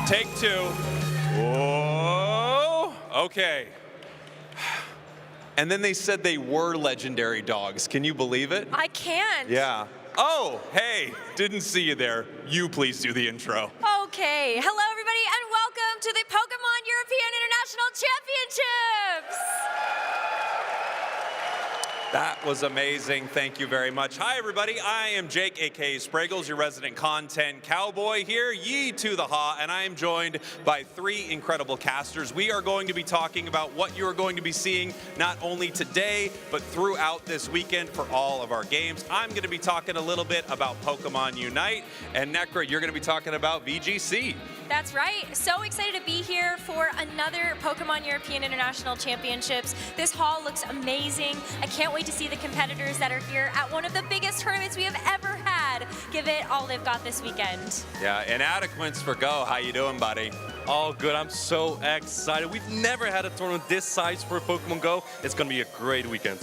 Take two. Whoa. Okay. And then they said they were legendary dogs. Can you believe it? I can't. Yeah. Oh, hey, didn't see you there. You please do the intro. Okay. Hello, everybody, and welcome to the Pokémon European International Championships. That was amazing. Thank you very much. Hi, everybody. I am Jake, a.k.a. Spraggles, your resident content cowboy here, ye to the ha, and I am joined by three incredible casters. We are going to be talking about what you are going to be seeing not only today, but throughout this weekend for all of our games. I'm going to be talking a little bit about Pokemon Unite, and Necra, you're going to be talking about VGC. That's right. So excited to be here for another Pokemon European International Championships. This hall looks amazing. I can't wait to see the competitors that are here at one of the biggest tournaments we have ever had give it all they've got this weekend. Yeah, Inadequates for Go. How you doing, buddy? All good. I'm so excited. We've never had a tournament this size for Pokemon Go. It's going to be a great weekend.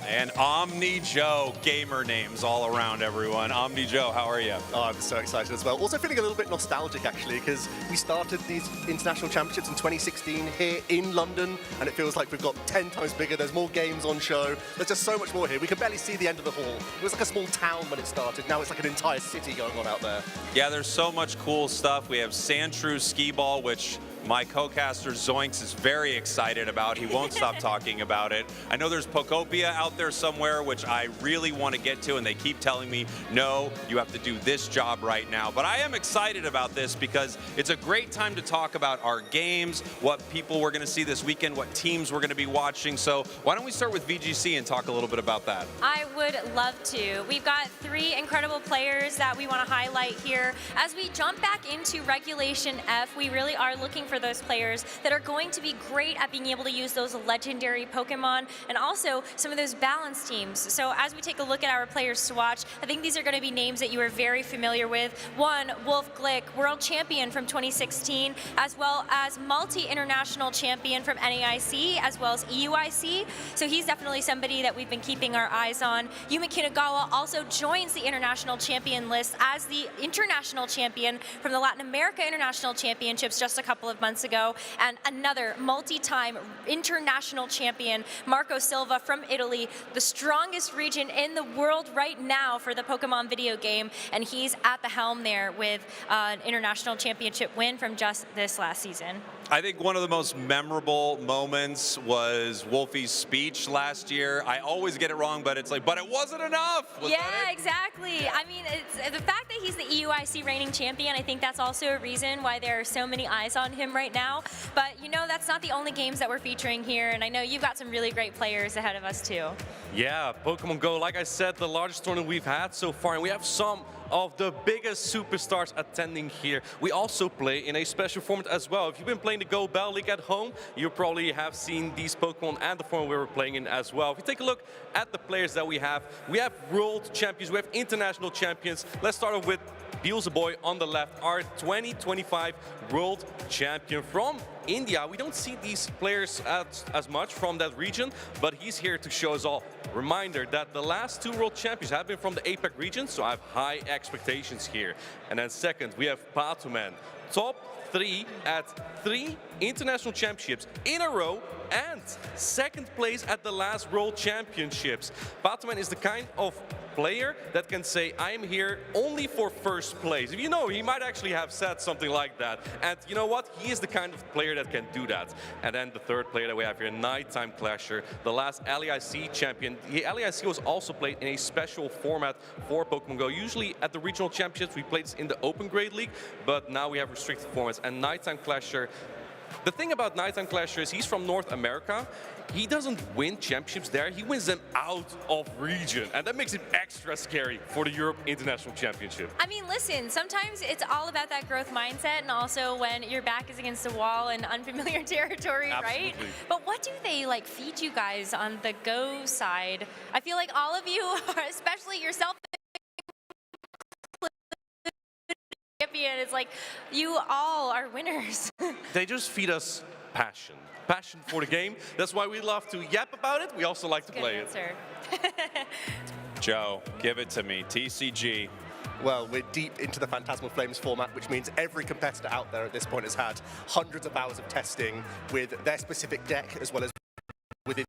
And Omni Joe, gamer names all around, everyone. Omni Joe, how are you? Oh, I'm so excited as well. Also feeling a little bit nostalgic, actually, because we started these international championships in 2016 here in London, and it feels like we've got 10 times bigger. There's more games on show. There's just so much more here. We can barely see the end of the hall. It was like a small town when it started. Now it's like an entire city going on out there. Yeah, there's so much cool stuff. We have Sandshrew Skee Ball, which my co-caster Zoinks is very excited about. He won't stop talking about it. I know there's Pokopia out there somewhere, which I really want to get to, and they keep telling me, no, you have to do this job right now. But I am excited about this because it's a great time to talk about our games, what people we're going to see this weekend, what teams we're going to be watching. So why don't we start with VGC and talk a little bit about that? I would love to. We've got three incredible players that we want to highlight here. As we jump back into Regulation F, we really are looking for those players that are going to be great at being able to use those legendary Pokemon and also some of those balance teams. So as we take a look at our players to watch, I think these are going to be names that you are very familiar with. One, Wolf Glick, world champion from 2016, as well as multi-international champion from NAIC, as well as EUIC. So he's definitely somebody that we've been keeping our eyes on. Yuma Kinagawa also joins the international champion list as the international champion from the Latin America International Championships just a couple of months ago. And another multi-time international champion, Marco Silva from Italy, the strongest region in the world right now for the Pokemon video game. And he's at the helm there with an international championship win from just this last season. I think one of the most memorable moments was Wolfie's speech last year. I always get it wrong, but it's like, but it wasn't enough. Was yeah, that it? exactly. I mean, it's the fact that he's the EUIC reigning champion, I think that's also a reason why there are so many eyes on him right now. But you know, that's not the only games that we're featuring here, and I know you've got some really great players ahead of us too. Yeah, Pokemon GO, like I said, the largest tournament we've had so far, and we have some of the biggest superstars attending here. We also play in a special format as well. If you've been playing the Go Bell League at home, you probably have seen these Pokemon and the format we were playing in as well. If you take a look at the players that we have world champions, we have international champions. Let's start off with Beelzeboy on the left, our 2025 world champion from India. We don't see these players as much from that region, but he's here to show us all. Reminder that the last two world champions have been from the APAC region, so I have high expectations here. And then second, we have Patuman, top 3 at 3 international championships in a row and second place at the last world championships. Patuman is the kind of player that can say, I am here only for first place. If you know, he might actually have said something like that. And you know what? He is the kind of player that can do that. And then the third player that we have here, Nighttime Clasher, the last LEIC champion. The LEIC was also played in a special format for Pokemon GO. Usually at the regional championships, we played this in the Open Grade League, but now we have restricted formats. And Nighttime Clasher, the thing about Nighttime Clasher is he's from North America. He doesn't win championships there, he wins them out of region. And that makes it extra scary for the Europe International Championship. I mean, listen, sometimes it's all about that growth mindset and also when your back is against a wall in unfamiliar territory, Absolutely. right? But what do they like feed you guys on the Go side? I feel like all of you, are, especially yourself, it's like you all are winners. They just feed us passion. Passion for the game. That's why we love to yap about it. We also like to play it. Joe, give it to me. TCG. Well, we're deep into the Phantasmal Flames format, which means every competitor out there at this point has had hundreds of hours of testing with their specific deck as well as within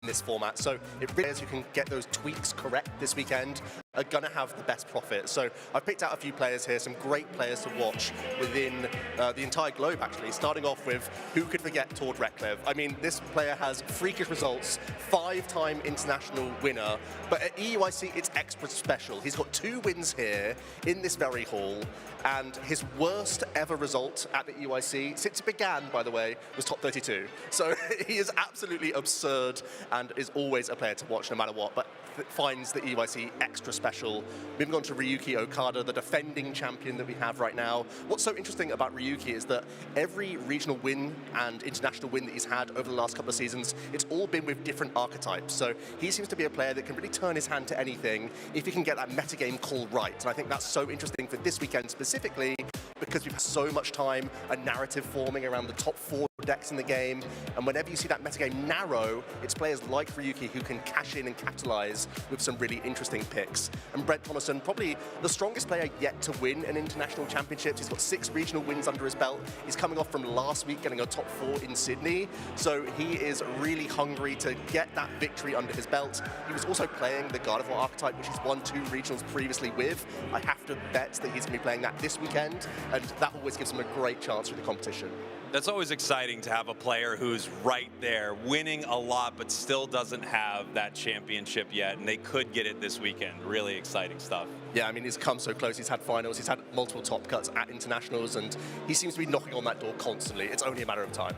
this format. So it really is who can get those tweaks correct this weekend are going to have the best profit. So I've picked out a few players here, some great players to watch within the entire globe, actually. Starting off with, who could forget Tord Reklev? I mean, this player has freakish results, 5-time international winner, but at EUIC, it's extra special. He's got 2 wins here in this very hall, and his worst ever result at the EUIC, since it began, by the way, was top 32. So he is absolutely absurd and is always a player to watch no matter what, but finds the EUIC extra special. Moving on to Ryuki Okada, the defending champion that we have right now. What's so interesting about Ryuki is that every regional win and international win that he's had over the last couple of seasons, it's all been with different archetypes. So he seems to be a player that can really turn his hand to anything if he can get that metagame call right. And I think that's so interesting for this weekend specifically, because we've had so much time, a narrative forming around the top 4 decks in the game, and whenever you see that metagame narrow, it's players like Ryuki who can cash in and capitalize with some really interesting picks. And Brent Thomason, probably the strongest player yet to win an international championships. He's got 6 regional wins under his belt. He's coming off from last week getting a top 4 in Sydney, so he is really hungry to get that victory under his belt. He was also playing the Gardevoir archetype, which he's won 2 regionals previously with. I have to bet that he's going to be playing that this weekend, and that always gives him a great chance for the competition. That's always exciting to have a player who's right there, winning a lot, but still doesn't have that championship yet, and they could get it this weekend. Really exciting stuff. Yeah, I mean, he's come so close. He's had finals, he's had multiple top cuts at internationals, and he seems to be knocking on that door constantly. It's only a matter of time.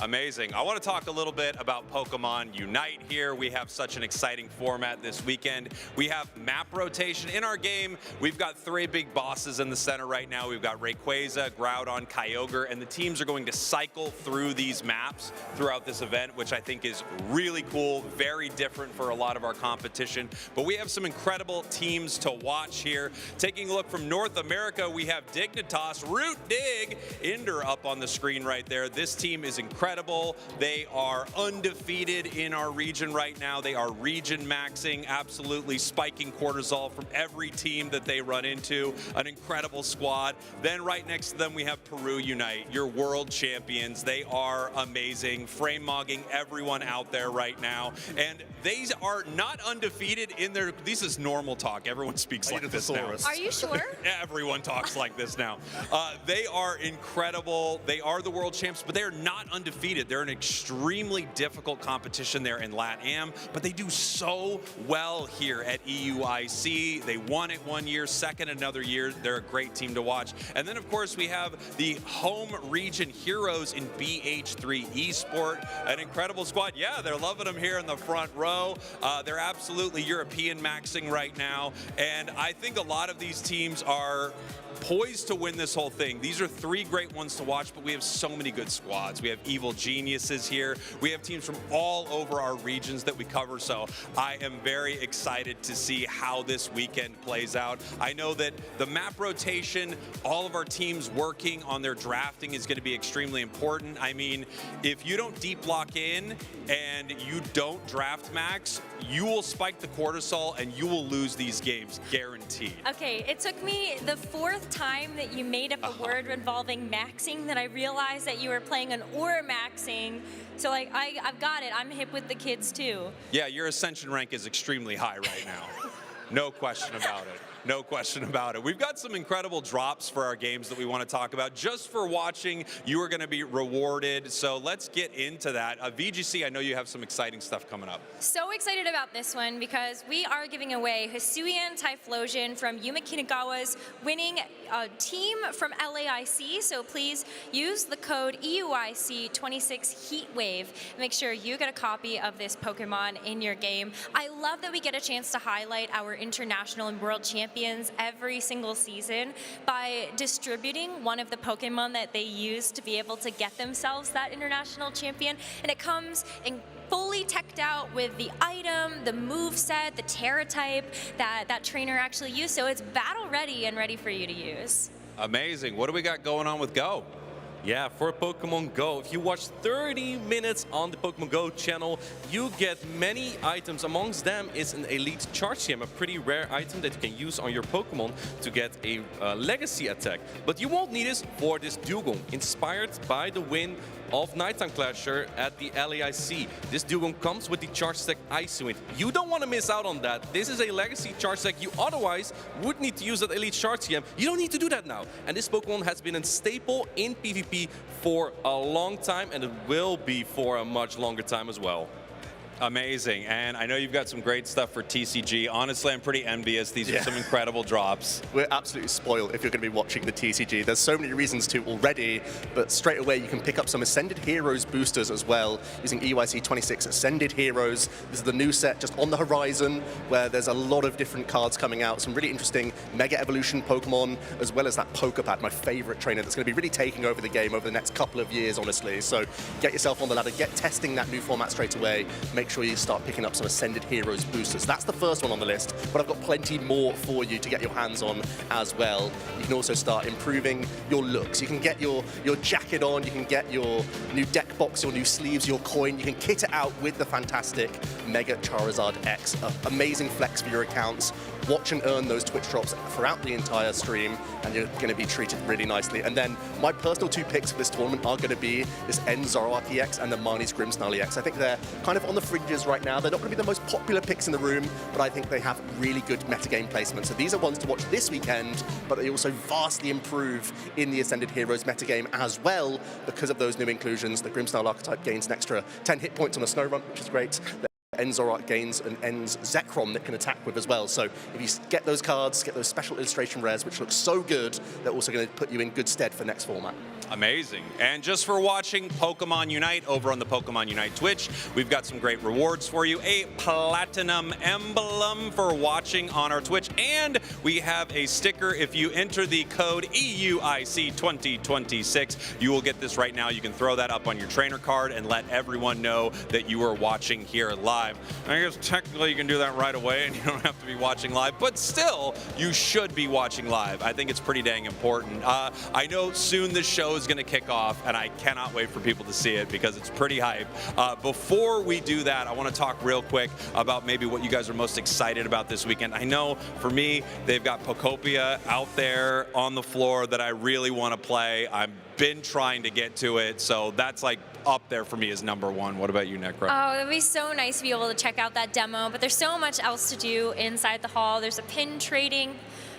Amazing. I want to talk a little bit about Pokemon UNITE here. We have such an exciting format this weekend. We have map rotation in our game. We've got 3 big bosses in the center right now. We've got Rayquaza, Groudon, Kyogre, and the teams are going to cycle through these maps throughout this event, which I think is really cool, very different for a lot of our competition. But we have some incredible teams to watch here. Taking a look from North America, we have Dignitas, Root Dig, Ender up on the screen right there. This team is incredible. incredible. They are undefeated in our region right now. They are region maxing, absolutely spiking cortisol from every team that they run into. An incredible squad. Then right next to them, we have Peru Unite, your world champions. They are amazing, frame-mogging everyone out there right now. And they are not undefeated in their, this is normal talk. Everyone speaks like this now. Are you sure? Everyone talks like this now. They are incredible. They are the world champs, but they are not undefeated. They're an extremely difficult competition there in LATAM, but they do so well here at EUIC. They won it one year, second another year. They're a great team to watch. And then, of course, we have the home region heroes in BH3 Esport, an incredible squad. Yeah, they're loving them here in the front row. They're absolutely European maxing right now, and I think a lot of these teams are poised to win this whole thing. These are three great ones to watch, but we have so many good squads. We have evil geniuses here. We have teams from all over our regions that we cover, so I am very excited to see how this weekend plays out. I know that the map rotation, all of our teams working on their drafting is going to be extremely important. I mean, if you don't deep lock in and you don't draft max, you will spike the cortisol and you will lose these games, guaranteed. Okay, it took me the fourth time that you made up a word involving maxing that I realized that you were playing an or maxing. So like, I've got it. I'm hip with the kids too. Yeah, your ascension rank is extremely high right now. No question about it. No question about it. We've got some incredible drops for our games that we want to talk about. Just for watching, you are going to be rewarded. So let's get into that. VGC, I know you have some exciting stuff coming up. So excited about this one because we are giving away Hisuian Typhlosion from Yuma Kinagawa's winning team from LAIC. So please use the code EUIC26 Heatwave. Make sure you get a copy of this Pokemon in your game. I love that we get a chance to highlight our international and world champions every single season by distributing one of the Pokemon that they use to be able to get themselves that international champion. And it comes in fully teched out with the item, the move set, the Terra type that trainer actually used. So it's battle ready and ready for you to use. Amazing. What do we got going on with Go? Yeah, for Pokemon Go, if you watch 30 minutes on the Pokemon Go channel, you get many items. Amongst them is an Elite Charge Gem, a pretty rare item that you can use on your Pokemon to get a legacy attack. But you won't need it for this Dugong, inspired by the win of Nighttime Clasher at the LAIC. This Dugong comes with the Charge Stack Ice-Wind. You don't want to miss out on that. This is a legacy Charge Stack. You otherwise would need to use that Elite Charge Gem. You don't need to do that now. And this Pokemon has been a staple in PvP for a long time, and it will be for a much longer time as well. Amazing. And I know you've got some great stuff for TCG. Honestly, I'm pretty envious. These are some incredible drops. We're absolutely spoiled if you're going to be watching the TCG. There's so many reasons to already, but straight away you can pick up some Ascended Heroes boosters as well using EUIC 26 Ascended Heroes. This is the new set just on the horizon where there's a lot of different cards coming out. Some really interesting Mega Evolution Pokemon, as well as that Pokepad, my favorite trainer that's going to be really taking over the game over the next couple of years, honestly. So get yourself on the ladder, get testing that new format straight away. Make sure you start picking up some Ascended Heroes boosters. That's the first one on the list, but I've got plenty more for you to get your hands on as well. You can also start improving your looks. You can get your jacket on, you can get your new deck box, your new sleeves, your coin. You can kit it out with the fantastic Mega Charizard X. Amazing flex for your accounts. Watch and earn those Twitch drops throughout the entire stream, and you're going to be treated really nicely. And then my personal two picks for this tournament are going to be this N Zoroark EX and the Marnie's Grimmsnarl EX. I think they're kind of on the fringes right now. They're not going to be the most popular picks in the room, but I think they have really good metagame placement. So these are ones to watch this weekend, but they also vastly improve in the Ascended Heroes metagame as well because of those new inclusions. The Grimmsnarl archetype gains an extra 10 hit points on a Snow Run, which is great. Ends Zoroark gains an Ends Zekrom that can attack with as well. So if you get those cards, get those special illustration rares, which look so good, they're also going to put you in good stead for next format. Amazing. And just for watching Pokemon Unite over on the Pokemon Unite Twitch, we've got some great rewards for you. A platinum emblem for watching on our Twitch. And we have a sticker. If you enter the code EUIC2026, you will get this right now. You can throw that up on your trainer card and let everyone know that you are watching here live. I guess technically you can do that right away and you don't have to be watching live, but still, you should be watching live. I think it's pretty dang important. I know soon this show is is going to kick off, and I cannot wait for people to see it because it's pretty hype. Before we do that, I want to talk real quick about maybe what you guys are most excited about this weekend. I know for me, they've got Pokopia out there on the floor that I really want to play. I've been trying to get to it, so that's like up there for me as #1. What about you, Necro? Oh, it'd be so nice to be able to check out that demo, but there's so much else to do inside the hall. There's a pin trading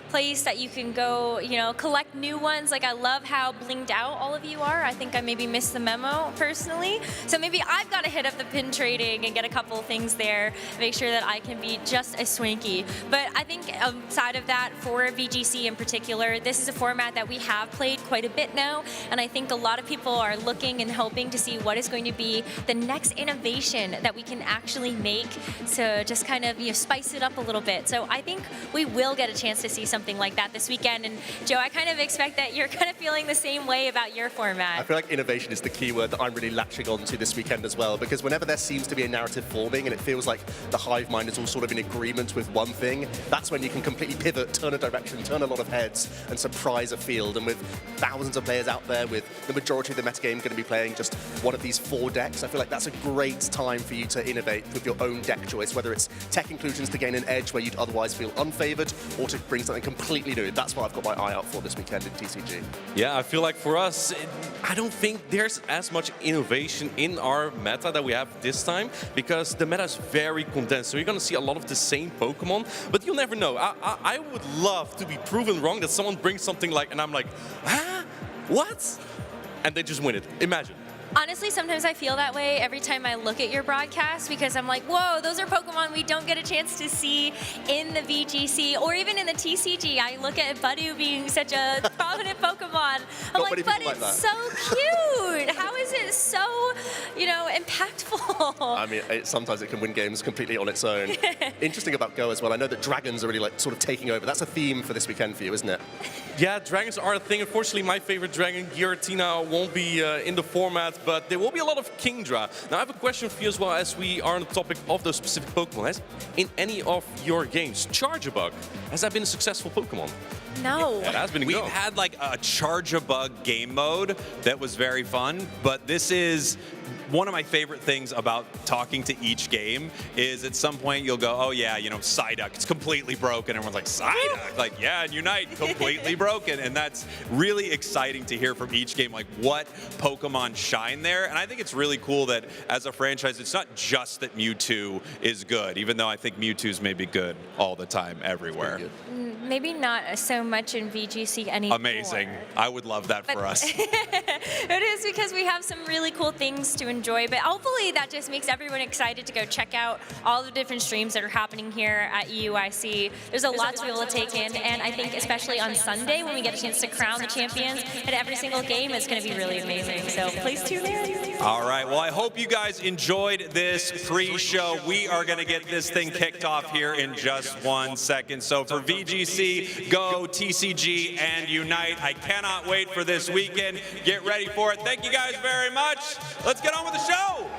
place that you can go, collect new ones. Like, I love how blinged out all of you are. I think I maybe missed the memo personally. So maybe I've got to hit up the pin trading and get a couple of things there, make sure that I can be just as swanky. But I think outside of that, for VGC in particular, this is a format that we have played quite a bit now. And I think a lot of people are looking and hoping to see what is going to be the next innovation that we can actually make to just kind of spice it up a little bit. So I think we will get a chance to see something like that this weekend. And Joe, I kind of expect that you're kind of feeling the same way about your format. I feel like innovation is the key word that I'm really latching onto this weekend as well, because whenever there seems to be a narrative forming and it feels like the hive mind is all sort of in agreement with one thing, that's when you can completely pivot, turn a direction, turn a lot of heads, and surprise a field. And with thousands of players out there, with the majority of the metagame going to be playing just one of these 4 decks, I feel like that's a great time for you to innovate with your own deck choice, whether it's tech inclusions to gain an edge where you'd otherwise feel unfavored, or to bring something completely new. That's what I've got my eye out for this weekend in TCG. Yeah, I feel like for us, I don't think there's as much innovation in our meta that we have this time, because the meta is very condensed. So you're going to see a lot of the same Pokemon, but you'll never know. I would love to be proven wrong, that someone brings something like, and I'm like, huh? What? And they just win it. Imagine. Honestly, sometimes I feel that way every time I look at your broadcast, because I'm like, whoa, those are Pokemon we don't get a chance to see in the VGC or even in the TCG. I look at Budu being such a prominent Pokemon. I'm like, but it's so cute. How is it so, impactful? I mean, sometimes it can win games completely on its own. Interesting about Go as well. I know that dragons are really like sort of taking over. That's a theme for this weekend for you, isn't it? Yeah, dragons are a thing. Unfortunately, my favorite dragon, Giratina, won't be in the format, but there will be a lot of Kingdra. Now, I have a question for you as well, as we are on the topic of those specific Pokemon. In any of your games, Charge-a-Bug, has that been a successful Pokemon? No. Yeah, that's been a We've go. had like a Charge-a-Bug game mode that was very fun, but this is one of my favorite things about talking to each game is at some point you'll go, oh yeah, Psyduck, it's completely broken. Everyone's like, Psyduck? Like, yeah, and Unite, completely broken. And that's really exciting to hear from each game, like what Pokemon shine there. And I think it's really cool that as a franchise, it's not just that Mewtwo is good, even though I think Mewtwo's maybe good all the time, everywhere. Maybe not so much in VGC anymore. Amazing. I would love that for us. It is, because we have some really cool things to enjoy, but hopefully that just makes everyone excited to go check out all the different streams that are happening here at EUIC. There's a lot to be able to take in, and I think especially on Sunday when we get a chance to crown the champions at every single game, it's going to be really amazing. So please tune in. All right, well, I hope you guys enjoyed this pre-show. We are going to get this thing kicked off here in just 1 second. So for VGC, Go, TCG, and Unite, I cannot wait for this weekend. Get ready for it. Thank you guys very much. Let's get on with the show.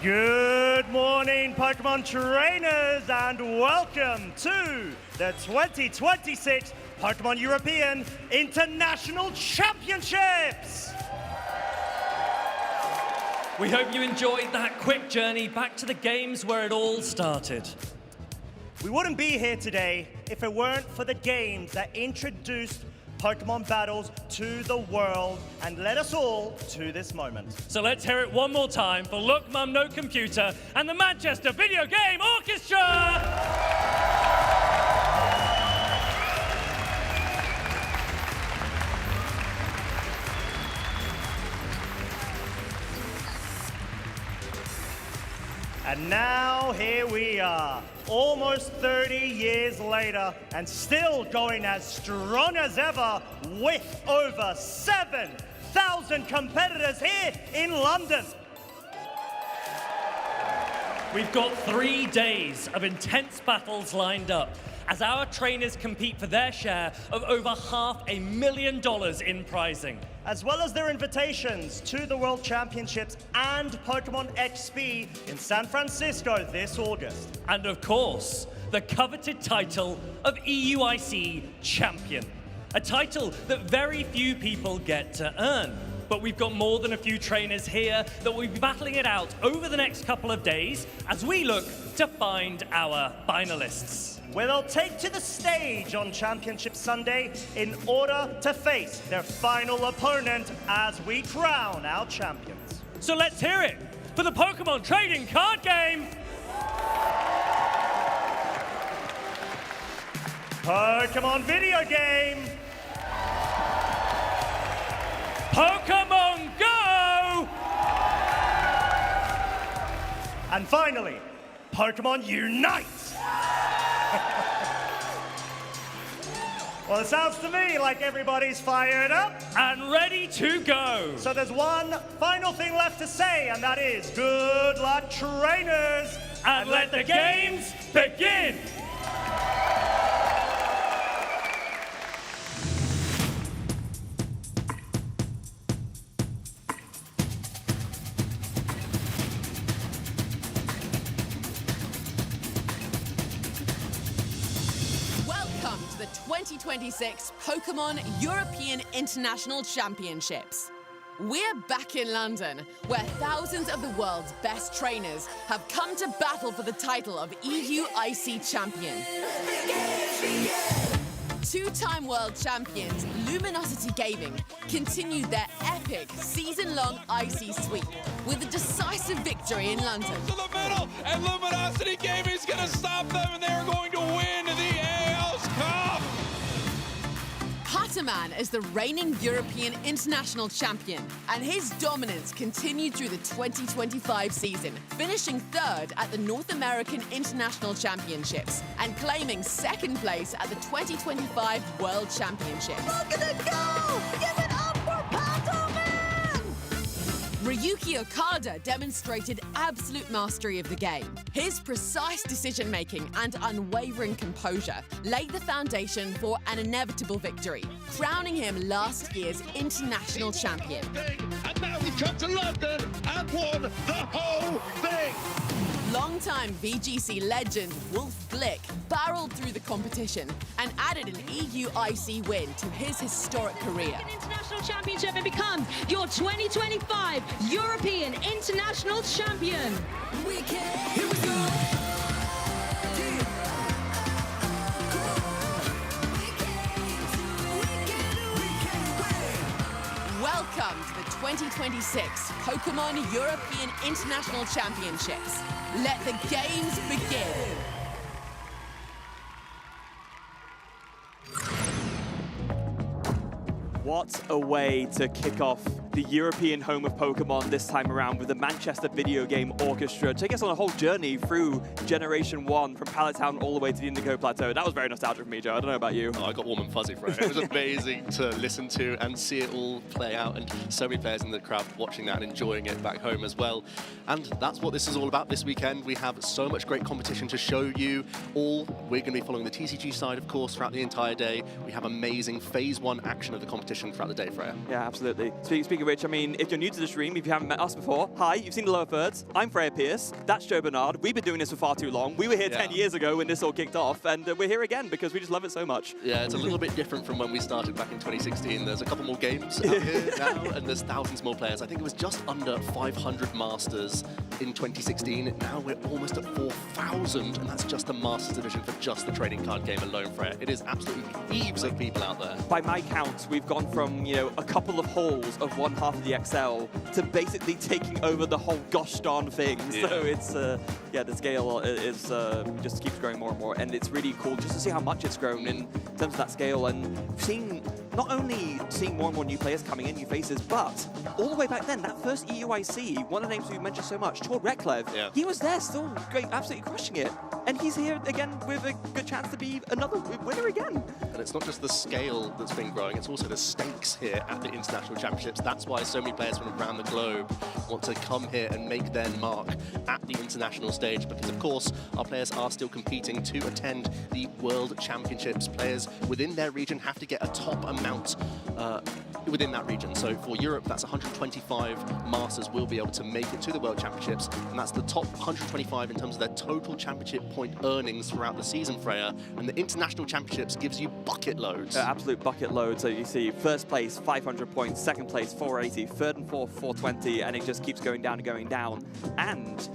Good morning, Pokemon trainers, and welcome to the 2026 Pokemon European International Championships! We hope you enjoyed that quick journey back to the games where it all started. We wouldn't be here today if it weren't for the games that introduced Pokemon battles to the world and led us all to this moment. So let's hear it one more time for Look Mum No Computer and the Manchester Video Game Orchestra! And now here we are, almost 30 years later, and still going as strong as ever with over 7,000 competitors here in London. We've got 3 days of intense battles lined up as our trainers compete for their share of over $500,000 in prizing. As well as their invitations to the World Championships and Pokemon XP in San Francisco this August. And of course, the coveted title of EUIC Champion. a title that very few people get to earn. But we've got more than a few trainers here that will be battling it out over the next couple of days as we look to find our finalists. Where they'll take to the stage on Championship Sunday in order to face their final opponent as we crown our champions. So let's hear it for the Pokemon trading card game. Pokemon video game. Pokémon GO! And finally, Pokemon UNITE! Well, it sounds to me like everybody's fired up. And ready to go. So there's one final thing left to say, and that is good luck, trainers! And let the games begin! Welcome to the 2026 Pokémon European International Championships. We're back in London, where thousands of the world's best trainers have come to battle for the title of EU IC champion. Two-time world champions Luminosity Gaming continued their epic season-long IC sweep with a decisive victory in London. To the middle, and Luminosity Gaming is going to stop them, and they are going to win the AL's Cup. Hatterman is the reigning European international champion, and his dominance continued through the 2025 season, finishing third at the North American International Championships and claiming second place at the 2025 World Championships. Look at it go! Give it up for Hatterman! Ryuki Okada demonstrated absolute mastery of the game. His precise decision-making and unwavering composure laid the foundation for an inevitable victory, crowning him last year's international champion. And now we've come to London and won the whole thing. Longtime VGC legend Wolf Blick barreled through the competition and added an EU IC win to his historic career. International Championship and becomes your 2025 European International Champion. Here we go. Welcome to the 2026 Pokémon European International Championships. Let the games begin. What a way to kick off the European home of Pokemon this time around with the Manchester Video Game Orchestra. Take us on a whole journey through Generation 1 from Pallet Town all the way to the Indigo Plateau. That was very nostalgic for me, Joe. I don't know about you. Oh, I got warm and fuzzy for it. It was amazing to listen to and see it all play out, and so many players in the crowd watching that and enjoying it back home as well. And that's what this is all about this weekend. We have so much great competition to show you all. We're going to be following the TCG side, of course, throughout the entire day. We have amazing Phase 1 action of the competition throughout the day, Freya. Yeah, absolutely. Speaking of which, I mean, if you're new to the stream, if you haven't met us before, hi, you've seen the lower thirds. I'm Freya Pierce. That's Joe Bernard. We've been doing this for far too long. We were here 10 years ago when this all kicked off, and we're here again because we just love it so much. Yeah, it's a little bit different from when we started back in 2016. There's a couple more games out here now, and there's thousands more players. I think it was just under 500 Masters in 2016. Now we're almost at 4,000, and that's just the Masters division for just the trading card game alone, Freya. It is absolutely heaps of people out there. By my count, we've gone from, you know, a couple of halls of one half of the XL to basically taking over the whole gosh darn thing. Yeah. So it's, yeah, the scale is just keeps growing more and more, and it's really cool just to see how much it's grown in terms of that scale, and not only seeing more and more new players coming in, new faces, but all the way back then, that first EUIC, one of the names we mentioned so much, Tord Reklev, he was there still great, absolutely crushing it. And he's here again with a good chance to be another winner again. And it's not just the scale that's been growing, it's also the stakes here at the International Championships. That's why so many players from around the globe want to come here and make their mark at the international stage, because of course our players are still competing to attend the World Championships. Players within their region have to get a top amount within that region. So for Europe, that's 125 Masters will be able to make it to the World Championships, and that's the top 125 in terms of their total championship point earnings throughout the season, Freya. And the International Championships gives you bucket loads. Absolute bucket loads. So you see first place, 500 points, second place, 480, third and fourth, 420, and it just keeps going down and going down. And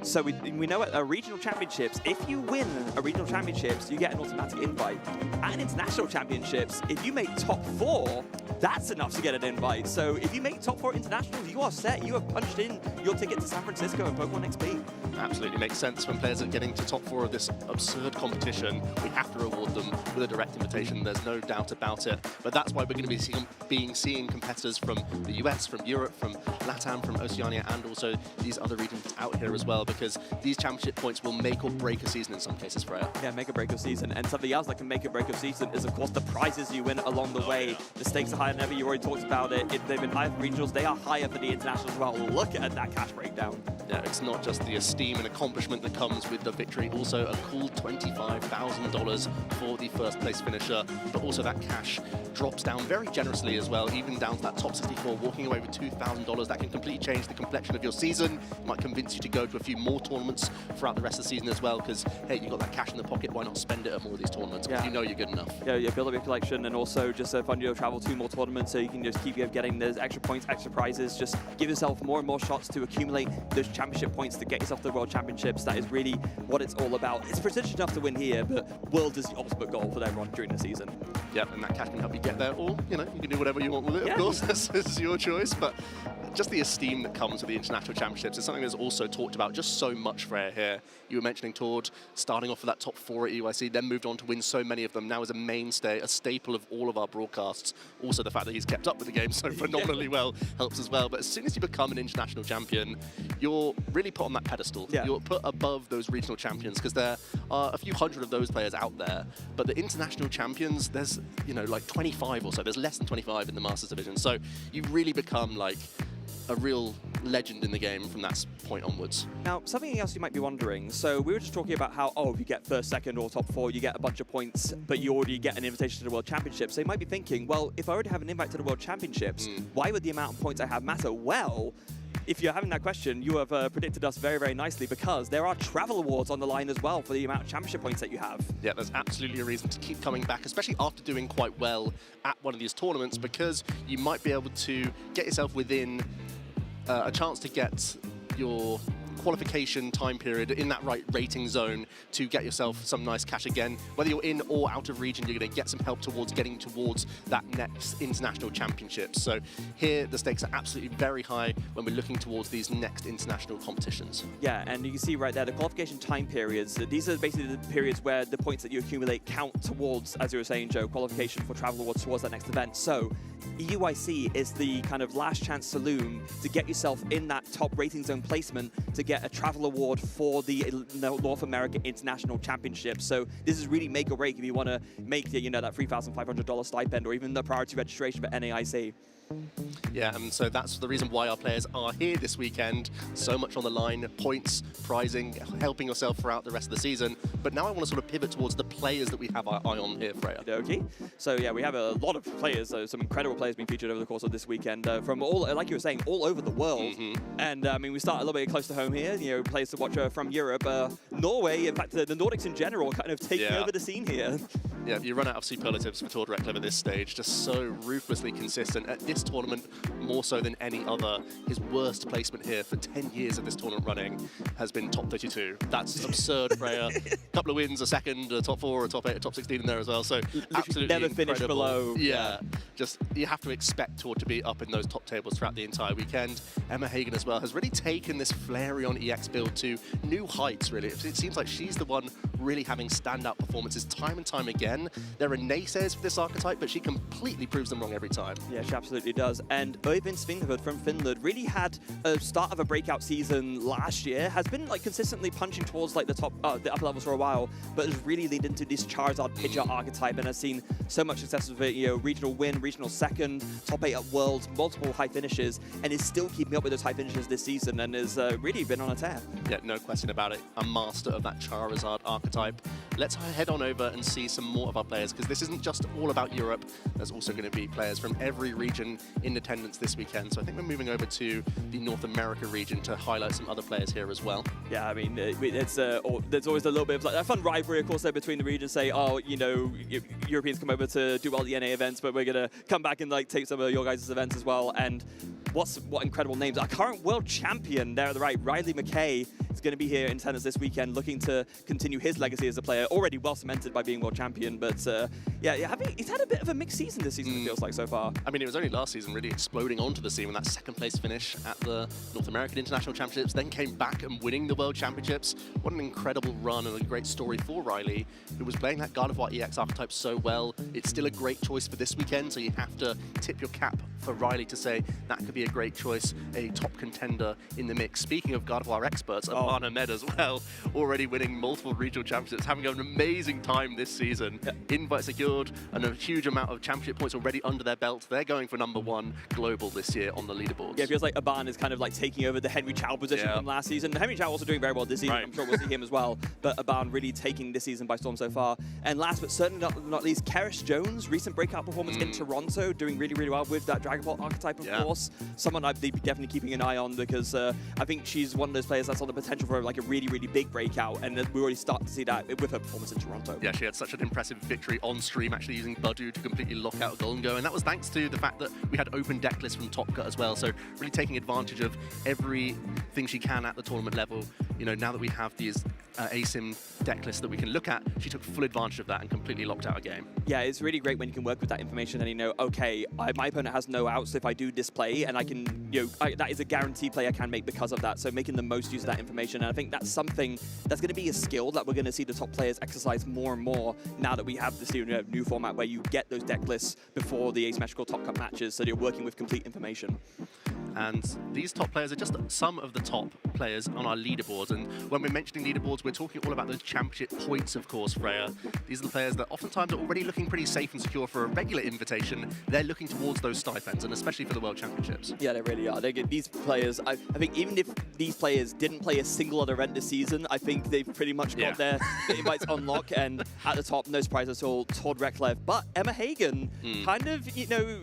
so we know at regional championships, if you win a regional championships, you get an automatic invite. At international championships, if you make top 4, that's enough to get an invite. So if you make top 4 internationals, you are set. You have punched in your ticket to San Francisco and Pokemon XP. Absolutely makes sense. When players are getting to top 4 of this absurd competition, we have to reward them with a direct invitation. There's no doubt about it. But that's why we're going to be seeing competitors from the US, from Europe, from LATAM, from Oceania, and also these other regions out here as well, because these championship points will make or break a season in some cases, Freya. Yeah, make or break a season. And something else that can make or break a season is, of course, the prizes you win along the way. The stakes are higher than ever. You already talked about it. If they've been higher for regionals, they are higher for the international as well. Look at that cash breakdown. Yeah, it's not just the esteem and accomplishment that comes with the victory, also a cool $25,000 for the first place finisher, but also that cash drops down very generously as well, even down to that top 64, walking away with $2,000. That can completely change the complexion of your season. It might convince you to go to a few more tournaments throughout the rest of the season as well, because, hey, you've got that cash in the pocket, why not spend it at more of these tournaments, because you know you're good enough. Yeah, you build up your collection, and also just fund your travel to more tournaments, so you can just keep getting those extra points, extra prizes. Just give yourself more and more shots to accumulate those championship points to get yourself to the World Championships. That is really what it's all about. It's prestigious enough to win here, but World is the ultimate goal for everyone during the season. Yep, and that cash can help you get there, or, you know, you can do whatever you want with it, of course. This is your choice, but just the esteem that comes with the International Championships is something that's also talked about just so much, Freya, here. You were mentioning Tord starting off with that top 4 at EYC, then moved on to win so many of them, now is a mainstay, a staple of all of our broadcasts. Also the fact that he's kept up with the game so phenomenally well helps as well. But as soon as you become an international champion, you're really put on that pedestal. Yeah. You're put above those regional champions, because there are a few hundred of those players out there. But the international champions, there's, you know, like 25 or so. There's less than 25 in the Masters division. So you really become like a real legend in the game from that point onwards. Now, something else you might be wondering. So we were just talking about how, oh, if you get first, second, or top 4, you get a bunch of points, but you already get an invitation to the World Championships. So you might be thinking, well, if I already have an invite to the World Championships, why would the amount of points I have matter? Well, if you're having that question, you have predicted us very, very nicely, because there are travel awards on the line as well for the amount of championship points that you have. Yeah, there's absolutely a reason to keep coming back, especially after doing quite well at one of these tournaments, because you might be able to get yourself within a chance to get your qualification time period in that right rating zone to get yourself some nice cash again. Whether you're in or out of region, you're going to get some help towards getting towards that next international championships. So here, the stakes are absolutely very high when we're looking towards these next international competitions. Yeah, and you can see right there, the qualification time periods. These are basically the periods where the points that you accumulate count towards, as you were saying, Joe, qualification for travel awards towards that next event. So EUIC is the kind of last chance saloon to get yourself in that top rating zone placement to get a travel award for the North American International Championship. So this is really make or break if you want to make the, that $3,500 stipend or even the priority registration for NAIC. Yeah, and so that's the reason why our players are here this weekend. So much on the line, points, prizing, helping yourself throughout the rest of the season. But now I want to sort of pivot towards the players that we have our eye on here, Freya. Okay. So yeah, we have a lot of players, some incredible players being featured over the course of this weekend from all, like you were saying, all over the world. And I mean, we start a little bit close to home here, players to watch from Europe, Norway, in fact, the Nordics in general kind of taking over the scene here. Yeah, you run out of superlatives for Tord Reklev at this stage, just so ruthlessly consistent. At this tournament, more so than any other, his worst placement here for 10 years of this tournament running has been top 32. That's absurd, Freya. A couple of wins, a second, a top 4, a top 8, a top 16 in there as well, so absolutely never finished below. Yeah, just you have to expect Tord to be up in those top tables throughout the entire weekend. Emma Hagen as well has really taken this Flareon EX build to new heights, really. It seems like she's the one really having standout performances time and time again. There are naysayers for this archetype, but she completely proves them wrong every time. Yeah, she absolutely does. And Oyvind Svinghood from Finland really had a start of a breakout season last year, has been consistently punching towards the top, the upper levels for a while, but has really leaned into this Charizard pitcher archetype and has seen so much success with it, regional win, regional second, top 8 at Worlds, multiple high finishes, and is still keeping up with those high finishes this season and has really been on a tear. Yeah, no question about it. A master of that Charizard archetype. archetype. Let's head on over and see some more of our players, because this isn't just all about Europe. There's also going to be players from every region in attendance this weekend. So I think we're moving over to the North America region to highlight some other players here as well. Yeah, I mean, there's always a little bit of like a fun rivalry, of course, there between the regions. Say, oh, you know, Europeans come over to do all the NA events, but we're gonna come back and like take some of your guys' events as well. And what incredible names! Our current world champion there at the right, Riley McKay, is going to be here in tennis this weekend, looking to continue his legacy as a player. Already well cemented by being world champion, but he's had a bit of a mixed season this season. It feels like so far. I mean, it was only last season really exploding onto the scene with that second place finish at the North American International Championships, then came back and winning the World Championships. What an incredible run and a great story for Riley, who was playing that Gardevoir EX archetype so well. It's still a great choice for this weekend, so you have to tip your cap for Riley to say that could be a great choice, a top contender in the mix. Speaking of Gardevoir experts, Aman Ahmed as well, already winning multiple regional championships, having an amazing time this season. Invite secured and a huge amount of championship points already under their belt. They're going for #1 global this year on the leaderboards. Yeah, it feels like Aban is kind of like taking over the Henry Chow position from last season. Henry Chow also doing very well this season. I'm sure we'll see him as well. But Aban really taking this season by storm so far. And last but certainly not least, Cerys Jones, recent breakout performance in Toronto, doing really, really well with that Dragon Ball archetype, of course. Someone I'd be definitely keeping an eye on, because I think she's one of those players that's on the potential for like a really, really big breakout. And we already start to see that with her performance in Toronto. Yeah, she had such an impressive victory on stream, actually using Budu to completely lock out Golden Go. And that was thanks to the fact that we had open deck lists from Top Cut as well. So really taking advantage of everything she can at the tournament level. You know, now that we have these ASIM deck lists that we can look at, she took full advantage of that and completely locked out a game. Yeah, it's really great when you can work with that information and you know, okay, my opponent has no outs if I do this play, and I can, you know, that is a guaranteed play I can make because of that. So making the most use of that information, and I think that's something that's going to be a skill that we're going to see the top players exercise more and more now that we have this new format where you get those deck lists before the asymmetrical Top Cup matches, so you're working with complete information. And these top players are just some of the top players on our leaderboards. And when we're mentioning leaderboards, we're talking all about those championship points, of course, Freya. These are the players that oftentimes are already looking pretty safe and secure for a regular invitation. They're looking towards those stipends, and especially for the World Championships. Yeah, they really are. They get these players. I think even if these players didn't play a single other event this season, I think they've pretty much got their invites on lock. And at the top, no surprise at all, Tord Reklev. But Emma Hagen, kind of, you know,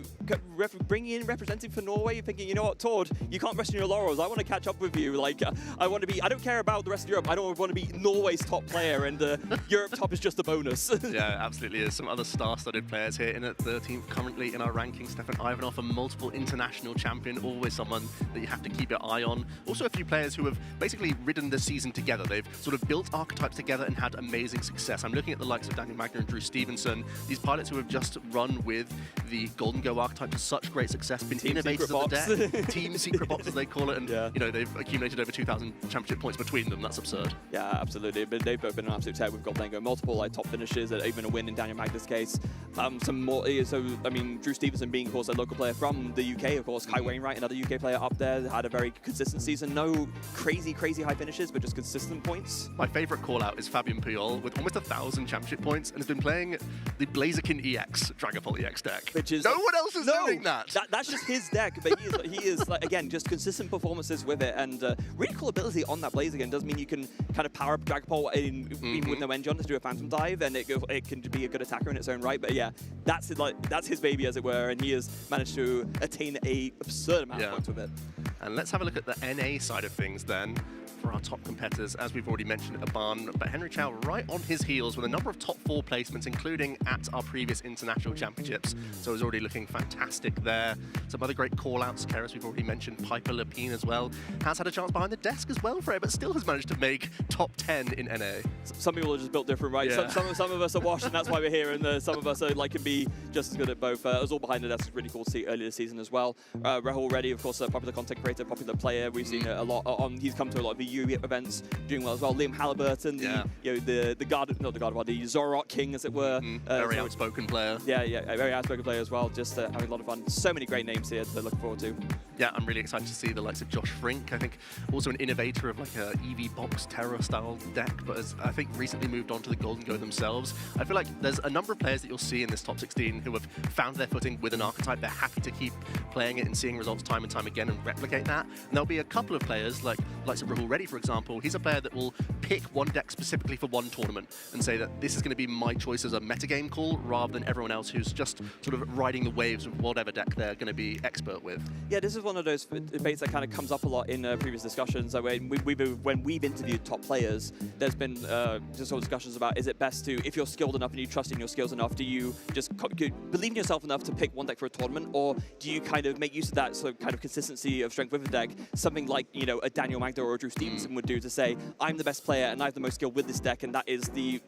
bringing in representing for Norway, thinking, you know what, Tord, you can't rest on your laurels. I want to catch up with you. Like, I want to be, I don't care about the rest of Europe. I don't want to be Norway's top player, and Europe top is just a bonus. Yeah, absolutely is. Some other star-studded players here in at the team currently in our rankings. Stefan Ivanov, a multiple international champion, always someone that you have to keep your eye on. Also a few players who have basically ridden the season together. They've sort of built archetypes together and had amazing success. I'm looking at the likes of Daniel Magner and Drew Stevenson, these pilots who have just run with the Golden Go archetype to such great success, been innovators of the deck, team secret box as they call it, and you know, they've accumulated over 2,000 championship points between them. That's absurd. Yeah, absolutely. But they've both been an absolute tear. We've got Blanco multiple like top finishes, even a win in Daniel Magner's case. Some more. So I mean, Drew Stevenson being, of course, a local player from the UK, of course. Kai Wainwright, another UK player up there, had a very consistent season. No crazy high finishes, but just consistent points. My favourite call out is Fabian Puyol with almost 1,000 championship points and has been playing the Blaziken EX Dragon Ball EX deck. Which is no one else is doing that. That's just his deck, but he is like, again, just consistent performances with it, and really cool ability on that Blaziken. Does mean you can kind of power up Dragon Ball even with no engine to do a Phantom Dive, and it can be a good attacker in its own right. But yeah, that's his baby, as it were, and he has managed to attain a absurd amount of points with it. And let's have a look at the NA side of things then. For our top competitors, as we've already mentioned, Aban, but Henry Chow right on his heels with a number of top 4 placements, including at our previous international championships. So he's already looking fantastic there. Some other great call-outs. Cerys, we've already mentioned. Piper Lepine as well. Has had a chance behind the desk as well for it, but still has managed to make top 10 in NA. Some people are just built different, right? Yeah. Some of us are washed, and that's why we're here, and some of us are like can be just as good at both. It was all behind the desk. Really cool to see earlier this season as well. Rahul Reddy, of course, a popular content creator, popular player. We've seen a lot on. He's come to a lot of the EU events, doing well as well. Liam Halliburton, the Zorok King, as it were. Very outspoken player. Yeah, a very outspoken player as well. Just having a lot of fun. So many great names here to look forward to. Yeah, I'm really excited to see the likes of Josh Frink. I think also an innovator of like a EV Box Terror style deck, but has I think recently moved on to the Golden Go themselves. I feel like there's a number of players that you'll see in this top 16 who have found their footing with an archetype. They're happy to keep playing it and seeing results time and time again and replicate that. And there'll be a couple of players like of Rahul Reddy, for example, he's a player that will pick one deck specifically for one tournament and say that this is going to be my choice as a metagame call rather than everyone else who's just sort of riding the waves of whatever deck they're going to be expert with. Yeah, this is one of those debates that kind of comes up a lot in previous discussions. When we've interviewed top players, there's been just sort of discussions about, is it best to, if you're skilled enough and you trust in your skills enough, do you just believe in yourself enough to pick one deck for a tournament, or do you kind of make use of that sort of kind of consistency of strength with a deck, something like, you know, a Daniel Magda or a Drew Stevenson would do, to say, I'm the best player and I have the most skill with this deck, and that is the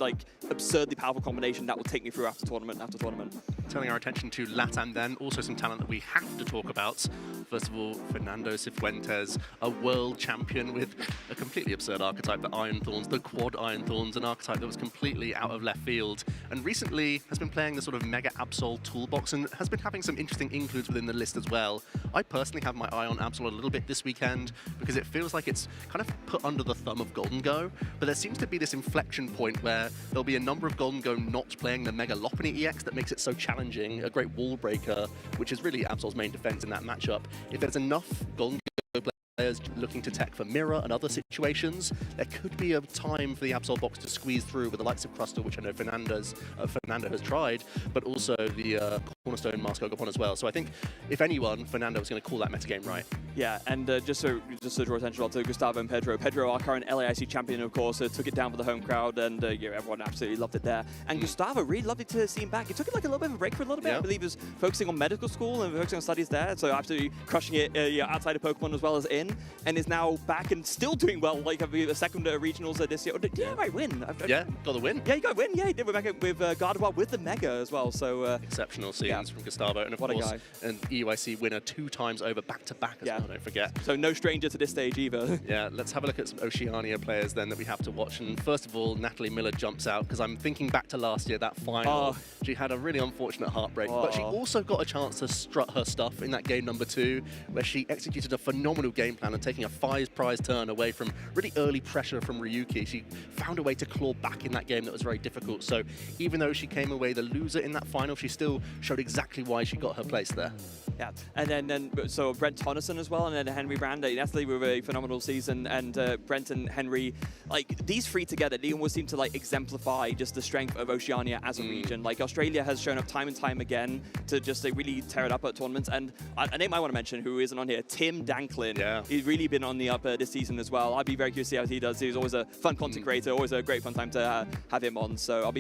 absurdly powerful combination that will take me through after tournament after tournament. Turning our attention to LATAM then, also some talent that we have to talk about. First of all, Fernando Cifuentes, a world champion with a completely absurd archetype, the Iron Thorns, the quad Iron Thorns, an archetype that was completely out of left field, and recently has been playing the sort of Mega Absol toolbox and has been having some interesting includes within the list as well. I personally have my eye on Absol a little bit this weekend because it feels like it's kind of put under the thumb of Golden Go, but there seems to be this inflection point where there'll be a number of Golden Go not playing the Mega Lopunny EX that makes it so challenging, a great wall breaker, which is really Absol's main defense in that matchup. If there's enough Golden Go players looking to tech for Mirror and other situations, there could be a time for the Absol box to squeeze through with the likes of Crustal, which I know Fernando has tried, but also the Cornerstone Mask Ogopon as well. So I think, if anyone, Fernando was going to call that metagame right. Yeah, and just to draw attention to Gustavo and Pedro. Pedro, our current LAIC champion, of course, took it down for the home crowd, and yeah, everyone absolutely loved it there. And Gustavo, really lovely to see him back. He took it like a little bit of a break for a little bit. I believe he was focusing on medical school and focusing on studies there, so absolutely crushing it outside of Pokemon as well as in, and is now back and still doing well, like a second regionals this year. Did he might win? Yeah, got the win. Yeah, he got a win. Yeah, he did with Gardevoir with the Mega as well. So exceptional scenes from Gustavo, and of course, an EUIC winner 2 times over back-to-back as well, don't forget. So no stranger to this stage either. Yeah, let's have a look at some Oceania players then that we have to watch. And first of all, Natalie Miller jumps out because I'm thinking back to last year, that final. She had a really unfortunate heartbreak, but she also got a chance to strut her stuff in that game number 2, where she executed a phenomenal game plan and taking a 5-prize turn away from really early pressure from Ryuki. She found a way to claw back in that game that was very difficult. So even though she came away the loser in that final, she still showed exactly why she got her place there. Yeah, and then so Brent Tonneson as well, and then Henry Brand, Natalie with a phenomenal season, and Brent and Henry, like these three together, they almost seem to like exemplify just the strength of Oceania as a region. Like Australia has shown up time and time again to just really tear it up at tournaments, and a name I want to mention who isn't on here, Tim Danklin. Yeah. He's really been on the up this season as well. I'd be very curious to see how he does. He's always a fun content creator, always a great fun time to have him on. So I'll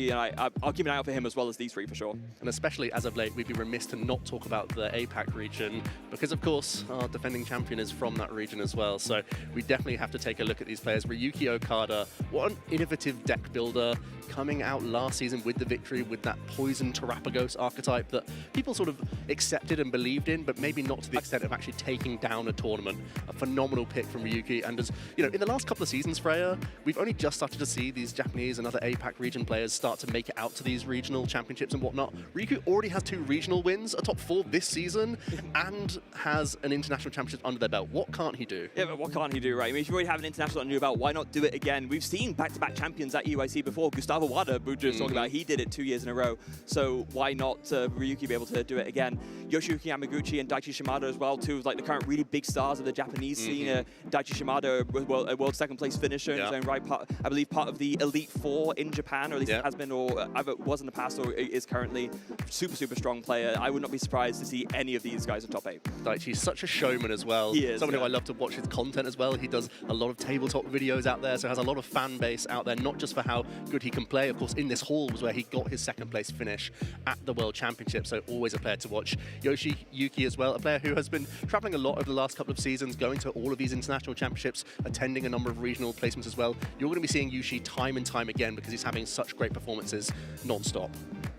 keep an eye out for him as well as these three for sure. And especially as of late, we'd be remiss to not talk about the APAC region because, of course, our defending champion is from that region as well. So we definitely have to take a look at these players. Ryuki Okada, what an innovative deck builder, coming out last season with the victory with that Poison Terrapagos archetype that people sort of accepted and believed in, but maybe not to the extent of actually taking down a tournament. A phenomenal pick from Ryuki, and as you know, in the last couple of seasons, Freya, we've only just started to see these Japanese and other APAC region players start to make it out to these regional championships and whatnot. Ryuki already has 2 regional wins, a top 4 this season, and has an international championship under their belt. What can't he do? Yeah, but what can't he do, right? I mean, if you already have an international under your belt, why not do it again? We've seen back-to-back champions at EUIC before. Gustavo Wada, we were just talking about, he did it 2 years in a row. So why not Ryuki be able to do it again? Yoshiyuki Yamaguchi and Daichi Shimada as well, 2 of like the current really big stars of the Japanese scene. Daichi Shimada, a world second place finisher in his own right, I believe part of the Elite 4 in Japan, or at least has been, or either was in the past or is currently. Super strong player. I would not be surprised to see any of these guys in top 8. Daichi's such a showman as well. He is. Someone who I love to watch his content as well. He does a lot of tabletop videos out there, so has a lot of fan base out there, not just for how good he can play. Of course, in this hall was where he got his second place finish at the World Championship, so always a player to watch. Yoshiyuki as well, a player who has been traveling a lot over the last couple of seasons, going to all of these international championships, attending a number of regional placements as well. You're going to be seeing Yushi time and time again because he's having such great performances non-stop.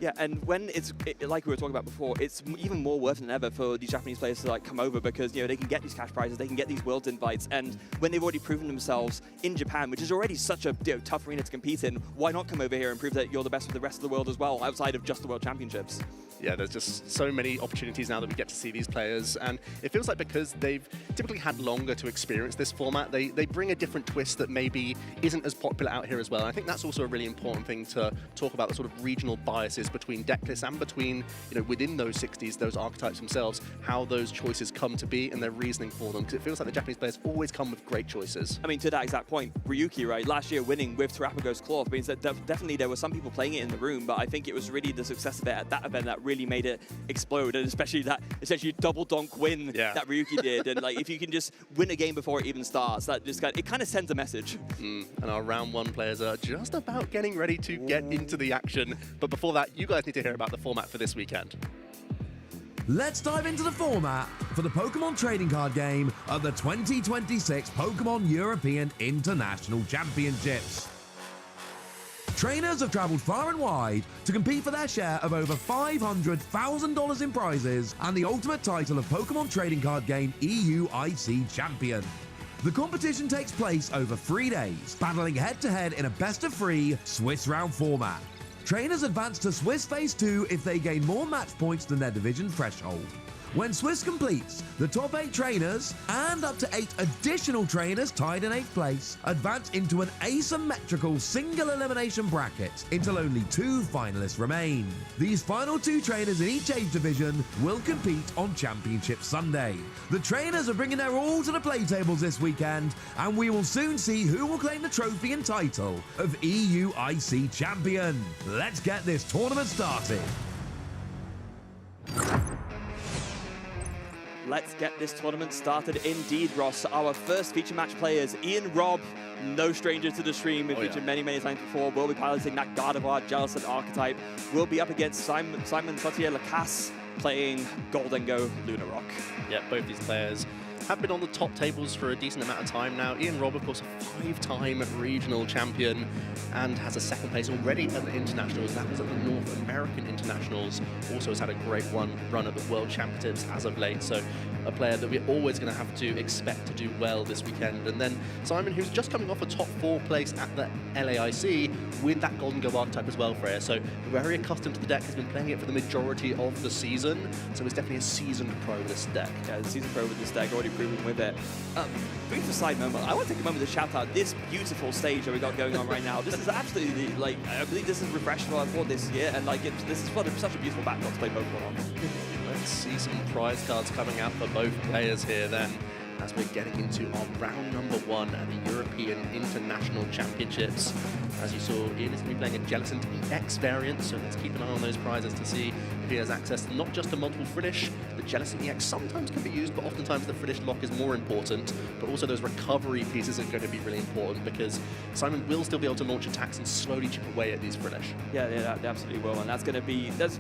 Yeah, and when it's like we were talking about before, it's even more worth it than ever for these Japanese players to like come over because they can get these cash prizes, they can get these world invites, and when they've already proven themselves in Japan, which is already such a tough arena to compete in, why not come over here and prove that you're the best for the rest of the world as well, outside of just the World Championships? Yeah, there's just so many opportunities now that we get to see these players, and it feels like because they've typically had longer to experience this format, they bring a different twist that maybe isn't as popular out here as well. And I think that's also a really important thing to talk about, the sort of regional biases between deck lists and between, within those 60s, those archetypes themselves, how those choices come to be and their reasoning for them, because it feels like the Japanese players always come with great choices. I mean, to that exact point, Ryuki, right, last year winning with Terrapago's Claw means that definitely there were some people playing it in the room, but I think it was really the success of it at that event that really made it explode, and especially that essentially double donk win that Ryuki did, and like if you can just win a game before it even starts, that just it kind of sends a message. And our round one players are just about getting ready to get into the action, but before that, you guys need to hear about the format for this weekend. Let's dive into the format for the Pokemon trading card game of the 2026 Pokemon European International Championships. Trainers have travelled far and wide to compete for their share of over $500,000 in prizes and the ultimate title of Pokemon trading card game EUIC Champion. The competition takes place over 3 days, battling head-to-head in a best-of-3 Swiss round format. Trainers advance to Swiss Phase 2 if they gain more match points than their division threshold. When Swiss completes, the top 8 trainers and up to 8 additional trainers tied in 8th place advance into an asymmetrical single elimination bracket until only 2 finalists remain. These final 2 trainers in each age division will compete on Championship Sunday. The trainers are bringing their all to the play tables this weekend, and we will soon see who will claim the trophy and title of EUIC Champion. Let's get this tournament started. Let's get this tournament started indeed, Ross. Our first feature match players, Ian Robb, no stranger to the stream. We've featured many times before. Will be piloting that Gardevoir Jellicent archetype. Will be up against Simon Sautier-Lacasse playing Golden Go Luna Rock. Yeah, both these players have been on the top tables for a decent amount of time now. Ian Robb, of course, a 5-time regional champion and has a 2nd place already at the Internationals. That was at the North American Internationals. Also has had a great run at the World Championships as of late. So a player that we're always going to have to expect to do well this weekend. And then Simon, who's just coming off a top 4 place at the LAIC with that Golden Go archetype as well, Freya. So very accustomed to the deck, has been playing it for the majority of the season. So it's definitely a seasoned pro with this deck. Yeah, seasoned pro with this deck, already proven with it. Brief aside moment, I want to take a moment to shout out this beautiful stage that we got going on right now. This is absolutely, like, I believe this is refreshable for this year, and like this is such a beautiful backdrop to play Pokemon on. Let's see some prize cards coming out for both players here then, as we're getting into our round number 1 at the European International Championships. As you saw, Ian is going to be playing a Jellicent EX variant, so let's keep an eye on those prizes to see if he has access to not just a multiple Finish. The Jellicent EX sometimes can be used, but oftentimes the Finish lock is more important, but also those recovery pieces are going to be really important because Simon will still be able to launch attacks and slowly chip away at these Finish. Yeah, they absolutely will, and that's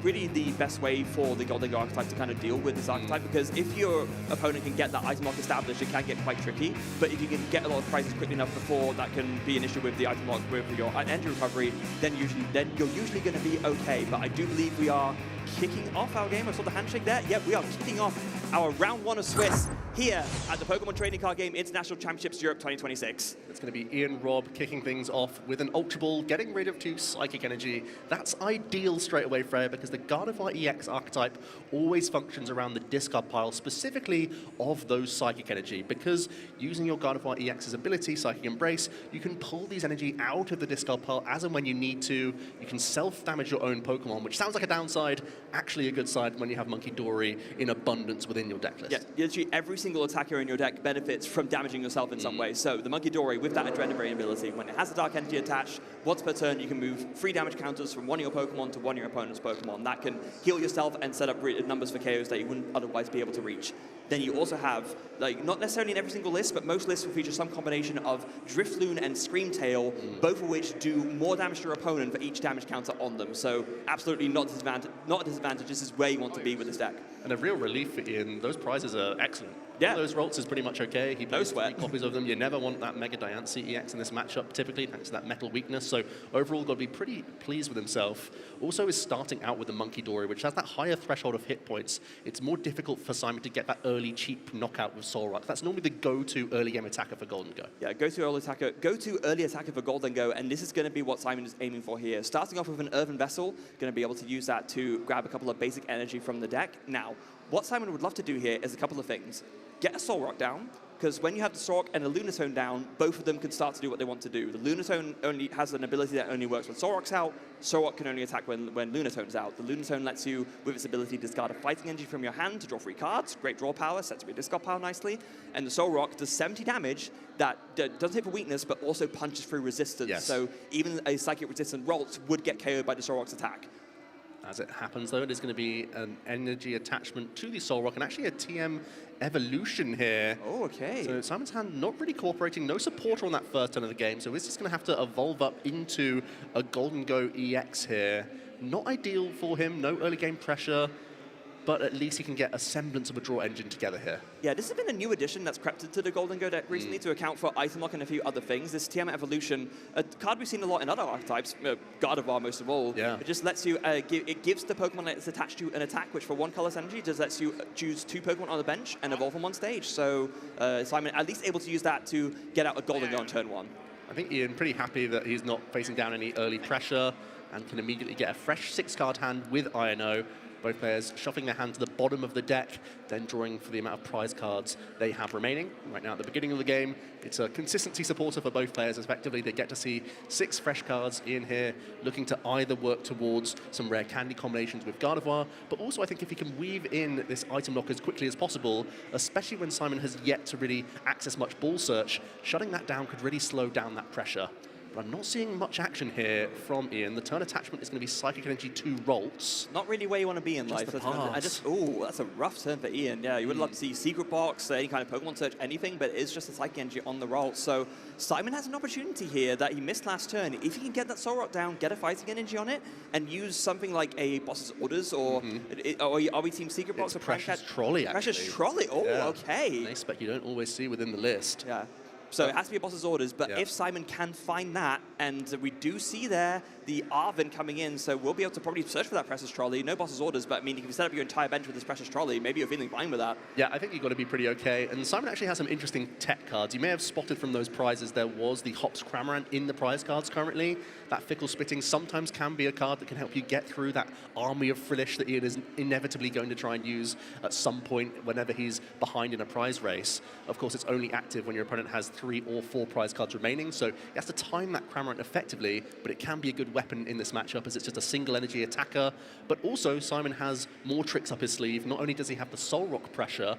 really the best way for the Golden Go archetype to kind of deal with this archetype, because if your opponent can get that item lock established, it can get quite tricky, but if you can get a lot of prizes quickly enough before that can be an issue with the item lock with your energy recovery, then you're usually going to be okay. But I do believe we are kicking off our game. I saw the handshake there. Yep, we are kicking off our round 1 of Swiss here at the Pokemon Trading Card Game International Championships Europe 2026. It's going to be Ian Robb kicking things off with an Ultra Ball, getting rid of 2 Psychic Energy. That's ideal straight away, Freya, because the Gardevoir EX archetype always functions around the discard pile, specifically of those Psychic Energy. Because using your Gardevoir EX's ability, Psychic Embrace, you can pull these energy out of the discard pile as and when you need to. You can self-damage your own Pokemon, which sounds like a downside, actually a good side when you have Monkey Dory in abundance within your deck list. Yeah, literally every single attacker in your deck benefits from damaging yourself in some way. So the Monkey Dory, with that Adrenaline Brain ability, when it has a Dark Energy attached, once per turn you can move 3 damage counters from one of your Pokemon to one of your opponent's Pokemon. That can heal yourself and set up numbers for KOs that you wouldn't otherwise be able to reach. Then you also have, like, not necessarily in every single list, but most lists will feature some combination of Drifloon and Screamtail, both of which do more damage to your opponent for each damage counter on them. So absolutely not a disadvantage. This is where you want to be with this deck. And a real relief for Ian. Those prizes are excellent. Yeah. Those Rolts is pretty much okay. He plays 3 copies of them. You never want that Mega Diancie EX in this matchup, typically, thanks to that metal weakness. So overall, got to be pretty pleased with himself. Also is starting out with the Monkey Dory, which has that higher threshold of hit points. It's more difficult for Simon to get that early, cheap knockout with Solrock. That's normally the go-to early game attacker for Golden Go. Yeah, go-to early attacker for Golden Go, and this is going to be what Simon is aiming for here. Starting off with an Earthen Vessel, going to be able to use that to grab a couple of basic energy from the deck. Now, what Simon would love to do here is a couple of things. Get a Soul Rock down, because when you have the Sorok and the Lunatone down, both of them can start to do what they want to do. The Lunatone only has an ability that only works when Sorok's out. Sorok can only attack when Lunatone's out. The Lunatone lets you, with its ability, discard a fighting energy from your hand to draw 3 cards. Great draw power, sets up your discard power nicely. And the Sorok does 70 damage that doesn't hit for weakness, but also punches through resistance. Yes. So even a psychic resistant Ralt would get KO'd by the Sorok's attack. As it happens, though, it is going to be an energy attachment to the Solrock, and actually a TM evolution here. Oh, okay. So Simon's Hand not really cooperating, no supporter on that first turn of the game, so he's just going to have to evolve up into a Golden Go EX here. Not ideal for him, no early game pressure, but at least he can get a semblance of a draw engine together here. Yeah, this has been a new addition that's crept into the Golden Go deck recently to account for item lock and a few other things. This TM Evolution, a card we've seen a lot in other archetypes, Gardevoir most of all. Yeah. It just lets you, it gives the Pokemon that it's attached to an attack, which for 1 colorless energy just lets you choose 2 Pokemon on the bench and evolve on 1 stage. So Simon at least able to use that to get out a Golden Go on turn 1. I think Ian pretty happy that he's not facing down any early pressure and can immediately get a fresh 6-card hand with INO. Both players shuffling their hand to the bottom of the deck, then drawing for the amount of prize cards they have remaining. Right now at the beginning of the game, it's a consistency supporter for both players. Effectively, they get to see 6 fresh cards in here, looking to either work towards some rare candy combinations with Gardevoir, but also I think if he can weave in this item lock as quickly as possible, especially when Simon has yet to really access much ball search, shutting that down could really slow down that pressure. But I'm not seeing much action here from Ian. The turn attachment is going to be Psychic Energy 2 Ralts. Not really where you want to be in life. Oh, that's a rough turn for Ian. Yeah, you would love to see Secret Box, any kind of Pokemon search, anything, but it's just a Psychic Energy on the Ralt. So Simon has an opportunity here that he missed last turn. If he can get that Solrock down, get a Fighting Energy on it, and use something like a Boss's Orders, or are we Team Secret Box? It's Precious Trolley, actually. Precious Trolley, oh, yeah. Okay. Nice spec you don't always see within the list. Yeah. So it has to be a Boss's Orders, but if Simon can find that, and we do see there the Arven coming in, so we'll be able to probably search for that Precious Trolley. No Boss's Orders, but I mean, you can set up your entire bench with this Precious Trolley. Maybe you're feeling fine with that. Yeah, I think you've got to be pretty okay. And Simon actually has some interesting tech cards. You may have spotted from those prizes there was the Hops Cramorant in the prize cards currently. That Fickle Spitting sometimes can be a card that can help you get through that army of Frillish that Ian is inevitably going to try and use at some point whenever he's behind in a prize race. Of course, it's only active when your opponent has 3 or 4 prize cards remaining, so he has to time that Cramorant effectively, but it can be a good weapon in this matchup as it's just a single energy attacker. But also, Simon has more tricks up his sleeve. Not only does he have the Solrock pressure,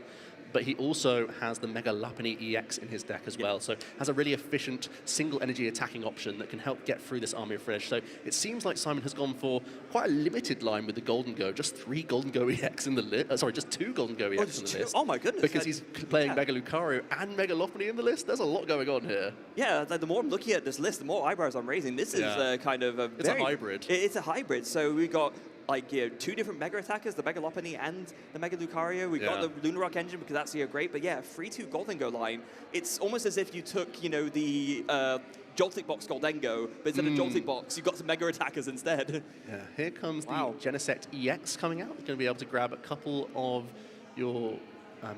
but he also has the Mega Lopunny EX in his deck as well. So has a really efficient single energy attacking option that can help get through this army of Frillish. So it seems like Simon has gone for quite a limited line with the Golden Go. Just 3 Golden Go EX in the list. Sorry, just 2 Golden Go EX in the list. Oh my goodness. Because he's playing Mega Lucario and Mega Lopunny in the list. There's a lot going on here. Yeah, the more I'm looking at this list, the more eyebrows I'm raising. This is kind of a It's a hybrid. It's a hybrid. So we got like 2 different Mega attackers, the Mega Lopunny and the Mega Lucario. We've got the Lunarock engine because that's great, but yeah, 3-2 Golden Go line. It's almost as if you took, the Joltik Box Goldengo, but instead of Joltik Box, you've got some Mega attackers instead. Yeah, here comes the Genesect EX coming out. You're going to be able to grab a couple of your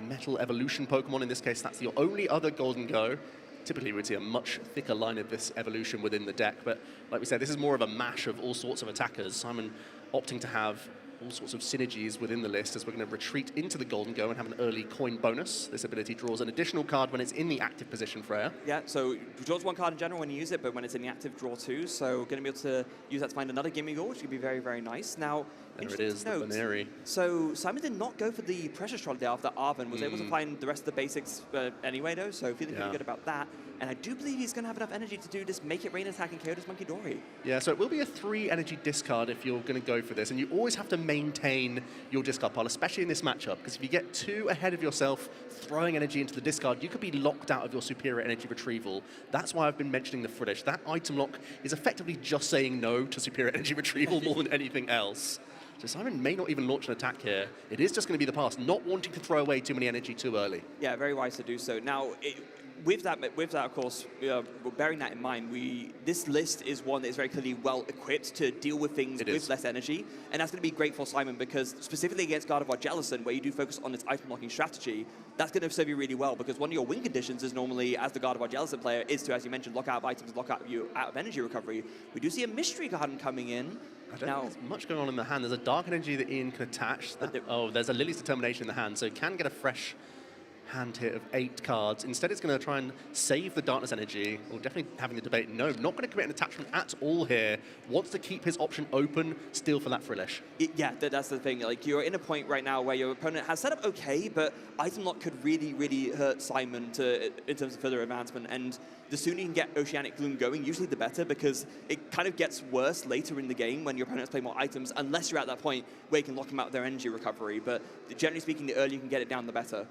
Metal Evolution Pokemon. In this case, that's your only other Golden Go. Typically, we'd see a much thicker line of this evolution within the deck, but like we said, this is more of a mash of all sorts of attackers. Simon opting to have all sorts of synergies within the list as we're going to retreat into the Golden Go and have an early coin bonus. This ability draws an additional card when it's in the active position, Freya. Yeah, so draws 1 card in general when you use it, but when it's in the active, draw 2. So going to be able to use that to find another Gimme Goal, which could be very, very nice. Now, there it is, the Baneri. So Simon did not go for the Precious Trolley after Arven, was able to find the rest of the basics anyway, though, so feeling pretty good about that. And I do believe he's going to have enough energy to do this Make It Rain attack and KO this Monkey Dory. Yeah, so it will be a 3 energy discard if you're going to go for this, and you always have to maintain your discard pile, especially in this matchup, because if you get too ahead of yourself throwing energy into the discard, you could be locked out of your superior energy retrieval. That's why I've been mentioning the Frillish. That item lock is effectively just saying no to superior energy retrieval more than anything else. So Simon may not even launch an attack here. It is just going to be the pass, not wanting to throw away too many energy too early. Yeah, very wise to do so. Now, with that, of course, bearing that in mind, this list is one that is very clearly well equipped to deal with things with less energy, and that's going to be great for Simon because specifically against Gardevoir Jellicent, where you do focus on its item blocking strategy, that's going to serve you really well because one of your win conditions is normally, as the Gardevoir Jellicent player, is to, as you mentioned, lock out of items, lock out you out of energy recovery. We do see a Mystery Garden coming in. I don't think there's much going on in the hand. There's a Dark Energy that Ian can attach. There's a Lily's Determination in the hand, so he can get a fresh hand here of 8 cards. Instead, it's going to try and save the Darkness Energy, or definitely having the debate, no, not going to commit an attachment at all here. Wants to keep his option open, still for that Frillish. Yeah, that's the thing. Like, you're in a point right now where your opponent has set up okay, but item lock could really, really hurt Simon in terms of further advancement. And the sooner you can get Oceanic Gloom going, usually the better, because it kind of gets worse later in the game when your opponents play more items, unless you're at that point where you can lock them out of their energy recovery. But generally speaking, the earlier you can get it down, the better.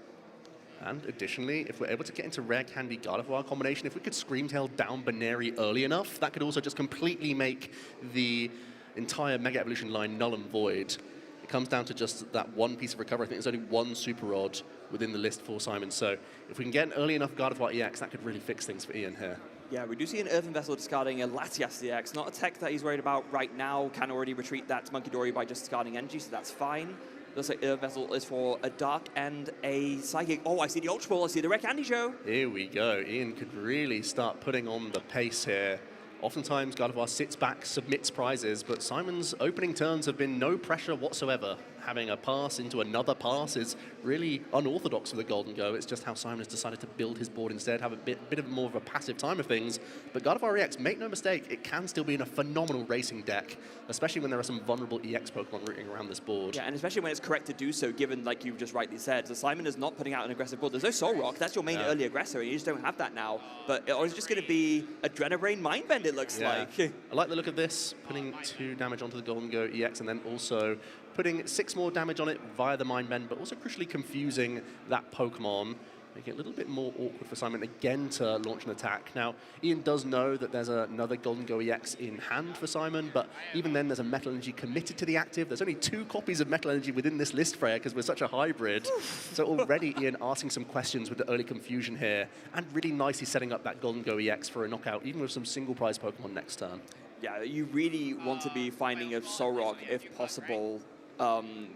And additionally, if we're able to get into Rare Candy Gardevoir combination, if we could Screamtail down Baneri early enough, that could also just completely make the entire Mega Evolution line null and void. It comes down to just that one piece of recovery. I think there's only one Super Rod within the list for Simon. So if we can get an early enough Gardevoir EX, that could really fix things for Ian here. Yeah, we do see an Earthen Vessel discarding a Latias EX. Not a tech that he's worried about right now. Can already retreat that to Monkey Dory by just discarding energy, so that's fine. Looks like Earthen Vessel is for a Dark and a Psychic. Oh, I see the Ultra Ball. I see the Rare Candy Show. Here we go. Ian could really start putting on the pace here. Oftentimes, Gardevoir sits back, submits prizes, but Simon's opening turns have been no pressure whatsoever. Having a pass into another pass is really unorthodox for the Golden Go. It's just how Simon has decided to build his board instead, have a bit of more of a passive time of things. But Gardevoir EX, make no mistake, it can still be in a phenomenal racing deck, especially when there are some vulnerable EX Pokemon rooting around this board. Yeah, and especially when it's correct to do so, given, like you've just rightly said, so Simon is not putting out an aggressive board. There's no Soul Rock, that's your main early aggressor, and you just don't have that now. But it's just going to be a Adrenabrain Mind Bend, it looks like. I like the look of this, putting 2 damage onto the Golden Go EX, and then also putting 6 more damage on it via the Mind Bend, but also crucially confusing that Pokemon, making it a little bit more awkward for Simon again to launch an attack. Now, Ian does know that there's another Golden Go EX in hand for Simon, but even then there's a Metal Energy committed to the active. There's only 2 copies of Metal Energy within this list, Freya, because we're such a hybrid. So already Ian asking some questions with the early confusion here, and really nicely setting up that Golden Go EX for a knockout, even with some single prize Pokemon next turn. Yeah, you really want to be finding a Soul Rock, if possible,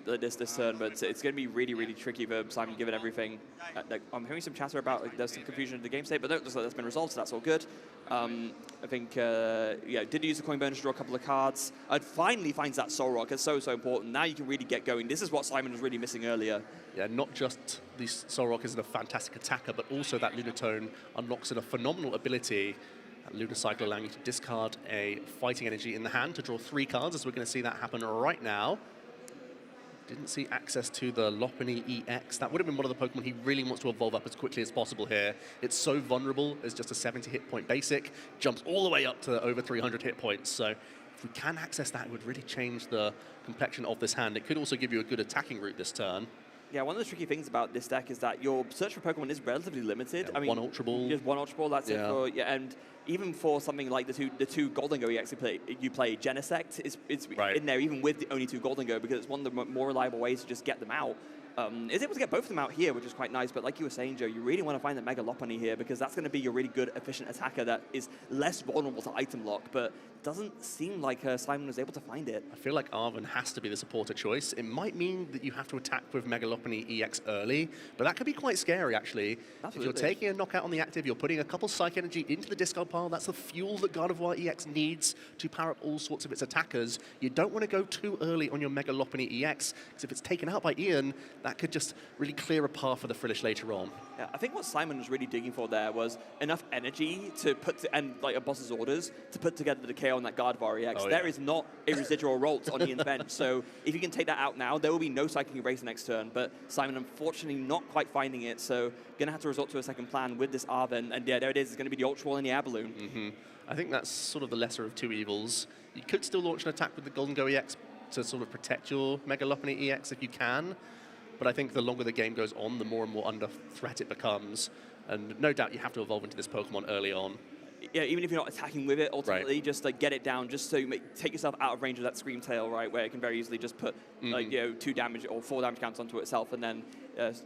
this turn, but it's going to be really, really tricky for Simon, given everything. I'm hearing some chatter about there's some confusion in the game state, but no, that's been resolved, so that's all good. I think, did use the coin bonus to draw a couple of cards, and finally finds that Soul Rock. It's so important. Now you can really get going. This is what Simon was really missing earlier. Yeah, not just the Soul Rock isn't a fantastic attacker, but also that Lunatone unlocks in a phenomenal ability. Lunacycle allowing you to discard a Fighting Energy in the hand to draw 3 cards, as we're going to see that happen right now. Didn't see access to the Lopunny EX. That would have been one of the Pokemon he really wants to evolve up as quickly as possible here. It's so vulnerable as just a 70 hit point basic, jumps all the way up to over 300 hit points. So if we can access that, it would really change the complexion of this hand. It could also give you a good attacking route this turn. Yeah, one of the tricky things about this deck is that your search for Pokemon is relatively limited. Yeah, I mean, 1 Ultra Ball. Just 1 Ultra Ball, that's it for, and even for something like the two Golden Go EX you play Genesect, it's in there even with the only 2 Golden Go, because it's one of the more reliable ways to just get them out. Is able to get both of them out here, which is quite nice, but like you were saying, Joe, you really want to find that Mega Lopunny here, because that's going to be your really good, efficient attacker that is less vulnerable to item lock, but doesn't seem like Simon was able to find it. I feel like Arven has to be the supporter choice. It might mean that you have to attack with Mega Lopunny EX early, but that could be quite scary, actually. Absolutely. If you're taking a knockout on the active, you're putting a couple Psych Energy into the discard pile. That's the fuel that Gardevoir EX needs to power up all sorts of its attackers. You don't want to go too early on your Mega Lopunny EX, because if it's taken out by Ian, that could just really clear a path for the Frillish later on. Yeah, I think what Simon was really digging for there was enough energy to and like a boss's orders, to put together the KO on that Gardevoir EX. There is not a residual Rolt on Ian's bench, so if you can take that out now, there will be no Psychic Erase next turn, but Simon unfortunately not quite finding it, so going to have to resort to a second plan with this Arven, and yeah, there it is. It's going to be the Ultra Ball and the Air Balloon. I think that's sort of the lesser of 2 evils. You could still launch an attack with the Golden Go EX to sort of protect your Mega Lopunny EX if you can, but I think the longer the game goes on, the more and more under threat it becomes, and no doubt you have to evolve into this Pokemon early on. Yeah, even if you're not attacking with it, ultimately, just like get it down, just so you take yourself out of range of that Screamtail, right, where it can very easily just put like 2 damage or 4 damage counts onto itself, and then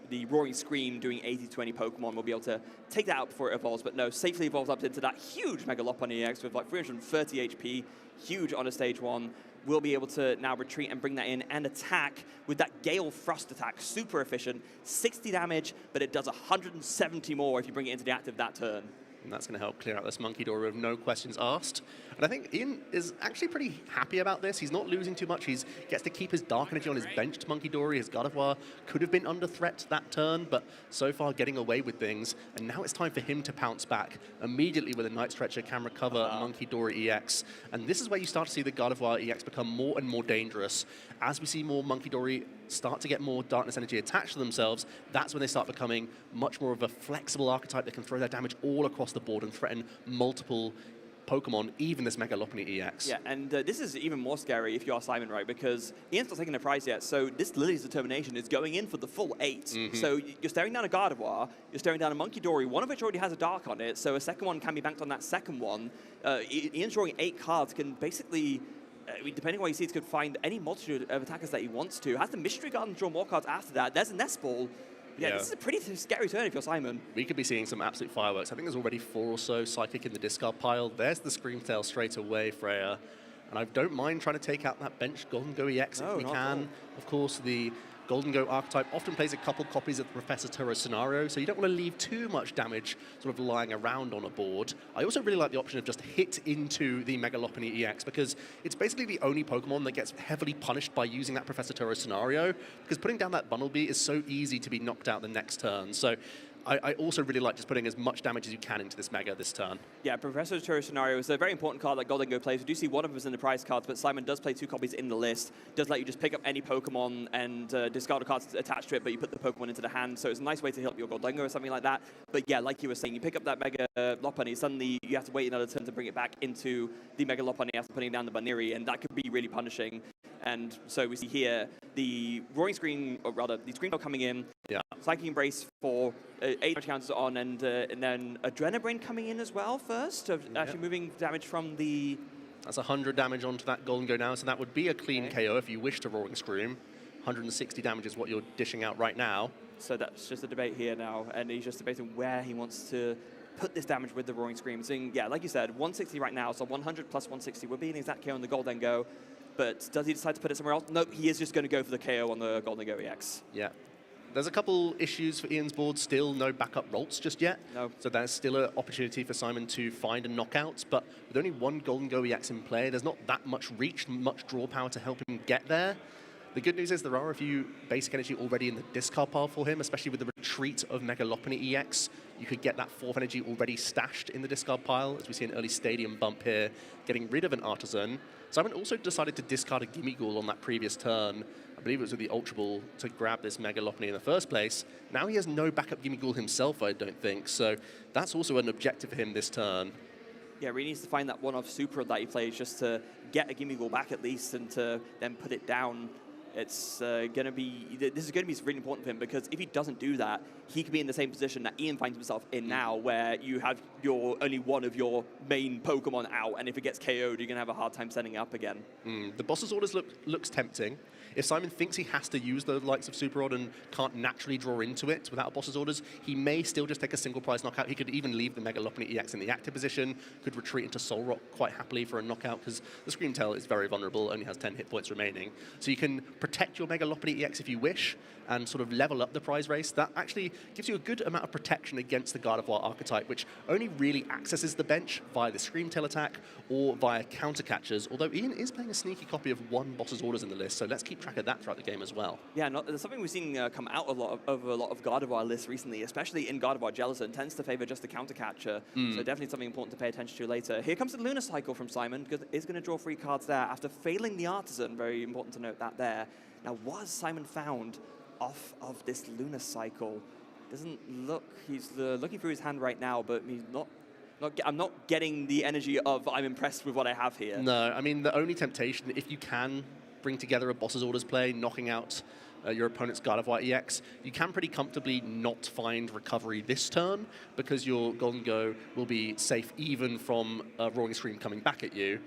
the Roaring Scream doing 80-20 Pokemon will be able to take that out before it evolves, but no, safely evolves up into that huge Mega Lopunny EX with like 330 HP, huge on a stage 1. Will be able to now retreat and bring that in and attack with that Gale Thrust attack. Super efficient, 60 damage, but it does 170 more if you bring it into the active that turn. And that's going to help clear out this Monkey Dory with no questions asked. And I think Ian is actually pretty happy about this. He's not losing too much. He gets to keep his Dark Energy on his bench to Monkey Dory. His Gardevoir could have been under threat that turn, but so far getting away with things. And now it's time for him to pounce back immediately with a Night Stretcher, can recover Monkey Dory EX. And this is where you start to see the Gardevoir EX become more and more dangerous. As we see more Monkey Dory start to get more Darkness Energy attached to themselves, that's when they start becoming much more of a flexible archetype that can throw their damage all across the board and threaten multiple Pokemon, even this Mega Lopunny EX. Yeah, and this is even more scary if you are Simon, right? Because Ian's not taking a prize yet, so this Lily's Determination is going in for the full 8. So you're staring down a Gardevoir, you're staring down a Monkey Dory, one of which already has a Dark on it, so a second one can be banked on that second one. Ian's drawing 8 cards, can basically, depending on what he sees, could find any multitude of attackers that he wants to. Has the Mystery Garden draw more cards after that? There's a Nest Ball. Yeah, this is a pretty scary turn if you're Simon. We could be seeing some absolute fireworks. I think there's already 4 or so Psychic in the discard pile. There's the Screamtail straight away, Freya. And I don't mind trying to take out that bench Golden Go EX if we can. Of course, the Golden Go archetype often plays a couple copies of the Professor Turo scenario, so you don't want to leave too much damage sort of lying around on a board. I also really like the option of just hit into the Mega Lopunny EX, because it's basically the only Pokemon that gets heavily punished by using that Professor Turo scenario, because putting down that Bunnelby is so easy to be knocked out the next turn. So I also really like just putting as much damage as you can into this Mega this turn. Yeah, Professor Turo scenario is a very important card that Golden Go plays. We do see one of them is in the prize cards, but Simon does play 2 copies in the list. Does let you just pick up any Pokemon and discard a card attached to it, but you put the Pokemon into the hand, so it's a nice way to help your Golden Go or something like that. But yeah, like you were saying, you pick up that Mega Lopunny, suddenly you have to wait another turn to bring it back into the Mega Lopunny after putting down the Baniri, and that could be really punishing. And so we see here the Roaring Screen, or rather, the Screen Bell coming in. Yeah. Psychic Embrace for 8 counters on, and then Adrenabrain coming in as well first, actually moving damage from the... That's 100 damage onto that Golden Go now, so that would be a clean KO if you wish to Roaring Scream. 160 damage is what you're dishing out right now. So that's just a debate here now, and he's just debating where he wants to put this damage with the Roaring Scream. So yeah, like you said, 160 right now, so 100 plus 160 would be an exact KO on the Golden Go. But does he decide to put it somewhere else? Nope, he is just going to go for the KO on the Golden Go EX. Yeah. There's a couple issues for Ian's board, still no backup Rolts just yet. No. So there's still an opportunity for Simon to find a knockout, but with only 1 Golden Go EX in play, there's not that much reach, much draw power to help him get there. The good news is there are a few basic energy already in the discard pile for him, especially with the retreat of Mega Lopunny EX. You could get that 4th energy already stashed in the discard pile, as we see an early Stadium bump here, getting rid of an Artisan. Simon also decided to discard a Gimmighoul on that previous turn. I believe it was with the Ultra Ball to grab this Mega Lopunny in the first place. Now he has no backup Gimmighoul himself, I don't think, so that's also an objective for him this turn. Yeah, really needs to find that one-off Super that he plays just to get a Gimmighoul back at least and to then put it down. It's this is going to be really important for him, because if he doesn't do that, he could be in the same position that Ian finds himself in now, where you have only one of your main Pokemon out, and if it gets KO'd, you're going to have a hard time setting up again. The boss's orders looks tempting. If Simon thinks he has to use the likes of Super Rod and can't naturally draw into it without a boss's orders, he may still just take a single prize knockout. He could even leave the Mega Lopunny EX in the active position, could retreat into Soul Rock quite happily for a knockout, because the Screamtail is very vulnerable, only has 10 hit points remaining. So you can protect your Mega Lopunny EX if you wish, and sort of level up the prize race. That actually gives you a good amount of protection against the Gardevoir archetype, which only really accesses the bench via the Screamtail attack or via counter catchers, although Ian is playing a sneaky copy of 1 boss's orders in the list, so let's keep track of that throughout the game as well. Yeah, there's something we've seen come out of a lot of Gardevoir lists recently, especially in Gardevoir Jellicent, tends to favor just the counter catcher, so definitely something important to pay attention to later. Here comes the Lunar Cycle from Simon, because he's going to draw 3 cards there after failing the Artisan. Very important to note that there. Now, what has Simon found off of this Lunar Cycle? Doesn't look, he's looking through his hand right now, but he's I'm not getting the energy of I'm impressed with what I have here. No, I mean, the only temptation, if you can bring together a boss's orders play, knocking out your opponent's Gardevoir EX, you can pretty comfortably not find recovery this turn, because your Golden Go will be safe even from a Roaring Scream coming back at you.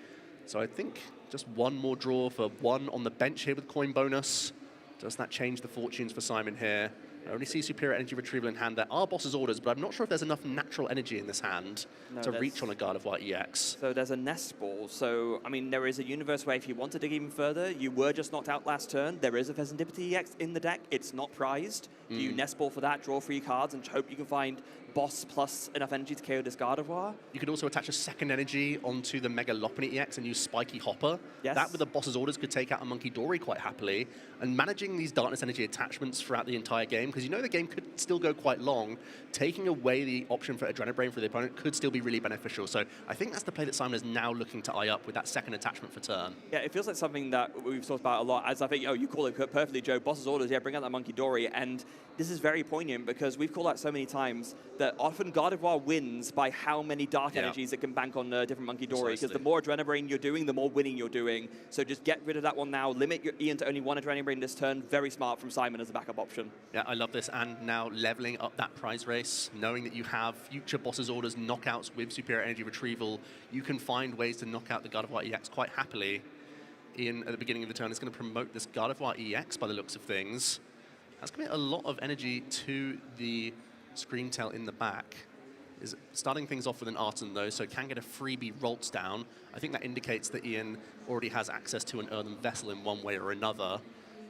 So I think just 1 more draw for 1 on the bench here with coin bonus. Does that change the fortunes for Simon here? I only see Superior Energy Retrieval in hand. There are Boss's Orders, but I'm not sure if there's enough natural energy in this hand to reach on a Gardevoir EX. So there's a Nest Ball. So, I mean, there is a universe where if you want to dig even further, you were just knocked out last turn. There is a Pheasantipity EX in the deck. It's not prized. You Nest Ball for that, draw 3 cards, and hope you can find Boss plus enough energy to KO this Gardevoir. You could also attach a second energy onto the Mega Lopunny EX and use Spiky Hopper. Yes. That with the Boss's Orders could take out a Monkey Dory quite happily. And managing these Darkness Energy attachments throughout the entire game, because you know the game could still go quite long, taking away the option for Adrenabrain for the opponent could still be really beneficial. So I think that's the play that Simon is now looking to eye up with that second attachment for turn. Yeah, it feels like something that we've talked about a lot, as I think, you call it perfectly, Joe, Boss's Orders, yeah, bring out that Monkey Dory, and this is very poignant because we've called out so many times that often Gardevoir wins by how many dark energies it can bank on different Monkey Dory, because the more Adrenabrain you're doing, the more winning you're doing. So just get rid of that one now, limit your Ian to only 1 Adrenabrain this turn. Very smart from Simon as a backup option. Yeah, I love this, and now leveling up that prize race, knowing that you have future Boss's Orders knockouts with Superior Energy Retrieval, you can find ways to knock out the Gardevoir EX quite happily. Ian, at the beginning of the turn, is going to promote this Gardevoir EX by the looks of things. That's going to be a lot of energy to the Screamtail in the back. Is starting things off with an Arton, though, so can get a freebie Rolts down. I think that indicates that Ian already has access to an Earthen Vessel in one way or another,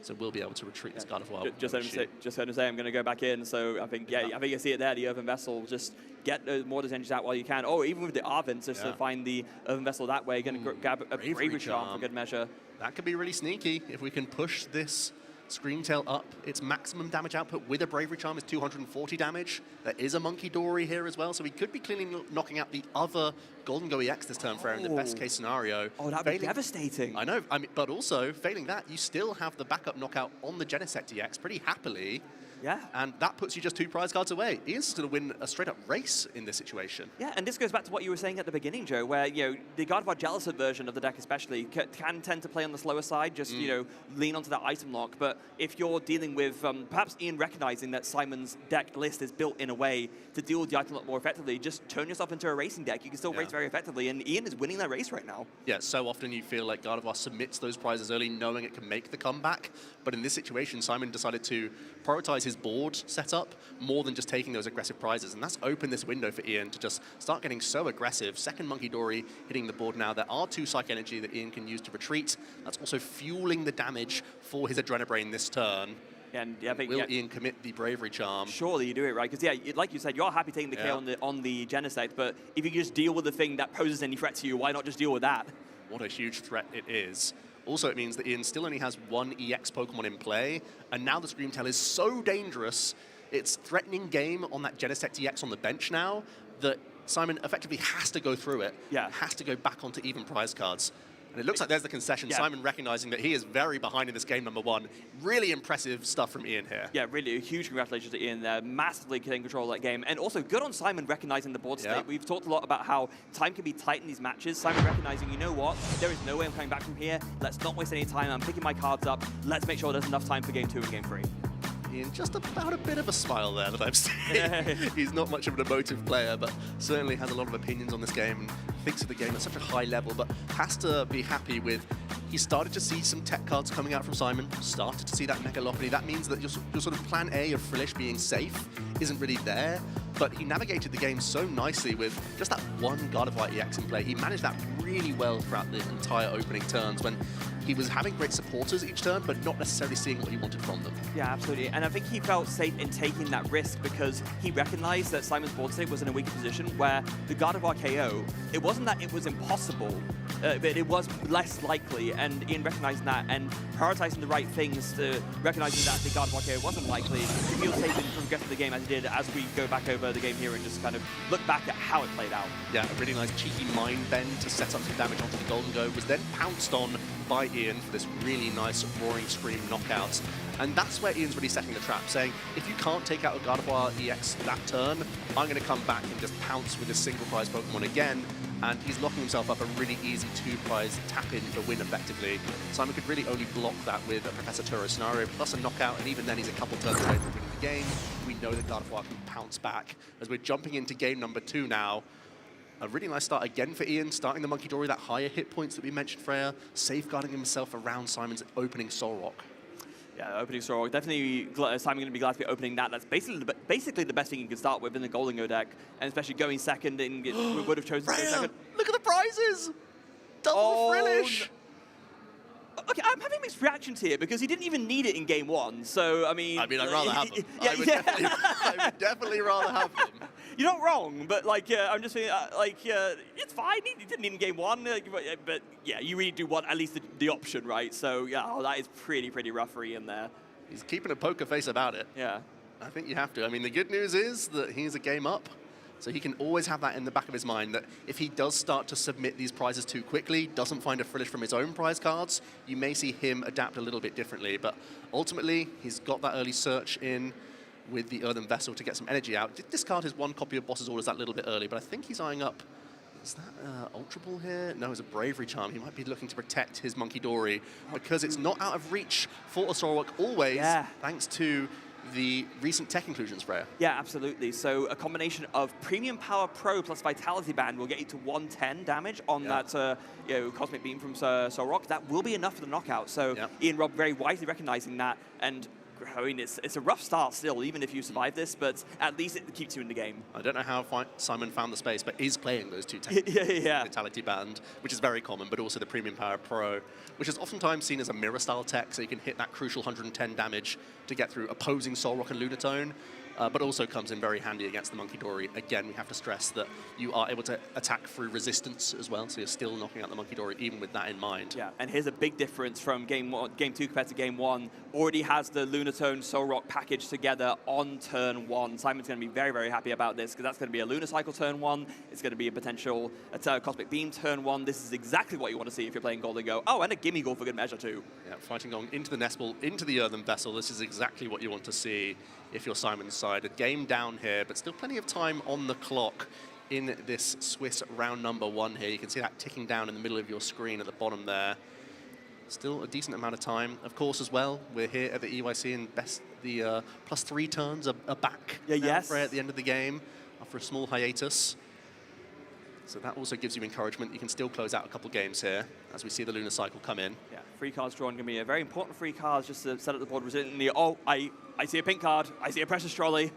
so we'll be able to retreat this Gardevoir. Just heard him say I'm going to go back in, so I think, I think you see it there, the Earthen Vessel, just get more of those energies out while you can. Oh, even with the Arvents, just to find the Earthen Vessel that way, going to grab a Bravery Charm for good measure. That could be really sneaky if we can push this Screamtail up. Its maximum damage output with a Bravery Charm is 240 damage. There is a Monkey Dory here as well, so we could be cleanly knocking out the other Golden Go EX this turn for Aaron in the best case scenario. Oh, that would be devastating. I know, but also, failing that, you still have the backup knockout on the Genesect EX pretty happily. Yeah. And that puts you just 2 prize cards away. Ian's going to win a straight-up race in this situation. Yeah, and this goes back to what you were saying at the beginning, Joe, where, the Gardevoir Jealous version of the deck especially can tend to play on the slower side, just, lean onto that item lock. But if you're dealing with, perhaps Ian recognizing that Simon's deck list is built in a way to deal with the item lock more effectively, just turn yourself into a racing deck. You can still race very effectively, and Ian is winning that race right now. Yeah, so often you feel like Gardevoir submits those prizes early, knowing it can make the comeback. But in this situation, Simon decided to prioritize his board setup more than just taking those aggressive prizes. And that's opened this window for Ian to just start getting so aggressive. Second Monkey Dory hitting the board now. There are 2 Psych Energy that Ian can use to retreat. That's also fueling the damage for his Adrenabrain this turn. And I think, Will Ian commit the Bravery Charm? Surely you do it, right? Because, like you said, you're happy taking the KO on the Genesect, but if you can just deal with the thing that poses any threat to you, why not just deal with that? What a huge threat it is. Also, it means that Ian still only has 1 EX Pokemon in play, and now the Screamtail is so dangerous, it's threatening game on that Genesect EX on the bench now, that Simon effectively has to go through it, has to go back onto even prize cards. And it looks like there's the concession. Simon recognizing that he is very behind in this game, number 1. Really impressive stuff from Ian here. Yeah, really, huge congratulations to Ian there. Massively taking control of that game. And also, good on Simon recognizing the board state. We've talked a lot about how time can be tight in these matches. Simon recognizing, you know what? There is no way I'm coming back from here. Let's not waste any time. I'm picking my cards up. Let's make sure there's enough time for game 2 and game 3. Ian, just about a bit of a smile there that I've seen. He's not much of an emotive player, but certainly has a lot of opinions on this game and thinks of the game at such a high level, but has to be happy with. He started to see some tech cards coming out from Simon, started to see that Mega Lopunny. That means that your sort of plan A of Frillish being safe isn't really there, but he navigated the game so nicely with just that 1 Gardevoir EX in play. He managed that really well throughout the entire opening turns when he was having great supporters each turn, but not necessarily seeing what he wanted from them. Yeah, absolutely. And I think he felt safe in taking that risk because he recognized that Simon's board state was in a weaker position where the Gardevoir KO, it wasn't that it was impossible, but it was less likely. And Ian recognizing that and prioritizing the right things to recognizing that the Gardevoir KO wasn't likely, he feels safe in progressing the game as he did as we go back over the game here and just kind of look back at how it played out. Yeah, a really nice cheeky mind bend to set up some damage onto the Golden Go was then pounced on by Ian for this really nice Roaring Scream knockout. And that's where Ian's really setting the trap, saying, if you can't take out a Gardevoir EX that turn, I'm going to come back and just pounce with a single prize Pokemon again. And he's locking himself up a really easy 2-prize tap-in for win effectively. Simon could really only block that with a Professor Turo scenario plus a knockout, and even then he's a couple turns away from winning the game. We know that Gardevoir can pounce back. As we're jumping into game number 2 now, a really nice start again for Ian, starting the Monkey Dory, that higher hit points that we mentioned, Freya, safeguarding himself around Simon's opening Soul Rock. Yeah, opening Sorok. Definitely Simon going to be glad to be opening that. That's basically the best thing you can start with in the Golden Go deck, and especially going second, and we would have chosen to go second. Look at the prizes! Double Frillish! Okay, I'm having mixed reactions here because he didn't even need it in game one. So I mean, I'd rather have them. I would definitely rather have them. You're not wrong, but like, I'm just saying, it's fine. He didn't need in game one, but yeah, you really do want at least the option, right? So yeah, that is pretty rough for Ian there. He's keeping a poker face about it. Yeah. I think you have to. I mean, the good news is that he's a game up. So he can always have that in the back of his mind that if he does start to submit these prizes too quickly, doesn't find a Frillish from his own prize cards, you may see him adapt a little bit differently. But ultimately, he's got that early search in with the Earthen Vessel to get some energy out. Did discard his one copy of Boss's Orders that little bit early, but I think he's eyeing up. Is that Ultra Ball here? No, it's a Bravery Charm. He might be looking to protect his Monkey Dory because it's not out of reach for a Sorok always, thanks to the recent tech inclusions, Freya. Yeah, absolutely. So a combination of Premium Power Pro plus Vitality Band will get you to 110 damage on that Cosmic Beam from Sorok. That will be enough for the knockout. So Ian Robb very wisely recognizing that, and I mean, it's a rough start still, even if you survive this, but at least it keeps you in the game. I don't know how Simon found the space, but is playing those two techniques. Vitality Band, which is very common, but also the Premium Power Pro, which is oftentimes seen as a mirror-style tech, so you can hit that crucial 110 damage to get through opposing Solrock and Lunatone. But also comes in very handy against the Monkey Dory. Again, we have to stress that you are able to attack through resistance as well, so you're still knocking out the Monkey Dory even with that in mind. Yeah, and here's a big difference from game 2 compared to game 1. Already has the Lunatone Solrock package together on turn 1. Simon's going to be very happy about this because that's going to be a Lunar Cycle turn 1. It's going to be a potential Cosmic Beam turn 1. This is exactly what you want to see if you're playing Golden Go. Oh, and a Gimme Goal for good measure too. Yeah, Fighting Gong into the Nest Ball, into the Earthen Vessel. This is exactly what you want to see if you're Simon's side. A game down here, but still plenty of time on the clock in this Swiss round number 1 here. You can see that ticking down in the middle of your screen at the bottom there. Still a decent amount of time. Of course, as well, we're here at the EYC and the +3 turns are back at the end of the game after a small hiatus. So that also gives you encouragement. You can still close out a couple games here as we see the Lunar Cycle come in. Yeah, free cards drawn going to be a very important free cards just to set up the board resiliently. Oh, I see a pink card. I see a Precious Trolley.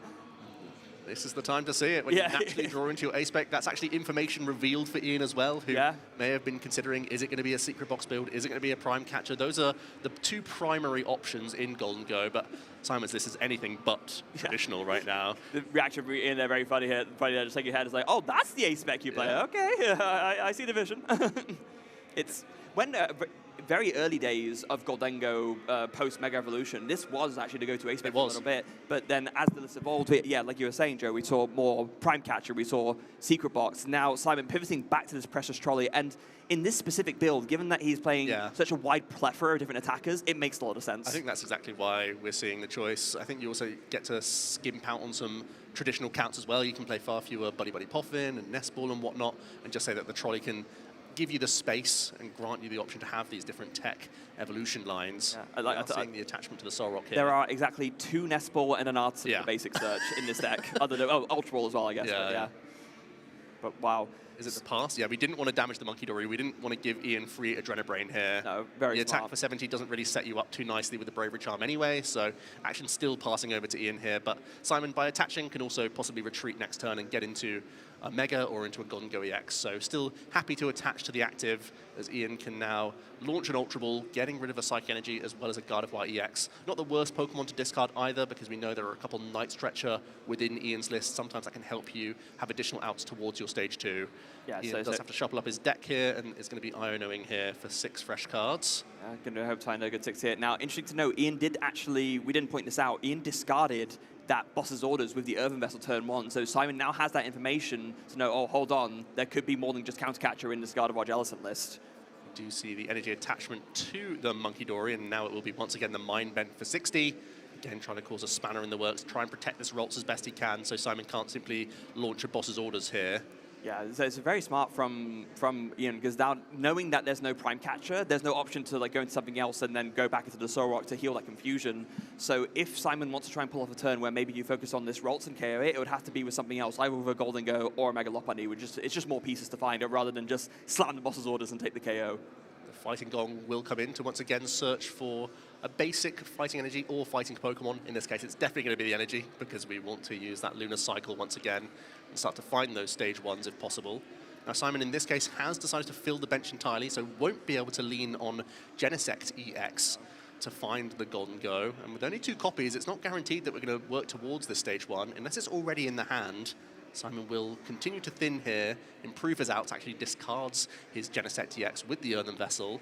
This is the time to see it, when you naturally draw into your A-Spec. That's actually information revealed for Ian as well, who may have been considering, is it going to be a Secret Box build? Is it going to be a Prime Catcher? Those are the two primary options in Golden Go, but Simon's this is anything but traditional right now. The reaction from Ian there, very funny here. Just shaking your head, it's like, oh, that's the A-Spec you play. Okay, I see the vision. It's when... very early days of Golden Go post-Mega Evolution, this was actually to go to A-Spec for a little bit. But then as the list evolved, like you were saying, Joe, we saw more Prime Catcher, we saw Secret Box. Now Simon pivoting back to this Precious Trolley. And in this specific build, given that he's playing such a wide plethora of different attackers, it makes a lot of sense. I think that's exactly why we're seeing the choice. I think you also get to skimp out on some traditional counts as well. You can play far fewer Buddy Buddy Poffin and Nest Ball and whatnot, and just say that the Trolley can give you the space and grant you the option to have these different tech evolution lines. I'm seeing the attachment to the Solrock here. There are exactly 2 Nest Ball and an Arts for basic search in this deck. Other than, Ultra Ball as well, I guess. But wow. Is it the pass? Yeah, we didn't want to damage the Monkey Dory. We didn't want to give Ian free Adrenabrain here. No, very The smart. attack for 70 doesn't really set you up too nicely with the Bravery Charm anyway, so action still passing over to Ian here. But Simon, by attaching, can also possibly retreat next turn and get into a Mega or into a Golden Go EX. So still happy to attach to the active, as Ian can now launch an Ultra Ball, getting rid of a Psychic Energy as well as a Guard of White EX. Not the worst Pokemon to discard either, because we know there are a couple Night Stretcher within Ian's list. Sometimes that can help you have additional outs towards your stage 2. Yeah, Ian does have to shuffle up his deck here, and is going to be Ionoing here for 6 fresh cards. Going to hope to find a good 6 here. Now, interesting to know, Ian did actually, we didn't point this out, Ian discarded that Boss's Orders with the Earthen Vessel turn 1. So Simon now has that information to know, oh, hold on, there could be more than just Countercatcher in this Guard of Our Jellicent list. We do see the energy attachment to the Monkey Dory, and now it will be once again the Mind Bend for 60. Again, trying to cause a spanner in the works, try and protect this Ralts as best he can, so Simon can't simply launch a Boss's Orders here. Yeah, so it's very smart from Ian, because now knowing that there's no Prime Catcher, there's no option to like go into something else and then go back into the Solrock to heal that confusion. So if Simon wants to try and pull off a turn where maybe you focus on this Ralts and KO it would have to be with something else, either with a Golden Go or a Mega Lopunny. It's just more pieces to find, rather than just slam the Boss's Orders and take the KO. The Fighting Gong will come in to once again search for a basic fighting energy or fighting Pokemon. In this case, it's definitely going to be the energy because we want to use that Lunar Cycle once again and start to find those stage 1s if possible. Now, Simon, in this case, has decided to fill the bench entirely, so won't be able to lean on Genesect EX to find the Golden Go. And with only 2 copies, it's not guaranteed that we're going to work towards this stage 1 unless it's already in the hand. Simon will continue to thin here, improve his outs, actually discards his Genesect EX with the Earthen Vessel.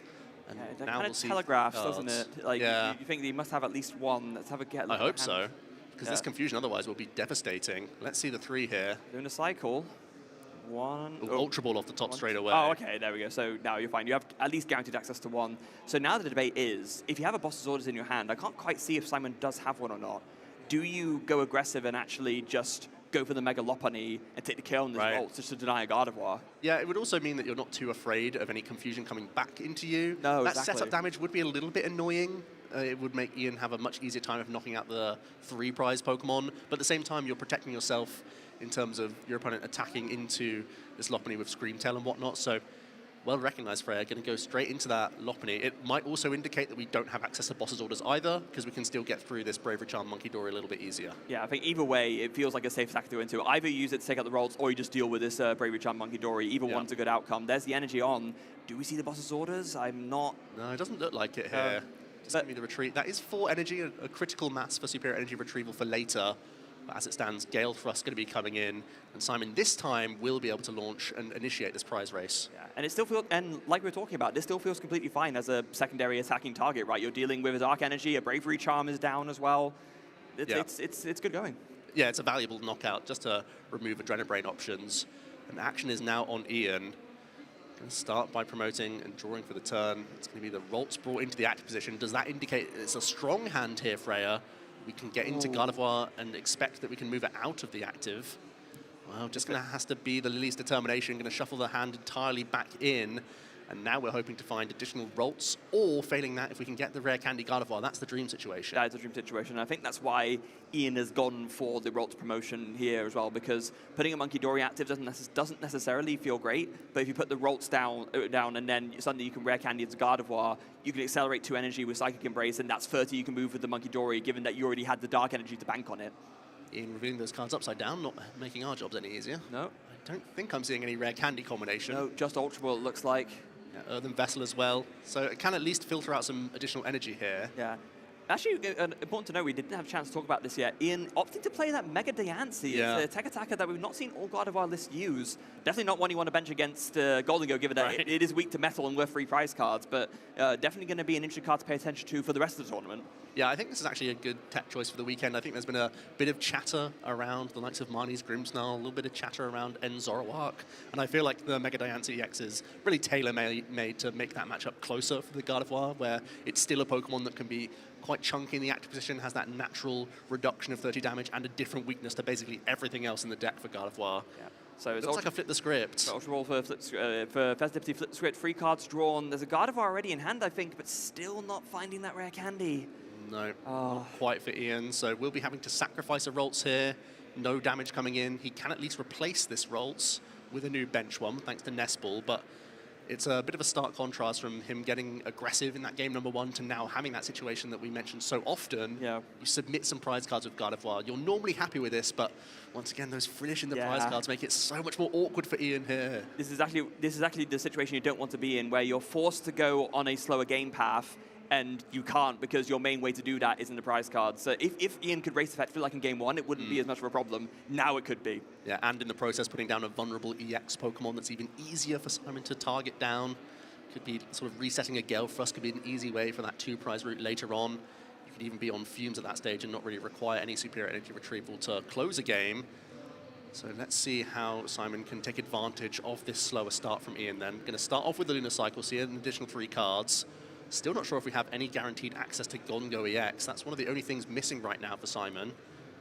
And It now kind we'll of see telegraphs, cards. doesn't it? Like, you think that he must have at least one. Let's have a get. I hope so, because this confusion otherwise will be devastating. Let's see the 3 here. Doing a cycle. One. Ultra Ball off the top straight away. Oh, okay, there we go. So now you're fine. You have at least guaranteed access to 1. So now the debate is, if you have a Boss's Orders in your hand, I can't quite see if Simon does have one or not. Do you go aggressive and actually just go for the Mega Lopunny and take the kill on this Volt just to deny a Gardevoir? Yeah, it would also mean that you're not too afraid of any confusion coming back into you. No, that exactly. setup damage would be a little bit annoying. It would make Ian have a much easier time of knocking out the 3 prize Pokemon, but at the same time, you're protecting yourself in terms of your opponent attacking into this Lopunny with Scream Tail and whatnot, so well recognized Freya, going to go straight into that Lopunny. It might also indicate that we don't have access to Boss's Orders either, because we can still get through this Bravery Charm Monkey Dory a little bit easier. Yeah, I think either way, it feels like a safe stack to go into. Either use it to take out the rolls, or you just deal with this Bravery Charm Monkey Dory. Either one's a good outcome. There's the energy on. Do we see the Boss's Orders? I'm not... No, it doesn't look like it here. Just give me the retreat. That is 4 energy, a critical mass for superior energy retrieval for later. But as it stands, Gale Thrust going to be coming in, and Simon this time will be able to launch and initiate this prize race. Yeah, and it still feels, and like we were talking about, this still feels completely fine as a secondary attacking target, right? You're dealing with a Dark Energy, a Bravery Charm is down as well. It's good going. Yeah, it's a valuable knockout just to remove Adrenabrain options. And action is now on Ian. Going to start by promoting and drawing for the turn. It's going to be the Rolts brought into the active position. Does that indicate it's a strong hand here, Freya? We can get into Gardevoir and expect that we can move it out of the active. Well, just going to has to be the Lily's determination, going to shuffle the hand entirely back in. And now we're hoping to find additional Rolts, or failing that, if we can get the Rare Candy Gardevoir, that's the dream situation. That is a dream situation. I think that's why Ian has gone for the Rolts promotion here as well, because putting a Monkey Dory active doesn't necessarily feel great, but if you put the Rolts down and then suddenly you can Rare Candy into Gardevoir, you can accelerate 2 energy with Psychic Embrace, and that's 30 you can move with the Monkey Dory, given that you already had the Dark Energy to bank on it. Ian revealing those cards upside down, not making our jobs any easier. No. I don't think I'm seeing any Rare Candy combination. No, just Ultra Ball, it looks like. Yeah, Earthen Vessel as well. So it can at least filter out some additional energy here. Yeah. Actually, important to know, we didn't have a chance to talk about this yet. Ian opting to play that Mega Diancie. Yeah. It's a tech attacker that we've not seen all Gardevoir lists use. Definitely not one you want to bench against Golden Go, given that it is weak to metal and worth 3 prize cards, but definitely going to be an interesting card to pay attention to for the rest of the tournament. Yeah, I think this is actually a good tech choice for the weekend. I think there's been a bit of chatter around the likes of Marnie's Grimmsnarl, a little bit of chatter around N Zoroark, and I feel like the Mega Diancie EX is really tailor-made to make that matchup closer for the Gardevoir, where it's still a Pokemon that can be quite chunky in the active position, has that natural reduction of 30 damage and a different weakness to basically everything else in the deck for Gardevoir. Yeah. So it looks like a flip the script. Ultra Ball for Festivity, flip the script, 3 cards drawn. There's a Gardevoir already in hand, I think, but still not finding that Rare Candy. No, not quite for Ian, so we'll be having to sacrifice a Rolts here. No damage coming in. He can at least replace this Rolts with a new bench one, thanks to Nestball, but it's a bit of a stark contrast from him getting aggressive in that game number 1 to now having that situation that we mentioned so often. Yeah. You submit some prize cards with Gardevoir. You're normally happy with this, but once again, those finish in the prize cards make it so much more awkward for Ian here. This is actually the situation you don't want to be in, where you're forced to go on a slower game path, and you can't because your main way to do that is in the prize cards. So if Ian could race effectively like in game 1, it wouldn't be as much of a problem. Now it could be. Yeah, and in the process, putting down a vulnerable EX Pokemon that's even easier for Simon to target down. Could be sort of resetting a Gale Thrust could be an easy way for that 2 prize route later on. You could even be on fumes at that stage and not really require any superior energy retrieval to close a game. So let's see how Simon can take advantage of this slower start from Ian then. Going to start off with the Lunar Cycle, see an additional 3 cards. Still not sure if we have any guaranteed access to Golden Go EX. That's one of the only things missing right now for Simon.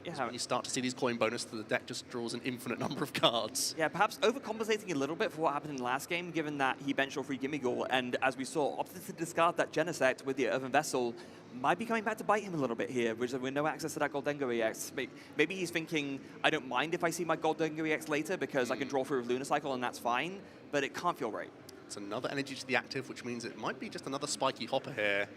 Yeah. So when you start to see these coin bonus, the deck just draws an infinite number of cards. Yeah, perhaps overcompensating a little bit for what happened in the last game, given that he benched all 3 Gimmighoul, and as we saw, opted to discard that Genesect with the Earthen Vessel. Might be coming back to bite him a little bit here, with no access to that Goldengo EX. Maybe he's thinking, I don't mind if I see my Goldengo EX later because I can draw through with Lunar Cycle and that's fine, but it can't feel right. That's another energy to the active, which means it might be just another spiky hopper here.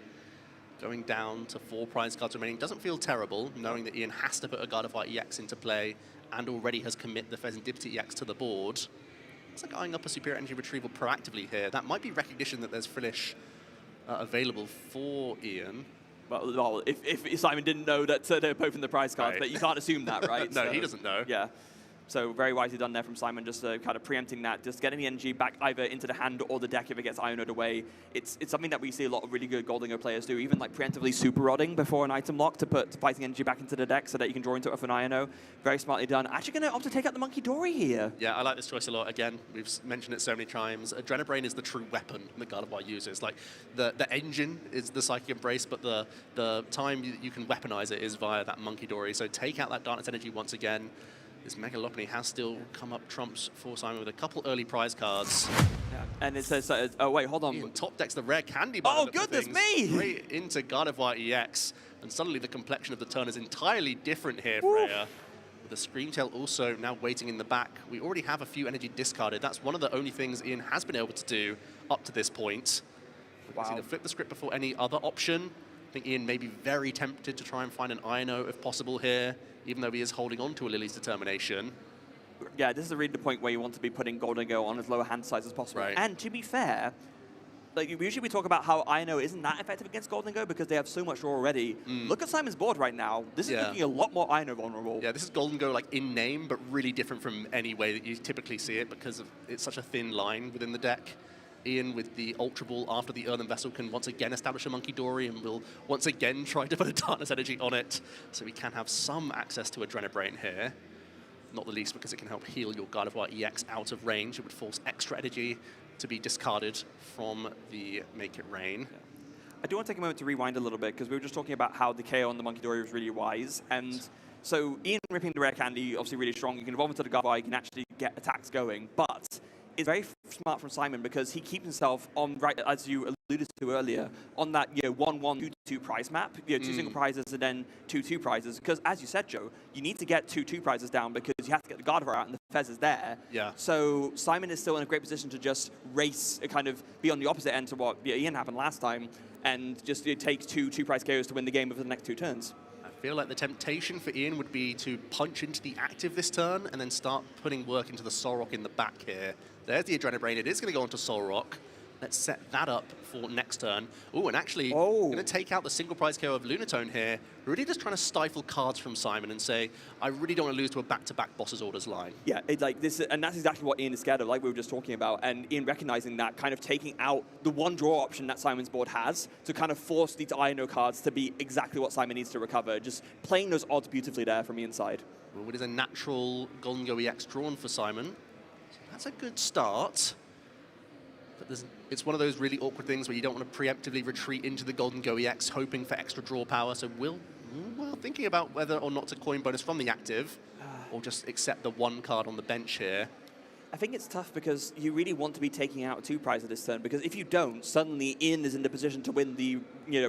Going down to 4 prize cards remaining doesn't feel terrible, knowing that Ian has to put a Gardevoir EX into play and already has commit the Serendipity EX to the board. It's like eyeing up a Superior Energy Retrieval proactively here. That might be recognition that there's Frillish available for Ian. Well, if Simon didn't know that they're both in the prize cards, Right. but you can't assume that, right? No, So, he doesn't know. Yeah. So very wisely done there from Simon, just kind of preempting that, just getting the energy back either into the hand or the deck if it gets Ionoed away. It's something that we see a lot of really good Golden Go players do, even like preemptively super rodding before an item lock to put fighting energy back into the deck so that you can draw into it with an Iono. Very smartly done. Actually going to opt to take out the Monkey Dory here. Yeah, I like this choice a lot. Again, we've mentioned it so many times. Adrenabrain is the true weapon that Gardevoir uses. Like, the engine is the Psychic Embrace, but the time you can weaponize it is via that Monkey Dory. So take out that Darkness Energy once again. This Mega Lopunny has still come up trumps for Simon with a couple early prize cards. Yeah. And it says, oh wait, hold on. Ian top decks the rare candy Oh, bar. goodness me! Straight into Gardevoir EX. And suddenly the complexion of the turn is entirely different here, Freya. With the Screamtail also now waiting in the back. We already have a few energy discarded. That's one of the only things Ian has been able to do up to this point. Wow. He's either flip the script before any other option. I think Ian may be very tempted to try and find an Iono if possible here, even though he is holding on to a Lily's Determination. Yeah, this is really the point where you want to be putting Golden Go on as low a hand size as possible. Right. And to be fair, like usually we talk about how Iono isn't that effective against Golden Go because they have so much draw already. Look at Simon's board right now. This is looking a lot more Iono vulnerable. Yeah, this is Golden Go like in name, but really different from any way that you typically see it because it's such a thin line within the deck. Ian with the Ultra Ball after the Earthen Vessel can once again establish a Monkey Dory and will once again try to put a Darkness Energy on it. So we can have some access to Adrenabrain here. Not the least because it can help heal your Gardevoir EX out of range. It would force extra energy to be discarded from the Make It Rain. Yeah. I do want to take a moment to rewind a little bit because we were just talking about how the KO on the Monkey Dory was really wise. And so Ian ripping the rare candy, obviously really strong. You can evolve into the Gardevoir, you can actually get attacks going. But it's very smart from Simon because he keeps himself on, right as you alluded to earlier, on that 1-1-2-2 prize map. 2 single prizes and then 2-2 prizes. Because as you said, Joe, you need to get 2-2 prizes down because you have to get the Gardevoir out and the Fez is there. Yeah. So Simon is still in a great position to just race, kind of be on the opposite end to what Ian happened last time, and just take 2 prize KOs to win the game over the next 2 turns. I feel like the temptation for Ian would be to punch into the active this turn and then start putting work into the Solrock in the back here. There's the Adrenabrain. It is going to go onto Solrock. Let's set that up for next turn. Oh, and actually, going to take out the single prize KO of Lunatone here. Really just trying to stifle cards from Simon and say, I really don't want to lose to a back-to-back Boss's Orders line. Yeah, it's like this, and that's exactly what Ian is scared of, like we were just talking about. And Ian recognizing that, kind of taking out the one draw option that Simon's board has to kind of force these Iono cards to be exactly what Simon needs to recover. Just playing those odds beautifully there from Ian's side. Well, it is a natural Golden Go EX drawn for Simon. So that's a good start. But it's one of those really awkward things where you don't want to preemptively retreat into the Golden Go EX, hoping for extra draw power. So well, thinking about whether or not to coin bonus from the active, or just accept the 1 card on the bench here. I think it's tough because you really want to be taking out 2 prizes this turn, because if you don't, suddenly Ian is in the position to win the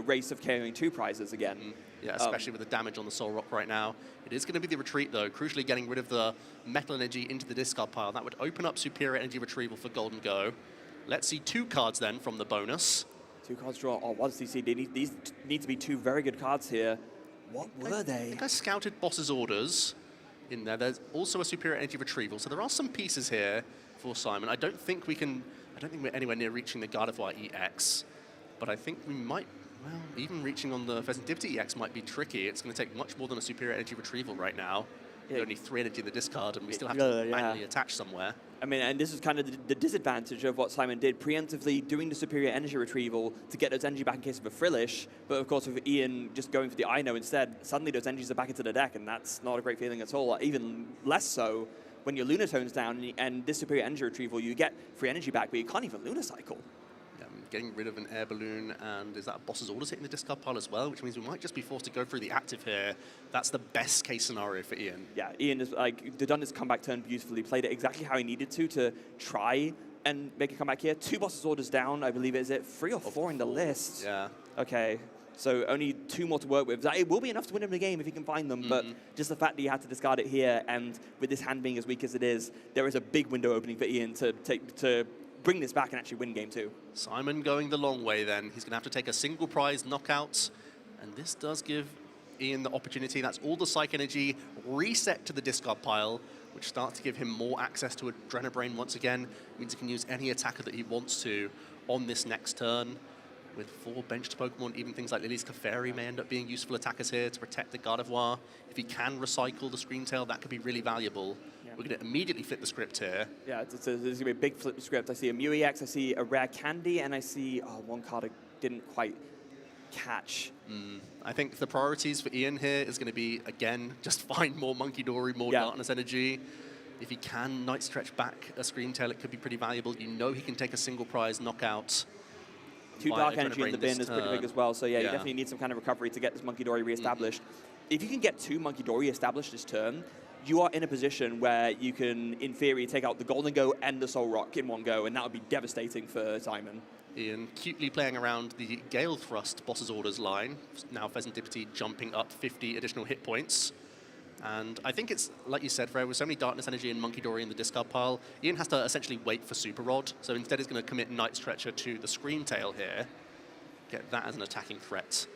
race of KOing 2 prizes again. Yeah, especially with the damage on the Solrock right now. It is going to be the retreat, though, crucially getting rid of the Metal Energy into the discard pile. That would open up Superior Energy Retrieval for Golden Go. Let's see 2 cards then from the bonus. 2 cards drawn. Oh, what does he see? These need to be 2 very good cards here. What were they? I think I scouted Boss's Orders in there. There's also a Superior Energy Retrieval, so there are some pieces here for Simon. I don't think we're anywhere near reaching the Gardevoir EX, but I think we might, well, even reaching on the Serendipity EX might be tricky. It's going to take much more than a Superior Energy Retrieval right now. Yeah. Only 3 energy in the discard, and we still have to manually attach somewhere. I mean, and this is kind of the disadvantage of what Simon did, preemptively doing the Superior Energy Retrieval to get those energy back in case of a Frillish, but of course with Ian just going for the Ino instead, suddenly those energies are back into the deck, and that's not a great feeling at all. Even less so when your Lunatone's down, and this Superior Energy Retrieval, you get free energy back, but you can't even Lunacycle. Getting rid of an Air Balloon, and is that a Boss's Orders hitting the discard pile as well, which means we might just be forced to go through the active here. That's the best case scenario for Ian. Yeah, Ian is done his comeback turn beautifully, played it exactly how he needed to try and make a comeback here. 2 Boss's Orders down, I believe, is it 3 or 4 in the list? Yeah. Okay, so only 2 more to work with. It will be enough to win him the game if he can find them, but just the fact that you have to discard it here, and with this hand being as weak as it is, there is a big window opening for Ian to bring this back and actually win game 2. Simon going the long way then. He's going to have to take a single prize knockout, and this does give Ian the opportunity. That's all the Psych Energy reset to the discard pile, which starts to give him more access to Adrenabrain once again. It means he can use any attacker that he wants to on this next turn. With 4 benched Pokemon, even things like Lily's Clefairy may end up being useful attackers here to protect the Gardevoir. If he can recycle the Scream Tail, that could be really valuable. Yeah. We're going to immediately flip the script here. Yeah, there's going to be a big flip script. I see a Mew EX, I see a Rare Candy, and I see one card I didn't quite catch. I think the priorities for Ian here is going to be, again, just find more Monkey Dory, more Darkness Energy. If he can Night Stretch back a Scream Tail, it could be pretty valuable. You know he can take a single prize knockout. 2 Dark Energy in the bin is pretty big as well, so yeah, you definitely need some kind of recovery to get this Monkey Dory re-established. If you can get 2 Monkey Dory established this turn, you are in a position where you can, in theory, take out the Golden Go and the Soul Rock in one go, and that would be devastating for Simon. Ian cutely playing around the Gale Thrust Boss's Orders line. Now Pheasantipity jumping up 50 additional hit points. And I think it's, like you said, Freya, with so many Darkness Energy and Monkey Dory in the discard pile, Ian has to essentially wait for Super Rod. So instead he's going to commit Night Stretcher to the Scream Tail here. Get that as an attacking threat.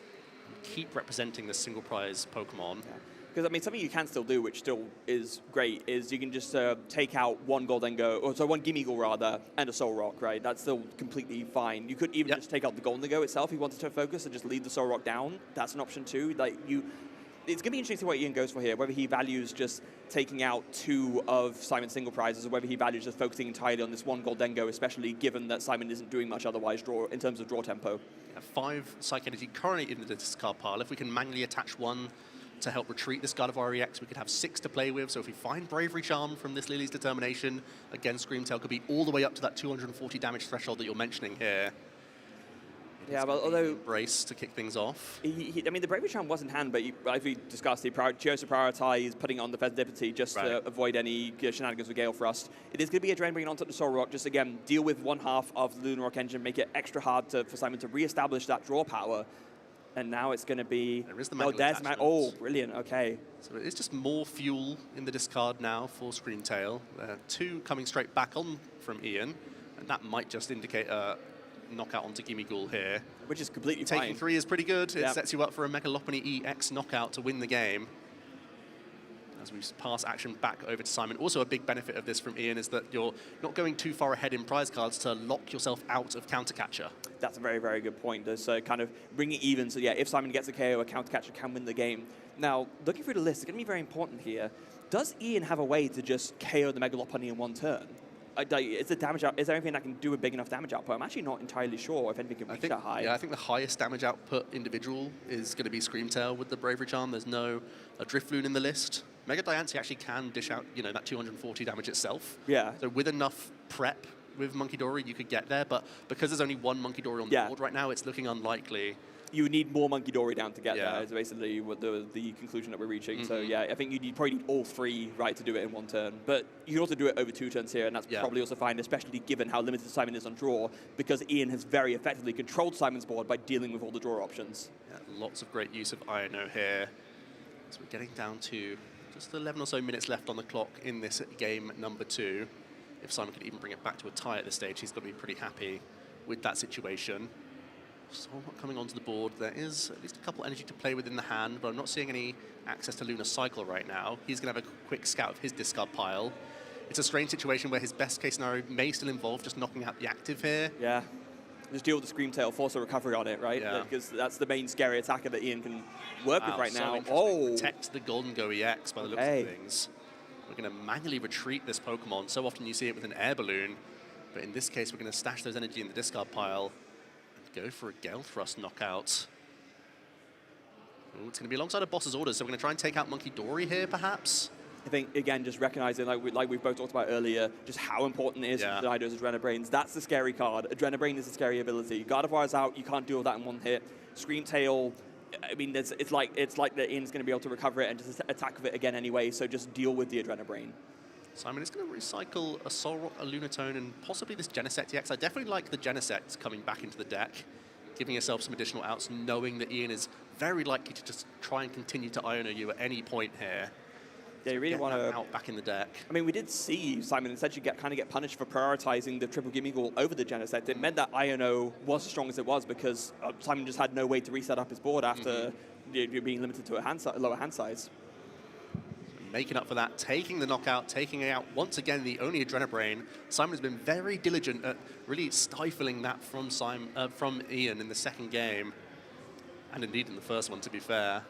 And keep representing the single prize Pokemon. Because, I mean, something you can still do, which still is great, is you can just take out 1 Goldengo, or so 1 Gimmighoul rather, and a Soul Rock, right? That's still completely fine. You could even just take out the Goldengo itself if you wanted to focus and just leave the Soul Rock down. That's an option too. Like, it's going to be interesting to see what Ian goes for here, whether he values just taking out 2 of Simon's single prizes, or whether he values just focusing entirely on this 1 Goldengo, especially given that Simon isn't doing much otherwise in terms of draw tempo. 5 Psych Energy currently in the discard pile. If we can manually attach 1 to help retreat this Gardevoir EX, we could have 6 to play with. So if we find Bravery Charm from this Lily's Determination, again, Scream Tail could be all the way up to that 240 damage threshold that you're mentioning here. Yeah, but although Brace to kick things off. I mean, the Bravery Charm was in hand, but as we discussed, he chose to prioritize putting on the Pheasantipity just to avoid any shenanigans with Gale Thrust. It is going to be a Adrenaline onto the Soul Rock. Just again, deal with 1/2 of the Lunar Rock engine, make it extra hard for Simon to re-establish that draw power. And now it's going to be. There is the manual attachment. Brilliant. Okay. So it's just more fuel in the discard now for Scream Tail. 2 coming straight back on from Ian, and that might just indicate a knockout onto Gimmighoul here. Which is completely fine. Taking 3 is pretty good. It sets you up for a Megalophony EX knockout to win the game. As we pass action back over to Simon. Also a big benefit of this from Ian is that you're not going too far ahead in prize cards to lock yourself out of Countercatcher. That's a very, very good point. So kind of bring it even. So yeah, if Simon gets a KO, a Countercatcher can win the game. Now, looking through the list, it's going to be very important here. Does Ian have a way to just KO the Megalophony in 1 turn? Is there anything that can do a big enough damage output? I'm actually not entirely sure if anything can reach that high. Yeah, I think the highest damage output individual is going to be Scream Tail with the Bravery Charm. There's no Drifloon in the list. Mega Diancie actually can dish out, that 240 damage itself. Yeah. So with enough prep with Monkey Dory, you could get there. But because there's only 1 Monkey Dory on the board right now, it's looking unlikely. You would need more Monkey Dory down to get there, is basically what the conclusion that we're reaching. So yeah, I think you probably need all 3 to do it in 1 turn. But you can also do it over 2 turns here, and that's probably also fine, especially given how limited Simon is on draw, because Ian has very effectively controlled Simon's board by dealing with all the draw options. Yeah, lots of great use of Iono here. So we're getting down to just 11 or so minutes left on the clock in this game number 2. If Simon could even bring it back to a tie at this stage, he's going to be pretty happy with that situation. Soul Rock coming onto the board. There is at least a couple energy to play with in the hand, but I'm not seeing any access to Lunar Cycle right now. He's going to have a quick scout of his discard pile. It's a strange situation where his best case scenario may still involve just knocking out the active here. Yeah. Just deal with the Scream Tail, force a recovery on it, right? Yeah. Because that's the main scary attacker that Ian can work with right now. Protect the Golden Go EX by the looks of things. We're going to manually retreat this Pokemon. So often you see it with an air balloon, but in this case we're going to stash those energy in the discard pile. Go for a Gale Thrust knockout. Ooh, it's going to be alongside a Boss's Orders, so we're going to try and take out Monkey Dory here, perhaps? I think, again, just recognizing, like we've both talked about earlier, just how important it is for Dido's Adrenabrains. That's the scary card. Adrenabrain is a scary ability. Gardevoir's out, you can't deal with that in 1 hit. Scream Tail, I mean, it's like that Ian's going to be able to recover it and just attack with it again anyway, so just deal with the Adrenabrain. Simon is going to recycle a Soul Rock, a Lunatone, and possibly this Genesect EX. I definitely like the Genesect coming back into the deck, giving yourself some additional outs, knowing that Ian is very likely to just try and continue to Iono you at any point here. Yeah, you really want to out back in the deck. I mean, we did see Simon essentially kind of get punished for prioritizing the triple gimme goal over the Genesect. It meant that INO was as strong as it was because Simon just had no way to reset up his board after being limited to a lower hand size. Making up for that, taking the knockout, taking out once again the only Adrenabrain. Simon has been very diligent at really stifling that from Ian in the second game, and indeed in the first one, to be fair.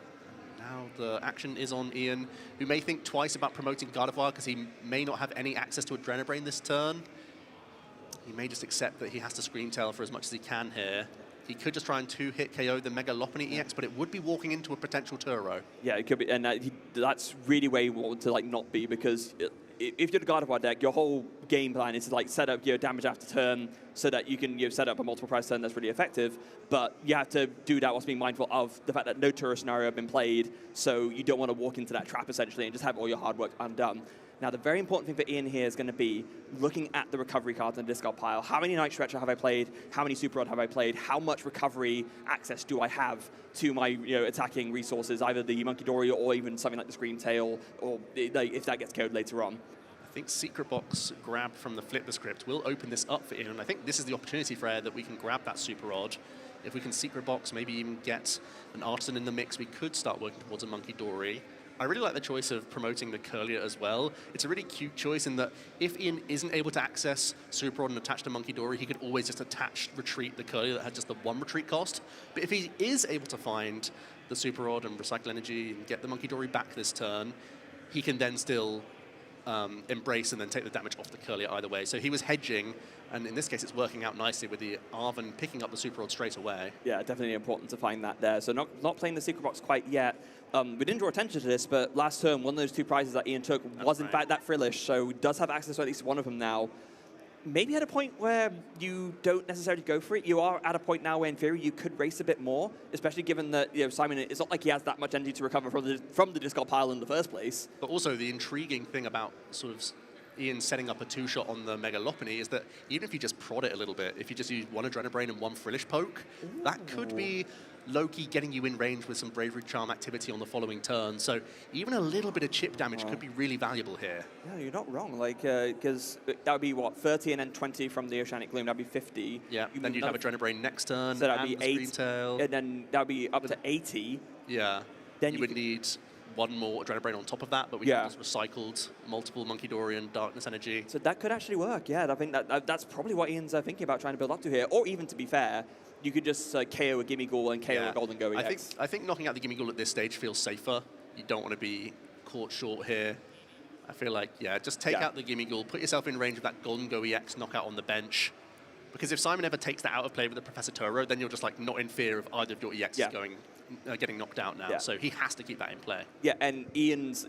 Now the action is on Ian, who may think twice about promoting Gardevoir because he may not have any access to Adrenabrain this turn. He may just accept that he has to Scream Tail for as much as he can here. He could just try and two-hit KO the Mega Lopunny EX, but it would be walking into a potential Turo. Yeah, it could be, and that's really where you want to not be, because if you're the Gardevoir deck, your whole game plan is to set up your damage after turn so that you can set up a multiple price turn that's really effective. But you have to do that whilst being mindful of the fact that no Turo scenario have been played, so you don't want to walk into that trap essentially and just have all your hard work undone. Now, the very important thing for Ian here is going to be looking at the recovery cards in the discard pile. How many Night Stretcher have I played? How many Super Rod have I played? How much recovery access do I have to my attacking resources, either the Monkey Dory or even something like the Scream Tail, or if that gets KO'd later on? I think Secret Box grab from the Flip the Script will open this up for Ian, and I think this is the opportunity for Air that we can grab that Super Rod. If we can Secret Box, maybe even get an Artisan in the mix, we could start working towards a Monkey Dory. I really like the choice of promoting the Curlier as well. It's a really cute choice in that if Ian isn't able to access Super Rod and attach to Monkey Dory, he could always just retreat the Curlier that had just the one retreat cost. But if he is able to find the Super Rod and recycle energy and get the Monkey Dory back this turn, he can then still embrace and then take the damage off the Curlier either way. So he was hedging, and in this case it's working out nicely with the Arven picking up the Super Rod straight away. Yeah, definitely important to find that there. So not playing the Secret Box quite yet. We didn't draw attention to this, but last turn, one of those two prizes that Ian took was in fact that Frillish, so does have access to at least one of them now. Maybe at a point where you don't necessarily go for it. You are at a point now where, in theory, you could race a bit more, especially given that Simon, it's not like he has that much energy to recover from the discard pile in the first place. But also the intriguing thing about sort of Ian setting up a two-shot on the Mega Lopunny is that even if you just prod it a little bit, if you just use one Adrenabrain and one Frillish poke, that could be low-key getting you in range with some Bravery Charm activity on the following turn. So even a little bit of chip damage could be really valuable here. Yeah, you're not wrong. Because that would be, what, 30 and then 20 from the Oceanic Gloom. That would be 50. Yeah, then you'd have Adrenabrain next turn, so that would be 8, Tail. and then that would be up to 80. Yeah, then you would need one more Adrenabrain on top of that, but we just recycled multiple Monkey Dory and Darkness Energy. So that could actually work, yeah. I think that's probably what Ian's thinking about trying to build up to here. Or even, to be fair, you could just KO a Gimme Ghoul and KO a Golden Go EX. I think knocking out the Gimme Ghoul at this stage feels safer. You don't want to be caught short here. I feel like, just take out the Gimme Ghoul, put yourself in range of that Golden Go EX knockout on the bench. Because if Simon ever takes that out of play with the Professor Turo, then you're just not in fear of either of your EXs getting knocked out now. So he has to keep that in play. Yeah, and Ian's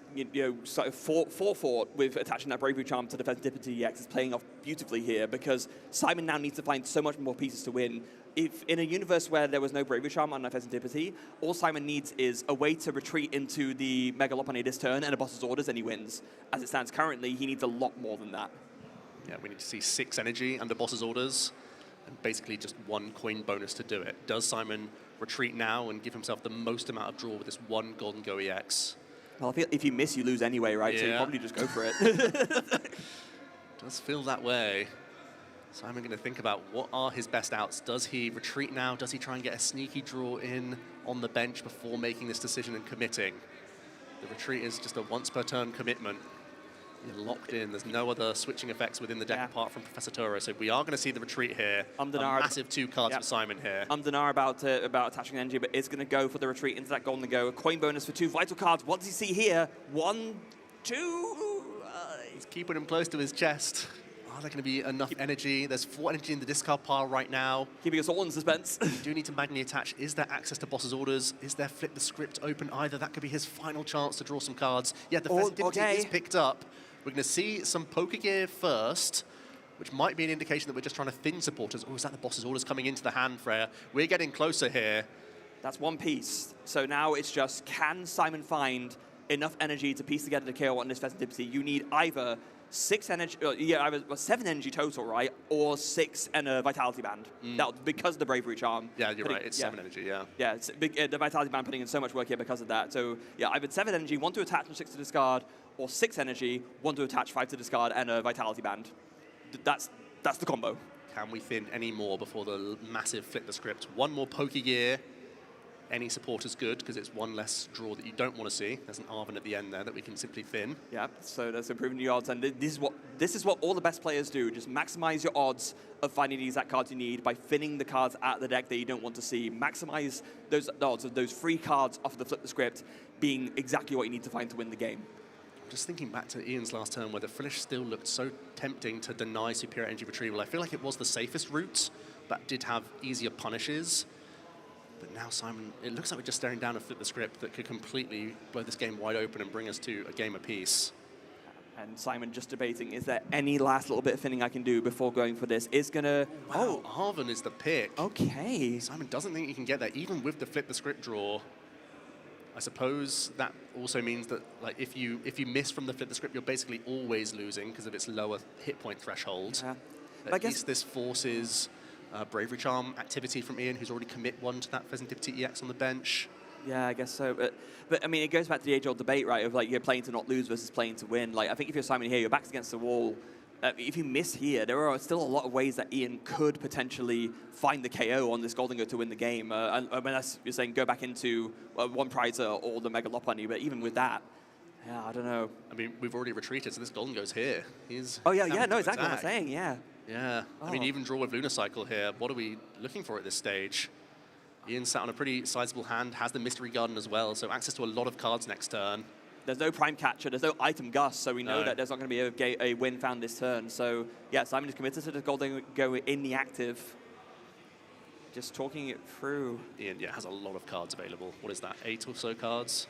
sort of forethought with attaching that Bravery Charm to Defense Dippity EX is playing off beautifully here, because Simon now needs to find so much more pieces to win. If in a universe where there was no Bravery Charm on Defense Dippity, all Simon needs is a way to retreat into the Mega Lopunny this turn and a boss's orders, and he wins. As it stands currently, he needs a lot more than that. Yeah, we need to see 6 energy under boss's orders, and basically just 1 coin bonus to do it. Does Simon retreat now and give himself the most amount of draw with this 1 Golden Go EX? Well, I feel if you miss, you lose anyway, right? Yeah. So you probably just go for it. Does feel that way. Simon going to think about what are his best outs. Does he retreat now? Does he try and get a sneaky draw in on the bench before making this decision and committing? The retreat is just a once per turn commitment. You're locked in. There's no other switching effects within the deck apart from Professor Turo. So we are going to see the retreat here. A massive 2 cards for Simon here. Umdanar about attaching energy, but is going to go for the retreat into that Golden Go. A coin bonus for 2 vital cards. What does he see here? 1, 2. He's keeping him close to his chest. Are there going to be enough energy? There's 4 energy in the discard pile right now. Keeping us all in suspense. You do need to manually attach. Is there access to boss's orders? Is there Flip the Script open either? That could be his final chance to draw some cards. Yeah, the Festivity is picked up. We're going to see some Poké Gear first, which might be an indication that we're just trying to thin supporters. Oh, is that the boss's orders coming into the hand, Freya? We're getting closer here. That's 1 piece. So now it's just, can Simon find enough energy to piece together the KO on this Festivity, you need either 6 energy, either 7 energy total, right, or 6 and a Vitality Band. Because of the Bravery Charm. Yeah, you're right. It's 7 energy. Yeah. Yeah, the Vitality Band putting in so much work here because of that. So yeah, either 7 energy, 1 to attach and 6 to discard, or 6 energy, 1 to attach, 5 to discard, and a Vitality Band. That's the combo. Can we thin any more before the massive flip the script? One more Pokegear. Any support is good because it's one less draw that you don't want to see. There's an Arven at the end there that we can simply thin. Yeah, so that's improving your odds, and this is what all the best players do. Just maximize your odds of finding the exact cards you need by thinning the cards out of the deck that you don't want to see. Maximize those odds of those free cards off of the flip the script being exactly what you need to find to win the game. Just thinking back to Ian's last turn where the Frillish still looked so tempting to deny superior energy retrieval. I feel like it was the safest route, but did have easier punishes. But now Simon, it looks like we're just staring down a flip the script that could completely blow this game wide open and bring us to a game apiece. And Simon just debating, is there any last little bit of thinning I can do before going for this? Is gonna... Wow, Arven is the pick. Okay. Simon doesn't think he can get there, even with the flip the script draw. I suppose that also means that like if you miss from the flip the script, you're basically always losing because of its lower hit point threshold. Yeah. At least this forces Bravery Charm activity from Ian, who's already commit 1 to that Festivity EX on the bench. Yeah, I guess so. But I mean, it goes back to the age-old debate, right, of like you're playing to not lose versus playing to win. Like I think if you're Simon here, your back's against the wall. If you miss here, there are still a lot of ways that Ian could potentially find the KO on this Golden Go to win the game. I mean, you're saying go back into one Prizer or the Mega Lopunny, but even with that, yeah, I don't know. I mean, we've already retreated, so this Golden Go's here. He's no, exactly what I'm saying, yeah. Yeah, Oh. I mean, even draw with Lunar Cycle here. What are we looking for at this stage? Ian sat on a pretty sizable hand, has the Mystery Garden as well, so access to a lot of cards next turn. There's no Prime Catcher, there's no Item Gust, so we know that there's not going to be a win found this turn. So, yeah, Simon is committed to the Golden Go in the active. Just talking it through. Ian, yeah, has a lot of cards available. What is that, 8 or so cards?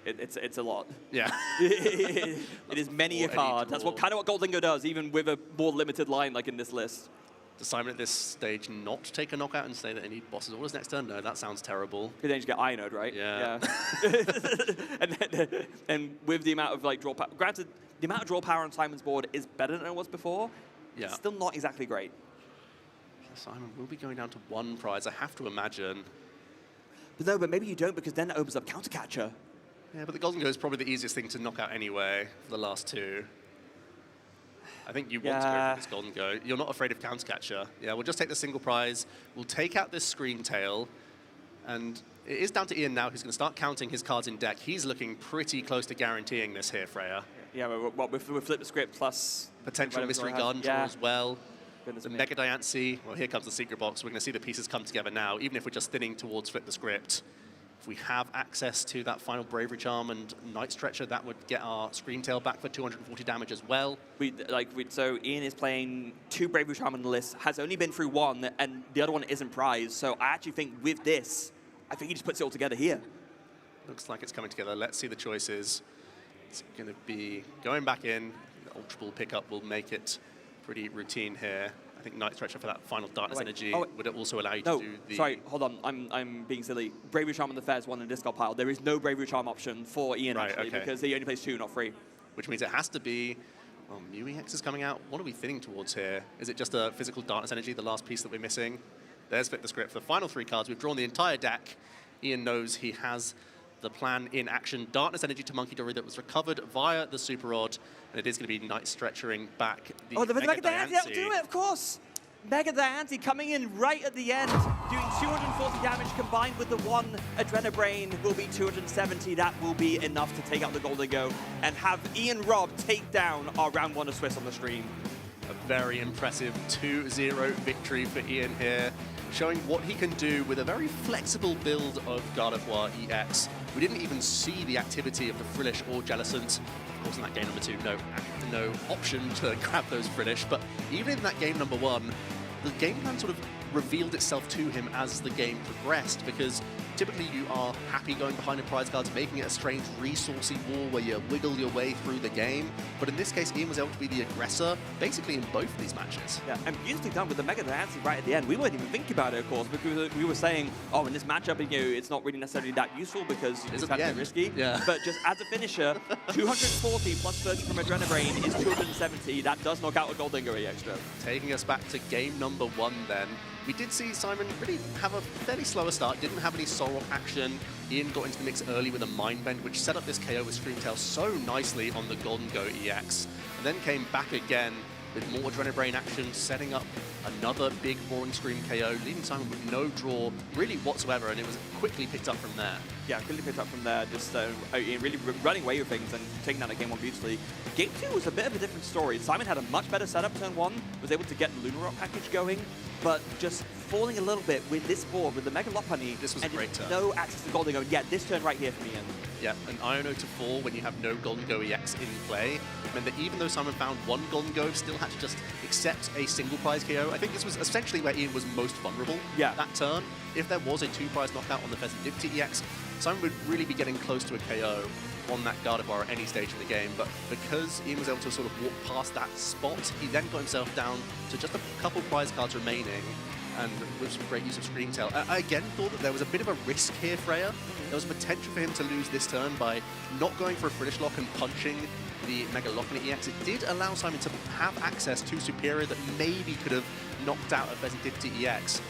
It's a lot. Yeah. It is many a card. That's kind of what Golden Go does, even with a more limited line like in this list. Does Simon at this stage not take a knockout and say that he needs bosses orders next turn? No, that sounds terrible. Because then you get Iron Node, right? Yeah. and with the amount of like draw power, granted, the amount of draw power on Simon's board is better than it was before. Yeah. It's still not exactly great. Simon will be going down to 1 prize, I have to imagine. But maybe you don't, because then it opens up Counter Catcher. Yeah, but the Golden Go is probably the easiest thing to knock out anyway for the last 2. I think you want to go for this Golden Go. You're not afraid of Counter Catcher. Yeah, we'll just take the single prize. We'll take out this Screen Tail. And it is down to Ian now, who's going to start counting his cards in deck. He's looking pretty close to guaranteeing this here, Freya. Yeah, with Flip the Script plus... Potential Mystery Garden draw as well. Goodness The me. Mega Diancie. Well, here comes the Secret Box. We're going to see the pieces come together now, even if we're just thinning towards Flip the Script. If we have access to that final Bravery Charm and Night Stretcher, that would get our Screen Tail back for 240 damage as well. So Ian is playing 2 Bravery Charm on the list, has only been through 1, and the other one isn't prized. So I actually think with this, I think he just puts it all together here. Looks like it's coming together. Let's see the choices. It's going to be going back in. The Ultra Ball pickup will make it pretty routine here. I think Night Stretcher for that final Darkness Energy would it also allow you to do the... Sorry, hold on. I'm being silly. Bravery Charm on the Fairs 1 in the discard pile. There is no Bravery Charm option for Ian, because he only plays 2, not 3. Which means it has to be... Well, Mew EX is coming out. What are we thinning towards here? Is it just a physical Darkness Energy, the last piece that we're missing? There's Flip the Script. For the final 3 cards, we've drawn the entire deck. Ian knows he has the plan in action. Darkness Energy to Monkey Dory that was recovered via the Super Rod, and it is going to be Night Stretchering back the Mega Diancie, that'll do it, of course. Mega Diancie coming in right at the end, doing 240 damage combined with the 1 Adrenabrain will be 270. That will be enough to take out the Golden Go and have Ian Robb take down our round 1 of Swiss on the stream. A very impressive 2-0 victory for Ian here, showing what he can do with a very flexible build of Gardevoir EX. We didn't even see the activity of the Frillish or Jellicent. Of course, in that game number 2, no option to grab those Frillish, but even in that game number 1, the game plan sort of revealed itself to him as the game progressed, because typically you are happy going behind the prize cards, making it a strange resourcey war where you wiggle your way through the game. But in this case, Ian was able to be the aggressor, basically in both of these matches. Yeah, and beautifully done with the Mega Dynasty right at the end. We weren't even thinking about it, of course, because we were saying, oh, in this matchup, you know, it's not really necessarily that useful because it's kind of risky. Yeah. But just as a finisher, 240 plus 30 from Adrenabrain is 270. That does knock out a Goldingo EX. Taking us back to game number 1 then. We did see Simon really have a fairly slower start, didn't have any Soul Rock action. Ian got into the mix early with a Mind Bend, which set up this KO with Screamtail so nicely on the Golden Go EX. And then came back again with more Adrenabrain action, setting up another big Roaring Scream KO, leaving Simon with no draw really whatsoever, and it was quickly picked up from there. Yeah, quickly picked up from there, just really running away with things and taking down a game 1 beautifully. Game 2 was a bit of a different story. Simon had a much better setup turn 1, was able to get the Lunar Rock package going, but just falling a little bit with this board, with the Mega Lopunny. This was a great turn. No access to Golden Go. Yeah, this turn right here for me, Ian. Yeah, an Iono to fall when you have no Golden Go EX in play meant that even though Simon found 1 Golden Go, still had to just accept a single prize KO. I think this was essentially where Ian was most vulnerable that turn. If there was a 2-prize knockout on the Pheasant Dipty EX, Simon would really be getting close to a KO on that Gardevoir at any stage of the game, but because Ian was able to sort of walk past that spot, he then got himself down to just a couple prize cards remaining, and with some great use of Screamtail. I again thought that there was a bit of a risk here, Freya. There was a potential for him to lose this turn by not going for a finish lock and punching the Mega Lopunny EX. It did allow Simon to have access to Superior that maybe could have knocked out a Pheasant Dipty EX,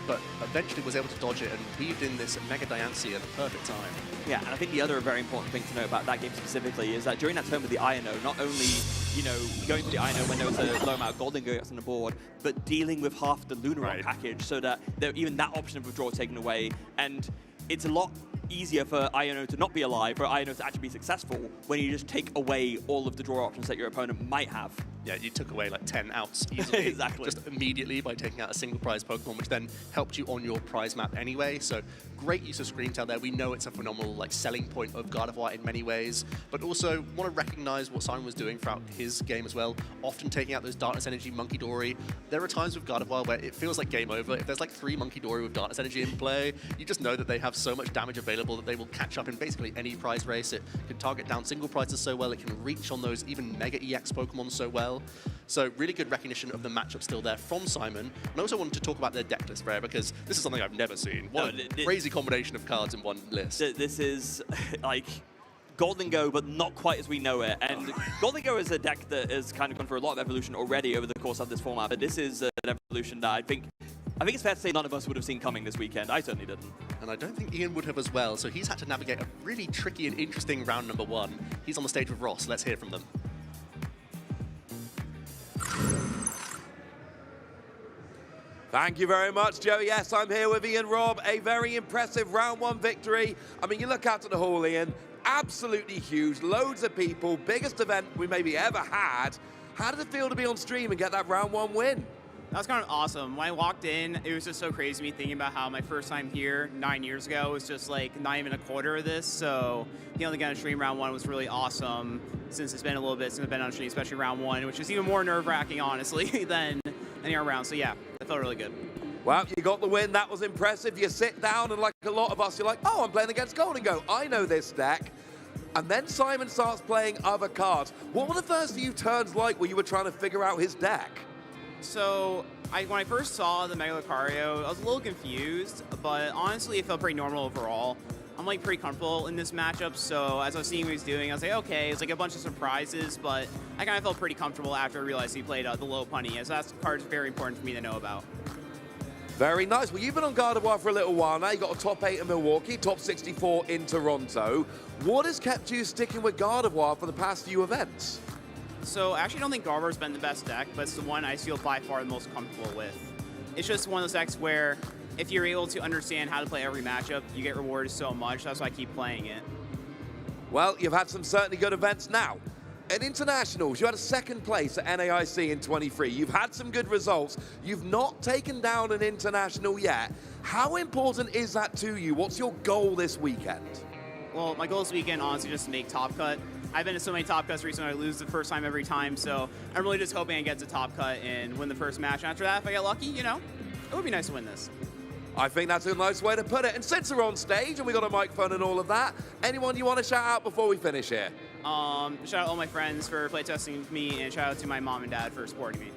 but eventually was able to dodge it and weaved in this Mega Diancie at the perfect time. Yeah, and I think the other very important thing to know about that game specifically is that during that turn with the Iono, not only, you know, going for the Iono when there was a low amount of Golden Go on the board, but dealing with half the Lunar Rock package so that even that option of withdrawal taken away. And it's a lot easier for Iono to not be alive, for Iono to actually be successful when you just take away all of the draw options that your opponent might have. Yeah, you took away like 10 outs easily, exactly. Just immediately by taking out a single prize Pokemon, which then helped you on your prize map anyway. So great use of Screamtail there. We know it's a phenomenal like selling point of Gardevoir in many ways, but also want to recognize what Simon was doing throughout his game as well, often taking out those Darkness Energy Monkey Dory. There are times with Gardevoir where it feels like game over. If there's like 3 Monkey Dory with Darkness Energy in play, you just know that they have so much damage available that they will catch up in basically any prize race. It can target down single prizes so well, it can reach on those even Mega EX Pokemon so well. So really good recognition of the matchup still there from Simon. And I also wanted to talk about their deck list, Rare, because this is something I've never seen. What a crazy combination of cards in one list. This is like Golden Go, but not quite as we know it. And Golden Go is a deck that has kind of gone through a lot of evolution already over the course of this format, but this is an evolution that I think it's fair to say none of us would have seen coming this weekend. I certainly didn't. And I don't think Ian would have as well, so he's had to navigate a really tricky and interesting round number 1. He's on the stage with Ross. Let's hear from them. Thank you very much, Joe. Yes, I'm here with Ian Robb. A very impressive round 1 victory. I mean, you look out at the hall, Ian, absolutely huge, loads of people, biggest event we maybe ever had. How did it feel to be on stream and get that round 1 win? That was kind of awesome. When I walked in, it was just so crazy to me thinking about how my first time here 9 years ago was just like not even a quarter of this. So being able to get on stream round 1 was really awesome since it's been a little bit since I've been on stream, especially round 1, which is even more nerve-wracking, honestly, than any other round. So yeah, that felt really good. Well, you got the win. That was impressive. You sit down and like a lot of us, you're like, oh, I'm playing against Golden Go. I know this deck. And then Simon starts playing other cards. What were the first few turns like where you were trying to figure out his deck? So when I first saw the Mega Lucario, I was a little confused, but honestly, it felt pretty normal overall. I'm like pretty comfortable in this matchup, so as I was seeing what he was doing, I was like, okay, it's like a bunch of surprises, but I kind of felt pretty comfortable after I realized he played the Lopunny, as that card is very important for me to know about. Very nice. Well, you've been on Gardevoir for a little while now. You got a top 8 in Milwaukee, top 64 in Toronto. What has kept you sticking with Gardevoir for the past few events? So I actually don't think Gardevoir's been the best deck, but it's the one I feel by far the most comfortable with. It's just one of those decks where if you're able to understand how to play every matchup, you get rewarded so much. That's why I keep playing it. Well, you've had some certainly good events now. At Internationals, you had a 2nd place at NAIC in 23. You've had some good results. You've not taken down an international yet. How important is that to you? What's your goal this weekend? Well, my goal this weekend, honestly, just to make Top Cut. I've been to so many Top Cuts recently, I lose the first time every time, so I'm really just hoping I get to Top Cut and win the first match. After that, if I get lucky, you know, it would be nice to win this. I think that's a nice way to put it. And since we're on stage and we got a microphone and all of that, anyone you want to shout out before we finish here? Shout out all my friends for playtesting with me, and shout out to my mom and dad for supporting me.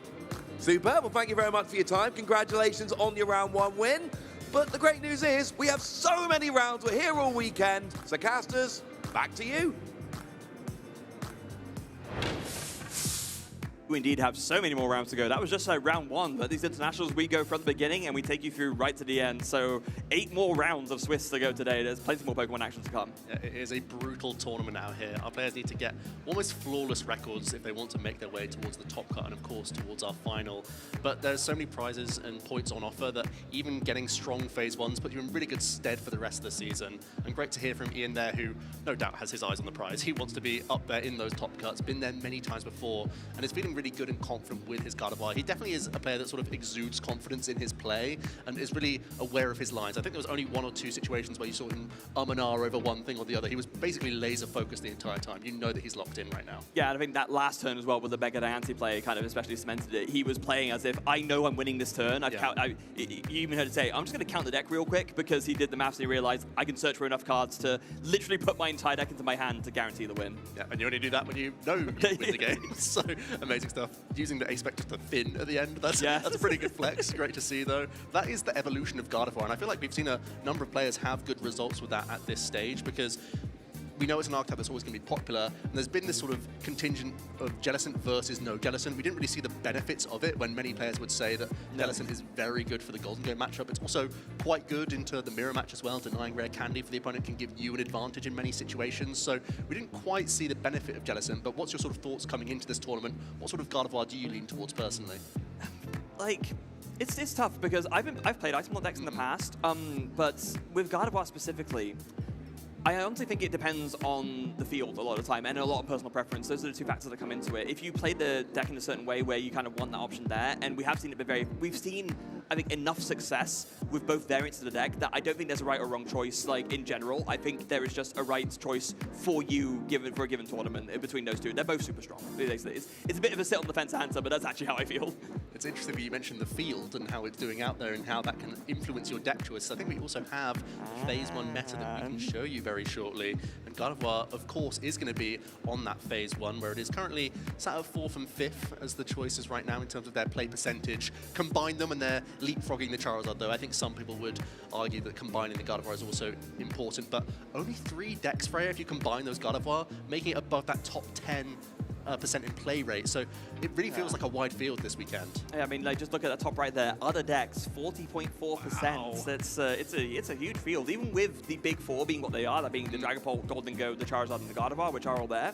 Superb. Well, thank you very much for your time. Congratulations on your round 1 win. But the great news is we have so many rounds. We're here all weekend. So casters, back to you. We indeed have so many more rounds to go. That was just round 1, but these internationals, we go from the beginning and we take you through right to the end. So 8 more rounds of Swiss to go today. There's plenty more Pokemon action to come. Yeah, it is a brutal tournament out here. Our players need to get almost flawless records if they want to make their way towards the top cut and, of course, towards our final. But there's so many prizes and points on offer that even getting strong phase 1s put you in really good stead for the rest of the season. And great to hear from Ian there, who no doubt has his eyes on the prize. He wants to be up there in those top cuts, been there many times before, and is feeling really good and confident with his Gardevoir. He definitely is a player that sort of exudes confidence in his play and is really aware of his lines. I think there was only 1 or 2 situations where you saw him and ah over one thing or the other. He was basically laser focused the entire time. You know that he's locked in right now. Yeah, and I think that last turn as well with the Mega Diancie play kind of especially cemented it. He was playing as if, I know I'm winning this turn. You even heard it say, I'm just going to count the deck real quick, because he did the maths and he realized I can search for enough cards to literally put my entire deck into my hand to guarantee the win. Yeah, and you only do that when you know you win the game. So amazing stuff. Using the A-Spectre to thin at the end, that's a pretty good flex. Great to see, though. That is the evolution of Gardevoir, and I feel like we've seen a number of players have good results with that at this stage, because we know it's an archetype that's always going to be popular, and there's been this sort of contingent of Jellicent versus no Jellicent. We didn't really see the benefits of it when many players would say that Jellicent is very good for the Golden Go matchup. It's also quite good into the mirror match as well. Denying rare candy for the opponent can give you an advantage in many situations. So we didn't quite see the benefit of Jellicent, but what's your sort of thoughts coming into this tournament? What sort of Gardevoir do you lean towards personally? Like, it's tough because I've played Item Block decks in the past, but with Gardevoir specifically, I honestly think it depends on the field a lot of the time and a lot of personal preference. Those are the 2 factors that come into it. If you play the deck in a certain way where you kind of want that option there, and we have seen it be we've seen, I think, enough success with both variants of the deck that I don't think there's a right or wrong choice, like, in general. I think there is just a right choice for you for a given tournament between those 2. They're both super strong. It's a bit of a sit on the fence answer, but that's actually how I feel. It's interesting that you mentioned the field and how it's doing out there and how that can influence your deck choice. I think we also have phase 1 meta that we can show you very shortly. And Gardevoir, of course, is going to be on that phase 1, where it is currently sat at 4th and 5th as the choices right now in terms of their play percentage. Combine them and they're leapfrogging the Charizard, though. I think some people would argue that combining the Gardevoir is also important, but only 3 decks, Freya, if you combine those Gardevoir, making it above that top 10% in play rate. So it really feels like a wide field this weekend. Yeah, I mean, like, just look at the top right there. Other decks, 40.4%. Wow. That's it's a huge field, even with the big 4 being what they are, that being the Dragapult, Golden Go, the Charizard, and the Gardevoir, which are all there.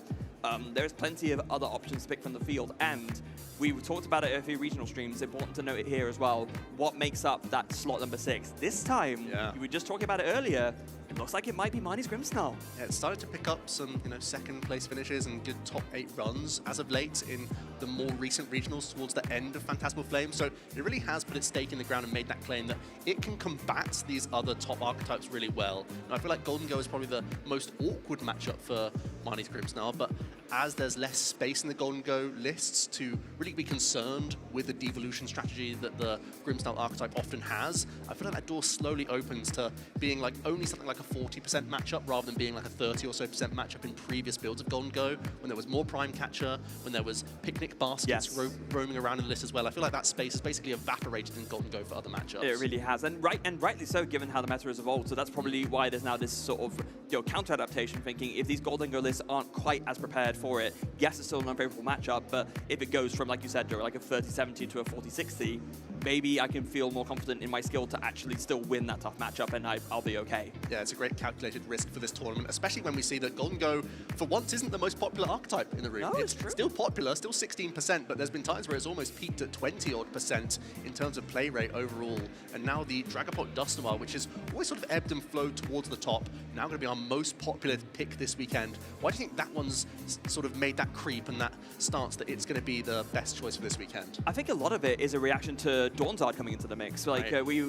There's plenty of other options to pick from the field, and we talked about it in a few regional streams. Important to note it here as well. What makes up that slot number 6? This time, we were just talking about it earlier. It looks like it might be Marnie's Grimmsnarl. Yeah, it started to pick up some, second place finishes and good top 8 runs as of late in the more recent regionals towards the end of Phantasmal Flame. So it really has put its stake in the ground and made that claim that it can combat these other top archetypes really well. And I feel like Golden Go is probably the most awkward matchup for Marnie's Grimmsnarl, but as there's less space in the Golden Go lists to really be concerned with the devolution strategy that the Grimmsnarl archetype often has, I feel like that door slowly opens to being like only something like a 40% matchup rather than being like a 30 or so % matchup in previous builds of Golden Go, when there was more Prime Catcher, when there was picnic baskets roaming around in the list as well. I feel like that space has basically evaporated in Golden Go for other matchups. It really has, and rightly so, given how the meta has evolved. So that's probably why there's now this sort of counter adaptation, thinking if these Golden Go lists aren't quite as prepared for it, yes, it's still an unfavorable matchup, but if it goes from, like you said, like a 30-70 to a 40-60, maybe I can feel more confident in my skill to actually still win that tough matchup, and I'll be okay. Yeah, it's a great calculated risk for this tournament, especially when we see that Golden Go, for once, isn't the most popular archetype in the room. No, it's true. Still popular, still 16%, but there's been times where it's almost peaked at 20-odd% in terms of play rate overall. And now the Dragapult Dusknoir, which has always sort of ebbed and flowed towards the top, now going to be our most popular pick this weekend. Why do you think that one's sort of made that creep and that stance that it's going to be the best choice for this weekend? I think a lot of it is a reaction to Dawnzard coming into the mix. Like, right. we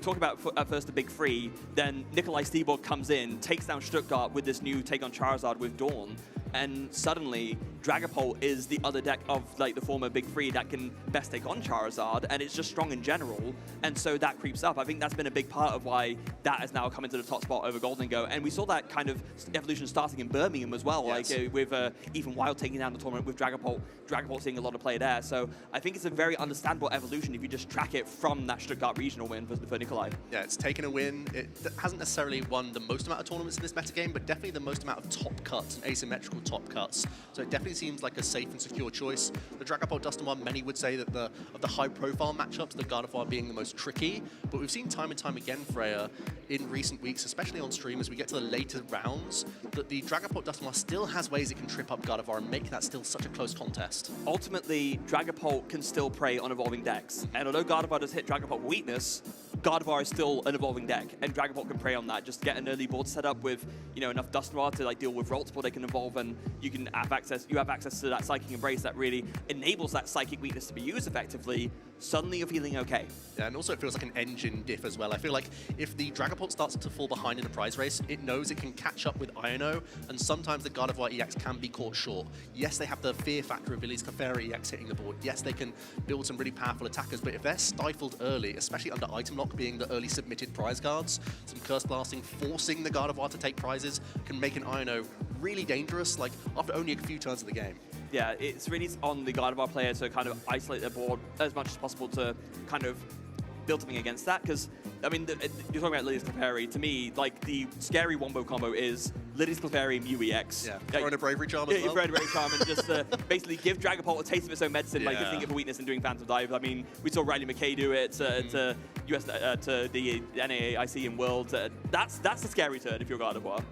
talk about at first the big three, then Nikolai Steelborg comes in, takes down Stuttgart with this new take on Charizard with Dawn, and suddenly Dragapult is the other deck of like the former big three that can best take on Charizard, and it's just strong in general, and so that creeps up. I think that's been a big part of why that has now come into the top spot over Golden Go, and we saw that kind of evolution starting in Birmingham as well, yes. like with Ethan Wild taking down the tournament with Dragapult seeing a lot of play there. So I think it's a very understandable evolution if you just track it from that Stuttgart regional win for Nikolai. Yeah, it's taken a win. It hasn't necessarily won the most amount of tournaments in this metagame, but definitely the most amount of top cuts and asymmetrical top cuts. So it definitely seems like a safe and secure choice. The Dragapult Dusknoir, many would say that of the high-profile matchups, the Gardevoir being the most tricky, but we've seen time and time again, Freya, in recent weeks, especially on stream, as we get to the later rounds, that the Dragapult Dusknoir still has ways it can trip up Gardevoir and make that still such a close contest. Ultimately, Dragapult can still prey on evolving decks, and although Gardevoir does hit Dragapult weakness, Gardevoir is still an evolving deck, and Dragapult can prey on that. Just get an early board set up with, you know, enough Dusknoir to like deal with Rolts before they can evolve, and you have access to that Psychic Embrace that really enables that Psychic weakness to be used effectively. Suddenly you're feeling okay. Yeah, and also it feels like an engine diff as well. I feel like if the Dragapult starts to fall behind in a prize race, it knows it can catch up with Iono, and sometimes the Gardevoir EX can be caught short. Yes, they have the fear factor of Villy's Clefairy EX hitting the board. Yes, they can build some really powerful attackers, but if they're stifled early, especially under Item Lock being the early submitted prize cards, some Curse Blasting, forcing the Gardevoir to take prizes, can make an Iono really dangerous, like after only a few turns of the game. Yeah, it's really on the Gardevoir player to kind of isolate their board as much as possible to kind of build something against that, because, I mean, you're talking about Lily's Clefairy. To me, like, the scary wombo combo is Lily's Clefairy, Mew EX. Yeah, throw in a Bravery Charm as well. Throw in a Bravery Charm and just basically give Dragapult a taste of its own medicine by giving it a weakness and doing Phantom Dive. I mean, we saw Riley McKay do it to the NAIC in Worlds. That's a scary turn if you're Gardevoir,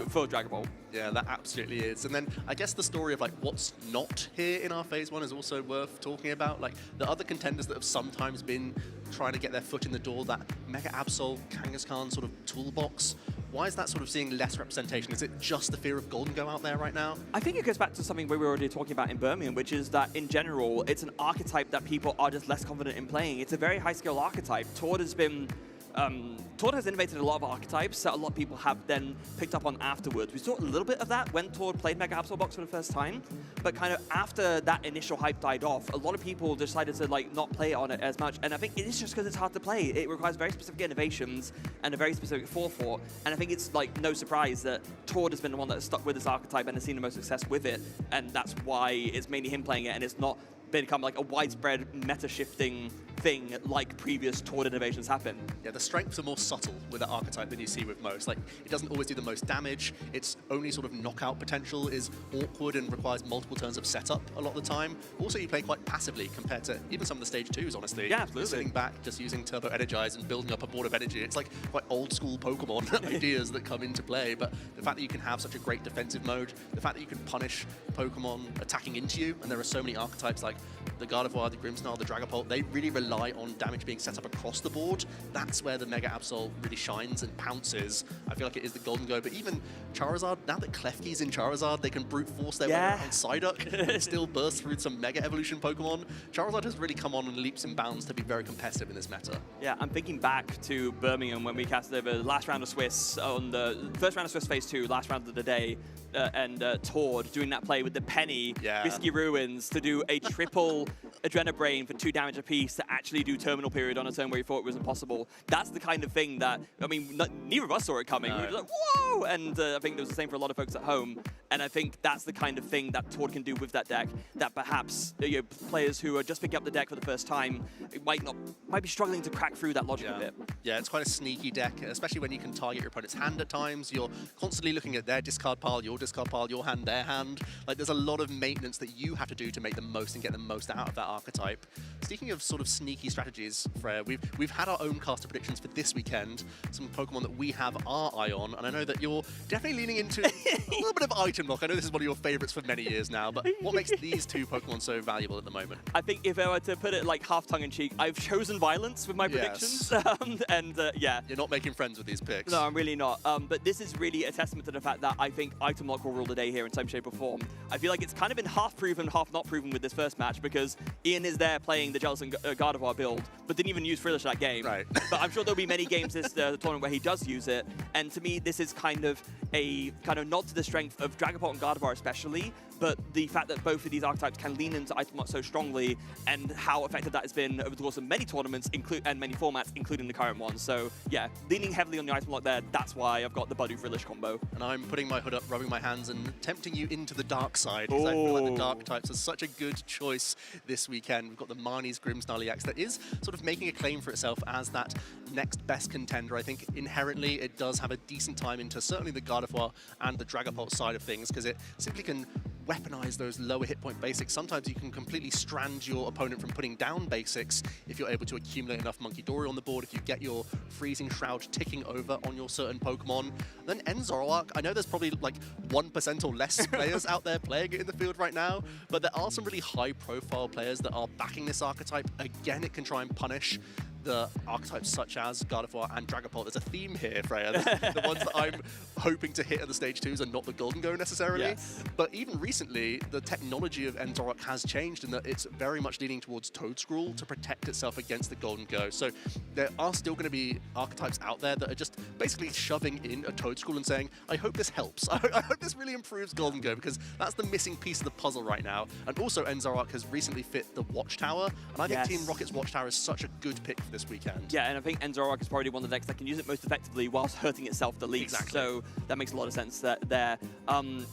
for Dragapult. Yeah, that absolutely is. And then I guess the story of like what's not here in our phase one is also worth talking about. Like the other contenders that have sometimes been trying to get their foot in the door, that Mega Absol, Kangaskhan sort of toolbox. Why is that sort of seeing less representation? Is it just the fear of Golden Go out there right now? I think it goes back to something we were already talking about in Birmingham, which is that in general, it's an archetype that people are just less confident in playing. It's a very high skill archetype. Tord has been Tord has innovated a lot of archetypes that a lot of people have then picked up on afterwards. We saw a little bit of that when Tord played Mega Absol Box for the first time, but kind of after that initial hype died off, a lot of people decided to like not play on it as much, and I think it is just because it's hard to play. It requires very specific innovations and a very specific forethought, and I think it's like no surprise that Tord has been the one that has stuck with this archetype and has seen the most success with it, and that's why it's mainly him playing it, and it's not become like a widespread meta-shifting thing like previous Tord innovations happen. Yeah, the strengths are more subtle with that archetype than you see with most. Like, it doesn't always do the most damage. Its only sort of knockout potential is awkward and requires multiple turns of setup a lot of the time. Also, you play quite passively compared to even some of the stage 2s, honestly. Yeah, absolutely. Sitting back, just using Turbo Energize and building up a board of energy. It's like quite old school Pokemon ideas that come into play, but the fact that you can have such a great defensive mode, the fact that you can punish Pokemon attacking into you, and there are so many archetypes like the Gardevoir, the Grimmsnarl, the Dragapult, they really rely on damage being set up across the board. That's where the Mega Absol really shines and pounces. I feel like it is the Golden Go, but even Charizard, now that Klefki's in Charizard, they can brute force their way around Psyduck and still burst through some Mega Evolution Pokemon. Charizard has really come on in leaps and bounds to be very competitive in this meta. Yeah, I'm thinking back to Birmingham when we casted over the last round of Swiss on the first round of Swiss Phase 2, last round of the day, and Tord doing that play with the Penny, Risky Ruins to do a triple Adrenabrain for 2 damage apiece to actually do Terminal Period on a turn where you thought it was impossible. That's the kind of thing that, I mean, neither of us saw it coming. We were like, whoa! And I think it was the same for a lot of folks at home. And I think that's the kind of thing that Tord can do with that deck that perhaps players who are just picking up the deck for the first time might be struggling to crack through that logic a bit. Yeah, it's quite a sneaky deck, especially when you can target your opponent's hand at times. You're constantly looking at their discard pile, your discard pile, your hand, their hand. Like, there's a lot of maintenance that you have to do to make the most and get the most out of that archetype. Speaking of sort of sneaky strategies, Freya, we've had our own caster predictions for this weekend, some Pokemon that we have our eye on, and I know that you're definitely leaning into a little bit of Item Lock. I know this is one of your favorites for many years now, but what makes these two Pokemon so valuable at the moment? I think if I were to put it like half tongue-in-cheek, I've chosen violence with my predictions, yeah. You're not making friends with these picks. No, I'm really not. But this is really a testament to the fact that I think Item Lock will rule the day here in some shape or form. I feel like it's kind of been half proven, half not proven with this first match, because Ian is there playing the Jealous and Gardevoir build, but didn't even use Frillish that game. Right. but I'm sure there'll be many games this tournament where he does use it. And to me, this is kind of a nod to the strength of Dragapult and Gardevoir especially, but the fact that both of these archetypes can lean into Item Lock so strongly, and how effective that has been over the course of many tournaments and many formats, including the current one. So yeah, leaning heavily on the Item Lock there, that's why I've got the Budu Frillish combo. And I'm putting my hood up, rubbing my hands, and tempting you into the dark side, because I feel like the dark types are such a good choice this weekend. We've got the Marnie's Grimmsnarly X that is sort of making a claim for itself as that next best contender. I think inherently it does have a decent time into certainly the Gardevoir and the Dragapult side of things, because it simply can weaponize those lower hit point basics. Sometimes you can completely strand your opponent from putting down basics if you're able to accumulate enough Monkey Dory on the board, if you get your Freezing Shroud ticking over on your certain Pokemon. Then Zoroark, I know there's probably like 1% or less players out there playing it in the field right now, but there are some really high profile players that are backing this archetype. Again, it can try and punish the archetypes such as Gardevoir and Dragapult. There's a theme here, Freya. The ones that I'm hoping to hit at the stage 2s are not the Golden Go necessarily. Yes. But even recently, the technology of Zoroark has changed in that it's very much leaning towards Toad Scroll to protect itself against the Golden Go. So there are still going to be archetypes out there that are just basically shoving in a Toad Scroll and saying, I hope this helps. I hope this really improves Golden Go, because that's the missing piece of the puzzle right now. And also Zoroark has recently fit the Watchtower, and I think Team Rocket's Watchtower is such a good pick for this weekend. Yeah, and I think Zoroark is probably one of the decks that can use it most effectively whilst hurting itself the least. Exactly. So that makes a lot of sense there.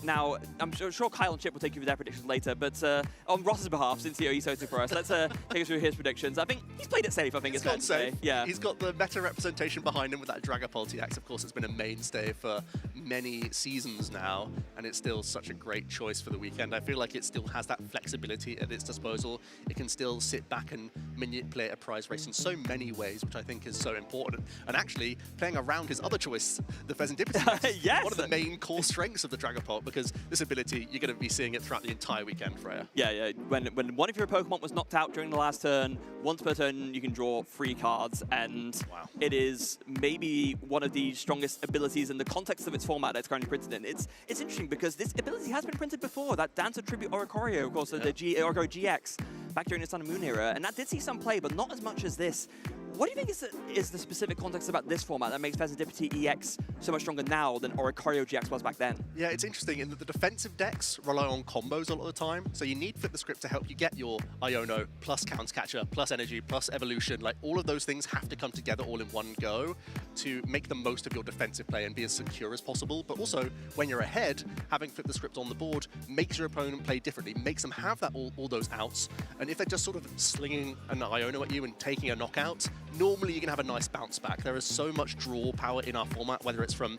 Now, I'm sure Kyle and Chip will take you through their predictions later, but on Ross's behalf, since he's hosting for us, let's take us through his predictions. I think he's played it safe, I think it's fair to say. Yeah. He's got the meta representation behind him with that Dragapult EX. Of course, it's been a mainstay for many seasons now, and it's still such a great choice for the weekend. I feel like it still has that flexibility at its disposal. It can still sit back and manipulate a prize race in so many ways, which I think is so important. And actually, playing around his other choice, the Pheasantipity, yes. one of the main core strengths of the Dragapult, because this ability, you're going to be seeing it throughout the entire weekend, Freya. Yeah. When one of your Pokemon was knocked out during the last turn, once per turn you can draw 3 cards, and it is maybe one of the strongest abilities in the context of its format that's currently printed in. It's interesting because this ability has been printed before. That Dancer Tribute Oricorio, of course, the Oricorio GX, back during the Sun and Moon era, and that did see some play, but not as much as this. What do you think is the specific context about this format that makes Pheasantipity EX so much stronger now than Oricorio GX was back then? Yeah, it's interesting in that the defensive decks rely on combos a lot of the time. So you need Flip the Script to help you get your Iono plus Countercatcher plus Energy plus Evolution. Like all of those things have to come together all in one go to make the most of your defensive play and be as secure as possible. But also, when you're ahead, having Flip the Script on the board makes your opponent play differently, makes them have that all those outs. And if they're just sort of slinging an Iono at you and taking a knockout, normally you can have a nice bounce back. There is so much draw power in our format, whether it's from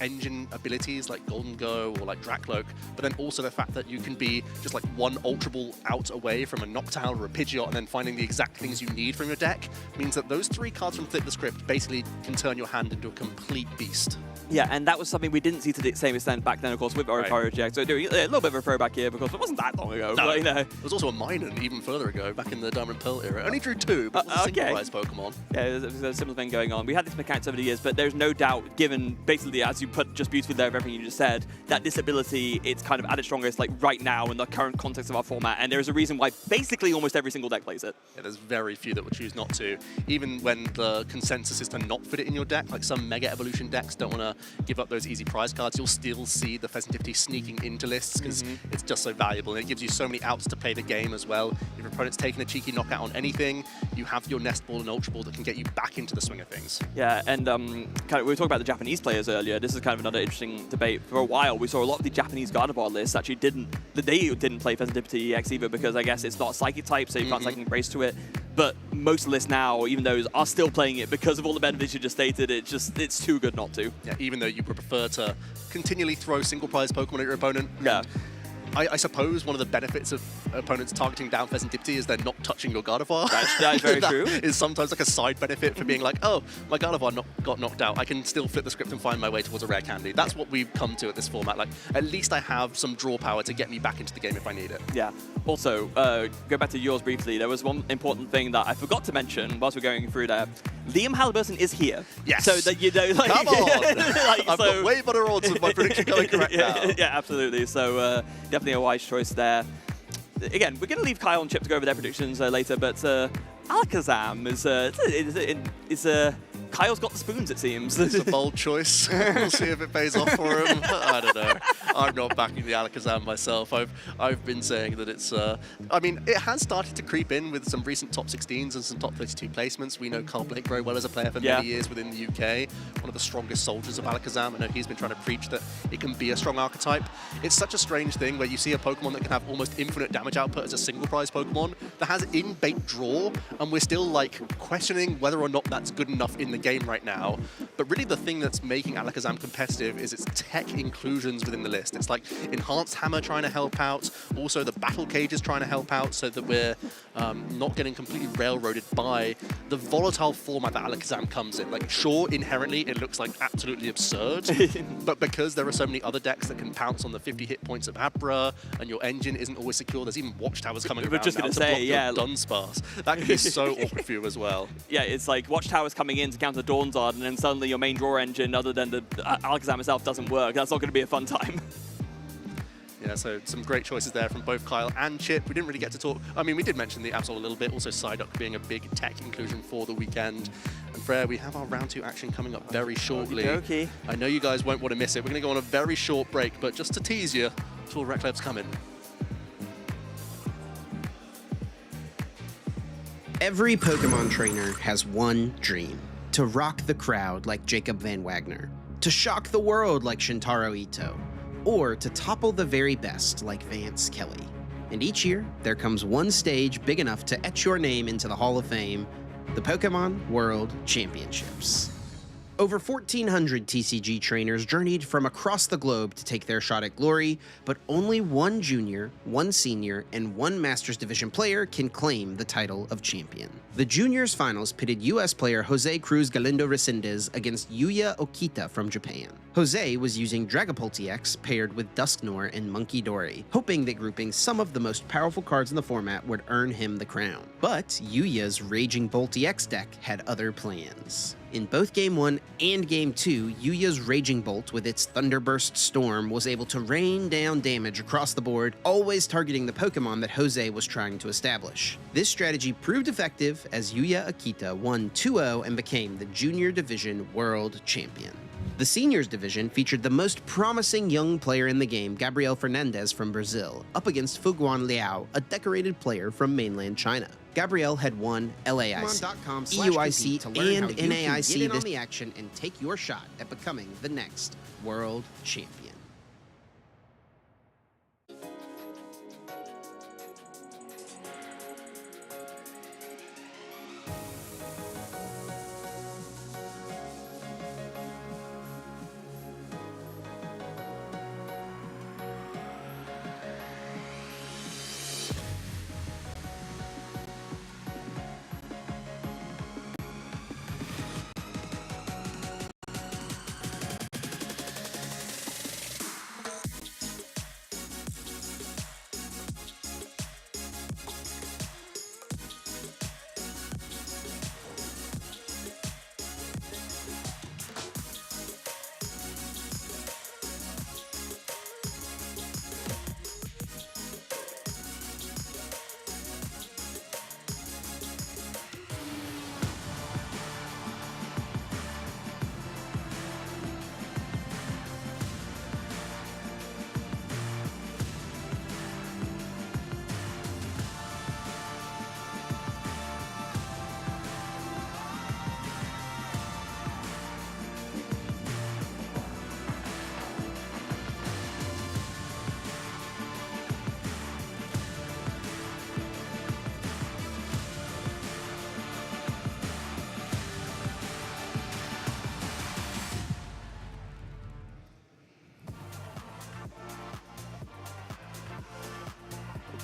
engine abilities like Golden Go or like Dracloak, but then also the fact that you can be just like one Ultra Ball out away from a Noctowl or a Pidgeot, and then finding the exact things you need from your deck means that those 3 cards from Flip the Script basically can turn your hand into a complete beast. Yeah, and that was something we didn't see to the same extent back then, of course, with Oricorio GX. So doing a little bit of a throwback here because it wasn't that long ago. No, but, there was also a Minun even further ago, back in the Diamond and Pearl era. Only drew 2, but it was a single-prize Pokemon. Yeah, there's a similar thing going on. We had this mechanics over the years, but there's no doubt, given basically, as you put just beautifully there of everything you just said, that this ability, it's kind of at its strongest like right now in the current context of our format, and there's a reason why basically almost every single deck plays it. Yeah, there's very few that would choose not to. Even when the consensus is to not fit it in your deck, like some Mega Evolution decks don't want to give up those easy prize cards, you'll still see the Pheasantipity sneaking into lists because it's just so valuable, and it gives you so many outs to play the game as well. If your opponent's taking a cheeky knockout on anything, you have your Nest Ball and Ultra Ball that can get you back into the swing of things. Yeah, and we were talking about the Japanese players earlier. This is kind of another interesting debate. For a while, we saw a lot of the Japanese Gardevoir lists actually didn't play Pheasantipity EX either, because I guess it's not a Psychic type, so you can't Psychic Embrace to it. But most lists now, even those, are still playing it because of all the benefits you just stated. It's too good not to. Yeah, even though you would prefer to continually throw single prize Pokemon at your opponent. Yeah. I suppose one of the benefits of opponents targeting down Pheasantipity is they're not touching your Gardevoir. That's very true. Is sometimes like a side benefit for being like, oh, my Gardevoir got knocked out. I can still flip the script and find my way towards a rare candy. That's what we've come to at this format. Like, at least I have some draw power to get me back into the game if I need it. Yeah. Also, go back to yours briefly. There was one important thing that I forgot to mention whilst we're going through there. Liam Halliburton is here. Yes. So that like, come on. I've got way better odds of my prediction coming correct now. Yeah, absolutely. So definitely a wise choice there. Again, we're going to leave Kyle and Chip to go over their predictions later, but Alakazam is Kyle's got the spoons, it seems. It's a bold choice. We'll see if it pays off for him. I don't know. I'm not backing the Alakazam myself. I've been saying that it's... I mean, it has started to creep in with some recent top 16s and some top 32 placements. We know Carl Blake very well as a player for many years within the UK. One of the strongest soldiers of Alakazam. I know he's been trying to preach that it can be a strong archetype. It's such a strange thing where you see a Pokemon that can have almost infinite damage output as a single prize Pokemon that has in-bait draw, and we're still like questioning whether or not that's good enough in the game right now. But really the thing that's making Alakazam competitive is its tech inclusions within the list. It's like Enhanced Hammer trying to help out, also the Battle Cage is trying to help out so that we're not getting completely railroaded by the volatile format that Alakazam comes in. Like, sure, inherently it looks like absolutely absurd, but because there are so many other decks that can pounce on the 50 hit points of Abra, and your engine isn't always secure, there's even Watchtowers coming around just now gonna to say, block your yeah. Dunsparce. That can be so awkward for you as well. Yeah, it's like Watchtowers coming in to counter Dawnzard, and then suddenly your main draw engine, other than the Alakazam itself, doesn't work. That's not going to be a fun time. Yeah, so some great choices there from both Kyle and Chip. We didn't really get to talk. I mean, we did mention the Absol a little bit, also Psyduck being a big tech inclusion for the weekend. And Freya, we have our round 2 action coming up very shortly. Okay. I know you guys won't want to miss it. We're going to go on a very short break, but just to tease you, Tool Reclev's coming. Every Pokemon trainer has one dream: to rock the crowd like Jacob Van Wagner, to shock the world like Shintaro Ito, or to topple the very best like Vance Kelly. And each year, there comes one stage big enough to etch your name into the Hall of Fame: the Pokemon World Championships. Over 1,400 TCG trainers journeyed from across the globe to take their shot at glory, but only one junior, one senior, and one Masters Division player can claim the title of champion. The juniors finals pitted US player Jose Cruz Galindo Resendez against Yuya Okita from Japan. Jose was using Dragapult EX paired with Dusknoir and Monkey Dory, hoping that grouping some of the most powerful cards in the format would earn him the crown. But Yuya's Raging Bolt EX deck had other plans. In both Game 1 and Game 2, Yuya's Raging Bolt with its Thunderburst Storm was able to rain down damage across the board, always targeting the Pokemon that Jose was trying to establish. This strategy proved effective as Yuya Okita won 2-0 and became the Junior Division World Champion. The Seniors Division featured the most promising young player in the game, Gabriel Fernandez from Brazil, up against Fuguan Liao, a decorated player from mainland China. Gabriel had won LAIC, EUIC, and NAIC get in on the action and take your shot at becoming the next world champion.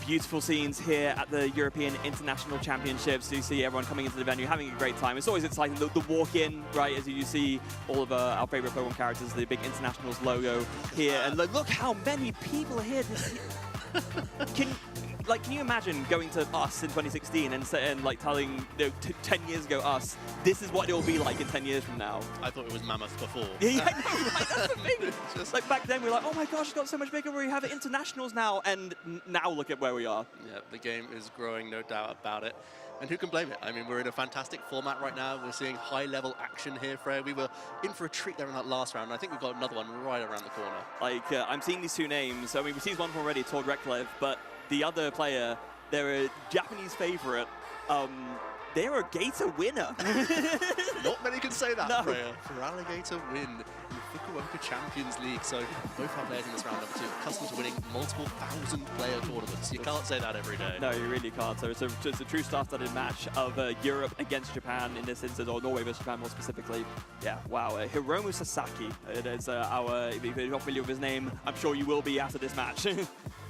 Beautiful scenes here at the European International Championships. You see everyone coming into the venue, having a great time. It's always exciting, the walk-in, right, as you see all of our favorite Pokemon characters, the big Internationals logo here. And look how many people are here. like, can you imagine going to us in 2016 and like telling 10 years ago us, this is what it will be like in 10 years from now? I thought it was mammoth before. Yeah, I know, right? That's the thing. Like back then we were like, oh my gosh, it's got so much bigger. We have internationals now, and now look at where we are. Yeah, the game is growing, no doubt about it. And who can blame it? I mean, we're in a fantastic format right now. We're seeing high-level action here, Freya. We were in for a treat there in that last round, and I think we've got another one right around the corner. Like, I'm seeing these two names. I mean, we've seen one of them already, Tord Reklev, but the other player, they're a Japanese favorite. They're a Gator winner. Not many can say that, No. Freya. Feraligatr win in the Fukuoka Champions League. So both our players in this round, number 2, accustomed to winning multiple thousand-player tournaments. You can't say that every day. No, you really can't. So it's a true star-studded match of Europe against Japan in this instance, or Norway versus Japan more specifically. Yeah, wow. Hiromu Sasaki. It is if you're not familiar with his name, I'm sure you will be after this match.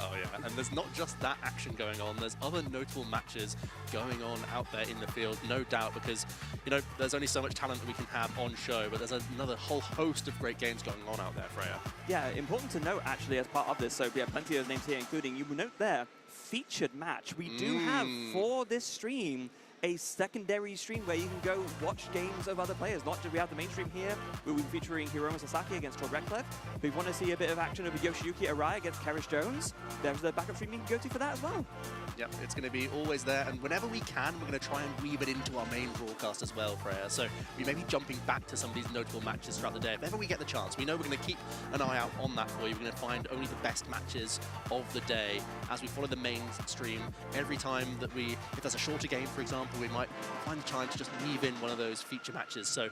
Oh yeah, and there's not just that action going on, there's other notable matches going on out there in the field, no doubt, because, you know, there's only so much talent that we can have on show, but there's another whole host of great games going on out there, Freya. Yeah, important to note, actually, as part of this, so we have plenty of names here, including, you will note there, featured match. We do have, for this stream, a secondary stream where you can go watch games of other players. Not just we have the main stream here, we'll be featuring Hiromu Sasaki against Tord Reklev. If you want to see a bit of action of Yoshiyuki Arai against Cerys Jones, there's the backup stream you can go to for that as well. Yep, it's going to be always there, and whenever we can, we're going to try and weave it into our main broadcast as well, Freya. So we may be jumping back to some of these notable matches throughout the day. If ever we get the chance, we know we're going to keep an eye out on that for you. We're going to find only the best matches of the day as we follow the main stream. Every time that if there's a shorter game, for example, we might find the time to just weave in one of those feature matches. So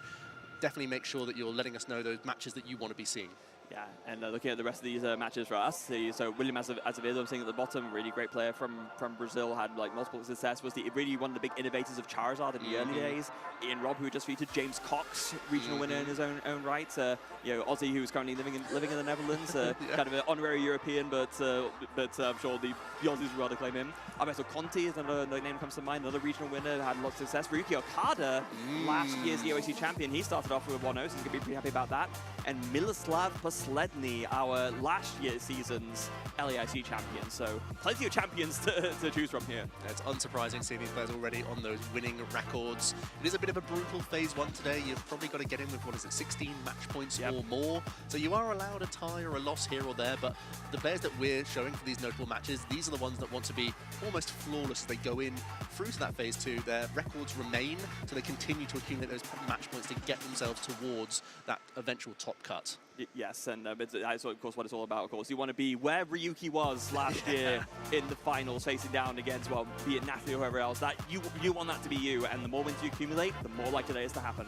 definitely make sure that you're letting us know those matches that you want to be seeing. Yeah, and looking at the rest of these matches for us, so William Azevedo, I'm seeing at the bottom, really great player from Brazil, had like multiple success, was really one of the big innovators of Charizard in the early days. Ian Robb, who just featured James Cox, regional winner in his own right. You know, Aussie, who's currently living in the Netherlands, kind of an honorary European, but I'm sure the Aussies would rather claim him. Alberto Conti is another name that comes to mind, another regional winner, had lots of success. Ryuki Okada, last year's EOC champion, he started off with a 1-0, so he's going to be pretty happy about that. And Miloslav Posledny, our last year's season's LAIC champion. So plenty of champions to choose from here. Yeah, it's unsurprising seeing these players already on those winning records. It is a bit of a brutal phase 1 today. You've probably got to get in with, 16 match points or more. So you are allowed a tie or a loss here or there, but the players that we're showing for these notable matches, these are the ones that want to be almost flawless. They go in through to that phase 2. Their records remain, so they continue to accumulate those match points to get themselves towards that eventual top cut. Yes, and that's of course what it's all about. Of course, you want to be where Ryuki was last year in the finals, facing down against, well, be it Nathalie or whoever else. That you want that to be you, and the more wins you accumulate, the more likely it is to happen.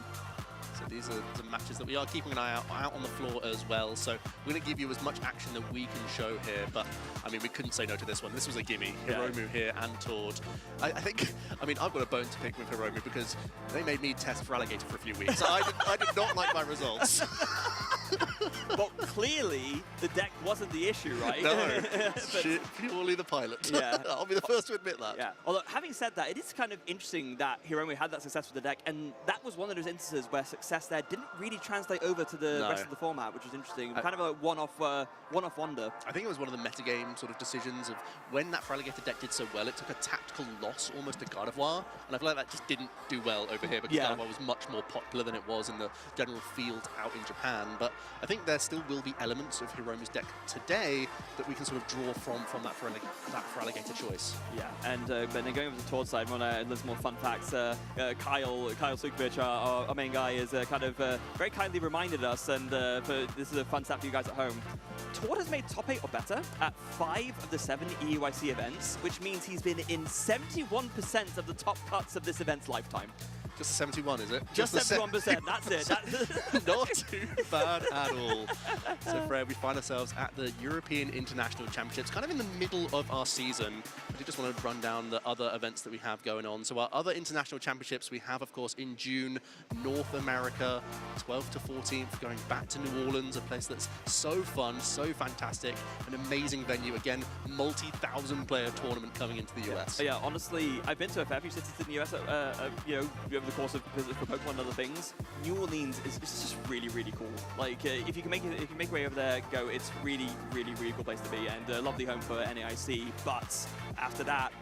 So these are the matches that we are keeping an eye out on the floor as well. So we're going to give you as much action that we can show here. But, I mean, we couldn't say no to this one. This was a gimme. Hiromu here and Tord. I think, I mean, I've got a bone to pick with Hiromu because they made me test Feraligatr for a few weeks. I did not like my results. Well, clearly, the deck wasn't the issue, right? No, purely the pilot. Yeah. I'll be the first to admit that. Yeah. Although, having said that, it is kind of interesting that Hiromu had that success with the deck, and that was one of those instances where success there didn't really translate over to the rest of the format, which is interesting. Kind of a one-off wonder. I think it was one of the metagame sort of decisions of when that Feraligatr deck did so well, it took a tactical loss almost to Gardevoir, and I feel like that just didn't do well over here because Gardevoir was much more popular than it was in the general field out in Japan. But I think there still will be elements of Hiromu's deck today that we can sort of draw from that Feraligatr choice. Yeah, and but then going over to the Tord side, one of the more fun facts, Kyle Sukovic, our main guy, is kind of very kindly reminded us, and this is a fun stat for you guys at home. Tord has made top 8 or better at 5 of the 7 EUIC events, which means he's been in 71% of the top cuts of this event's lifetime. Just 71, is it? Just 71%, that's it. Not too bad at all. So, Fred, we find ourselves at the European International Championships, kind of in the middle of our season. I just want to run down the other events that we have going on. So our other international championships we have, of course, in June, North America, 12th to 14th, going back to New Orleans, a place that's so fun, so fantastic, an amazing venue. Again, multi-thousand player tournament coming into the US. Yeah, honestly, I've been to a fair few cities in the US, you know, the course of for Pokemon and other things, New Orleans is just really, really cool. Like, if you can make your way over there, go. It's really, really, really cool place to be, and a lovely home for NAIC. But after that,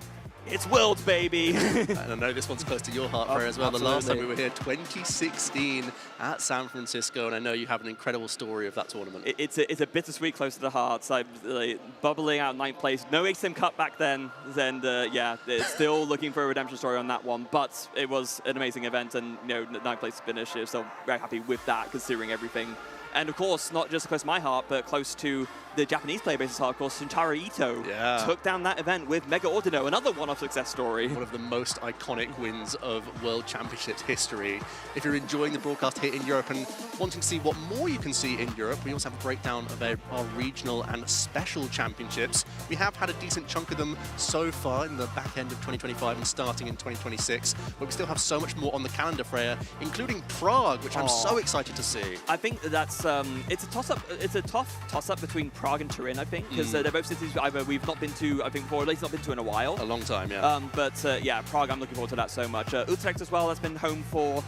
it's Worlds, baby! And I know this one's close to your heart, Freya, as well. Absolutely. The last time we were here, 2016 at San Francisco, and I know you have an incredible story of that tournament. It's a bittersweet close to the heart. So like, bubbling out 9th place. No XM Cup back then. And yeah, it's still looking for a redemption story on that one. But it was an amazing event, and 9th place finish. So very happy with that, considering everything. And of course, not just close to my heart, but close to the Japanese player base's heart, of course, Shintaro Ito took down that event with Mega Ordino, another one-off success story. One of the most iconic wins of World Championships history. If you're enjoying the broadcast here in Europe and wanting to see what more you can see in Europe, we also have a breakdown of our regional and special championships. We have had a decent chunk of them so far in the back end of 2025 and starting in 2026, but we still have so much more on the calendar, Freya, including Prague, which I'm so excited to see. I think that's it's a toss-up. It's a tough toss-up between Prague and Turin, I think, because they're both cities either we've not been to, I think, or at least not been to in a while. A long time, yeah. But yeah, Prague, I'm looking forward to that so much. Utrecht as well, that's been home for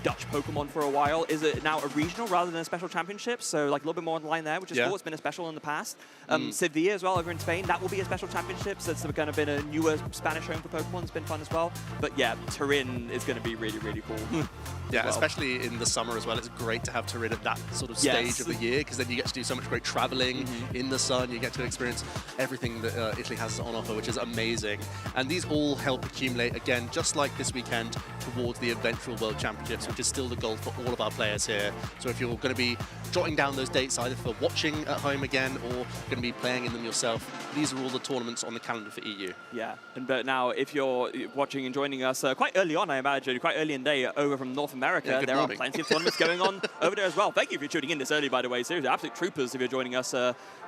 Dutch Pokemon for a while. Is it now a regional rather than a special championship? So like a little bit more on the line there, which is cool. It's been a special in the past. Sevilla as well over in Spain, that will be a special championship. So it's kind of been a newer Spanish home for Pokemon. It's been fun as well. But yeah, Turin is going to be really, really cool. Yeah, especially in the summer as well. It's great to have Turin at that sort of stage of the year, because then you get to do so much great traveling in the sun. You get to experience everything that Italy has on offer, which is amazing. And these all help accumulate, again, just like this weekend, towards the eventual World Championships, which is still the goal for all of our players here. So if you're going to be jotting down those dates either for watching at home again or going to be playing in them yourself, these are all the tournaments on the calendar for EU. Yeah, but now if you're watching and joining us quite early on, I imagine, quite early in the day over from North America, there are plenty of tournaments going on over there as well. Thank you for tuning in this early, by the way. Seriously, absolute troopers if you're joining us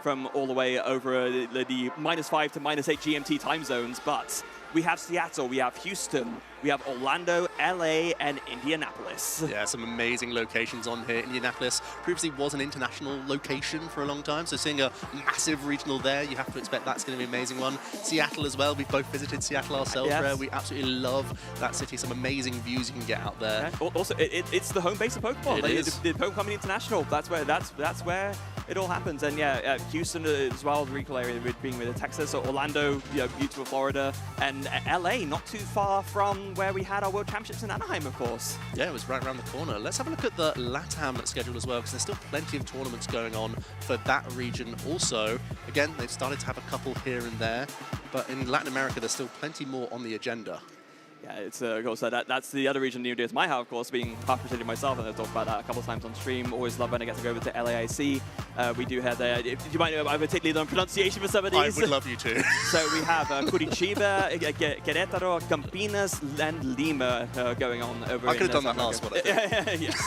from all the way over the -5 to -8 GMT time zones. But we have Seattle, we have Houston, we have Orlando, LA, and Indianapolis. Yeah, some amazing locations on here. Indianapolis previously was an international location for a long time, so seeing a massive regional there, you have to expect that's going to be an amazing one. Seattle as well, we've both visited Seattle ourselves, where we absolutely love that city. Some amazing views you can get out there. Yeah. Also, it's the home base of Pokemon. It is. The Pokemon International, that's where it all happens. And yeah, Houston as well, the regional area being with Texas, so Orlando, beautiful Florida, and LA, not too far from where we had our World Championships in Anaheim, of course. Yeah, it was right around the corner. Let's have a look at the LATAM schedule as well, because there's still plenty of tournaments going on for that region also. Again, they've started to have a couple here and there, but in Latin America, there's still plenty more on the agenda. Yeah, it's of course that's the other region near to my heart, of course, being half Brazilian myself, and I've talked about that a couple of times on stream. Always love when I get to go over to LAIC. We do have there. If you might know, I would take lead on pronunciation for some of these. I would love you to. So we have Curitiba, Querétaro, Campinas, and Lima going on over. I could have done that last one, I think. Yes.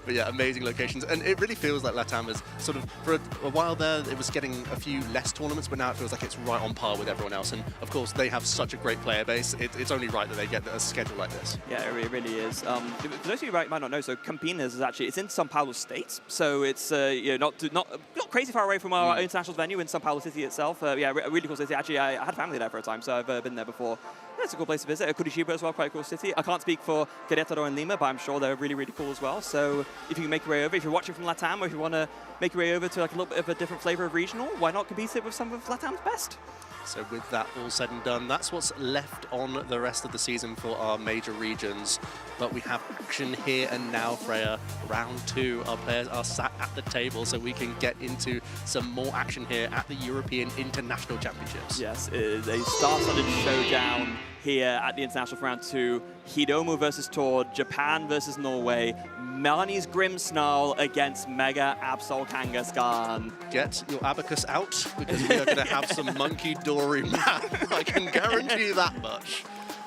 But yeah, amazing locations, and it really feels like LATAM is sort of, for a while there, it was getting a few less tournaments, but now it feels like it's right on par with everyone else. And of course, they have such a great player base. It's only right that they get a schedule like this. Yeah, it really is. For those of you who might not know, so Campinas is actually, it's in São Paulo State, so it's not crazy far away from our international venue in São Paulo City itself. Yeah, really cool city. Actually, I had family there for a time, so I've been there before. Yeah, it's a cool place to visit. Curitiba as well, quite a cool city. I can't speak for Querétaro and Lima, but I'm sure they're really, really cool as well. So if you can make your way over, if you're watching from LATAM, or if you want to make your way over to like a little bit of a different flavor of regional, why not compete it with some of LATAM's best? So with that all said and done, that's what's left on the rest of the season for our major regions. But we have action here and now, Freya. Round 2, our players are sat at the table, so we can get into some more action here at the European International Championships. Yes, it is a star-studded showdown here at the International for round 2. Hidomu versus Tor, Japan versus Norway, Mani's Grimmsnarl against Mega Absol Kangaskhan. Get your abacus out, because we are going to have some Monkey Dory math. I can guarantee that much.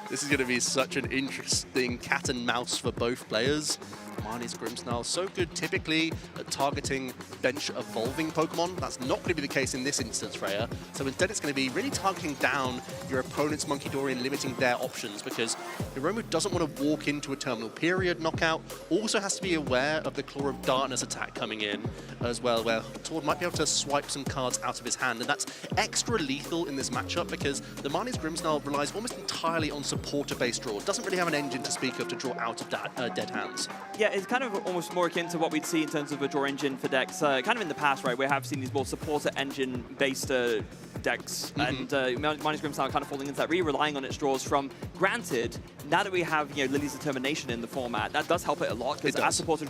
This is going to be such an interesting cat and mouse for both players. Marnie's Grimmsnarl, so good typically at targeting bench evolving Pokemon. That's not going to be the case in this instance, Freya. So instead it's going to be really targeting down your opponent's Munkidori and limiting their options, because Hiromu doesn't want to walk into a terminal period knockout. Also has to be aware of the Claw of Darkness attack coming in as well, where Tord might be able to swipe some cards out of his hand, and that's extra lethal in this matchup because the Marnie's Grimmsnarl relies almost entirely on supporter-based draw. Doesn't really have an engine to speak of to draw out of dead hands. Yeah, it's kind of almost more akin to what we'd see in terms of a draw engine for decks. Kind of in the past, right, we have seen these more supporter engine-based decks, and Marnie's Grimmsnarl kind of falling into that, really relying on its draws from. Granted, now that we have Lily's Determination in the format, that does help it a lot, because as supporter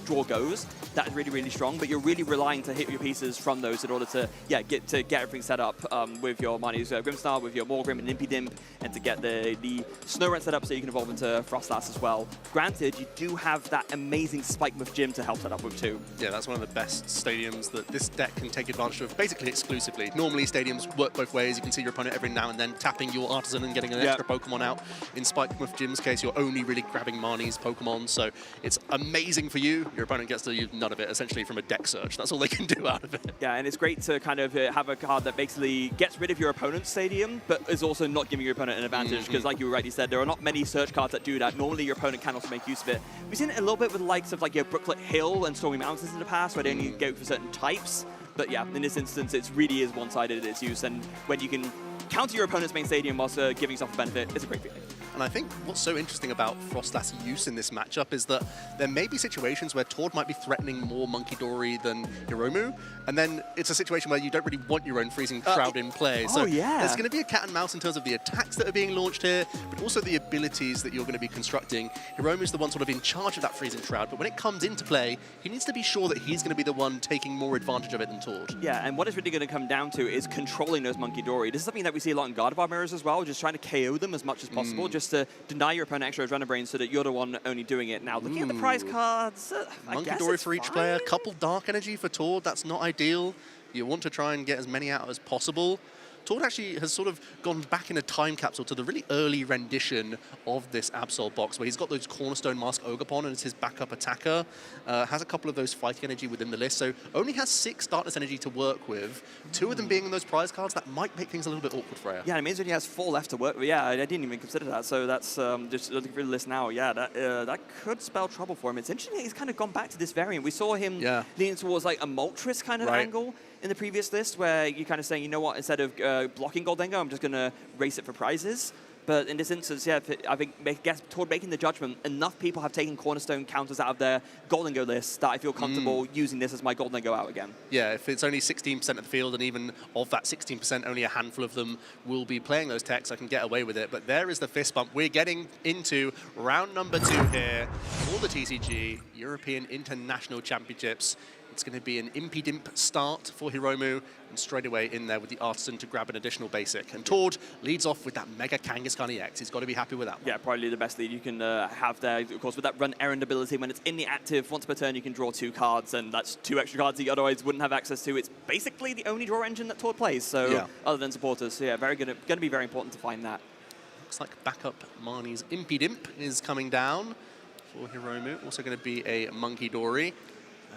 draw goes, that is really, really strong, but you're really relying to hit your pieces from those in order to get everything set up with your Marnie's Grimmsnarl, with your Morgrim and Impidimp, and to get the Snow Run set up so you can evolve into Frostlass as well. Granted, you do have that amazing Spikemuth Gym to help set up with too. Yeah, that's one of the best stadiums that this deck can take advantage of, basically exclusively. Normally, stadiums work both ways. You can see your opponent every now and then tapping your Artisan and getting an extra Pokemon out. In Spikemuth Gym's case, you're only really grabbing Marnie's Pokemon, so it's amazing for you. Your opponent gets to use none of it, essentially, from a deck search. That's all they can do out of it. Yeah, and it's great to kind of have a card that basically gets rid of your opponent's stadium, but is also not giving your opponent an advantage, because like you rightly said, there are not many search cards that do that. Normally, your opponent can also make use of it. We've seen it a little bit with the likes of Brooklet Hill and Stormy Mountains in the past, where they only go for certain types. But yeah, in this instance, it really is one-sided in its use, and when you can counter your opponent's main stadium whilst giving yourself a benefit, it's a great feeling. And I think what's so interesting about Frostlass use in this matchup is that there may be situations where Tord might be threatening more Munkidori than Hiromu, and then it's a situation where you don't really want your own Freezing Shroud in play. So there's going to be a cat and mouse in terms of the attacks that are being launched here, but also the abilities that you're going to be constructing. Hiromu's the one sort of in charge of that Freezing Shroud, but when it comes into play, he needs to be sure that he's going to be the one taking more advantage of it than Tord. Yeah, and what it's really going to come down to is controlling those Munkidori. This is something that we see a lot in Gardevoir mirrors as well, just trying to KO them as much as possible, just to deny your opponent extra Adrenaline Brain so that you're the one only doing it. Now, looking at the prize cards, Munkidori for each player, couple Dark Energy for Tord, that's not ideal. You want to try and get as many out as possible. Tord actually has sort of gone back in a time capsule to the really early rendition of this Absol box, where he's got those Cornerstone Mask Ogerpon and it's his backup attacker. Has a couple of those Fighting Energy within the list, so only has 6 Darkness Energy to work with. 2 of them being in those prize cards, that might make things a little bit awkward for you. Yeah, it means he only has 4 left to work with. Yeah, I didn't even consider that, so that's just looking through the list now. Yeah, that could spell trouble for him. It's interesting that he's kind of gone back to this variant. We saw him leaning towards like a Moltres kind of angle in the previous list, where you're kind of saying, you know what, instead of blocking Goldengo, I'm just going to race it for prizes. But in this instance, yeah, I think Tord making the judgment, enough people have taken Cornerstone counters out of their Goldengo lists that I feel comfortable using this as my Goldengo out again. Yeah, if it's only 16% of the field, and even of that 16%, only a handful of them will be playing those techs, I can get away with it. But there is the fist bump. We're getting into round number 2 here for the TCG European International Championships. It's going to be an Impidimp start for Hiromu, and straight away in there with the Artisan to grab an additional basic. And Tord leads off with that Mega Kangaskhan EX. He's got to be happy with that one. Yeah, probably the best lead you can have there. Of course, with that Run Errand ability, when it's in the active, once per turn you can draw 2 cards, and that's 2 extra cards that you otherwise wouldn't have access to. It's basically the only draw engine that Tord plays, so other than supporters. So yeah, going to be very important to find that. Looks like backup Marnie's Impidimp is coming down for Hiromu. Also going to be a Munkidori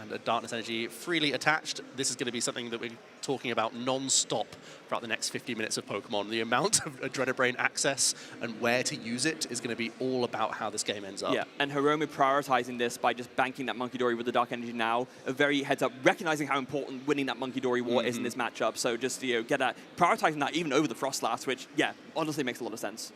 and a Darkness Energy freely attached. This is going to be something that we're talking about non-stop throughout the next 50 minutes of Pokemon. The amount of Adrenaline Brain access and where to use it is going to be all about how this game ends up. Yeah, and Hiromu prioritizing this by just banking that Munkidori with the Dark Energy now, a very heads up, recognizing how important winning that Munkidori war is in this matchup. So just get that, prioritizing that even over the Frostlass, which, yeah, honestly makes a lot of sense.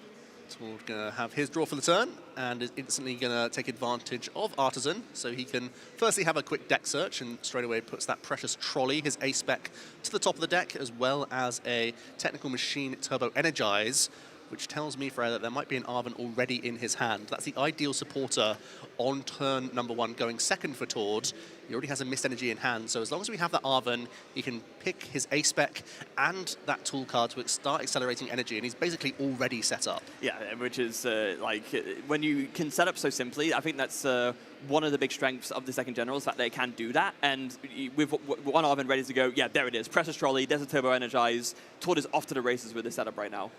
Tord going to have his draw for the turn and is instantly going to take advantage of Artisan, so he can firstly have a quick deck search and straight away puts that precious Trolley, his A-Spec, to the top of the deck, as well as a Technical Machine Turbo Energize, which tells me, Freya, that there might be an Arven already in his hand. That's the ideal supporter on turn number 1, going second for Tord. He already has a Mist Energy in hand, so as long as we have that Arven, he can pick his A-Spec and that tool card to start accelerating energy, and he's basically already set up. Yeah, which is when you can set up so simply, I think that's one of the big strengths of the second general, is that they can do that, and with one Arven ready to go, yeah, there it is. Precious Trolley, there's a Turbo Energize. Tord is off to the races with this setup right now.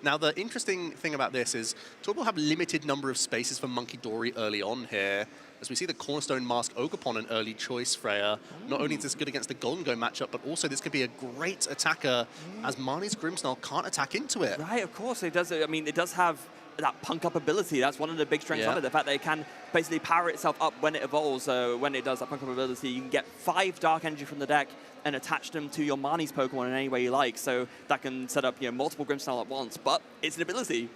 Now, the interesting thing about this is Torb will have limited number of spaces for Monkey Dory early on here. As we see the Cornerstone Mask Ogerpon an early choice, Freya. Not only is this good against the Golden Go matchup, but also this could be a great attacker as Marnie's Grimmsnarl can't attack into it. Right, of course it does. I mean, it does have that punk up ability. That's one of the big strengths of it, the fact that it can basically power itself up when it evolves. When it does that punk up ability, you can get 5 Dark Energy from the deck and attach them to your Marnie's Pokemon in any way you like. So that can set up multiple Grimmsnarl at once, but it's an ability.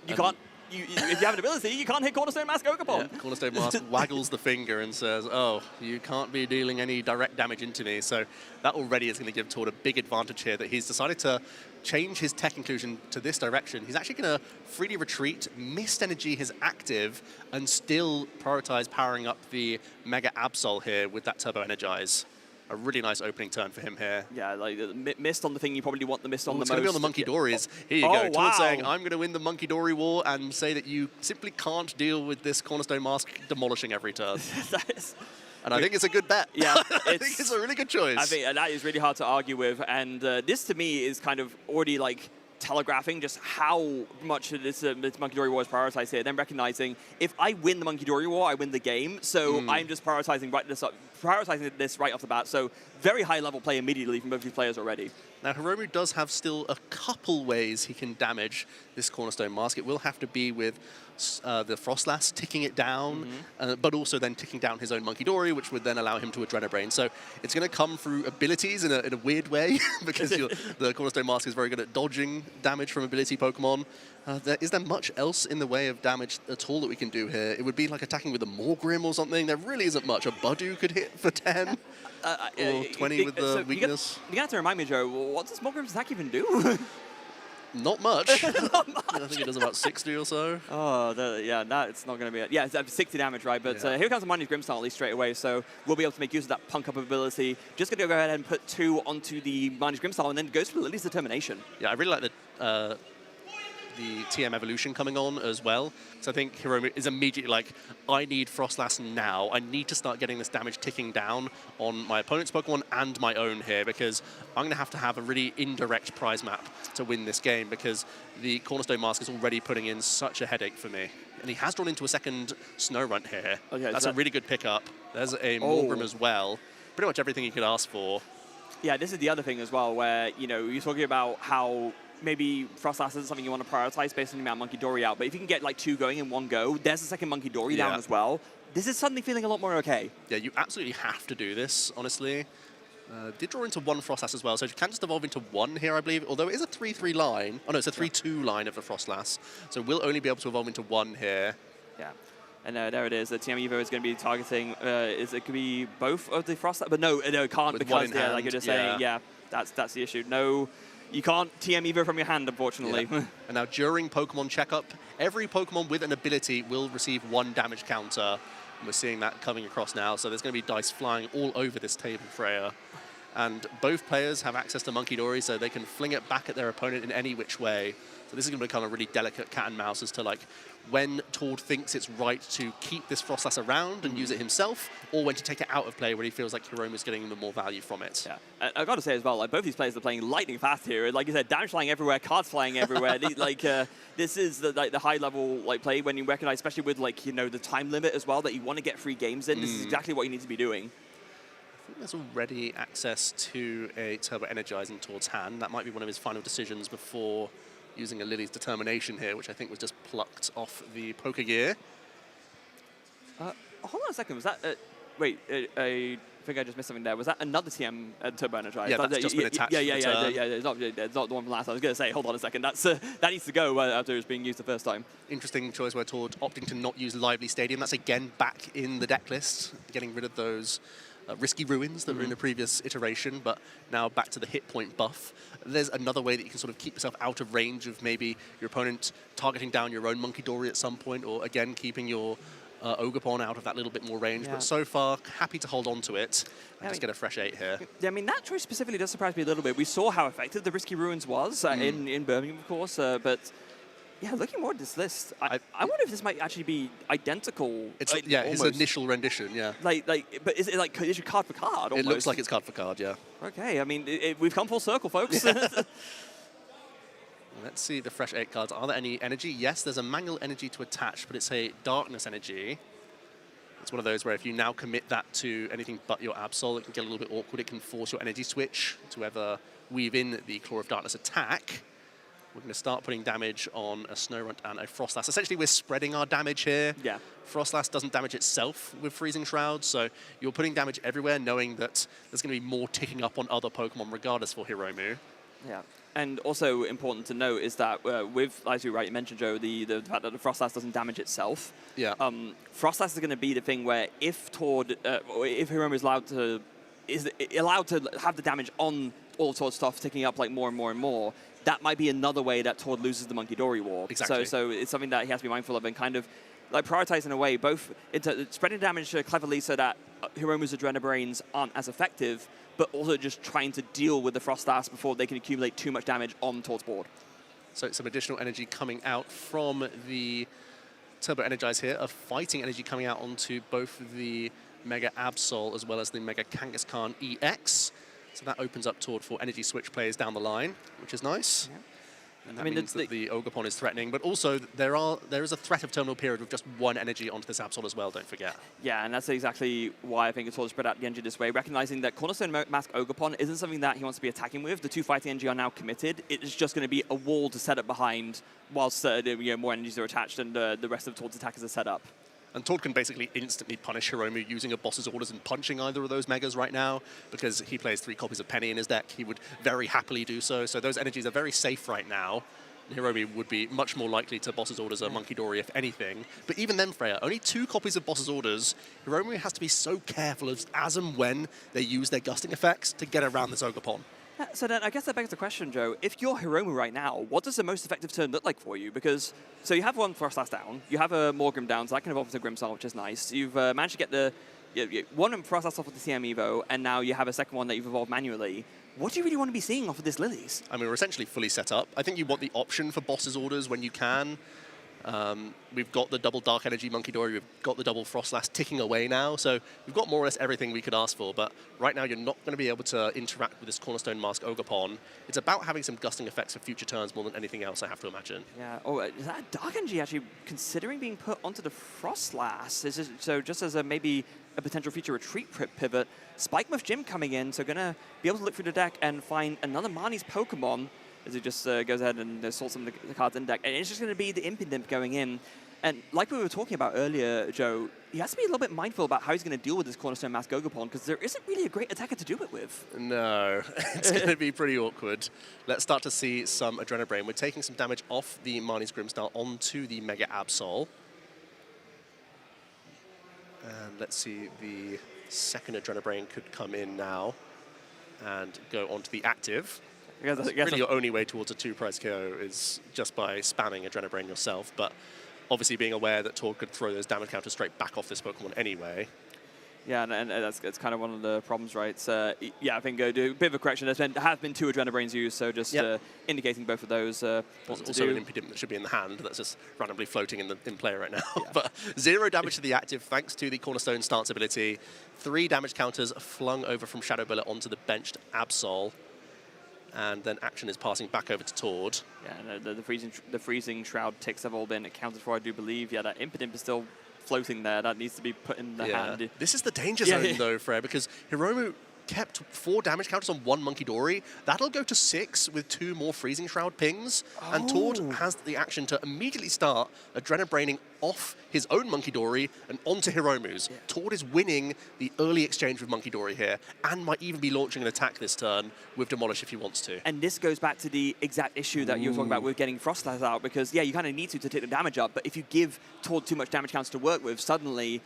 You can't. If you have an ability, you can't hit Cornerstone Mask Ogerpon. Yeah, Cornerstone Mask waggles the finger and says, oh, you can't be dealing any direct damage into me. So that already is going to give Tord a big advantage here that he's decided to change his tech inclusion to this direction. He's actually going to freely retreat, Mist Energy his active, and still prioritize powering up the Mega Absol here with that Turbo Energize. A really nice opening turn for him here. Yeah, like mist on the thing you probably want the mist on the most. It's going to be on the Monkey Dories. Here you go. Tord saying, I'm going to win the Monkey Dory war and say that you simply can't deal with this Cornerstone Mask demolishing every turn. And I think it's a good bet. Yeah, I think it's a really good choice. I think that is really hard to argue with. And this, to me, is kind of already like telegraphing just how much this Monkey Dory War is prioritized here. Then recognizing if I win the Monkey Dory War, I win the game. So I'm just prioritizing this right off the bat. So very high level play immediately from both these players already. Now Hiromu does have still a couple ways he can damage this Cornerstone Mask. It will have to be with the Frostlass ticking it down, but also then ticking down his own Monkey Dory, which would then allow him to Adrenabrain. So it's going to come through abilities in a weird way, because the Cornerstone Mask is very good at dodging damage from ability Pokemon. Is there much else in the way of damage at all that we can do here? It would be like attacking with a Morgrim or something. There really isn't much. A Budu could hit for 10. Or 20 with the weakness. You have to remind me, Joe, what does Morgrim's attack even do? Not much. Not much. I think it does about 60 or so. Oh, yeah, it's not going to be it. Yeah, it's 60 damage, right? But here comes the Marnie's Grimmsnarl at least straight away, so we'll be able to make use of that punk up ability. Just going to go ahead and put 2 onto the Marnie's Grimmsnarl and then goes for Lily's Determination. Yeah, I really like the TM evolution coming on as well. So I think Hiromu is immediately like, I need Frostlass now. I need to start getting this damage ticking down on my opponent's Pokemon and my own here, because I'm going to have a really indirect prize map to win this game, because the Cornerstone Mask is already putting in such a headache for me. And he has drawn into a second Snorunt here. Okay, that's a really good pickup. There's a Morgrim as well. Pretty much everything you could ask for. Yeah, this is the other thing as well, where, you're talking about how maybe Frostlass isn't something you want to prioritize based on the amount of Monkey Dory out, but if you can get like 2 going in one go, there's a second Monkey Dory down as well. This is suddenly feeling a lot more okay. Yeah, you absolutely have to do this, honestly. Did draw into 1 Frostlass as well, so you can just evolve into 1 here, I believe, although it is a 3-3 line. Oh no, it's a 3-2 line of the Frostlass, so we'll only be able to evolve into 1 here. Yeah. And there it is. The TM Evo is going to be targeting, it could be both of the Frostlass, but no, it can't, because, like you're just saying, that's the issue. No, you can't TM Evo from your hand, unfortunately. Yeah. And now during Pokemon checkup, every Pokemon with an ability will receive 1 damage counter. And we're seeing that coming across now, so there's going to be dice flying all over this table, Freya. And both players have access to Monkey Dory, so they can fling it back at their opponent in any which way. So this is going to become a really delicate cat and mouse as to like when Tord thinks it's right to keep this Frostlass around and use it himself, or when to take it out of play where he feels like Hiromu's getting the more value from it. Yeah, I've got to say as well, like both these players are playing lightning fast here. Like you said, damage flying everywhere, cards flying everywhere. This is the high level play when you recognize, especially with the time limit as well, that you want to get free games in. This is exactly what you need to be doing. I think there's already access to a Turbo Energizing towards hand. That might be one of his final decisions before using a Lily's Determination here, which I think was just plucked off the Pokegear. Hold on a second, was that... wait, I think I just missed something there. Was that another TM Turbo Energize? Yeah, that's just been attached yeah. It's not the one from last. I was going to say, hold on a second, that needs to go after it was being used the first time. Interesting choice where Tord opting to not use Lively Stadium. That's again back in the deck list, getting rid of those risky ruins that were in the previous iteration, but now back to the hit point buff. There's another way that you can sort of keep yourself out of range of maybe your opponent targeting down your own Monkey Dory at some point, or again keeping your Ogerpon out of that little bit more range. But so far, happy to hold on to it and just get a fresh 8 here. Yeah, I mean, that choice specifically does surprise me a little bit. We saw how effective the risky ruins was in Birmingham, of course, but yeah, looking more at this list, I wonder if this might actually be identical. It's his initial rendition. Yeah. But is it is it card for card? Almost? It looks like it's card for card. Yeah. Okay, I mean, we've come full circle, folks. Let's see the fresh 8 cards. Are there any energy? Yes, there's a manual energy to attach, but it's a darkness energy. It's one of those where if you now commit that to anything but your Absol, it can get a little bit awkward. It can force your energy switch to ever weave in the Claw of Darkness attack. We're going to start putting damage on a Snorunt and a Frostlass. Essentially, we're spreading our damage here. Yeah. Frostlass doesn't damage itself with Freezing Shroud, so you're putting damage everywhere, knowing that there's going to be more ticking up on other Pokemon regardless for Hiromu. Yeah. And also important to note is that with, as you rightly mentioned, Joe, the fact that the Frostlass doesn't damage itself. Yeah. Frostlass is going to be the thing where if Hiromu is allowed to have the damage on all Tord stuff ticking up like more and more and more, that might be another way that Tord loses the Monkey Dory War. Exactly. So it's something that he has to be mindful of and kind of like prioritize in a way, both into spreading damage cleverly so that Hiromu's Adrenabrains aren't as effective, but also just trying to deal with the Frostlass before they can accumulate too much damage on Tord's board. So some additional energy coming out from the Turbo Energize here, of fighting energy coming out onto both the Mega Absol as well as the Mega Kangaskhan EX. So that opens up Tord for energy switch players down the line, which is nice. Yeah. And that means that the Ogerpon is threatening, but also there is a threat of Terminal Period with just one energy onto this Absol as well, don't forget. Yeah, and that's exactly why I think it's all spread out the energy this way, recognizing that Cornerstone Mask Ogerpon isn't something that he wants to be attacking with. The 2 fighting energy are now committed. It's just going to be a wall to set up behind whilst more energies are attached and the rest of Tord's attackers are set up. And Tord can basically instantly punish Hiromu using a boss's orders and punching either of those Megas right now, because he plays 3 copies of Penny in his deck. He would very happily do so. So those energies are very safe right now. Hiromu would be much more likely to boss's orders a Monkey Dory, if anything. But even then, Freya, only 2 copies of boss's orders. Hiromu has to be so careful as and when they use their gusting effects to get around this Ogerpon. So then I guess that begs the question, Joe, if you're Hiromu right now, what does the most effective turn look like for you? Because, so you have one Frostlass down, you have a more Grim down, so that can evolve into Grimmsnarl, which is nice. You've managed to get the one Frostlass off with the CM Evo, and now you have a second one that you've evolved manually. What do you really want to be seeing off of this Lilies? I mean, we're essentially fully set up. I think you want the option for boss's orders when you can. We've got the double Dark Energy Monkey Dory, we've got the double Frostlass ticking away now, so we've got more or less everything we could ask for, but right now you're not going to be able to interact with this Cornerstone Mask Ogerpon. It's about having some gusting effects for future turns more than anything else, I have to imagine. Yeah, is that Dark Energy actually considering being put onto the Frostlass? So just as maybe a potential future retreat pivot, Spikemuth Gym coming in, so going to be able to look through the deck and find another Marnie's Pokemon, as it just goes ahead and sorts some of the cards in the deck. And it's just going to be the Impidimp going in. And like we were talking about earlier, Joe, he has to be a little bit mindful about how he's going to deal with this Cornerstone Mask Ogerpon, because there isn't really a great attacker to do it with. No, it's going to be pretty awkward. Let's start to see some Adrenabrain. We're taking some damage off the Marnie's Grimmsnarl onto the Mega Absol. And let's see, the second Adrenabrain could come in now and go onto the active. Really your only way towards a 2-prize KO is just by spamming Adrenabrain yourself, but obviously being aware that Tord could throw those damage counters straight back off this Pokemon anyway. Yeah, and that's kind of one of the problems, right? Yeah, I think a bit of a correction. There have been 2 Adrenabrains used, so just indicating both of those. There's also an Impidimp that should be in the hand that's just randomly floating in play right now. Yeah. But 0 damage to the active thanks to the Cornerstone stance ability. 3 damage counters flung over from Shadow Bullet onto the benched Absol. And then action is passing back over to Tord. Yeah, and the freezing shroud ticks have all been accounted for, I do believe. Yeah, that Impidimp is still floating there. That needs to be put in the hand. This is the danger zone, though, Freya, because Hiromu kept 4 damage counters on 1 Monkey Dory. That'll go to 6 with 2 more Freezing Shroud pings. Oh. And Tord has the action to immediately start Adrenabraining off his own Monkey Dory and onto Hiromu's. Yeah. Tord is winning the early exchange with Monkey Dory here and might even be launching an attack this turn with Demolish if he wants to. And this goes back to the exact issue that you were talking about with getting Frostlass out, because, yeah, you kind of need to take the damage up, but if you give Tord too much damage counts to work with, suddenly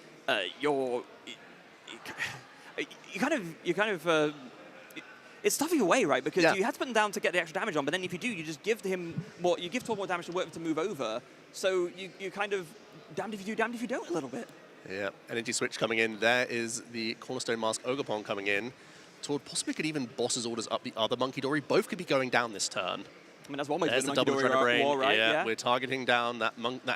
it's stuffing away, right? Because you have to put him down to get the extra damage on, but then if you do, you just give him more, you give Tord more damage to work with to move over. So you kind of damned if you do, damned if you don't a little bit. Yeah, energy switch coming in. There is the Cornerstone Mask Ogerpon coming in. Tord possibly could even boss's orders up the other Monkey Dory. Both could be going down this turn. I mean, that's one way to There's win the the double Monkey Dory Drenabrain. war, right? Yeah, we're targeting down that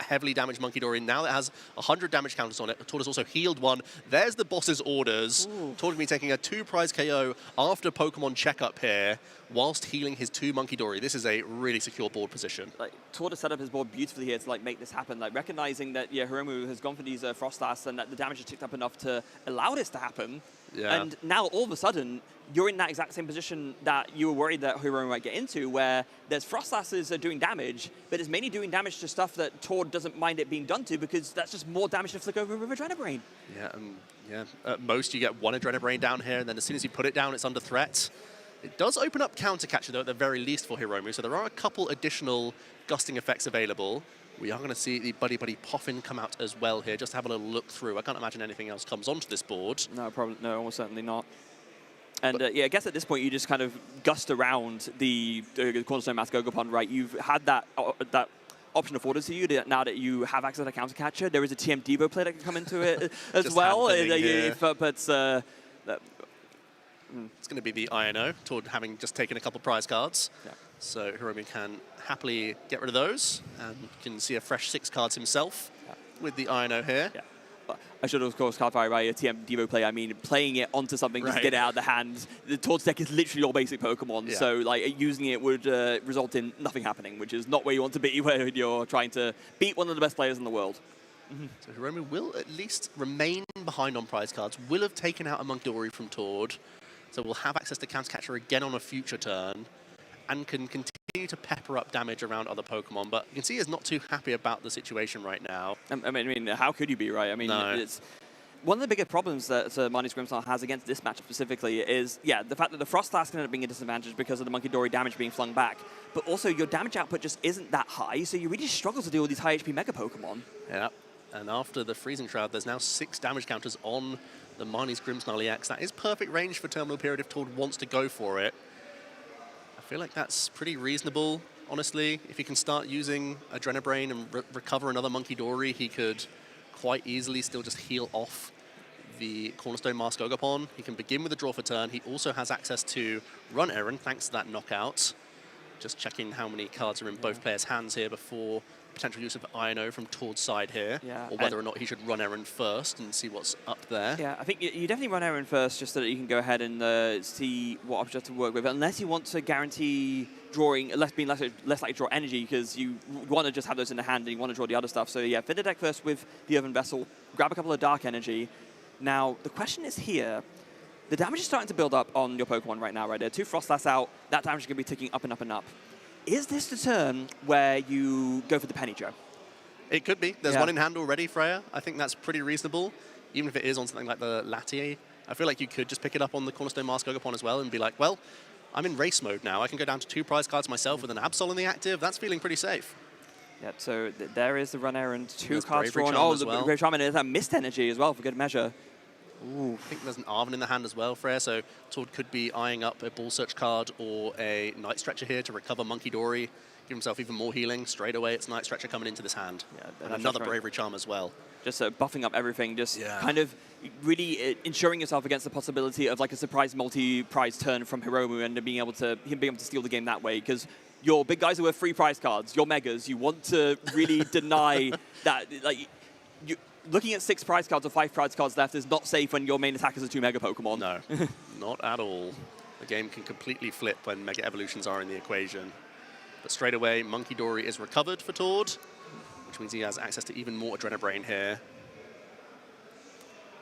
heavily damaged Monkey Dory. Now it has 100 damage counters on it. Tord has also healed one. There's the boss's orders. Tord will be taking a 2-prize KO after Pokemon checkup here, whilst healing his 2 Monkey Dory. This is a really secure board position. Like, Tord has set up his board beautifully here to like make this happen. Like recognizing that Hiromu has gone for these Frost Blasts and that the damage has ticked up enough to allow this to happen. Yeah. And now all of a sudden, you're in that exact same position that you were worried that Hiromu might get into, where there's Frost Lasses doing damage, but it's mainly doing damage to stuff that Tord doesn't mind it being done to, because that's just more damage to flick over with Adrenabrain. Yeah, at most you get 1 Adrenabrain down here, and then as soon as you put it down, it's under threat. It does open up Counter Catcher, though, at the very least for Hiromu, so there are a couple additional gusting effects available. We are going to see the Buddy Buddy Poffin come out as well here, just to have a little look through. I can't imagine anything else comes onto this board. No, probably no, almost certainly not. And yeah, I guess at this point you just kind of gust around the Cornerstone Mask Gogapon, right? You've had that option afforded to you now that you have access to Counter Catcher. There is a TM Devo play that can come into it as well. It's going to be the INO, Tord having just taken a couple prize cards. Yeah. So Hiromu can happily get rid of those, and you can see a fresh 6 cards himself with the INO here. Yeah. I should, of course, clarify by a TM Devo play. I mean, playing it onto something to get it out of the hand. The Tord's deck is literally all basic Pokemon, so like using it would result in nothing happening, which is not where you want to be when you're trying to beat one of the best players in the world. So Hiromu will at least remain behind on prize cards, will have taken out a Monkey Dory from Tord, so we'll have access to Counter Catcher again on a future turn, and can continue to pepper up damage around other Pokemon. But you can see he's not too happy about the situation right now. I mean, how could you be, right? I mean, it's one of the bigger problems that Marnie's Grimstar has against this matchup specifically is, the fact that the Frost Blast can end up being a disadvantage because of the Monkey Dory damage being flung back. But also, your damage output just isn't that high, so you really struggle to deal with these high HP Mega Pokemon. Yeah, and after the Freezing Shroud, there's now 6 damage counters on the Marnie's Grimmsnarl EX. That is perfect range for Terminal Period if Tord wants to go for it. I feel like that's pretty reasonable, honestly. If he can start using Adrenabrain and recover another Monkey Dory, he could quite easily still just heal off the Cornerstone Mask Ogapon. He can begin with a draw for turn. He also has access to Run Errand, thanks to that knockout. Just checking how many cards are in both players' hands here before potential use of INO from Tord's side here, or whether or not he should Run Errand first and see what's up there. Yeah, I think you definitely Run Errand first just so that you can go ahead and see what object to work with, unless you want to guarantee drawing, being less likely to draw energy, because you want to just have those in the hand and you want to draw the other stuff. So yeah, fit the deck first with the Earthen Vessel, grab a couple of Dark Energy. Now, the question is here, the damage is starting to build up on your Pokemon right now, right? There are 2 Frost Blasts out, that damage is going to be ticking up and up and up. Is this the turn where you go for the Penny, Joe? It could be. There's one in hand already, Freya. I think that's pretty reasonable. Even if it is on something like the Latier, I feel like you could just pick it up on the Cornerstone Mask Ogapon as well and be like, well, I'm in race mode now. I can go down to 2 prize cards myself with an Absol in the active. That's feeling pretty safe. Yeah, so there is the Run Errand, 2 cards Bravery drawn. Charm Oh, as the well. Bravery Charm, and there's that Mist Energy as well for good measure. Ooh. I think there's an Arven in the hand as well, Freya, so Tord could be eyeing up a Ball Search card or a Night Stretcher here to recover Monkey Dory, give himself even more healing. Straight away, it's Night Stretcher coming into this hand. Yeah, and another Bravery Charm as well. Just buffing up everything, just kind of really ensuring yourself against the possibility of like a surprise multi-prize turn from Hiromu and him being able to steal the game that way, because your big guys are worth 3 prize cards, your Megas, you want to really deny that, like, looking at 6 prize cards or 5 prize cards left is not safe when your main attackers are 2 Mega Pokemon. No, not at all. The game can completely flip when Mega Evolutions are in the equation. But straight away, Monkey Dory is recovered for Tord, which means he has access to even more Adrenabrain here.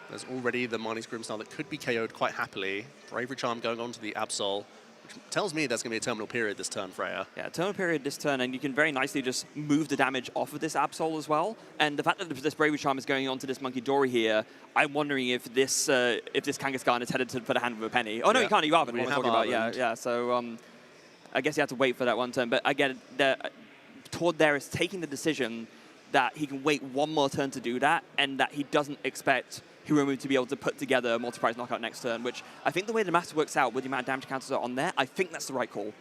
There's already the Marnie's Grimmsnarl that could be KO'd quite happily. Bravery Charm going on to the Absol, which tells me there's going to be a Terminal Period this turn, Freya. Yeah, Terminal Period this turn, and you can very nicely just move the damage off of this Absol as well. And the fact that this Bravery Charm is going on to this Monkey Dory here, I'm wondering if this Kangaskhan is headed for the hand of a penny. Oh, no, you can't. You Arven, what I'm talking about. Yeah, so I guess you have to wait for that one turn. But again, Tord there is taking the decision that he can wait one more turn to do that, and that he doesn't expect Hiromu to be able to put together a multi-prize knockout next turn, which I think the way the math works out with the amount of damage counters are on there, I think that's the right call.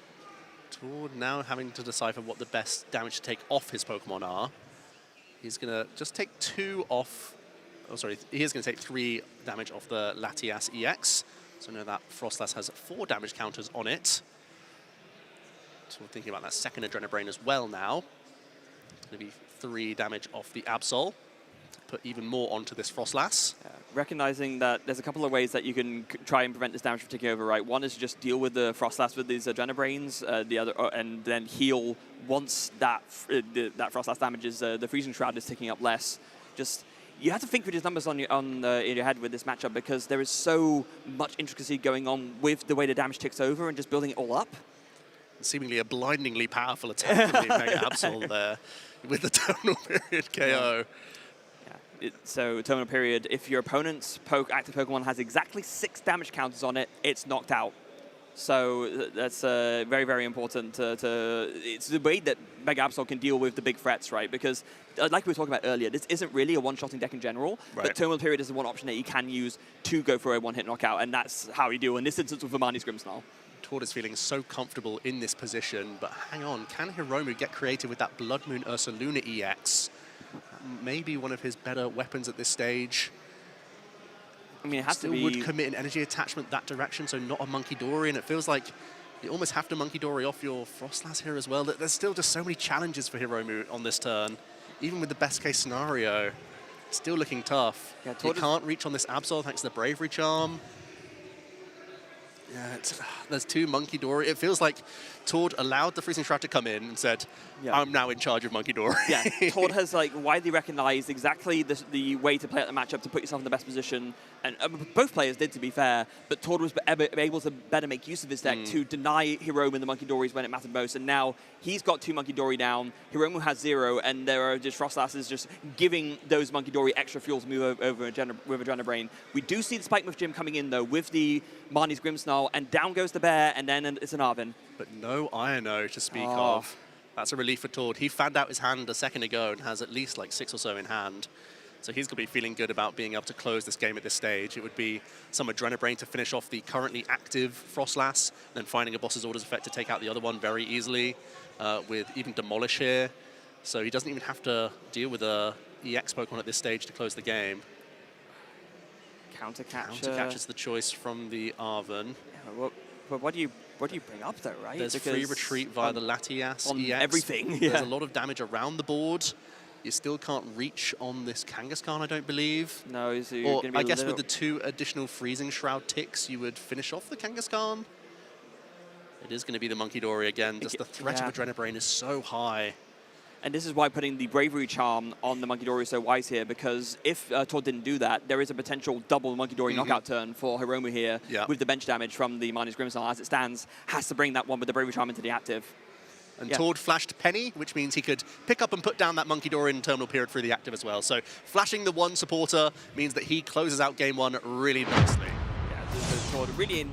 Tord now having to decipher what the best damage to take off his Pokemon are. He's going to just take 2 off. Oh, sorry, he is going to take 3 damage off the Latias EX. So know that Frostlass has 4 damage counters on it. So we're thinking about that second Adrenabrain as well now. It's going to be 3 damage off the Absol. Put even more onto this Frostlass. Recognizing that there's a couple of ways that you can try and prevent this damage from taking over, right? One is just deal with the Frostlass with these Adrenabrains, the other, and then heal once that that Frostlass damages the Freezing Shroud is ticking up less. Just you have to think with these numbers in your head with this matchup because there is so much intricacy going on with the way the damage ticks over and just building it all up. Seemingly a blindingly powerful attack from the Mega Absol there with the Terminal Period KO. So Terminal Period, if your opponent's active Pokemon has exactly 6 damage counters on it, it's knocked out. So that's very, very important. It's the way that Mega Absol can deal with the big threats, right? Because like we were talking about earlier, this isn't really a one-shotting deck in general, but Terminal Period is the one option that you can use to go for a one-hit knockout, and that's how you deal in this instance with Vamani's Grimmsnarl. Tord is feeling so comfortable in this position, but hang on, can Hiromu get creative with that Blood Moon Ursaluna EX? Maybe one of his better weapons at this stage. I mean, it has Still to be... would commit an energy attachment that direction, so not a Monkey Dory, and it feels like you almost have to Monkey Dory off your Frostlass here as well. There's still just so many challenges for Hiromu on this turn. Even with the best case scenario, still looking tough. Yeah, he can't reach on this Absol thanks to the Bravery Charm. Yeah, there's 2 Monkey Dory. It feels like Tord allowed the Freezing Shroud to come in and said, I'm now in charge of Monkey Dory. Yeah, Tord has widely recognized exactly the way to play out the matchup to put yourself in the best position. And both players did, to be fair, but Tord was able to better make use of his deck to deny Hiromu the Monkey Dories when it mattered most. And now he's got 2 Monkey Dory down, Hiromu has 0, and there are just Frostlasses just giving those Monkey Dory extra fuel to move over with Adrenabrain. We do see the Spike Move Gym coming in, though, with the Marnie's Grimmsnarl, and down goes the Bear, and then it's an Arvin. But no Iono to speak of. That's a relief for Tord. He fanned out his hand a second ago and has at least 6 or so in hand. So he's going to be feeling good about being able to close this game at this stage. It would be some Adrenabrain to finish off the currently active Frostlass, then finding a Boss's Orders effect to take out the other one very easily, with even Demolish here. So he doesn't even have to deal with a EX Pokemon at this stage to close the game. Countercatcher. Countercatcher's the choice from the Arvin. Yeah, but what do you bring up, though, right? There's free retreat via the Latias on EX. Everything. There's a lot of damage around the board. You still can't reach on this Kangaskhan, I don't believe. No, so or I guess with the 2 additional Freezing Shroud ticks, you would finish off the Kangaskhan. It is going to be the Monkey Dory again. Just the threat of Adrenabrain is so high. And this is why putting the Bravery Charm on the Monkey Dory is so wise here, because if Tord didn't do that, there is a potential double Monkey Dory knockout turn for Hiromu here with the bench damage from the Marnie's Grimmsnarl. As it stands, has to bring that one with the Bravery Charm into the active. And Tord flashed Penny, which means he could pick up and put down that Monkey Dory in Terminal Period through the active as well. So flashing the 1 supporter means that he closes out game 1 really nicely. Yeah, Tord really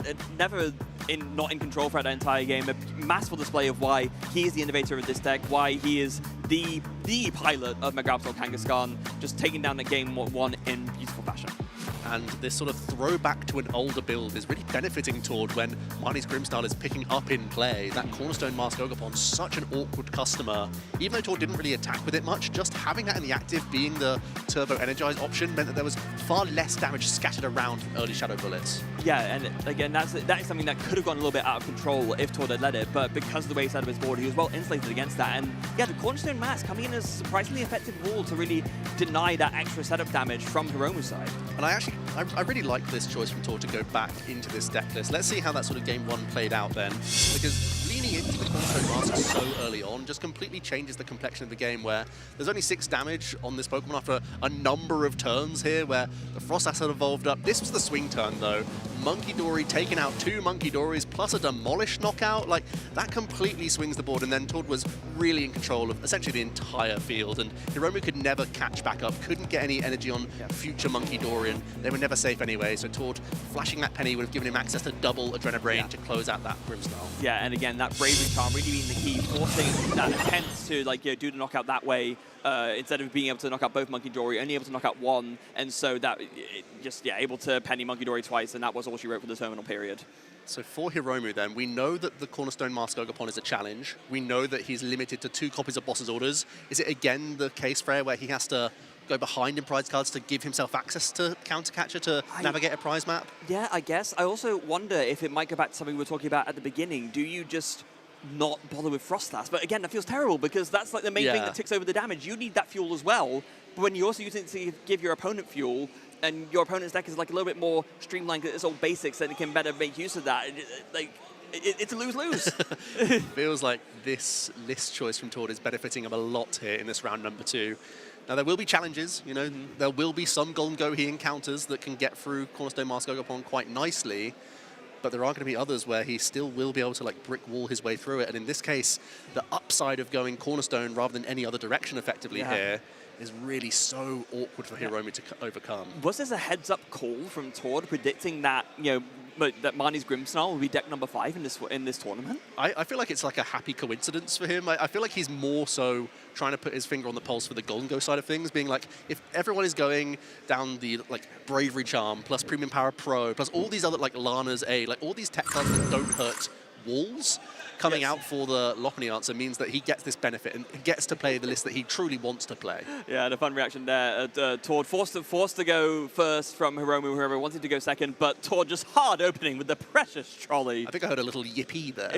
not in control for that entire game. A masterful display of why he is the innovator of this deck, why he is the pilot of Mega Absol Kangaskhan, just taking down the game 1 in beautiful fashion. And this sort of throwback to an older build is really benefiting Tord when Marnie's Grimmsnarl is picking up in play. That Cornerstone Mask Ogopon, such an awkward customer. Even though Tord didn't really attack with it much, just having that in the active, being the Turbo Energize option, meant that there was far less damage scattered around from early Shadow Bullets. Yeah, and again, that is something that could have gone a little bit out of control if Tord had let it, but because of the way he set up his board, he was well insulated against that. And yeah, the Cornerstone Mask coming in as a surprisingly effective wall to really deny that extra setup damage from Hiromu's side. And I really like this choice from Tord to go back into this deck list. Let's see how that sort of game 1 played out then, because leaning into the Cornerstone Mask so early on just completely changes the complexion of the game, where there's only 6 damage on this Pokemon after a number of turns here, where the Frostlass had evolved up. This was the swing turn, though. Monkey Dory taking out 2 Monkey Dories plus a Demolish knockout. Like, that completely swings the board, and then Tord was really in control of essentially the entire field, and Hiromu could never catch back up, couldn't get any energy on future Monkey Dory, and they were never safe anyway, so Tord flashing that Penny would have given him access to double Adrenabrain to close out that Grimmsnarl. Yeah, and again, that Bravery Charm really being the key, forcing that attempt to do the knockout that way, instead of being able to knock out both Monkey Dory, only able to knock out 1, and so that able to Penny Monkey Dory twice, and that was all she wrote for the Terminal Period. So for Hiromu then, we know that the Cornerstone Mask Ogopon is a challenge. We know that he's limited to 2 copies of Boss's Orders. Is it again the case, Freya, where he has to go behind in prize cards to give himself access to Countercatcher to navigate a prize map? Yeah, I guess. I also wonder if it might go back to something we were talking about at the beginning. Do you just not bother with Frost Blast. But again, that feels terrible because that's like the main thing that ticks over the damage. You need that fuel as well. But when you also use it to give your opponent fuel, and your opponent's deck is like a little bit more streamlined, it's all basics, and it can better make use of that. It's a lose-lose. Feels like this list choice from Tord is benefiting him a lot here in this round number 2. Now, there will be challenges, you know, there will be some Golden Go he encounters that can get through Cornerstone Mask Ogopon quite nicely, but there are going to be others where he still will be able to like brick wall his way through it. And in this case, the upside of going Cornerstone rather than any other direction effectively here is really so awkward for Hiromu to overcome. Was this a heads-up call from Tord predicting that, you know, that Marnie's Grimmsnarl will be deck number 5 in this tournament? I feel like it's like a happy coincidence for him. I feel like he's more so trying to put his finger on the pulse for the Golden Go side of things, being like, if everyone is going down the like Bravery Charm plus Premium Power Pro plus all these other like Lana's A, like all these tech cards that don't hurt walls coming out for the Lopunny answer means that he gets this benefit and gets to play the list that he truly wants to play. Yeah, and a fun reaction there. Tord forced to go first from Hiromu, whoever wanted to go second, but Tord just hard opening with the Precious Trolley. I think I heard a little yippee there.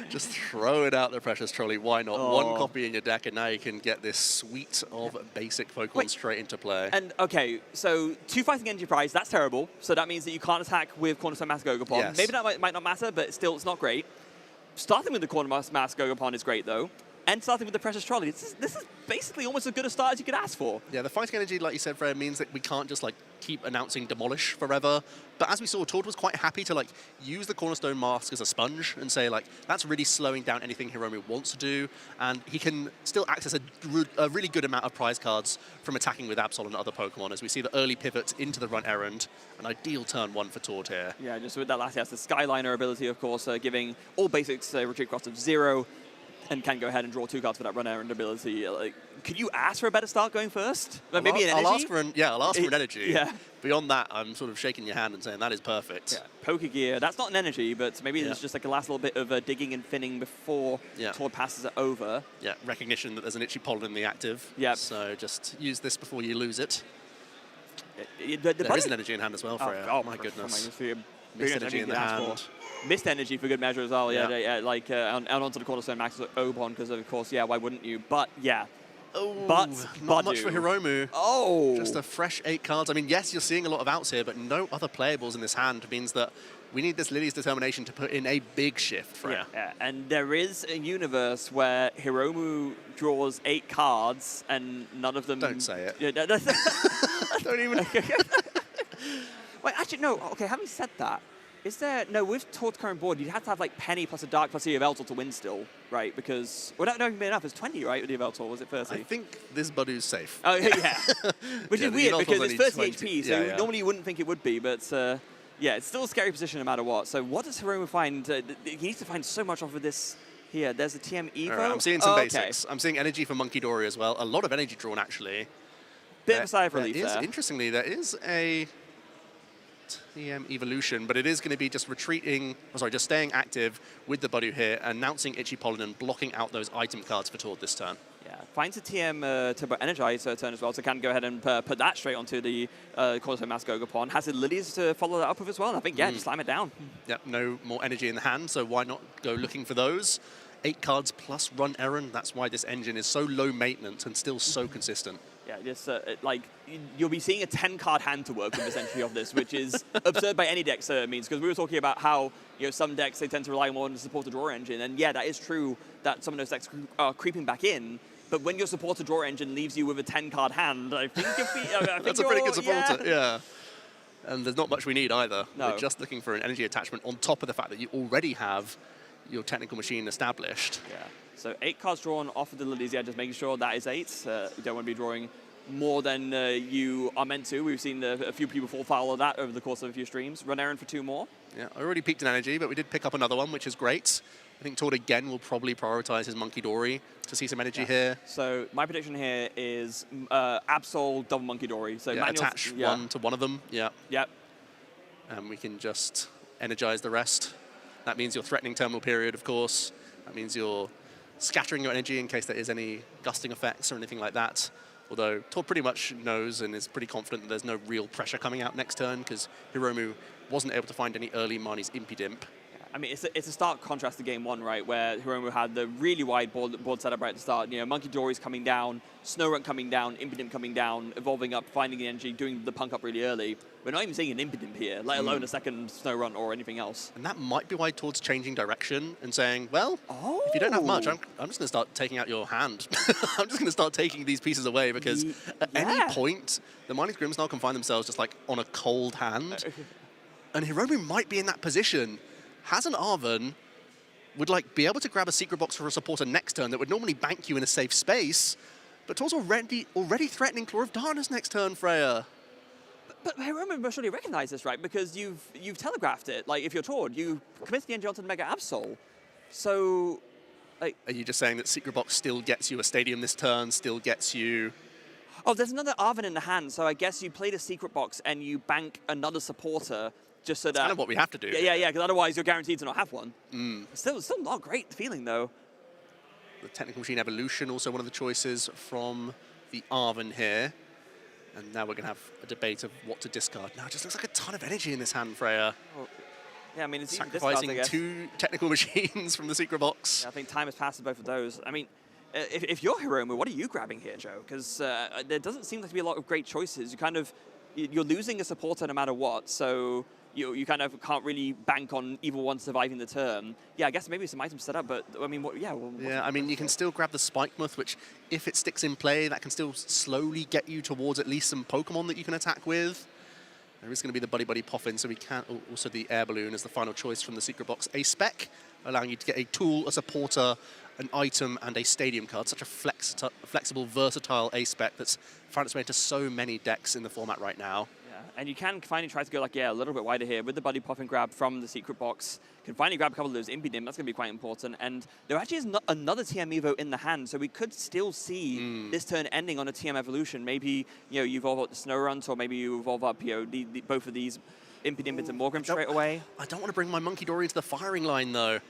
Just throw it out the Precious Trolley, why not? One copy in your deck and now you can get this suite of basic Pokemon straight into play. And okay, so 2 Fighting Energy Prize, that's terrible. So that means that you can't attack with Cornerstone Mask Ogopon. Yes. Maybe that might not matter, but still, it's not great. Starting with the Cornerstone Mask Ogopon is great, though. And starting with the Precious Trolley, this is basically almost as good a start as you could ask for. Yeah, the Fighting Energy, like you said, Freya, means that we can't just like keep announcing Demolish forever. But as we saw, Tord was quite happy to like use the Cornerstone Mask as a sponge and say like, that's really slowing down anything Hiromu wants to do. And he can still access a really good amount of prize cards from attacking with Absol and other Pokemon, as we see the early pivot into the Run Errand. An ideal turn 1 for Tord here. Yeah, just with that last, he has the Skyliner ability, of course, giving all basics retreat cost of 0. And can go ahead and draw 2 cards for that Run Errand ability. Like, could you ask for a better start going first? Maybe an energy? I'll ask for an energy. Yeah. Beyond that, I'm sort of shaking your hand and saying that is perfect. Yeah. Pokegear, that's not an energy, but maybe there's just like a last little bit of digging and finning before Tord passes it over. Yeah, recognition that there's an Itchy Pollen in the active. Yeah. So just use this before you lose it. There is an energy in hand as well, Freya. Oh my goodness. Missed energy in the hand. Missed energy for good measure as well, like out onto the Cornerstone Max Ogopon, because of course, why wouldn't you? But not much for Hiromu. Just a fresh 8 cards. I mean, yes, you're seeing a lot of outs here, but no other playables in this hand means that we need this Lily's Determination to put in a big shift, Freya. Yeah, and there is a universe where Hiromu draws 8 cards and none of them... Don't say it. Don't even... Wait, actually, no. Okay, having said that, is there... No, with Tord's current board, you'd have to have, like, Penny plus a Dark plus a Yveltal to win still, right? Because... Well, that don't be enough. It's 20, right, with the Yveltal? Was it 30? I think this Budu's safe. Oh, yeah. Which is weird, because it's 30 HP, so normally you wouldn't think it would be, but... yeah, it's still a scary position no matter what. So what does Hiromu find? He needs to find so much off of this here. There's a TM Evo. Right, I'm seeing some basics. I'm seeing energy for Monkey Dory as well. A lot of energy drawn, actually. Bit of a sigh of relief there. Interestingly, there is a TM Evolution, but it is going to be just just staying active with the Budu here, announcing Itchy Pollen and blocking out those item cards for Tord this turn. Yeah, finds a TM Turbo Energize turn as well, so can go ahead and put that straight onto the Cornerstone Mask Ogopon. Has the Lilies to follow that up with as well. I think, just slam it down. Yep, no more energy in the hand, so why not go looking for those? 8 cards plus Run Errand. That's why this engine is so low maintenance and still so consistent. Yeah, just like you'll be seeing a 10-card hand to work with this entry of this, which is absurd by any deck means, because we were talking about how some decks they tend to rely more on the supported draw engine, and yeah, that is true that some of those decks are creeping back in. But when your supported draw engine leaves you with a 10-card hand, I think that's a pretty good supporter. Yeah. And there's not much we need either. No. We're just looking for an energy attachment on top of the fact that you already have your technical machine established. Yeah. So 8 cards drawn off of the Lilies, just making sure that is 8. You don't want to be drawing more than you are meant to. We've seen a few people fall foul of that over the course of a few streams. Run Errand for 2 more. Yeah, I already peaked in energy, but we did pick up another one, which is great. I think Tord again will probably prioritize his Monkey Dory to see some energy here. So my prediction here is Absol double Monkey Dory. So attach one to one of them. Yeah. Yep. And we can just energize the rest. That means you're threatening terminal period, of course. That means you're scattering your energy in case there is any gusting effects or anything like that. Although Tord pretty much knows and is pretty confident that there's no real pressure coming out next turn, because Hiromu wasn't able to find any early Marnie's Impidimp. I mean, it's a stark contrast to game one, right, where Hiromu had the really wide board setup right at the start. You know, Monkey Dory's coming down, Snow Run coming down, Impidimp coming down, evolving up, finding the energy, doing the punk up really early. We're not even seeing an Impidimp here, let alone a second Snow Run or anything else. And that might be why Todd's changing direction and saying, well, if you don't have much, I'm just going to start taking out your hand. I'm just going to start taking these pieces away because at any point, the Mighty Grimmsnarl can find themselves just like on a cold hand. And Hiromu might be in that position. Has an Arven, would like be able to grab a secret box for a supporter next turn that would normally bank you in a safe space, but Todd's already threatening Claw of Darkness next turn, Freya. But Hiromu must surely recognize this, right? Because you've telegraphed it. Like, if you're Tord, you commit the engine onto the Mega Absol. So, like... Are you just saying that secret box still gets you a stadium this turn, still gets you... Oh, there's another Arven in the hand, so I guess you play the secret box and you bank another supporter just so that... That's kind of what we have to do. Yeah, because otherwise you're guaranteed to not have one. Still not a great feeling, though. The Technical Machine Evolution, also one of the choices from the Arven here. And now we're going to have a debate of what to discard. Now it just looks like a ton of energy in this hand, Freya. Well, yeah, I mean, it's sacrificing discards, two technical machines from the secret box. Yeah, I think time has passed with both of those. I mean, if you're Hiromu, what are you grabbing here, Joe? Because there doesn't seem to be a lot of great choices. You're losing a supporter no matter what, so you kind of can't really bank on either one surviving the turn. Yeah, I guess maybe some items set up, but I mean, I mean, you can still grab the Spikemuth, which if it sticks in play, that can still slowly get you towards at least some Pokemon that you can attack with. There is going to be the Buddy Buddy Poffin, so we can also the Air Balloon as the final choice from the secret box. A spec, allowing you to get a tool, a supporter, an item, and a stadium card. Such a flexible, versatile A spec that's found its way into so many decks in the format right now. And you can finally try to go a little bit wider here with the Buddy Puff and grab from the secret box. Can finally grab a couple of those Impidimp. That's going to be quite important. And there actually is another TM Evo in the hand, so we could still see this turn ending on a TM Evolution. Maybe you evolve up the Snow Runt, or maybe you evolve up both of these Impidimp into Morgrim straight away. I don't want to bring my Monkey Dory into the firing line, though.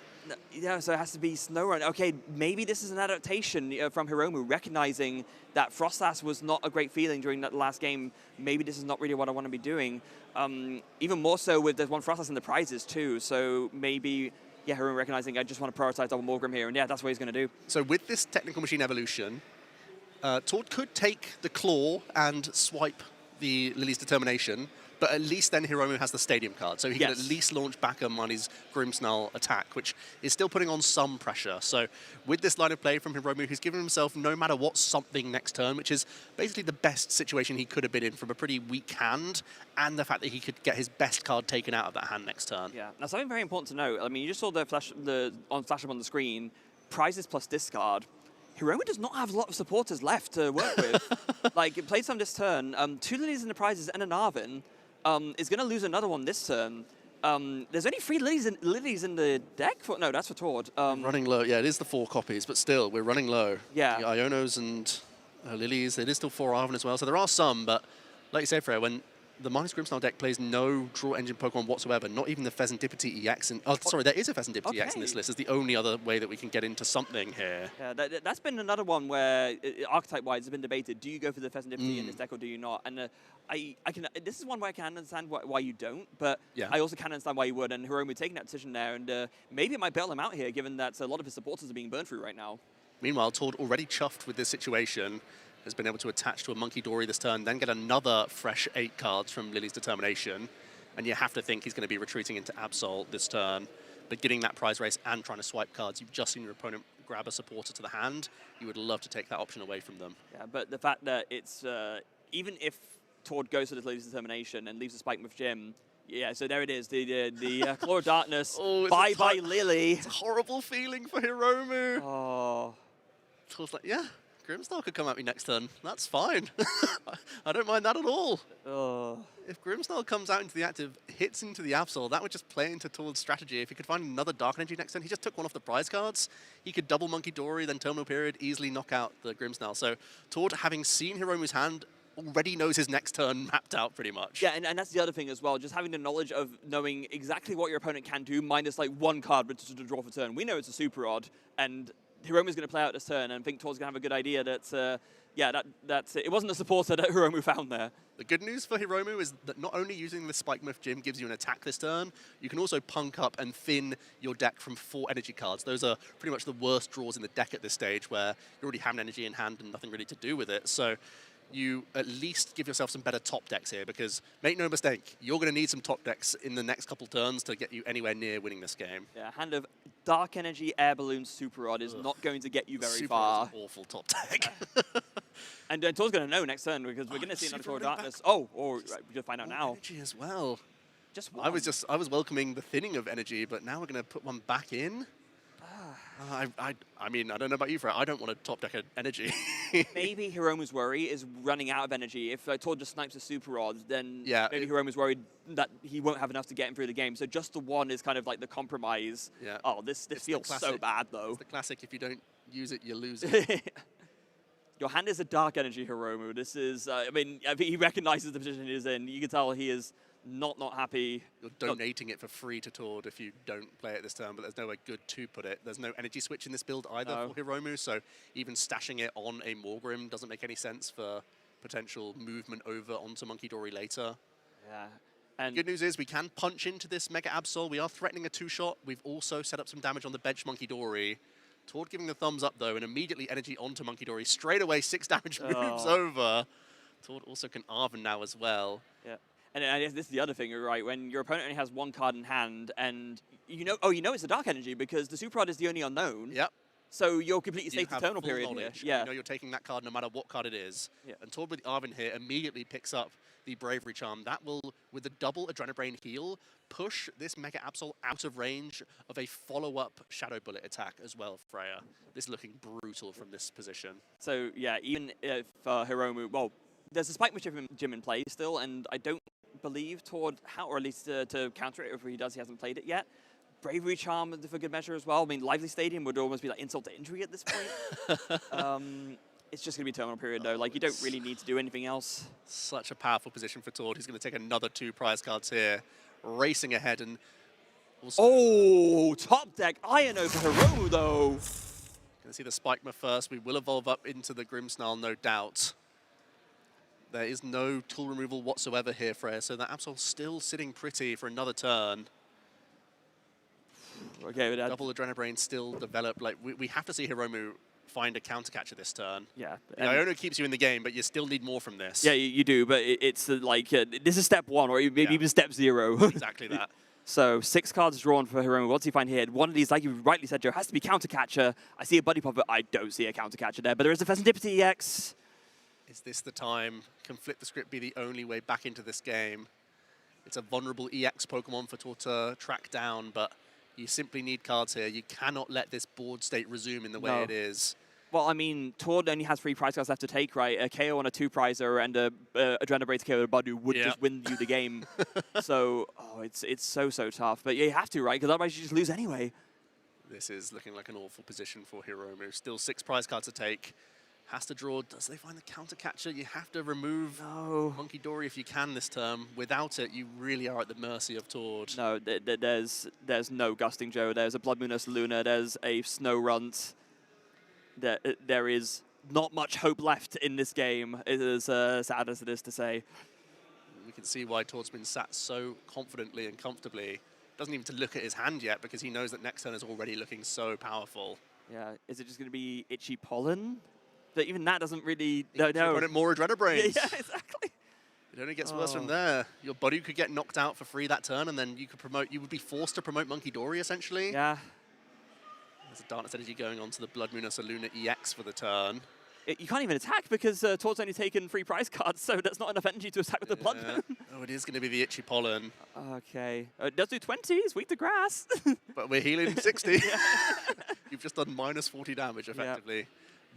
Yeah, so it has to be Snow Run. Okay, maybe this is an adaptation from Hiromu, recognizing that Froslass was not a great feeling during that last game. Maybe this is not really what I want to be doing. Even more so with there's one Froslass in the prizes too, so maybe, Hiromu recognizing I just want to prioritize double Morgrim here, and that's what he's going to do. So with this Technical Machine Evolution, Tord could take the Claw and swipe the Lily's Determination, but at least then Hiromu has the Stadium card, so he can at least launch back on his Grimmsnarl attack, which is still putting on some pressure. So with this line of play from Hiromu, he's given himself no matter what something next turn, which is basically the best situation he could have been in from a pretty weak hand, and the fact that he could get his best card taken out of that hand next turn. Yeah, now something very important to note, I mean, you just saw the flash up on the screen, prizes plus discard. Hiromu does not have a lot of supporters left to work with. Like, it played some this turn, 2 Lilies in the prizes and an Arven. Is going to lose another one this turn. There's only 3 lilies in the deck? No, that's for Tord. Running low. Yeah, it is the 4 copies, but still, we're running low. Yeah. The Ionos and lilies, it is still 4 Arven as well, so there are some, but like you said, Freya, when the Minus Grimmsnarl deck plays no draw engine Pokemon whatsoever, not even the Pheasantipity EX. Sorry, there is a Pheasantipity EX in this list. It's the only other way that we can get into something here. Yeah, that's been another one where, archetype-wise, has been debated. Do you go for the Pheasantipity in this deck or do you not? And this is one where I can understand why you don't, but I also can understand why you would. And Hiromu taking that decision there, and maybe it might bail him out here, given that a lot of his supporters are being burned through right now. Meanwhile, Tord, already chuffed with this situation, has been able to attach to a Monkey Dory this turn, then get another fresh 8 cards from Lily's Determination. And you have to think he's going to be retreating into Absol this turn. But getting that prize race and trying to swipe cards, you've just seen your opponent grab a supporter to the hand. You would love to take that option away from them. Yeah, but the fact that it's, even if Tord goes to this Lily's Determination and leaves the Spikemuth Gym, so there it is, the Claw of Darkness, bye-bye Lily. It's a horrible feeling for Hiromu. Oh. Tord's like, Grimmsnarl could come at me next turn. That's fine. I don't mind that at all. If Grimmsnarl comes out into the active, hits into the Absol, that would just play into Tord's strategy. If he could find another Dark Energy next turn, he just took one off the prize cards. He could double Monkey Dory, then Terminal Period, easily knock out the Grimmsnarl. So Tord, having seen Hiromu's hand, already knows his next turn mapped out pretty much. Yeah, and that's the other thing as well, just having the knowledge of knowing exactly what your opponent can do, minus like 1 card to draw for turn. We know it's a super odd, and Hiromu's going to play out this turn, and I think Tord's going to have a good idea that, that's it wasn't a supporter that Hiromu found there. The good news for Hiromu is that not only using the Spike Myth Gym gives you an attack this turn, you can also punk up and thin your deck from 4 energy cards. Those are pretty much the worst draws in the deck at this stage, where you already have an energy in hand and nothing really to do with it. So you at least give yourself some better top decks here, because make no mistake, you're going to need some top decks in the next couple turns to get you anywhere near winning this game. Yeah, hand of Dark Energy, Air Balloon, Super Rod is not going to get you very Super far. Rod's an awful top deck. And Tord's going to know next turn, because we're going to see another Core of Darkness. Oh, or we're going to find out now. Energy as well. Just one. I was welcoming the thinning of energy, but now we're going to put one back in. I mean, I don't know about you, Fred. I don't want to top deck energy. Maybe Hiromu's worry is running out of energy. If Tord just snipes a Super Rod, then maybe Hiromu's worried that he won't have enough to get him through the game. So just the one is kind of like the compromise. Yeah. Oh, this feels so bad, though. It's the classic, if you don't use it, you lose it. Your hand is a Dark Energy, Hiromu. This is, I think he recognizes the position he's in. You can tell he is not happy. You're donating it for free to Tord if you don't play it this turn, but there's nowhere good to put it. There's no energy switch in this build either for Hiromu, so even stashing it on a Morgrim doesn't make any sense for potential movement over onto Monkey Dory later. Yeah. And good news is we can punch into this Mega Absol. We are threatening a 2-shot. We've also set up some damage on the bench Monkey Dory. Tord giving the thumbs up, though, and immediately energy onto Monkey Dory. Straight away, 6 damage moves over. Tord also can Arven now as well. Yeah. And I guess this is the other thing, right? When your opponent only has 1 card in hand, and you know it's a Dark Energy because the Super Rod is the only unknown. Yep. So you're completely safe to Eternal period here. Yeah. You know you're taking that card no matter what card it is. Yeah. And Tord with Arven here immediately picks up the Bravery Charm. That will, with the double Adrenabrain heal, push this Mega Absol out of range of a follow-up Shadow Bullet attack as well, Freya. This is looking brutal from this position. So yeah, even if Hiromu, well, there's a Spike Myth Gym in play still, and I don't believe Tord, or at least to counter it, if he does, he hasn't played it yet. Bravery Charm for good measure as well. I mean, Lively Stadium would almost be like insult to injury at this point. It's just going to be Terminal Period, though. Like, you don't really need to do anything else. Such a powerful position for Tord. He's going to take another 2 prize cards here, racing ahead. And also top deck Iono for Hiromu, though. Going to see the Spikema first. We will evolve up into the Grimmsnarl, no doubt. There is no tool removal whatsoever here, Freya, so that Absol's still sitting pretty for another turn. Okay, but double Adrenabrain still developed. Like, we have to see Hiromu find a counter catcher this turn. Yeah. Iono keeps you in the game, but you still need more from this. Yeah, you do, but it's like, this is step 1, or maybe even step 0. Exactly that. So 6 cards drawn for Hiromu. What's he find here? One of these, like you rightly said, Joe, has to be counter catcher. I see a Buddy Popper. I don't see a counter catcher there, but there is a Pheasantipity EX. Is this the time? Can Flip the Script be the only way back into this game? It's a vulnerable EX Pokemon for Tord to track down, but you simply need cards here. You cannot let this board state resume in the way it is. Well, I mean, Tord only has 3 prize cards left to take, right? A KO on a 2-prizer and a Adrenabrain to KO a Badu would just win you the game. So, it's so tough. But you have to, right? Because otherwise you just lose anyway. This is looking like an awful position for Hiromu. Still 6 prize cards to take. Has to draw. Does they find the counter catcher? You have to remove Monkey Dory if you can this term. Without it, you really are at the mercy of Tord. No, there's no Gusting Joe. There's a Blood Moonus Luna. There's a Snow Runt. There is not much hope left in this game, as sad as it is to say. We can see why Tord's been sat so confidently and comfortably. Doesn't even to look at his hand yet because he knows that next turn is already looking so powerful. Yeah, is it just going to be Itchy Pollen? But even that doesn't really... No. More Adrenabrains. Yeah, exactly. It only gets worse from there. Your buddy could get knocked out for free that turn, and then you could promote. You would be forced to promote Monkey Dory, essentially. Yeah. There's a Darkness Energy going on to the Blood Moonus Luna EX for the turn. You can't even attack because Tord's only taken 3 prize cards, so that's not enough energy to attack with the Blood Moon. Oh, it is going to be the Itchy Pollen. Okay. It does do 20, it's weak to grass. But we're healing 60. You've just done minus 40 damage, effectively. Yep.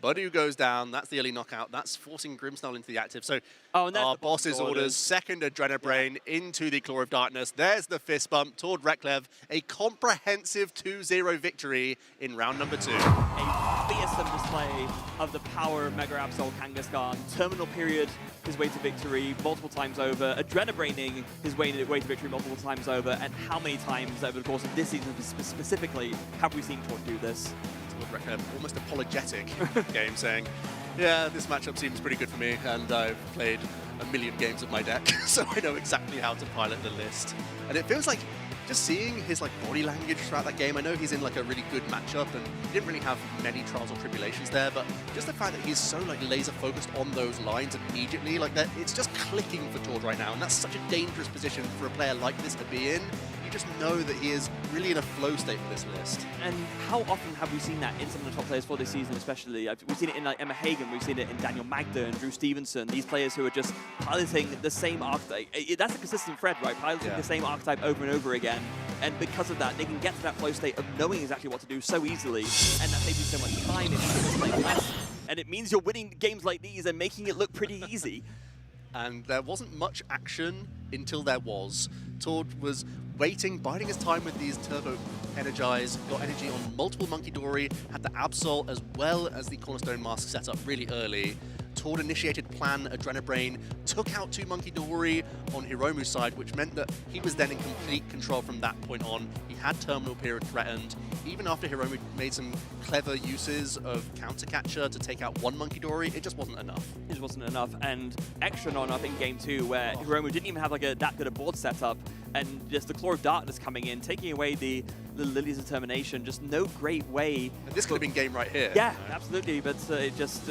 Buddy goes down, that's the early knockout. That's forcing Grimmsnarl into the active. So our boss's orders, second Adrenabrain into the Claw of Darkness. There's the fist bump toward Reklev. A comprehensive 2-0 victory in round number 2. A fearsome display of the power of Mega Absol Kangaskhan. Terminal period his way to victory multiple times over. Adrenabraining his way to victory multiple times over. And how many times over the course of this season specifically have we seen Tord do this? Toward Reclem, almost apologetic game, saying, yeah, this matchup seems pretty good for me, and I've played a million games of my deck, so I know exactly how to pilot the list. And it feels like just seeing his body language throughout that game. I know he's in a really good matchup, and he didn't really have many trials or tribulations there, but just the fact that he's so laser focused on those lines immediately, that it's just clicking for Tord right now, and that's such a dangerous position for a player like this to be in. You just know that he is really in a flow state for this list. And how often have we seen that in some of the top players for this season, especially? We've seen it in Emma Hagen, we've seen it in Daniel Magda and Drew Stevenson, these players who are just piloting the same archetype. That's a consistent thread, right? Piloting the same archetype over and over again. And because of that, they can get to that flow state of knowing exactly what to do so easily. And that saves you so much time. It means you're playing less. And it means you're winning games like these and making it look pretty easy. And there wasn't much action until there was. Tord was waiting, biding his time with these Turbo Energize, got energy on multiple Monkey Dory, had the Absol as well as the Cornerstone Mask set up really early. Tord initiated Plan Adrenabrain, took out 2 Monkey Dory on Hiromu's side, which meant that he was then in complete control from that point on. He had Terminal Period threatened. Even after Hiromu made some clever uses of Counter Catcher to take out 1 Monkey Dory, it just wasn't enough. It just wasn't enough, and extra not enough in Game 2, where Hiromu didn't even have that good a board setup, and just the Claw of Darkness coming in, taking away the Lily's Determination, just no great way. And this could have been game right here. Yeah, absolutely, but it just,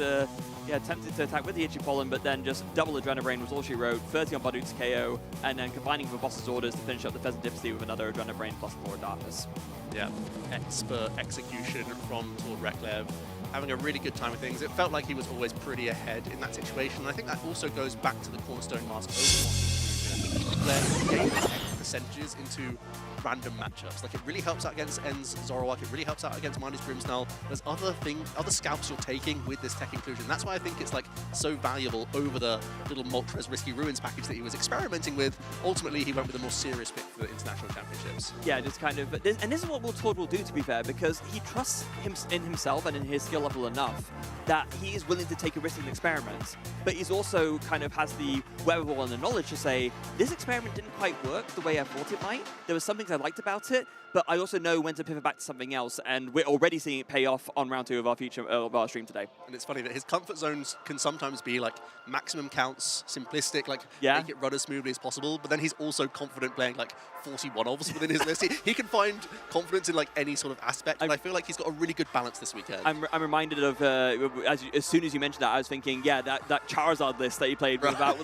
attempted to attack with the Itchy Pollen, but then just double Adrenabrain was all she wrote, 30 on Badut's KO, and then combining with Boss's Orders to finish up the Pheasant Dipsy with another Adrenabrain plus Claw of Darkness. Yeah, expert execution from Tord Reklev, having a really good time with things. It felt like he was always pretty ahead in that situation, and I think that also goes back to the Cornerstone Mask Overwatch inclusion, where game is percentages into random matchups. It really helps out against En's Zoroark, it really helps out against Marnie's Grimmsnarl. There's other scalps you're taking with this tech inclusion. That's why I think it's so valuable over the little Moltres Risky Ruins package that he was experimenting with. Ultimately, he went with a more serious pick for the International Championships. Yeah, just kind of, and this is what Tord will do, to be fair, because he trusts in himself and in his skill level enough that he is willing to take a risk and experiment, but he's also kind of has the wherewithal and the knowledge to say, this experiment didn't quite work the way I thought it might. There was some things I liked about it, but I also know when to pivot back to something else, and we're already seeing it pay off on round 2 of our stream today. And it's funny that his comfort zones can sometimes be maximum counts, simplistic, make it run as smoothly as possible, but then he's also confident playing 41 ovs within his list. He can find confidence in any sort of aspect, and I feel like he's got a really good balance this weekend. I'm reminded of, as soon as you mentioned that, I was thinking, that Charizard list that he played was about,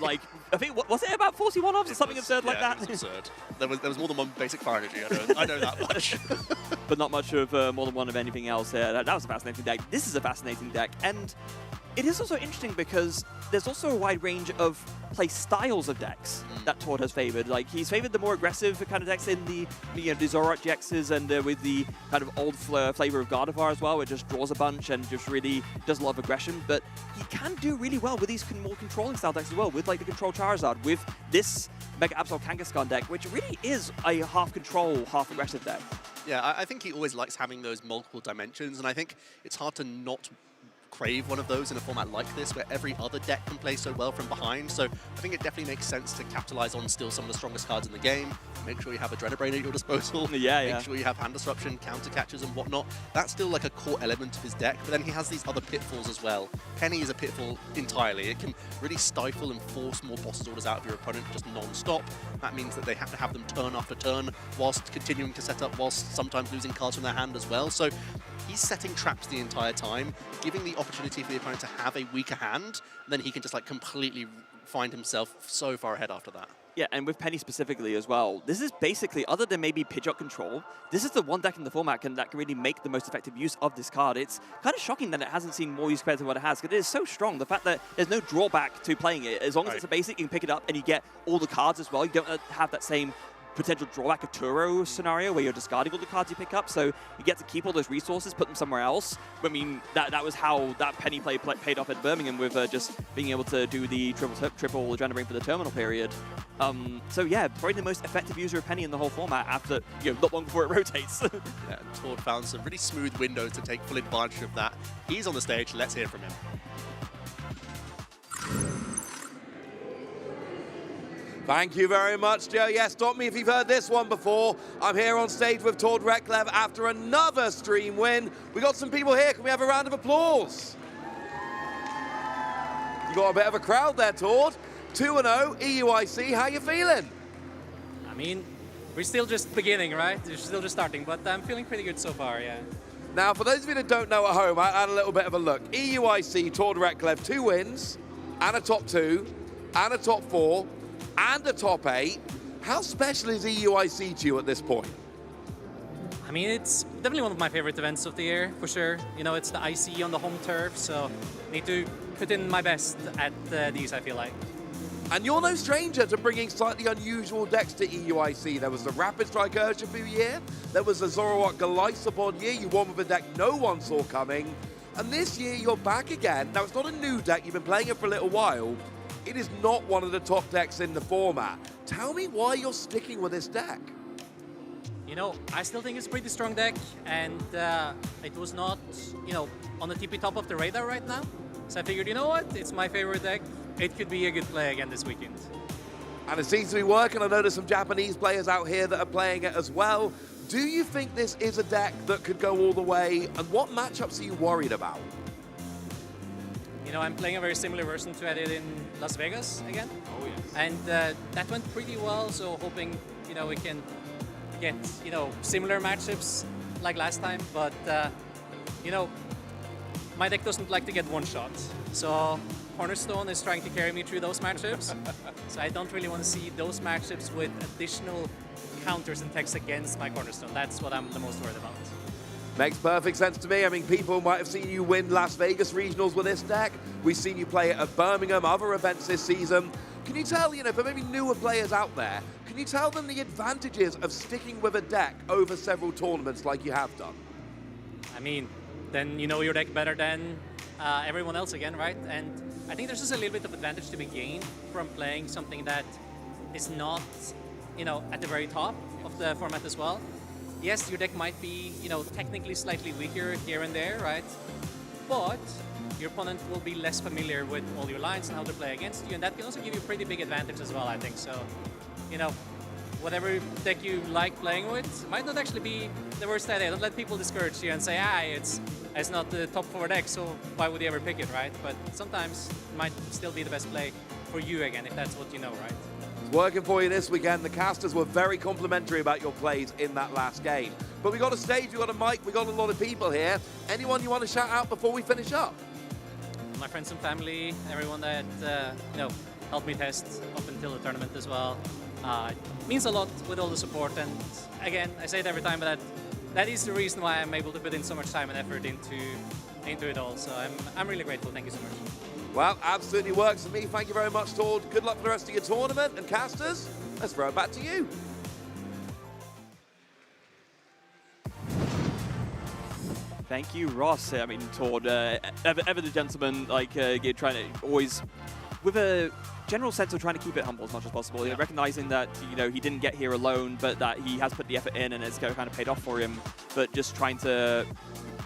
I think, was it about 41 ovs or something absurd like that? It was absurd. There was more than one basic fire energy, I know that much. But not much of more than one of anything else. That was a fascinating deck. This is a fascinating deck, and it is also interesting because there's also a wide range of play styles of decks that Tord has favored. He's favored the more aggressive kind of decks in the Zoroark GXs and with the kind of old flavor of Gardevoir as well, where it just draws a bunch and just really does a lot of aggression. But he can do really well with these more controlling style decks as well, with the Control Charizard, with this Mega Absol Kangaskhan deck, which really is a half control, half aggressive deck. Yeah, I think he always likes having those multiple dimensions, and I think it's hard to not crave one of those in a format like this, where every other deck can play so well from behind. So I think it definitely makes sense to capitalize on still some of the strongest cards in the game. Make sure you have Adrenabrain at your disposal. Make sure you have Hand Disruption, Counter Catchers, and whatnot. That's still a core element of his deck, but then he has these other pitfalls as well. Penny is a pitfall entirely. It can really stifle and force more Boss's Orders out of your opponent just non-stop. That means that they have to have them turn after turn whilst continuing to set up, whilst sometimes losing cards from their hand as well. So he's setting traps the entire time, giving the opportunity for the opponent to have a weaker hand, and then he can just completely find himself so far ahead after that. Yeah, and with Penny specifically as well, this is basically, other than maybe Pidgeot Control, this is the one deck in the format that can really make the most effective use of this card. It's kind of shocking that it hasn't seen more use compared to what it has, because it is so strong. The fact that there's no drawback to playing it, as long as it's a basic, you can pick it up and you get all the cards as well. You don't have that same potential drawback a Turo scenario where you're discarding all the cards you pick up, so you get to keep all those resources, put them somewhere else. I mean, that was how that Penny play paid off at Birmingham, with just being able to do the triple Adrenabrain for the terminal period. So yeah, probably the most effective user of Penny in the whole format after, not long before it rotates. Yeah, Tord found some really smooth windows to take full advantage of that. He's on the stage, let's hear from him. Thank you very much, Joe. Yes, stop me if you've heard this one before. I'm here on stage with Tord Reklev after another stream win. We got some people here. Can we have a round of applause? You got a bit of a crowd there, Tord. 2-0, EUIC. How you feeling? I mean, we're still just beginning, right? We're still just starting, but I'm feeling pretty good so far, yeah. Now, for those of you that don't know at home, I had a little bit of a look. EUIC, Tord Reklev, 2 wins, and a top 2, and a top 4, and a top 8. How special is EUIC to you at this point? I mean, it's definitely one of my favorite events of the year, for sure. You know, it's the IC on the home turf, so I need to put in my best at these, I feel like. And you're no stranger to bringing slightly unusual decks to EUIC. There was the Rapid Strike Urshifu year, there was the Zoroark Galisabon year, you won with a deck no one saw coming, and this year you're back again. Now, it's not a new deck, you've been playing it for a little while. It is not one of the top decks in the format. Tell me why you're sticking with this deck. You know, I still think it's a pretty strong deck, and it was not, you know, on the tippy top of the radar right now. So I figured, you know what, it's my favorite deck. It could be a good play again this weekend. And it seems to be working. I know there's some Japanese players out here that are playing it as well. Do you think this is a deck that could go all the way? And what matchups are you worried about? You know, I'm playing a very similar version to I did in Las Vegas again. Oh, yes. And that went pretty well, so hoping, you know, we can get, you know, similar matchups like last time. But, you know, my deck doesn't like to get one shot. So Cornerstone is trying to carry me through those matchups. So I don't really want to see those matchups with additional counters and techs against my Cornerstone. That's what I'm the most worried about. Makes perfect sense to me. I mean, people might have seen you win Las Vegas regionals with this deck. We've seen you play it at Birmingham, other events this season. Can you tell, you know, for maybe newer players out there, can you tell them the advantages of sticking with a deck over several tournaments like you have done? I mean, then you know your deck better than everyone else again, right? And I think there's just a little bit of advantage to be gained from playing something that is not, you know, at the very top of the format as well. Yes, your deck might be, you know, technically slightly weaker here and there, right? But your opponent will be less familiar with all your lines and how to play against you, and that can also give you a pretty big advantage as well, I think. So, you know, whatever deck you like playing with might not actually be the worst idea. Don't let people discourage you and say, it's not the top 4 deck, so why would you ever pick it, right? But sometimes it might still be the best play for you again, if that's what you know, right? It's working for you this weekend. The casters were very complimentary about your plays in that last game. But we got a stage, we got a mic, we got a lot of people here. Anyone you want to shout out before we finish up? My friends and family, everyone that you know, helped me test up until the tournament as well. It means a lot with all the support, and again, I say it every time, but that is the reason why I'm able to put in so much time and effort into it all. So I'm really grateful. Thank you so much. Well, absolutely works for me. Thank you very much, Tord. Good luck for the rest of your tournament. And casters, let's throw it back to you. Thank you, Ross. I mean, Tord, ever the gentleman, like trying to always, with a general sense of trying to keep it humble as much as possible, recognizing that, you know, he didn't get here alone, but that he has put the effort in and it's kind of paid off for him, but just trying to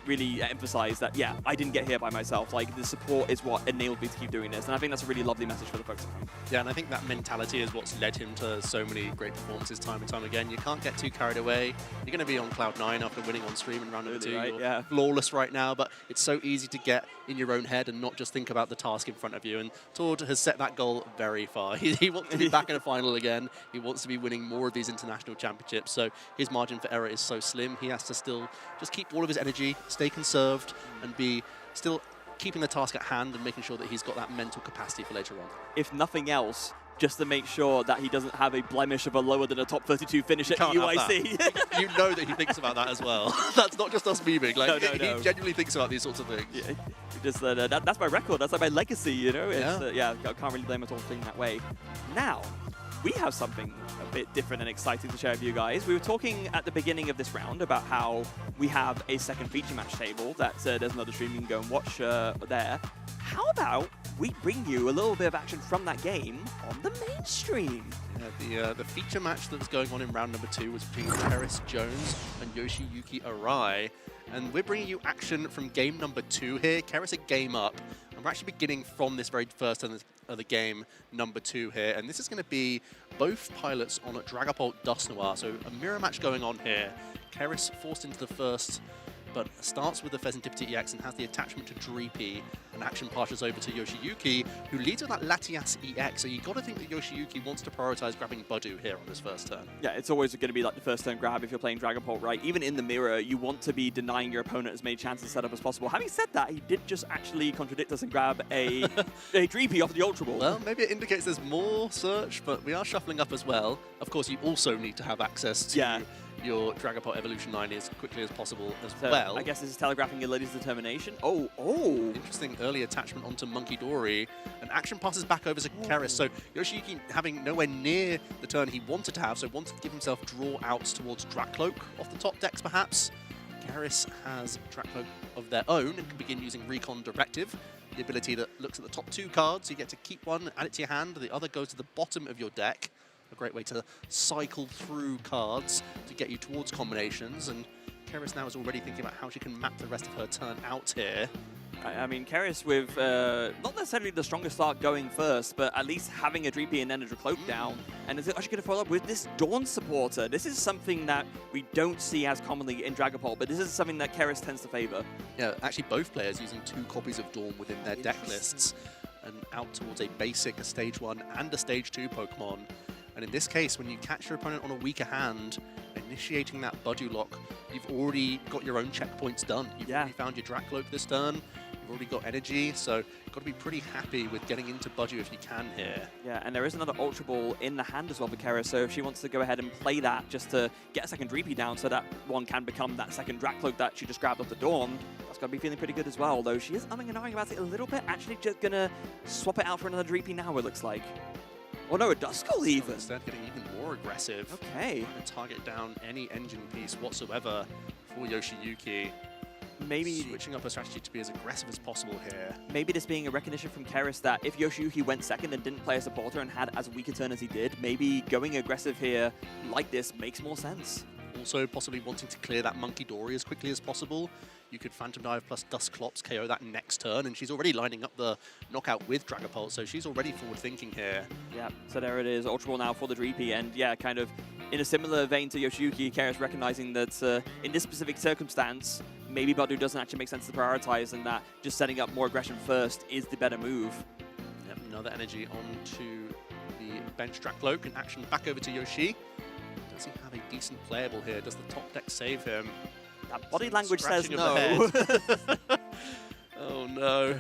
really emphasize that, yeah, I didn't get here by myself. Like, the support is what enabled me to keep doing this, and I think that's a really lovely message for the folks at home. Yeah, and I think that mentality is what's led him to so many great performances time and time again. You can't get too carried away. You're going to be on cloud 9 after winning on stream in round number 2. Right, You're flawless right now, but it's so easy to get in your own head and not just think about the task in front of you. And Tord has set that goal very far. He wants to be back in a final again. He wants to be winning more of these international championships. So his margin for error is so slim. He has to still just keep all of his energy, stay conserved, and be still keeping the task at hand and making sure that he's got that mental capacity for later on. If nothing else, just to make sure that he doesn't have a blemish of a lower than a top 32 finish at UIC. You know that he thinks about that as well. That's not just us memeing. Like, no. He genuinely thinks about these sorts of things. Yeah, just that's my record. That's like my legacy, you know? It's, I can't really blame it all thinking that way. Now, we have something a bit different and exciting to share with you guys. We were talking at the beginning of this round about how we have a second feature match table that there's another stream you can go and watch there. How about we bring you a little bit of action from that game on the main stream? Yeah, the feature match that was going on in round number 2 was between Cerys Jones and Yoshiyuki Arai. And we're bringing you action from game number 2 here. Cerys a game up. And we're actually beginning from this very first turn of the game, number 2 here. And this is going to be both pilots on Dragapult Dust Noir. So a mirror match going on here. Cerys forced into the first, but starts with the Pheasantipity EX and has the attachment to Dreepy. And action passes over to Yoshiyuki, who leads with that Latias EX. So you got to think that Yoshiyuki wants to prioritize grabbing Budu here on this first turn. Yeah, it's always going to be like the first turn grab if you're playing Dragapult, right? Even in the mirror, you want to be denying your opponent as many chances to set up as possible. Having said that, he did just actually contradict us and grab a Dreepy off the Ultra Ball. Well, maybe it indicates there's more search, but we are shuffling up as well. Of course, you also need to have access to your Dragapult Evolution 9 as quickly as possible as well. I guess this is telegraphing your lady's determination. Oh. Interesting early attachment onto Monkey Dory. And action passes back over to Cerys. So Yoshiyuki having nowhere near the turn he wanted to have, so wanted to give himself draw outs towards Dracloak off the top decks perhaps. Cerys has Dracloak of their own and can begin using Recon Directive, the ability that looks at the top 2 cards. You get to keep one, add it to your hand, the other goes to the bottom of your deck. A great way to cycle through cards to get you towards combinations, and Cerys now is already thinking about how she can map the rest of her turn out here. I mean, Cerys with not necessarily the strongest start going first, but at least having a Dreepy and then a Dracloak down, and is actually going to follow up with this Dawn supporter. This is something that we don't see as commonly in Dragapult, but this is something that Cerys tends to favor. Yeah, actually both players using 2 copies of Dawn within their deck lists, and out towards a basic, a stage 1 and a stage 2 Pokemon. And in this case, when you catch your opponent on a weaker hand, initiating that Budu lock, you've already got your own checkpoints done. You've already found your Dracloak this turn, you've already got energy, so you've got to be pretty happy with getting into Budu if you can here. Yeah, and there is another Ultra Ball in the hand as well for Cerys, so if she wants to go ahead and play that just to get a second Dreepy down so that one can become that second Dracloak that she just grabbed off the Dawn, that's got to be feeling pretty good as well, although she is umming and ahhing about it a little bit, actually just going to swap it out for another Dreepy now, it looks like. Oh no, a Duskull even. Instead, getting even more aggressive. Okay. And target down any engine piece whatsoever for Yoshiyuki. Maybe switching up a strategy to be as aggressive as possible here. Maybe this being a recognition from Cerys that if Yoshiyuki went second and didn't play a supporter and had as weak a turn as he did, maybe going aggressive here like this makes more sense. Also possibly wanting to clear that Monkey Dory as quickly as possible. You could Phantom Dive plus Dusclops KO that next turn, and she's already lining up the knockout with Dragapult, so she's already forward-thinking here. Yeah, so there it is, Ultra Ball now for the Dreepy, and yeah, kind of in a similar vein to Yoshiyuki, Cerys recognizing that in this specific circumstance, maybe Budu doesn't actually make sense to prioritize, and that just setting up more aggression first is the better move. Yep, another energy onto the bench Dracloak, and action back over to Yoshi. Does he have a decent playable here? Does the top deck save him? That body language says no. Oh no.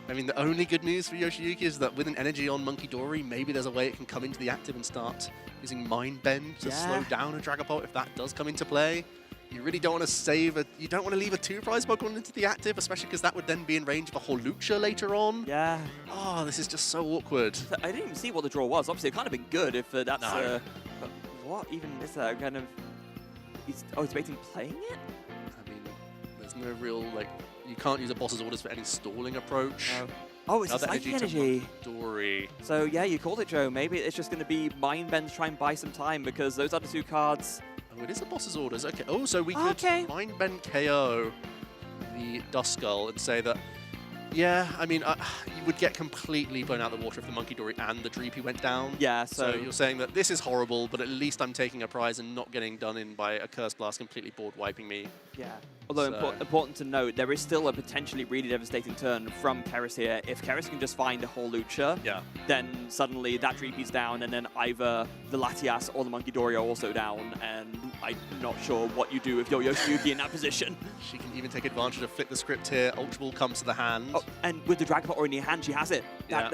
I mean, the only good news for Yoshiyuki is that with an energy on Monkey Dory, maybe there's a way it can come into the active and start using Mind Bend to slow down a Dragapult if that does come into play. You really don't want to save you don't want to leave a 2-prize Pokemon into the active, especially because that would then be in range of a Holucha later on. Yeah. Oh, this is just so awkward. I didn't even see what the draw was. Obviously, it kind of been good if that's... but what even is that kind of... He's waiting playing it? I mean, there's no real, like, you can't use a boss's orders for any stalling approach. No. Oh, it's a psychic energy. Dory. So yeah, you called it, Joe. Maybe it's just going to be Mind Bend to try and buy some time because those other 2 cards... Oh, it is a boss's orders. Okay. Oh, so we could Mind Bend KO the Duskull and say that, yeah, I mean, you would get completely blown out of the water if the Monkey Dory and the Dreepy went down. Yeah, so you're saying that this is horrible, but at least I'm taking a prize and not getting done in by a Curse Blast completely board wiping me. Yeah. Although important to note, there is still a potentially really devastating turn from Cerys here. If Cerys can just find a Holucha, then suddenly that Dreepy's down, and then either the Latias or the Monkey Dory are also down, and I'm not sure what you do if you're Yoshiyuki in that position. She can even take advantage of flip the script here. Ultra Ball comes to the hand. Oh, and with the Dragapult already in hand, she has it. I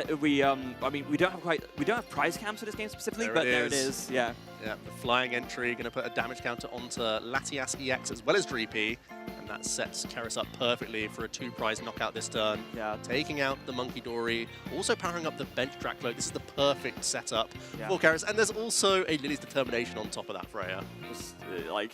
mean, we don't have prize cams for this game specifically, but there it is. Yeah. Yeah, the flying entry, going to put a damage counter onto Latias EX as well as Dreepy, and that sets Cerys up perfectly for a 2-prize knockout this turn. Yeah. Taking out the Monkey Dory, also powering up the bench Dracloak. This is the perfect setup for Cerys, and there's also a Lily's Determination on top of that, Freya. Just, like,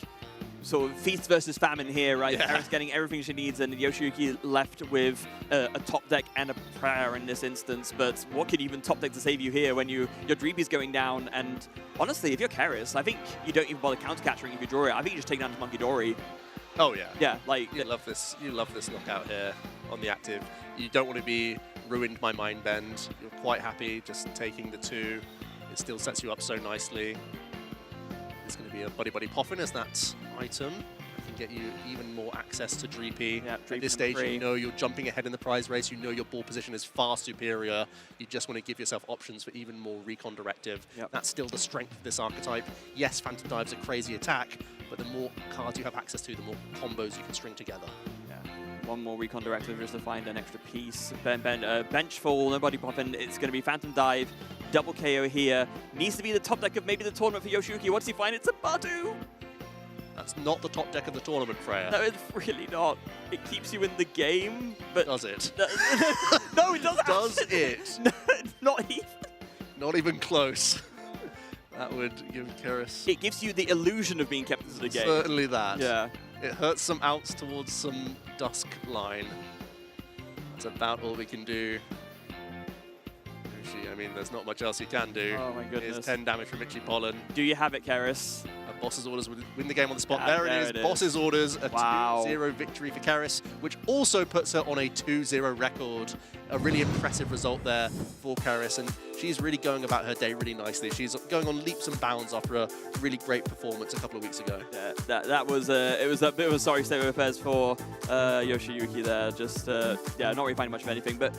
sort of feast versus famine here, right? Cerys getting everything she needs, and Yoshiyuki left with a top deck and a prayer in this instance. But what could even top deck to save you here when your Dreepy's going down? And honestly, if you're Cerys, I think you don't even bother counter-catching if you draw it. I think you just take down this Monkey Dory. Oh yeah. Yeah, like you love this. You love this knockout here on the active. You don't want to be ruined by Mind Bend. You're quite happy just taking the 2. It still sets you up so nicely. There's going to be a Buddy Buddy Poffin as that item. Get you even more access to Dreepy. At this stage, you know you're jumping ahead in the prize race. You know your ball position is far superior. You just want to give yourself options for even more recon directive. That's still the strength of this archetype. Yes, Phantom Dive's a crazy attack, but the more cards you have access to, the more combos you can string together. One more recon directive just to find an extra piece. Bench full, nobody popping. It's going to be Phantom Dive, double KO here. Needs to be the top deck of maybe the tournament for Yoshiyuki. What does he find? It's a Badu. That's not the top deck of the tournament, Freya. No, it's really not. It keeps you in the game, but... Does it? No, it doesn't. Does it? No, it's not even. Not even close. That would give Cerys... It gives you the illusion of being kept into the game. Certainly that. Yeah. It hurts some outs towards some Dusk line. That's about all we can do. I mean, there's not much else you can do. Oh my goodness. It's 10 damage from Itchy Pollen. Do you have it, Cerys? Boss's Orders would win the game on the spot. There it is. Boss's Orders, a 2-0 victory for Cerys, which also puts her on a 2-0 record. A really impressive result there for Cerys, and she's really going about her day really nicely. She's going on leaps and bounds after a really great performance a couple of weeks ago. Yeah, that was it was a bit of a sorry state of affairs for Yoshiyuki there. Just yeah, not really finding much of anything, but.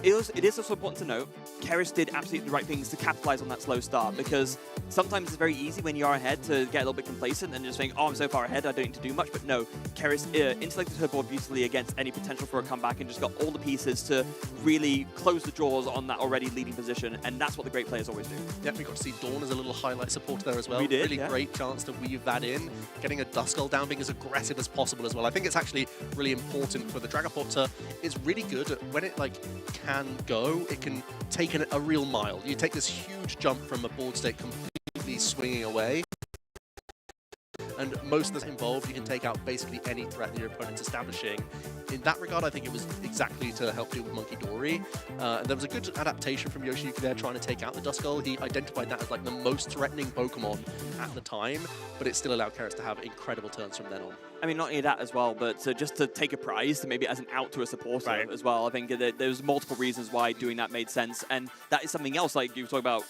It is also important to note, Cerys did absolutely the right things to capitalize on that slow start, because sometimes it's very easy when you are ahead to get a little bit complacent and just think, oh, I'm so far ahead, I don't need to do much. But no, Cerys intellected her board beautifully against any potential for a comeback and just got all the pieces to really close the drawers on that already leading position, and that's what the great players always do. Yeah, we got to see Dawn as a little highlight support there as well. We did, really great chance to weave that in, getting a Duskull down, being as aggressive as possible as well. I think it's actually really important for the Dragapult to, it's really good at when it can go, it can take a real mile. You take this huge jump from a board state completely swinging away, and most of the involved, you can take out basically any threat that your opponent's establishing. In that regard, I think it was exactly to help deal with Monkey Dory. And there was a good adaptation from Yoshiyuki there trying to take out the Duskull. He identified that as the most threatening Pokemon at the time, but it still allowed Cerys to have incredible turns from then on. I mean, not only that as well, but just to take a prize, maybe as an out to a supporter as well. I think that there's multiple reasons why doing that made sense, and that is something else. Like you were talking about,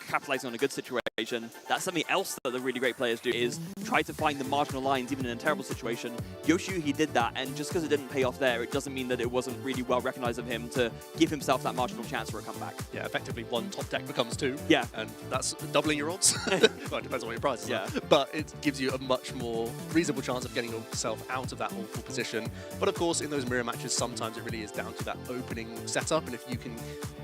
capitalizing on a good situation. That's something else that the really great players do, is try to find the marginal lines, even in a terrible situation. Yoshiyuki did that, and just because it didn't pay off there, it doesn't mean that it wasn't really well recognized of him to give himself that marginal chance for a comeback. Yeah, effectively one top deck becomes 2. Yeah. And that's doubling your odds. Well, it depends on what your prize is. But it gives you a much more reasonable chance of getting yourself out of that awful position. But of course, in those mirror matches, sometimes it really is down to that opening setup, and if you can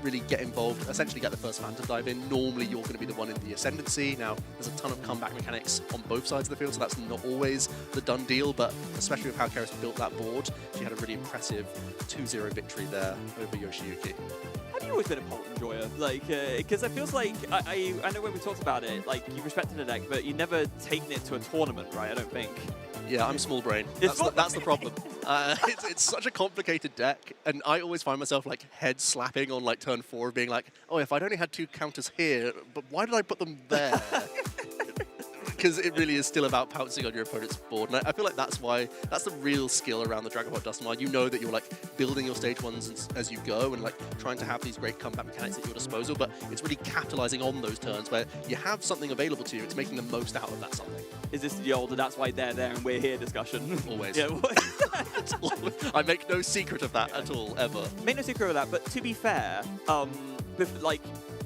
really get involved, essentially get the first Phantom Dive in, normally you're going to be the one in the ascendancy. Now, there's a ton of comeback mechanics on both sides of the field, so that's not always the done deal, but especially with how Cerys built that board, she had a really impressive 2-0 victory there over Yoshiyuki. Have you always been a Pult enjoyer? Because it feels like, I know when we talked about it, you respected the deck, but you never taken it to a tournament, right? I don't think. Yeah, I'm small brain. That's the problem. It's such a complicated deck, and I always find myself head slapping on turn 4, being like, oh, if I'd only had 2 counters here, but why did I put them there? Because it really is still about pouncing on your opponent's board, and I feel like that's the real skill around the Dragapult Duskmire. You know that you're building your stage 1s as you go, and trying to have these great comeback mechanics at your disposal, but it's really capitalizing on those turns where you have something available to you. It's making the most out of that something. Is this the old "that's why they're there and we're here" discussion? Always. Yeah. I make no secret of that at all, ever. Make no secret of that, but to be fair,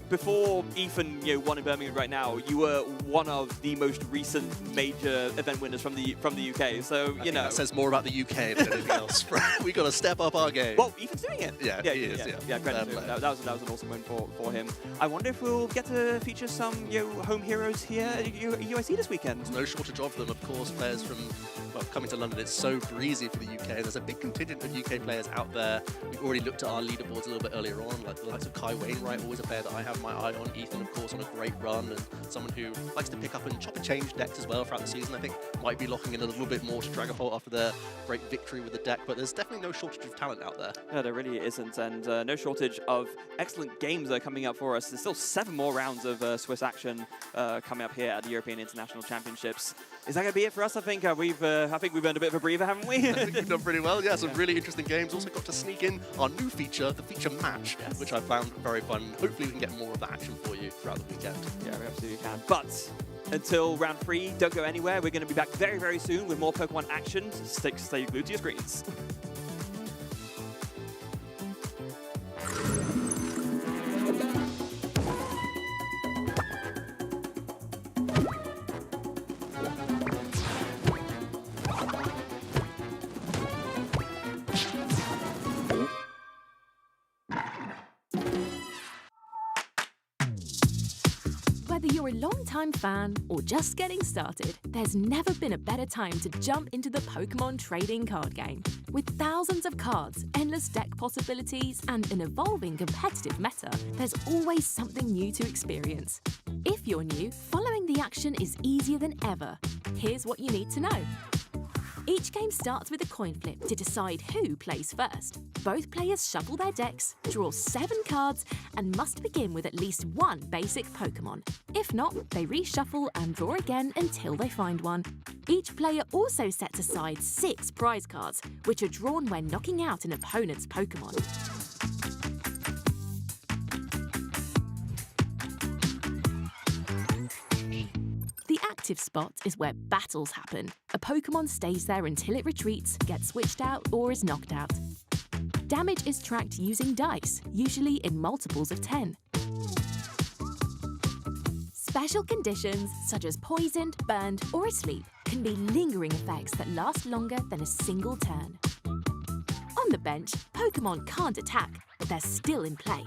before Ethan won in Birmingham right now, you were one of the most recent major event winners from the UK. So I think that says more about the UK than anything else. We got to step up our game. Well, Ethan's doing it. Yeah, he is. Yeah, credit to him. That was an awesome win for him. I wonder if we'll get to feature some home heroes here at UIC this weekend. There's no shortage of them, of course. Players from coming to London, it's so breezy for the UK. There's a big contingent of UK players out there. We've already looked at our leaderboards a little bit earlier on, the likes of Kai Wainwright, always a player that I have my eye on. Ethan, of course, on a great run, and someone who likes to pick up and chop and change decks as well throughout the season. I think might be locking in a little bit more to Dragapult after their great victory with the deck, but there's definitely no shortage of talent out there. Yeah, there really isn't, and no shortage of excellent games that are coming up for us. There's still 7 more rounds of Swiss action coming up here at the European International Championships. Is that going to be it for us? I think we've earned a bit of a breather, haven't we? I think we've done pretty well. Yeah, some really interesting games. Also got to sneak in our new feature, the feature match, which I found very fun. Hopefully we can get more of that action for you throughout the weekend. Yeah, we absolutely can. But until round 3, don't go anywhere. We're going to be back very, very soon with more Pokemon action. Stay glued to your screens. Whether you're a long-time fan or just getting started, there's never been a better time to jump into the Pokémon trading card game. With thousands of cards, endless deck possibilities, and an evolving competitive meta, there's always something new to experience. If you're new, following the action is easier than ever. Here's what you need to know. Each game starts with a coin flip to decide who plays first. Both players shuffle their decks, draw 7 cards, and must begin with at least one basic Pokémon. If not, they reshuffle and draw again until they find one. Each player also sets aside 6 prize cards, which are drawn when knocking out an opponent's Pokémon. The active spot is where battles happen. A Pokémon stays there until it retreats, gets switched out, or is knocked out. Damage is tracked using dice, usually in multiples of 10. Special conditions, such as poisoned, burned, or asleep, can be lingering effects that last longer than a single turn. On the bench, Pokémon can't attack, but they're still in play.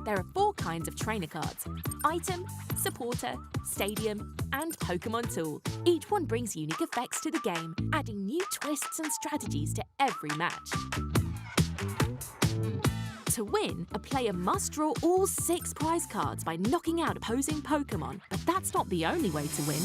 There are 4 kinds of trainer cards: Item, Supporter, Stadium, and Pokémon Tool. Each one brings unique effects to the game, adding new twists and strategies to every match. To win, a player must draw all 6 prize cards by knocking out opposing Pokémon, but that's not the only way to win.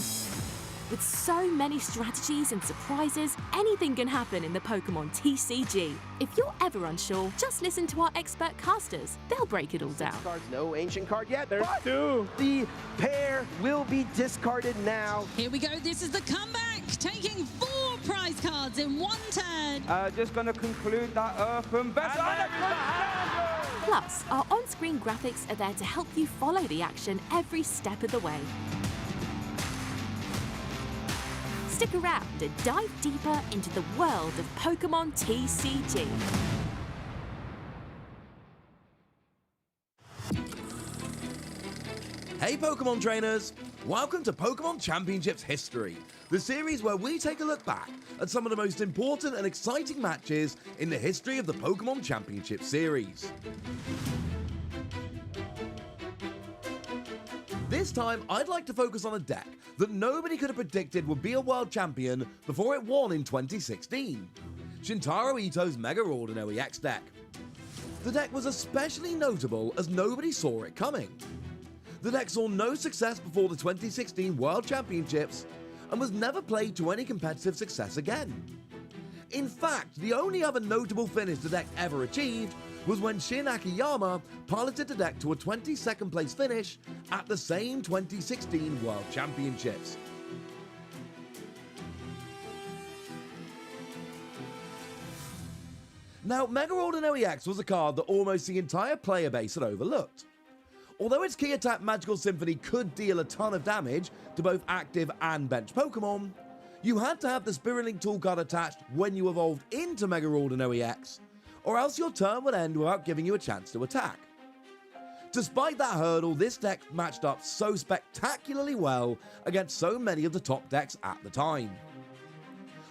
With so many strategies and surprises, anything can happen in the Pokémon TCG. If you're ever unsure, just listen to our expert casters. They'll break it all down. Cards, no ancient card yet. There's 2. The pair will be discarded now. Here we go. This is the comeback, taking 4 prize cards in 1 turn. Just going to conclude that open battle. Plus, our on-screen graphics are there to help you follow the action every step of the way. Stick around and dive deeper into the world of Pokémon TCG. Hey Pokémon trainers! Welcome to Pokémon Championships History, the series where we take a look back at some of the most important and exciting matches in the history of the Pokémon Championship series. This time, I'd like to focus on a deck that nobody could have predicted would be a world champion before it won in 2016. Shintaro Ito's Mega Ordinary X deck. The deck was especially notable as nobody saw it coming. The deck saw no success before the 2016 World Championships and was never played to any competitive success again. In fact, the only other notable finish the deck ever achieved was when Shin Akiyama piloted the deck to a 22nd place finish at the same 2016 World Championships. Now, Mega Ordinary X was a card that almost the entire player base had overlooked. Although its key attack Magical Symphony could deal a ton of damage to both active and bench Pokemon, you had to have the Spirit Link tool card attached when you evolved into Mega Ordinary X, or else your turn would end without giving you a chance to attack. Despite that hurdle, this deck matched up so spectacularly well against so many of the top decks at the time.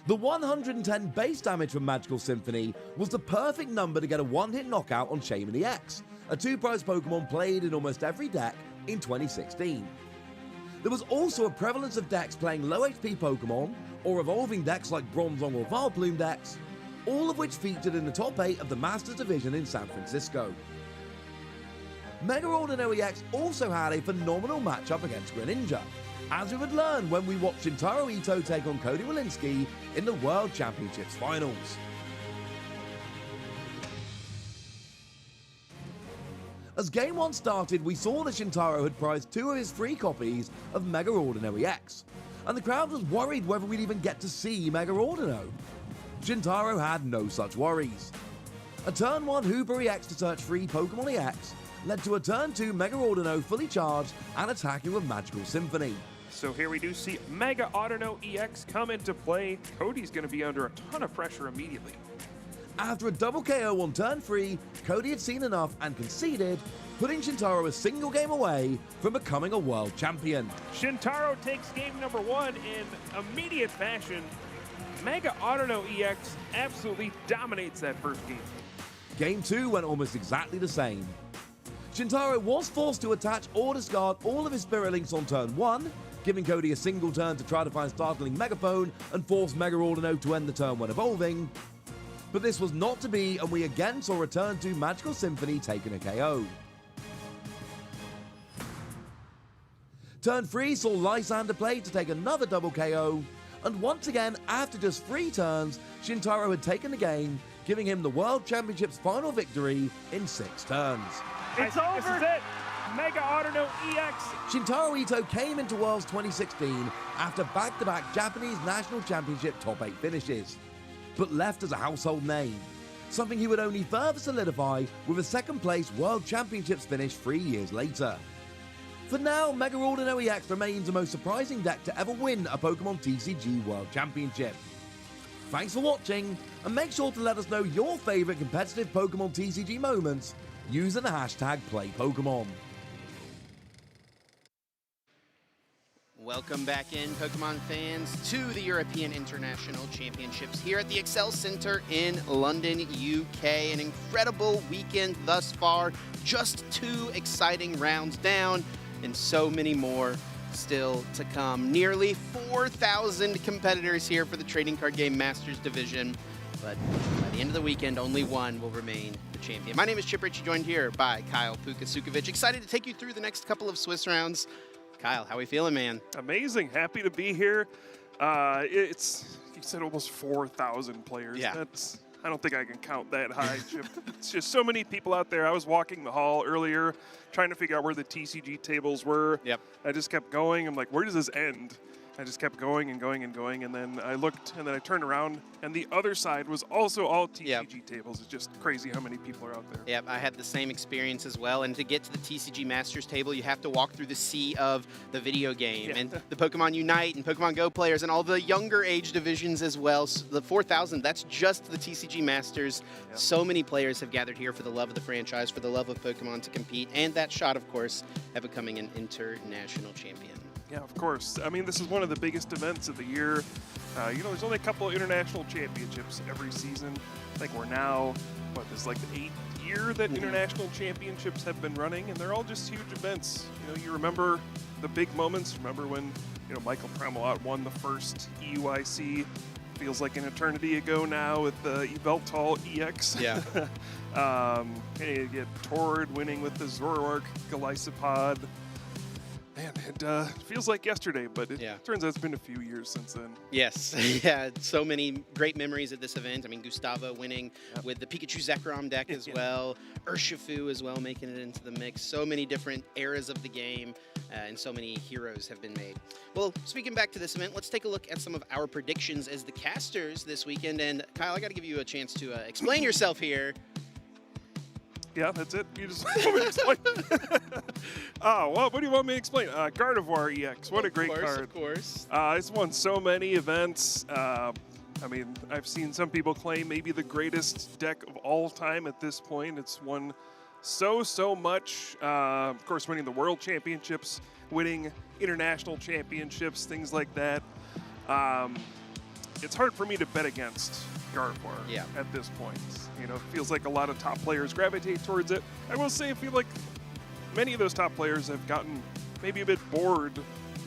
The 110 base damage from Magical Symphony was the perfect number to get a one-hit knockout on Shaymin EX, a 2-prize Pokemon played in almost every deck in 2016. There was also a prevalence of decks playing low HP Pokemon, or evolving decks like Bronzong or Vileplume decks, all of which featured in the top 8 of the Masters Division in San Francisco. Mega Ordinary X also had a phenomenal matchup against Greninja, as we would learn when we watched Shintaro Ito take on Cody Walensky in the World Championships Finals. As Game 1 started, we saw that Shintaro had prized 2 of his 3 copies of Mega Ordinary X, and the crowd was worried whether we'd even get to see Mega Ordino. Shintaro had no such worries. A turn 1 Hooper EX to search free Pokemon EX led to a turn 2 Mega Ordino fully charged and attacking with Magical Symphony. So here we do see Mega Ordino EX come into play. Cody's going to be under a ton of pressure immediately. After a double KO on turn 3, Cody had seen enough and conceded, putting Shintaro a single game away from becoming a world champion. Shintaro takes game number 1 in immediate fashion. Mega Ordino EX absolutely dominates that first game. Game 2 went almost exactly the same. Shintaro was forced to attach or discard all of his Spirit Links on turn 1, giving Cody a single turn to try to find Startling Megaphone and force Mega Ordino to end the turn when evolving. But this was not to be, and we again saw a turn 2 Magical Symphony taking a KO. Turn 3 saw Lysander play to take another double KO, and once again, after just 3 turns, Shintaro had taken the game, giving him the World Championship's final victory in 6 turns. It's over! This is it! Mega Ordino EX! Shintaro Ito came into Worlds 2016 after back-to-back Japanese National Championship top 8 finishes, but left as a household name, something he would only further solidify with a second-place World Championships finish 3 years later. For now, Mega Ordino EX remains the most surprising deck to ever win a Pokemon TCG World Championship. Thanks for watching, and make sure to let us know your favourite competitive Pokemon TCG moments using the hashtag PlayPokemon. Welcome back in, Pokemon fans, to the European International Championships here at the Excel Centre in London, UK. An incredible weekend thus far, just 2 exciting rounds down, and so many more still to come. Nearly 4,000 competitors here for the Trading Card Game Masters division, but by the end of the weekend, only one will remain the champion. My name is Chip Ritchie, joined here by Kyle Pukasukovic. Excited to take you through the next couple of Swiss rounds. Kyle, how are we feeling, man? Amazing. Happy to be here. It's, you said almost 4,000 players. Yeah. I don't think I can count that high, Chip. It's just so many people out there. I was walking the hall earlier trying to figure out where the TCG tables were. Yep. I just kept going. I'm like, where does this end? I just kept going and going and going, and then I looked, and then I turned around, and the other side was also all TCG tables. It's just crazy how many people are out there. Yep, I had the same experience as well, and to get to the TCG Masters table, you have to walk through the sea of the video game, and the Pokemon UNITE and Pokemon GO players, and all the younger age divisions as well. So the 4,000, that's just the TCG Masters. Yep. So many players have gathered here for the love of the franchise, for the love of Pokemon to compete, and that shot, of course, at becoming an international champion. Yeah, of course. I mean, this is one of the biggest events of the year. You know, there's only a couple of international championships every season. I think we're now, this is like the 8th year that international championships have been running, and they're all just huge events. You know, you remember the big moments. Remember when, you know, Michael Premalot won the first EUIC. Feels like an eternity ago now with the Yveltal EX. Yeah. And you get Tord winning with the Zoroark Golisopod. Man, it feels like yesterday, but it turns out it's been a few years since then. Yes, yeah, so many great memories at this event. I mean, Gustavo winning with the Pikachu Zekrom deck as well, Urshifu as well making it into the mix. So many different eras of the game, and so many heroes have been made. Well, speaking back to this event, let's take a look at some of our predictions as the casters this weekend. And Kyle, I got to give you a chance to explain yourself here. Yeah, that's it? You just want me to explain? Oh, well, what do you want me to explain? Gardevoir EX, what a great card. Of course. It's won so many events. I mean, I've seen some people claim maybe the greatest deck of all time at this point. It's won so much. Of course, winning the World Championships, winning international championships, things like that. It's hard for me to bet against Gardevoir at this point. You know, it feels like a lot of top players gravitate towards it. I will say I feel like many of those top players have gotten maybe a bit bored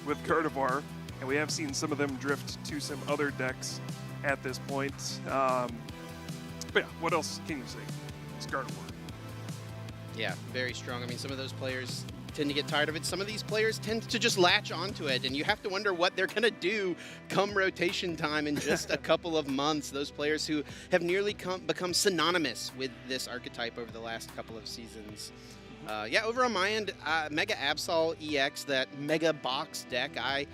with Gardevoir, and we have seen some of them drift to some other decks at this point. But yeah, what else can you say? It's Gardevoir. Yeah, very strong. I mean, some of those players tend to get tired of it. Some of these players tend to just latch onto it, and you have to wonder what they're going to do come rotation time in just a couple of months. Those players who have nearly become synonymous with this archetype over the last couple of seasons. Yeah, over on my end, Mega Absol EX, that Mega Box deck, I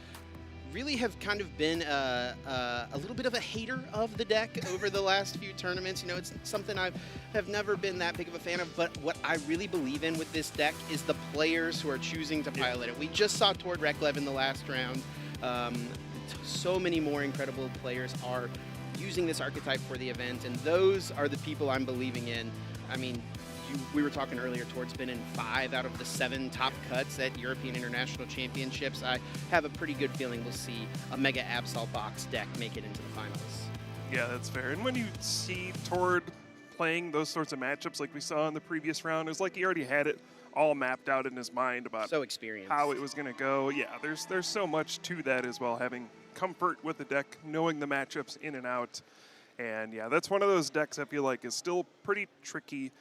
really have kind of been a little bit of a hater of the deck over the last few tournaments. You know, it's something I have never been that big of a fan of, but what I really believe in with this deck is the players who are choosing to pilot it. We just saw Tord Reklev in the last round. So many more incredible players are using this archetype for the event, and those are the people I'm believing in. I mean, we were talking earlier, Tord's been in 5 out of the 7 top cuts at European International Championships. I have a pretty good feeling we'll see a Mega Absol box deck make it into the finals. Yeah, that's fair. And when you see Tord playing those sorts of matchups like we saw in the previous round, it's like he already had it all mapped out in his mind about so experienced how it was going to go. Yeah, there's so much to that as well, having comfort with the deck, knowing the matchups in and out. And yeah, that's one of those decks I feel like is still pretty tricky.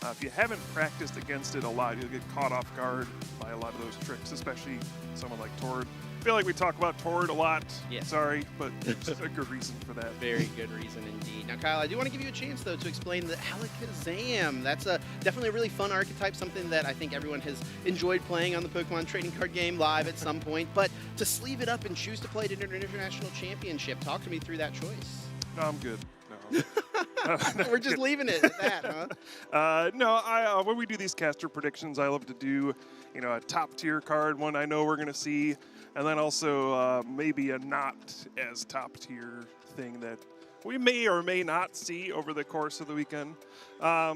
If you haven't practiced against it a lot, you'll get caught off guard by a lot of those tricks, especially someone like Tord. I feel like we talk about Tord a lot. Yes. Sorry, but there's a good reason for that. Very good reason indeed. Now, Kyle, I do want to give you a chance, though, to explain the Alakazam. That's definitely a really fun archetype, something that I think everyone has enjoyed playing on the Pokemon trading card game live at some point. But to sleeve it up and choose to play it in an international championship, talk to me through that choice. No, I'm good. No. We're just leaving it at that, huh? No, when we do these caster predictions, I love to do, you know, a top tier card, one I know we're going to see, and then also maybe a not as top tier thing that we may or may not see over the course of the weekend. Yeah,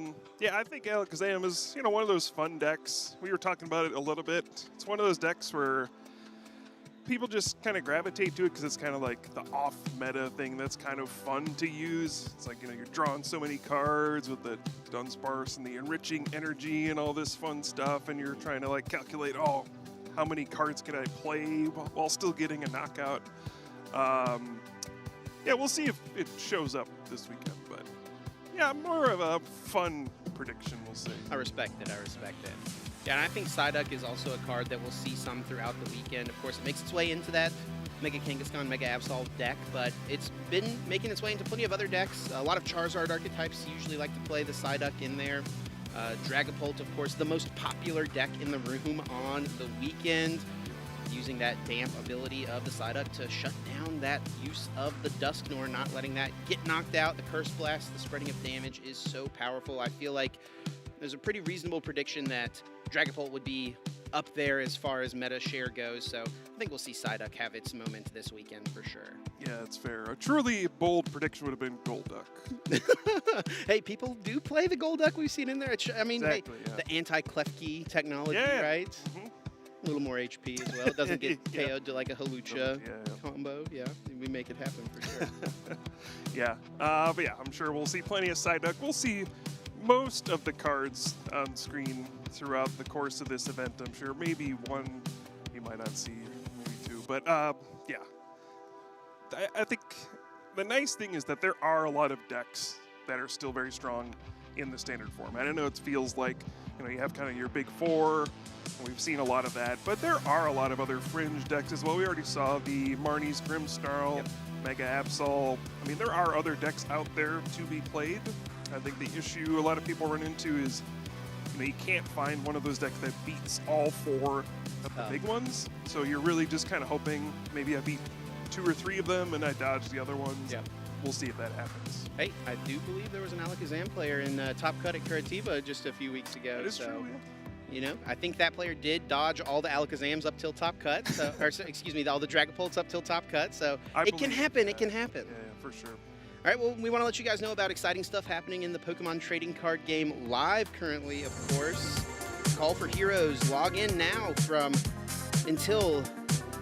I think Alakazam is, you know, one of those fun decks. We were talking about it a little bit. It's one of those decks where people just kind of gravitate to it because it's kind of like the off-meta thing that's kind of fun to use. It's like, you know, you're drawing so many cards with the Dunsparce and the enriching energy and all this fun stuff, and you're trying to like calculate, oh, how many cards can I play while still getting a knockout. Yeah, we'll see if it shows up this weekend, but yeah, more of a fun prediction, we'll see. I respect it. Yeah, and I think Psyduck is also a card that we'll see some throughout the weekend. Of course, it makes its way into that Mega Kangaskhan, Mega Absol deck, but it's been making its way into plenty of other decks. A lot of Charizard archetypes usually like to play the Psyduck in there. Dragapult, of course, the most popular deck in the room on the weekend, using that damp ability of the Psyduck to shut down that use of the Dusknoir, not letting that get knocked out. The Curse Blast, the spreading of damage is so powerful. I feel like there's a pretty reasonable prediction that Dragapult would be up there as far as meta share goes, so I think we'll see Psyduck have its moment this weekend for sure. Yeah, that's fair. A truly bold prediction would have been Golduck. Hey, people do play the Golduck we've seen in there. I mean, exactly, hey, the anti-Klefki technology, right? Mm-hmm. A little more HP as well. It doesn't get KO'd to like a Halucha combo. Yeah, we make it happen for sure. Yeah, but yeah, I'm sure we'll see plenty of Psyduck. We'll see most of the cards on screen throughout the course of this event. I'm sure maybe one you might not see, maybe two. But yeah, I think the nice thing is that there are a lot of decks that are still very strong in the standard format. I know it feels like, you know, you have kind of your big four, and we've seen a lot of that, but there are a lot of other fringe decks as well. We already saw the Marnie's Grimmsnarl, Mega Absol. I mean, there are other decks out there to be played. I think the issue a lot of people run into is, you know, you can't find one of those decks that beats all 4 of the big ones. So you're really just kind of hoping maybe I beat 2 or 3 of them and I dodge the other ones. Yeah. We'll see if that happens. Hey, I do believe there was an Alakazam player in Top Cut at Curitiba just a few weeks ago. That is true, yeah. You know, I think that player did dodge all the Alakazams up till Top Cut. So, excuse me, all the Dragapults up till Top Cut. So it can happen. It can happen. Yeah, for sure. All right, well, we want to let you guys know about exciting stuff happening in the Pokemon trading card game live currently, of course. Call for Heroes. Log in now from until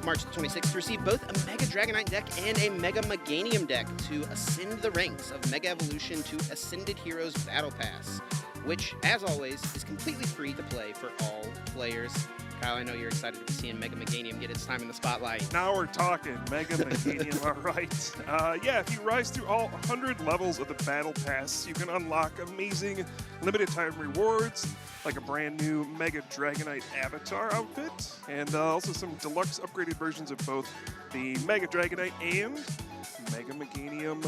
March 26th to receive both a Mega Dragonite deck and a Mega Meganium deck to ascend the ranks of Mega Evolution to Ascended Heroes Battle Pass, which, as always, is completely free to play for all players. Kyle, I know you're excited to be seeing Mega Meganium get its time in the spotlight. Now we're talking Mega Meganium, all right. Yeah, if you rise through all 100 levels of the Battle Pass, you can unlock amazing limited time rewards, like a brand new Mega Dragonite Avatar outfit, and also some deluxe upgraded versions of both the Mega Dragonite and Mega Meganium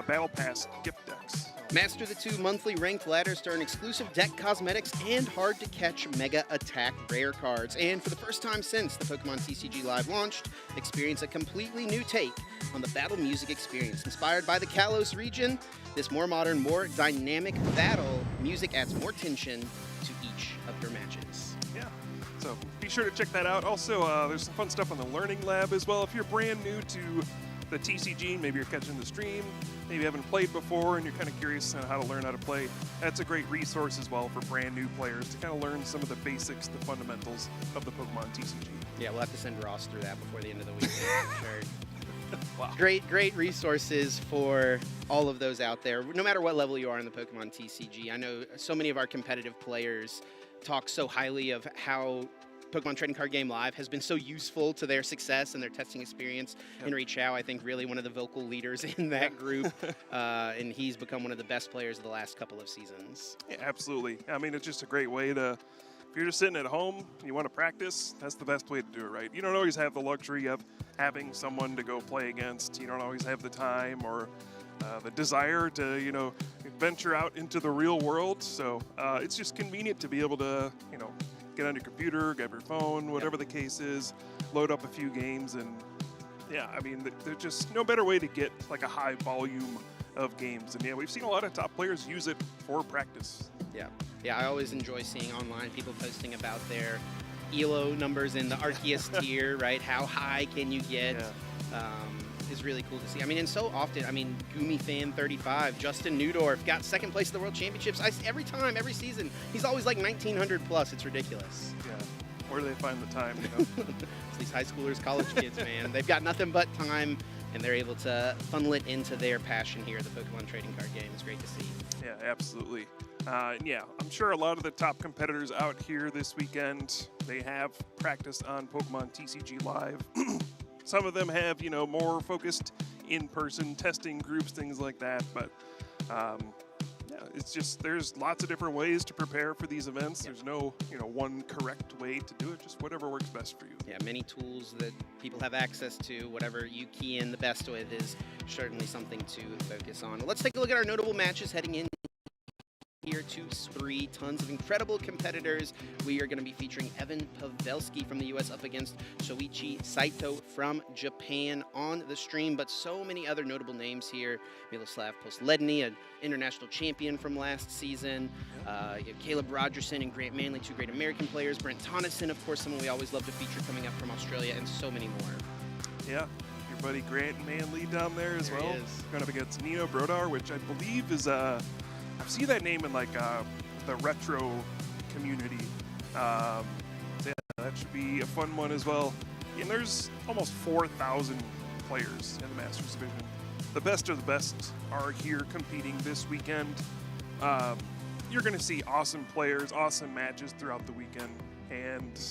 Battle Pass gift decks. Master the 2 monthly ranked ladders to earn exclusive deck cosmetics and hard-to-catch Mega Attack rare cards. And for the first time since the Pokemon TCG Live launched, experience a completely new take on the battle music experience. Inspired by the Kalos region, this more modern, more dynamic battle music adds more tension to each of your matches. Yeah, so be sure to check that out. Also, there's some fun stuff on the Learning Lab as well. If you're brand new to the TCG, maybe you're catching the stream, maybe you haven't played before and you're kind of curious on how to learn how to play, that's a great resource as well for brand new players to kind of learn some of the basics, the fundamentals of the Pokemon TCG. Yeah, we'll have to send Ross through that before the end of the week for sure. Wow. Great resources for all of those out there, no matter what level you are in the Pokemon TCG. I know so many of our competitive players talk so highly of how Pokemon Trading Card Game Live has been so useful to their success and their testing experience. Henry Chow, I think, really one of the vocal leaders in that group, and he's become one of the best players of the last couple of seasons. Yeah, absolutely. I mean, it's just a great way to, if you're just sitting at home and you want to practice, that's the best way to do it, right? You don't always have the luxury of having someone to go play against. You don't always have the time or the desire to, you know, venture out into the real world. So it's just convenient to be able to, you know, get on your computer, grab your phone, whatever the case is, load up a few games, and yeah, I mean, there's just no better way to get like a high volume of games. And yeah, we've seen a lot of top players use it for practice. Yeah, I always enjoy seeing online people posting about their ELO numbers in the Arceus tier, right? How high can you get? Is really cool to see. I mean, and so often, I mean, GumiFan35, Justin Newdorf got second place at the World Championships. Every season, he's always like 1900 plus. It's ridiculous. Yeah, where do they find the time, you know? It's these high schoolers, college kids, man. They've got nothing but time, and they're able to funnel it into their passion here at the Pokemon Trading Card Game. It's great to see. Yeah, absolutely. Yeah, I'm sure a lot of the top competitors out here this weekend, they have practiced on Pokemon TCG Live. Some of them have, you know, more focused in-person testing groups, things like that. But yeah, it's just, there's lots of different ways to prepare for these events. There's no, you know, one correct way to do it, just whatever works best for you. Yeah, many tools that people have access to. Whatever you key in the best with is certainly something to focus on. Let's take a look at our notable matches heading in here to 3. Tons of incredible competitors. We are going to be featuring Evan Pavelski from the US up against Soichiro Saito from Japan on the stream, but so many other notable names here. Miloslav Posledny, an international champion from last season. Caleb Rogerson and Grant Manley, 2 great American players. Brent Tonneson, of course, someone we always love to feature, coming up from Australia, and so many more. Yeah, your buddy Grant Manley down there as well. He is. Going up against Nino Brodar, which I believe is I see that name in like the retro community. So yeah, that should be a fun one as well. And there's almost 4,000 players in the Masters Division. The best of the best are here competing this weekend. You're going to see awesome players, awesome matches throughout the weekend. And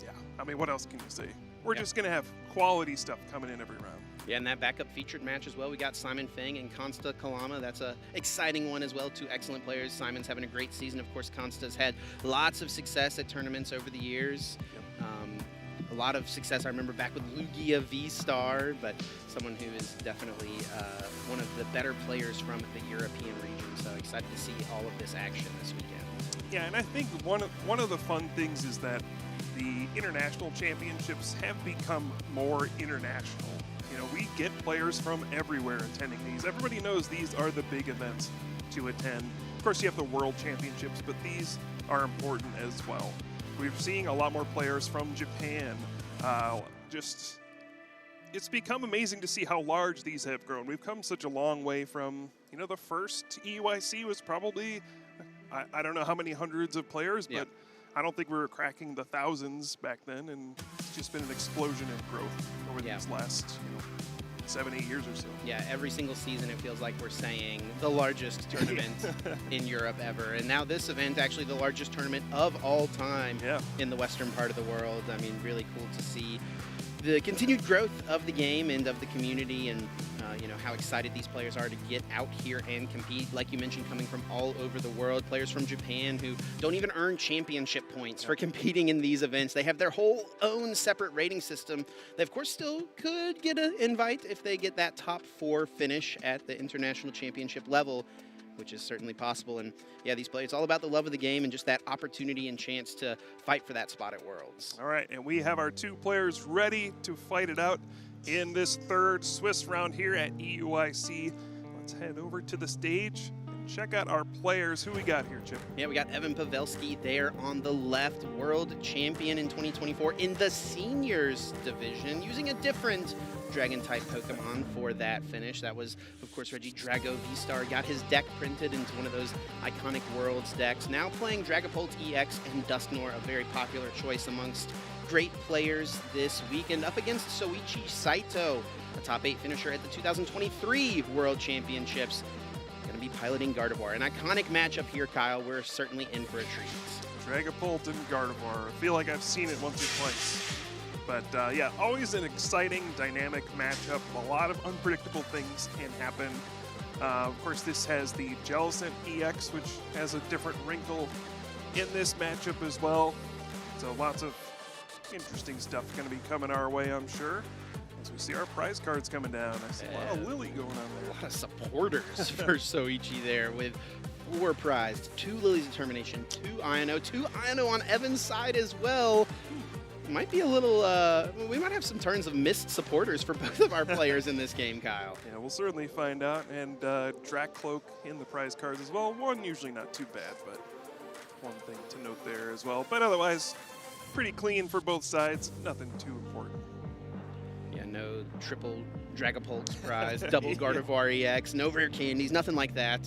yeah, I mean, what else can you say? We're just going to have quality stuff coming in every round. Yeah, and that backup featured match as well. We got Simon Feng and Consta Kalama. That's a exciting one as well. 2 excellent players. Simon's having a great season. Of course, Consta's had lots of success at tournaments over the years. A lot of success, I remember, back with Lugia V-Star, but someone who is definitely one of the better players from the European region. So excited to see all of this action this weekend. Yeah, and I think one of the fun things is that the international championships have become more international. You know, we get players from everywhere attending these. Everybody knows these are the big events to attend. Of course, you have the World Championships, but these are important as well. We're seeing a lot more players from Japan. It's become amazing to see how large these have grown. We've come such a long way from, you know, the first EUIC was probably, I don't know how many hundreds of players, but I don't think we were cracking the thousands back then, and it's just been an explosion in growth over these last, 7, 8 years or so. Yeah, every single season it feels like we're saying the largest tournament in Europe ever. And now this event, actually the largest tournament of all time in the western part of the world. I mean, really cool to see the continued growth of the game and of the community, and You know, how excited these players are to get out here and compete. Like you mentioned, coming from all over the world, players from Japan who don't even earn championship points for competing in these events. They have their whole own separate rating system. They, of course, still could get an invite if they get that top 4 finish at the international championship level, which is certainly possible. And yeah, these players, it's all about the love of the game and just that opportunity and chance to fight for that spot at Worlds. All right, and we have our 2 players ready to fight it out in this 3rd Swiss round here at EUIC. Let's head over to the stage and check out our players. Who we got here, Chip? Yeah, we got Evan Pavelski there on the left, world champion in 2024 in the seniors division, using a different Dragon-type Pokemon for that finish. That was, of course, Reggie Drago V-Star. Got his deck printed into one of those iconic Worlds decks. Now playing Dragapult EX and Dusknoir, a very popular choice amongst great players this weekend, up against Soichi Saito, a top 8 finisher at the 2023 World Championships. Going to be piloting Gardevoir. An iconic matchup here, Kyle. We're certainly in for a treat. Dragapult and Gardevoir. I feel like I've seen it once or twice. But yeah, always an exciting, dynamic matchup. A lot of unpredictable things can happen. Of course, this has the Jellicent EX, which has a different wrinkle in this matchup as well. So lots of interesting stuff going to be coming our way, I'm sure. As we see our prize cards coming down. I see a lot of Lily going on there. A lot of supporters for Soichi there with 4 prized, 2 Lily's Determination, 2 Iono, 2 Iono on Evan's side as well. Might be a little, we might have some turns of missed supporters for both of our players in this game, Kyle. Yeah, we'll certainly find out. And Dracloak in the prize cards as well. 1 usually not too bad, but one thing to note there as well. But otherwise, pretty clean for both sides. Nothing too important. Yeah, no triple Dragapult prize, double Gardevoir EX, no rare candies, nothing like that.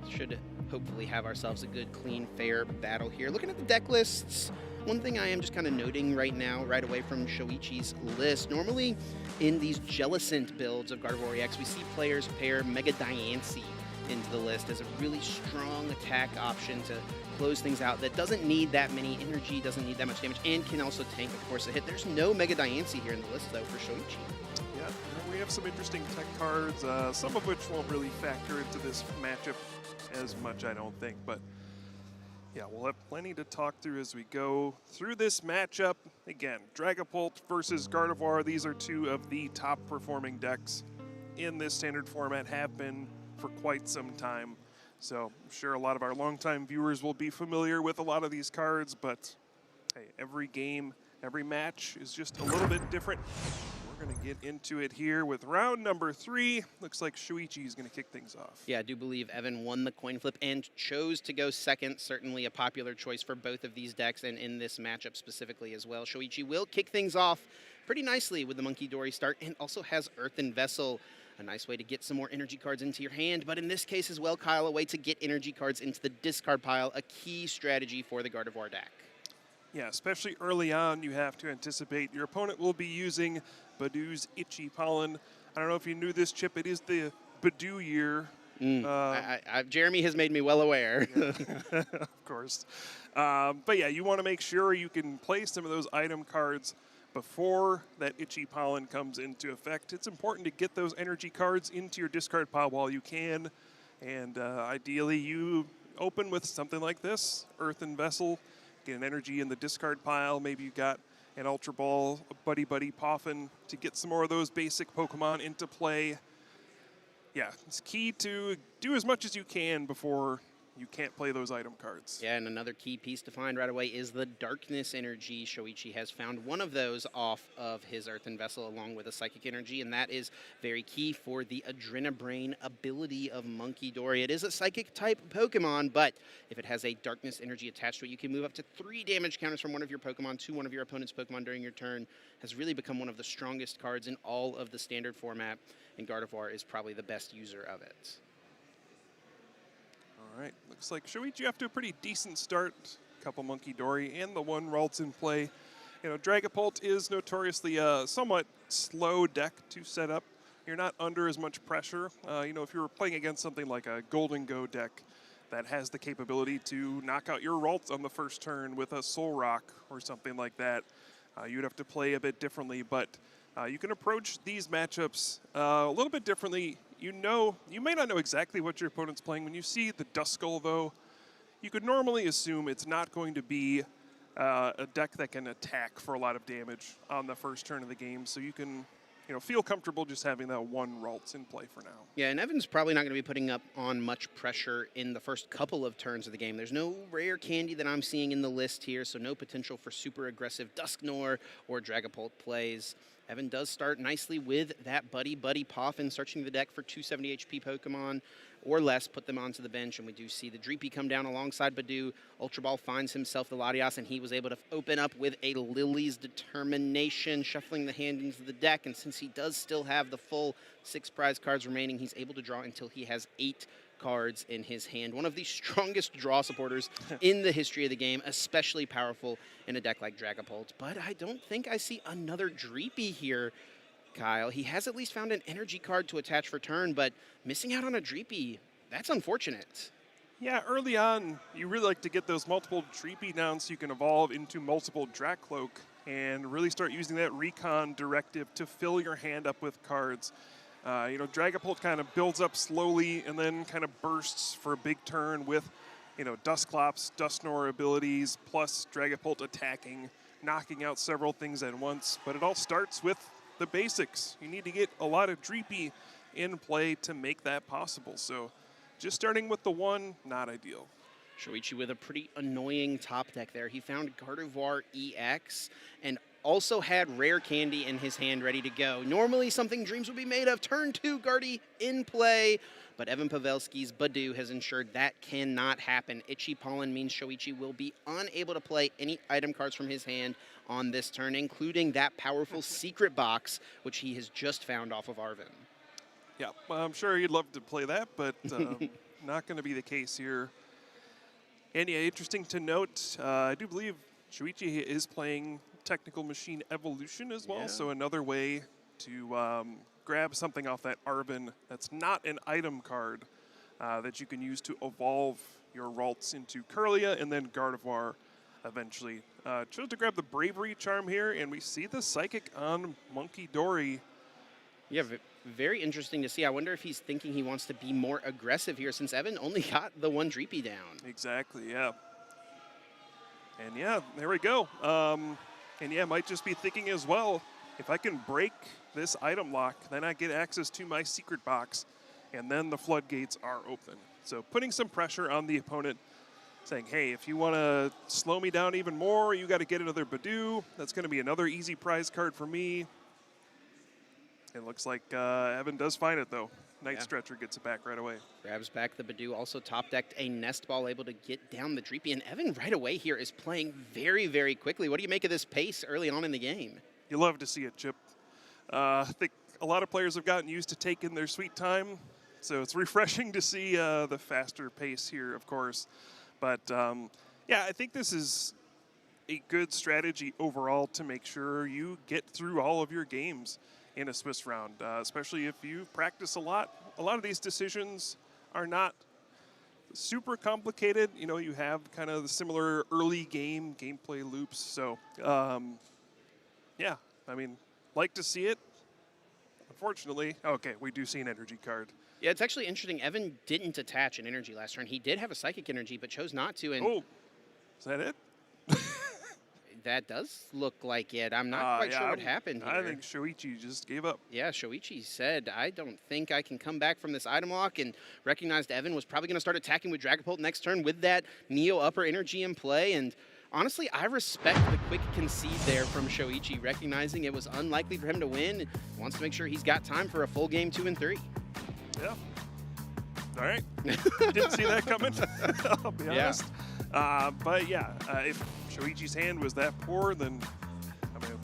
Should hopefully have ourselves a good, clean, fair battle here. Looking at the deck lists, one thing I am just kind of noting right now, right away from Shoichi's list, normally in these Jellicent builds of Gardevoir EX, we see players pair Mega Diancie into the list as a really strong attack option to close things out that doesn't need that many energy, doesn't need that much damage, and can also tank, of course, a hit. There's no Mega Diancie here in the list, though, for Shoichi. Yeah, we have some interesting tech cards, some of which won't really factor into this matchup as much, I don't think, but yeah, we'll have plenty to talk through as we go through this matchup. Again, Dragapult versus Gardevoir. These are 2 of the top performing decks in this standard format, have been for quite some time. So I'm sure a lot of our longtime viewers will be familiar with a lot of these cards, but hey, every game, every match is just a little bit different. We're going to get into it here with round number 3. Looks like Shoichi is going to kick things off. Yeah, I do believe Evan won the coin flip and chose to go second. Certainly a popular choice for both of these decks and in this matchup specifically as well. Shoichi will kick things off pretty nicely with the Monkey Dory start and also has Earthen Vessel. A nice way to get some more energy cards into your hand, but in this case as well, Kyle, a way to get energy cards into the discard pile, a key strategy for the Gardevoir deck. Yeah, especially early on, you have to anticipate your opponent will be using Badoo's Itchy Pollen. I don't know if you knew this, Chip. It is the Badoo year. Jeremy has made me well aware. Of course. But yeah, you want to make sure you can play some of those item cards before that Itchy Pollen comes into effect. It's important to get those energy cards into your discard pile while you can. And ideally, you open with something like this, Earthen Vessel. Get an energy in the discard pile. Maybe you got an Ultra Ball, a Buddy Poffin to get some more of those basic Pokemon into play. Yeah, it's key to do as much as you can before you can't play those item cards. Yeah, and another key piece to find right away is the Darkness Energy. Shoichi has found one of those off of his Earthen Vessel along with a Psychic Energy, and that is very key for the Adrenabrain ability of Monkey Dory. It is a Psychic-type Pokemon, but if it has a Darkness Energy attached to it, you can move up to 3 damage counters from one of your Pokemon to one of your opponent's Pokemon during your turn. Has really become one of the strongest cards in all of the standard format, and Gardevoir is probably the best user of it. All right, looks like Shoichi off to a pretty decent start. Couple Monkey Dory and the 1 Ralts in play. You know, Dragapult is notoriously a somewhat slow deck to set up. You're not under as much pressure. You know, if you were playing against something like a Golden Go deck that has the capability to knock out your Ralts on the first turn with a Soul Rock or something like that, you'd have to play a bit differently. But you can approach these matchups a little bit differently. You may not know exactly what your opponent's playing. When you see the Duskull, though, you could normally assume it's not going to be a deck that can attack for a lot of damage on the first turn of the game, so you can feel comfortable just having that one Ralts in play for now. Yeah, and Evan's probably not going to be putting up on much pressure in the first couple of turns of the game. There's no rare candy that I'm seeing in the list here, so no potential for super aggressive Dusknoir or Dragapult plays. Evan does start nicely with that Buddy Poffin, searching the deck for 270 HP Pokemon or less, put them onto the bench, and we do see the Dreepy come down alongside Badoo. Ultra Ball finds himself the Latias, and he was able to open up with a Lily's Determination, shuffling the hand into the deck, and since he does still have the full 6 prize cards remaining, he's able to draw until he has 8 cards in his hand. One of the strongest draw supporters in the history of the game, especially powerful in a deck like Dragapult, but I don't think I see another Dreepy here, Kyle. He has at least found an energy card to attach for turn, but missing out on a Dreepy, that's unfortunate. Yeah, early on, you really like to get those multiple Dreepy down so you can evolve into multiple Dracloak and really start using that Recon directive to fill your hand up with cards. Dragapult kind of builds up slowly and then kind of bursts for a big turn with, Dusclops, Dusknoir abilities, plus Dragapult attacking, knocking out several things at once. But it all starts with the basics. You need to get a lot of Dreepy in play to make that possible. So just starting with the one, not ideal. Soichiro with a pretty annoying top deck there. He found Gardevoir EX and also had Rare Candy in his hand ready to go. Normally something dreams would be made of. Turn 2 Guardy in play, but Evan Pavelski's Badoo has ensured that cannot happen. Itchy Pollen means Soichiro will be unable to play any item cards from his hand on this turn, including that powerful secret box, which he has just found off of Arvin. Yeah, I'm sure he'd love to play that, but not going to be the case here. And yeah, interesting to note, I do believe Shuichi is playing Technical Machine Evolution as well, so another way to grab something off that Arvin that's not an item card that you can use to evolve your Ralts into Kirlia and then Gardevoir eventually. Chose to grab the Bravery Charm here, and we see the Psychic on Monkey Dory. Yeah, very interesting to see. I wonder if he's thinking he wants to be more aggressive here since Evan only got the one Dreepy down. Exactly, yeah. And yeah, there we go. And yeah, might just be thinking as well, if I can break this item lock, then I get access to my secret box, and then the floodgates are open. So putting some pressure on the opponent, saying, hey, if you want to slow me down even more, you got to get another Badoo. That's going to be another easy prize card for me. It looks like Evan does find it, though. Night Stretcher gets it back right away. Grabs back the Badoo, also top-decked a Nest Ball, able to get down the Dreepy. And Evan right away here is playing very, very quickly. What do you make of this pace early on in the game? You love to see it, Chip. I think a lot of players have gotten used to taking their sweet time, so it's refreshing to see the faster pace here, of course. But yeah, I think this is a good strategy overall to make sure you get through all of your games in a Swiss round, especially if you practice a lot. A lot of these decisions are not super complicated. You have kind of the similar early game gameplay loops. So, yeah, I mean, like to see it. Unfortunately, okay, we do see an energy card. Yeah, it's actually interesting. Evan didn't attach an energy last turn. He did have a Psychic Energy, but chose not to. And oh, is that it? That does look like it. I'm not quite sure what happened here. I think Shoichi just gave up. Yeah, Shoichi said, I don't think I can come back from this item lock, and recognized Evan was probably going to start attacking with Dragapult next turn with that Neo Upper Energy in play. And honestly, I respect the quick concede there from Shoichi, recognizing it was unlikely for him to win. And wants to make sure he's got time for a full game 2 and 3. Yeah. All right. Didn't see that coming, I'll be honest. But yeah, if Shoichi's hand was that poor, then, I mean,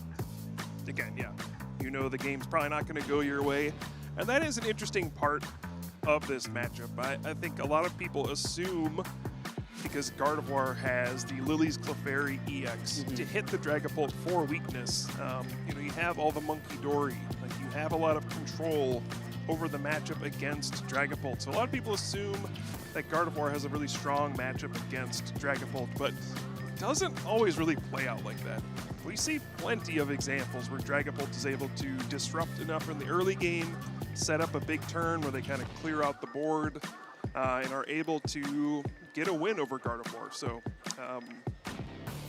again, yeah, the game's probably not going to go your way. And that is an interesting part of this matchup. I think a lot of people assume, because Gardevoir has the Lily's Clefairy EX, to hit the Dragapult for weakness. You have all the Monkey Dory. Like, you have a lot of control over the matchup against Dragapult. So a lot of people assume that Gardevoir has a really strong matchup against Dragapult, but it doesn't always really play out like that. We see plenty of examples where Dragapult is able to disrupt enough in the early game, set up a big turn where they kind of clear out the board, and are able to get a win over Gardevoir. So,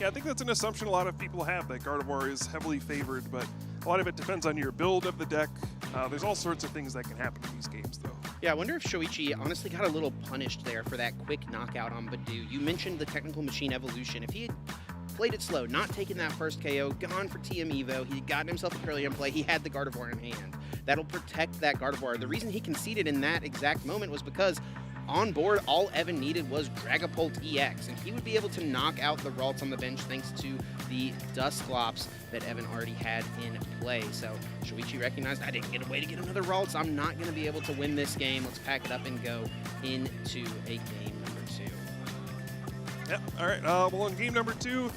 yeah, I think that's an assumption a lot of people have, that Gardevoir is heavily favored, but a lot of it depends on your build of the deck. There's all sorts of things that can happen in these games, though. Yeah, I wonder if Soichiro honestly got a little punished there for that quick knockout on Badoo. You mentioned the technical machine evolution. If he had played it slow, not taken that first KO, gone for TM Evo, he gotten himself a Kirlian play, he had the Gardevoir in hand. That'll protect that Gardevoir. The reason he conceded in that exact moment was because on board, all Evan needed was Dragapult EX, and he would be able to knock out the Ralts on the bench thanks to the Dusclops that Evan already had in play. So Soichiro recognized, I didn't get a way to get another Ralts. I'm not going to be able to win this game. Let's pack it up and go into a game number 2. Yeah, all right. Well, in game number 2,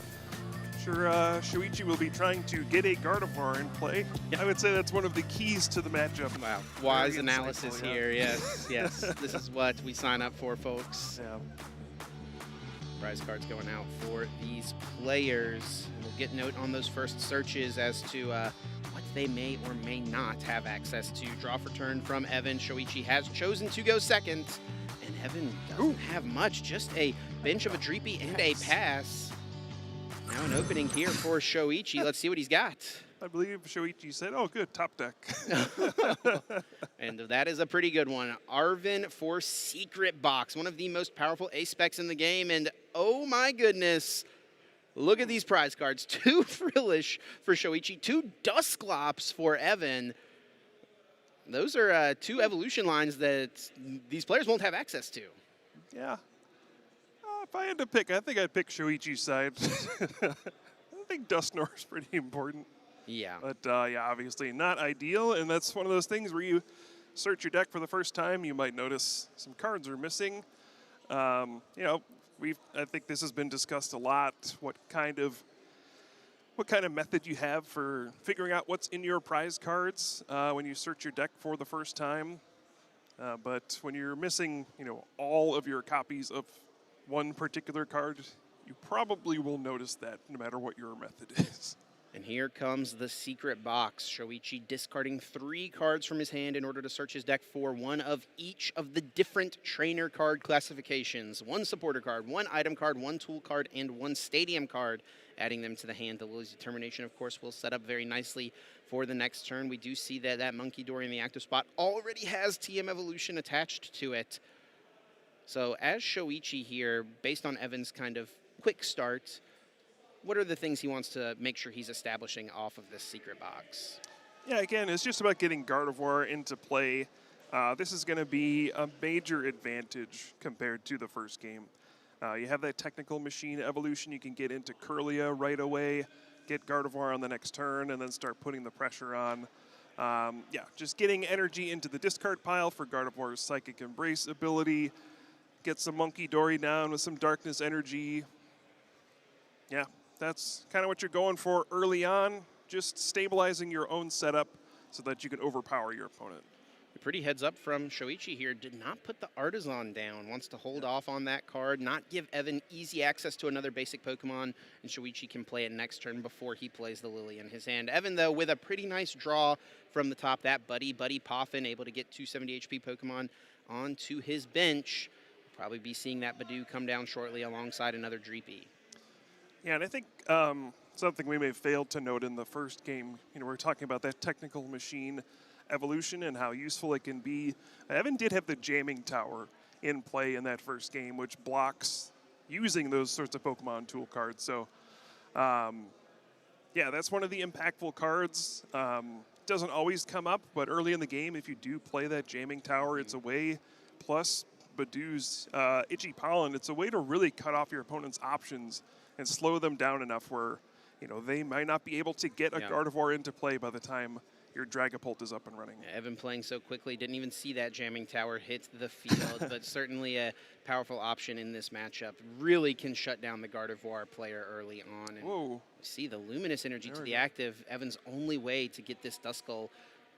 sure, Soichiro will be trying to get a Gardevoir in play. Yep. I would say that's one of the keys to the matchup. Wow, wise analysis here. Yes, yes. This is what we sign up for, folks. Yeah. Prize cards going out for these players. We'll get note on those first searches as to what they may or may not have access to. Draw for turn from Evan. Soichiro has chosen to go second, and Evan doesn't have much. Just a bench of a Dreepy and a pass. Now an opening here for Soichiro. Let's see what he's got. I believe Soichiro said, oh, good, top deck. And that is a pretty good one. Arven for Secret Box, one of the most powerful ace specs in the game. And oh my goodness, look at these prize cards. 2 Frillish for Soichiro, 2 Dusclops for Evan. Those are 2 evolution lines that these players won't have access to. Yeah. If I had to pick, I think I'd pick Soichiro's side. I think Dusknoir is pretty important. Yeah. But yeah, obviously not ideal, and that's one of those things where you search your deck for the first time, you might notice some cards are missing. You know, I think this has been discussed a lot. What kind of method you have for figuring out what's in your prize cards when you search your deck for the first time. But when you're missing, you know, all of your copies of one particular card, you probably will notice that no matter what your method is. And here comes the secret box. Soichiro discarding 3 cards from his hand in order to search his deck for one of each of the different trainer card classifications. 1 supporter card, 1 item card, 1 tool card, and 1 stadium card. Adding them to the hand. The Lily's Determination, of course, will set up very nicely for the next turn. We do see that that Monkey Dory in the active spot already has TM Evolution attached to it. So as Soichiro here, based on Evan's kind of quick start, what are the things he wants to make sure he's establishing off of this secret box? Yeah, again, it's just about getting Gardevoir into play. This is going to be a major advantage compared to the first game. You have that technical machine evolution. You can get into Kirlia right away, get Gardevoir on the next turn, and then start putting the pressure on. Yeah, just getting energy into the discard pile for Gardevoir's Psychic Embrace ability. Get some Monkey Dory down with some Darkness Energy. Yeah, that's kind of what you're going for early on. Just stabilizing your own setup so that you can overpower your opponent. A pretty heads up from Soichiro here. Did not put the Artisan down. Wants to hold off on that card. Not give Evan easy access to another basic Pokemon. And Soichiro can play it next turn before he plays the Lily in his hand. Evan, though, with a pretty nice draw from the top. That Buddy Poffin able to get 270 HP Pokemon onto his bench. Probably be seeing that Badoo come down shortly alongside another Dreepy. Yeah, and I think something we may have failed to note in the first game, you know, we're talking about that technical machine evolution and how useful it can be. Evan did have the Jamming Tower in play in that first game, which blocks using those sorts of Pokemon tool cards. So, yeah, that's one of the impactful cards. Doesn't always come up, but early in the game, if you do play that Jamming Tower, it's a way, plus Badoo's Itchy Pollen, it's a way to really cut off your opponent's options and slow them down enough where, you know, they might not be able to get a Gardevoir into play by the time your Dragapult is up and running. Yeah, Evan playing so quickly, didn't even see that Jamming Tower hit the field, but certainly a powerful option in this matchup. Really can shut down the Gardevoir player early on. And whoa. See the Luminous Energy to the active. Evan's only way to get this Duskull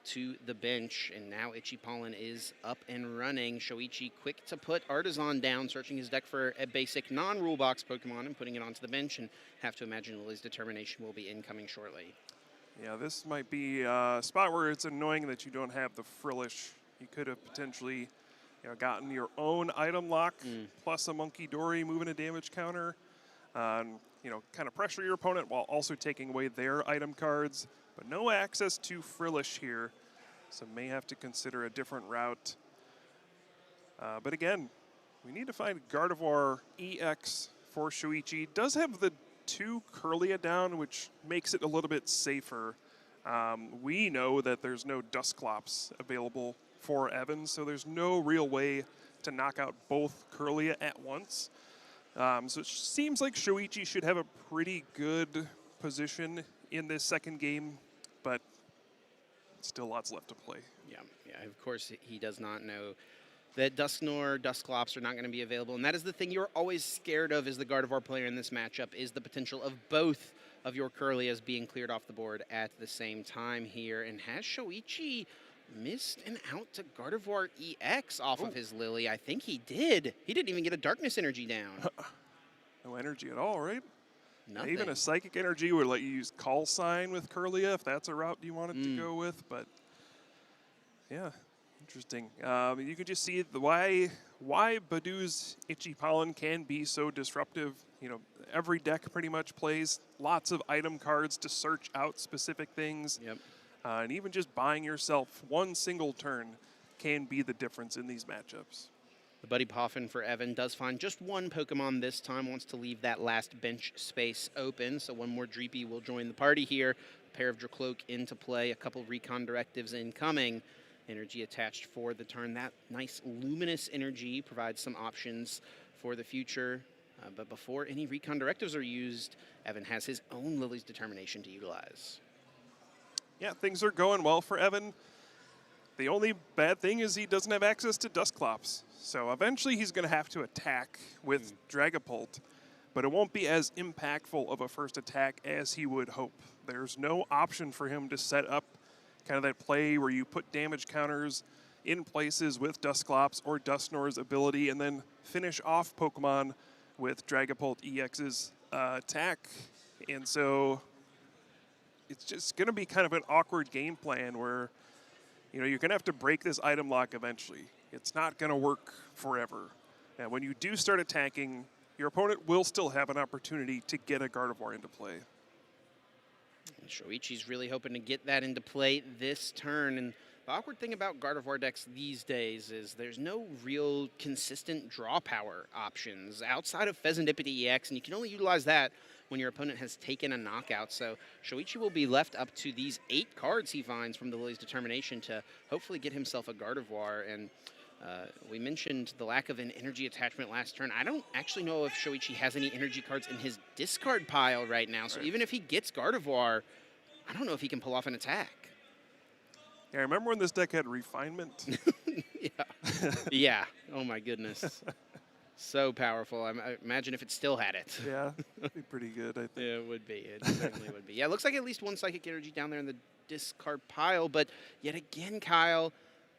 to the bench, and now Itchy Pollen is up and running. Soichiro quick to put Artisan down, searching his deck for a basic non-rule box Pokemon and putting it onto the bench, and have to imagine Lily's Determination will be incoming shortly. Yeah, this might be a spot where it's annoying that you don't have the Frillish. You could have potentially gotten your own item lock plus a Monkey Dory moving a damage counter. Kind of pressure your opponent while also taking away their item cards. But no access to Frillish here, so may have to consider a different route. But again, we need to find Gardevoir EX for Soichiro. Does have the 2 Kirlia down, which makes it a little bit safer. We know that there's no Dusclops available for Evan, so there's no real way to knock out both Kirlia at once. So it seems like Soichiro should have a pretty good position in this second game, but still lots left to play. Yeah, of course he does not know that Dusknoir, Dusclops are not going to be available, and that is the thing you're always scared of as the Gardevoir player in this matchup, is the potential of both of your Kirlias being cleared off the board at the same time here. And has Soichiro missed an out to Gardevoir EX off of his Lily? I think he did. He didn't even get a Darkness Energy down. No energy at all, right? Nothing. Even a Psychic Energy would let you use Call Sign with Kirlia if that's a route you wanted to go with, but yeah, interesting. You can just see why Badoo's Itchy Pollen can be so disruptive. Every deck pretty much plays lots of item cards to search out specific things. Yep. And even just buying yourself one single turn can be the difference in these matchups. The Buddy Poffin for Evan does find just one Pokemon this time, wants to leave that last bench space open, so one more Dreepy will join the party here. A pair of Dracloak into play, a couple Recon Directives incoming. Energy attached for the turn. That nice Luminous Energy provides some options for the future. But before any Recon Directives are used, Evan has his own Lily's Determination to utilize. Yeah, things are going well for Evan. The only bad thing is he doesn't have access to Dusclops. So eventually he's going to have to attack with Dragapult, but it won't be as impactful of a first attack as he would hope. There's no option for him to set up kind of that play where you put damage counters in places with Dusclops or Dusknoir's ability and then finish off Pokemon with Dragapult EX's attack. And so it's just going to be kind of an awkward game plan where you're going to have to break this item lock eventually. It's not going to work forever. And when you do start attacking, your opponent will still have an opportunity to get a Gardevoir into play. And Soichiro's really hoping to get that into play this turn. And the awkward thing about Gardevoir decks these days is there's no real consistent draw power options outside of Pheasantipede EX, and you can only utilize that when your opponent has taken a knockout. So Soichiro will be left up to these 8 cards he finds from the Lily's Determination to hopefully get himself a Gardevoir. And we mentioned the lack of an energy attachment last turn. I don't actually know if Soichiro has any energy cards in his discard pile right now. So even if he gets Gardevoir, I don't know if he can pull off an attack. Yeah, I remember when this deck had Refinement. Yeah. Oh my goodness. So powerful. I imagine if it still had it. Yeah, it'd be pretty good, I think. Yeah, it would be. It certainly would be. Yeah, it looks like at least one Psychic Energy down there in the discard pile. But yet again, Kyle,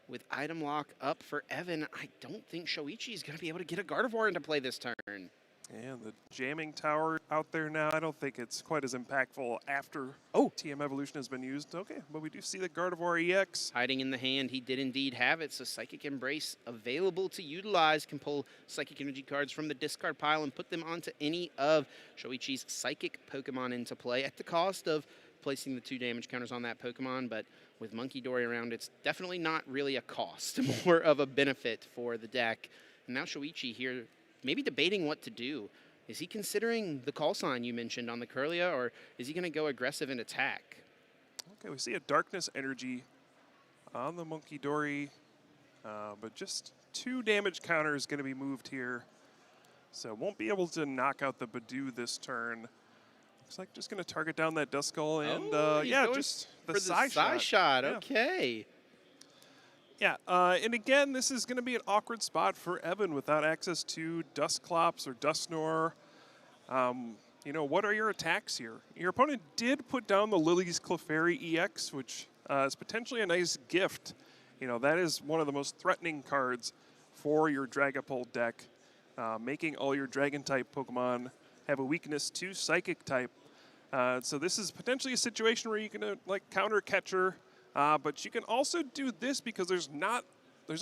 with item lock up for Evan, I don't think Soichiro is going to be able to get a Gardevoir into play this turn. And the jamming tower out there now, I don't think it's quite as impactful after TM Evolution has been used. Okay, but we do see the Gardevoir EX. Hiding in the hand, he did indeed have it, so Psychic Embrace available to utilize. Can pull Psychic Energy cards from the discard pile and put them onto any of Soichiro's Psychic Pokemon into play at the cost of placing the 2 damage counters on that Pokemon, but with Monkey Dory around, it's definitely not really a cost, more of a benefit for the deck. And now Soichiro here maybe debating what to do. Is he considering the call sign you mentioned on the Kirlia, or is he going to go aggressive and attack? Okay, we see a Darkness Energy on the Monkey Dory, but just 2 damage counters going to be moved here. So won't be able to knock out the Badoo this turn. Looks like just going to target down that Duskull and yeah, just the Psy shot. Yeah. Okay. Yeah, and again, this is going to be an awkward spot for Evan without access to Dusclops or Dusknoir. What are your attacks here? Your opponent did put down the Lily's Clefairy EX, which is potentially a nice gift. You know, that is one of the most threatening cards for your Dragapult deck, making all your Dragon-type Pokemon have a weakness to Psychic-type. So this is potentially a situation where you can like counter Catcher, but you can also do this because there's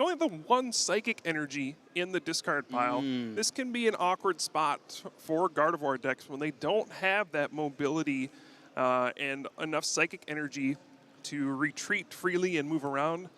only the one Psychic energy in the discard pile. This can be an awkward spot for Gardevoir decks when they don't have that mobility and enough Psychic energy to retreat freely and move around.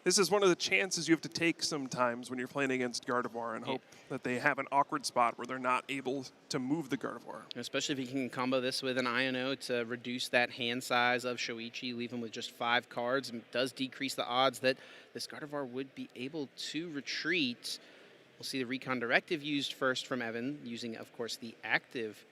This is one of the chances you have to take sometimes when you're playing against Gardevoir and hope that they have an awkward spot where they're not able to move the Gardevoir. Especially if you can combo this with an Iono to reduce that hand size of Soichiro, leave him with just 5 cards, and does decrease the odds that this Gardevoir would be able to retreat. We'll see the Recon Directive used first from Evan, using, of course, the active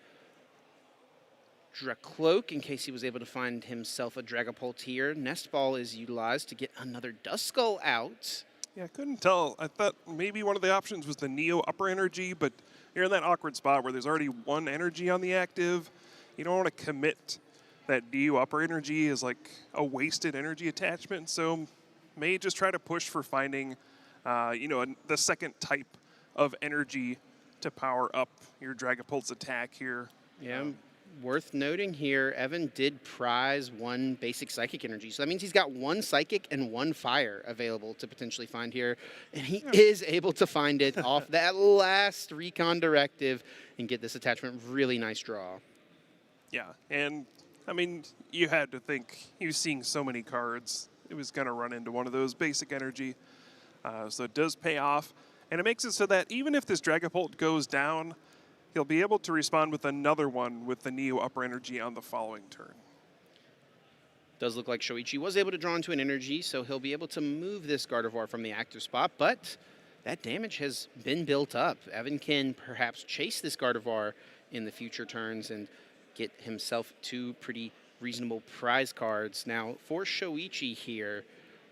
Dracloak in case he was able to find himself a Dragapult here. Nest Ball is utilized to get another Duskull out. Yeah, I couldn't tell. I thought maybe one of the options was the Neo Upper Energy, but you're in that awkward spot where there's already one energy on the active. You don't want to commit that Neo Upper Energy as like a wasted energy attachment, so may just try to push for finding, the second type of energy to power up your Dragapult's attack here. Yeah. Worth noting here, Evan did prize 1 basic Psychic energy. So that means he's got 1 Psychic and 1 Fire available to potentially find here. And he is able to find it off that last Recon Directive and get this attachment. Really nice draw. Yeah, and I mean, you had to think he was seeing so many cards. It was going to run into one of those basic energy. So it does pay off. And it makes it so that even if this Dragapult goes down, he'll be able to respond with another one with the Neo Upper Energy on the following turn. Does look like Soichiro was able to draw into an energy, so he'll be able to move this Gardevoir from the active spot, but that damage has been built up. Evan can perhaps chase this Gardevoir in the future turns and get himself 2 pretty reasonable prize cards. Now, for Soichiro here,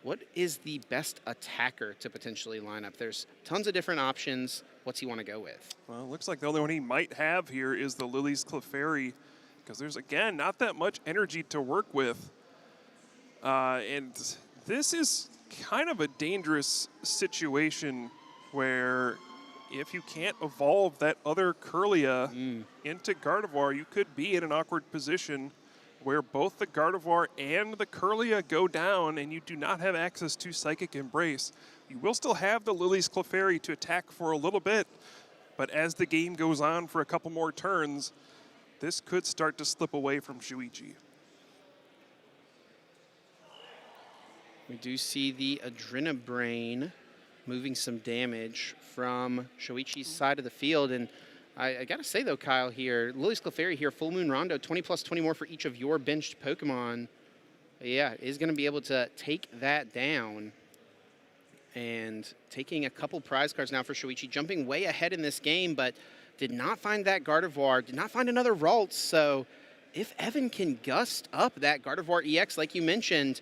what is the best attacker to potentially line up? There's tons of different options. What's he want to go with? Well, it looks like the only one he might have here is the Lily's Clefairy, because there's, again, not that much energy to work with. And this is kind of a dangerous situation where if you can't evolve that other Kirlia into Gardevoir, you could be in an awkward position where both the Gardevoir and the Kirlia go down and you do not have access to Psychic Embrace. You will still have the Lily's Clefairy to attack for a little bit, but as the game goes on for a couple more turns, this could start to slip away from Soichiro. We do see the Adrenabrain moving some damage from Soichiro's side of the field, and I gotta say though, Kyle, here, Lily's Clefairy here, Full Moon Rondo, 20 plus 20 more for each of your benched Pokemon. Yeah, is gonna be able to take that down. And taking a couple prize cards now for Soichiro, jumping way ahead in this game, but did not find that Gardevoir, did not find another Ralts. So if Evan can gust up that Gardevoir EX, like you mentioned,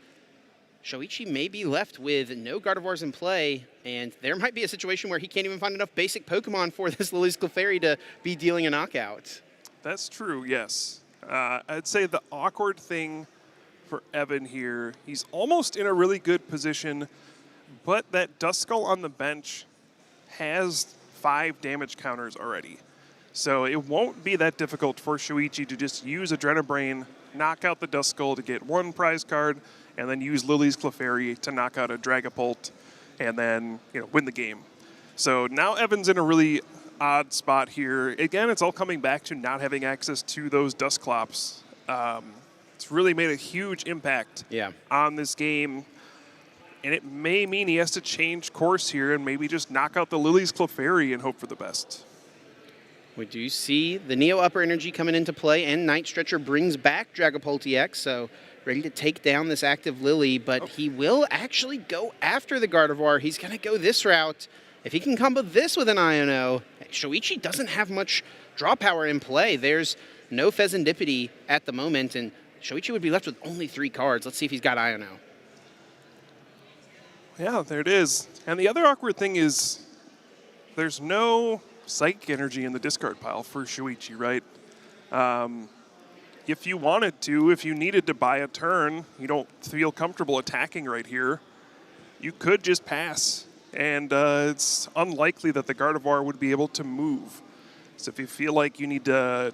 Soichiro may be left with no Gardevoirs in play, and there might be a situation where he can't even find enough basic Pokemon for this Lily's Clefairy to be dealing a knockout. That's true, yes. I'd say the awkward thing for Evan here, he's almost in a really good position, but that Duskull on the bench has 5 damage counters already. So it won't be that difficult for Soichiro to just use Adrenabrain, knock out the Duskull to get 1 prize card, and then use Lily's Clefairy to knock out a Dragapult, and then win the game. So now Evan's in a really odd spot here. Again, it's all coming back to not having access to those Dusclops. It's really made a huge impact on this game, and it may mean he has to change course here and maybe just knock out the Lily's Clefairy and hope for the best. We do see the Neo Upper Energy coming into play, and Night Stretcher brings back Dragapult EX, so ready to take down this active Lily, but he will actually go after the Gardevoir. He's going to go this route. If he can combo this with an Iono, Soichiro doesn't have much draw power in play. There's no Pheasantipity at the moment, and Soichiro would be left with only 3 cards. Let's see if he's got Iono. Yeah, there it is. And the other awkward thing is there's no Psychic energy in the discard pile for Soichiro, right? if you wanted to, if you needed to buy a turn, you don't feel comfortable attacking right here, you could just pass. And it's unlikely that the Gardevoir would be able to move. So if you feel like you need to,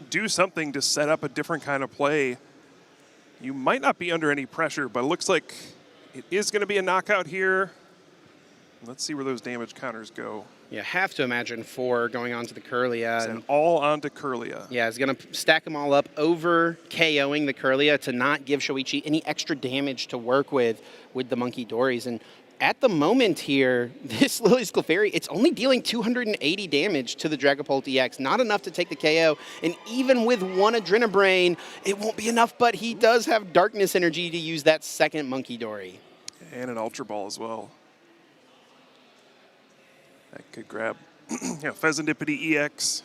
do something to set up a different kind of play, you might not be under any pressure, but it looks like it is going to be a knockout here. Let's see where those damage counters go. Yeah, have to imagine 4 going on to the Kirlia. And all onto Kirlia. Yeah, he's going to stack them all up over KOing the Kirlia to not give Soichiro any extra damage to work with the Monkey Dories. And at the moment here, this Lily's Clefairy, it's only dealing 280 damage to the Dragapult EX. Not enough to take the KO. And even with 1 Adrenabrain, it won't be enough, but he does have Darkness Energy to use that second Monkey Dory. And an Ultra Ball as well. That could grab Pheasantipity EX,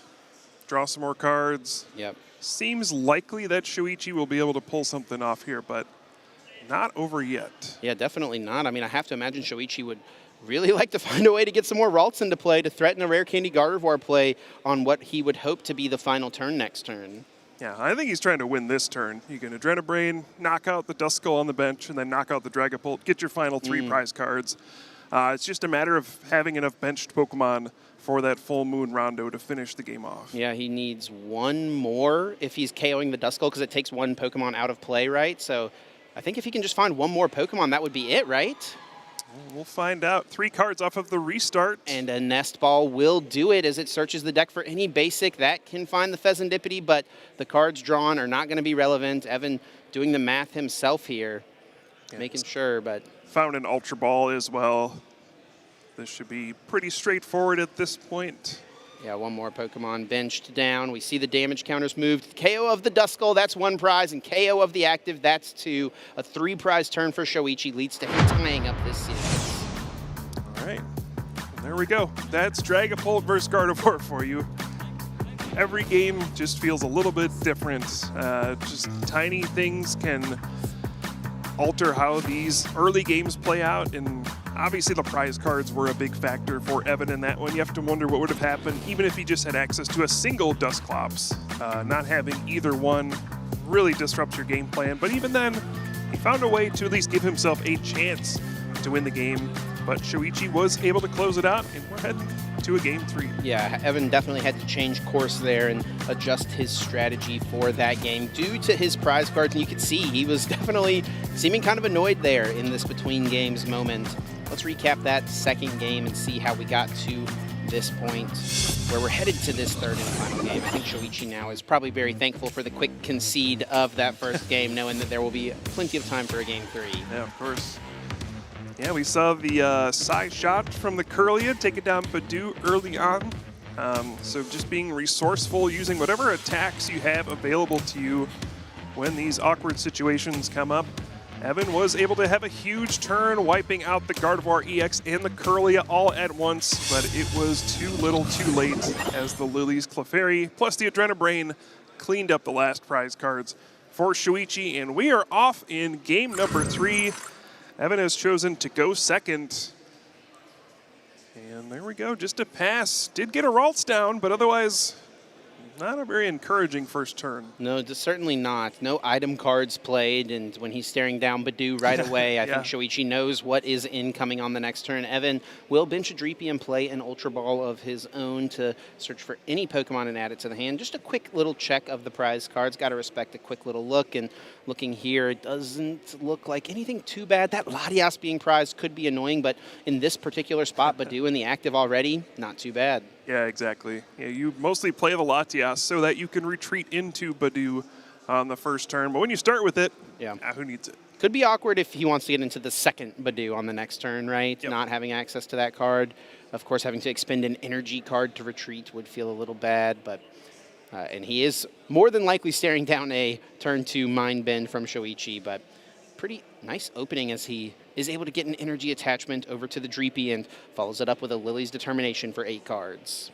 draw some more cards. Yep. Seems likely that Shuichi will be able to pull something off here, but not over yet. Yeah, definitely not. I mean, I have to imagine Soichiro would really like to find a way to get some more Ralts into play to threaten a Rare Candy Gardevoir play on what he would hope to be the final turn next turn. Yeah, I think he's trying to win this turn. You can Adrenabrain, knock out the Duskull on the bench, and then knock out the Dragapult, get your final 3 prize cards. It's just a matter of having enough benched Pokemon for that Full Moon Rondo to finish the game off. Yeah, he needs 1 more if he's KOing the Duskull, because it takes 1 Pokemon out of play, right? So I think if he can just find 1 more Pokemon, that would be it, right? We'll find out. 3 cards off of the restart. And a Nest Ball will do it as it searches the deck for any basic that can find the Pheasantipity, but the cards drawn are not going to be relevant. Evan doing the math himself here, making sure, but... Found an Ultra Ball as well. This should be pretty straightforward at this point. Yeah, 1 more Pokemon benched down. We see the damage counters moved. KO of the Duskull, that's 1 prize, and KO of the active, that's 2. A 3 prize turn for Soichiro leads to him tying up this series. All right, there we go. That's Dragapult versus Gardevoir for you. Every game just feels a little bit different. Just tiny things can alter how these early games play out, and obviously the prize cards were a big factor for Evan in that one. You have to wonder what would have happened even if he just had access to a single Dusclops. Not having either one really disrupts your game plan, but even then, he found a way to at least give himself a chance to win the game, but Shuichi was able to close it out, and we're heading to a game 3. Yeah, Evan definitely had to change course there and adjust his strategy for that game due to his prize cards, and you could see he was definitely seeming kind of annoyed there in this between games moment. Let's recap that second game and see how we got to this point where we're headed to this third and final game. I think Soichiro now is probably very thankful for the quick concede of that first game, knowing that there will be plenty of time for a game 3. Yeah, of course. Yeah, we saw the side shot from the Kirlia take it down Badoo early on. So just being resourceful, using whatever attacks you have available to you when these awkward situations come up. Evan was able to have a huge turn, wiping out the Gardevoir EX and the Kirlia all at once, but it was too little too late as the Lily's Clefairy plus the Adrenabrain cleaned up the last prize cards for Shuichi, and we are off in game number 3. Evan has chosen to go second. And there we go, just a pass. Did get a Ralts down, but otherwise not a very encouraging first turn. No, certainly not. No item cards played, and when he's staring down Badoo right away, I think Soichiro knows what is incoming on the next turn. Evan will bench a Dreepy and play an Ultra Ball of his own to search for any Pokemon and add it to the hand. Just a quick little check of the prize cards. Got to respect a quick little look, and looking here, it doesn't look like anything too bad. That Latias being prized could be annoying, but in this particular spot, Badoo in the active already, not too bad. Yeah, exactly. Yeah, you mostly play the Latias so that you can retreat into Badoo on the first turn. But when you start with it, who needs it? Could be awkward if he wants to get into the second Badoo on the next turn, right? Yep. Not having access to that card. Of course, having to expend an energy card to retreat would feel a little bad, but and he is more than likely staring down a turn 2 Mind Bend from Soichiro, but pretty nice opening as he is able to get an energy attachment over to the Dreepy and follows it up with a Lily's Determination for 8 cards.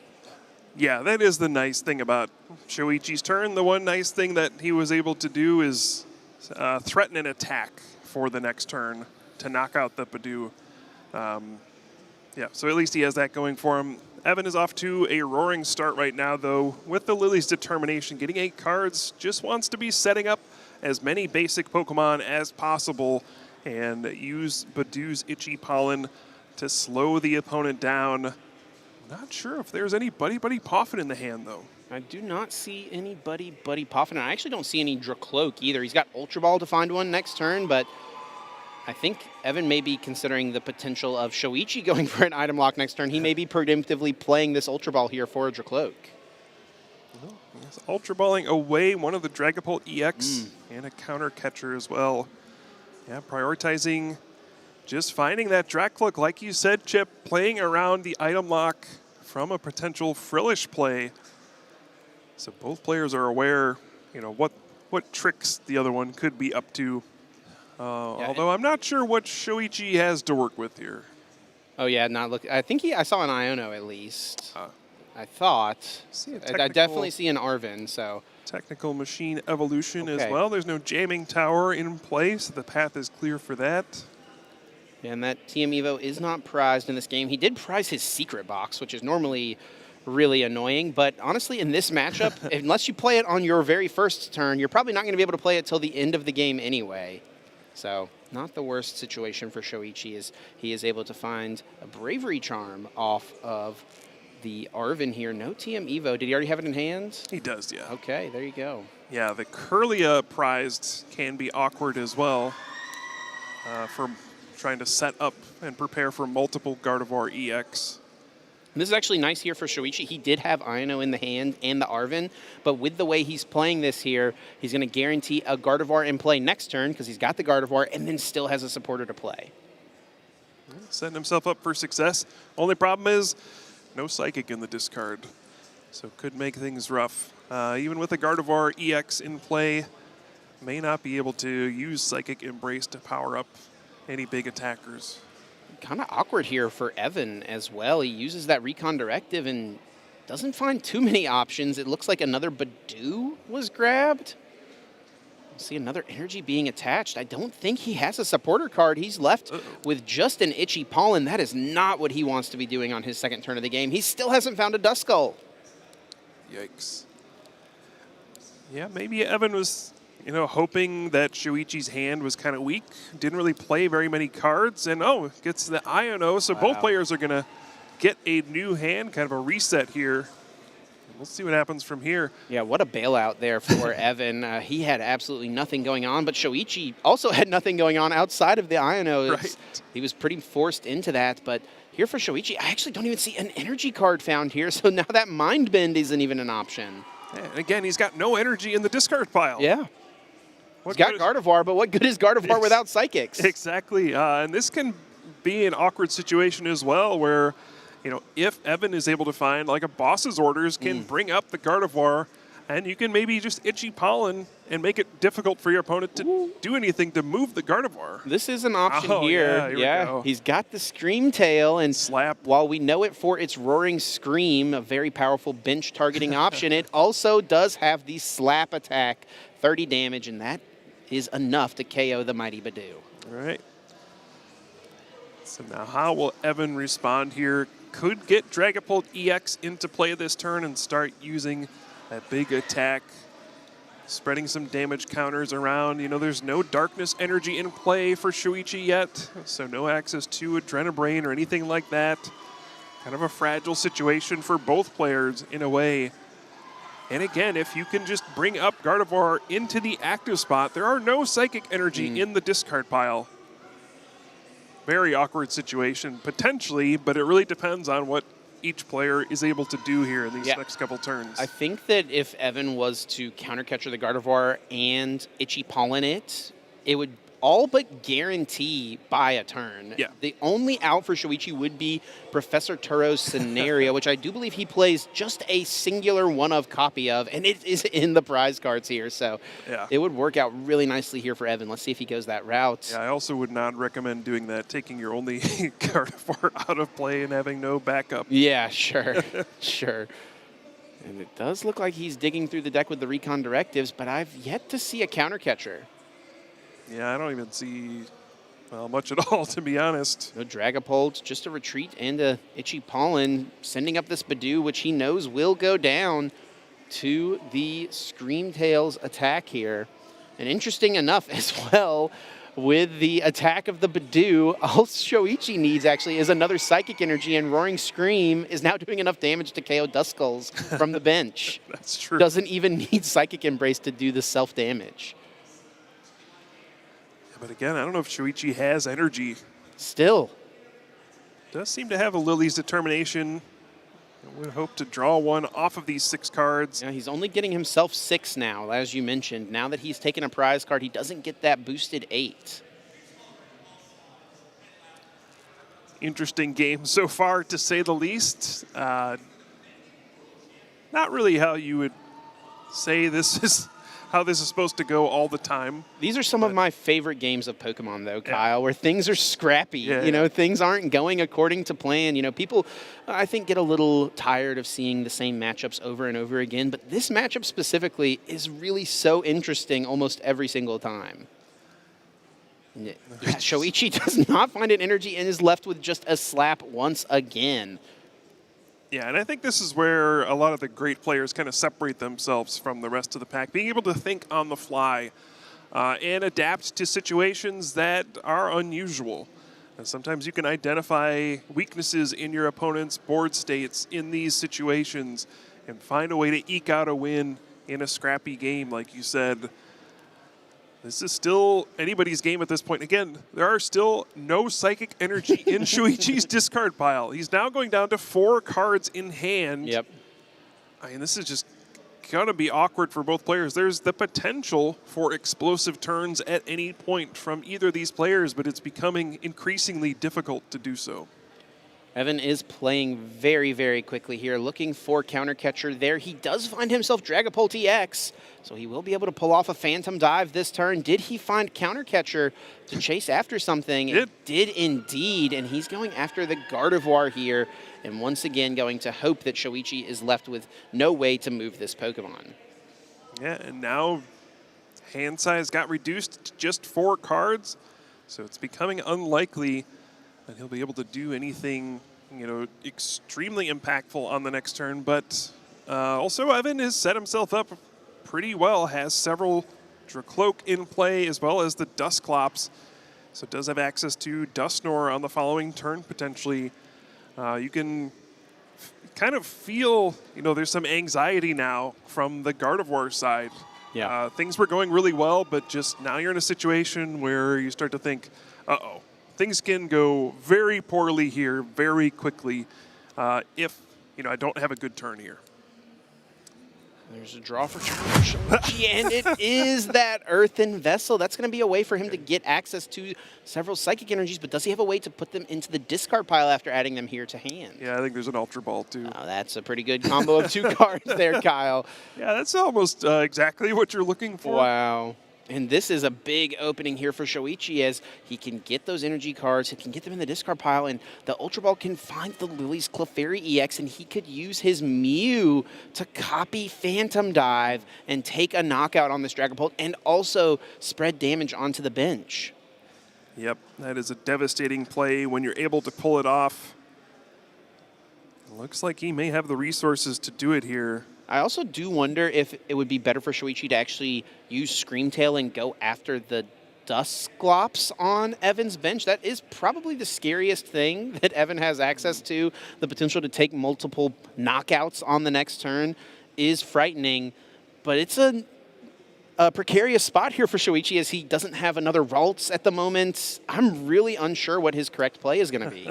Yeah, that is the nice thing about Shoichi's turn. The one nice thing that he was able to do is threaten an attack for the next turn to knock out the Badoo. Yeah, so at least he has that going for him. Evan is off to a roaring start right now, though. With the Lily's determination, getting 8 cards, just wants to be setting up as many basic Pokemon as possible and use Badoo's Itchy Pollen to slow the opponent down. Not sure if there's any Buddy Poffin in the hand, though. I do not see any Buddy Poffin. I actually don't see any Dracloak either. He's got Ultra Ball to find one next turn, but I think Evan may be considering the potential of Soichiro going for an item lock next turn. He may be preemptively playing this Ultra Ball here for a Dracloak. Well, he's Ultra Balling away one of the Dragapult EX and a counter catcher as well. Yeah, prioritizing just finding that Dracloak, like you said, Chip, playing around the item lock from a potential Frillish play. So both players are aware, what tricks the other one could be up to. Although I'm not sure what Soichiro has to work with here. Oh yeah, I think I saw an Iono at least. I thought. I definitely see an Arven. So technical machine evolution as well. There's no jamming tower in place. The path is clear for that. And that TM Evo is not prized in this game. He did prize his secret box, which is normally really annoying. But honestly, in this matchup, unless you play it on your very first turn, you're probably not going to be able to play it till the end of the game anyway. So not the worst situation for Soichiro, as he is able to find a Bravery Charm off of the Arven here. No TM Evo. Did he already have it in hand? He does, yeah. Okay, there you go. Yeah, the Curlia prized can be awkward as well for trying to set up and prepare for multiple Gardevoir EX. And this is actually nice here for Soichiro. He did have Iono in the hand and the Arven, but with the way he's playing this here, he's going to guarantee a Gardevoir in play next turn because he's got the Gardevoir and then still has a supporter to play. Setting himself up for success. Only problem is no Psychic in the discard, so could make things rough. Even with a Gardevoir EX in play, may not be able to use Psychic Embrace to power up any big attackers. Kind of awkward here for Evan as well. He uses that Recon Directive and doesn't find too many options. It looks like another Badoo was grabbed. See another energy being attached. I don't think he has a supporter card. He's left with just an Itchy Pollen. That is not what he wants to be doing on his second turn of the game. He still hasn't found a Duskull. Yikes. Yeah, maybe Evan was hoping that Soichiro's hand was kind of weak. Didn't really play very many cards. And, gets the Iono. So both players are going to get a new hand, kind of a reset here. We'll see what happens from here. Yeah, what a bailout there for Evan. He had absolutely nothing going on, but Soichiro also had nothing going on outside of the Iono. Right. He was pretty forced into that, but here for Soichiro, I actually don't even see an energy card found here, so now that Mind Bend isn't even an option. Yeah, and again, he's got no energy in the discard pile. Yeah. He's got Gardevoir, but what good is Gardevoir without Psychics? Exactly, and this can be an awkward situation as well where, if Evan is able to find like a boss's orders, can bring up the Gardevoir, and you can maybe just Itchy Pollen and make it difficult for your opponent to do anything to move the Gardevoir. This is an option here. Yeah, he's got the Scream Tail, and Slap. While we know it for its Roaring Scream, a very powerful bench targeting option, it also does have the Slap attack, 30 damage, and that is enough to KO the mighty Badoo. All right. So now how will Evan respond here? Could get Dragapult EX into play this turn and start using that big attack, spreading some damage counters around. There's no Darkness energy in play for Soichiro yet, so no access to Adrenabrain or anything like that. Kind of a fragile situation for both players in a way. And again, if you can just bring up Gardevoir into the active spot, there are no Psychic energy in the discard pile. Very awkward situation, potentially, but it really depends on what each player is able to do here in these next couple turns. I think that if Evan was to countercatcher the Gardevoir and Itchy Pollen it would all but guarantee by a turn. Yeah. The only out for Soichiro would be Professor Turo's Scenario, which I do believe he plays just a singular one-of copy of, and it is in the prize cards here. So it would work out really nicely here for Evan. Let's see if he goes that route. Yeah, I also would not recommend doing that, taking your only Gardevoir out of play and having no backup. Yeah, sure, sure. And it does look like he's digging through the deck with the Recon Directives, but I've yet to see a countercatcher. Yeah, I don't even see Well, much at all, to be honest. No Dragapult, just a retreat and a Itchy Pollen, sending up this Badoo, which he knows will go down to the Screamtail's attack here. And interesting enough as well, with the attack of the Badoo, all Shoichi needs actually is another Psychic Energy, and Roaring Scream is now doing enough damage to KO Duskulls from the bench. That's true. Doesn't even need Psychic Embrace to do the self-damage. But again, I don't know if Shoichi has energy. Still. Does seem to have a Lily's Determination. We hope to draw one off of these 6 cards. Yeah, he's only getting himself 6 now, as you mentioned. Now that he's taken a prize card, he doesn't get that boosted 8. Interesting game so far, to say the least. Not really how you would say this is how this is supposed to go all the time. These are some of my favorite games of Pokemon, though, Kyle, where things are scrappy. You know, things aren't going according to plan. You know, people, I think, get a little tired of seeing the same matchups over and over again. But this matchup specifically is really so interesting almost every single time. Yeah, Shoichi does not find an energy and is left with just a slap once again. Yeah, and I think this is where a lot of the great players kind of separate themselves from the rest of the pack, being able to think on the fly and adapt to situations that are unusual. And sometimes you can identify weaknesses in your opponent's board states in these situations and find a way to eke out a win in a scrappy game, like you said. This is still anybody's game at this point. Again, there are still no Psychic Energy in Shoichi's discard pile. He's now going down to 4 cards in hand. Yep. I mean, this is just going to be awkward for both players. There's the potential for explosive turns at any point from either of these players, but it's becoming increasingly difficult to do so. Evan is playing very, very quickly here, looking for counter catcher there. He does find himself Dragapult EX, so he will be able to pull off a Phantom Dive this turn. Did he find counter catcher to chase after something? It did indeed, and he's going after the Gardevoir here, and once again going to hope that Shoichi is left with no way to move this Pokemon. Yeah, and now hand size got reduced to just 4 cards, so it's becoming unlikely and he'll be able to do anything, you know, extremely impactful on the next turn. But also, Evan has set himself up pretty well. Has several Dracloak in play as well as the Dusclops, so does have access to Dusknoir on the following turn potentially. You can kind of feel, you know, there's some anxiety now from the Gardevoir side. Yeah. Things were going really well, but just now you're in a situation where you start to think, uh-oh. Things can go very poorly here very quickly if, you know, I don't have a good turn here. There's a draw for Shoichi, and it is that Earthen Vessel. That's going to be a way for him to get access to several Psychic Energies, but does he have a way to put them into the discard pile after adding them here to hand? Yeah, I think there's an Ultra Ball, too. Oh, that's a pretty good combo of 2 cards there, Kyle. Yeah, that's almost exactly what you're looking for. Wow. And this is a big opening here for Shoichi as he can get those energy cards, he can get them in the discard pile, and the Ultra Ball can find the Lily's Clefairy EX, and he could use his Mew to copy Phantom Dive and take a knockout on this Dragapult and also spread damage onto the bench. Yep, that is a devastating play when you're able to pull it off. It looks like he may have the resources to do it here. I also do wonder if it would be better for Shoichi to actually use Screamtail and go after the Dusclops on Evan's bench. That is probably the scariest thing that Evan has access to. The potential to take multiple knockouts on the next turn is frightening, but it's a precarious spot here for Shoichi as he doesn't have another Ralts at the moment. I'm really unsure what his correct play is going to be.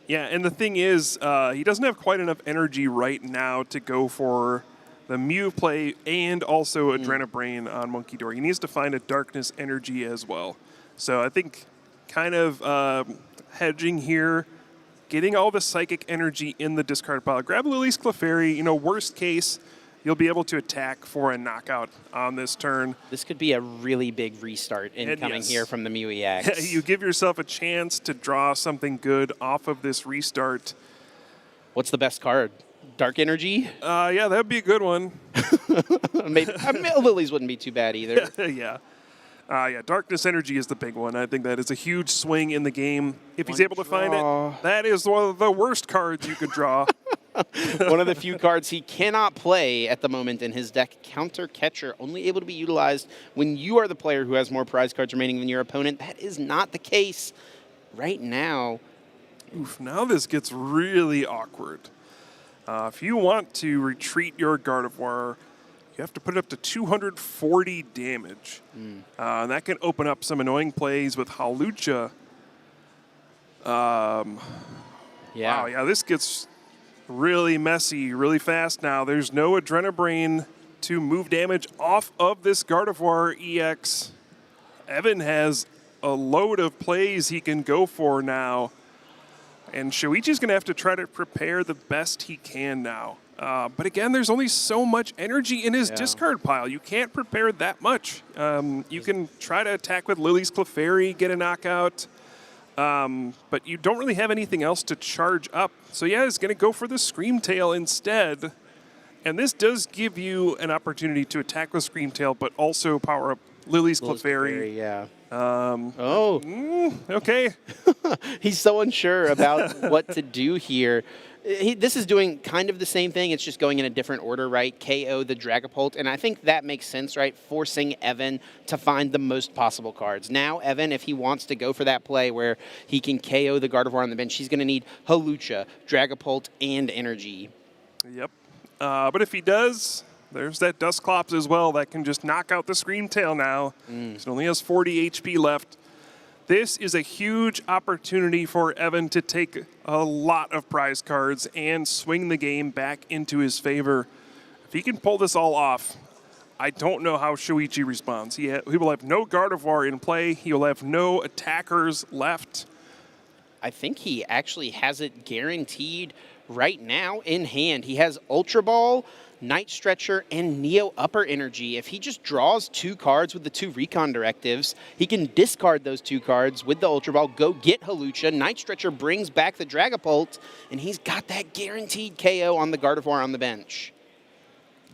Yeah, and the thing is, he doesn't have quite enough energy right now to go for the Mew play and also Adrenabrain on Monkey Door. He needs to find a Darkness energy as well. So I think kind of hedging here, getting all the Psychic energy in the discard pile. Grab Lily's Clefairy, you know, worst case, you'll be able to attack for a knockout on this turn. This could be a really big restart incoming here from the Mew EX. You give yourself a chance to draw something good off of this restart. What's the best card? Dark Energy? Yeah, that'd be a good one. Maybe, Lily's wouldn't be too bad either. Yeah. Yeah, Darkness Energy is the big one. I think that is a huge swing in the game. If he's able to find it, that is one of the worst cards you could draw. One of the few cards he cannot play at the moment in his deck, Counter Catcher, only able to be utilized when you are the player who has more prize cards remaining than your opponent. That is not the case right now. Oof, now this gets really awkward. If you want to retreat your Gardevoir, you have to put it up to 240 damage. And that can open up some annoying plays with Hawlucha. Wow, yeah, this gets really messy really fast now. There's no Adrenabrain to move damage off of this Gardevoir EX. Evan has a load of plays he can go for now. And Soichi's going to have to try to prepare the best he can now. But again, there's only so much energy in his discard pile. You can't prepare that much. You can try to attack with Lily's Clefairy, get a knockout. But you don't really have anything else to charge up. So yeah, he's going to go for the Screamtail instead. And this does give you an opportunity to attack with Screamtail, but also power up Lily's Clefairy. Yeah. Okay. He's so unsure about what to do here. This is doing kind of the same thing. It's just going in a different order, right? KO the Dragapult, and I think that makes sense, right? Forcing Evan to find the most possible cards. Now, Evan, if he wants to go for that play where he can KO the Gardevoir on the bench, he's going to need Hawlucha, Dragapult, and Energy. Yep. But if he does, there's that Dusclops as well that can just knock out the Screamtail now. It only has 40 HP left. This is a huge opportunity for Evan to take a lot of prize cards and swing the game back into his favor. If he can pull this all off, I don't know how Soichi responds. He will have no Gardevoir in play. He will have no attackers left. I think he actually has it guaranteed right now in hand. He has Ultra Ball, Night Stretcher, and Neo Upper Energy. If he just draws 2 cards with the 2 Recon directives, he can discard those 2 cards with the Ultra Ball, go get Hawlucha, Night Stretcher brings back the Dragapult, and he's got that guaranteed KO on the Gardevoir on the bench.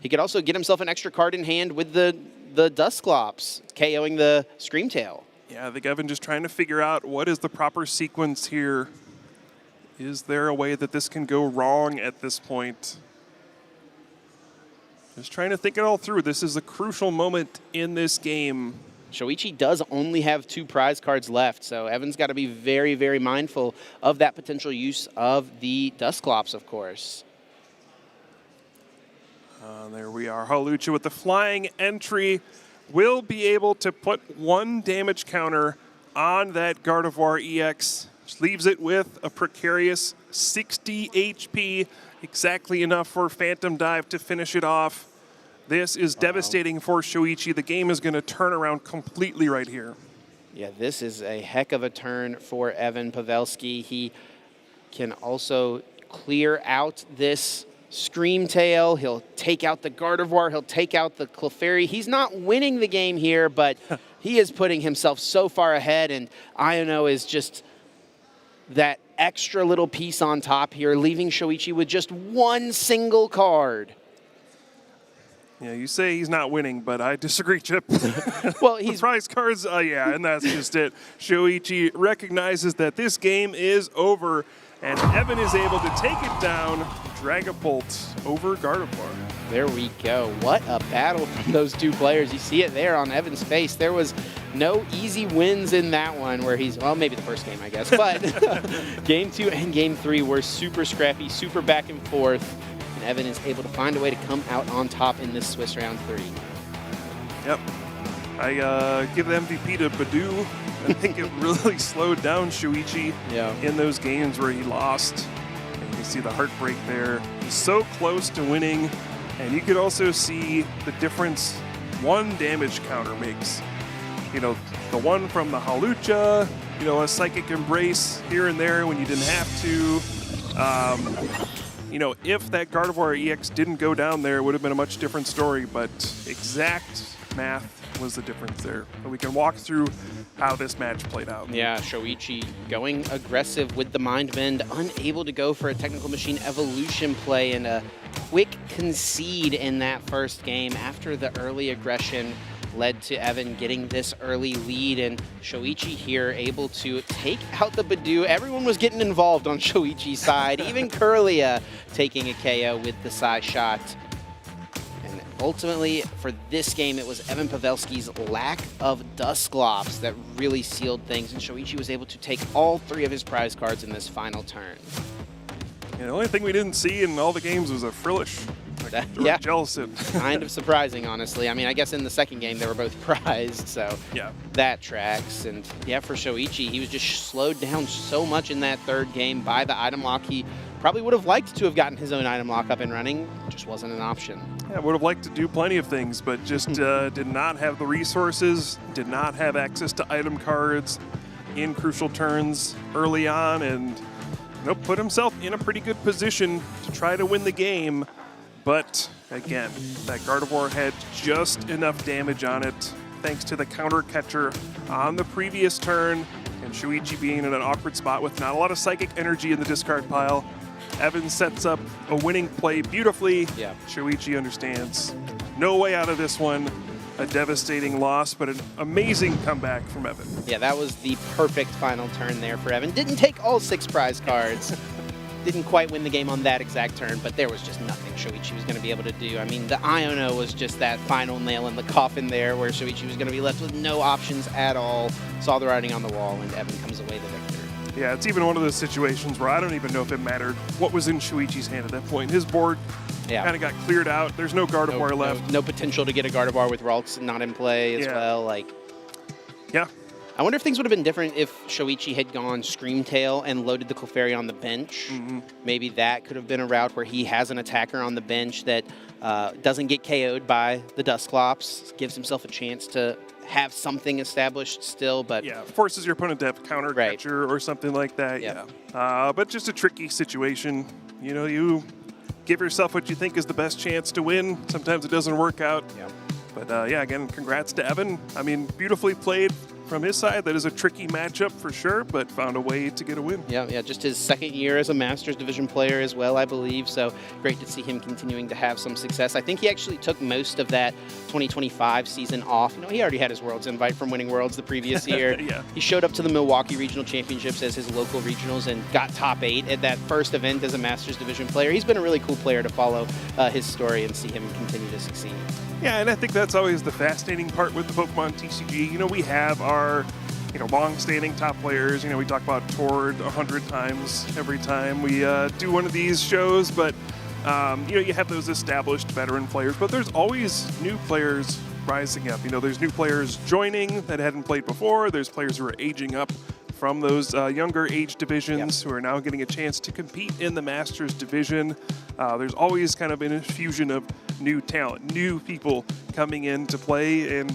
He could also get himself an extra card in hand with the Dusclops, KOing the Screamtail. Yeah, I think Evan just trying to figure out what is the proper sequence here. Is there a way that this can go wrong at this point? Just trying to think it all through. This is a crucial moment in this game. Soichi does only have 2 prize cards left, so Evan's got to be very, very mindful of that potential use of the Dusclops, of course. There we are. Hawlucha with the flying entry will be able to put 1 damage counter on that Gardevoir EX, which leaves it with a precarious 60 HP. Exactly enough for Phantom Dive to finish it off. This is devastating for Soichi. The game is going to turn around completely right here. Yeah, this is a heck of a turn for Evan Pavelski. He can also clear out this Screamtail. He'll take out the Gardevoir. He'll take out the Clefairy. He's not winning the game here, but he is putting himself so far ahead, and Iono is just that extra little piece on top here, leaving Soichi with just 1 single card. Yeah, you say he's not winning, but I disagree, Chip. Well, he's prize cards, yeah, and that's just it. Soichi recognizes that this game is over, and Evan is able to take it down. Dragapult over Gardevoir. There we go. What a battle from those 2 players. You see it there on Evan's face. There was no easy wins in that one where he's, well, maybe the first game, I guess. But game 2 and game 3 were super scrappy, super back and forth. And Evan is able to find a way to come out on top in this Swiss round 3. Yep. I give the MVP to Badu. I think it really slowed down Soichi in those games where he lost. And you can see the heartbreak there. He's so close to winning. And you could also see the difference 1 damage counter makes. You know, the one from the Hawlucha, you know, a Psychic Embrace here and there when you didn't have to. You know, if that Gardevoir EX didn't go down there, it would have been a much different story, but exact math was the difference there. And we can walk through how this match played out. Yeah, Soichi going aggressive with the Mind Bend, unable to go for a Technical Machine Evolution play, and a quick concede in that first game after the early aggression led to Evan getting this early lead, and Soichiro here able to take out the Badoo. Everyone was getting involved on Shoichi's side, even Curlia taking a KO with the side shot. And ultimately, for this game, it was Evan Pavelski's lack of Dusclops that really sealed things, and Soichiro was able to take all 3 of his prize cards in this final turn. Yeah, the only thing we didn't see in all the games was a Frillish. Yeah, Jellicent. Kind of surprising, honestly. I mean, I guess in the second game they were both prized, so yeah, that tracks. And yeah, for Soichiro, he was just slowed down so much in that third game by the item lock. He probably would have liked to have gotten his own item lock up and running, just wasn't an option. Yeah, would have liked to do plenty of things, but just did not have the resources, did not have access to item cards in crucial turns early on, and put himself in a pretty good position to try to win the game. But again, that Gardevoir had just enough damage on it, thanks to the counter catcher on the previous turn, and Soichiro being in an awkward spot with not a lot of psychic energy in the discard pile. Evan sets up a winning play beautifully. Yeah. Soichiro understands. No way out of this one. A devastating loss, but an amazing comeback from Evan. Yeah, that was the perfect final turn there for Evan. Didn't take all 6 prize cards. Didn't quite win the game on that exact turn, but there was just nothing Soichiro was going to be able to do. I mean, the Iono was just that final nail in the coffin there, where Soichiro was going to be left with no options at all. Saw the writing on the wall, and Evan comes away the victor. Yeah, it's even one of those situations where I don't even know if it mattered what was in Shuichi's hand at that point. His board kind of got cleared out. There's no Gardevoir left. No potential to get a Gardevoir with Ralts not in play as well. Yeah. I wonder if things would have been different if Soichiro had gone Screamtail and loaded the Clefairy on the bench. Maybe that could have been a route where he has an attacker on the bench that doesn't get KO'd by the Dusclops, gives himself a chance to have something established still, but forces your opponent to have counter catcher or something like that. But just a tricky situation. You give yourself what you think is the best chance to win. Sometimes it doesn't work out. But again, congrats to Evan. I mean, beautifully played from his side. That is a tricky matchup for sure, but found a way to get a win. Yeah, just his second year as a Masters Division player as well, I believe. So great to see him continuing to have some success. I think he actually took most of that 2025 season off. He already had his Worlds invite from winning Worlds the previous year. He showed up to the Milwaukee Regional Championships as his local regionals and got top 8 at that first event as a Masters Division player. He's been a really cool player to follow his story and see him continue to succeed. Yeah, and I think that's always the fascinating part with the Pokemon TCG. We have our, long-standing top players. We talk about Tord 100 times every time we do one of these shows, but, you have those established veteran players, but there's always new players rising up. There's new players joining that hadn't played before. There's players who are aging up from those younger age divisions who are now getting a chance to compete in the Masters division. There's always kind of an infusion of new talent, new people coming in to play, and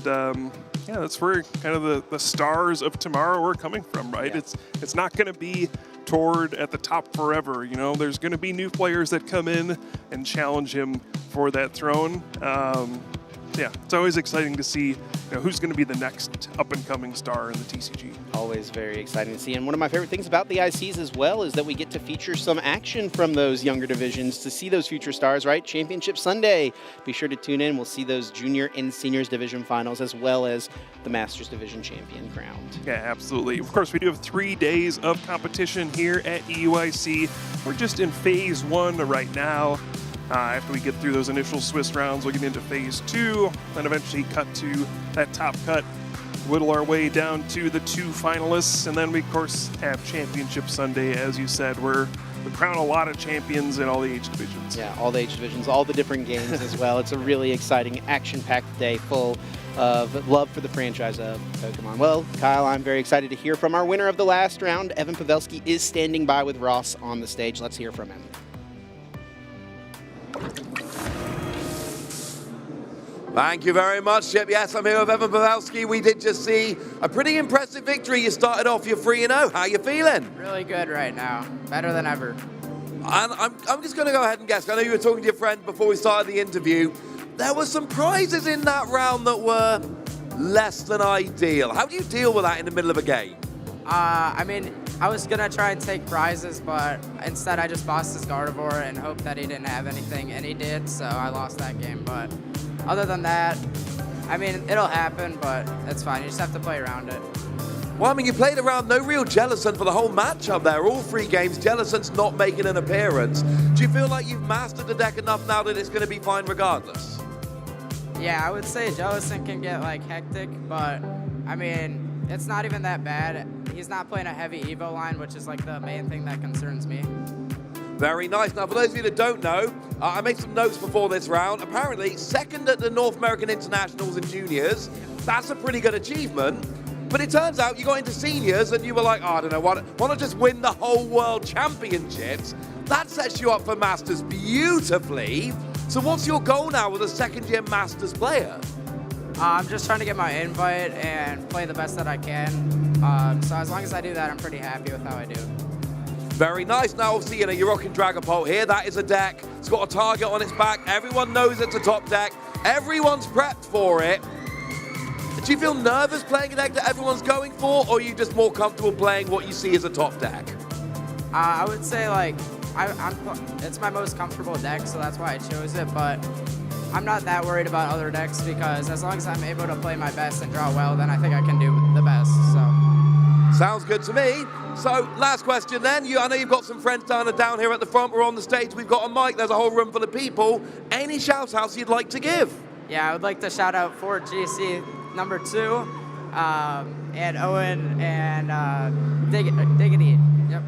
that's where kind of the stars of tomorrow are coming from, right? It's not going to be Tord at the top forever. There's going to be new players that come in and challenge him for that throne. It's always exciting to see who's going to be the next up-and-coming star in the TCG. Always very exciting to see. And one of my favorite things about the ICs as well is that we get to feature some action from those younger divisions to see those future stars, right? Championship Sunday. Be sure to tune in. We'll see those junior and seniors division finals as well as the Masters Division champion crowned. Yeah, absolutely. Of course, we do have 3 days of competition here at EUIC. We're just in phase 1 right now. After we get through those initial Swiss rounds, we'll get into phase 2, then eventually cut to that top cut, whittle our way down to the 2 finalists, and then we, of course, have Championship Sunday, as you said, where we crown a lot of champions in all the age divisions. Yeah, all the age divisions, all the different games as well. It's a really exciting, action-packed day full of love for the franchise of Pokemon. Well, Kyle, I'm very excited to hear from our winner of the last round. Evan Pavelski is standing by with Ross on the stage. Let's hear from him. Thank you very much, Chip. Yes, I'm here with Evan Pavelski. We did just see a pretty impressive victory. You started off your 3-0. How you feeling? Really good right now. Better than ever. And I'm just going to go ahead and guess. I know you were talking to your friend before we started the interview. There were some prizes in that round that were less than ideal. How do you deal with that in the middle of a game? I mean, I was going to try and take prizes, but instead I just bossed his Gardevoir and hoped that he didn't have anything, and he did, so I lost that game. But other than that, I mean, it'll happen, but it's fine. You just have to play around it. Well, I mean, you played around, no real Jellicent for the whole matchup there. All 3 games, Jellicent's not making an appearance. Do you feel like you've mastered the deck enough now that it's going to be fine regardless? Yeah, I would say Jellicent can get like hectic, but I mean, it's not even that bad. He's not playing a heavy Evo line, which is like the main thing that concerns me. Very nice. Now, for those of you that don't know, I made some notes before this round. Apparently, 2nd at the North American Internationals in juniors. That's a pretty good achievement. But it turns out you got into seniors and you were like, oh, I don't know, why not just win the whole world championships? That sets you up for Masters beautifully. So what's your goal now with a 2nd-year Masters player? I'm just trying to get my invite and play the best that I can. So as long as I do that, I'm pretty happy with how I do. Very nice. Now, obviously, you're rocking Dragapult here. That is a deck. It's got a target on its back. Everyone knows it's a top deck. Everyone's prepped for it. Do you feel nervous playing a deck that everyone's going for, or are you just more comfortable playing what you see as a top deck? I would say, like, it's my most comfortable deck, so that's why I chose it, but I'm not that worried about other decks because as long as I'm able to play my best and draw well, then I think I can do the best, so. Sounds good to me. So, last question then. I know you've got some friends down here at the front. We're on the stage. We've got a mic. There's a whole room full of people. Any shout-outs you'd like to give? Yeah, I would like to shout out Fort GC number 2, and Owen and Diggity. Yep.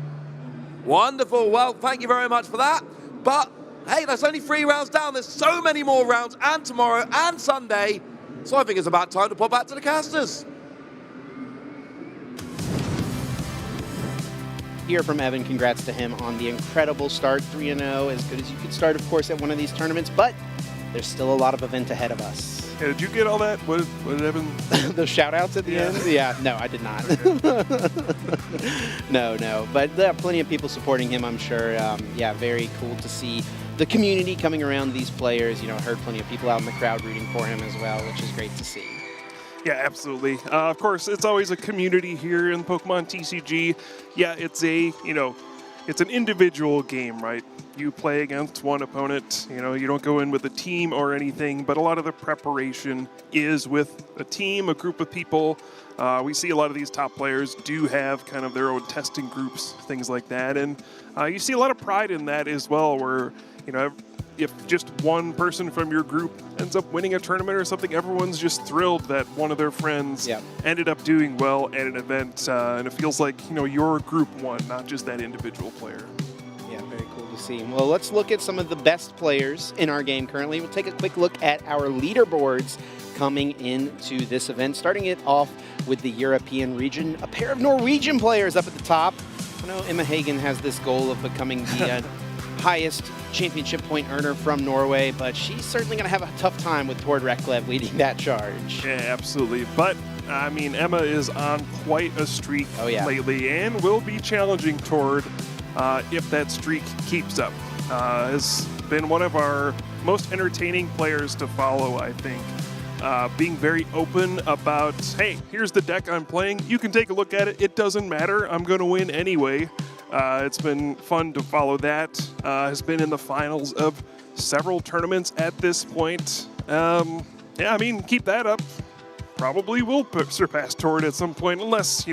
Wonderful. Well, thank you very much for that. But, hey, that's only 3 rounds down. There's so many more rounds, and tomorrow, and Sunday. So I think it's about time to pop back to the casters. Hear from Evan, congrats to him on the incredible start, 3-0, as good as you could start, of course, at one of these tournaments, but there's still a lot of event ahead of us. Yeah, did you get all that? What did Evan? The shout-outs at the end? Yeah, no, I did not. No, but there are plenty of people supporting him, I'm sure. Yeah, very cool to see the community coming around these players. I heard plenty of people out in the crowd rooting for him as well, which is great to see. Yeah, absolutely. Of course, it's always a community here in Pokemon TCG. Yeah, it's it's an individual game, right? You play against one opponent. You don't go in with a team or anything, but a lot of the preparation is with a team, a group of people. We see a lot of these top players do have kind of their own testing groups, things like that, and you see a lot of pride in that as well, where if just one person from your group ends up winning a tournament or something, everyone's just thrilled that one of their friends ended up doing well at an event, and it feels like your group won, not just that individual player. Yeah, very cool to see. Well, let's look at some of the best players in our game currently. We'll take a quick look at our leaderboards coming into this event, starting it off with the European region. A pair of Norwegian players up at the top. I know Emma Hagen has this goal of becoming the highest championship point earner from Norway, but she's certainly going to have a tough time with Tord Reklev leading that charge. Yeah, absolutely. But, I mean, Emma is on quite a streak lately and will be challenging Tord if that streak keeps up. Has been one of our most entertaining players to follow, I think. Being very open about, hey, here's the deck I'm playing. You can take a look at it. It doesn't matter. I'm going to win anyway. It's been fun to follow that. Has been in the finals of several tournaments at this point. Yeah, I mean, keep that up. Probably will surpass Tord at some point, unless,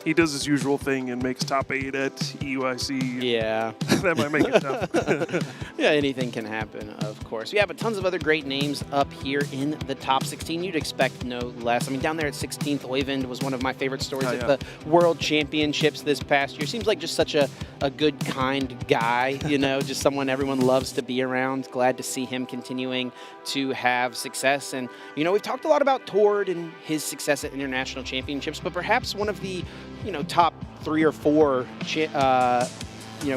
he does his usual thing and makes top 8 at EUIC. Yeah. That might make it tough. Yeah, anything can happen, of course. Yeah, but tons of other great names up here in the top 16. You'd expect no less. I mean, down there at 16th, Oyvind was one of my favorite stories at the World Championships this past year. Seems like just such a good, kind guy, just someone everyone loves to be around. Glad to see him continuing to have success. And, we've talked a lot about Tord and his success at international championships, but perhaps one of the top 3 or 4,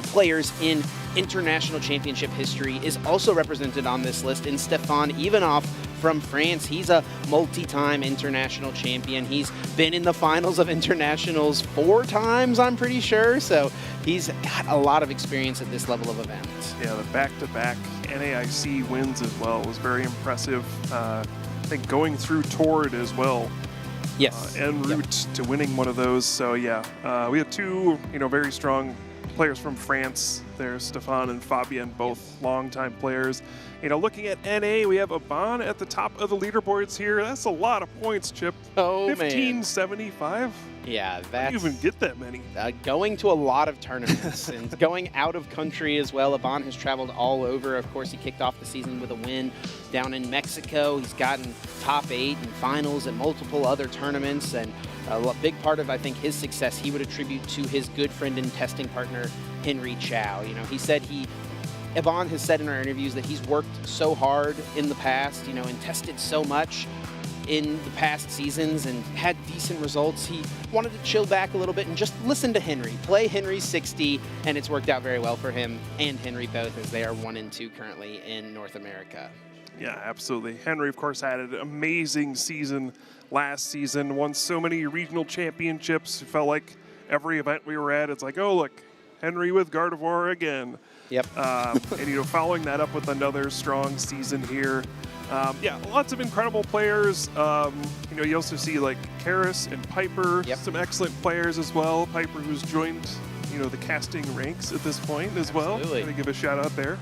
players in international championship history is also represented on this list in Stefan Ivanov from France. He's a multi-time international champion. He's been in the finals of internationals 4 times, I'm pretty sure. So he's got a lot of experience at this level of event. Yeah, the back-to-back NAIC wins as well was very impressive. I think going through Tord as well. Yes. En route to winning one of those. So yeah, we have 2, very strong players from France there. Stefan and Fabian, both longtime players. You know, looking at NA, we have Aban at the top of the leaderboards here. That's a lot of points, Chip. Oh, 1575? Yeah, How that's... do you even get that many? Going to a lot of tournaments and going out of country as well. Aban has traveled all over. Of course, he kicked off the season with a win down in Mexico. He's gotten top 8 and finals at multiple other tournaments, and a big part of, I think, his success he would attribute to his good friend and testing partner, Henry Chow. You know, he said Aban has said in our interviews that he's worked so hard in the past, you know, and tested so much in the past seasons and had decent results. He wanted to chill back a little bit and just listen to Henry, play Henry's 60, and it's worked out very well for him and Henry both, as they are 1-2 currently in North America. Yeah, absolutely. Henry, of course, had an amazing season last season, won so many regional championships. It felt like every event we were at, it's like, oh, look, Henry with Gardevoir again. Yep. And, you know, following that up with another strong season here. Yeah, lots of incredible players. You know, you also see like Cerys and Piper, some excellent players as well. Piper, who's joined, you know, the casting ranks at this point as well. Gonna give a shout out there.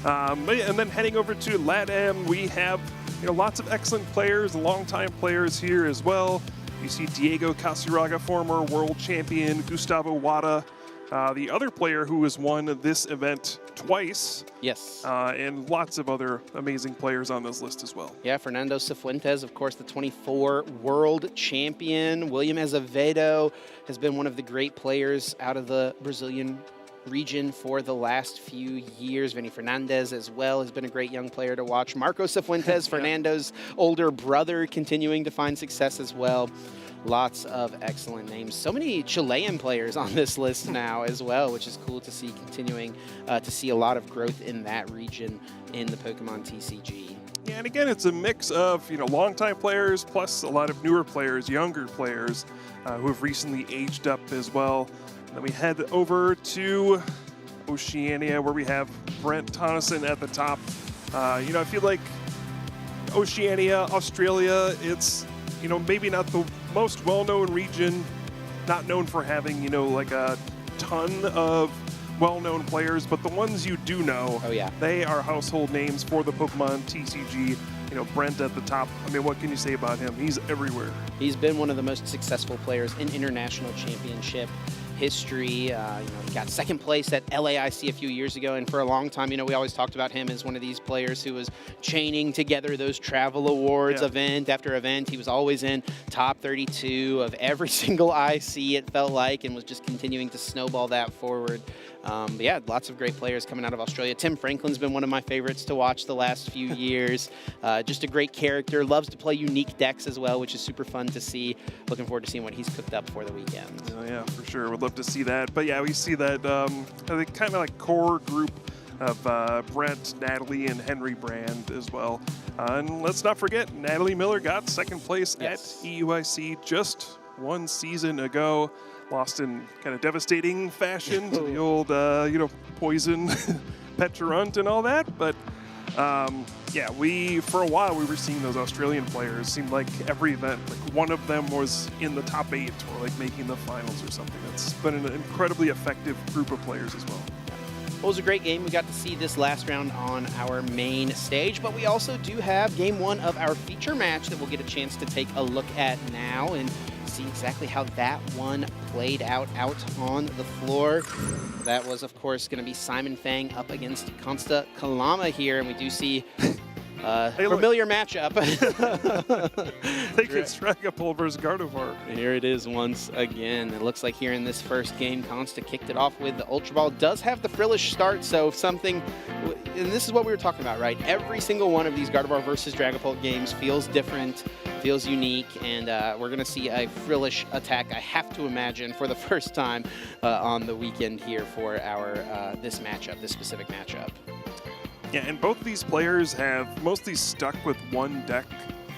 But yeah, and then heading over to LATAM, we have, you know, lots of excellent players, longtime players here as well. You see Diego Casuraga, former world champion, Gustavo Wada, the other player who has won this event twice. Yes. And lots of other amazing players on this list as well. Yeah, Fernando Cifuentes, of course, the 24 world champion. William Azevedo has been one of the great players out of the Brazilian region for the last few years. Vinny Fernandez as well has been a great young player to watch. Marco Cifuentes, Fernando's older brother, continuing to find success as well. Lots of excellent names. So many Chilean players on this list now as well, which is cool to see, continuing to see a lot of growth in that region in the Pokemon TCG. Yeah, and again, it's a mix of, you know, longtime players plus a lot of newer players, younger players who have recently aged up as well. And then we head over to Oceania, where we have Brent Tonneson at the top. You know, I feel like Oceania, Australia, it's, you know, maybe not the most well-known region, not known for having, you know, like a ton of well-known players, but the ones you do know, they are household names for the Pokemon TCG. You know, Brent at the top. I mean, what can you say about him? He's everywhere. He's been one of the most successful players in international championship history. You know, he got second place at LAIC a few years ago, and for a long time, you know, we always talked about him as one of these players who was chaining together those travel awards event after event. He was always in top 32 of every single IC, it felt like, and was just continuing to snowball that forward. But yeah, lots of great players coming out of Australia. Tim Franklin's been one of my favorites to watch the last few years. Just a great character, loves to play unique decks as well, which is super fun to see. Looking forward to seeing what he's cooked up for the weekend. Oh yeah, for sure. Would love to see that. But yeah, we see that the kind of like core group of Brent, Natalie, and Henry Brand as well. And let's not forget, Natalie Miller got second place at EUIC just one season ago. Lost in kind of devastating fashion to the old, you know, Poison, Peturunt, and all that. But yeah, for a while, we were seeing those Australian players. Seemed like every event, like one of them was in the top 8 or like making the finals or something. It's been an incredibly effective group of players as well. It was a great game. We got to see this last round on our main stage, but we also do have game 1 of our feature match that we'll get a chance to take a look at now and see exactly how that one played out on the floor. That was, of course, going to be Simon Fang up against Consta Kalama here, and we do see familiar matchup. Take it, Dragapult versus Gardevoir. Here it is once again. It looks like here in this first game, Consta kicked it off with the Ultra Ball. Does have the frillish start, so something, and this is what we were talking about, right? Every single one of these Gardevoir versus Dragapult games feels different, feels unique, and we're going to see a frillish attack, I have to imagine, for the first time on the weekend here for our this matchup, this specific matchup. Yeah, and both of these players have mostly stuck with one deck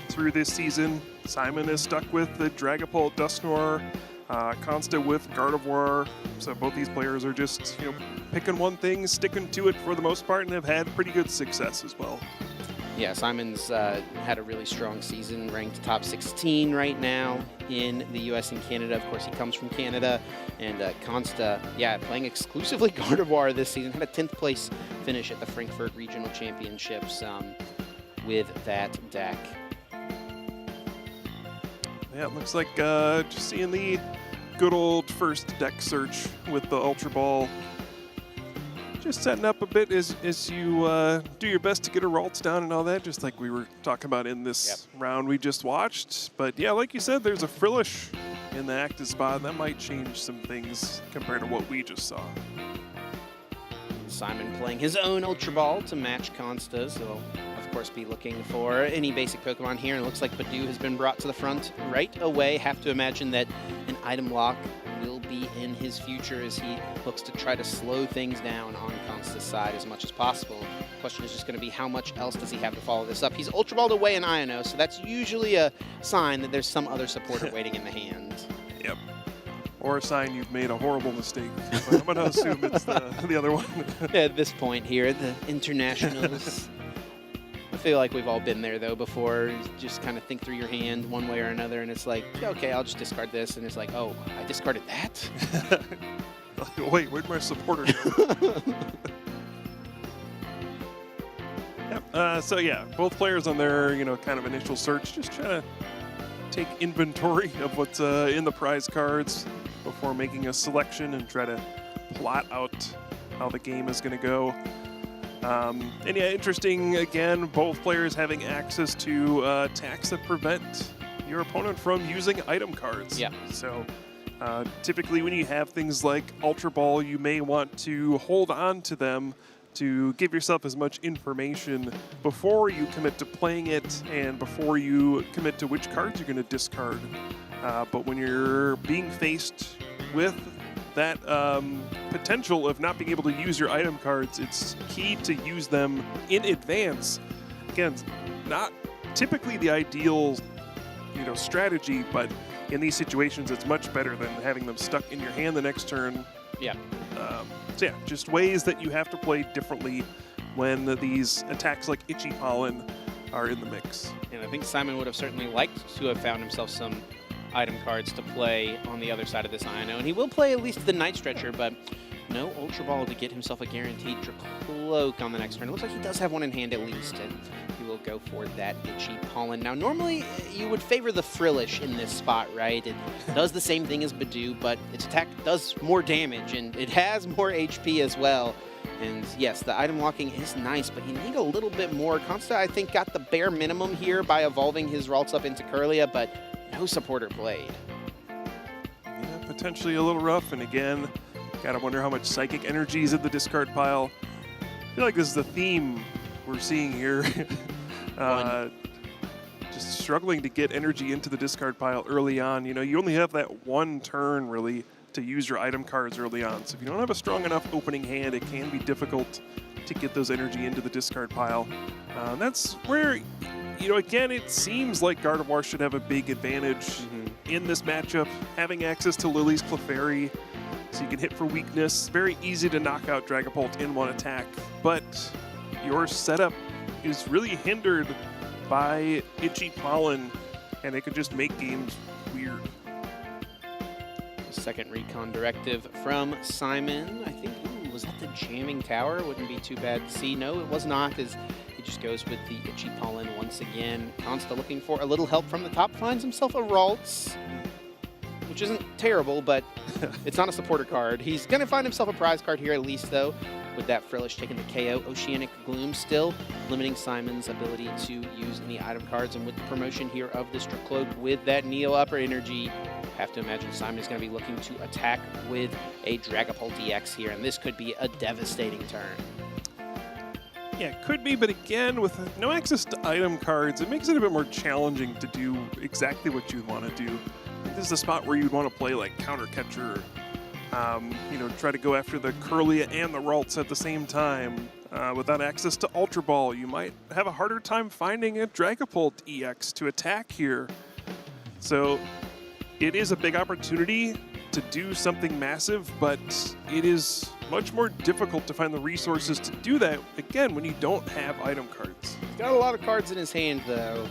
through this season. Simon is stuck with the Dragapult Dusknoir, Consta with Gardevoir. So both these players are just, you know, picking one thing, sticking to it for the most part, and have had pretty good success as well. Yeah, Simon's had a really strong season, ranked top 16 right now in the US and Canada. Of course, he comes from Canada. And Consta, yeah, playing exclusively Gardevoir this season, had a 10th place finish at the Frankfurt Regional Championships with that deck. Yeah, it looks like just seeing the good old first deck search with the Ultra Ball. Just setting up a bit as you do your best to get a Ralts down and all that, just like we were talking about in this round we just watched. But yeah, like you said, there's a Frillish in the active spot, and that might change some things compared to what we just saw. Simon playing his own Ultra Ball to match Consta's. So of course be looking for any basic Pokemon here, and it looks like Badoo has been brought to the front right away. Have to imagine that an item lock will be in his future as he looks to try to slow things down on Consta's side as much as possible. The question is just going to be how much else does he have to follow this up. He's Ultra Balled away an Iono, so that's usually a sign that there's some other supporter waiting in the hand. Yep. Or a sign you've made a horrible mistake. But I'm going to assume it's the other one. At this point here, the internationals. I feel like we've all been there, though, before. You just kind of think through your hand one way or another, and it's like, okay, I'll just discard this. And it's like, oh, I discarded that? Wait, where'd my supporter go? Yep. So, yeah, both players on their, kind of initial search, just trying to take inventory of what's in the prize cards before making a selection and try to plot out how the game is going to go. And yeah, interesting, again, both players having access to attacks that prevent your opponent from using item cards. Yeah. So typically when you have things like Ultra Ball, you may want to hold on to them to give yourself as much information before you commit to playing it and before you commit to which cards you're going to discard. But when you're being faced with that potential of not being able to use your item cards, it's key to use them in advance. Again, not typically the ideal, strategy, but in these situations, it's much better than having them stuck in your hand the next turn. Yeah. So yeah, just ways that you have to play differently when these attacks like Itchy Pollen are in the mix. And I think Simon would have certainly liked to have found himself some item cards to play on the other side of this Iono, and he will play at least the Night Stretcher, but no Ultra Ball to get himself a guaranteed Dracloak on the next turn. It looks like he does have one in hand at least, and he will go for that Itchy Pollen. Now, normally you would favor the Frillish in this spot, right? It does the same thing as Badoo, but its attack does more damage, and it has more HP as well. And yes, the item locking is nice, but you need a little bit more. Consta, I think, got the bare minimum here by evolving his Ralts up into Curlia, but no supporter played. Yeah, potentially a little rough, and again, gotta wonder how much Psychic Energy is in the discard pile. I feel like this is the theme we're seeing here. Just struggling to get energy into the discard pile early on. You only have that one turn, really, to use your item cards early on. So if you don't have a strong enough opening hand, it can be difficult to get those energy into the discard pile. That's where, again, it seems like Gardevoir should have a big advantage in this matchup, having access to Lily's Clefairy, so you can hit for weakness. Very easy to knock out Dragapult in one attack, but your setup is really hindered by Itchy Pollen, and it could just make games weird. Second recon directive from Simon. I think, was that the Jamming Tower? Wouldn't be too bad to see. No, it was not, as he just goes with the Itchy Pollen once again. Consta looking for a little help from the top, finds himself a Ralts, which isn't terrible, but it's not a supporter card. He's going to find himself a prize card here at least, though, with that Frillish taking the KO. Oceanic Gloom still limiting Simon's ability to use any item cards, and with the promotion here of this Dracloak with that Neo Upper Energy, have to imagine Simon is going to be looking to attack with a Dragapult EX here, and this could be a devastating turn. Yeah, it could be, but again, with no access to item cards, it makes it a bit more challenging to do exactly what you want to do. This is a spot where you'd want to play like Counter Catcher, try to go after the Curlia and the Ralts at the same time. Without access to Ultra Ball, you might have a harder time finding a Dragapult EX to attack here. So it is a big opportunity to do something massive, but it is much more difficult to find the resources to do that, again, when you don't have item cards. He's got a lot of cards in his hand, though.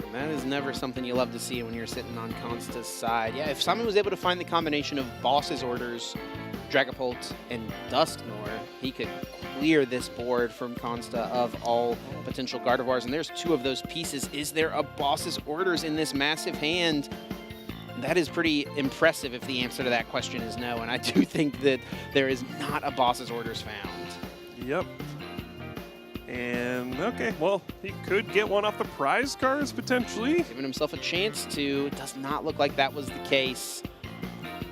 And that is never something you love to see when you're sitting on Consta's side. Yeah, if Simon was able to find the combination of Boss's Orders, Dragapult, and Dusknoir, he could clear this board from Consta of all potential Gardevoirs. And there's 2 of those pieces. Is there a Boss's Orders in this massive hand? That is pretty impressive if the answer to that question is no. And I do think that there is not a Boss's Orders found. Yep. And, okay, well, he could get one off the prize cards, potentially. Giving himself a chance to. It does not look like that was the case.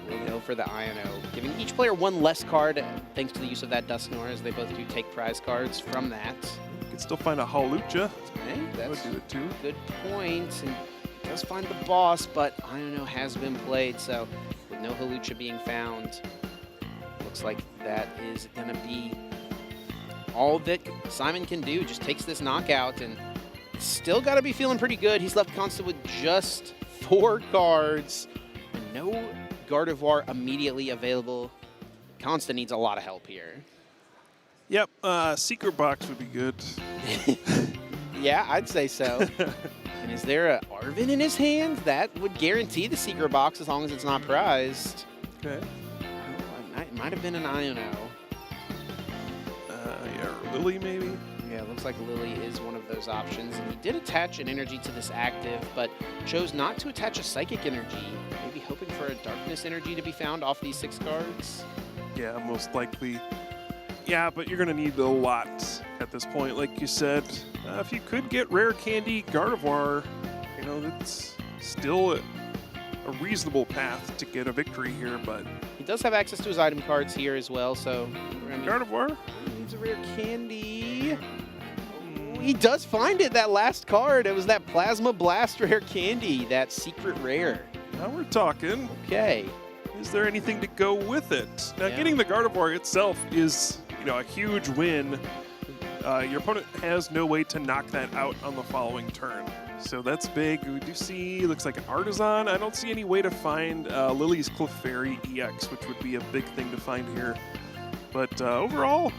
We'll go for the INO. Giving each player 1 less card, thanks to the use of that Dusknoir, as they both do take prize cards from that. You can still find a Hawlucha. Hey, that would do it, too. Good point. And does find the boss, but INO has been played, so with no Hawlucha being found, looks like that is going to be all that Simon can do. Just takes this knockout and still got to be feeling pretty good. He's left Consta with just 4 cards and no Gardevoir immediately available. Consta needs a lot of help here. Yep, Secret Box would be good. Yeah, I'd say so. And is there a Arven in his hand? That would guarantee the Secret Box as long as it's not prized. Okay. Oh, it might have been an INO. Yeah, or Lily maybe? Yeah, it looks like Lily is one of those options. And he did attach an energy to this active, but chose not to attach a Psychic energy. Maybe hoping for a Darkness energy to be found off these 6 cards. Yeah, most likely. Yeah, but you're going to need a lot at this point, like you said. If you could get Rare Candy Gardevoir, you know, that's still a reasonable path to get a victory here, but... He does have access to his item cards here as well, so... Gardevoir? He needs a Rare Candy. Oh, he does find it, that last card. It was that Plasma Blast Rare Candy, that secret rare. Now we're talking. Okay. Is there anything to go with it? Now, getting the Gardevoir itself is, you know, a huge win. Your opponent has no way to knock that out on the following turn. So that's big. We do see, looks like an Artisan. I don't see any way to find Lily's Clefairy EX, which would be a big thing to find here. But overall,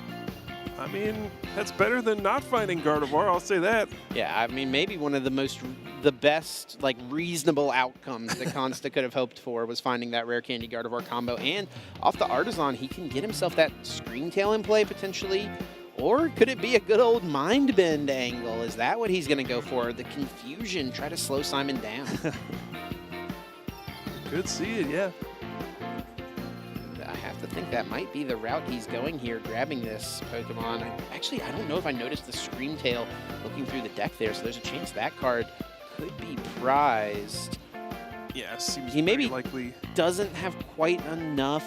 I mean, that's better than not finding Gardevoir, I'll say that. Yeah, I mean, maybe one of the best, like, reasonable outcomes that Consta could have hoped for was finding that Rare Candy Gardevoir combo. And off the Artisan, he can get himself that Screamtail in play, potentially. Or could it be a good old Mind Bend angle? Is that what he's going to go for? The confusion, try to slow Simon down. Could see it, yeah. I have to think that might be the route he's going here, grabbing this Pokemon. Actually, I don't know if I noticed the Screamtail looking through the deck there, so there's a chance that card could be prized. Yeah, seems he maybe likely. Doesn't have quite enough.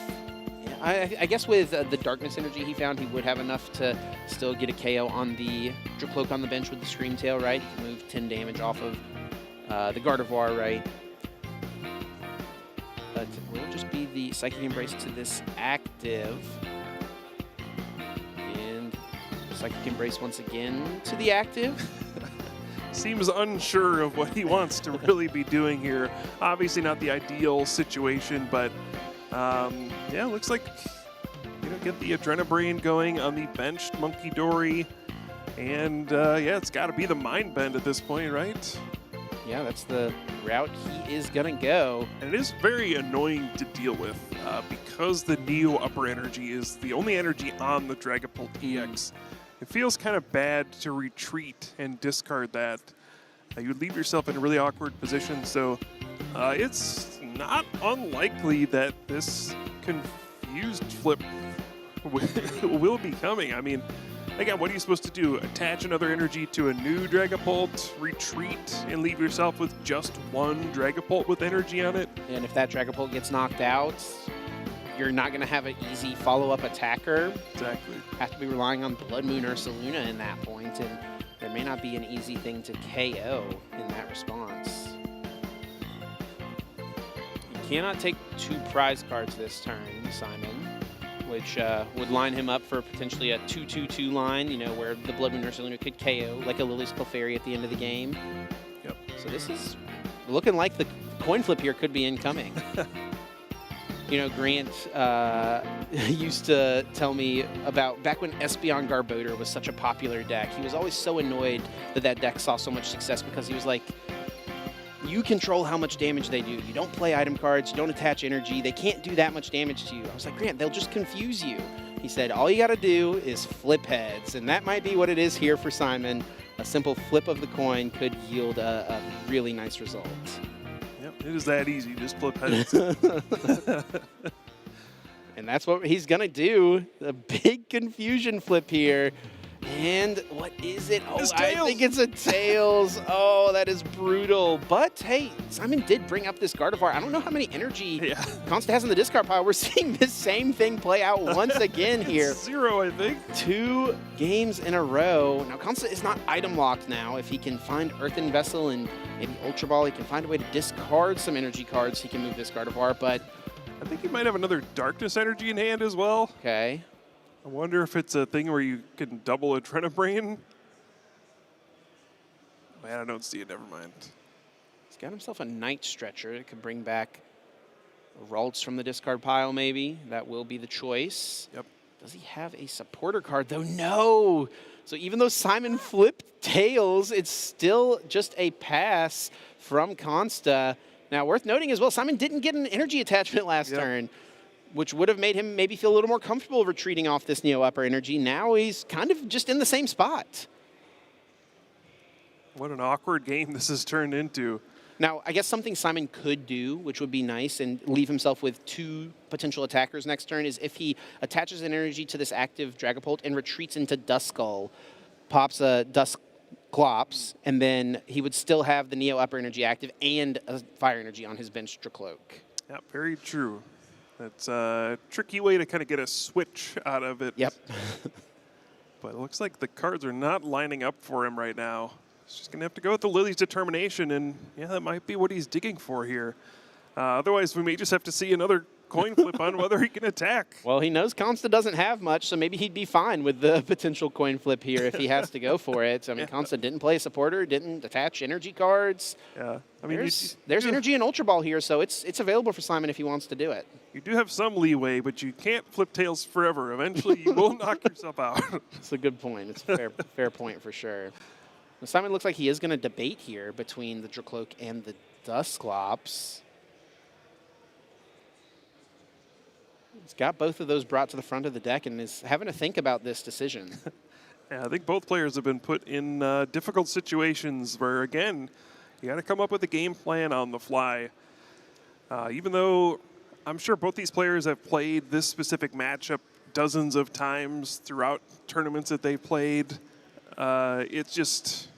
I guess with the Darkness energy he found, he would have enough to still get a KO on the Dracloak on the bench with the Screamtail, right? He can move 10 damage off of the Gardevoir, right? But it will just be the Psychic Embrace to this active. And Psychic Embrace once again to the active. Seems unsure of what he wants to really be doing here. Obviously not the ideal situation, but yeah, looks like get the Adrenabrain going on the benched Monkey Dory. And yeah, it's got to be the Mind Bend at this point, right? Yeah, that's the route he is going to go. And it is very annoying to deal with because the Neo Upper Energy is the only energy on the Dragapult EX. It feels kind of bad to retreat and discard that. You would leave yourself in a really awkward position, so it's not unlikely that this confused flip will be coming. I mean, again, what are you supposed to do? Attach another energy to a new Dragapult, retreat, and leave yourself with just one Dragapult with energy on it? And if that Dragapult gets knocked out, you're not going to have an easy follow-up attacker. Exactly. Have to be relying on Blood Moon Ursaluna in that point, and there may not be an easy thing to KO in that response. You cannot take 2 prize cards this turn, Simon, which would line him up for potentially a 2-2-2 line, you know, where the Blood Moon Ursaluna could KO, like a Lily's Clefairy at the end of the game. Yep. So this is looking like the coin flip here could be incoming. You know, Grant used to tell me about back when Espeon Garbodor was such a popular deck. He was always so annoyed that that deck saw so much success because he was like, you control how much damage they do. You don't play item cards. You don't attach energy. They can't do that much damage to you. I was like, Grant, they'll just confuse you. He said, all you got to do is flip heads. And that might be what it is here for Simon. A simple flip of the coin could yield a really nice result. Yep, it is that easy. Just flip heads. And that's what he's going to do. A big confusion flip here. And what is it? Oh, I think it's a Tails. Oh, that is brutal. But, hey, Simon did bring up this Gardevoir. I don't know how many energy Consta has in the discard pile. We're seeing this same thing play out once again here. 0, I think. 2 games in a row. Now, Consta is not item locked now. If he can find Earthen Vessel and maybe Ultra Ball, he can find a way to discard some energy cards. He can move this Gardevoir, but I think he might have another Darkness energy in hand as well. Okay. I wonder if it's a thing where you can double Adrenabrain. Man, I don't see it. Never mind. He's got himself a Night Stretcher. It could bring back Ralts from the discard pile, maybe. That will be the choice. Yep. Does he have a supporter card, though? No. So even though Simon flipped Tails, it's still just a pass from Consta. Now, worth noting as well, Simon didn't get an energy attachment last turn, which would have made him maybe feel a little more comfortable retreating off this Neo Upper energy. Now he's kind of just in the same spot. What an awkward game this has turned into. Now, I guess something Simon could do, which would be nice, and leave himself with 2 potential attackers next turn, is if he attaches an energy to this active Dragapult and retreats into Duskull, pops a Dusclops, and then he would still have the Neo Upper energy active and a Fire energy on his bench Dracloak. Yeah, very true. That's a tricky way to kind of get a switch out of it. Yep. But it looks like the cards are not lining up for him right now. He's just going to have to go with the Lily's Determination, and yeah, that might be what he's digging for here. Otherwise, we may just have to see another coin flip on whether he can attack. Well, he knows Consta doesn't have much, so maybe he'd be fine with the potential coin flip here if he has to go for it. I mean, Consta didn't play a supporter, didn't attach energy cards. Yeah, I mean, there's energy in Ultra Ball here, so it's available for Simon if he wants to do it. You do have some leeway, but you can't flip Tails forever. Eventually, you will knock yourself out. That's a good point. It's a fair point for sure. Now, Simon looks like he is going to debate here between the Dracloak and the Dusclops. He's got both of those brought to the front of the deck and is having to think about this decision. Yeah, I think both players have been put in difficult situations where, again, you got to come up with a game plan on the fly. Even though I'm sure both these players have played this specific matchup dozens of times throughout tournaments that they've played, it's just,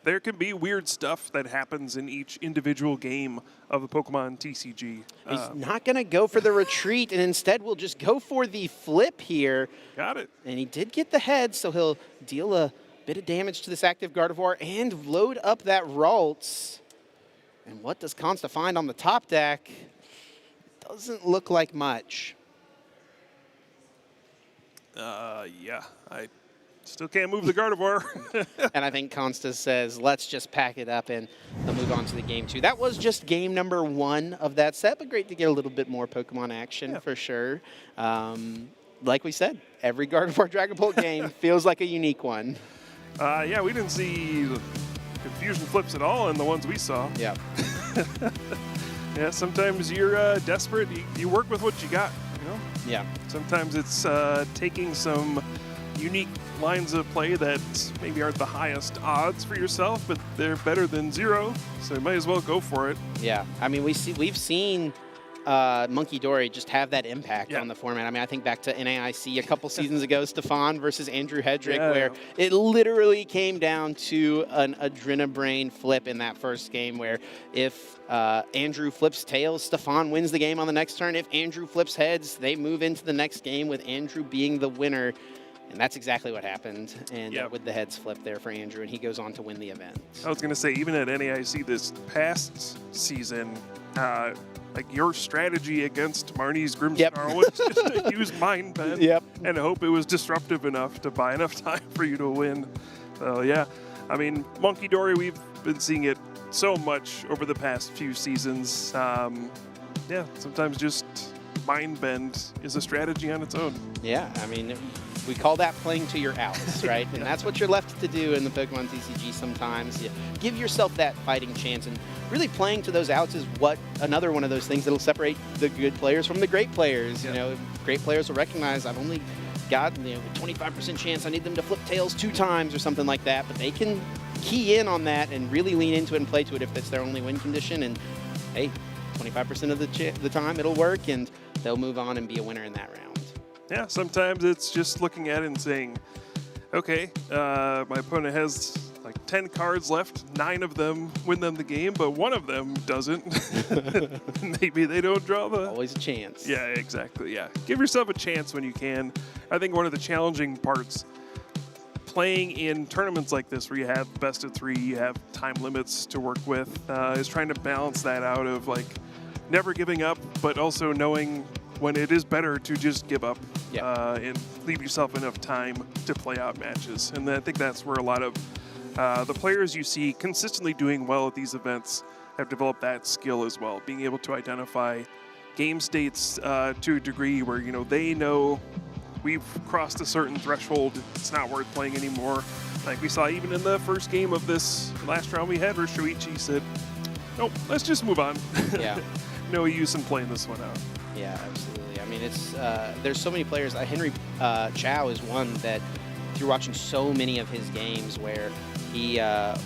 there can be weird stuff that happens in each individual game of the Pokemon TCG. He's not going to go for the retreat, and instead will just go for the flip here. Got it. And he did get the head, so he'll deal a bit of damage to this active Gardevoir and load up that Ralts. And what does Consta find on the top deck? Doesn't look like much. Yeah, I still can't move the Gardevoir. And I think Consta says, let's just pack it up and they'll move on to the game 2. That was just game number 1 of that set, but great to get a little bit more Pokemon action for sure. Like we said, every Gardevoir Dragapult game feels like a unique one. Yeah, we didn't see confusion flips at all in the ones we saw. Yeah. Yeah, sometimes you're desperate. You work with what you got, you know? Yeah. Sometimes it's taking some unique lines of play that maybe aren't the highest odds for yourself, but they're better than 0, so you might as well go for it. Yeah, I mean, we've seen Monkey Dory just have that impact on the format. I mean, I think back to NAIC a couple seasons ago, Stefan versus Andrew Hedrick, where it literally came down to an Adrenabrain flip in that first game, where if Andrew flips tails, Stefan wins the game on the next turn. If Andrew flips heads, they move into the next game with Andrew being the winner. And that's exactly what happened, and with the heads flip there for Andrew, and he goes on to win the event. I was going to say, even at NAIC this past season, like your strategy against Marnie's Grimmsnarl was just to use Mind Bend and hope it was disruptive enough to buy enough time for you to win. So yeah, I mean, Monkey Dory, we've been seeing it so much over the past few seasons. Yeah, sometimes just mind bend is a strategy on its own. Yeah, I mean, we call that playing to your outs, right? And that's what you're left to do in the Pokemon TCG sometimes. You give yourself that fighting chance, and really playing to those outs is another one of those things that'll separate the good players from the great players. You know, great players will recognize I've only got a 25% chance, I need them to flip tails 2 times or something like that, but they can key in on that and really lean into it and play to it if it's their only win condition, and hey, 25% of the time it'll work and they'll move on and be a winner in that round. Yeah, sometimes it's just looking at it and saying, okay, my opponent has like 10 cards left, 9 of them win them the game, but 1 of them doesn't. Maybe they don't draw the... Always a chance. Yeah, exactly, yeah. Give yourself a chance when you can. I think one of the challenging parts playing in tournaments like this where you have best of 3, you have time limits to work with, is trying to balance that out of like never giving up, but also knowing when it is better to just give up and leave yourself enough time to play out matches. And I think that's where a lot of the players you see consistently doing well at these events have developed that skill as well, being able to identify game states to a degree where, you know, they know we've crossed a certain threshold, it's not worth playing anymore. Like we saw even in the first game of this last round we had where Soichiro said, nope, let's just move on. Yeah. No use in playing this one out. Yeah, absolutely. I mean, it's there's so many players. Henry Chow is one that through watching so many of his games where he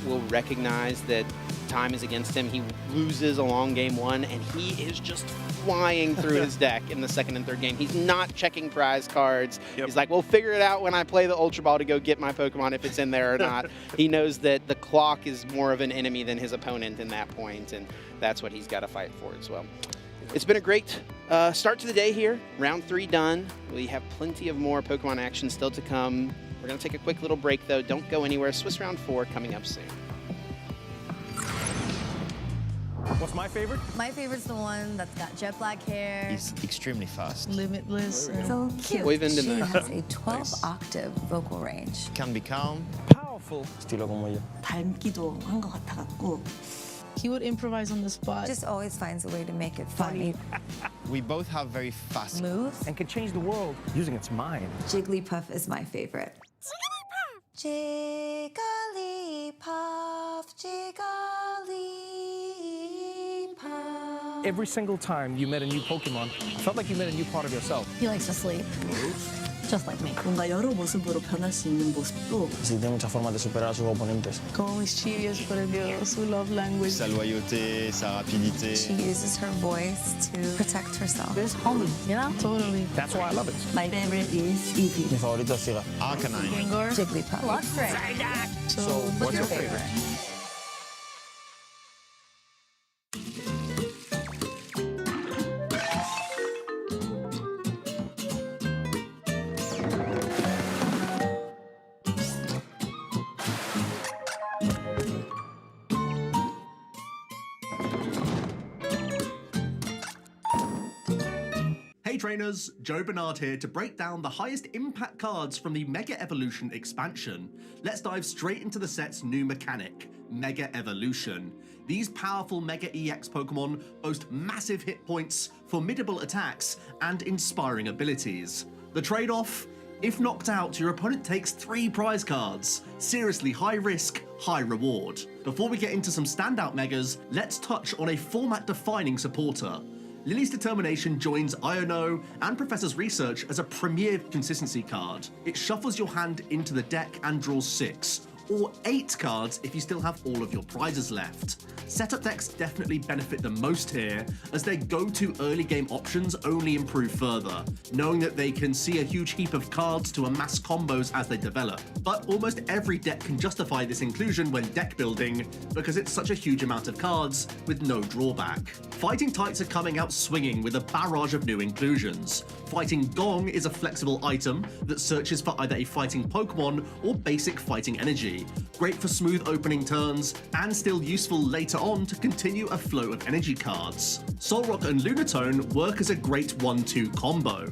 will recognize that time is against him. He loses along game 1, and he is just flying through his deck in the second and third game. He's not checking prize cards. He's like, we'll figure it out when I play the Ultra Ball to go get my Pokemon if it's in there or not. He knows that the clock is more of an enemy than his opponent in that point, and that's what he's got to fight for as well. It's been a great start to the day here. Round 3 done. We have plenty of more Pokemon action still to come. We're going to take a quick little break, though. Don't go anywhere. Swiss Round 4 coming up soon. What's my favorite? My favorite's the one that's got jet black hair. He's extremely fast. Limitless. So cute. Poisoned in She the- has a 12-octave vocal range. Can be calm. Powerful. Estilo como yo. 닮기도 한 것 같아갖고. He would improvise on the spot. Just always finds a way to make it funny. We both have very fast Moves. and can change the world using its mind. Jigglypuff is my favorite. Jigglypuff, Jigglypuff. Every single time you met a new Pokemon, it felt like you met a new part of yourself. He likes to sleep. Just like me. 뭔가 여러 모습으로 변할 수 있는 모습도. Sí, tiene muchas formas de superar a sus oponentes. Como mischievous, por Dios, su love language. Sa loyauté, sa rapidité. She uses her voice to protect herself. It's homey, you know? Totally. That's why I love it. My favorite is Eevee. Mi favorito es Sira. Arcanine. Gengar. Jigglypuff. Luxray. So, what's your favorite? Hey trainers, Joe Bernard here to break down the highest impact cards from the Mega Evolution expansion. Let's dive straight into the set's new mechanic, Mega Evolution. These powerful Mega EX Pokemon boast massive hit points, formidable attacks, and inspiring abilities. The trade-off? If knocked out, your opponent takes 3 prize cards. Seriously high risk, high reward. Before we get into some standout Megas, let's touch on a format-defining supporter. Lily's Determination joins Iono and Professor's Research as a premier consistency card. It shuffles your hand into the deck and draws 6, or 8 cards if you still have all of your prizes left. Setup decks definitely benefit the most here, as their go-to early game options only improve further, knowing that they can see a huge heap of cards to amass combos as they develop. But almost every deck can justify this inclusion when deck building, because it's such a huge amount of cards with no drawback. Fighting Types are coming out swinging with a barrage of new inclusions. Fighting Gong is a flexible item that searches for either a fighting Pokemon or basic fighting energy. Great for smooth opening turns, and still useful later on to continue a flow of energy cards. Solrock and Lunatone work as a great 1-2 combo.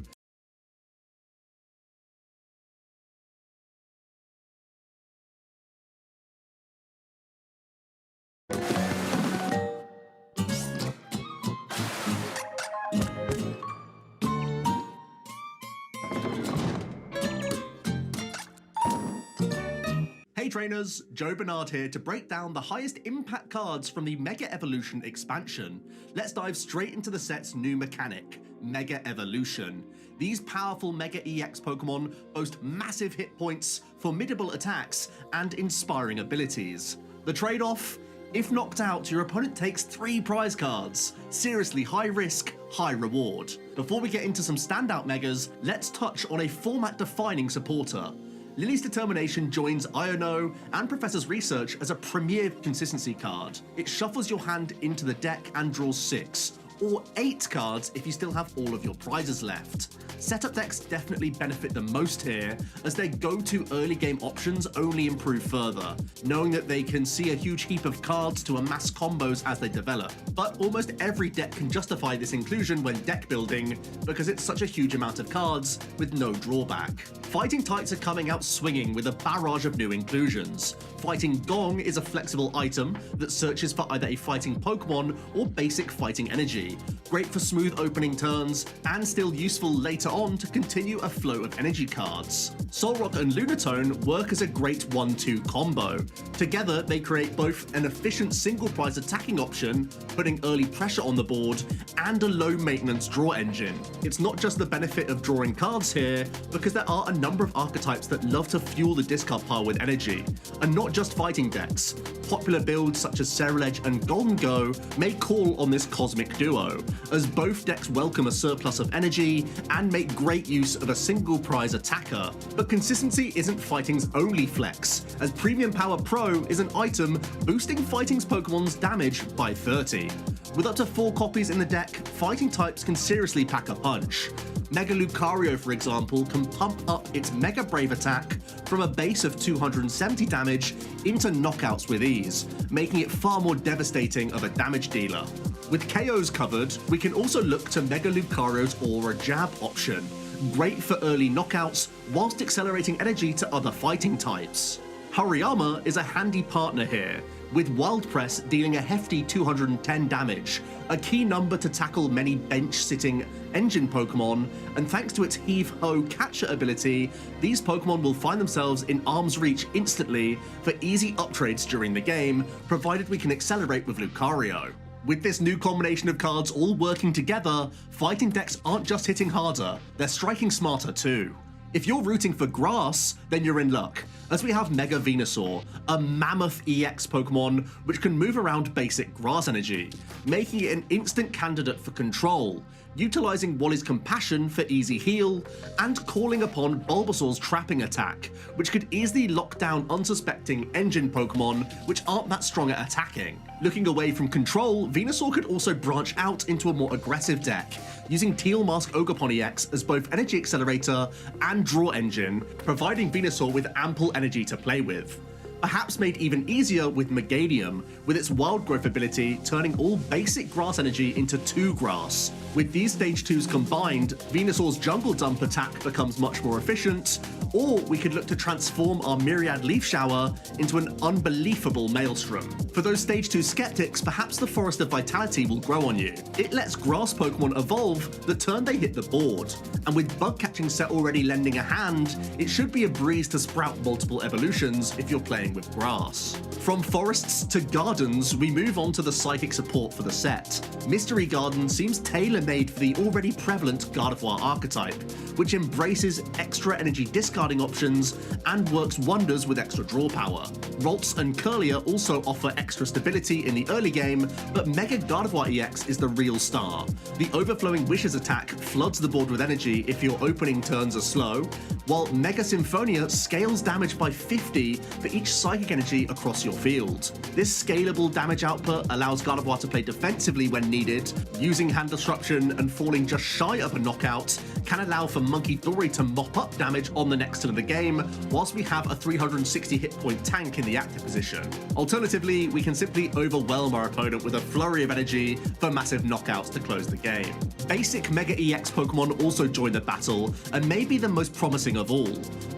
Hey trainers, Joe Bernard here to break down the highest impact cards from the Mega Evolution expansion. Let's dive straight into the set's new mechanic, Mega Evolution. These powerful Mega EX Pokemon boast massive hit points, formidable attacks, and inspiring abilities. The trade-off? If knocked out, your opponent takes 3 prize cards. Seriously high risk, high reward. Before we get into some standout Megas, let's touch on a format-defining supporter. Lily's Determination joins Iono and Professor's Research as a premier consistency card. It shuffles your hand into the deck and draws 6, or 8 cards if you still have all of your prizes left. Setup decks definitely benefit the most here, as their go-to early game options only improve further, knowing that they can see a huge heap of cards to amass combos as they develop. But almost every deck can justify this inclusion when deck building, because it's such a huge amount of cards with no drawback. Fighting types are coming out swinging with a barrage of new inclusions. Fighting Gong is a flexible item that searches for either a fighting Pokemon or basic fighting energy. Great for smooth opening turns, and still useful later on to continue a flow of energy cards. Solrock and Lunatone work as a great 1-2 combo. Together, they create both an efficient single prize attacking option, putting early pressure on the board, and a low maintenance draw engine. It's not just the benefit of drawing cards here, because there are a number of archetypes that love to fuel the discard pile with energy, and not just fighting decks. Popular builds such as Cerys and Go may call on this cosmic duo, as both decks welcome a surplus of energy and make great use of a single prize attacker. But consistency isn't fighting's only flex, as Premium Power Pro is an item boosting fighting's Pokemon's damage by 30. With up to 4 copies in the deck, fighting types can seriously pack a punch. Mega Lucario, for example, can pump up its Mega Brave attack from a base of 270 damage into knockouts with ease, making it far more devastating of a damage dealer. With KOs covered, we can also look to Mega Lucario's Aura Jab option, great for early knockouts whilst accelerating energy to other fighting types. Hariyama is a handy partner here, with Wild Press dealing a hefty 210 damage, a key number to tackle many bench-sitting engine Pokemon, and thanks to its Heave-Ho catcher ability, these Pokemon will find themselves in arm's reach instantly for easy uptrades during the game, provided we can accelerate with Lucario. With this new combination of cards all working together, fighting decks aren't just hitting harder, they're striking smarter too. If you're rooting for grass, then you're in luck, as we have Mega Venusaur, a mammoth EX Pokemon which can move around basic grass energy, making it an instant candidate for control, utilizing Wally's Compassion for easy heal, and calling upon Bulbasaur's trapping attack, which could easily lock down unsuspecting engine Pokemon which aren't that strong at attacking. Looking away from control, Venusaur could also branch out into a more aggressive deck, using Teal Mask Ogerpon EX as both energy accelerator and draw engine, providing Venusaur with ample energy to play with. Perhaps made even easier with Meganium, with its wild growth ability turning all basic grass energy into 2 grass. With these stage 2s combined, Venusaur's Jungle Dump attack becomes much more efficient, or we could look to transform our Myriad Leaf Shower into an unbelievable Maelstrom. For those stage 2 skeptics, perhaps the Forest of Vitality will grow on you. It lets grass Pokemon evolve the turn they hit the board, and with Bug Catching set already lending a hand, it should be a breeze to sprout multiple evolutions if you're playing with grass. From forests to gardens, we move on to the psychic support for the set. Mystery Garden seems tailor-made for the already prevalent Gardevoir archetype, which embraces extra energy discarding options and works wonders with extra draw power. Ralts and Curlier also offer extra stability in the early game, but Mega Gardevoir EX is the real star. The Overflowing Wishes attack floods the board with energy if your opening turns are slow, while Mega Symphonia scales damage by 50 for each psychic energy across your field. This scalable damage output allows Gardevoir to play defensively when needed. Using hand disruption and falling just shy of a knockout can allow for Monkey Dory to mop up damage on the next turn of the game, whilst we have a 360 hit point tank in the active position. Alternatively, we can simply overwhelm our opponent with a flurry of energy for massive knockouts to close the game. Basic Mega EX Pokemon also join the battle, and may be the most promising of all.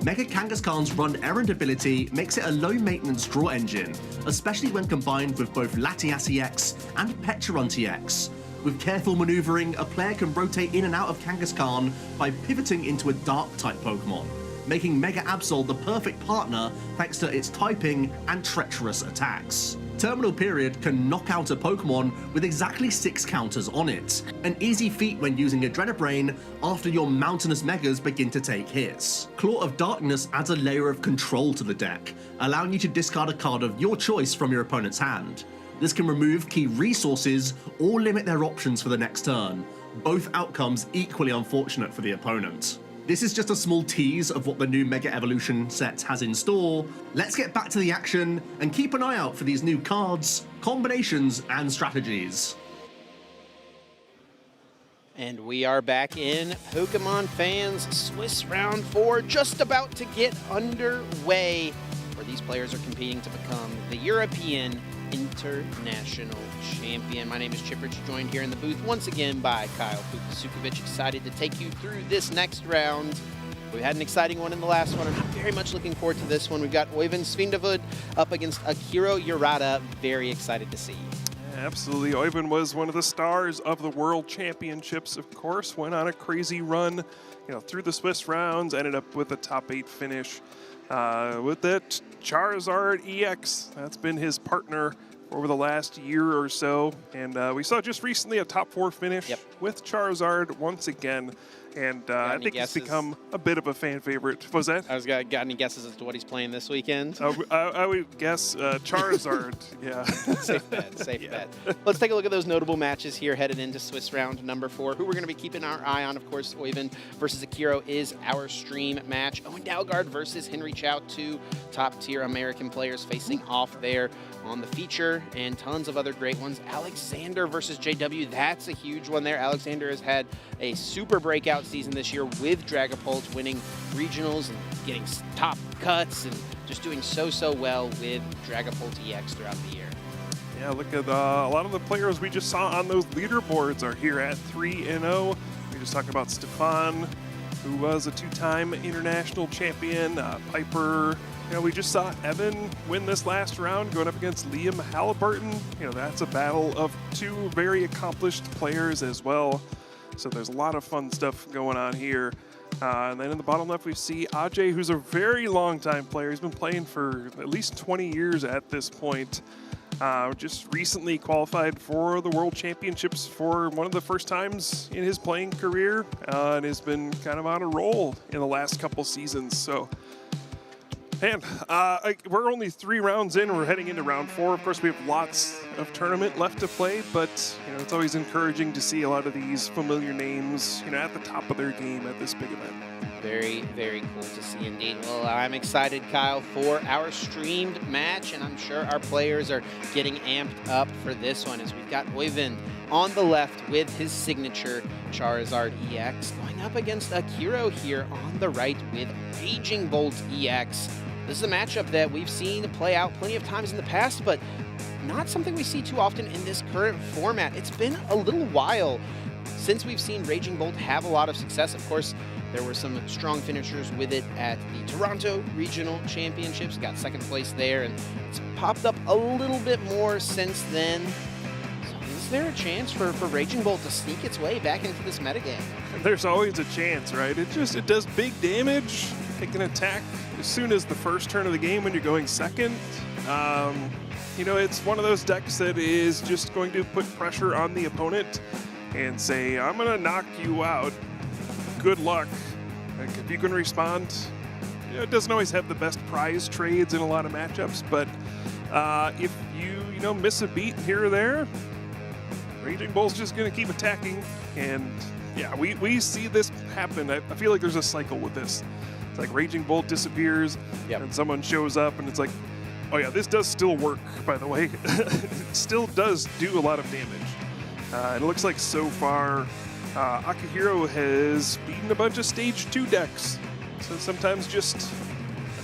Mega Kangaskhan's Run Errand ability makes it a low-maintenance draw engine, especially when combined with both Latias EX and Pecharunt EX. With careful maneuvering, a player can rotate in and out of Kangaskhan by pivoting into a Dark-type Pokemon. making Mega Absol the perfect partner thanks to its typing and treacherous attacks. Terminal Period can knock out a Pokemon with exactly 6 counters on it, an easy feat when using Adrenabrain after your mountainous Megas begin to take hits. Claw of Darkness adds a layer of control to the deck, allowing you to discard a card of your choice from your opponent's hand. This can remove key resources or limit their options for the next turn, both outcomes equally unfortunate for the opponent. This is just a small tease of what the new Mega Evolution set has in store. Let's get back to the action and keep an eye out for these new cards, combinations, and strategies. And we are back in Pokemon fans. Swiss Round 4 just about to get underway, where these players are competing to become the European International Champion. My name is Chip Rich, joined here in the booth once again by Kyle Pukasukovic. Excited to take you through this next round. We had an exciting one in the last one, and I'm very much looking forward to this one. We've got Oyvind Svindavud up against Hiro Yurata. Very excited to see. Absolutely. Oyvind was one of the stars of the World Championships, of course. Went on a crazy run, through the Swiss rounds, ended up with a top 8 finish. With that Charizard EX, that's been his partner over the last year or so. And we saw just recently a top 4 finish with Charizard once again. And I think it's become a bit of a fan favorite. Was that? Got any guesses as to what he's playing this weekend? I would guess Charizard. Yeah. Safe bet, safe bet. Let's take a look at those notable matches here headed into Swiss round number 4. Who we're going to be keeping our eye on, of course, Oyvind versus Akiro is our stream match. Owen Dalgard versus Henry Chow, 2 top-tier American players facing off there on the feature, and tons of other great ones. Alexander versus JW, that's a huge one there. Alexander has had a super breakout season this year with Dragapult, winning regionals and getting top cuts and just doing so well with Dragapult EX throughout the year. Yeah, look at a lot of the players we just saw on those leaderboards are here at 3-0. We just talked about Stefan, who was a 2-time international champion, Piper. We just saw Evan win this last round going up against Liam Halliburton. That's a battle of 2 very accomplished players as well. So there's a lot of fun stuff going on here. And then in the bottom left, we see Ajay, who's a very long-time player. He's been playing for at least 20 years at this point. Just recently qualified for the World Championships for one of the first times in his playing career, and has been kind of on a roll in the last couple seasons. So, man, we're only 3 rounds in. We're heading into round 4. Of course, we have lots of tournament left to play, but it's always encouraging to see a lot of these familiar names, at the top of their game at this big event. Very, very cool to see indeed. Well, I'm excited, Kyle, for our streamed match, and I'm sure our players are getting amped up for this one, as we've got Oyvind on the left with his signature Charizard EX, going up against Akiro here on the right with Raging Bolt EX. This is a matchup that we've seen play out plenty of times in the past, but not something we see too often in this current format. It's been a little while since we've seen Raging Bolt have a lot of success. Of course, there were some strong finishers with it at the Toronto Regional Championships. Got second place there, and it's popped up a little bit more since then. So is there a chance for Raging Bolt to sneak its way back into this metagame? There's always a chance, right? It does big damage. It can attack as soon as the first turn of the game when you're going second. It's one of those decks that is just going to put pressure on the opponent and say, I'm going to knock you out. Good luck. Like, if you can respond, it doesn't always have the best prize trades in a lot of matchups, but if you miss a beat here or there, Raging Bolt's just going to keep attacking. And yeah, we see this happen. I feel like there's a cycle with this. It's like Raging Bolt disappears, and someone shows up, and it's like, oh yeah, this does still work, by the way. It still does do a lot of damage. And it looks like so far, Akihiro has beaten a bunch of Stage 2 decks. So sometimes just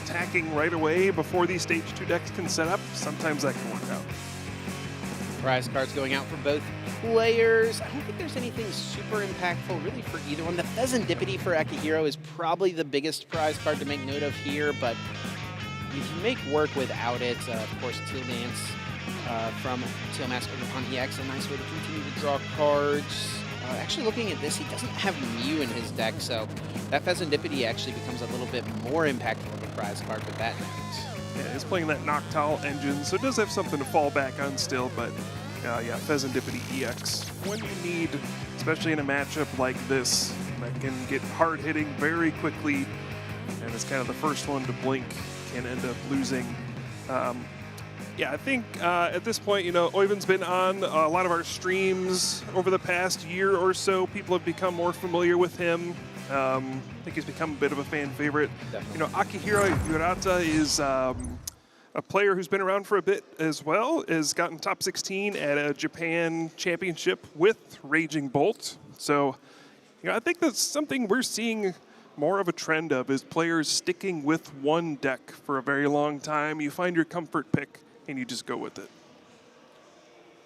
attacking right away before these Stage 2 decks can set up, sometimes that can work out. Prize cards going out for both players. I don't think there's anything super impactful really for either one. The Pheasantipity for Akihiro is probably the biggest prize card to make note of here, but you can make work without it. Of course, Teal Dance from Teal Mask Upon EX, a nice way to continue to draw cards. Actually, looking at this, he doesn't have Mew in his deck, so that Pheasantipity actually becomes a little bit more impactful of a prize card with that note. Yeah, he's playing that Noctowl engine, so it does have something to fall back on still, but yeah, Pheasantipity EX. When you need, especially in a matchup like this, that can get hard-hitting very quickly, and it's kind of the first one to blink, can end up losing. Yeah, I think at this point, you know, Oyvind's been on a lot of our streams over the past year or so. People have become more familiar with him. I think he's become a bit of a fan favorite. Definitely. You know, Akihiro Yurata is a player who's been around for a bit as well, has gotten top 16 at a Japan championship with Raging Bolt. So, you know, I think that's something we're seeing more of a trend of, is players sticking with one deck for a very long time. You find your comfort pick and you just go with it.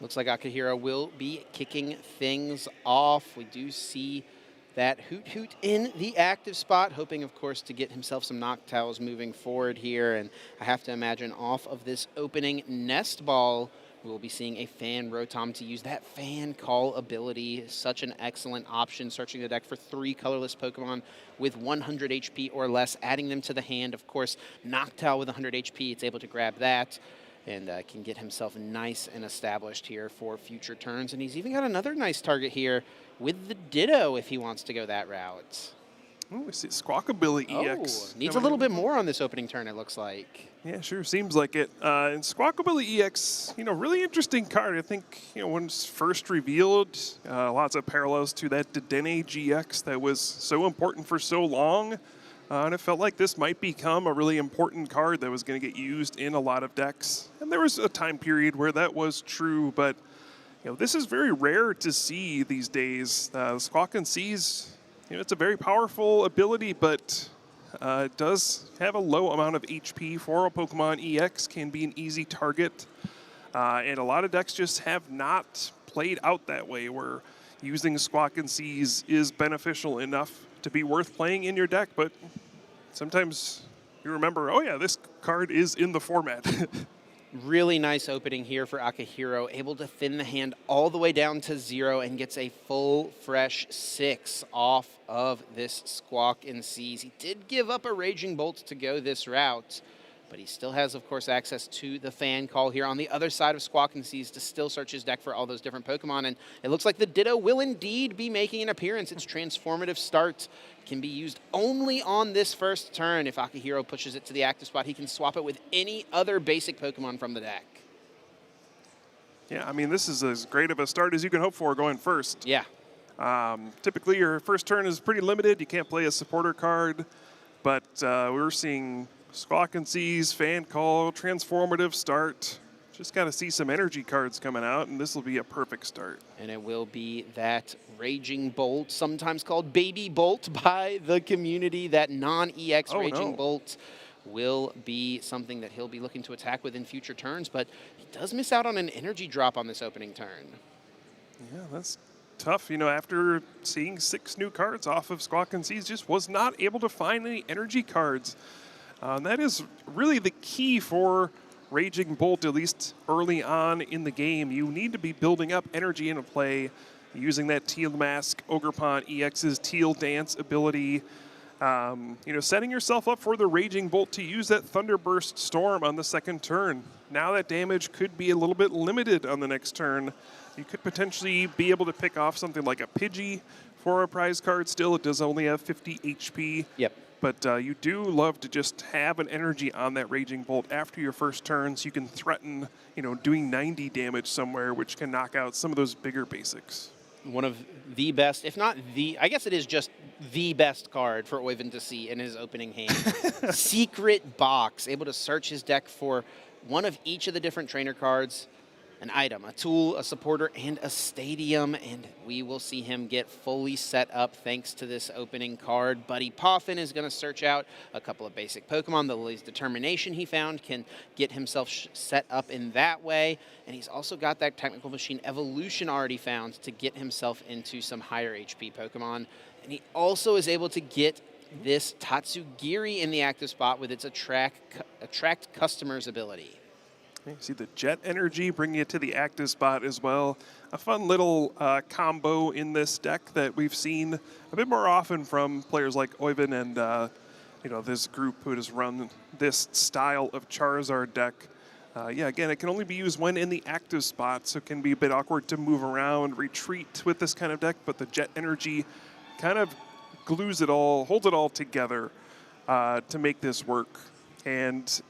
Looks like Akihiro will be kicking things off. We do see that Hoot Hoot in the active spot, hoping, of course, to get himself some Noctowls moving forward here. And I have to imagine off of this opening Nest Ball, we'll be seeing a Fan Rotom to use that Fan Call ability. Such an excellent option, searching the deck for 3 colorless Pokemon with 100 HP or less, adding them to the hand. Of course, Noctowl with 100 HP, it's able to grab that and can get himself nice and established here for future turns. And he's even got another nice target here with the Ditto if he wants to go that route. Oh, we see Squawkabilly EX. Needs a little bit more on this opening turn, it looks like. Yeah, sure, seems like it. And Squawkabilly EX, you know, really interesting card. I think, you know, when it's first revealed, lots of parallels to that Dedenne GX that was so important for so long. And it felt like this might become a really important card that was going to get used in a lot of decks. And there was a time period where that was true, but you know, this is very rare to see these days. Squawk and Seize, you know, it's a very powerful ability, but it does have a low amount of HP for a Pokemon EX, can be an easy target. And a lot of decks just have not played out that way, where using Squawk and Seize is beneficial enough to be worth playing in your deck, but sometimes you remember, oh yeah, this card is in the format. Really nice opening here for Akihiro, able to thin the hand all the way down to 0 and gets a full fresh 6 off of this Squawk and Seize. He did give up a Raging Bolt to go this route, but he still has, of course, access to the Fan Call here on the other side of Squawk and Seize to still search his deck for all those different Pokemon. And it looks like the Ditto will indeed be making an appearance. Its transformative start can be used only on this first turn. If Akihiro pushes it to the active spot, he can swap it with any other basic Pokemon from the deck. Yeah, I mean, this is as great of a start as you can hope for going first. Yeah. Typically, your first turn is pretty limited. You can't play a supporter card, but we're seeing Squawk and Seize, Fan Call, transformative start. Just got to see some energy cards coming out, and this will be a perfect start. And it will be that Raging Bolt, sometimes called Baby Bolt by the community. That non-EX Raging Bolt will be something that he'll be looking to attack with in future turns, but he does miss out on an energy drop on this opening turn. Yeah, that's tough. You know, after seeing 6 new cards off of Squawk and Seize, just was not able to find any energy cards. That is really the key for Raging Bolt, at least early on in the game. You need to be building up energy into play using that Teal Mask, Ogerpon EX's Teal Dance ability. You know, setting yourself up for the Raging Bolt to use that Thunderburst Storm on the second turn. Now that damage could be a little bit limited on the next turn. You could potentially be able to pick off something like a Pidgey for a prize card still. It does only have 50 HP. Yep. But you do love to just have an energy on that Raging Bolt after your first turn, so you can threaten, you know, doing 90 damage somewhere, which can knock out some of those bigger basics. One of the best, if not the, I guess it is just the best card for Oyvind to see in his opening hand. Secret Box, able to search his deck for one of each of the different trainer cards, an item, a tool, a supporter, and a stadium, and we will see him get fully set up thanks to this opening card. Buddy Poffin is going to search out a couple of basic Pokemon. The Lily's Determination he found can get himself set up in that way, and he's also got that Technical Machine Evolution already found to get himself into some higher HP Pokemon, and he also is able to get this Tatsugiri in the active spot with its Attract Customers ability. You see the Jet Energy bringing it to the active spot as well. A fun little combo in this deck that we've seen a bit more often from players like Oyvind and you know, this group who has run this style of Charizard deck. Yeah, again, it can only be used when in the active spot, so it can be a bit awkward to move around, retreat with this kind of deck, but the Jet Energy kind of glues it all, holds it all together to make this work. And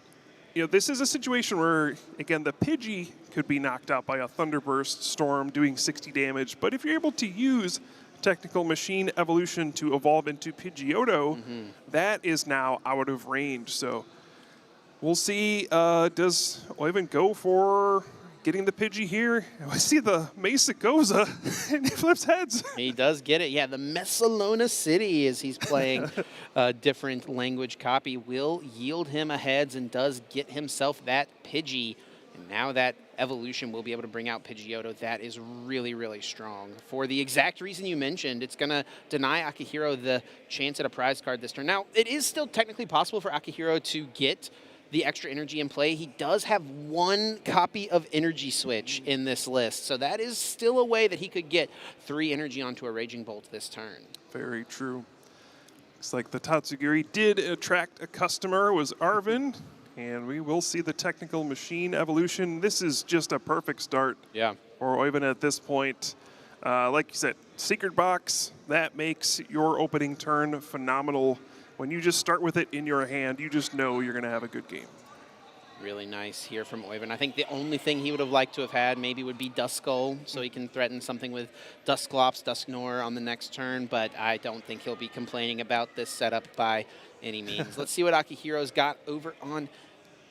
you know, this is a situation where, again, the Pidgey could be knocked out by a Thunderburst Storm doing 60 damage, but if you're able to use Technical Machine Evolution to evolve into Pidgeotto, that is now out of range. So we'll see, does Oyvind go for getting the Pidgey here? I see the Mesa Goza, and he flips heads. He does get it. Yeah, the Messalona City, as he's playing a different language copy, will yield him a heads and does get himself that Pidgey. And now that evolution will be able to bring out Pidgeotto. That is really, really strong. For the exact reason you mentioned, it's going to deny Akihiro the chance at a prize card this turn. Now, it is still technically possible for Akihiro to get the extra energy in play. He does have one copy of Energy Switch in this list, so that is still a way that he could get 3 energy onto a Raging Bolt this turn. Very true. Looks like the Tatsugiri did attract a customer, was Arvin, and we will see the Technical Machine Evolution. This is just a perfect start for Oyvind at this point. Like you said, Secret Box, that makes your opening turn phenomenal. When you just start with it in your hand, you just know you're going to have a good game. Really nice here from Oyvind. I think the only thing he would have liked to have had maybe would be Duskull, so he can threaten something with Dusclops, Dusknoir on the next turn, but I don't think he'll be complaining about this setup by any means. Let's see what Akihiro's got over on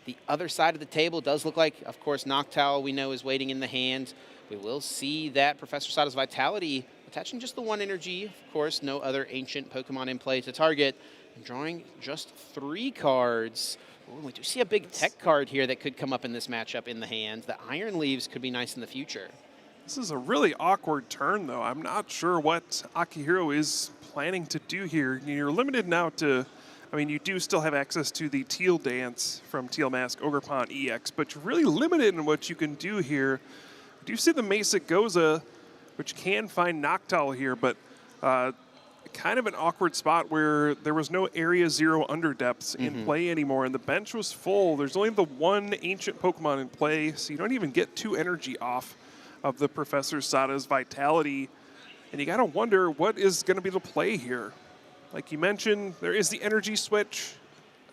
the other side of the table. Does look like, of course, Noctowl we know is waiting in the hand. We will see that Professor Sada's Vitality attaching just the 1 energy. Of course, no other ancient Pokemon in play to target. And drawing just 3 cards. Ooh, we do see a big tech card here that could come up in this matchup in the hand. The Iron Leaves could be nice in the future. This is a really awkward turn, though. I'm not sure what Akihiro is planning to do here. You're limited now to, I mean, you do still have access to the Teal Dance from Teal Mask Ogerpon EX, but you're really limited in what you can do here. You do see the Mesa Goza, which can find Noctowl here, but kind of an awkward spot where there was no Area 0 Underdepths in play anymore, and the bench was full. There's only the 1 ancient Pokemon in play, so you don't even get 2 energy off of the Professor Sada's Vitality. And you got to wonder what is going to be the play here. Like you mentioned, there is the Energy Switch.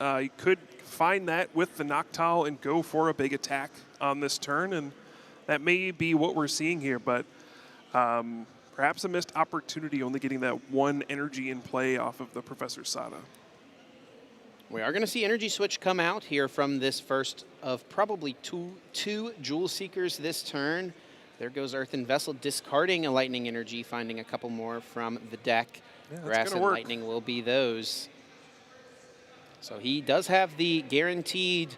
You could find that with the Noctowl and go for a big attack on this turn, and that may be what we're seeing here, but perhaps a missed opportunity, only getting that 1 energy in play off of the Professor Sada. We are going to see Energy Switch come out here from this first of probably two Jewel Seekers this turn. There goes Earthen Vessel, discarding a Lightning Energy, finding a couple more from the deck. Grass and Lightning will be those. So he does have the guaranteed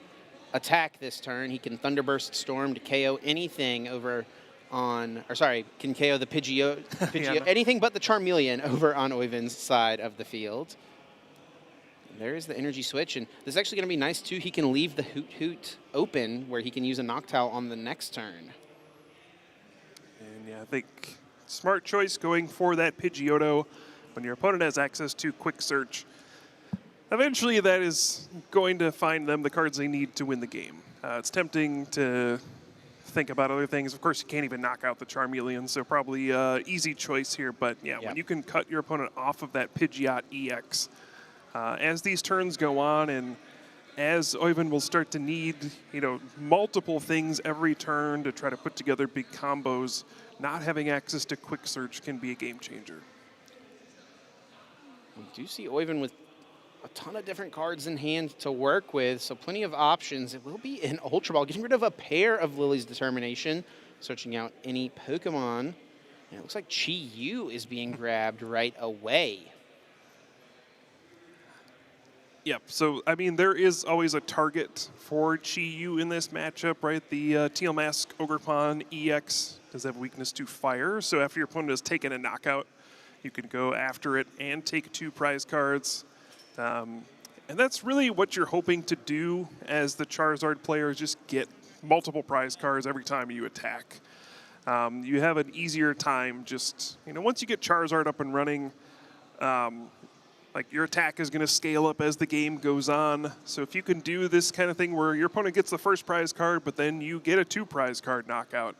attack this turn. He can Thunderburst Storm to KO anything over on, or sorry, can KO the Pidgeotto, anything but the Charmeleon over on Oyvind's side of the field. And there is the Energy Switch, and this is actually going to be nice too. He can leave the Hoot Hoot open where he can use a Noctowl on the next turn. And yeah, I think smart choice going for that Pidgeotto when your opponent has access to Quick Search. Eventually that is going to find them the cards they need to win the game. It's tempting to think about other things. Of course, you can't even knock out the Charmeleon, so probably easy choice here. But yeah, when you can cut your opponent off of that Pidgeot EX, as these turns go on and as Oyvind will start to need, you know, multiple things every turn to try to put together big combos, not having access to Quick Search can be a game changer. We do see Oyvind with a ton of different cards in hand to work with, so plenty of options. It will be an Ultra Ball, getting rid of a pair of Lily's Determination, searching out any Pokemon. And it looks like Chi-Yu is being grabbed right away. Yep, so, I mean, there is always a target for Chi-Yu in this matchup, right? The Teal Mask Ogerpon EX does have weakness to fire, so after your opponent has taken a knockout, you can go after it and take 2 prize cards. And that's really what you're hoping to do as the Charizard player, is just get multiple prize cards every time you attack. You have an easier time just, once you get Charizard up and running, like your attack is going to scale up as the game goes on. So if you can do this kind of thing where your opponent gets the first prize card, but then you get a 2 prize card knockout,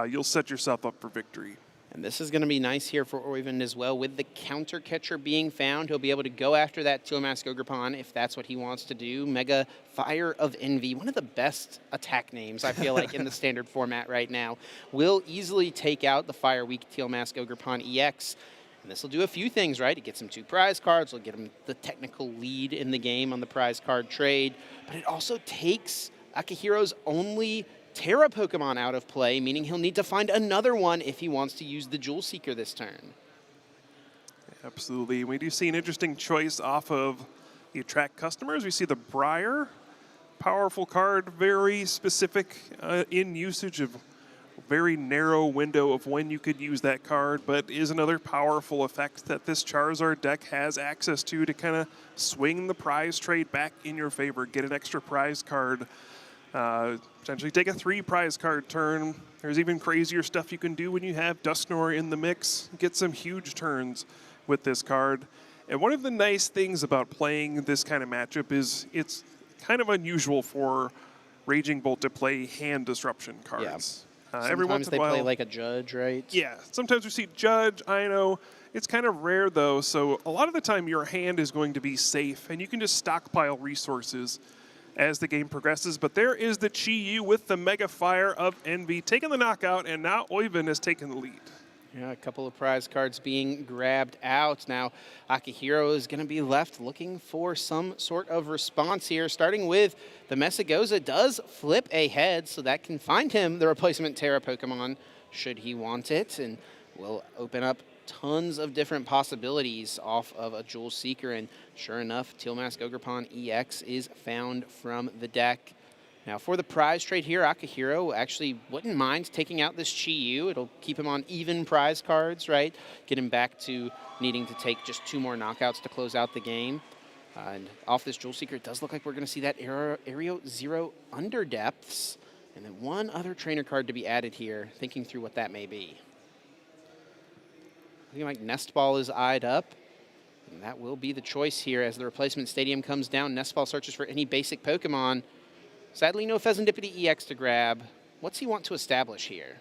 you'll set yourself up for victory. And this is going to be nice here for Oyvind as well. With the counter catcher being found, he'll be able to go after that Teal Mask Ogerpon if that's what he wants to do. Mega Fire of Envy, one of the best attack names, I feel like, in the standard format right now, will easily take out the Fire Weak Teal Mask Ogerpon EX. And this will do a few things, right? It gets him 2 prize cards. It'll get him the technical lead in the game on the prize card trade. But it also takes Akihiro's only Terra Pokemon out of play, meaning he'll need to find another one if he wants to use the Jewel Seeker this turn. Absolutely. We do see an interesting choice off of the attract customers. We see the Briar, powerful card, very specific in usage of very narrow window of when you could use that card, but is another powerful effect that this Charizard deck has access to kind of swing the prize trade back in your favor, get an extra prize card, potentially take a 3 prize card turn. There's even crazier stuff you can do when you have Dusknoir in the mix. Get some huge turns with this card. And one of the nice things about playing this kind of matchup is it's kind of unusual for Raging Bolt to play hand disruption cards. Yeah. Every once in a while, play like a Judge, right? Yeah, sometimes we see Judge, I know. It's kind of rare though, so a lot of the time your hand is going to be safe and you can just stockpile resources as the game progresses. But there is the Chi-Yu with the Mega Fire of Envy taking the knockout, and now Oyvind has taken the lead. Yeah, a couple of prize cards being grabbed out. Now, Akihiro is going to be left looking for some sort of response here, starting with the Messagoza does flip ahead, so that can find him the replacement Terra Pokemon should he want it, and will open up tons of different possibilities off of a Jewel Seeker, and sure enough, Teal Mask Ogerpon EX is found from the deck. Now for the prize trade here, Akihiro actually wouldn't mind taking out this Chi-Yu. It'll keep him on even prize cards, right? Get him back to needing to take just 2 more knockouts to close out the game. And off this Jewel Seeker, it does look like we're going to see that Aereo Zero Under Depths. And then one other trainer card to be added here, thinking through what that may be. I think like Nestball is eyed up. And that will be the choice here as the replacement stadium comes down. Nestball searches for any basic Pokemon. Sadly, no Pheasantipity EX to grab. What's he want to establish here?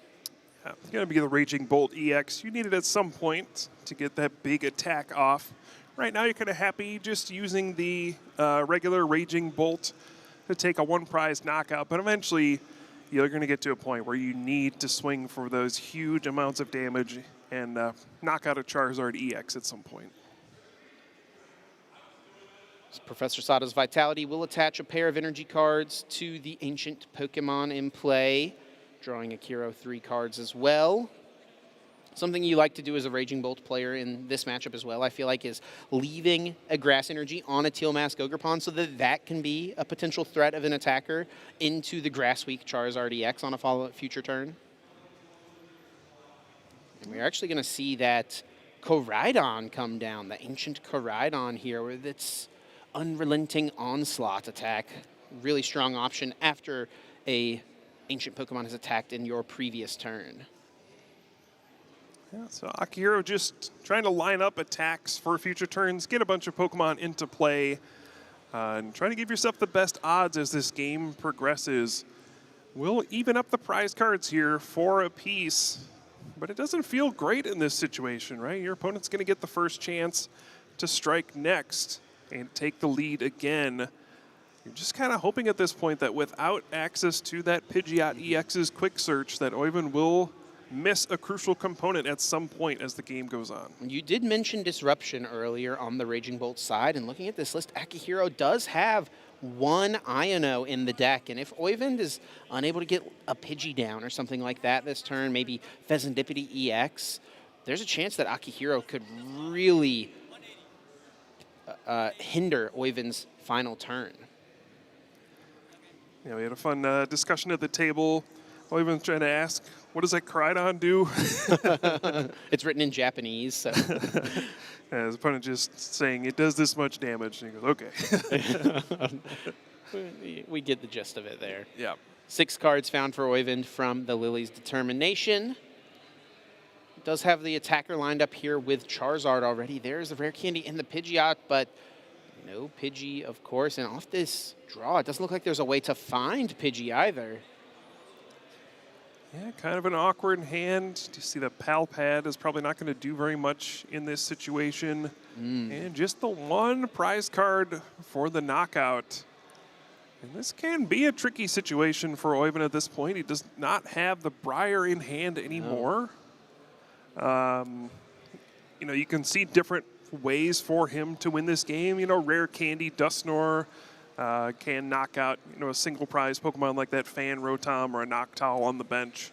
Yeah, it's going to be the Raging Bolt EX. You need it at some point to get that big attack off. Right now, you're kind of happy just using the regular Raging Bolt to take a 1 prize knockout, but eventually you're going to get to a point where you need to swing for those huge amounts of damage and knock out a Charizard EX at some point. Professor Sada's Vitality will attach a pair of energy cards to the ancient Pokemon in play, drawing Akihiro 3 cards as well. Something you like to do as a Raging Bolt player in this matchup as well, I feel like, is leaving a Grass Energy on a Teal Mask Ogerpon so that that can be a potential threat of an attacker into the Grass Weak Charizard EX on a follow-up future turn. And we're actually going to see that Koraidon come down, the ancient Koraidon here, where it's Unrelenting Onslaught attack. Really strong option after a ancient Pokemon has attacked in your previous turn. Yeah, so Akihiro just trying to line up attacks for future turns, get a bunch of Pokemon into play, and trying to give yourself the best odds as this game progresses. We'll even up the prize cards here for a piece, but it doesn't feel great in this situation, right? Your opponent's going to get the first chance to strike next and take the lead again. You're just kind of hoping at this point that without access to that Pidgeot EX's quick search, that Oyvind will miss a crucial component at some point as the game goes on. You did mention Disruption earlier on the Raging Bolt side, and looking at this list, Akihiro does have 1 Iono in the deck, and if Oyvind is unable to get a Pidgey down or something like that this turn, maybe Pheasantipity EX, there's a chance that Akihiro could really hinder Oyvind's final turn. Yeah, we had a fun discussion at the table. Oyvind's trying to ask, what does that Koraidon do? It's written in Japanese. So. His opponent just saying, it does this much damage. And he goes, okay. We get the gist of it there. Yeah. 6 cards found for Oyvind from the Lily's Determination. Does have the attacker lined up here with Charizard already. There's the rare candy in the Pidgeot, but no Pidgey, of course. And off this draw, it doesn't look like there's a way to find Pidgey either. Yeah, kind of an awkward hand. You see the Pal Pad is probably not going to do very much in this situation. And just the one prize card for the knockout. And this can be a tricky situation for Oyvind at this point. He does not have the Briar in hand anymore. You know, you can see different ways for him to win this game. You know, rare candy, Dusknoir can knock out, you know, a single prize Pokemon like that Fan Rotom or a Noctowl on the bench.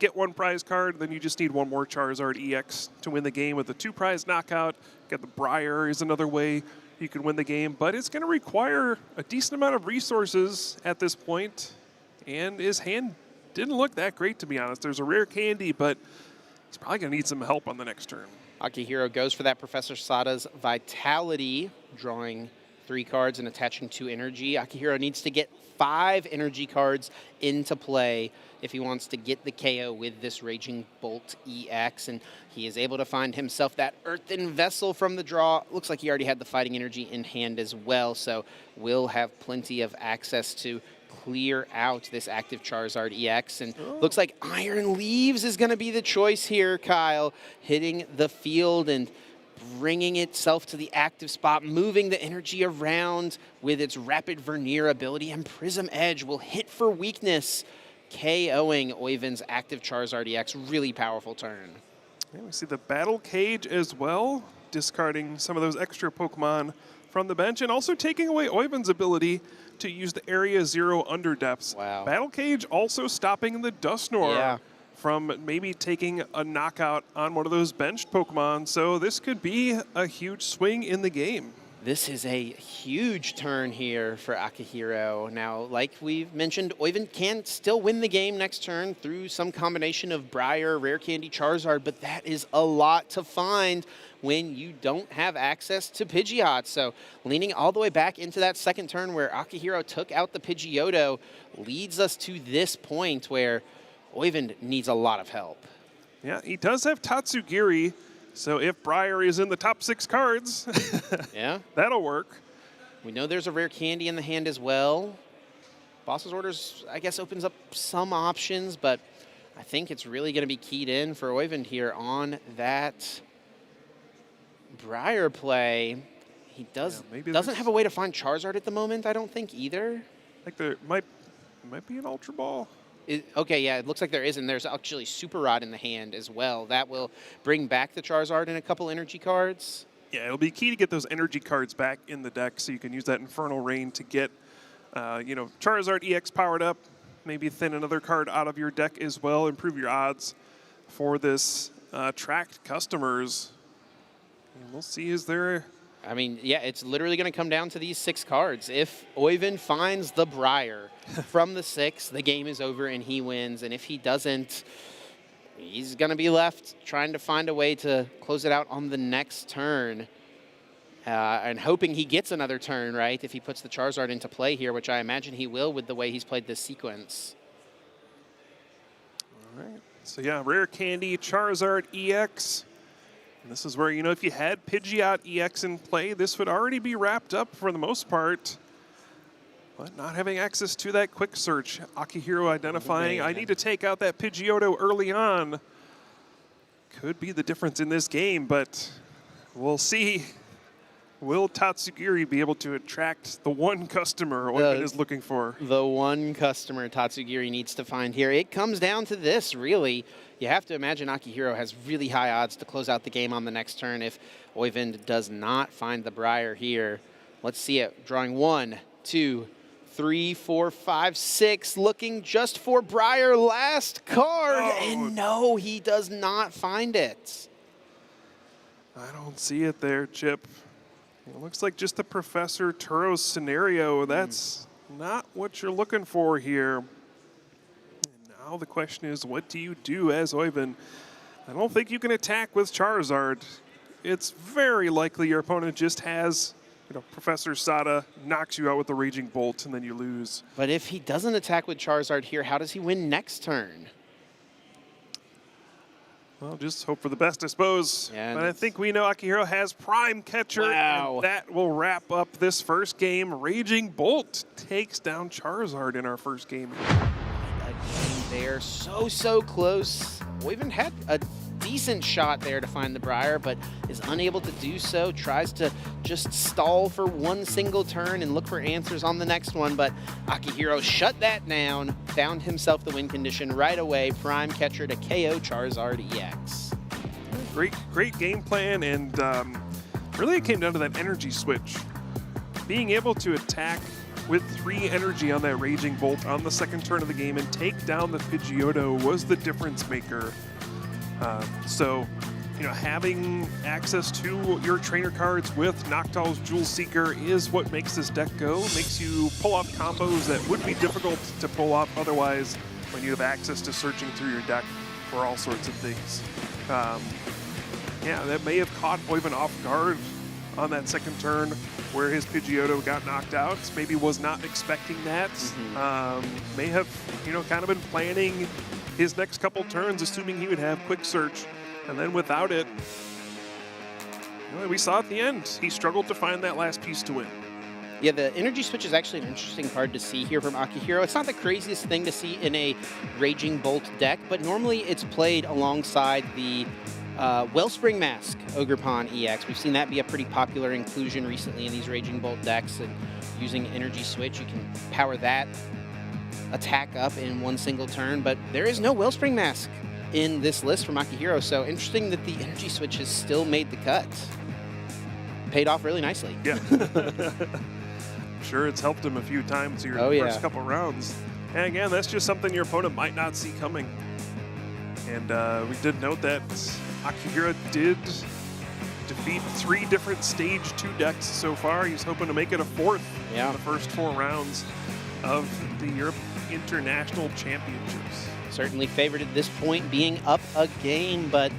Get one prize card, then you just need one more Charizard EX to win the game with a 2 prize knockout. Get the Briar is another way you can win the game, but it's going to require a decent amount of resources at this point, and his hand didn't look that great, to be honest. There's a rare candy, but he's probably going to need some help on the next turn. Akihiro goes for that Professor Sada's Vitality, drawing 3 cards and attaching 2 energy. Akihiro needs to get 5 energy cards into play if he wants to get the KO with this Raging Bolt EX, and he is able to find himself that Earthen Vessel from the draw. Looks like he already had the Fighting Energy in hand as well, so will have plenty of access to clear out this active Charizard EX. And looks like Iron Leaves is going to be the choice here, Kyle. Hitting the field and bringing itself to the active spot, moving the energy around with its Rapid Vernier ability, and Prism Edge will hit for weakness, KOing Oyvind's active Charizard EX. Really powerful turn. Yeah, we see the Battle Cage as well, discarding some of those extra Pokemon from the bench and also taking away Oyvind's ability to use the Area 0 Underdepths. Wow. Battle Cage also stopping the Dusknoir from maybe taking a knockout on one of those benched Pokemon. So this could be a huge swing in the game. This is a huge turn here for Akihiro. Now, like we've mentioned, Oyvind can still win the game next turn through some combination of Briar, Rare Candy, Charizard, but that is a lot to find when you don't have access to Pidgeot. So leaning all the way back into that second turn where Akihiro took out the Pidgeotto leads us to this point where Oyvind needs a lot of help. Yeah, he does have Tatsugiri, so if Briar is in the top 6 cards, yeah, that'll work. We know there's a rare candy in the hand as well. Boss's Orders, I guess, opens up some options, but I think it's really going to be keyed in for Oyvind here on that Briar play. He doesn't have a way to find Charizard at the moment, I don't think, either. I think there might be an Ultra Ball. Okay, yeah, it looks like there is, and there's actually Super Rod in the hand as well. That will bring back the Charizard and a couple energy cards. Yeah, it'll be key to get those energy cards back in the deck so you can use that Infernal Rain to get, you know, Charizard EX powered up, maybe thin another card out of your deck as well, improve your odds for this tracked customers. And we'll see, is there... I mean, yeah, it's literally going to come down to these 6 cards. If Oyvind finds the Briar from the 6, the game is over and he wins. And if he doesn't, he's going to be left trying to find a way to close it out on the next turn. And hoping he gets another turn, right, if he puts the Charizard into play here, which I imagine he will with the way he's played this sequence. All right. So, yeah, Rare Candy, Charizard EX. And this is where, you know, if you had Pidgeot EX in play, this would already be wrapped up for the most part. But not having access to that quick search, Akihiro identifying, I need to take out that Pidgeotto early on. Could be the difference in this game, but we'll see. Will Tatsugiri be able to attract the one customer Oyvind is looking for? The one customer Tatsugiri needs to find here. It comes down to this, really. You have to imagine Akihiro has really high odds to close out the game on the next turn if Oyvind does not find the Briar here. Let's see it. Drawing 1, 2, 3, 4, 5, 6. Looking just for Briar. Last card. And no, he does not find it. I don't see it there, Chip. It looks like just the Professor Turo's scenario. That's not what you're looking for here. And now the question is, what do you do as Oyvind? I don't think you can attack with Charizard. It's very likely your opponent just has you know, Professor Sada knocks you out with the Raging Bolt, and then you lose. But if he doesn't attack with Charizard here, how does he win next turn? Well, just hope for the best, I suppose. Yeah, but I think we know Akihiro has Prime Catcher, Wow. and that will wrap up this first game. Raging Bolt takes down Charizard in our first game. They're so close. Oiven had a decent shot there to find the Briar, but is unable to do so. Tries to just stall for one single turn and look for answers on the next one, but Akihiro shut that down, found himself the win condition right away. Prime Catcher to KO Charizard EX. Great game plan, and really it came down to that energy switch. Being able to attack with 3 energy on that Raging Bolt on the second turn of the game and take down the Pidgeotto was the difference maker. So, you know, having access to your trainer cards with Noctowl's Jewel Seeker is what makes this deck go. Makes you pull off combos that would be difficult to pull off otherwise when you have access to searching through your deck for all sorts of things. Yeah, that may have caught Oiven off guard on that second turn where his Pidgeotto got knocked out. Maybe was not expecting that. May have, you know, kind of been planning his next couple turns, assuming he would have Quick Search. And then without it, well, we saw at the end, he struggled to find that last piece to win. Yeah, the energy switch is actually an interesting card to see here from Akihiro. It's not the craziest thing to see in a Raging Bolt deck, but normally it's played alongside the Wellspring Mask Ogerpon EX. We've seen that be a pretty popular inclusion recently in these Raging Bolt decks, and using energy switch, you can power that attack up in one single turn, but there is no Wellspring Mask in this list from Akihiro, so interesting that the energy switch has still made the cut. Paid off really nicely. Yeah. I'm sure it's helped him a few times here in the first couple rounds. And again, that's just something your opponent might not see coming. And we did note that Akihiro did defeat 3 different Stage 2 decks so far. He's hoping to make it a 4th in the first 4 rounds of the Europe International Championships. Certainly favored at this point, being up a game, but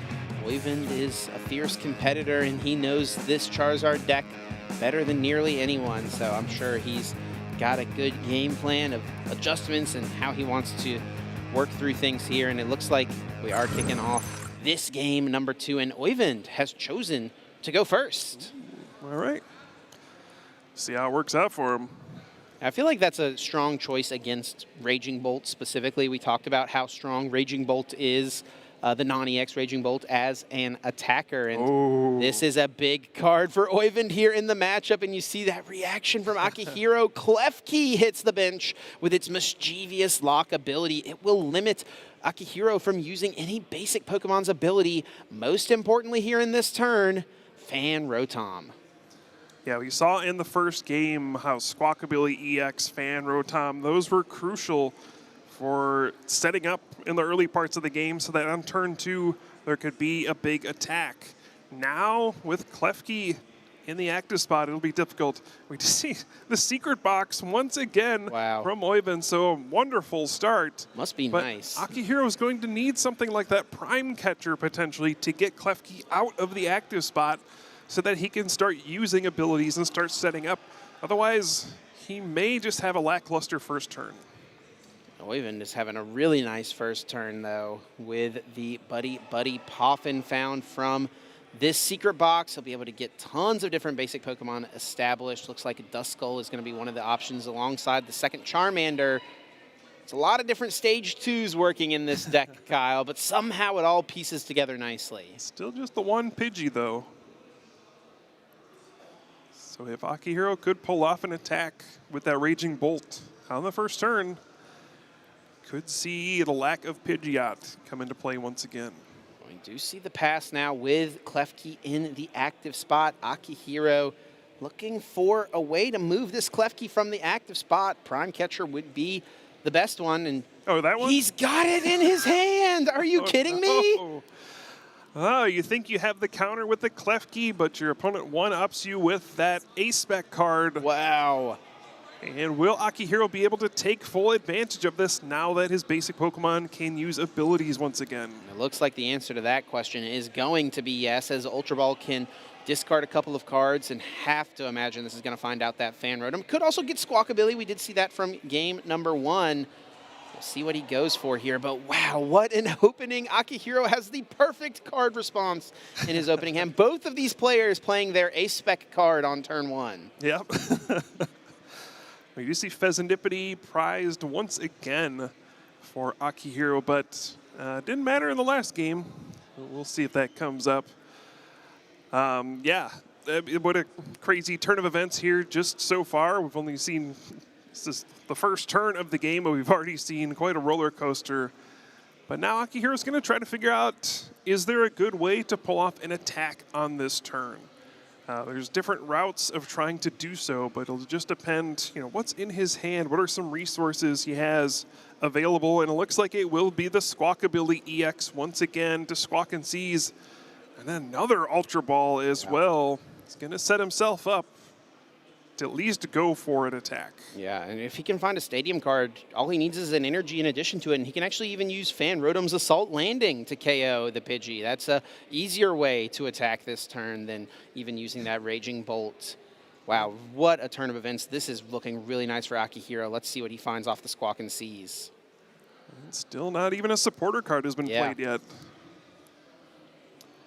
Oiven is a fierce competitor and he knows this Charizard deck better than nearly anyone, so I'm sure he's got a good game plan of adjustments and how he wants to work through things here, and it looks like we are kicking off this game number 2, and Oiven has chosen to go first. All right. See how it works out for him. I feel like that's a strong choice against Raging Bolt specifically. We talked about how strong Raging Bolt is, the non-EX Raging Bolt as an attacker. And this is a big card for Oiven here in the matchup. And you see that reaction from Akihiro. Klefki hits the bench with its mischievous lock ability. It will limit Akihiro from using any basic Pokemon's ability. Most importantly here in this turn, Fan Rotom. Yeah, we saw in the first game how Squawkabilly EX, Fan, Rotom, those were crucial for setting up in the early parts of the game so that on turn 2 there could be a big attack. Now, with Klefki in the active spot, it'll be difficult. We just see the secret box once again from Oiven, so a wonderful start. Must be nice. Akihiro is going to need something like that Prime Catcher potentially to get Klefki out of the active spot so that he can start using abilities and start setting up. Otherwise, he may just have a lackluster first turn. Oiven is having a really nice first turn, though, with the Buddy Poffin found from this secret box. He'll be able to get tons of different basic Pokemon established. Looks like a Duskull is going to be one of the options alongside the second Charmander. It's a lot of different Stage 2s working in this deck, Kyle, but somehow it all pieces together nicely. Still just the one Pidgey, though. So if Akihiro could pull off an attack with that Raging Bolt on the first turn, could see the lack of Pidgeot come into play once again. We do see the pass now with Klefki in the active spot. Akihiro looking for a way to move this Klefki from the active spot. Prime Catcher would be the best one. And that one? He's got it in his hand. Are you kidding me? Oh, you think you have the counter with the Klefki, but your opponent one-ups you with that A-Spec card. Wow. And will Akihiro be able to take full advantage of this now that his basic Pokemon can use abilities once again? It looks like the answer to that question is going to be yes, as Ultra Ball can discard a couple of cards and have to imagine this is going to find out that Fan Rotom. Could also get Squawkabilly. We did see that from game number 1. We'll see what he goes for here, but wow, what an opening. Akihiro has the perfect card response in his opening hand. Both of these players playing their Ace-Spec card on turn 1. Yep. We do see Pheasantipity prized once again for Akihiro, but didn't matter in the last game. We'll see if that comes up. Yeah, what a crazy turn of events here just so far. We've only seen, this is the first turn of the game, but we've already seen quite a roller coaster. But now Akihiro's going to try to figure out, is there a good way to pull off an attack on this turn? There's different routes of trying to do so, but it'll just depend, what's in his hand, what are some resources he has available, and it looks like it will be the Squawkabilly EX once again to Squawk and Seize, and then another Ultra Ball as well. He's going to set himself up to at least go for an attack. Yeah, and if he can find a Stadium card, all he needs is an energy in addition to it, and he can actually even use Fan Rotom's Assault Landing to KO the Pidgey. That's a easier way to attack this turn than even using that Raging Bolt. Wow, what a turn of events. This is looking really nice for Akihiro. Let's see what he finds off the Squawk and Seize. Still not even a supporter card has been played yet.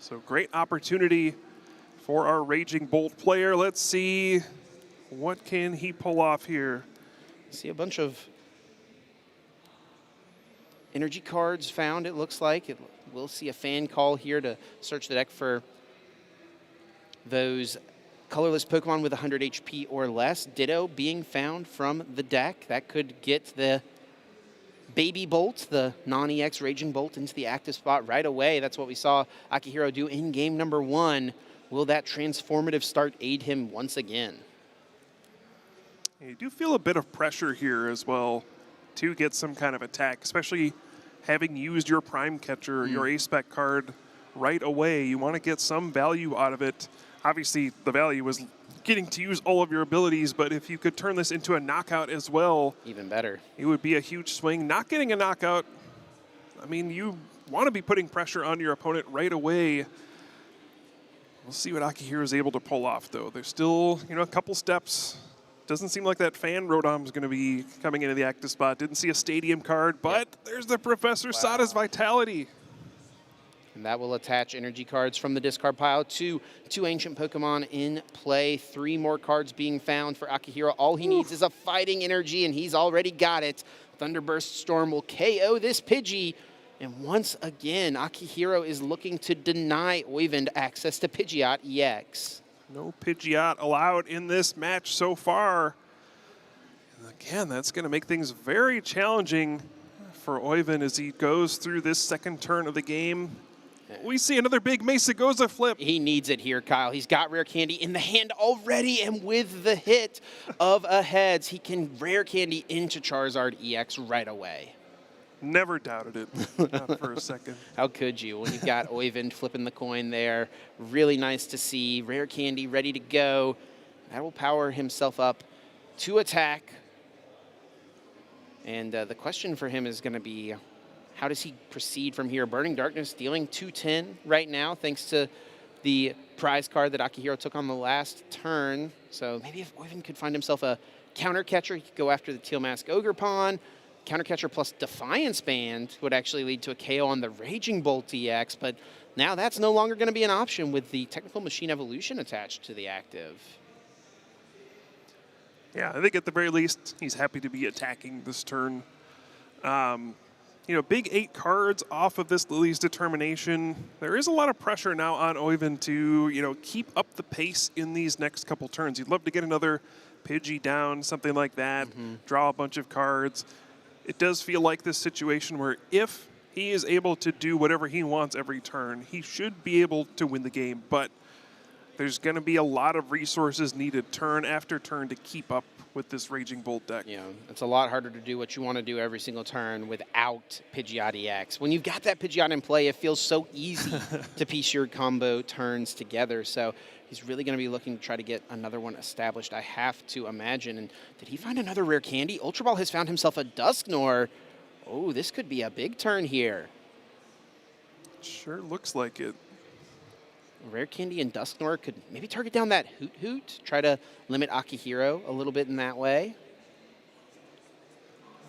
So great opportunity for our Raging Bolt player. Let's see, what can he pull off here? See a bunch of energy cards found, it looks like. We'll see a Fan Call here to search the deck for those colorless Pokemon with 100 HP or less. Ditto being found from the deck. That could get the Baby Bolt, the non-EX Raging Bolt, into the active spot right away. That's what we saw Akihiro do in game number 1. Will that transformative start aid him once again? You do feel a bit of pressure here as well to get some kind of attack, especially having used your Prime Catcher, your Ace-Spec card right away. You want to get some value out of it. Obviously, the value was getting to use all of your abilities, but if you could turn this into a knockout as well, even better. It would be a huge swing. Not getting a knockout, I mean, you want to be putting pressure on your opponent right away. We'll see what Akihiro is able to pull off, though. There's still, a couple steps. Doesn't seem like that Fan Rotom is going to be coming into the active spot. Didn't see a Stadium card, but there's the Professor Sada's Vitality. And that will attach energy cards from the discard pile to 2 ancient Pokemon in play. 3 more cards being found for Akihiro. All he needs is a fighting energy, and he's already got it. Thunderburst Storm will KO this Pidgey. And once again, Akihiro is looking to deny Oyvind access to Pidgeot EX. No Pidgeot allowed in this match so far. And again, that's going to make things very challenging for Oyvind as he goes through this second turn of the game. We see another big Mesagoza flip. He needs it here, Kyle. He's got Rare Candy in the hand already, and with the hit of a Heads, he can Rare Candy into Charizard EX right away. Never doubted it, not for a second. How could you when you've got Oyvind flipping the coin there? Really nice to see. Rare Candy ready to go. That will power himself up to attack. And the question for him is going to be, how does he proceed from here? Burning Darkness dealing 210 right now, thanks to the prize card that Akihiro took on the last turn. So maybe if Oyvind could find himself a counter catcher, he could go after the Teal Mask Ogerpon. Countercatcher plus Defiance Band would actually lead to a KO on the Raging Bolt EX, but now that's no longer going to be an option with the Technical Machine Evolution attached to the active. Yeah, I think at the very least, he's happy to be attacking this turn. Big 8 cards off of this Lily's Determination. There is a lot of pressure now on Oyvind to, keep up the pace in these next couple turns. You'd love to get another Pidgey down, something like that, draw a bunch of cards. It does feel like this situation where if he is able to do whatever he wants every turn, he should be able to win the game. But there's going to be a lot of resources needed turn after turn to keep up with this Raging Bolt deck. Yeah, it's a lot harder to do what you want to do every single turn without Pidgeot EX. When you've got that Pidgeot in play, it feels so easy to piece your combo turns together. So he's really going to be looking to try to get another one established, I have to imagine. And did he find another rare candy? Ultra Ball has found himself a Dusknoir. Oh, this could be a big turn here. Sure looks like it. Rare Candy and Dusknoir could maybe target down that Hoot Hoot, try to limit Akihiro a little bit in that way.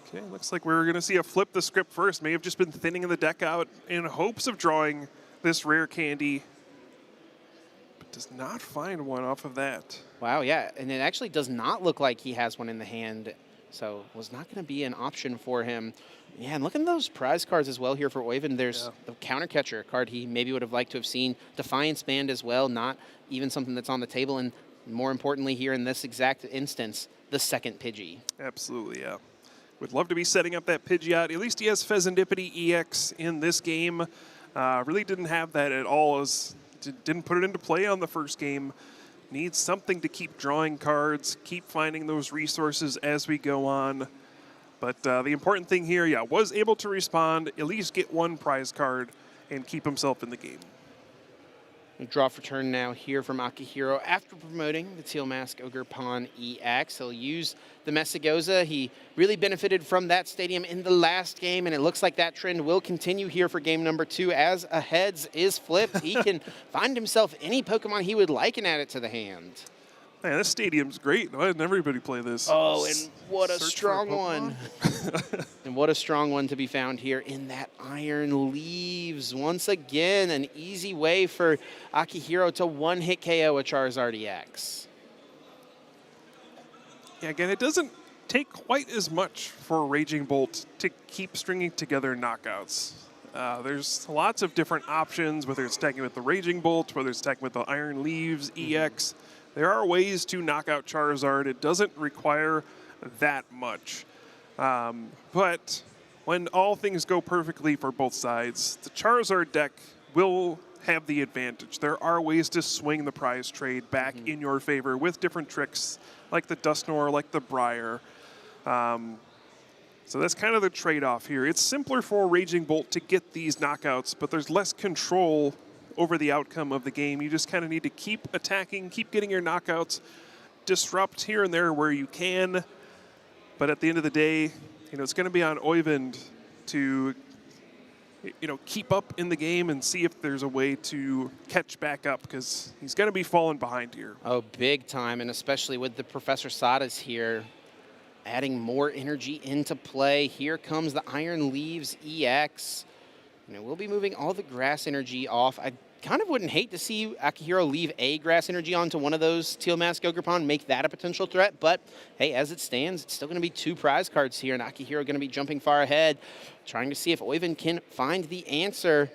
Okay, looks like we're going to see a flip the script first. May have just been thinning the deck out in hopes of drawing this Rare Candy, but does not find one off of that. Wow, yeah, and it actually does not look like he has one in the hand, so was not going to be an option for him. Yeah, and look at those prize cards as well here for Oyvind. There's the Counter Catcher, a card he maybe would have liked to have seen. Defiance Band as well, not even something that's on the table. And more importantly here in this exact instance, the second Pidgey. Absolutely, yeah. Would love to be setting up that Pidgeot. At least he has Pheasantipity EX in this game. Really didn't have that at all. Didn't put it into play on the first game. Needs something to keep drawing cards, keep finding those resources as we go on. But the important thing here, yeah, was able to respond, at least get one prize card, and keep himself in the game. We draw for turn now here from Akihiro after promoting the Teal Mask Ogre Pawn EX. He'll use the Messagoza. He really benefited from that stadium in the last game, and it looks like that trend will continue here for game number 2 as a heads is flipped. He can find himself any Pokemon he would like and add it to the hand. Man, this stadium's great. Why didn't everybody play this? Oh, and what a strong one. And what a strong one to be found here in that Iron Leaves. Once again, an easy way for Akihiro to one-hit KO a Charizard EX. Yeah, again, it doesn't take quite as much for Raging Bolt to keep stringing together knockouts. There's lots of different options, whether it's attacking with the Raging Bolt, whether it's attacking with the Iron Leaves EX. There are ways to knock out Charizard. It doesn't require that much. But when all things go perfectly for both sides, the Charizard deck will have the advantage. There are ways to swing the prize trade back in your favor with different tricks, like the Dusknoir, like the Briar. So that's kind of the trade-off here. It's simpler for Raging Bolt to get these knockouts, but there's less control over the outcome of the game. You just kind of need to keep attacking, keep getting your knockouts, disrupt here and there where you can. But at the end of the day, you know, it's going to be on Oyvind to, you know, keep up in the game and see if there's a way to catch back up, because he's going to be falling behind here. Oh, big time, and especially with the Professor Sadas here, adding more energy into play. Here comes the Iron Leaves EX. You know, we'll be moving all the grass energy off. I kind of wouldn't hate to see Akihiro leave a grass energy onto one of those Teal Mask Ogre Pawn, make that a potential threat. But, hey, as it stands, it's still going to be 2 prize cards here, and Akihiro going to be jumping far ahead, trying to see if Oyvind can find the answer.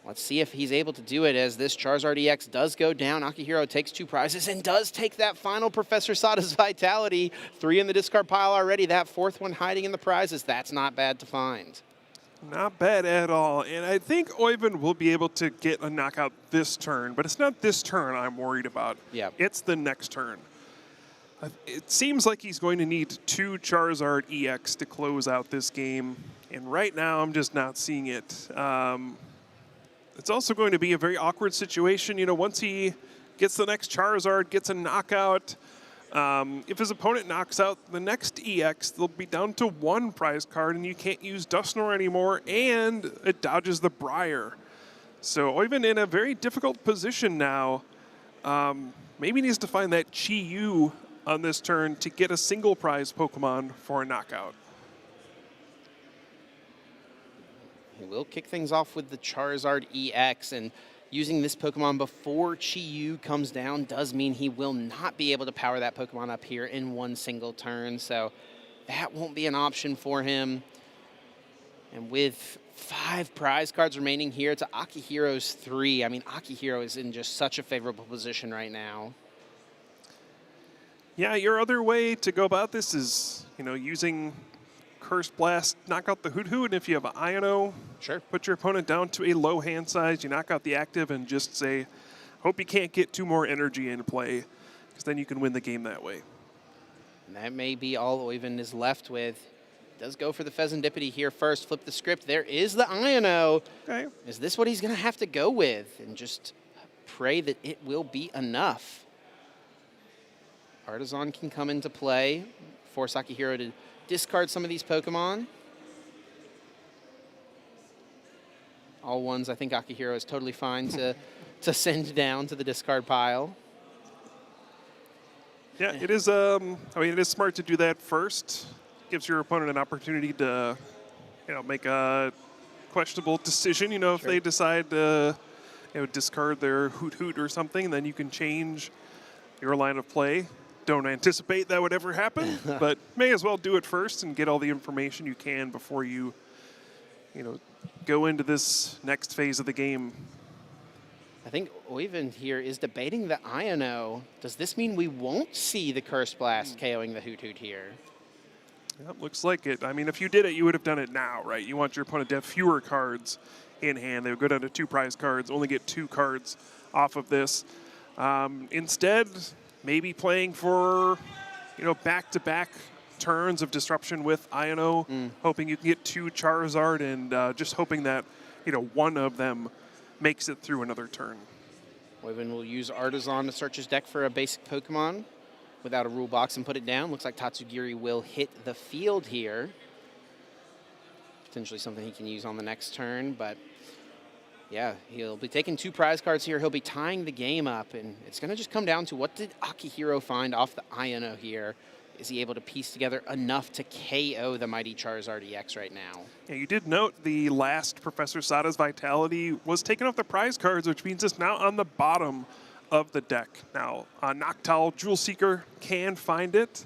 Let's see if he's able to do it, as this Charizard EX does go down. Akihiro takes 2 prizes and does take that final Professor Sada's Vitality. 3 in the discard pile already. That 4th one hiding in the prizes. That's not bad to find. Not bad at all. And I think Oyvind will be able to get a knockout this turn, but it's not this turn I'm worried about. Yeah. It's the next turn. It seems like he's going to need 2 Charizard EX to close out this game, and right now I'm just not seeing it. It's also going to be a very awkward situation. You know, once he gets the next Charizard, gets a knockout, if his opponent knocks out the next EX, they'll be down to 1 prize card, and you can't use Dusknoir anymore, and it dodges the Briar. So Oyvind in a very difficult position now. Maybe needs to find that Chi-Yu on this turn to get a single prize Pokemon for a knockout. He will kick things off with the Charizard EX, and using this Pokemon before Chi-Yu comes down does mean he will not be able to power that Pokemon up here in 1 single turn, so that won't be an option for him. And with 5 prize cards remaining here to Akihiro's 3, I mean, Akihiro is in just such a favorable position right now. Yeah, your other way to go about this is, you know, using Curse Blast, knock out the Hoot Hoot, and if you have an Iono, sure, put your opponent down to a low hand size, you knock out the active and just say, Hope you can't get 2 more energy in play, because then you can win the game that way. And that may be all Oyvind is left with. Does go for the Pheasantipity here first. Flip the script. There is the Iono. Okay. Is this what he's going to have to go with? And just pray that it will be enough. Artisan can come into play. Force Akihiro to discard some of these Pokemon. All ones I think Akihiro is totally fine to send down to the discard pile. Yeah, it is. I mean, it is smart to do that first. Gives your opponent an opportunity to, make a questionable decision. If they decide to, discard their Hoot or something, then you can change your line of play. Don't anticipate that would ever happen, but may as well do it first and get all the information you can before you, go into this next phase of the game. I think Oyvind here is debating the Iono. Does this mean we won't see the Curse Blast KOing the Hoot here? Yep, looks like it. I mean, if you did it, you would have done it now, right? You want your opponent to have fewer cards in hand. They would go down to 2 prize cards, only get 2 cards off of this. Instead, maybe playing for, back-to-back turns of disruption with Iono, hoping you can get 2 Charizard and just hoping that, one of them makes it through another turn. Oyvind will use Artisan to search his deck for a basic Pokemon without a rule box and put it down. Looks like Tatsugiri will hit the field here. Potentially something he can use on the next turn, but yeah, he'll be taking 2 prize cards here. He'll be tying the game up, and it's going to just come down to what did Akihiro find off the Iono here? Is he able to piece together enough to KO the mighty Charizard EX right now? Yeah, you did note the last Professor Sada's Vitality was taken off the prize cards, which means it's now on the bottom of the deck. Now, Noctowl Jewel Seeker can find it,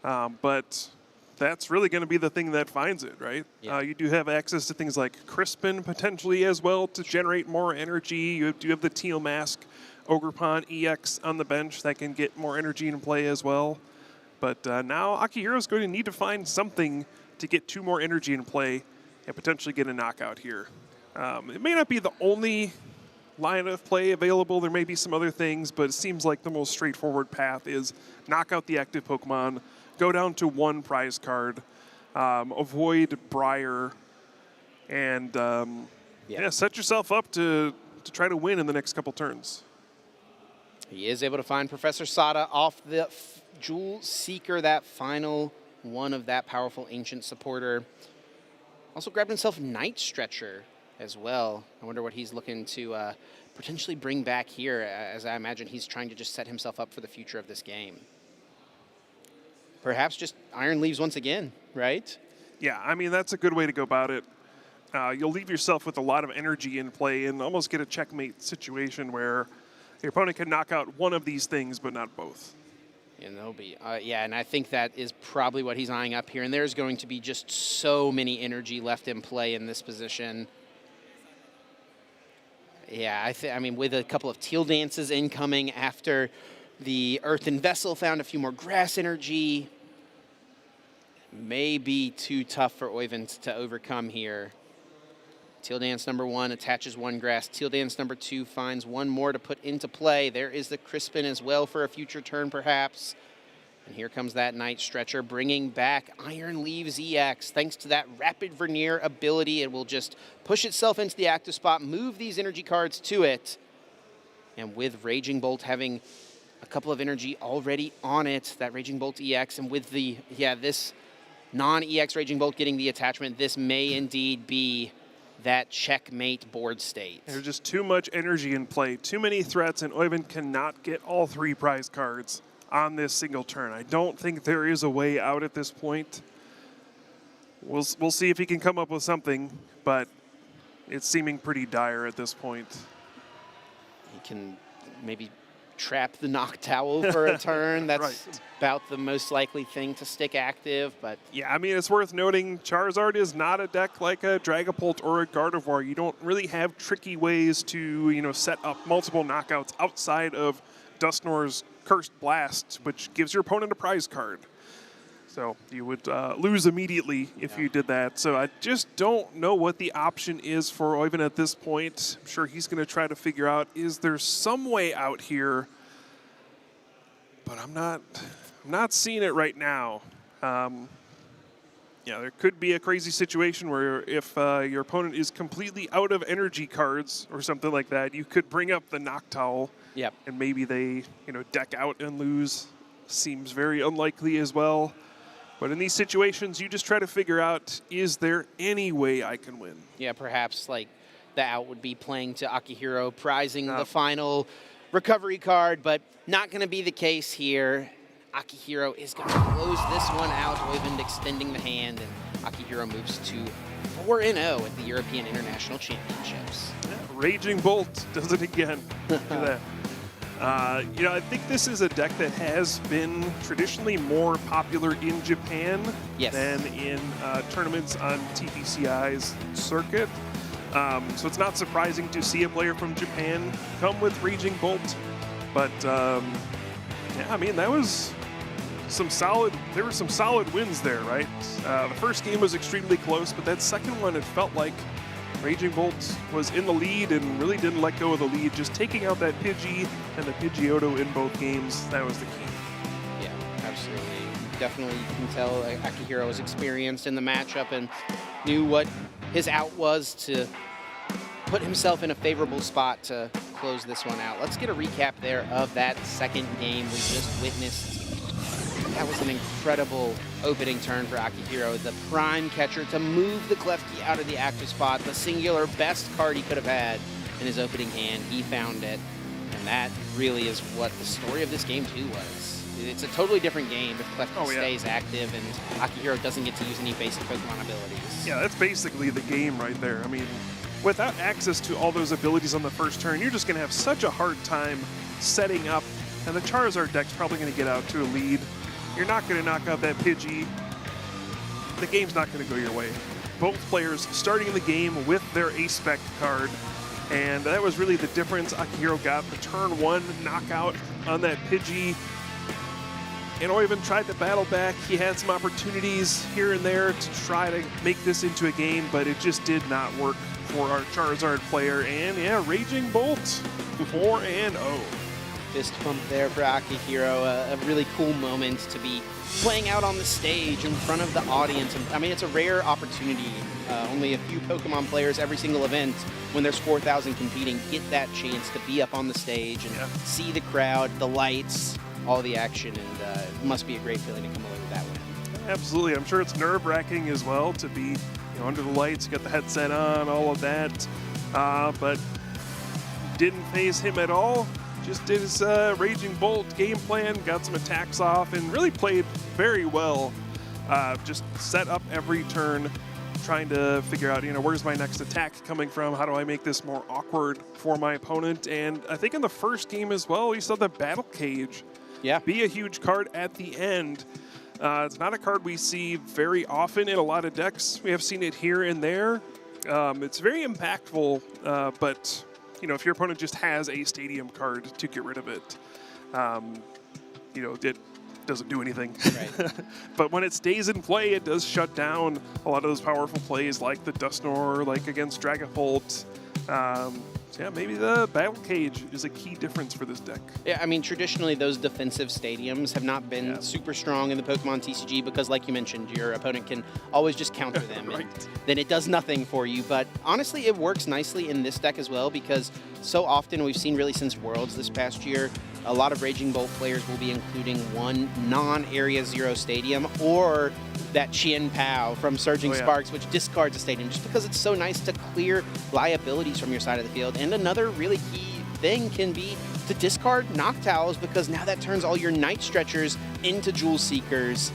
but that's really going to be the thing that finds it, right? Yeah. You do have access to things like Crispin potentially as well to generate more energy. You do have the Teal Mask Ogerpon EX on the bench that can get more energy in play as well. But now Akihiro's going to need to find something to get 2 more energy in play and potentially get a knockout here. It may not be the only line of play available. There may be some other things, but it seems like the most straightforward path is knock out the active Pokemon, go down to 1 prize card, avoid Briar, and set yourself up to try to win in the next couple turns. He is able to find Professor Sada off the Jewel Seeker, that final one of that powerful ancient supporter. Also grabbed himself Night Stretcher as well. I wonder what he's looking to potentially bring back here, as I imagine he's trying to just set himself up for the future of this game. Perhaps just Iron Leaves once again, right? Yeah, I mean, that's a good way to go about it. You'll leave yourself with a lot of energy in play and almost get a checkmate situation where your opponent can knock out one of these things, but not both. And there'll be, and I think that is probably what he's eyeing up here. And there's going to be just so many energy left in play in this position. Yeah, I mean, with a couple of Teal Dances incoming after the Earthen Vessel found a few more grass energy, may be too tough for Oyvind to overcome here. Teal Dance number 1 attaches 1 grass. Teal Dance number 2 finds 1 more to put into play. There is the Crispin as well for a future turn, perhaps. And here comes that Night Stretcher, bringing back Iron Leaves EX. Thanks to that Rapid Vernier ability, it will just push itself into the active spot, move these energy cards to it. And with Raging Bolt having a couple of energy already on it, that Raging Bolt EX, and with the, this non-EX Raging Bolt getting the attachment, this may indeed be that checkmate board state. There's just too much energy in play, too many threats, and Oyvind cannot get all 3 prize cards on this single turn. I don't think there is a way out at this point. We'll see if he can come up with something, but it's seeming pretty dire at this point. He can maybe trap the Noctowl for a turn. That's right. About the most likely thing to stick active, but yeah, I mean, it's worth noting Charizard is not a deck like a Dragapult or a Gardevoir. You don't really have tricky ways to, set up multiple knockouts outside of Dusknoir's Cursed Blast, which gives your opponent a prize card. So you would lose immediately if you did that. So I just don't know what the option is for Oivind at this point. I'm sure he's going to try to figure out, is there some way out here? But I'm not seeing it right now. Yeah, there could be a crazy situation where if your opponent is completely out of energy cards or something like that, you could bring up the Noctowl. Yep. And maybe they, deck out and lose. Seems very unlikely as well. But in these situations, you just try to figure out, is there any way I can win? Yeah, perhaps like the out would be playing to Akihiro, prizing the final recovery card, but not going to be the case here. Akihiro is going to close this one out, Oivind extending the hand, and Akihiro moves to 4-0 at the European International Championships. Yeah, Raging Bolt does it again. Look at that. I think this is a deck that has been traditionally more popular in Japan than in tournaments on TPCI's circuit. So it's not surprising to see a player from Japan come with Raging Bolt. But, yeah, I mean, that was there were some solid wins there, right? The first game was extremely close, but that second one, it felt like Raging Bolt was in the lead and really didn't let go of the lead. Just taking out that Pidgey and the Pidgeotto in both games, that was the key. Yeah, absolutely. Definitely you can tell Akihiro was experienced in the matchup and knew what his out was to put himself in a favorable spot to close this one out. Let's get a recap there of that second game we just witnessed. That was an incredible opening turn for Akihiro. The prime catcher to move the Klefki out of the active spot. The singular best card he could have had in his opening hand. He found it. And that really is what the story of this game, too, was. It's a totally different game if Klefki stays active and Akihiro doesn't get to use any basic Pokemon abilities. Yeah, that's basically the game right there. I mean, without access to all those abilities on the first turn, you're just going to have such a hard time setting up. And the Charizard deck's probably going to get out to a lead. You're not going to knock out that Pidgey. The game's not going to go your way. Both players starting the game with their A-Spec card, and that was really the difference. Akihiro got the turn 1 knockout on that Pidgey, and Oivind tried to battle back. He had some opportunities here and there to try to make this into a game, but it just did not work for our Charizard player. And yeah, Raging Bolt, 4-0. Fist pump there for Akihiro, a really cool moment to be playing out on the stage in front of the audience. And, I mean, it's a rare opportunity. Only a few Pokemon players every single event, when there's 4,000 competing, get that chance to be up on the stage and see the crowd, the lights, all the action, and it must be a great feeling to come away with that win. Absolutely. I'm sure it's nerve-wracking as well to be under the lights, get the headset on, all of that. But didn't phase him at all. Just did his Raging Bolt game plan, got some attacks off, and really played very well. Just set up every turn, trying to figure out, where's my next attack coming from? How do I make this more awkward for my opponent? And I think in the first game as well, we saw the Battle Cage be a huge card at the end. It's not a card we see very often in a lot of decks. We have seen it here and there. It's very impactful, but if your opponent just has a stadium card to get rid of it, it doesn't do anything. Right. But when it stays in play, it does shut down a lot of those powerful plays like the Dusknoir, like against Dragapult. So yeah, maybe the Battle Cage is a key difference for this deck. Yeah, I mean, traditionally those defensive stadiums have not been super strong in the Pokemon TCG because, like you mentioned, your opponent can always just counter them, and then it does nothing for you. But honestly, it works nicely in this deck as well because so often we've seen, really since Worlds this past year, a lot of Raging Bolt players will be including one non-Area 0 stadium or that Chien Pao from Surging Sparks, which discards a stadium just because it's so nice to clear liabilities from your side of the field. And another really key thing can be to discard Noctowls because now that turns all your Night Stretchers into Jewel Seekers.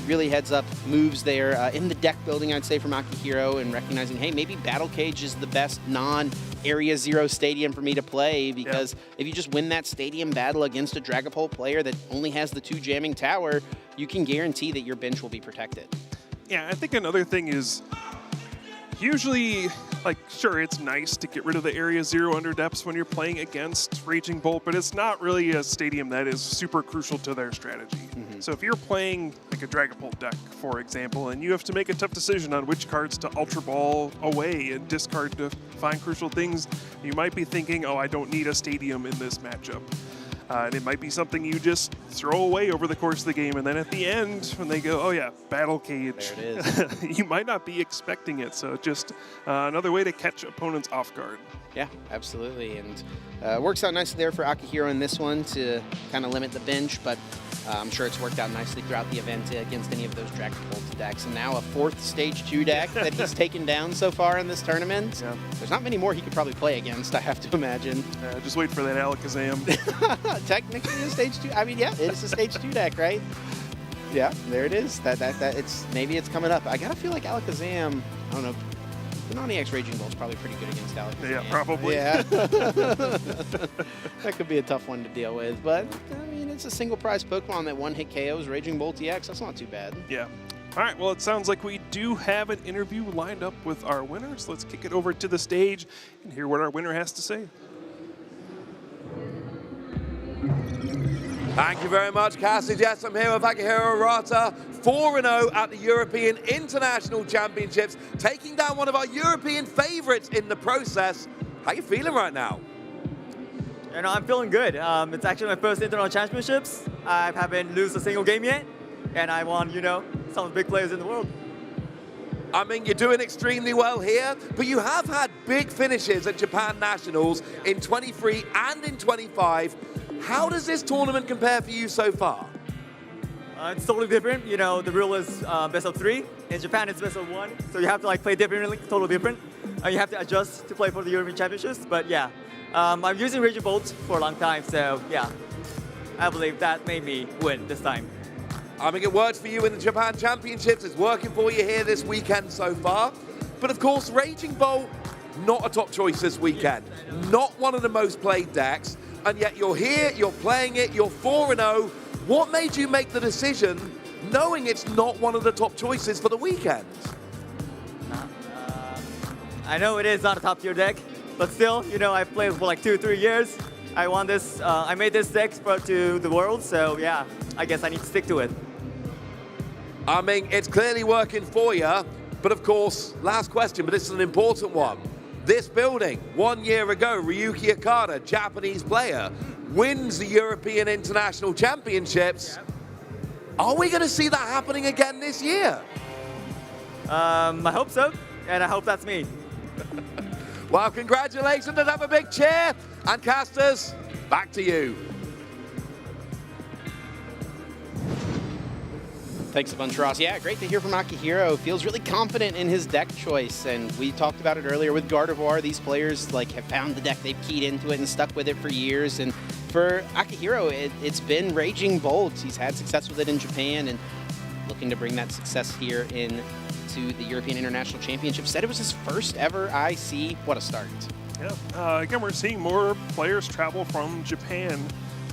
Really heads up moves there in the deck building, I'd say, from Akihiro, and recognizing, hey, maybe Battle Cage is the best non-Area 0 stadium for me to play because if you just win that stadium battle against a Dragapult player that only has the 2 jamming tower, you can guarantee that your bench will be protected. Yeah, I think another thing is usually like, sure, it's nice to get rid of the Area 0 underdepths when you're playing against Raging Bolt, but it's not really a stadium that is super crucial to their strategy. So if you're playing like a Dragapult deck, for example, and you have to make a tough decision on which cards to Ultra Ball away and discard to find crucial things, you might be thinking, oh, I don't need a stadium in this matchup. And it might be something you just throw away over the course of the game, and then at the end, when they go, oh yeah, Battle Cage, there it is. you might not be expecting it, so just another way to catch opponents off guard. Yeah, absolutely, and it works out nicely there for Akihiro in this one to kind of limit the bench, but I'm sure it's worked out nicely throughout the event against any of those Dragapult decks, and now a 4th Stage 2 deck that he's taken down so far in this tournament. Yeah. There's not many more he could probably play against, I have to imagine. Just wait for that Alakazam. Technically a Stage 2, I mean, yeah, it's a Stage 2 deck, right? Yeah, there it is. Maybe it's coming up. I gotta feel like Alakazam, I don't know, Banani X Raging Bolt's probably pretty good against Alakazam. Yeah, probably. Yeah. That could be a tough one to deal with, but I mean, it's a single prize Pokemon that one-hit KOs Raging Bolt EX. That's not too bad. Yeah. All right, well, it sounds like we do have an interview lined up with our winners. Let's kick it over to the stage and hear what our winner has to say. Thank you very much, Cassidy. Yes, I'm here with Akihiro Arata, 4-0 at the European International Championships, taking down one of our European favorites in the process. How you feeling right now? You know, I'm feeling good. It's actually my first international championships. I haven't lost a single game yet, and I won, you know, some of the big players in the world. I mean, you're doing extremely well here, but you have had big finishes at Japan Nationals in 23 and in 25. How does this tournament compare for you so far? It's totally different. You know, the rule is best of 3. In Japan, it's best of 1. So you have to like play differently, totally different. You have to adjust to play for the European Championships. But yeah, I'm using Raging Bolt for a long time. So yeah, I believe that made me win this time. I mean, it worked for you in the Japan Championships. It's working for you here this weekend so far. But of course, Raging Bolt, not a top choice this weekend. Not one of the most played decks. And yet you're here, you're playing it, you're 4-0. What made you make the decision knowing it's not one of the top choices for the weekend? I know it is not a top tier deck, but still, you know, I've played for like 2 or 3 years. I won this, I made this deck to the world, so yeah, I guess I need to stick to it. I mean, it's clearly working for you, but of course, last question, but this is an important one. This building, 1 year ago, Ryuki Okada, Japanese player, wins the European International Championships. Are we going to see that happening again this year? I hope so, and I hope that's me. Well, congratulations and have a big cheer. And casters, back to you. Thanks a bunch, Ross. Yeah, great to hear from Akihiro. Feels really confident in his deck choice, and we talked about it earlier with Gardevoir. These players like have found the deck, they've keyed into it and stuck with it for years. And for Akihiro, it's been Raging Bolt. He's had success with it in Japan and looking to bring that success here into the European International Championship. Said it was his first ever IC. What a start. Yeah, again, we're seeing more players travel from Japan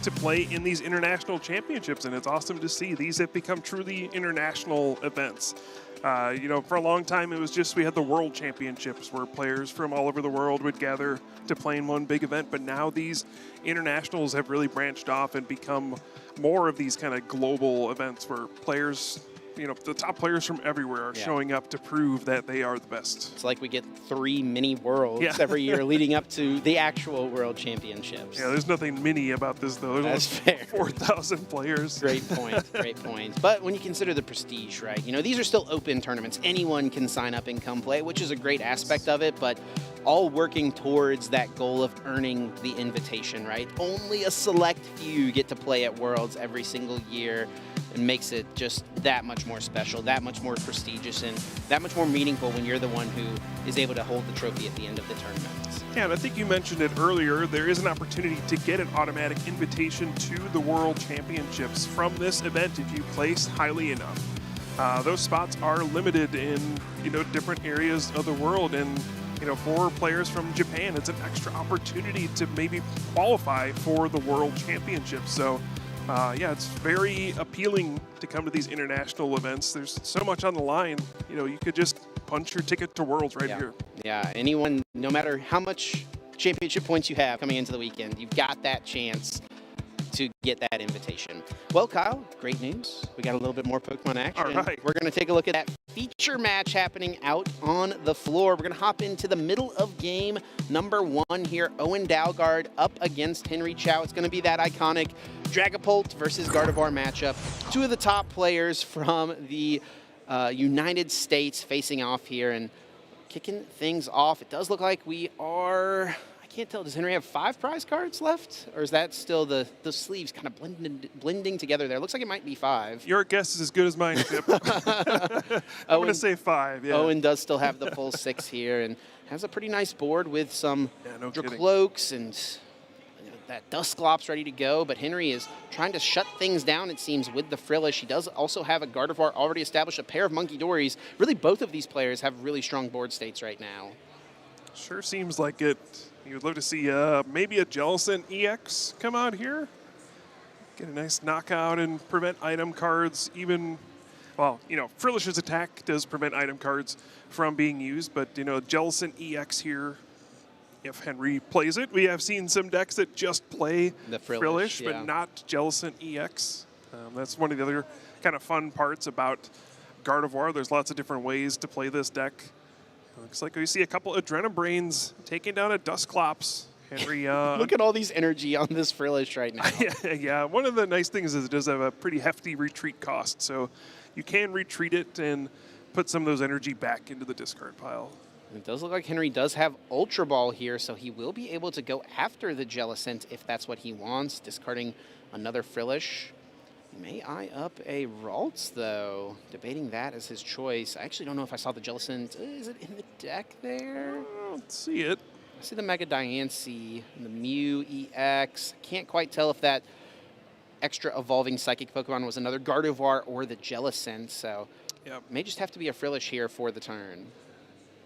to play in these international championships, and it's awesome to see. These have become truly international events. You know, for a long time, it was just we had the World Championships where players from all over the world would gather to play in one big event, but now these internationals have really branched off and become more of these kind of global events where players, you know, the top players from everywhere are showing up to prove that they are the best. It's like we get 3 mini worlds every year leading up to the actual World Championships. Yeah, there's nothing mini about this, though. There's 4,000 players. Great point, great point. But when you consider the prestige, right, you know, these are still open tournaments. Anyone can sign up and come play, which is a great aspect of it, but all working towards that goal of earning the invitation, right? Only a select few get to play at Worlds every single year. And makes it just that much more special, that much more prestigious, and that much more meaningful when you're the one who is able to hold the trophy at the end of the tournament. Yeah, and I think you mentioned it earlier, there is an opportunity to get an automatic invitation to the World Championships from this event if you place highly enough. Those spots are limited in, you know, different areas of the world, and you know, for players from Japan, it's an extra opportunity to maybe qualify for the World Championships. So yeah, it's very appealing to come to these international events. There's so much on the line. You know, you could just punch your ticket to Worlds right here. Yeah, anyone, no matter how much championship points you have coming into the weekend, you've got that chance to get that invitation. Well, Kyle, great news. We got a little bit more Pokemon action. All right. We're going to take a look at that feature match happening out on the floor. We're going to hop into the middle of game number 1 here. Owen Dalgard up against Henry Chow. It's going to be that iconic Dragapult versus Gardevoir matchup. 2 of the top players from the United States facing off here and kicking things off. It does look like we are... I can't tell. Does Henry have 5 prize cards left? Or is that still the sleeves kind of blending together there? Looks like it might be 5. Your guess is as good as mine, Chip. I'm going to say 5, yeah. Owen does still have the full 6 here and has a pretty nice board with some Dracloaks and that Dusclops ready to go. But Henry is trying to shut things down, it seems, with the Frillish. He does also have a Gardevoir already established, a pair of Monkey Dories. Really, both of these players have really strong board states right now. Sure seems like it. You'd love to see maybe a Jellicent EX come out here. Get a nice knockout and prevent item cards. Even, well, you know, Frillish's attack does prevent item cards from being used, but, you know, Jellicent EX here, if Henry plays it. We have seen some decks that just play the Frillish, but not Jellicent EX. That's one of the other kind of fun parts about Gardevoir. There's lots of different ways to play this deck. Looks like we see a couple of Adrenabrains taking down a Dusclops. Henry, look at all these energy on this Frillish right now. Yeah, one of the nice things is it does have a pretty hefty retreat cost, so you can retreat it and put some of those energy back into the discard pile. It does look like Henry does have Ultra Ball here, so he will be able to go after the Jellicent if that's what he wants, discarding another Frillish. May I up a Ralts, though? Debating that as his choice. I actually don't know if I saw the Jellicent. Is it in the deck there? I don't see it. I see the Mega Diancie and the Mew EX. Can't quite tell if that extra evolving Psychic Pokemon was another Gardevoir or the Jellicent, so may just have to be a Frillish here for the turn.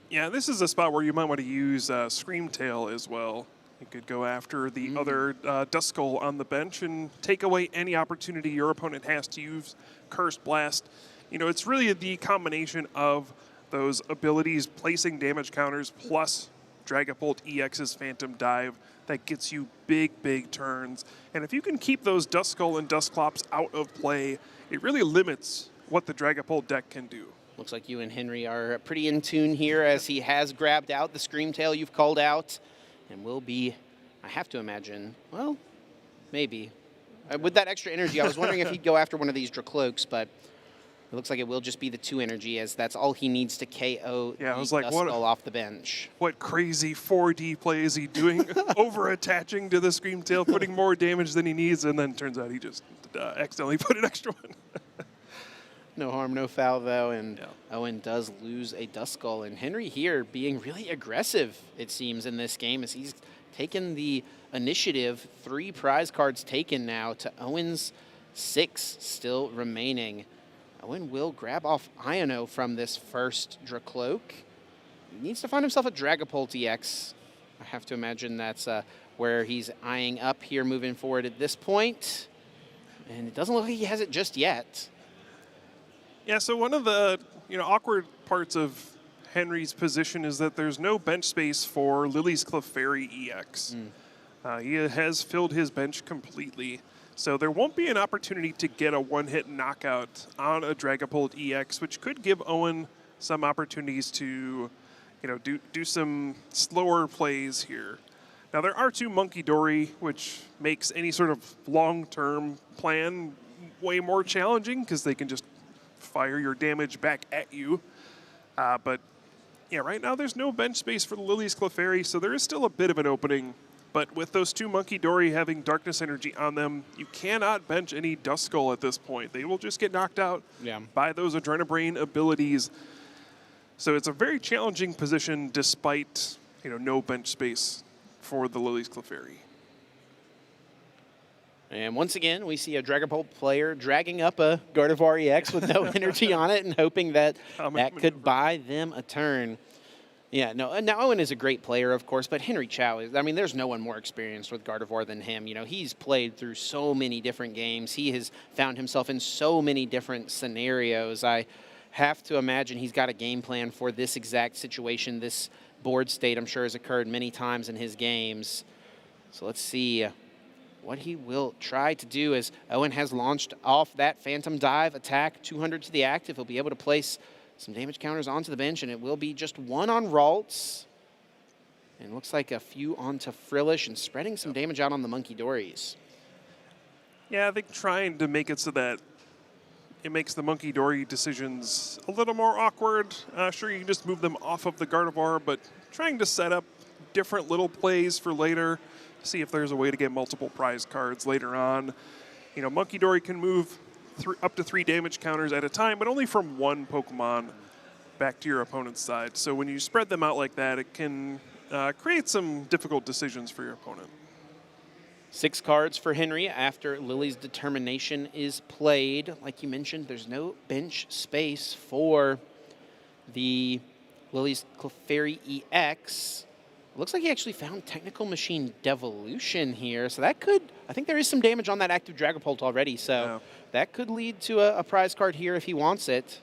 Yeah, this is a spot where you might want to use Screamtail as well. You could go after the other Duskull on the bench and take away any opportunity your opponent has to use Cursed Blast. You know, it's really the combination of those abilities, placing damage counters, plus Dragapult EX's Phantom Dive that gets you big, big turns. And if you can keep those Duskull and Dusclops out of play, it really limits what the Dragapult deck can do. Looks like you and Henry are pretty in tune here as he has grabbed out the Screamtail you've called out. And will be, I have to imagine, well, maybe. With that extra energy, I was wondering if he'd go after one of these Dracloaks, but it looks like it will just be the 2 energy, as that's all he needs to KO the Duskull off the bench. What crazy 4D play is he doing? Over-attaching to the Screamtail, putting more damage than he needs, and then turns out he just accidentally put an extra one. No harm, no foul, though, and Owen does lose a Duskull. And Henry here being really aggressive, it seems, in this game, as he's taken the initiative. 3 prize cards taken now to Owen's 6 still remaining. Owen will grab off Iono from this first Dracloak. He needs to find himself a Dragapult EX. I have to imagine that's where he's eyeing up here moving forward at this point. And it doesn't look like he has it just yet. Yeah, so one of the awkward parts of Henry's position is that there's no bench space for Lily's Clefairy EX. He has filled his bench completely, so there won't be an opportunity to get a one-hit knockout on a Dragapult EX, which could give Owen some opportunities to do some slower plays here. Now, there are 2 Monkey Dory, which makes any sort of long-term plan way more challenging because they can just fire your damage back at you. But yeah, right now there's no bench space for the Lily's Clefairy, so there is still a bit of an opening. But with those 2 Monkey Dory having Darkness Energy on them, you cannot bench any Duskull at this point. They will just get knocked out by those Adrenabrain abilities. So it's a very challenging position despite no bench space for the Lily's Clefairy. And once again, we see a Dragapult player dragging up a Gardevoir EX with no energy on it and hoping that that could buy them a turn. Yeah, no, now Owen is a great player, of course, but Henry Chow is, I mean, there's no one more experienced with Gardevoir than him. He's played through so many different games. He has found himself in so many different scenarios. I have to imagine he's got a game plan for this exact situation. This board state, I'm sure, has occurred many times in his games. So let's see what he will try to do as Owen has launched off that Phantom Dive attack, 200 to the active. He'll be able to place some damage counters onto the bench, and it will be just one on Ralts. And looks like a few onto Frillish and spreading some damage out on the Monkey Dories. Yeah, I think trying to make it so that it makes the Monkey Dory decisions a little more awkward. Sure, you can just move them off of the Gardevoir, but trying to set up different little plays for later, see if there's a way to get multiple prize cards later on. You know, Monkey Dory can move up to 3 damage counters at a time, but only from one Pokemon back to your opponent's side. So when you spread them out like that, it can create some difficult decisions for your opponent. 6 cards for Henry after Lily's Determination is played. Like you mentioned, there's no bench space for the Lily's Clefairy EX. Looks like he actually found Technical Machine Devolution here, so that could, I think there is some damage on that active Dragapult already, so that could lead to a prize card here if he wants it.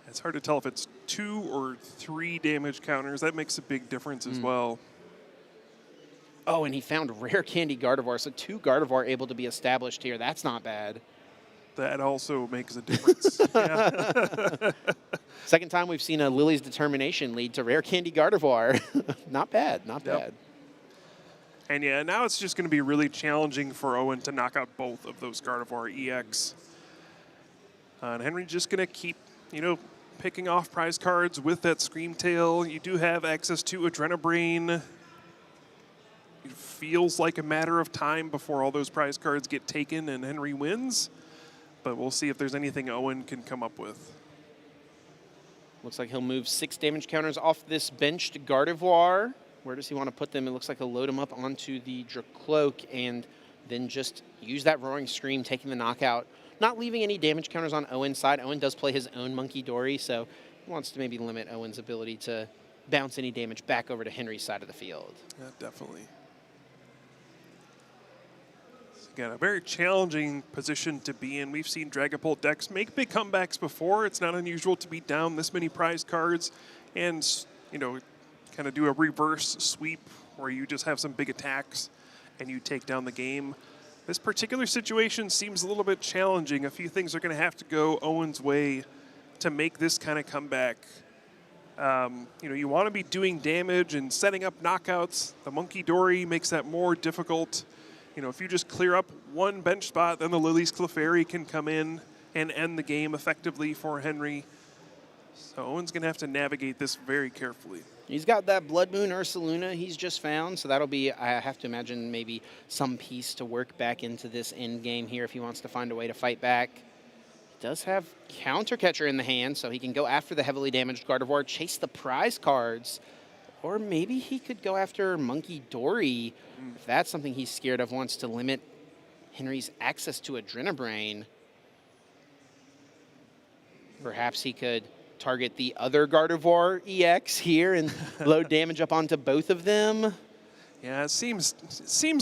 It's hard to tell if it's 2 or 3 damage counters. That makes a big difference as well. Oh, and he found Rare Candy Gardevoir, so 2 Gardevoir able to be established here. That's not bad. That also makes a difference. Second time we've seen a Lily's Determination lead to Rare Candy Gardevoir. Not bad, not bad. And yeah, now it's just going to be really challenging for Owen to knock out both of those Gardevoir EX. And Henry's just going to keep, you know, picking off prize cards with that Screamtail. You do have access to Adrenabrain. It feels like a matter of time before all those prize cards get taken and Henry wins. But we'll see if there's anything Owen can come up with. Looks like he'll move 6 damage counters off this benched Gardevoir. Where does he want to put them? It looks like he'll load them up onto the Dracloak and then just use that Roaring Scream, taking the knockout. Not leaving any damage counters on Owen's side. Owen does play his own Monkey Dory, so he wants to maybe limit Owen's ability to bounce any damage back over to Henry's side of the field. Yeah, definitely. Again, a very challenging position to be in. We've seen Dragapult decks make big comebacks before. It's not unusual to be down this many prize cards and, you know, kind of do a reverse sweep where you just have some big attacks and you take down the game. This particular situation seems a little bit challenging. A few things are going to have to go Owen's way to make this kind of comeback. You know, you want to be doing damage and setting up knockouts. The Monkey Dory makes that more difficult. You know, if you just clear up one bench spot, then the Lily's Clefairy can come in and end the game effectively for Henry. So Owen's going to have to navigate this very carefully. He's got that Blood Moon Ursaluna he's just found, so that'll be, I have to imagine, maybe some piece to work back into this end game here if he wants to find a way to fight back. He does have Counter Catcher in the hand, so he can go after the heavily damaged Gardevoir, chase the prize cards. Or maybe he could go after Monkey Dory, if that's something he's scared of, wants to limit Henry's access to Adrenabrain. Perhaps he could target the other Gardevoir EX here and load damage up onto both of them. Yeah, it seems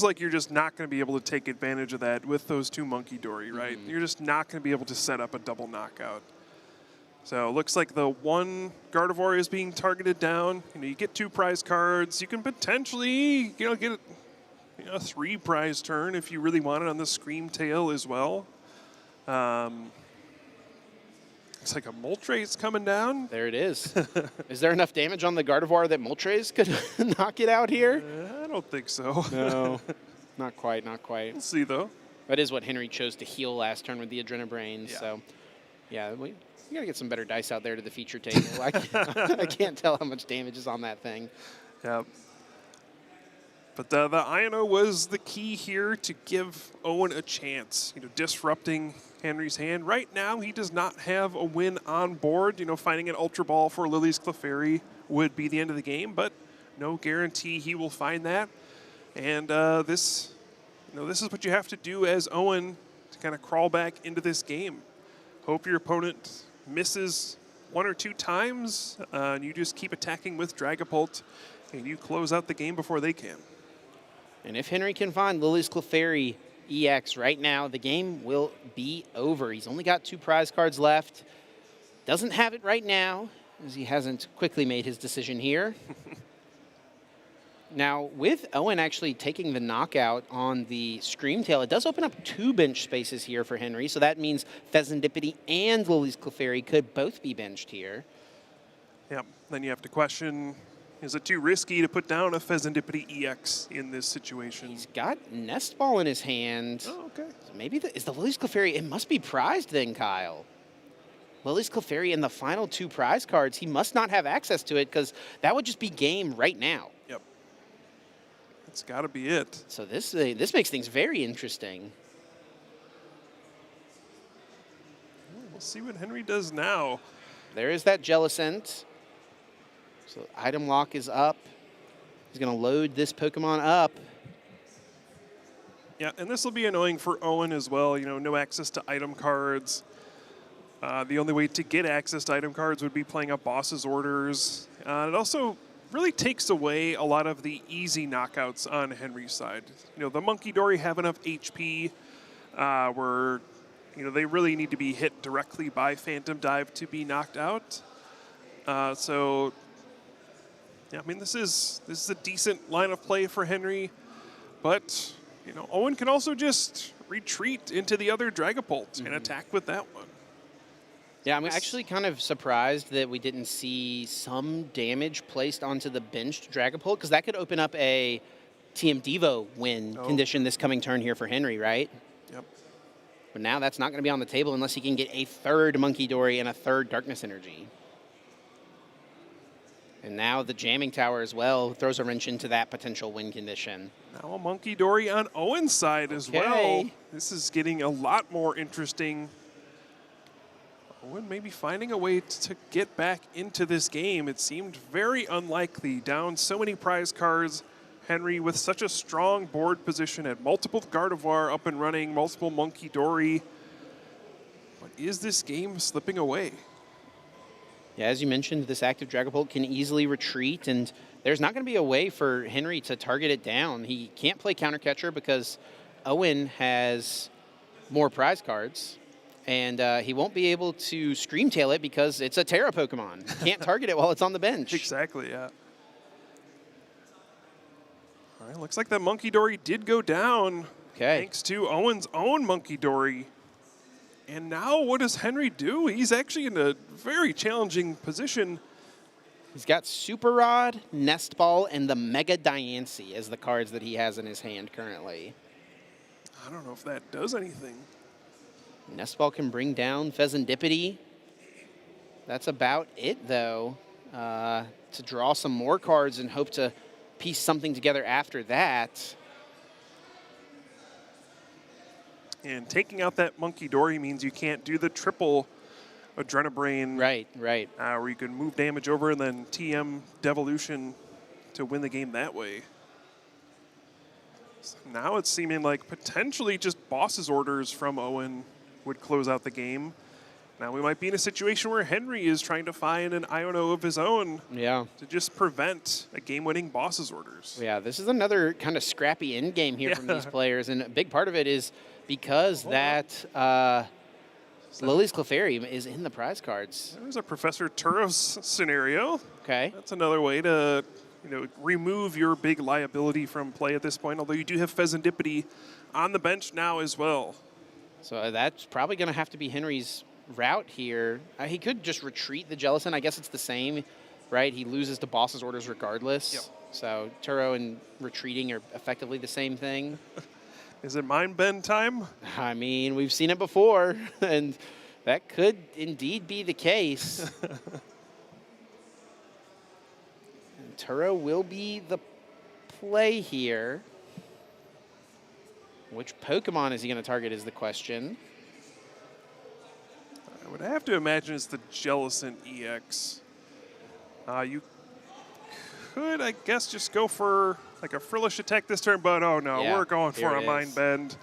like you're just not going to be able to take advantage of that with those 2 Monkey Dory, right? You're just not going to be able to set up a double knockout. So it looks like the 1 Gardevoir is being targeted down. You know, you get 2 prize cards. You can potentially, you know, get a 3 prize turn if you really want it on the Screamtail as well. It's like a Moltres coming down. There it is. Is there enough damage on the Gardevoir that Moltres could knock it out here? I don't think so. No, not quite, not quite. We'll see, though. That is what Henry chose to heal last turn with the Adrenabrain. Yeah. So, yeah, we got to get some better dice out there to the feature table. I can't tell how much damage is on that thing. Yeah. But the Ino was the key here to give Owen a chance, you know, disrupting Henry's hand. Right now, he does not have a win on board. You know, finding an Ultra Ball for Lily's Clefairy would be the end of the game, but no guarantee he will find that. And this is what you have to do as Owen to kind of crawl back into this game. Hope your opponent misses 1 or 2 times, and you just keep attacking with Dragapult, and you close out the game before they can. And if Henry can find Lily's Clefairy EX right now, the game will be over. He's only got 2 prize cards left. Doesn't have it right now, as he hasn't quickly made his decision here. Now, with Owen actually taking the knockout on the Screamtail, it does open up 2 bench spaces here for Henry, so that means Pheasantipity and Lily's Clefairy could both be benched here. Yep, then you have to question, is it too risky to put down a Pheasantipity EX in this situation? He's got Nest Ball in his hand. Oh, okay. So maybe is the Lily's Clefairy, it must be prized then, Kyle. Lily's Clefairy in the final 2 prize cards, he must not have access to it because that would just be game right now. Yep. That's got to be it. So this makes things very interesting. We'll see what Henry does now. There is that Jellicent. So item lock is up. He's going to load this Pokemon up. Yeah, and this will be annoying for Owen as well. You know, no access to item cards. The only way to get access to item cards would be playing up boss's orders. It also really takes away a lot of the easy knockouts on Henry's side. You know, the Monkey Dory have enough HP where, you know, they really need to be hit directly by Phantom Dive to be knocked out. So, yeah, I mean, this is a decent line of play for Henry, but, you know, Owen can also just retreat into the other Dragapult and attack with that one. Yeah, I'm actually kind of surprised that we didn't see some damage placed onto the benched Dragapult, because that could open up a TM Devo win condition this coming turn here for Henry, right? Yep. But now that's not going to be on the table unless he can get a 3rd Monkey Dory and a 3rd Darkness Energy. And now the Jamming Tower as well throws a wrench into that potential win condition. Now a Monkey Dory on Owen's side as well. This is getting a lot more interesting. Owen maybe finding a way to get back into this game. It seemed very unlikely. Down so many prize cards. Henry with such a strong board position at multiple Gardevoir up and running, multiple Monkey Dory. But is this game slipping away? Yeah, as you mentioned, this active Dragapult can easily retreat, and there's not going to be a way for Henry to target it down. He can't play Counter Catcher because Owen has more prize cards. And he won't be able to Screamtail it because it's a Terra Pokemon. Can't target it while it's on the bench. Exactly, yeah. All right, looks like that Monkey Dory did go down. Thanks to Owen's own Monkey Dory. And now what does Henry do? He's actually in a very challenging position. He's got Super Rod, Nest Ball, and the Mega Diancie as the cards that he has in his hand currently. I don't know if that does anything. Nest Ball can bring down Pheasantipity. That's about it, though, to draw some more cards and hope to piece something together after that. And taking out that Monkey Dory means you can't do the triple Adrenabrain. Right. Where you can move damage over and then TM Devolution to win the game that way. So now it's seeming like potentially just boss's orders from Owen would close out the game. Now we might be in a situation where Henry is trying to find an Iono of his own to just prevent a game-winning boss's orders. Yeah, this is another kind of scrappy end game here from these players, and a big part of it is because Lily's Clefairy is in the prize cards. There's a Professor Turos scenario. Okay. That's another way to, you know, remove your big liability from play at this point, although you do have Pheasantipity on the bench now as well. So that's probably going to have to be Henry's route here. He could just retreat the Jellicent. I guess it's the same, right? He loses to boss's orders regardless. Yep. So Turo and retreating are effectively the same thing. Is it Mind Bend time? I mean, we've seen it before, and that could indeed be the case. And Turo will be the play here. Which Pokemon is he going to target is the question. I would have to imagine it's the Jellicent EX. You could, I guess, just go for like a Frillish attack this turn, but oh no, we're going for a Mind Bend.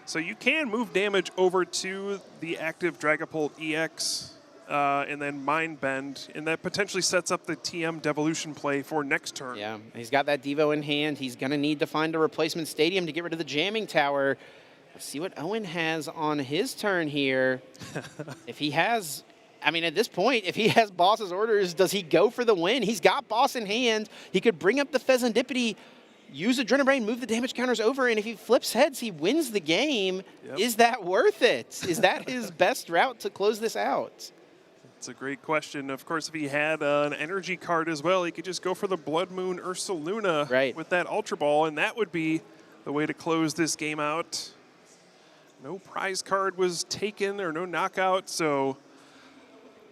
So you can move damage over to the active Dragapult EX and then Mind Bend, and that potentially sets up the TM Devolution play for next turn. Yeah, he's got that Devo in hand. He's going to need to find a replacement stadium to get rid of the Jamming Tower. Let's see what Owen has on his turn here. If he has, I mean, at this point, if he has boss's orders, does he go for the win? He's got boss in hand. He could bring up the Pheasantipity, use Adrenabrain, move the damage counters over, and if he flips heads, he wins the game. Yep. Is that worth it? Is that his best route to close this out? It's a great question. Of course, if he had an energy card as well, he could just go for the Blood Moon Ursaluna with that Ultra Ball, and that would be the way to close this game out. No prize card was taken, or no knockout, so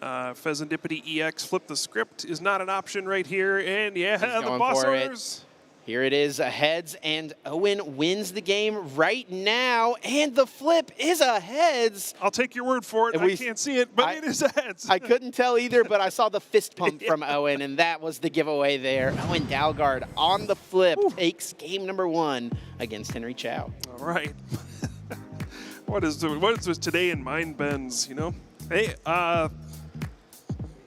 Pheasantipity EX flip the script is not an option right here, and yeah, the boss orders. Here it is, a heads, and Owen wins the game right now, and the flip is a heads. I'll take your word for it. I can't see it, but it is a heads. I couldn't tell either, but I saw the fist pump from Owen, and that was the giveaway there. Owen Dalgard on the flip takes game number 1 against Henry Chow. All right. What is this today in Mind Bends, you know? Hey,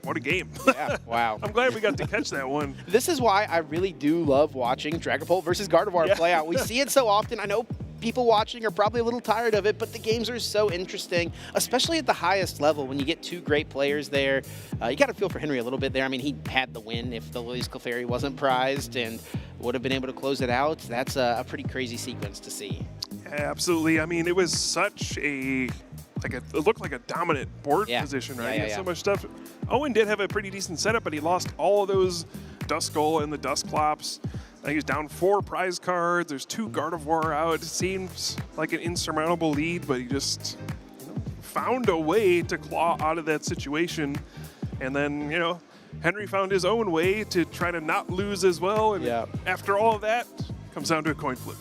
what a game. Yeah, wow. I'm glad we got to catch that one. This is why I really do love watching Dragapult versus Gardevoir play out. We see it so often. I know people watching are probably a little tired of it, but the games are so interesting, especially at the highest level when you get 2 great players there. You got to feel for Henry a little bit there. I mean, he had the win if the Lilies Clefairy wasn't prized and would have been able to close it out. That's a pretty crazy sequence to see. Yeah, absolutely. I mean, it was such a... it looked like a dominant board position, right? He had so much stuff. Owen did have a pretty decent setup, but he lost all of those Duskull and the Dusclops. He was down 4 prize cards. There's 2 Gardevoir out. It seems like an insurmountable lead, but he just found a way to claw out of that situation. And then, Henry found his own way to try to not lose as well. And after all of that, comes down to a coin flip.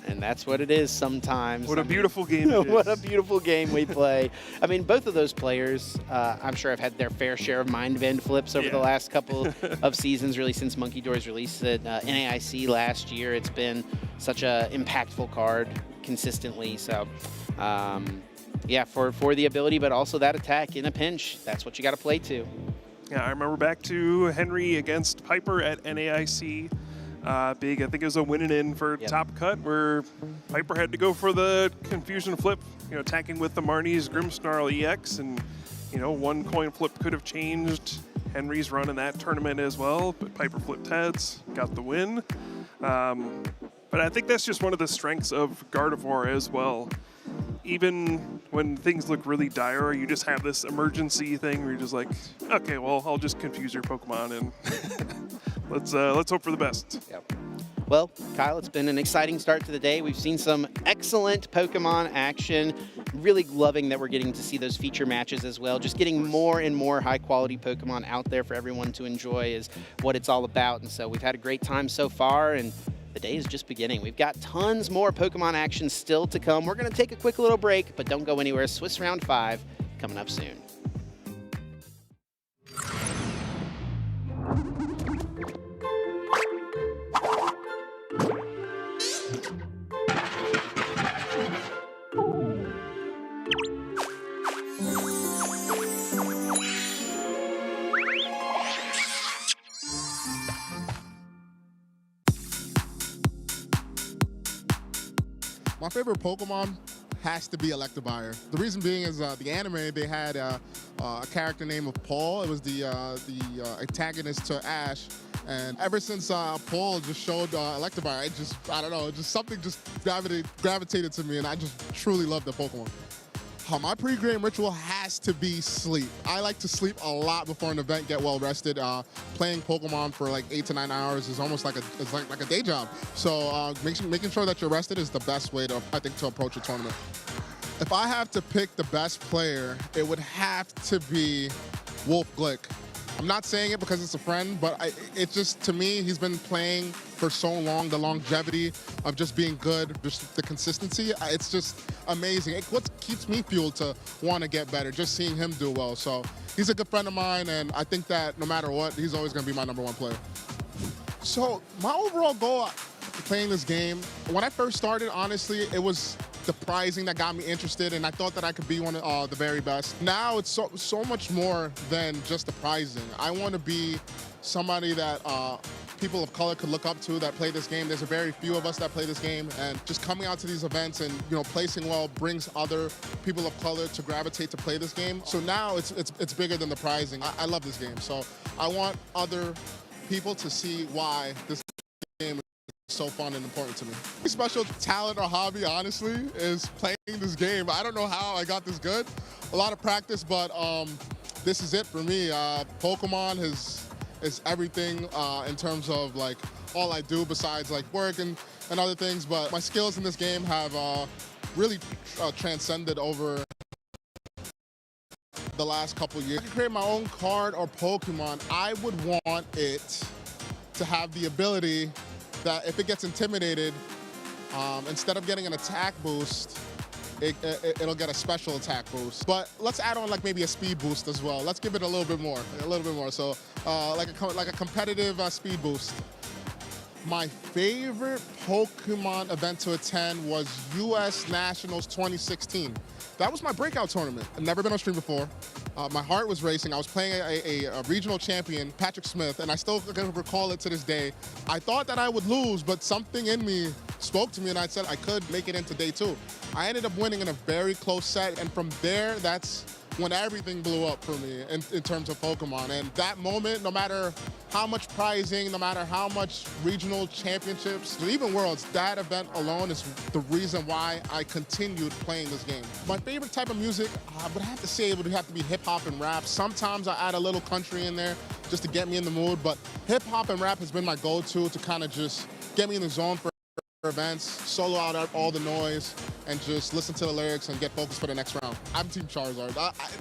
And that's what it is sometimes. What a beautiful game it is. What a beautiful game we play. I mean, both of those players, I'm sure, have had their fair share of mind bend flips over the last couple of seasons, really since Monkey Doors released at NAIC last year. It's been such an impactful card consistently. So, yeah, for the ability, but also that attack in a pinch. That's what you got to play to. Yeah, I remember back to Henry against Piper at NAIC. I think it was a win and in for top cut where Piper had to go for the confusion flip, attacking with the Marnie's Grimmsnarl EX, and 1 coin flip could have changed Henry's run in that tournament as well, but Piper flipped heads, got the win. But I think that's just one of the strengths of Gardevoir as well. Even when things look really dire, you just have this emergency thing where you're just like, okay, well, I'll just confuse your Pokemon and let's hope for the best. Yep. Well, Kyle, it's been an exciting start to the day. We've seen some excellent Pokemon action. Really loving that we're getting to see those feature matches as well. Just getting more and more high-quality Pokemon out there for everyone to enjoy is what it's all about. And so we've had a great time so far, and the day is just beginning. We've got tons more Pokemon action still to come. We're going to take a quick little break, but don't go anywhere. Swiss Round 5 coming up soon. My favorite Pokemon has to be Electivire. The reason being is the anime, they had a character named of Paul. It was the antagonist to Ash. And ever since Paul just showed Electivire, I don't know, something just gravitated to me, and I just truly love the Pokemon. My pre-game ritual has to be sleep. I like to sleep a lot before an event, get well rested. Playing Pokemon for like 8 to 9 hours is almost like a day job. So making sure that you're rested is the best way to approach a tournament. If I have to pick the best player, it would have to be Wolf Glick. I'm not saying it because it's a friend, but it's just, to me, he's been playing for so long, the longevity of just being good, just the consistency, it's just amazing. What keeps me fueled to want to get better, just seeing him do well. So he's a good friend of mine, and I think that no matter what, he's always going to be my #1 player. So my overall goal playing this game, when I first started, honestly, it was the prizing that got me interested, and I thought that I could be one of the very best. Now it's so much more than just the prizing. I want to be somebody that people of color could look up to that play this game. There's a very few of us that play this game, and just coming out to these events and placing well brings other people of color to gravitate to play this game. So now it's bigger than the prizing. I love this game, so I want other people to see why this game is so fun and important to me. Special talent or hobby, honestly, is playing this game. I don't know how I got this good. A lot of practice, but this is it for me. Pokemon is everything in terms of like all I do besides like work and other things. But my skills in this game have really transcended over the last couple years. If I could create my own card or Pokemon, I would want it to have the ability that if it gets intimidated, instead of getting an attack boost, it'll get a special attack boost. But let's add on like maybe a speed boost as well. Let's give it a little bit more. So like a competitive speed boost. My favorite Pokemon event to attend was US Nationals 2016. That was my breakout tournament. I've never been on stream before. My heart was racing. I was playing a regional champion, Patrick Smith, and I still can recall it to this day. I thought that I would lose, but something in me spoke to me and I said I could make it into day 2. I ended up winning in a very close set, and from there, that's when everything blew up for me in terms of Pokemon. And that moment, no matter how much prizing, no matter how much regional championships, even Worlds, that event alone is the reason why I continued playing this game. My favorite type of music, I would have to say it would have to be hip hop and rap. Sometimes I add a little country in there just to get me in the mood, but hip hop and rap has been my go-to to kind of just get me in the zone for events, solo out all the noise, and just listen to the lyrics and get focused for the next round. I'm Team Charizard.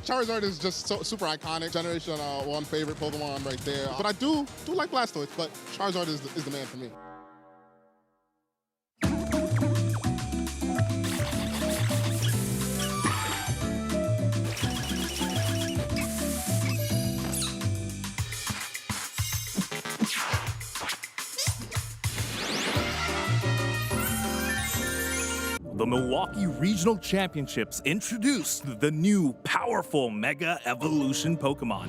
Charizard is just so super iconic. Generation 1 favorite Pokemon right there. But I do like Blastoise, but Charizard is the man for me. The Milwaukee Regional Championships introduced the new powerful Mega Evolution Pokemon.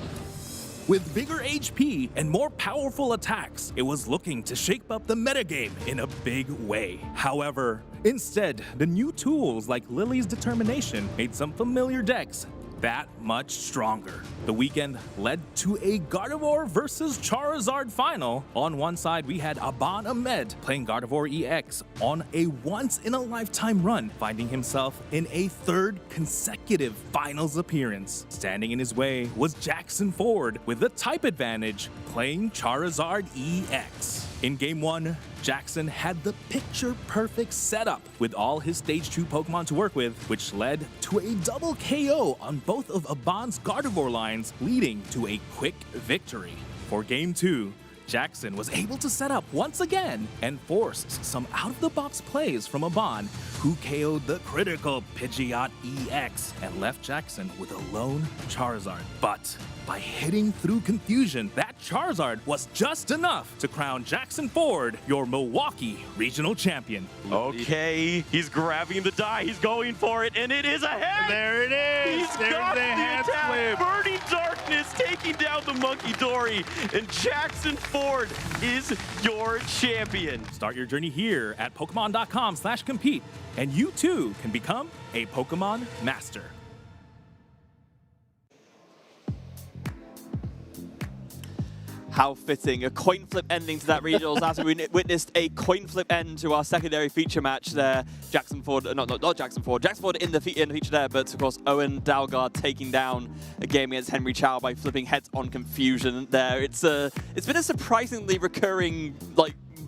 With bigger HP and more powerful attacks, it was looking to shake up the metagame in a big way. However, instead, the new tools like Lily's Determination made some familiar decks that much stronger. The weekend led to a Gardevoir versus Charizard final. On one side, we had Aban Ahmed playing Gardevoir EX on a once-in-a-lifetime run, finding himself in a 3rd consecutive finals appearance. Standing in his way was Jackson Ford with the type advantage, playing Charizard EX. In Game 1, Jackson had the picture-perfect setup with all his Stage 2 Pokemon to work with, which led to a double KO on both of Aban's Gardevoir lines, leading to a quick victory. For Game 2, Jackson was able to set up once again and forced some out-of-the-box plays from Aban, who KO'd the critical Pidgeot EX and left Jackson with a lone Charizard. But by hitting through confusion, that Charizard was just enough to crown Jackson Ford your Milwaukee Regional Champion. Okay, he's grabbing the die, he's going for it, and it is a head! There it is! He's There's got the the head attack! flip! Burning Darkness taking down the Monkey Dory, and Jackson Ford is your champion. Start your journey here at Pokemon.com/compete, and you too can become a Pokemon Master. How fitting, a coin flip ending to that regionals as we witnessed a coin flip end to our secondary feature match there. Jackson Ford, not Jackson Ford. Jackson Ford in the feature there, but of course Owen Dalgard taking down a game against Henry Chow by flipping heads on confusion there. It's been a surprisingly recurring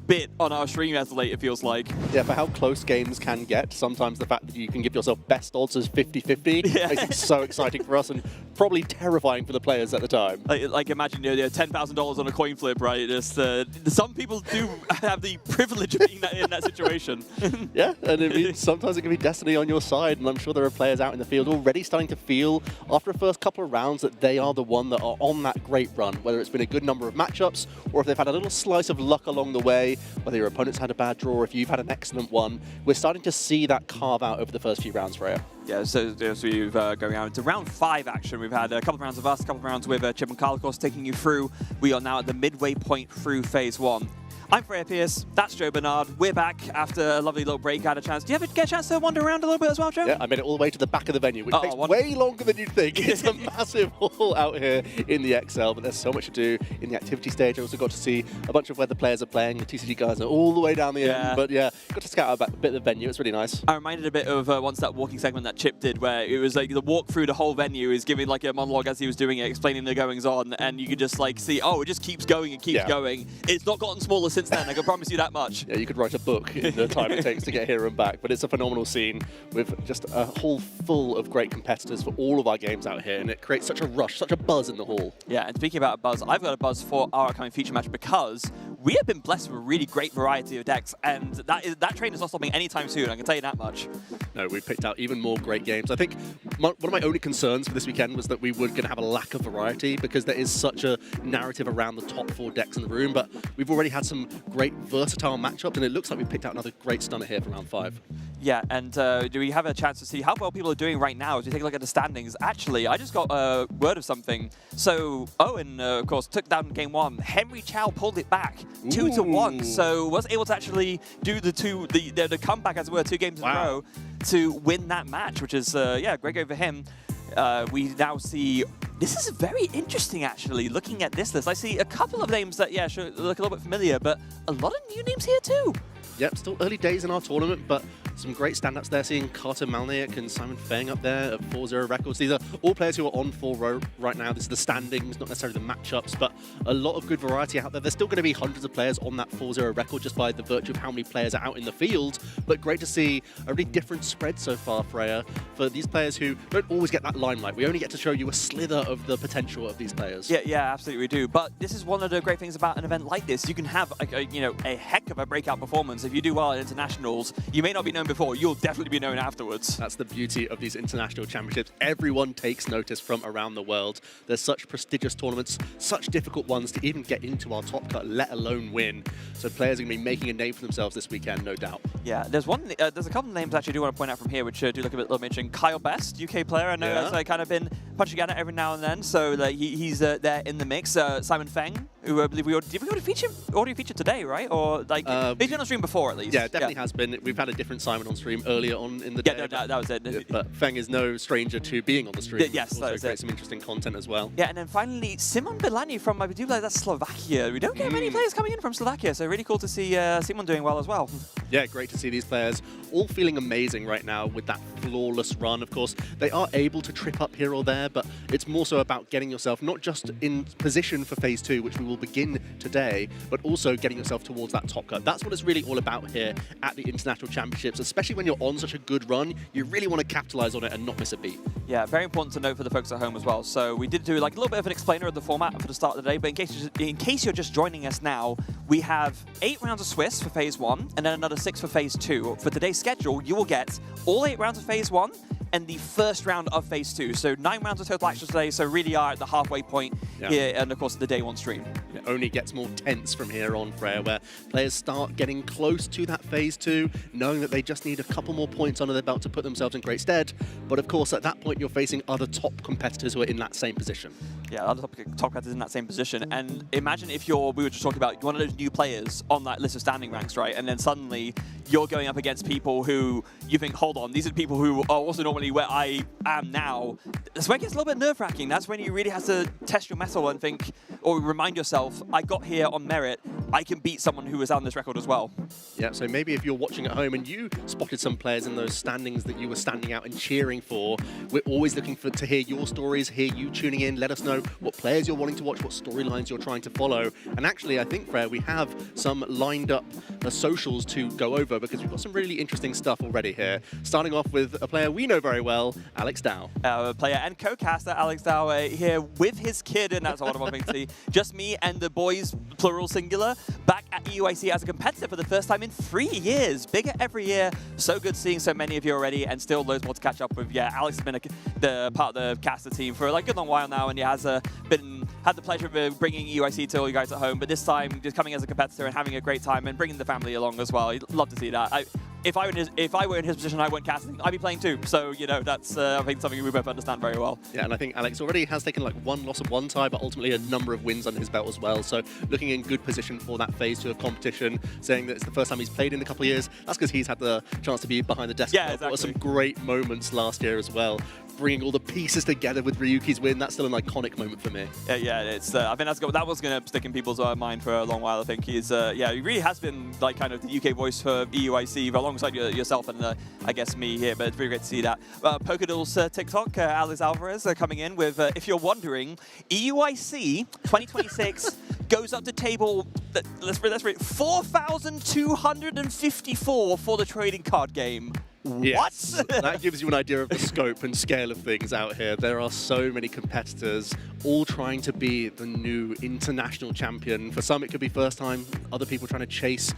bit on our stream as of late, it feels like. Yeah, for how close games can get, sometimes the fact that you can give yourself best odds as 50-50 makes it so exciting for us and probably terrifying for the players at the time. Like imagine $10,000 on a coin flip, right? Just some people do have the privilege of being in that situation. Yeah, and it means sometimes it can be destiny on your side, and I'm sure there are players out in the field already starting to feel, after the first couple of rounds, that they are the one that are on that great run, whether it's been a good number of matchups, or if they've had a little slice of luck along the way, whether your opponent's had a bad draw or if you've had an excellent one. We're starting to see that carve out over the first few rounds, Freya. Yeah, so we've going out into round 5 action. We've had a couple of rounds of us, a couple of rounds with Chip and Kyle, of course, taking you through. We are now at the midway point through phase 1. I'm Freya Pierce, that's Joe Bernard. We're back after a lovely little break. I had a chance. Do you ever get a chance to wander around a little bit as well, Joe? Yeah, I made it all the way to the back of the venue, which takes way longer than you'd think. It's a massive hall out here in the XL, but there's so much to do in the activity stage. I also got to see a bunch of where the players are playing. The TCG guys are all the way down the end, but yeah, got to scout out a bit of the venue. It's really nice. I reminded a bit of once that walking segment that Chip did, where it was like the walk through the whole venue is giving like a monologue as he was doing it, explaining the goings on, and you could just like see, oh, it just keeps going and keeps going. It's not gotten smaller since then, I can promise you that much. Yeah, you could write a book in the time it takes to get here and back, but it's a phenomenal scene with just a hall full of great competitors for all of our games out here, and it creates such a rush, such a buzz in the hall. Yeah, and speaking about a buzz, I've got a buzz for our upcoming feature match because we have been blessed with a really great variety of decks, and that train is not stopping anytime soon, I can tell you that much. No, we've picked out even more great games. I think one of my only concerns for this weekend was that we were going to have a lack of variety because there is such a narrative around the top 4 decks in the room, but we've already had some great versatile matchups, and it looks like we've picked out another great stunner here for round 5. Yeah, and do we have a chance to see how well people are doing right now as we take a look at the standings? Actually, I just got a word of something. So Owen, of course, took down game 1. Henry Chow pulled it back 2-1, so was able to actually do the comeback, as it were, 2 games in a row to win that match, which is, yeah, great go for him. We now see, this is very interesting actually, looking at this list. I see a couple of names that, yeah, should look a little bit familiar, but a lot of new names here too. Yep, still early days in our tournament, but some great stand-ups there, seeing Carter Malniak and Simon Feng up there at 4-0 records. These are all players who are on 4 right now. This is the standings, not necessarily the matchups, but a lot of good variety out there. There's still going to be hundreds of players on that 4-0 record just by the virtue of how many players are out in the field, but great to see a really different spread so far, Freya, for these players who don't always get that limelight. We only get to show you a slither of the potential of these players. Yeah, absolutely we do. But this is one of the great things about an event like this. You can have a heck of a breakout performance. If you do well at internationals, you may not be known before, you'll definitely be known afterwards. That's the beauty of these international championships. Everyone takes notice from around the world. There's such prestigious tournaments, such difficult ones to even get into our top cut, let alone win. So players are going to be making a name for themselves this weekend, no doubt. Yeah, there's a couple of names actually I do want to point out from here, which do look a bit mentioned. Kyle Best, UK player, I know has kind of been punching at it every now and then, so he's there in the mix. Simon Feng, who I believe did we already feature today, right? Or like he's been on the stream before at least. Yeah, definitely has been. We've had a different Simon on stream earlier on in the day. Yeah, that was it. But Feng is no stranger to being on the stream. Yes, also that creates some interesting content as well. Yeah, and then finally Simon Belani from, I believe that's Slovakia. We don't get many players coming in from Slovakia, so really cool to see Simon doing well as well. Yeah, great to see these players all feeling amazing right now with that flawless run. Of course, they are able to trip up here or there, but it's more so about getting yourself not just in position for Phase 2, which we will begin today, but also getting yourself towards that top cut. That's what it's really all about here at the International Championships, especially when you're on such a good run. You really want to capitalize on it and not miss a beat. Yeah, very important to note for the folks at home as well. So we did do like a little bit of an explainer of the format for the start of the day, but in case you're just joining us now, we have 8 rounds of Swiss for Phase 1 and then another 6 for Phase 2. For today's schedule, you will get all 8 rounds of Phase 1 and the first round of Phase 2. So 9 rounds of total action today, so really are at the halfway point here, and of course the day 1 stream. It only gets more tense from here on, Freya, where players start getting close to that Phase 2, knowing that they just need a couple more points under their belt to put themselves in great stead. But of course, at that point, you're facing other top competitors who are in that same position. Yeah, other top competitors in that same position. And imagine if we were just talking about one of those new players on that list of standing ranks, right? And then suddenly you're going up against people who you think, hold on, these are people who are also normally where I am now. That's when it gets a little bit nerve-wracking. That's when you really have to test your mettle and think, or remind yourself, I got here on merit. I can beat someone who is on this record as well. Yeah, so maybe if you're watching at home and you spotted some players in those standings that you were standing out and cheering for, we're always looking to hear your stories, hear you tuning in. Let us know what players you're wanting to watch, what storylines you're trying to follow. And actually, I think, Freya, we have some lined up socials to go over because we've got some really interesting stuff already here. Starting off with a player we know very well, Alex Dow. Player and co-caster Alex Dow here with his kid, and that's what I'm wanting to see. Just me and the boys, plural singular, back at EUIC as a competitor for the first time in 3 years. Bigger every year. So good seeing so many of you already, and still loads more to catch up with. Yeah, Alex has been the part of the caster team for like a good long while now, and he has had the pleasure of bringing EUIC to all you guys at home, but this time just coming as a competitor and having a great time and bringing the family along as well. You'd love to see that. if I were in his position, I weren't casting, I'd be playing too. So, you know, that's, I think, something we both understand very well. Yeah, and I think Alex already has taken like one loss of one tie, but ultimately a number of wins under his belt as well. So looking in good position for that phase 2 of competition, saying that it's the first time he's played in a couple of years. That's because he's had the chance to be behind the desk. Yeah, There were exactly. some great moments last year as well. Bringing all the pieces together with Ryuki's win, that's still an iconic moment for me. Yeah, it's. I think that was going to stick in people's mind for a long while. I think he's. Yeah, he really has been like kind of the UK voice for EUIC alongside yourself and I guess me here. But it's really great to see that. Pokedoodle's TikTok, Alex Alvarez coming in with. If you're wondering, EUIC 2026 goes up to table. Let's read 4,254 for the trading card game. Yes. What? That gives you an idea of the scope and scale of things out here. There are so many competitors all trying to be the new international champion. For some, it could be first time. Other people trying to chase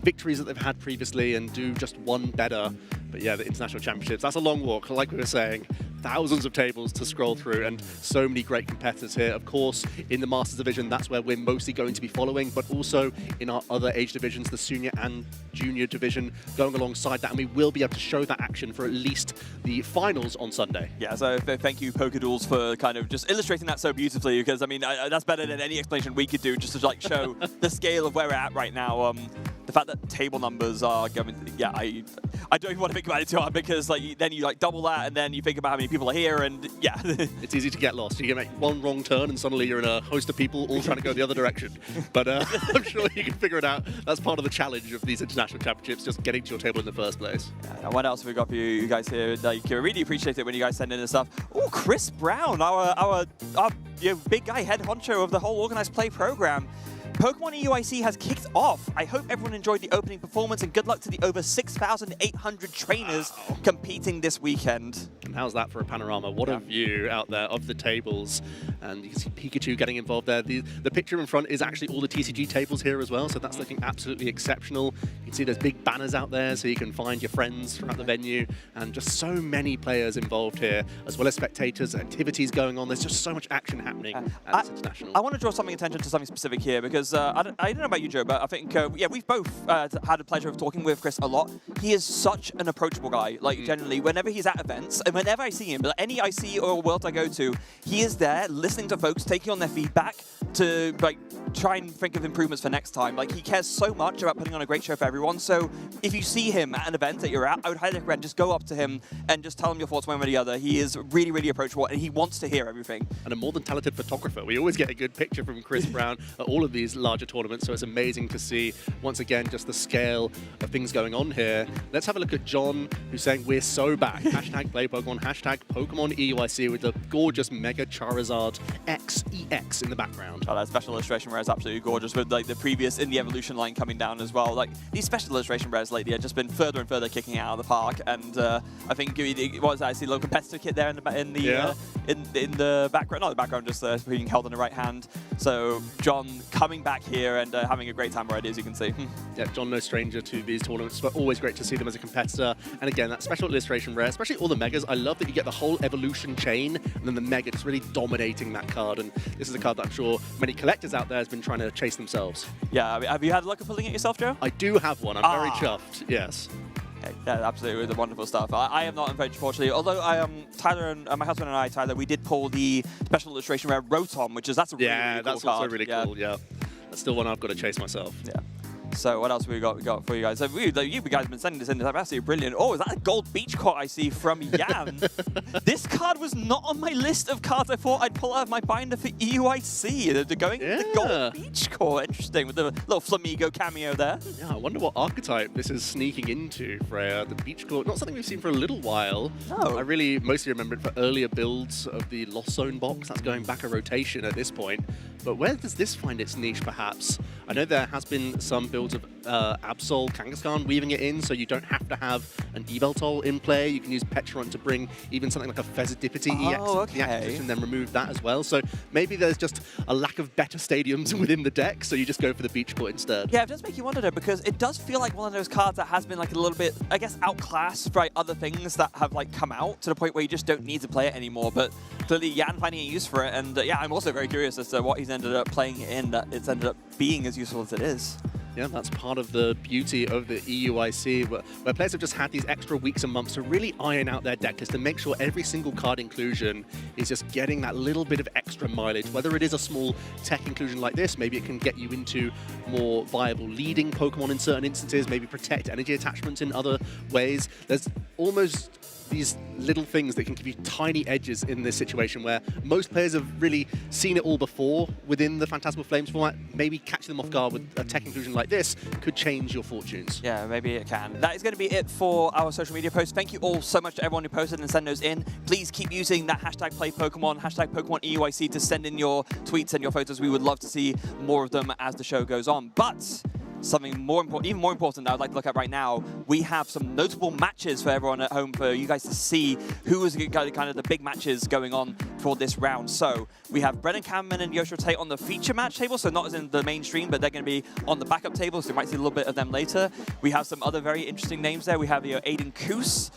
victories that they've had previously and do just one better. But yeah, the international championships, that's a long walk, like we were saying. Thousands of tables to scroll through and so many great competitors here. Of course, in the Masters division, that's where we're mostly going to be following, but also in our other age divisions, the senior and junior division, going alongside that. And we will be able to show that action for at least the finals on Sunday. Yeah, so thank you, Pokedoodles, for kind of just illustrating that so beautifully, because, I mean, that's better than any explanation we could do just to, like, show the scale of where we're at right now. The fact that table numbers are going, yeah, I don't even want to think about it too hard, because, like, then you, like, double that, and then you think about how many people are here, and, yeah. It's easy to get lost. You can make one wrong turn, and suddenly you're in a host of people all trying to go the other direction. But I'm sure you can figure it out. That's part of the challenge of these international championships, just getting to your table in the first place. Yeah, what else have we got for you guys here? Like, I really appreciate it when you guys send in this stuff. Oh, Chris Brown, our big guy, head honcho of the whole organized play program. Pokemon EUIC has kicked off. I hope everyone enjoyed the opening performance, and good luck to the over 6,800 trainers competing this weekend. And how's that for a panorama? What a view out there of the tables. And you can see Pikachu getting involved there. The picture in front is actually all the TCG tables here as well, so that's looking absolutely exceptional. You can see there's big banners out there so you can find your friends throughout the venue, and just so many players involved here, as well as spectators, activities going on. There's just so much action happening at this international. I want to draw attention to something specific here, because I don't know about you, Joe, but I think, yeah, we've both had the pleasure of talking with Chris a lot. He is such an approachable guy. Like, generally, whenever he's at events, and whenever I see him, any IC or world I go to, he is there listening to folks, taking on their feedback to, like, try and think of improvements for next time. Like, he cares so much about putting on a great show for everyone. So if you see him at an event that you're at, I would highly recommend just go up to him and just tell him your thoughts one way or the other. He is really, really approachable, and he wants to hear everything. And a more than talented photographer. We always get a good picture from Chris Brown at all of these larger tournaments, so it's amazing to see, once again, just the scale of things going on here. Let's have a look at John, who's saying, we're so back. Hashtag play Pokemon, hashtag Pokemon EUIC, with the gorgeous Mega Charizard XEX in the background. Oh, that special illustration rare is absolutely gorgeous, with, like, the previous in the evolution line coming down as well. Like, these special illustration rares lately have just been further and further kicking it out of the park, and I think what was that? I see a little competitor kit there in the background. Not the background, just being held in the right hand. So John coming back here and having a great time already, as you can see. Yeah, John, no stranger to these tournaments, but always great to see them as a competitor. And again, that special illustration rare, especially all the Megas, I love that you get the whole evolution chain, and then the Mega just really dominating that card. And this is a card that I'm sure many collectors out there has been trying to chase themselves. Yeah, have you had luck of pulling it yourself, Joe? I do have one. I'm very chuffed, yes. Okay, yeah, absolutely, the wonderful stuff. I am not unfortunately, although Tyler and my husband and I, Tyler, we did pull the special illustration rare Rotom, that's a really, really cool that's card. also really cool. Yeah, that's still one I've got to chase myself. Yeah. So what else we got for you guys? So you guys have been sending this in. It's absolutely brilliant. Oh, is that a gold beach court I see from Jan? This card was not on my list of cards I thought I'd pull out of my binder for EUIC. They're going the gold beach court. Interesting, with the little Flamigo cameo there. Yeah, I wonder what archetype this is sneaking into, Freya. The beach court, not something we've seen for a little while. No. I really mostly remember it for earlier builds of the Lost Zone box. That's going back a rotation at this point. But where does this find its niche, perhaps? I know there has been some builds of Absol Kangaskhan weaving it in, so you don't have to have an Yveltal in play. You can use Petron to bring even something like a Fezzidipity EX into the acquisition, then remove that as well. So maybe there's just a lack of better stadiums within the deck, so you just go for the beach court instead. Yeah, it does make you wonder, though, because it does feel like one of those cards that has been like a little bit, I guess, outclassed by other things that have like come out to the point where you just don't need to play it anymore. But clearly, Jan finding a use for it, and yeah, I'm also very curious as to what he's ended up playing it in, that it's ended up being as useful as it is. Yeah, that's part of the beauty of the EUIC, where players have just had these extra weeks and months to really iron out their deck list and make sure every single card inclusion is just getting that little bit of extra mileage. Whether it is a small tech inclusion like this, maybe it can get you into more viable leading Pokemon in certain instances, maybe protect energy attachments in other ways. There's almost these little things that can give you tiny edges in this situation where most players have really seen it all before within the Phantasmal Flames format. Maybe catching them off guard with a tech inclusion like this could change your fortunes. Yeah, maybe it can. That is going to be it for our social media posts. Thank you all so much to everyone who posted and sent those in. Please keep using that hashtag #PlayPokemon, hashtag Pokemon EUIC to send in your tweets and your photos. We would love to see more of them as the show goes on. But something even more important that I'd like to look at right now, we have some notable matches for everyone at home for you guys to see who is kind of the big matches going on for this round. So we have Brennan Cameron and Yoshiyuki on the feature match table, so not as in the mainstream, but they're going to be on the backup table, so you might see a little bit of them later. We have some other very interesting names there. We have Aiden Koos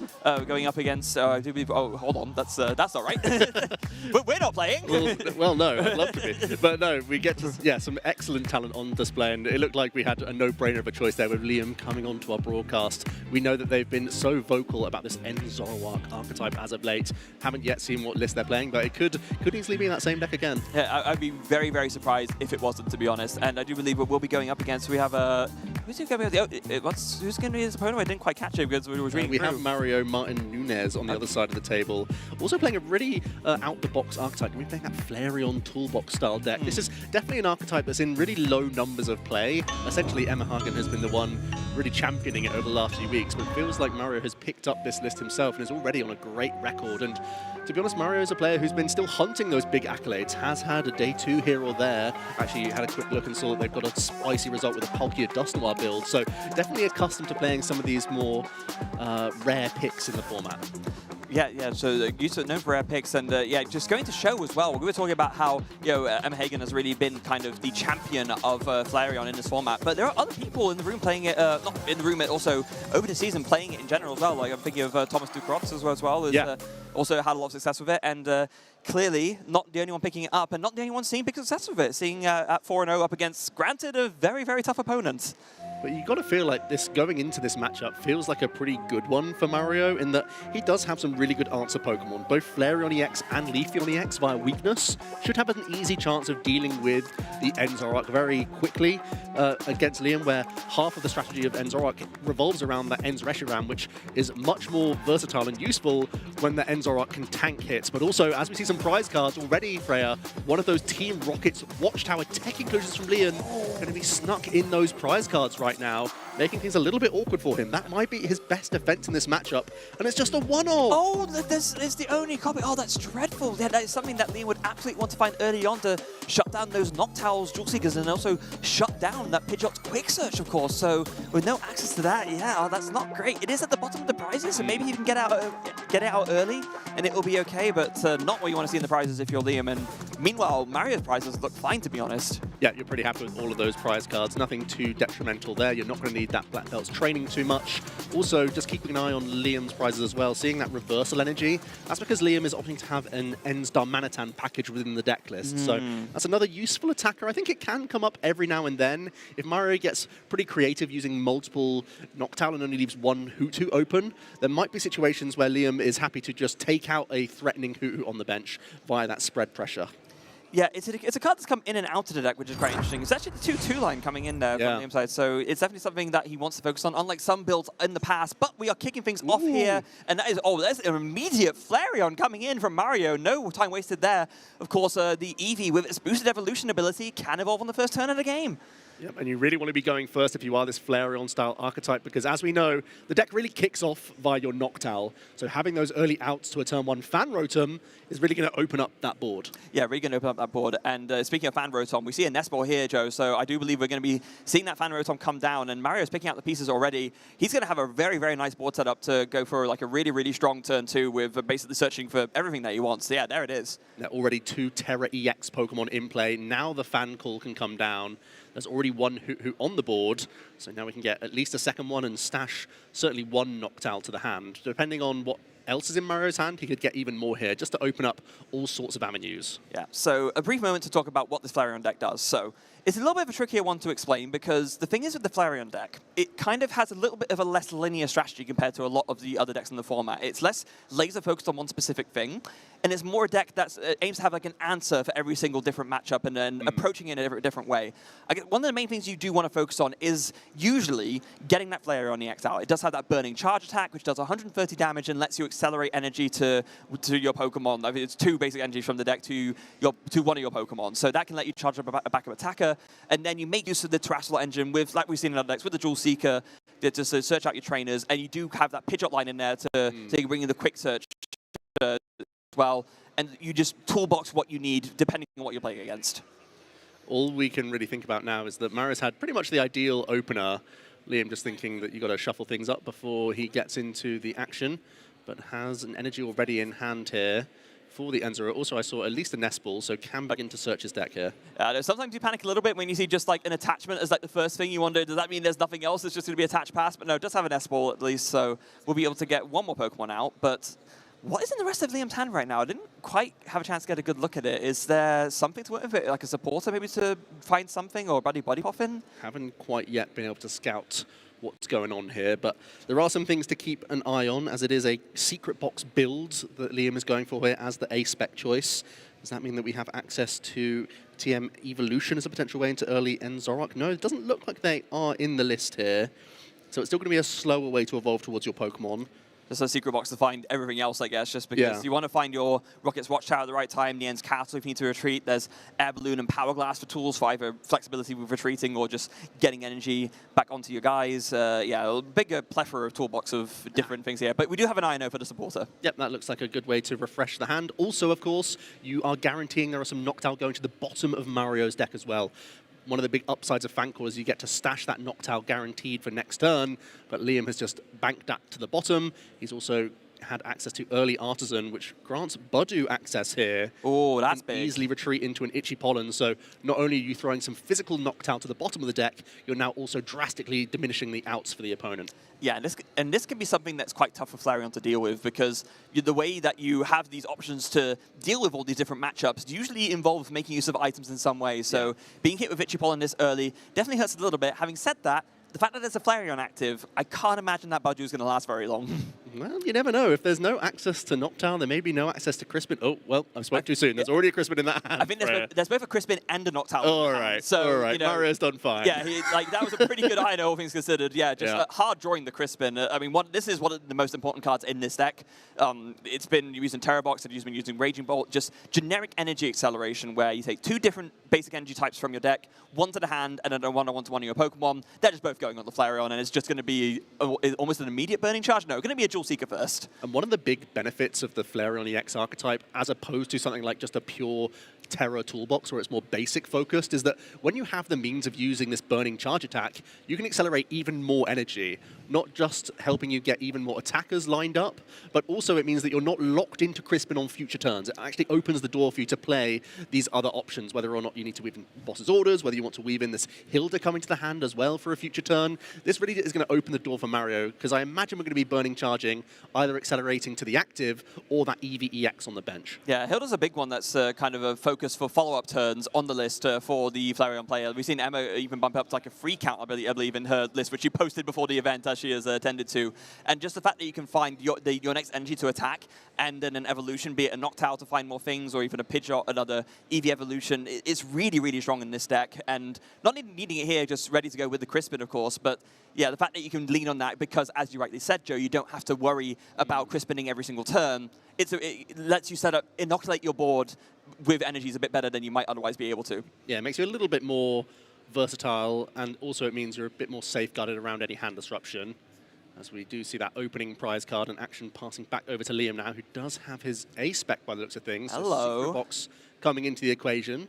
going up against, I do believe, oh, hold on, that's not right. We're not playing. Well, no, I'd love to be. But no, we get to, some excellent talent on display, and it looked like we had a no-brainer of a choice there with Liam coming onto our broadcast. We know that they've been so vocal about this End Zoroark archetype as of late. Haven't yet seen what list they're playing, but it could easily be in that same deck again. Yeah, I'd be very, very surprised if it wasn't, to be honest. And I do believe we'll be going up against, we have who's going to be his opponent? I didn't quite catch it because we were reading We through. have Mario Martin Nunez on the other side of the table, also playing a really out-the-box archetype. We're playing that Flareon Toolbox-style deck. This is definitely an archetype that's in really low numbers of play. Essentially, Emma Hagen has been the one really championing it over the last few weeks, but it feels like Mario has picked up this list himself and is already on a great record. And to be honest, Mario is a player who's been still hunting those big accolades, has had a day 2 here or there. Actually had a quick look and saw that they've got a spicy result with a Palkia Dusknoir build, so definitely accustomed to playing some of these more rare picks in the format. Yeah, so used to known for rare picks, and just going to show as well. We were talking about how Emma Hagen has really been kind of the champion of Flareon in this format, but there are other people in the room playing it, not in the room, but also over the season playing it in general as well. Like I'm thinking of Thomas Ducroix as well, who's also had a lot of success with it, and clearly not the only one picking it up, and not the only one seeing big success with it, seeing at 4-0 up against, granted, a very, very tough opponent. But you got to feel like this going into this matchup feels like a pretty good one for Mario in that he does have some really good answer Pokemon. Both Flareon EX and Leafeon EX via weakness should have an easy chance of dealing with the End Zoroark very quickly against Liam, where half of the strategy of End Zoroark revolves around that End Reshiram, which is much more versatile and useful when the End Zoroark can tank hits. But also, as we see some prize cards already, Freya, one of those Team Rocket's Watchtower tech inclusions from Liam going to be snuck in those prize cards right now, making things a little bit awkward for him. That might be his best defense in this matchup, and it's just a one-off. Oh, this is the only copy. Oh, that's dreadful. Yeah, that is something that Liam would absolutely want to find early on to shut down those Noctowls, Jewel Seekers, and also shut down that Pidgeot's Quick Search, of course. So with no access to that, that's not great. It is at the bottom of the prizes, so maybe you can get it out early, and it will be okay, but not what you want to see in the prizes if you're Liam. And meanwhile, Mario's prizes look fine, to be honest. Yeah, you're pretty happy with all of those prize cards. Nothing too detrimental there. You're not going to need that Black Belt's training too much. Also, just keeping an eye on Liam's prizes as well. Seeing that reversal energy, that's because Liam is opting to have an Enstar Manitan package within the deck list. So that's another useful attacker. I think it can come up every now and then. If Mario gets pretty creative using multiple Noctowl and only leaves one Hoothoot open, there might be situations where Liam is happy to just take out a threatening Hoothoot on the bench via that spread pressure. Yeah, it's a card that's come in and out of the deck, which is quite interesting. It's actually the 2-2 line coming in there from Liam's side, so it's definitely something that he wants to focus on, unlike some builds in the past. But we are kicking things off here, and that is, there's an immediate Flareon coming in from Mario. No time wasted there. Of course, the Eevee, with its boosted evolution ability, can evolve on the first turn of the game. Yep, and you really want to be going first if you are this Flareon-style archetype, because as we know, the deck really kicks off via your Noctowl. So having those early outs to a turn 1 Fan Rotom is really going to open up that board. Yeah, really going to open up that board. And speaking of Fan Rotom, we see a nest ball here, Joe, so I do believe we're going to be seeing that Fan Rotom come down, and Mario's picking out the pieces already. He's going to have a very, very nice board setup to go for like a really, really strong turn 2 with basically searching for everything that he wants. So yeah, there it is. There are already 2 Terra EX Pokemon in play. Now the Fan Call can come down. There's already one Hoothoot on the board, so now we can get at least a second one and stash certainly one Noctowl to the hand. Depending on what else is in Mario's hand, he could get even more here, just to open up all sorts of avenues. Yeah, so a brief moment to talk about what this Flareon deck does. So It's a little bit of a trickier one to explain because the thing is with the Flareon deck, it kind of has a little bit of a less linear strategy compared to a lot of the other decks in the format. It's less laser focused on one specific thing, and it's more a deck that aims to have like an answer for every single different matchup and then approaching it in a different way. I guess one of the main things you do want to focus on is usually getting that Flareon EX out. It does have that burning charge attack, which does 130 damage and lets you accelerate energy to your Pokemon. I mean, it's 2 basic energies from the deck to one of your Pokemon. So that can let you charge up a backup attacker. And then you make use of the Terrestrial Engine with, like we've seen in other decks, with the Jewel Seeker, to search out your trainers, and you do have that Pidgeot line in there to bring in the quick search as well, and you just toolbox what you need depending on what you're playing against. All we can really think about now is that Mario's had pretty much the ideal opener. Liam just thinking that you've got to shuffle things up before he gets into the action, but has an energy already in hand here for the Enzora. Also, I saw at least a Nest Ball, so can begin to search his deck here. Sometimes you panic a little bit when you see just like an attachment as like the first thing. You wonder, does that mean there's nothing else? It's just going to be attached pass? But no, it does have a Nest Ball at least, so we'll be able to get one more Pokemon out. But what is in the rest of Liam's hand right now? I didn't quite have a chance to get a good look at it. Is there something to it, like a supporter maybe to find something, or a Buddy Puffin? Haven't quite yet been able to scout what's going on here, but there are some things to keep an eye on, as it is a secret box build that Liam is going for here as the A-spec choice. Does that mean that we have access to TM Evolution as a potential way into early Enzorok? No, it doesn't look like they are in the list here. So it's still going to be a slower way to evolve towards your Pokemon. Just a secret box to find everything else, I guess, just because you want to find your Rocket's Watchtower at the right time, the End's Castle if you need to retreat. There's Air Balloon and Power Glass for tools for either flexibility with retreating or just getting energy back onto your guys. Yeah, a bigger plethora of toolbox of different things here. But we do have an INO for the supporter. Yep, that looks like a good way to refresh the hand. Also, of course, you are guaranteeing there are some Noctowl going to the bottom of Mario's deck as well. One of the big upsides of Fancor is you get to stash that Noctowl guaranteed for next turn, but Liam has just banked that to the bottom. He's also had access to early Artisan, which grants Budu access here. Oh, that's big. Easily retreat into an Itchy Pollen, so not only are you throwing some physical Noctowl to the bottom of the deck, you're now also drastically diminishing the outs for the opponent. Yeah, and this can be something that's quite tough for Flareon to deal with, because the way that you have these options to deal with all these different matchups usually involves making use of items in some way. So being hit with Itchy Pollen this early definitely hurts a little bit. Having said that, the fact that there's a Flareon active, I can't imagine that Budu is going to last very long. Well, you never know. If there's no access to Noctowl, there may be no access to Crispin. Oh, well, I spoke too soon. There's already a Crispin in that hand. I think there's both a Crispin and a Noctowl. All right, so, all right. You know, Mario's done fine. Yeah, that was a pretty good INO, all things considered. Yeah, just hard drawing the Crispin. I mean, this is one of the most important cards in this deck. It's been using Terra Box, it's been using Raging Bolt, just generic energy acceleration, where you take 2 different basic energy types from your deck, one to the hand, and then one to one of your Pokemon. They're just both going on the Flareon, and it's just going to be almost an immediate burning charge. No, going to be a Jewel Seeker first. And one of the big benefits of the Flareon EX archetype, as opposed to something like just a pure Terra toolbox where it's more basic focused, is that when you have the means of using this burning charge attack, you can accelerate even more energy, not just helping you get even more attackers lined up, but also it means that you're not locked into Crispin on future turns. It actually opens the door for you to play these other options, whether or not you need to weave in Boss's Orders, whether you want to weave in this Hilda coming to the hand as well for a future turn. This really is going to open the door for Mario, because I imagine we're going to be burning charging, either accelerating to the active or that EVEX on the bench. Yeah, Hilda's a big one that's kind of a focus for follow-up turns on the list for the Flareon player. We've seen Emma even bump up to like a free count, I believe, in her list, which she posted before the event, as she has attended to. And just the fact that you can find your next energy to attack, and then an evolution, be it a Noctowl to find more things, or even a Pidgeot, another EV evolution, it's really, really strong in this deck. And not needing it here, just ready to go with the Crispin, of course, but yeah, the fact that you can lean on that, because as you rightly said, Joe, you don't have to worry about Crispining every single turn. It lets you inoculate your board with energies a bit better than you might otherwise be able to. Yeah, it makes you a little bit more versatile, and also it means you're a bit more safeguarded around any hand disruption. As we do see that opening prize card and action passing back over to Liam now, who does have his A-spec by the looks of things. Hello. So Secret Box coming into the equation.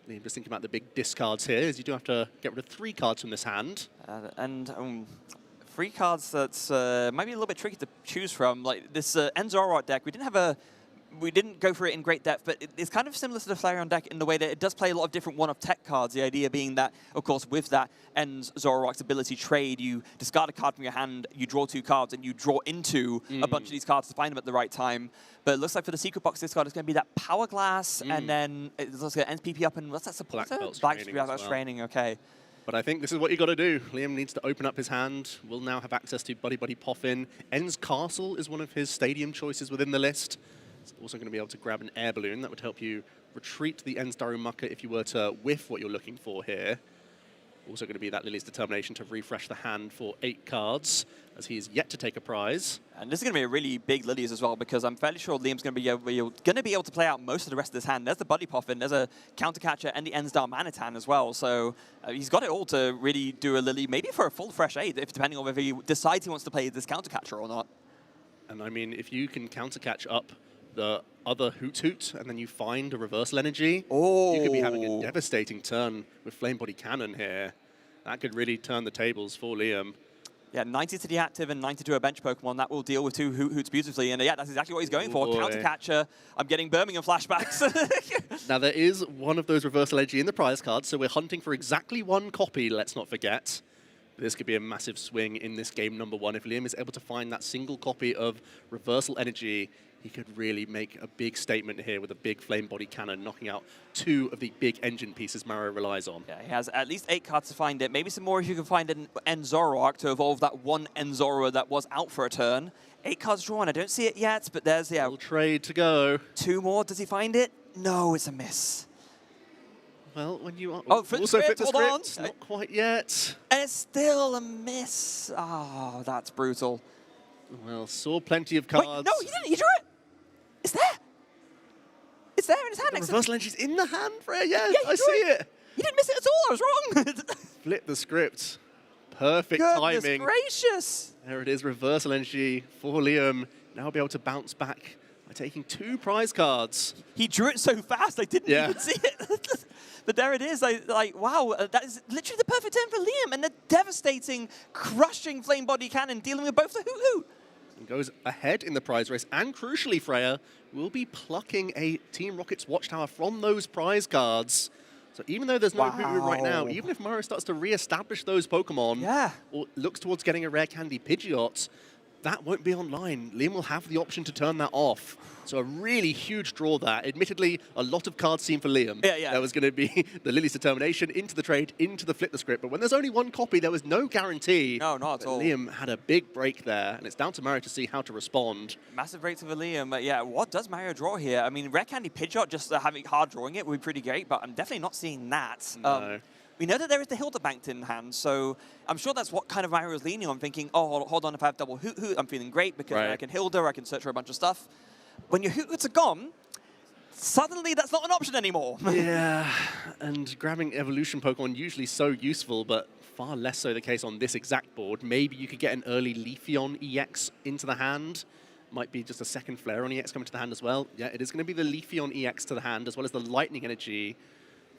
Liam just thinking about the big discards here, as you do have to get rid of 3 cards from this hand. 3 cards that's might be a little bit tricky to choose from. Like this Enzorok deck, we didn't have a we didn't go through it in great depth, but it's kind of similar to the Flareon deck in the way that it does play a lot of different one-of tech cards. The idea being that, of course, with that ends Zoroark's ability trade. You discard a card from your hand, you draw 2 cards, and you draw into a bunch of these cards to find them at the right time. But it looks like for the Secret Box discard, it's going to be that Power Glass, and then it looks like ends PP up, and what's that support? Black Belt's training, okay. But I think this is what you got to do. Liam needs to open up his hand. We'll now have access to Buddy Buddy Poffin. Ends Castle is one of his stadium choices within the list. It's also going to be able to grab an air balloon. That would help you retreat the Ends Darumaka if you were to whiff what you're looking for here. Also going to be that Lily's Determination to refresh the hand for 8 cards, as he is yet to take a prize. And this is going to be a really big Lily's as well, because I'm fairly sure Liam's going to be able to play out most of the rest of his hand. There's the Buddy Poffin, there's a Countercatcher, and the Ensdar Manitan as well. So he's got it all to really do a Lily, maybe for a full fresh 8, if depending on whether he decides he wants to play this Countercatcher or not. And I mean, if you can Countercatch up the other Hoot, and then you find a reversal energy, you could be having a devastating turn with Flame Body Cannon here. That could really turn the tables for Liam. Yeah, 90 to the active and 90 to a bench Pokemon. That will deal with 2 Hoots beautifully. And yeah, that's exactly what he's going for. Countercatcher. I'm getting Birmingham flashbacks. Now, there is one of those reversal energy in the prize card, so we're hunting for exactly 1 copy, let's not forget. This could be a massive swing in this game number 1. If Liam is able to find that single copy of reversal energy, he could really make a big statement here with a big Flame Body Cannon, knocking out 2 of the big engine pieces Mario relies on. Yeah, he has at least 8 cards to find it. Maybe some more if you can find an Enzoroark to evolve that one Enzora that was out for a turn. 8 cards drawn. I don't see it yet, but there's, yeah. Little trade to go. 2 more. Does he find it? No, it's a miss. Well, when you are... Oh, flip the script, hold on. Not quite yet. And it's still a miss. Oh, that's brutal. Well, saw plenty of cards. Wait, no, he didn't. He drew it. It's there. It's there in his hand. The reversal energy's in the hand, Freya. Yeah, I see it. You didn't miss it at all. I was wrong. Flip the script. Perfect timing. Goodness gracious. There it is, reversal energy for Liam. Now be able to bounce back by taking 2 prize cards. He drew it so fast, I didn't even see it. But there it is. Like wow, that is literally the perfect turn for Liam. And the devastating, crushing Flame Body Cannon dealing with both the Hoot. And goes ahead in the prize race. And crucially, Freya will be plucking a Team Rocket's Watchtower from those prize cards. So even though there's no Hoot right now, even if Mario starts to re-establish those Pokemon, or looks towards getting a Rare Candy Pidgeot, that won't be online. Liam will have the option to turn that off. So a really huge draw there. Admittedly, a lot of cards seen for Liam. There was going to be the Lily's Determination, into the trade, into the flip the script. But when there's only 1 copy, there was no guarantee. No, not at all. Liam had a big break there, and it's down to Mario to see how to respond. Massive break for Liam. But yeah, what does Mario draw here? I mean, Rare Candy Pidgeot, just having hard drawing it would be pretty great, but I'm definitely not seeing that. No. We know that there is the Hilda banked in hand, so I'm sure that's what kind of Mario is leaning on, thinking, oh, hold on, if I have double Hoot, I'm feeling great because I can Hilda, I can search for a bunch of stuff. When your Hoots are gone, suddenly that's not an option anymore. Yeah, and grabbing evolution Pokemon usually so useful, but far less so the case on this exact board. Maybe you could get an early Leafeon EX into the hand. Might be just a second Flareon EX coming to the hand as well. Yeah, it is going to be the Leafeon EX to the hand, as well as the Lightning Energy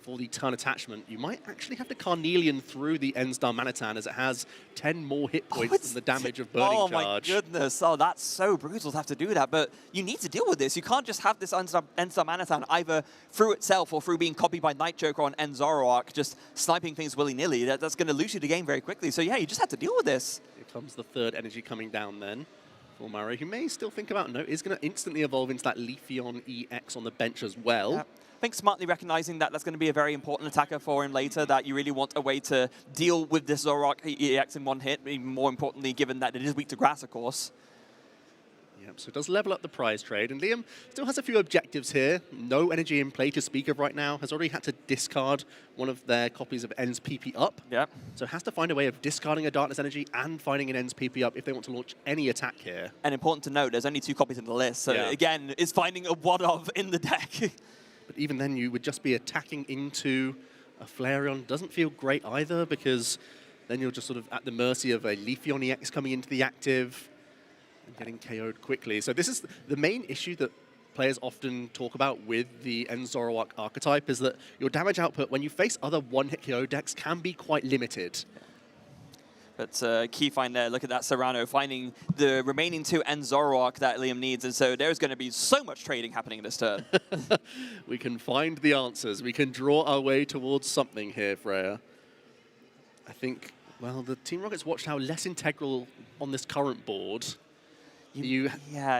for the turn attachment. You might actually have to Carnelian through the Enstar Manitan, as it has 10 more hit points than the damage of Burning Charge. Oh my goodness, oh that's so brutal to have to do that, but you need to deal with this. You can't just have this Enstar Manitan either through itself or through being copied by Night Joker on Enzoroark, just sniping things willy-nilly. That's going to lose you the game very quickly, so yeah, you just have to deal with this. Here comes the 3rd energy coming down then. For Mario, who may still think about, no, is going to instantly evolve into that Leafeon EX on the bench as well. Yep. I think smartly recognizing that that's going to be a very important attacker for him later, that you really want a way to deal with this Zoroark EX in 1 hit, even more importantly, given that it is weak to grass, of course. Yep, so it does level up the prize trade, and Liam still has a few objectives here. No energy in play to speak of right now, has already had to discard one of their copies of Ends PP Up. Yep. So has to find a way of discarding a Darkness Energy and finding an Ends PP Up if they want to launch any attack here. And important to note, there's only 2 copies in the list, so again, it's finding a one-of in the deck. But even then, you would just be attacking into a Flareon. Doesn't feel great either, because then you're just sort of at the mercy of a Leafeon EX coming into the active and getting KO'd quickly. So this is the main issue that players often talk about with the Enzoroark archetype, is that your damage output when you face other 1-hit KO decks can be quite limited. But key find there, look at that Serrano finding the remaining 2 End Zoroark that Liam needs, and so there's going to be so much trading happening this turn. We can find the answers. We can draw our way towards something here, Freya. I think, well, the Team Rocket's Watchtower less integral on this current board. You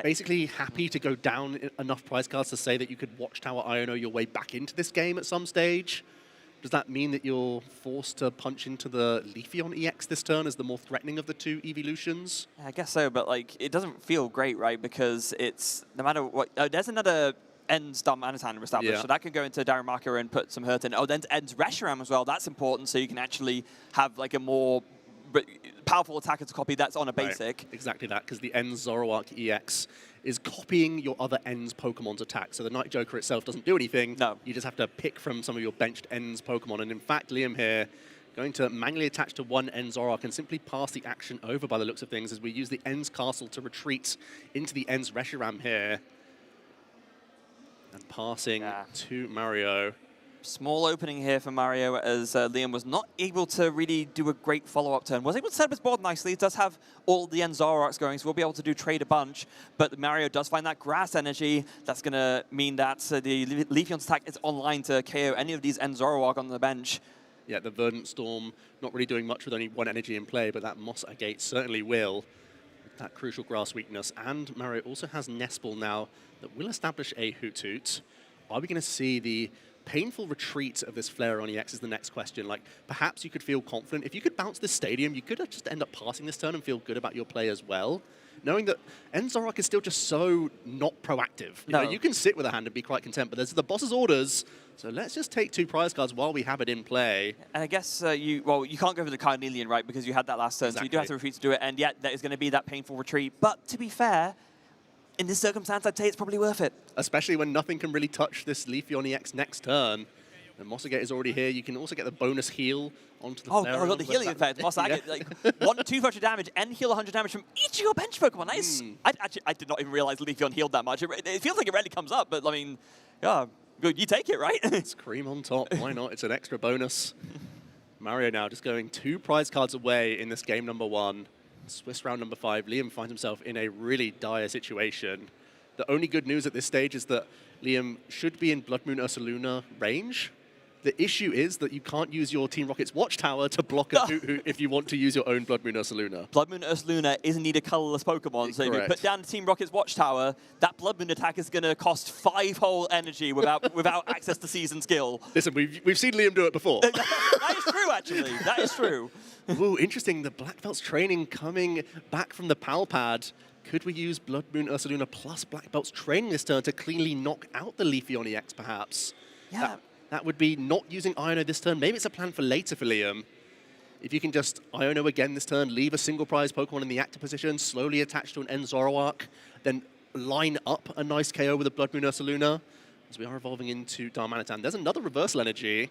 basically happy to go down enough prize cards to say that you could Watchtower Iono your way back into this game at some stage? Does that mean that you're forced to punch into the Leafeon EX this turn as the more threatening of the 2 evolutions? I guess so, but like it doesn't feel great, right? Because it's no matter what. There's another Ends Darmanitan established, so that could go into Darumaka and put some hurt in. Oh, then Ends Reshiram as well. That's important, so you can actually have like a more powerful attacker to copy that's on a basic. Right. Exactly that, because the Ends Zoroark EX is copying your other Ends Pokemon's attack. So the Night Joker itself doesn't do anything. No. You just have to pick from some of your benched Ends Pokemon. And in fact, Liam here going to manually attach to 1 Ends Zoroark and simply pass the action over by the looks of things as we use the Ends Castle to retreat into the Ends Reshiram here. And passing to Mario. Small opening here for Mario as Liam was not able to really do a great follow-up turn. Was able to set up his board nicely. He does have all the End Zoroarks going, so we'll be able to do trade a bunch. But Mario does find that grass energy. That's going to mean that the Leafeon's attack is online to KO any of these End Zoroark on the bench. Yeah, the Verdant Storm not really doing much with only 1 energy in play, but that Moss Agate certainly will. With that crucial grass weakness. And Mario also has Nespal now that will establish a Hoot Hoot. Are we going to see the painful retreat of this Flareon EX is the next question. Like, perhaps you could feel confident. If you could bounce this stadium, you could just end up passing this turn and feel good about your play as well. Knowing that End Zoroark is still just so not proactive. You know, you can sit with a hand and be quite content, but there's the boss's orders. So let's just take 2 prize cards while we have it in play. And I guess you can't go for the Carnelian, right, because you had that last turn, so you do have to retreat to do it, and yet there is going to be that painful retreat. But to be fair, in this circumstance, I'd say it's probably worth it. Especially when nothing can really touch this Leafeon EX next turn. And Mossagate is already here. You can also get the bonus heal onto the Flareon. Oh, got the healing effect. Mossagate, like 1 to 200 damage and heal 100 damage from each of your bench Pokemon. Nice. I did not even realize Leafeon healed that much. It feels like it rarely comes up, but I mean, yeah, good. You take it, right? It's cream on top. Why not? It's an extra bonus. Mario now just going 2 prize cards away in this game number 1. Swiss round number 5, Liam finds himself in a really dire situation. The only good news at this stage is that Liam should be in Blood Moon Ursaluna range. The issue is that you can't use your Team Rocket's Watchtower to block a Hoot Hoot if you want to use your own Blood Moon Ursaluna. Blood Moon Ursaluna is indeed a colorless Pokemon, so if you put down the Team Rocket's Watchtower, that Blood Moon attack is going to cost 5 whole energy without access to season skill. Listen, we've seen Liam do it before. That is true, actually. That is true. Ooh, interesting. The Black Belt's training coming back from the Pal Pad. Could we use Blood Moon Ursaluna plus Black Belt's training this turn to cleanly knock out the Leafeon EX, perhaps? Yeah. That would be not using Iono this turn. Maybe it's a plan for later for Liam. If you can just Iono again this turn, leave a single prize Pokemon in the active position, slowly attach to an End Zoroark, then line up a nice KO with a Blood Moon Ursaluna, as we are evolving into Darmanitan. There's another reversal energy.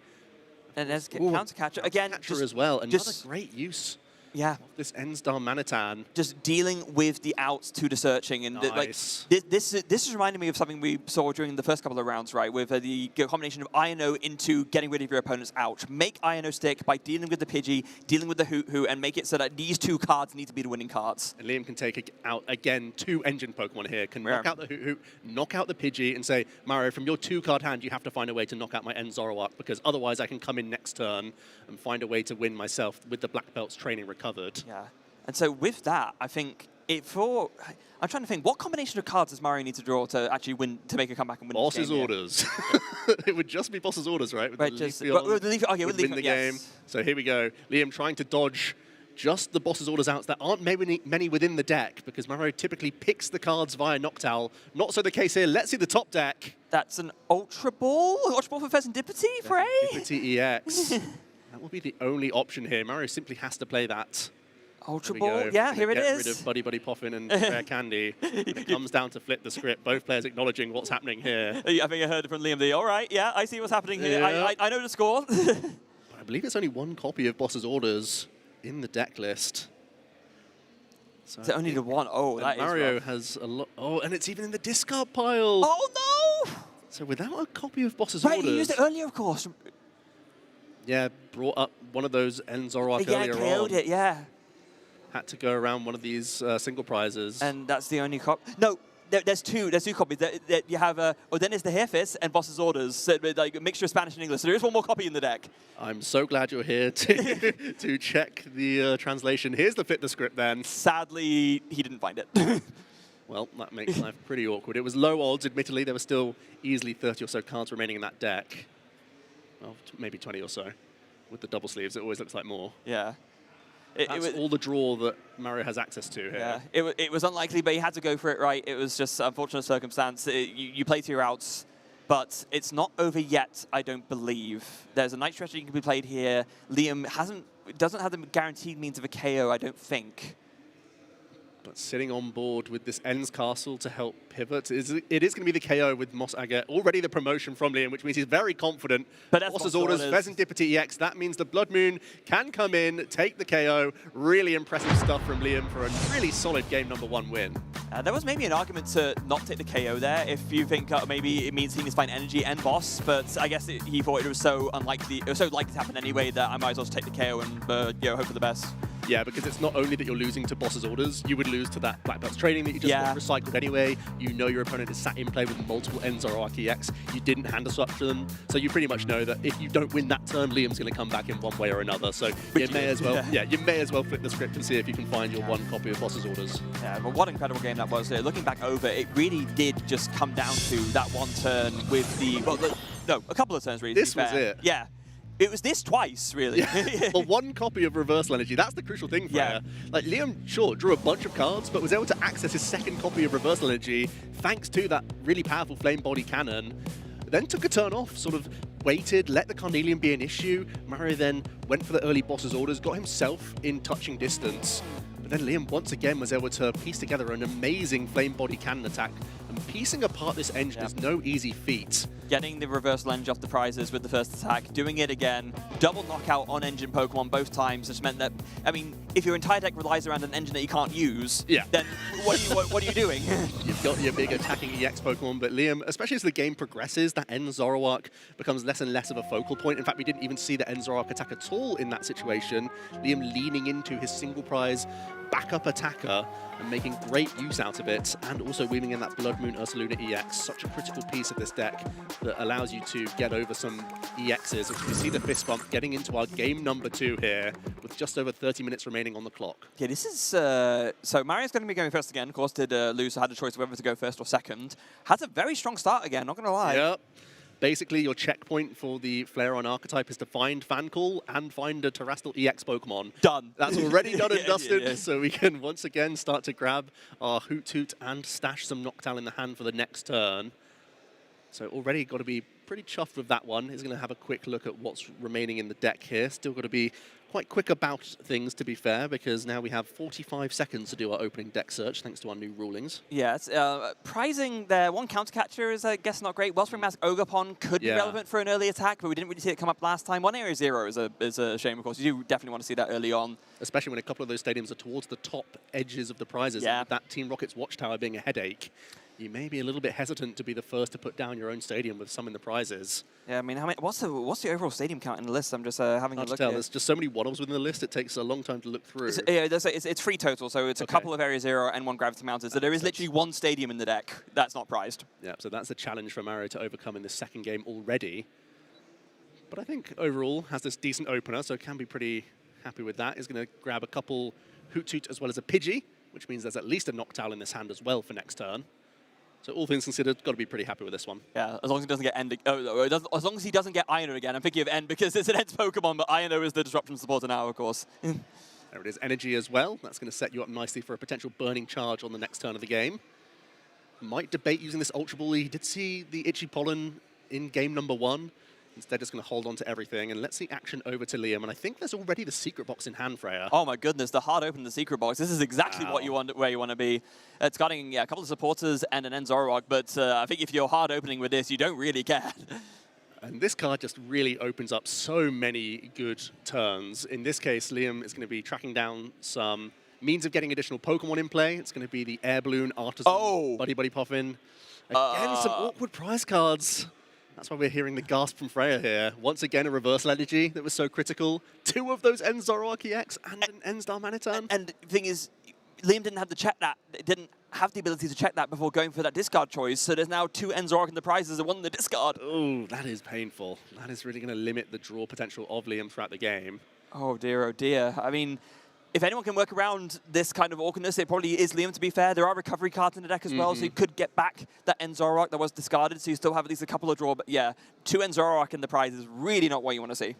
And there's counter catcher again. Catcher as well. Another great use. Yeah. Of this Ends Darmanitan. Just dealing with the outs to the searching. And nice. This is reminding me of something we saw during the first couple of rounds, right? With the combination of Iono into getting rid of your opponent's ouch. Make Iono stick by dealing with the Pidgey, dealing with the Hoot Hoot, and make it so that these 2 cards need to be the winning cards. And Liam can take out, again, 2 engine Pokemon here. Can knock out the Hoot Hoot, knock out the Pidgey, and say, Mario, from your 2-card hand, you have to find a way to knock out my End Zoroark, because otherwise I can come in next turn and find a way to win myself with the Black Belt's training recovered. Yeah. And so with that, I think I'm trying to think, what combination of cards does Mario need to draw to actually win, to make a comeback and win Boss's the game? orders. It would just be Boss's orders, right? With the Leafeon, win the game. So here we go. Liam trying to dodge just the Boss's orders outs. There aren't many within the deck, because Mario typically picks the cards via Noctowl. Not so the case here. Let's see the top deck. That's an Ultra Ball? Ultra Ball for Pheasantipity, Frey? Pheasantipity EX. That will be the only option here. Mario simply has to play that. Ultra Ball, yeah, here it is. Get rid of Buddy Buddy Poffin and Rare Candy. It comes down to flip the script. Both players acknowledging what's happening here. I think I heard it from Liam. All right, yeah, I see what's happening here. Yeah. I know the score. But I believe it's only 1 copy of Boss's orders in the deck list. So is it only the 1? Oh, that Mario is has a lot. Oh, and it's even in the discard pile. Oh, no! So without a copy of Boss's orders... Right, he used it earlier, of course. Yeah, brought up one of those End Zoroark earlier on. KO'd it, yeah. had to go around one of these single prizes. And that's the only copy. No, there's two copies. You have then is the Hairfist and Boss's Orders, so, like a mixture of Spanish and English. So there is one more copy in the deck. I'm so glad you're here to to check the translation. Here's the fitness script then. Sadly, he didn't find it. Well, that makes life pretty awkward. It was low odds, admittedly. There were still easily 30 or so cards remaining in that deck. Well, maybe 20 or so. With the double sleeves, it always looks like more. Yeah. That's all the draw that Mario has access to here. Yeah, it was unlikely, but he had to go for it, right? It was just unfortunate circumstance. You play to your outs, but it's not over yet, I don't believe. There's a night strategy that can be played here. Liam doesn't have the guaranteed means of a KO, I don't think. But sitting on board with this Ends Castle to help pivot, it is going to be the KO with Moss Agate. Already the promotion from Liam, which means he's very confident. But that's Boss's Orders, Pheasantipity EX. That means the Blood Moon can come in, take the KO. Really impressive stuff from Liam for a really solid game #1 win. There was maybe an argument to not take the KO there if you think maybe it means he needs to find energy and boss, but I guess he thought it was so unlikely, it was so likely to happen anyway that I might as well just take the KO and hope for the best. Yeah, because it's not only that you're losing to Boss's Orders, you would lose to that Black Belt's training that you just got recycled anyway. You know your opponent is sat in play with multiple Enzoroark EX. You didn't hand us up to them, so you pretty much know that if you don't win that turn, Liam's going to come back in one way or another. So you may as well, you may as well flip the script and see if you can find your one copy of Boss's Orders. Yeah, but what incredible game that was. Looking back over, it really did just come down to that one turn with a couple of turns really. This was it. Yeah. It was this twice, really. Yeah. Well, one copy of Reversal Energy, that's the crucial thing for you. Like, Liam, sure, drew a bunch of cards, but was able to access his second copy of Reversal Energy thanks to that really powerful Flame Body Cannon. Then took a turn off, sort of waited, let the Carnelian be an issue. Mario then went for the early Boss's Orders, got himself in touching distance. But then Liam once again was able to piece together an amazing Flame Body Cannon attack. And piecing apart this engine is no easy feat. Getting the reverse lens off the prizes with the first attack, doing it again, double knockout on engine Pokemon both times, just meant that, I mean, if your entire deck relies around an engine that you can't use, then what are you doing? You've got your big attacking EX Pokemon, but Liam, especially as the game progresses, that Enzoroark becomes less and less of a focal point. In fact, we didn't even see the Enzoroark attack at all in that situation. Liam leaning into his single prize backup attacker and making great use out of it, and also weaving in that Blood Moon Ursaluna EX, such a critical piece of this deck that allows you to get over some EXs. As we see the fist bump getting into our game #2 here, with just over 30 minutes remaining on the clock. Yeah, this is, so Mario's going to be going first again. Of course, did lose, so had a choice of whether to go first or second. Has a very strong start again, not going to lie. Yep. Basically, your checkpoint for the Flareon archetype is to find Fancall and find a Terrestrial EX Pokemon. Done. That's already done and dusted, so we can once again start to grab our Hoot Toot and stash some Noctowl in the hand for the next turn. So already got to be pretty chuffed with that one. He's going to have a quick look at what's remaining in the deck here. Still got to be quite quick about things, to be fair, because now we have 45 seconds to do our opening deck search, thanks to our new rulings. Yeah, it's, prizing there. One countercatcher is, I guess, not great. Wellspring Mask Ogapon could be relevant for an early attack, but we didn't really see it come up last time. One Area Zero is a shame, of course. You do definitely want to see that early on. Especially when a couple of those stadiums are towards the top edges of the prizes. Yeah. That Team Rocket's Watchtower being a headache, you may be a little bit hesitant to be the first to put down your own stadium with some in the prizes. Yeah, I mean, what's the overall stadium count in the list? I'm just having a look here. There's just so many one-offs within the list, it takes a long time to look through. It's 3 total, so it's a couple of Area Zero and 1 Gravity Mounted. So there is literally 1 stadium in the deck that's not prized. Yeah, so that's a challenge for Mario to overcome in this second game already. But I think overall has this decent opener, so can be pretty happy with that. He's going to grab a couple Hoot Toot as well as a Pidgey, which means there's at least a Noctowl in this hand as well for next turn. So all things considered, got to be pretty happy with this one. Yeah, as long as he doesn't get End. As long as he doesn't get Iono again. I'm thinking of End because it's an End's Pokemon, but Iono is the disruption supporter now, of course. There it is, Energy as well. That's going to set you up nicely for a potential Burning Charge on the next turn of the game. Might debate using this Ultra Ball. He did see the Itchy Pollen in game #1. Instead, just going to hold on to everything. And let's see action over to Liam. And I think there's already the Secret Box in hand, Freya. Oh my goodness, the hard open the Secret Box. This is exactly what you want, where you want to be. It's got a couple of supporters and an Enzoroark, but I think if you're hard opening with this, you don't really care. And this card just really opens up so many good turns. In this case, Liam is going to be tracking down some means of getting additional Pokemon in play. It's going to be the Air Balloon, Artisan, Buddy Puffin. Again, some awkward prize cards. That's why we're hearing the gasp from Freya here. Once again, a reversal energy that was so critical. 2 of those Ends Zoroark EX and an Ends Darmanitan. And the thing is, Liam didn't have to check that. Didn't have the ability to check that before going for that discard choice. So there's now 2 Ends Zoroark in the prizes and 1 in the discard. Oh, that is painful. That is really going to limit the draw potential of Liam throughout the game. Oh dear, oh dear. I mean, if anyone can work around this kind of awkwardness, it probably is Liam, to be fair. There are recovery cards in the deck as well, so you could get back that Ends Zoroark that was discarded, so you still have at least a couple of draw. But yeah, 2 Ends Zoroark in the prize is really not what you want to see.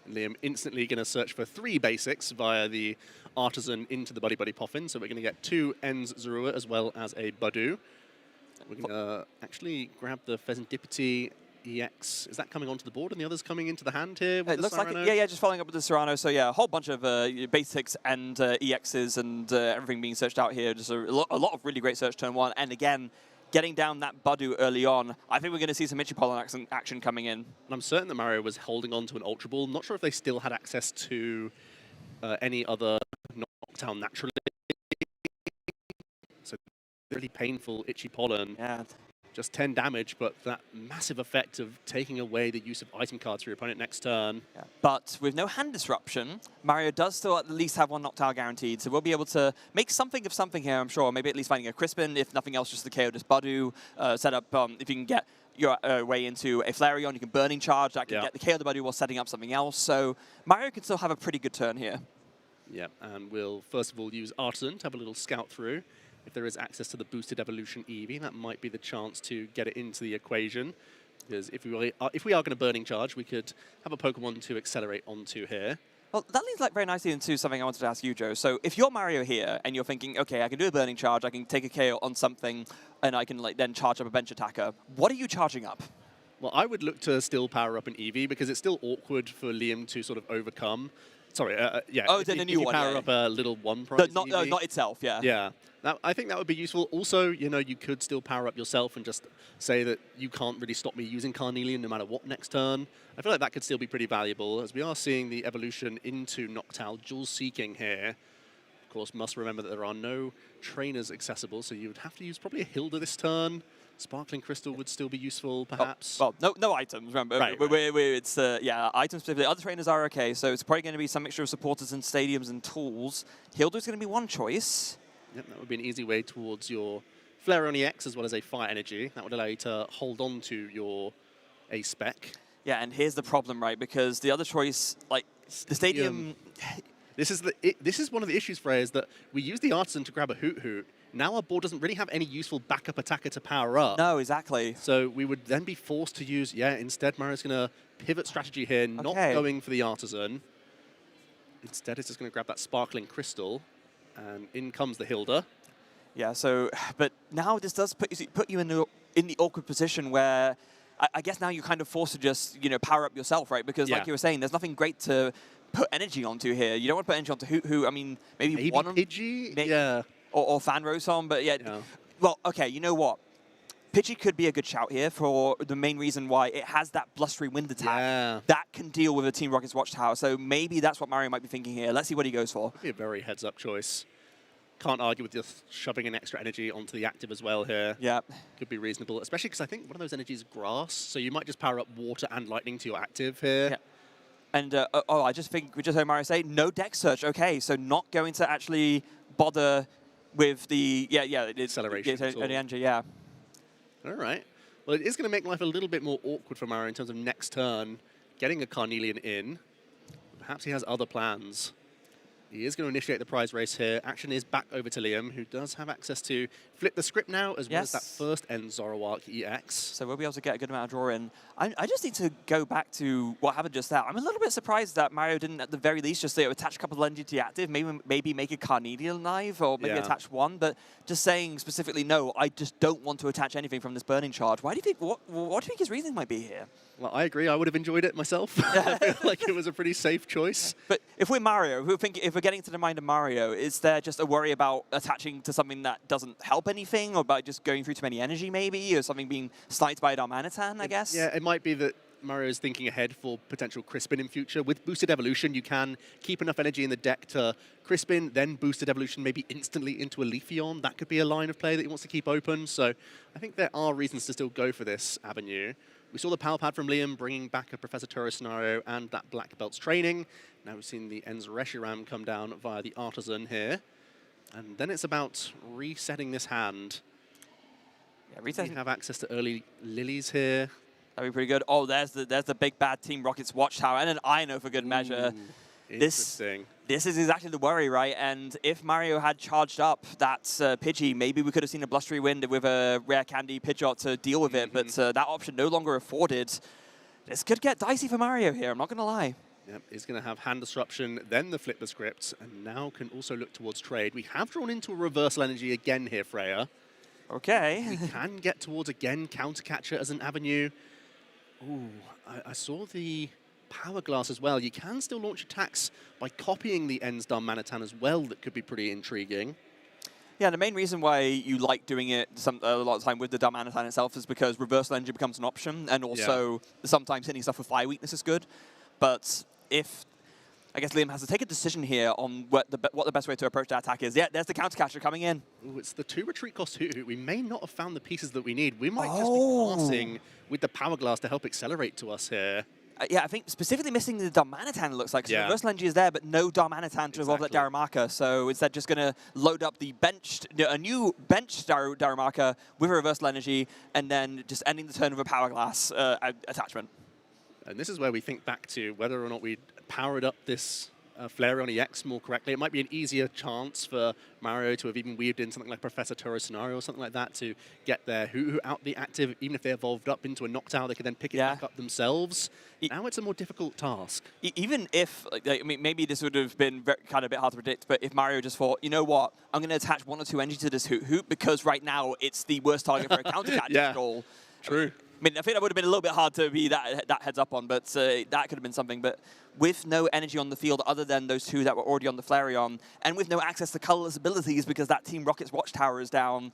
Liam instantly going to search for 3 basics via the Artisan into the Buddy Buddy Poffin, so we're going to get 2 Ends Zorua as well as a Budu. We're going to actually grab the Pheasantipity EX. Is that coming onto the board and the others coming into the hand here? With It looks like it, yeah, just following up with the Serrano. So yeah, a whole bunch of basics and EXs and everything being searched out here. Just a lot of really great search turn 1. And again, getting down that Budu early on, I think we're going to see some Ichipollen action coming in. And I'm certain that Mario was holding on to an Ultra Ball. Not sure if they still had access to any other knockdown naturally. So really painful Ichipollen. Yeah. Just 10 damage, but that massive effect of taking away the use of item cards for your opponent next turn. Yeah. But with no hand disruption, Mario does still at least have 1 Noctowl guaranteed, so we'll be able to make something of something here, I'm sure. Maybe at least finding a Crispin, if nothing else, just the KO just Budu. Set up, if you can get your way into a Flareon, you can Burning Charge, that can get the KO the Budu while setting up something else. So Mario can still have a pretty good turn here. Yeah, and we'll first of all use Artisan to have a little scout through. If there is access to the boosted evolution Eevee, that might be the chance to get it into the equation. Because if we are going to Burning Charge, we could have a Pokemon to accelerate onto here. Well, that leads very nicely into something I wanted to ask you, Joe. So if you're Mario here and you're thinking, okay, I can do a Burning Charge, I can take a KO on something, and I can then charge up a bench attacker, what are you charging up? Well, I would look to still power up an Eevee because it's still awkward for Liam to sort of overcome. Sorry, yeah. Oh, then a new one. Power up a little one-prize no, not itself, yeah. Yeah. Now, I think that would be useful. Also, you know, you could still power up yourself and just say that you can't really stop me using Carnelian no matter what next turn. I feel like that could still be pretty valuable, as we are seeing the evolution into Noctowl Dual Seeking here. Of course, must remember that there are no trainers accessible, so you would have to use probably a Hilda this turn. Sparkling Crystal would still be useful, perhaps. Oh, well, no items, remember. Right, it's, yeah, items specifically. Other trainers are okay, so it's probably going to be some mixture of supporters and stadiums and tools. Hilda's going to be one choice. Yep, that would be an easy way towards your Flareon EX as well as a Fire Energy. That would allow you to hold on to your A-Spec. Yeah, and here's the problem, right? Because the other choice, like, the stadium... This is one of the issues, Freya, is that we use the Artisan to grab a Hoot Hoot. Now our board doesn't really have any useful backup attacker to power up. No, exactly. So we would then be forced to use, instead Mario's going to pivot strategy here, not going for the Artisan. Instead, it's just going to grab that Sparkling Crystal, and in comes the Hilda. Yeah, so, but now this does put you in the awkward position where I guess now you're kind of forced to just, power up yourself, right? Because like you were saying, there's nothing great to put energy onto here. You don't want to put energy onto Hoot. I mean, maybe one Pidgey? Yeah. Or Fan Rotom, but yeah. Well, okay, you know what? Pidgey could be a good shout here for the main reason why it has that blustery wind attack that can deal with a Team Rocket's Watchtower. So maybe that's what Mario might be thinking here. Let's see what he goes for. Could be a very heads-up choice. Can't argue with just shoving an extra energy onto the active as well here. Yeah. Could be reasonable, especially because I think one of those energies is grass, so you might just power up water and lightning to your active here. Yeah. And, I just think we just heard Mario say, no deck search. Okay, so not going to actually bother with the, acceleration. Yeah. All right. Well, it is going to make life a little bit more awkward for Mario in terms of next turn, getting a Carnelian in. Perhaps he has other plans. He is going to initiate the prize race here. Action is back over to Liam, who does have access to flip the script now, as well as that first End Zoroark EX. So we'll be able to get a good amount of draw in. I just need to go back to what happened just now. I'm a little bit surprised that Mario didn't, at the very least, just attach a couple of energy to the active, maybe make a Carnelian live, or maybe attach one, but just saying specifically, no, I just don't want to attach anything from this Burning Charge. Why do you think, what do you think his reasoning might be here? Well, I agree. I would have enjoyed it myself. I feel like it was a pretty safe choice. But if we're Mario, if we're getting to the mind of Mario, is there just a worry about attaching to something that doesn't help anything, or about just going through too many energy, maybe, or something being sniped by a Darmanitan, I guess? Yeah, it might be that Mario is thinking ahead for potential Crispin in future. With Boosted Evolution, you can keep enough energy in the deck to Crispin, then Boosted Evolution maybe instantly into a Leafeon. That could be a line of play that he wants to keep open. So I think there are reasons to still go for this avenue. We saw the Power Pad from Liam bringing back a Professor Turo scenario and that Black Belt's training. Now we've seen the Enza Reshiram come down via the Artisan here. And then it's about resetting this hand. Yeah, resetting. We have access to early lilies here. That'd be pretty good. Oh, there's the big bad Team Rocket's Watchtower and an Ino for good measure. Interesting. This is exactly the worry, right? And if Mario had charged up that Pidgey, maybe we could have seen a Blustery Wind with a Rare Candy Pidgeot to deal with it, but that option no longer afforded. This could get dicey for Mario here, I'm not going to lie. Yep, he's going to have Hand Disruption, then the Flip the Script, and now can also look towards trade. We have drawn into a Reversal Energy again here, Freya. Okay. We can get towards, again, Counter Catcher as an avenue. Ooh, I saw the Power Glass as well. You can still launch attacks by copying the Enstar Manatan as well. That could be pretty intriguing. Yeah, the main reason why you like doing it a lot of the time with the Darmanitan itself is because Reversal Energy becomes an option, and also sometimes hitting stuff with Fire Weakness is good. But if, I guess Liam has to take a decision here on what the best way to approach that attack is. Yeah, there's the Counter Catcher coming in. Ooh, it's the 2 retreat cost Hoot. We may not have found the pieces that we need. We might just be passing with the Power Glass to help accelerate to us here. Yeah, I think specifically missing the Darmanitan, it looks like. So Reversal Energy is there, but no Darmanitan to evolve that Darumaka. So is that just going to load up the a new benched Darumaka with a Reversal Energy, and then just ending the turn with a Power Glass attachment? And this is where we think back to whether or not we powered up this Flareon EX more correctly. It might be an easier chance for Mario to have even weaved in something like Professor Turo scenario or something like that to get their Hoo out the active. Even if they evolved up into a Noctowl, they could then pick it back up themselves. Now it's a more difficult task. Even if, I mean, maybe this would have been kind of a bit hard to predict, but if Mario just thought, you know what, I'm going to attach 1 or 2 energies to this Hoot because right now it's the worst target for a counter catch goal. True. I mean, I think that would have been a little bit hard to be that heads up on, but that could have been something. But with no energy on the field other than those 2 that were already on the Flareon, and with no access to colorless abilities because that Team Rocket's Watchtower is down,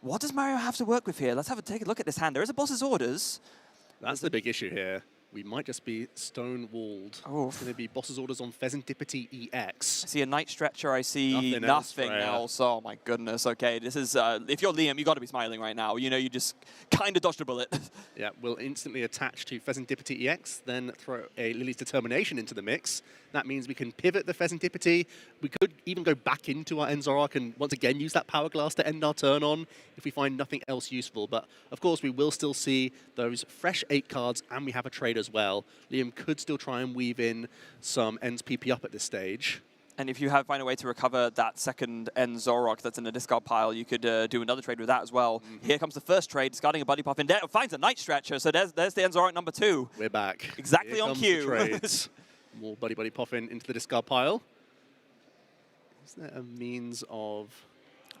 what does Mario have to work with here? Let's take a look at this hand. There is a Boss's Orders. That's the big issue here. We might just be stone-walled. Oh. It's going to be Boss's Orders on Pheasantipity EX. I see a Night Stretcher. I see nothing else. Oh, my goodness. Okay, this is... if you're Liam, you got to be smiling right now. You know, you just kind of dodged a bullet. Yeah, we'll instantly attach to Pheasantipity EX, then throw a Lily's Determination into the mix. That means we can pivot the Pheasantipity. We could even go back into our Enzoroc and once again use that Power Glass to end our turn on if we find nothing else useful. But, of course, we will still see those fresh 8 cards, and we have a trade as well. Liam could still try and weave in some Ends PP up at this stage. And if you find a way to recover that second Enzoroc that's in the discard pile, you could do another trade with that as well. Here comes the first trade, discarding a Buddy Pop in there. Finds a Night Stretcher, so there's the Enzoroc number 2. We're back. Exactly Here on comes cue. The trades. More Buddy Poffin into the discard pile. Is there a means of...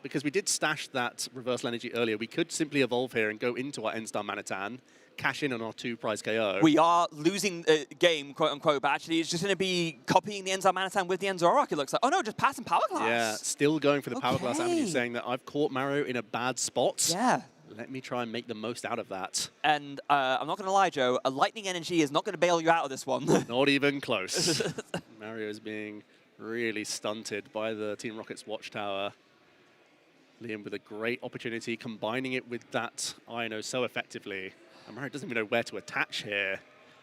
Because we did stash that Reversal Energy earlier, we could simply evolve here and go into our Enstar Manatan, cash in on our 2 prize KO. We are losing the game, quote unquote, but actually it's just going to be copying the Enzar Manatan with the Enzoroc, it looks like. Oh no, just passing Power Glass. Yeah, still going for the Power Glass avenue, saying that I've caught Mario in a bad spot. Yeah. Let me try and make the most out of that. And I'm not going to lie, Joe, a Lightning Energy is not going to bail you out of this one. Not even close. Mario is being really stunted by the Team Rocket's Watchtower. Liam with a great opportunity, combining it with that Ino so effectively. And Mario doesn't even know where to attach here.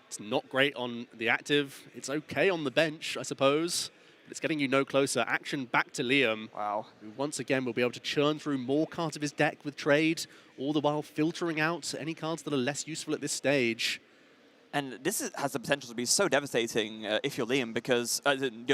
It's not great on the active. It's okay on the bench, I suppose. But it's getting you no closer. Action back to Liam. Wow. Who once again will be able to churn through more cards of his deck with trade, all the while filtering out any cards that are less useful at this stage. And this has the potential to be so devastating if you're Liam, because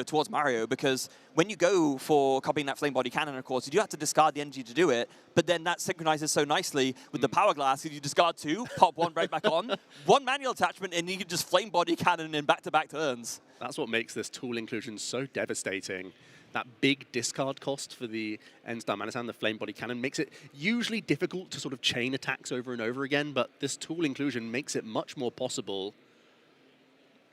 towards Mario, because when you go for copying that Flame Body Cannon, of course, you do have to discard the energy to do it, but then that synchronizes so nicely with the Power Glass. If you discard 2, pop 1 right back on, 1 manual attachment, and you can just Flame Body Cannon in back-to-back turns. That's what makes this tool inclusion so devastating. That big discard cost for the Enstar Manatan, the Flame Body Cannon, makes it usually difficult to sort of chain attacks over and over again, but this tool inclusion makes it much more possible.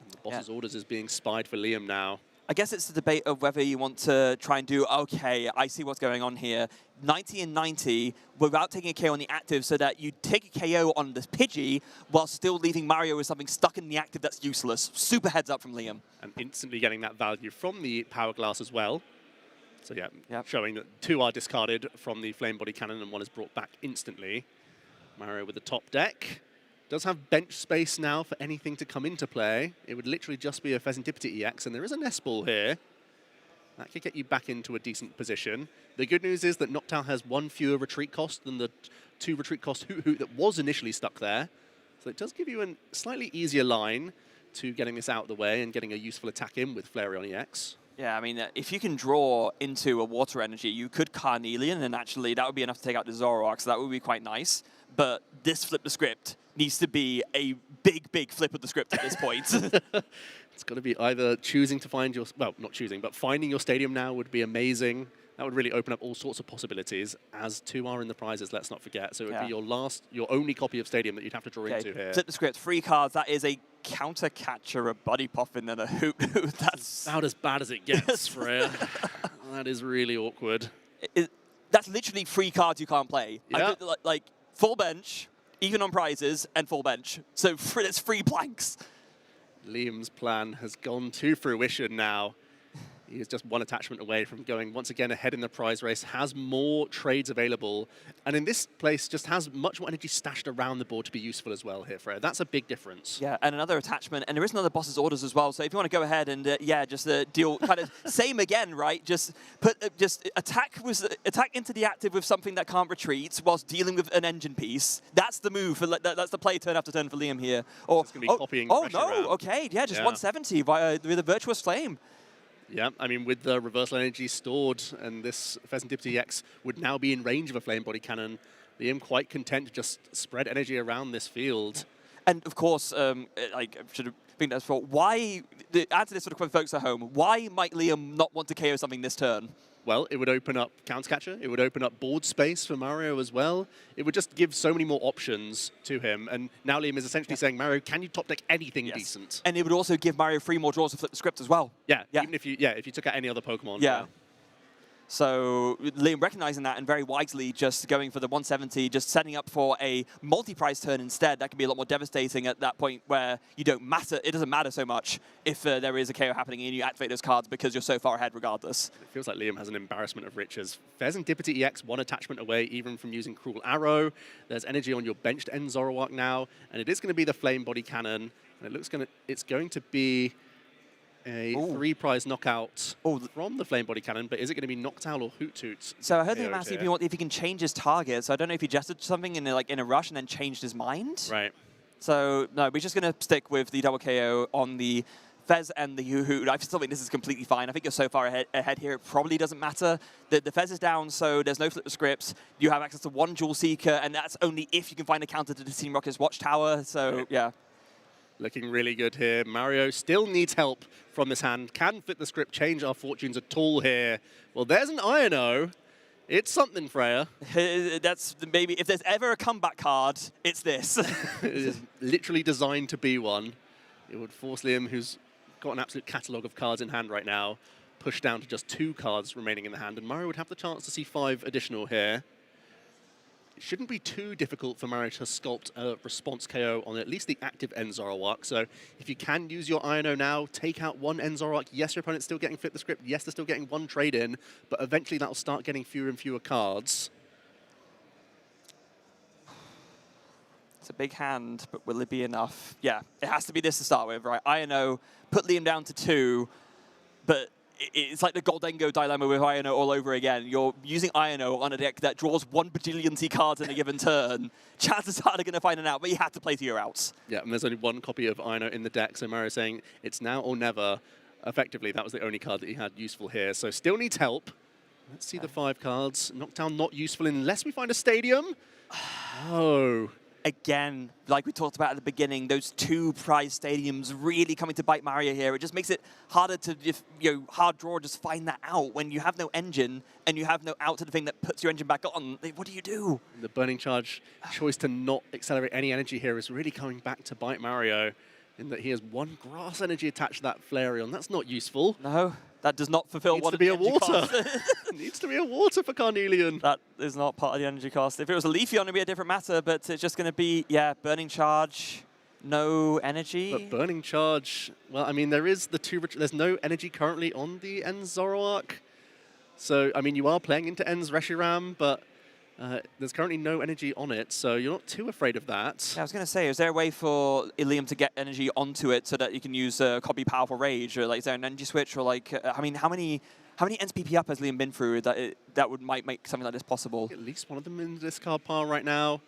And the boss's orders is being spied for Liam now. I guess it's the debate of whether you want to try and do, okay, I see what's going on here, 90 and 90 without taking a KO on the active so that you take a KO on this Pidgey while still leaving Mario with something stuck in the active that's useless. Super heads up from Liam. And instantly getting that value from the Power Glass as well. So yeah, showing that 2 are discarded from the Flame Body Cannon and 1 is brought back instantly. Mario with the top deck. Does have bench space now for anything to come into play. It would literally just be a Pheasantipity EX, and there is a Nest Ball here. That could get you back into a decent position. The good news is that Noctowl has one fewer retreat cost than the 2 retreat cost Hoot that was initially stuck there. So it does give you a slightly easier line to getting this out of the way and getting a useful attack in with Flareon EX. Yeah, I mean, if you can draw into a water energy, you could Carnelian, and actually that would be enough to take out the Zoroark, so that would be quite nice. But this flip the script needs to be a big, big flip of the script at this point. It's got to be either choosing to find your, well, not choosing, but finding your stadium now would be amazing. That would really open up all sorts of possibilities, as 2 are in the prizes, let's not forget. So it would be your only copy of stadium that you'd have to draw into here. Flip the script, 3 cards, that is a counter catcher, a Buddy Puffin, and a Hoot. That's about as bad as it gets, Freya. That is really awkward. That's literally 3 cards you can't play. Yeah. Like full bench, even on prizes, and full bench. So that's 3 blanks. Liam's plan has gone to fruition now. He is just one attachment away from going once again ahead in the prize race, has more trades available, and in this place just has much more energy stashed around the board to be useful as well here, Freya. That's a big difference. Yeah, and another attachment, and there is another boss's orders as well, so if you want to go ahead and, just deal kind of same again, right? Just put, just attack into the active with something that can't retreat whilst dealing with an engine piece. That's the move, that's the play turn after turn for Liam here. Or, it's going to be copying pressure around. Okay, yeah, just 170 with a Virtuous Flame. Yeah, I mean, with the reversal energy stored, and this Pheasantipity X would now be in range of a Flame Body Cannon, Liam quite content to just spread energy around this field. And of course, I should have been there for why, answer this sort of for folks at home, why might Liam not want to KO something this turn? Well, it would open up Countercatcher, it would open up board space for Mario as well. It would just give so many more options to him, and now Liam is essentially saying, Mario, can you top deck anything decent? And it would also give Mario 3 more draws to flip the script as well. Yeah, even if you took out any other Pokemon. Yeah. So Liam recognizing that and very wisely just going for the 170, just setting up for a multi-prize turn instead. That can be a lot more devastating at that point where you don't matter. It doesn't matter so much if there is a KO happening and you activate those cards because you're so far ahead regardless. It feels like Liam has an embarrassment of riches. Pheasantipity EX, 1 attachment away even from using Cruel Arrow. There's energy on your bench to end Zoroark now, and it is going to be the Flame Body Cannon. And it's going to be a 3-prize knockout from the Flame Body Cannon, but is it going to be Noctowl or Hoot Toot? So I heard him ask if he can change his target. So I don't know if he gestured something in a rush and then changed his mind. Right. So no, we're just going to stick with the double KO on the Fez and the Hoot. I still think this is completely fine. I think you're so far ahead here, it probably doesn't matter. The Fez is down, so there's no flip the scripts. You have access to 1 Jewel Seeker, and that's only if you can find a counter to the Team Rocket's Watchtower. So yeah. Looking really good here. Mario still needs help from this hand. Can flip the script, change our fortunes at all here. Well, there's an Iono. It's something, Freya. That's maybe, if there's ever a comeback card, it's this. It is literally designed to be one. It would force Liam, who's got an absolute catalogue of cards in hand right now, push down to just 2 cards remaining in the hand, and Mario would have the chance to see 5 additional here. It shouldn't be too difficult for Mario to sculpt a response KO on at least the active end Zoroark. So if you can use your Iono now, take out 1 end Zoroark. Yes, your opponent's still getting flip the script. Yes, they're still getting 1 trade in, but eventually that'll start getting fewer and fewer cards. It's a big hand, but will it be enough? Yeah, it has to be this to start with, right? Iono, put Liam down to 2, but it's like the Goldengo dilemma with Iono all over again. You're using Iono on a deck that draws 1 bajillion cards in a given turn. Chances are they're going to find an out, but you have to play to your outs. Yeah, and there's only 1 copy of Iono in the deck, so Mario's saying it's now or never. Effectively, that was the only card that he had useful here, so still needs help. Let's see the 5 cards. Knockdown not useful unless we find a stadium. Oh. Again, like we talked about at the beginning, those 2 prize stadiums really coming to bite Mario here. It just makes it harder to, hard draw, just find that out. When you have no engine and you have no out to the thing that puts your engine back on, what do you do? The Burning Charge choice to not accelerate any energy here is really coming back to bite Mario, in that he has 1 grass energy attached to that Flareon. That's not useful. No, that does not fulfill Needs what to be a energy water. cost. Needs to be a water for Carnelian. That is not part of the energy cost. If it was a Leafeon, it would be a different matter, but it's just going to be, Burning Charge, no energy. But Burning Charge, well, I mean, there's no energy currently on the Ends Zoroark. So, I mean, you are playing into Ends Reshiram, but There's currently no energy on it, so you're not too afraid of that. Yeah, I was going to say, is there a way for Liam to get energy onto it so that you can use copy Powerful Rage, or like is there an energy switch, or like I mean, how many ends PP up has Liam been through that might make something like this possible? At least one of them in the discard pile right now.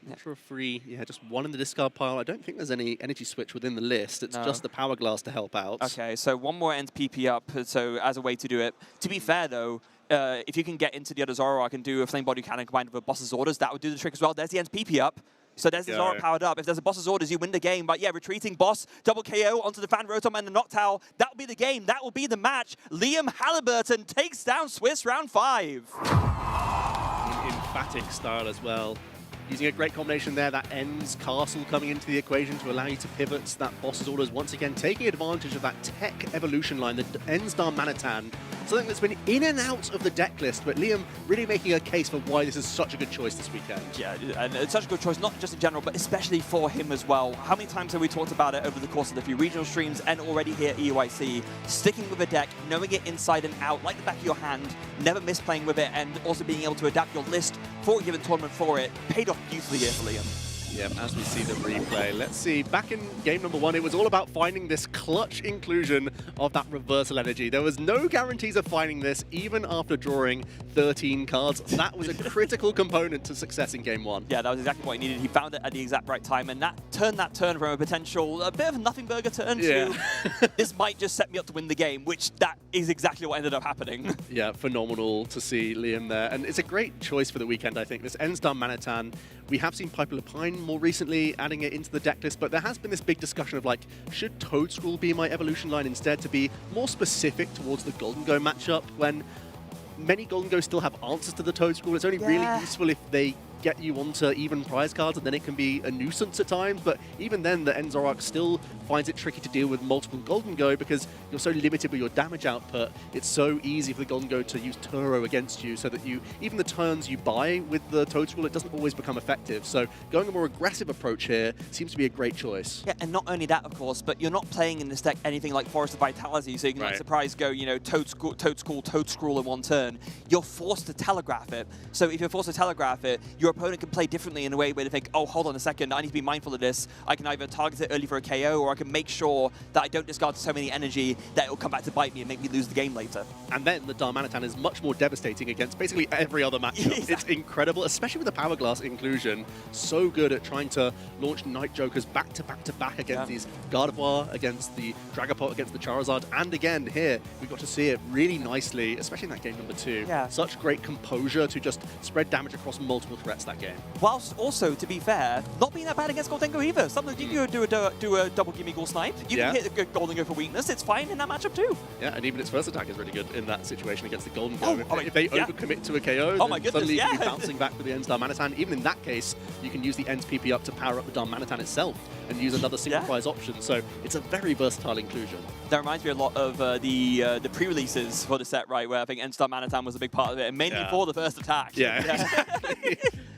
Not sure if just one in the discard pile. I don't think there's any energy switch within the list. It's just the Power Glass to help out. Okay, so one more ends PP up, so as a way to do it. To be fair, though, if you can get into the other Zoroark and do a Flame Body Cannon combined with a Boss's Orders, that would do the trick as well. There's the ends PP up. So there's the Zoroark powered up. If there's a Boss's Orders, you win the game. But yeah, retreating Boss, double KO onto the Fan Rotom and the Noctowl. That will be the game. That will be the match. Liam Halliburton takes down Swiss round 5. Emphatic style as well. Using a great combination there, that ends Castle coming into the equation to allow you to pivot that Boss's Orders once again, taking advantage of that tech evolution line, the ends Darmanitan, something that's been in and out of the deck list, but Liam really making a case for why this is such a good choice this weekend. Yeah, and it's such a good choice, not just in general, but especially for him as well. How many times have we talked about it over the course of the few regional streams and already here at EUIC? Sticking with a deck, knowing it inside and out, like the back of your hand, never miss playing with it, and also being able to adapt your list for a given tournament for it, paid off beautifully here for Liam. Yeah, as we see the replay, let's see, back in game number 1, it was all about finding this clutch inclusion of that reversal energy. There was no guarantees of finding this, even after drawing 13 cards. That was a critical component to success in game 1. Yeah, that was exactly what he needed. He found it at the exact right time, and that turned from a potential, a bit of a nothing burger turn to, this might just set me up to win the game, which that is exactly what ended up happening. Yeah, phenomenal to see Liam there. And it's a great choice for the weekend, I think. This ends Darmanitan. We have seen Piper Lapine more recently, adding it into the deck list, but there has been this big discussion of, like, should Toadstool be my evolution line instead, to be more specific towards the Golden Go matchup, when many Golden Go still have answers to the Toadstool. It's only really useful if they get you onto even prize cards, and then it can be a nuisance at times, but even then the Zoroark still finds it tricky to deal with multiple Golden Go because you're so limited with your damage output. It's so easy for the Golden Go to use Turo against you, so that even the turns you buy with the Toadstool, it doesn't always become effective. So going a more aggressive approach here seems to be a great choice. Yeah, and not only that, of course, but you're not playing in this deck anything like Forest of Vitality, so you can like surprise go, you know, Toadstool in one turn. You're forced to telegraph it. So if you're forced to telegraph it, your opponent can play differently in a way where they think, oh, hold on a second, I need to be mindful of this. I can either target it early for a KO, or I can make sure that I don't discard so many energy that it will come back to bite me and make me lose the game later. And then the Darmanitan is much more devastating against basically every other matchup. It's incredible, especially with the Power Glass inclusion. So good at trying to launch Night Jokers back to back to back against these Gardevoir, against the Dragapult, against the Charizard. And again, here, we got to see it really nicely, especially in that game number 2. Yeah. Such great composure to just spread damage across multiple threats that game. Whilst also, to be fair, not being that bad against Goldengo either. Sometimes you can do a double gimme Ghoul Snipe. You can hit the Goldengo for weakness. It's fine in that matchup too. Yeah, and even its first attack is really good in that situation against the Goldengo. If they overcommit to a KO, then suddenly you can be bouncing back with the Ends Darmanitan. Even in that case, you can use the Ends PP up to power up the Darmanitan itself and use another single prize option. So it's a very versatile inclusion. That reminds me a lot of the pre-releases for the set, right, where I think Ends Darmanitan was a big part of it, and mainly for the first attack.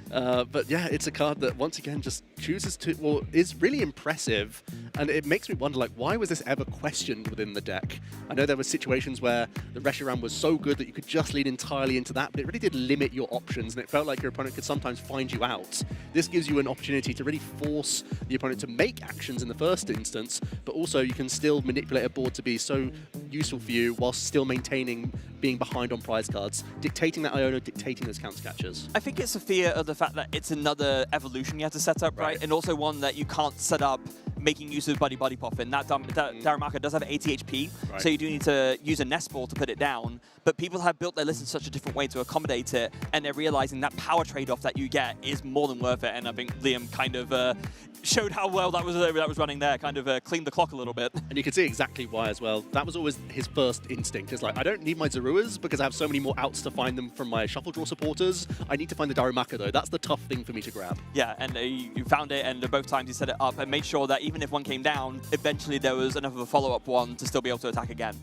But yeah, it's a card that once again just chooses to, well, is really impressive, and it makes me wonder, like, why was this ever questioned within the deck? I know there were situations where the Reshiram was so good that you could just lean entirely into that, but it really did limit your options, and it felt like your opponent could sometimes find you out. This gives you an opportunity to really force the opponent to make actions in the first instance, but also you can still manipulate a board to be so useful for you whilst still maintaining being behind on prize cards, dictating that Iono, dictating those counter catchers. I think it's a fear of the fact that it's another evolution you have to set up, right? And also one that you can't set up making use of Buddy Puffin. That Darumaka does have 80 HP, so you do need to use a Nest Ball to put it down, but people have built their list in such a different way to accommodate it, and they're realizing that power trade-off that you get is more than worth it, and I think Liam kind of showed how well that was running there, kind of cleaned the clock a little bit. And you can see exactly why as well. That was always his first instinct. It's like, I don't need my Zeruas because I have so many more outs to find them from my Shuffle Draw supporters. I need to find the Darumaka though. That's the tough thing for me to grab. Yeah, and you found it, and both times you set it up and made sure that even if one came down, eventually there was enough of a follow-up one to still be able to attack again.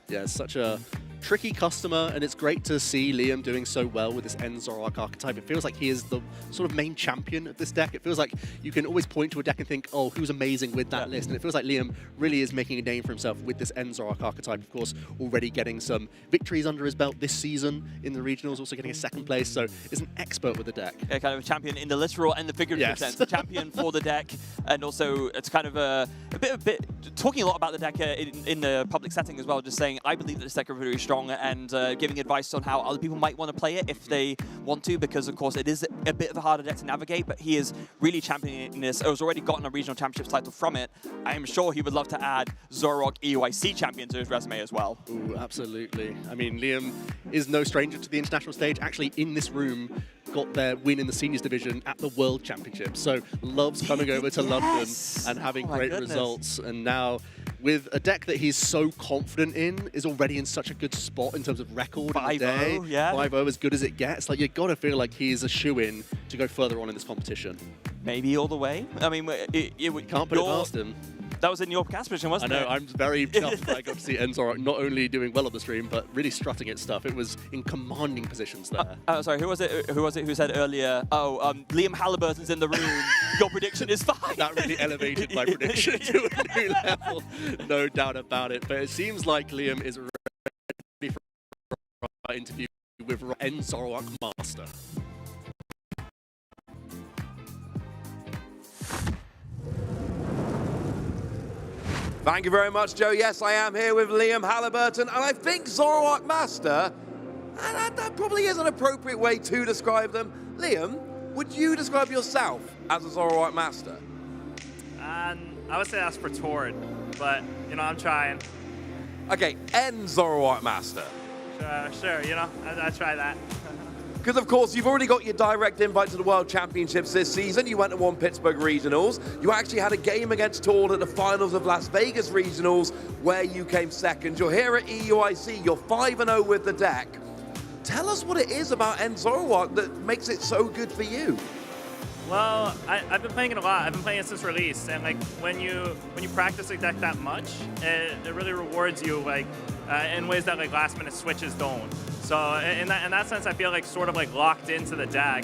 Yeah, it's such a tricky customer, and it's great to see Liam doing so well with this End Zoroark archetype. It feels like he is the sort of main champion of this deck. It feels like you can always point to a deck and think, oh, who's amazing with that list? And it feels like Liam really is making a name for himself with this End Zoroark archetype. Of course, already getting some victories under his belt this season in the regionals, also getting a second place, so is an expert with the deck. Yeah, kind of a champion in the literal and the figurative sense. A champion for the deck, and also it's kind of a bit talking a lot about the deck in the public setting as well, just saying, I believe that this deck is really strong, and giving advice on how other people might want to play it if they want to, because of course it is a bit of a harder deck to navigate, but he is really championing this. Has already gotten a regional championships title from it. I am sure he would love to add Zoroark EUIC champion to his resume as well. Ooh, absolutely. I mean, Liam is no stranger to the international stage. Actually, in this room, got their win in the seniors division at the World Championships. So loves coming over to London and having great results. And now with a deck that he's so confident in, is already in such a good spot in terms of record in the day. 5-0, as good as it gets. Like, you've got to feel like he's a shoo-in to go further on in this competition. Maybe all the way. I mean, can't put it past him. That was in your cast position, wasn't it? I know, I'm very chuffed that I got to see End Zoroark not only doing well on the stream, but really strutting its stuff. It was in commanding positions there. Sorry, who was it who said earlier, Liam Halliburton's in the room, your prediction is fine? That really elevated my prediction to a new level, no doubt about it. But it seems like Liam is ready for our interview with End Zoroark Master. Thank you very much, Joe. Yes, I am here with Liam Halliburton, and I think Zoroark Master, and that probably is an appropriate way to describe them. Liam, would you describe yourself as a Zoroark Master? I would say that's for Tord, but, you know, I'm trying. Okay, End Zoroark Master. Sure, you know, I try that. Because, of course, you've already got your direct invite to the World Championships this season. You went and won Pittsburgh Regionals. You actually had a game against Tord at the finals of Las Vegas Regionals, where you came second. You're here at EUIC. You're 5-0 with the deck. Tell us what it is about End Zoroark that makes it so good for you. Well, I've been playing it a lot. I've been playing it since release, and like when you practice the deck that much, it really rewards you like in ways that like last minute switches don't. So in that sense, I feel like sort of like locked into the deck.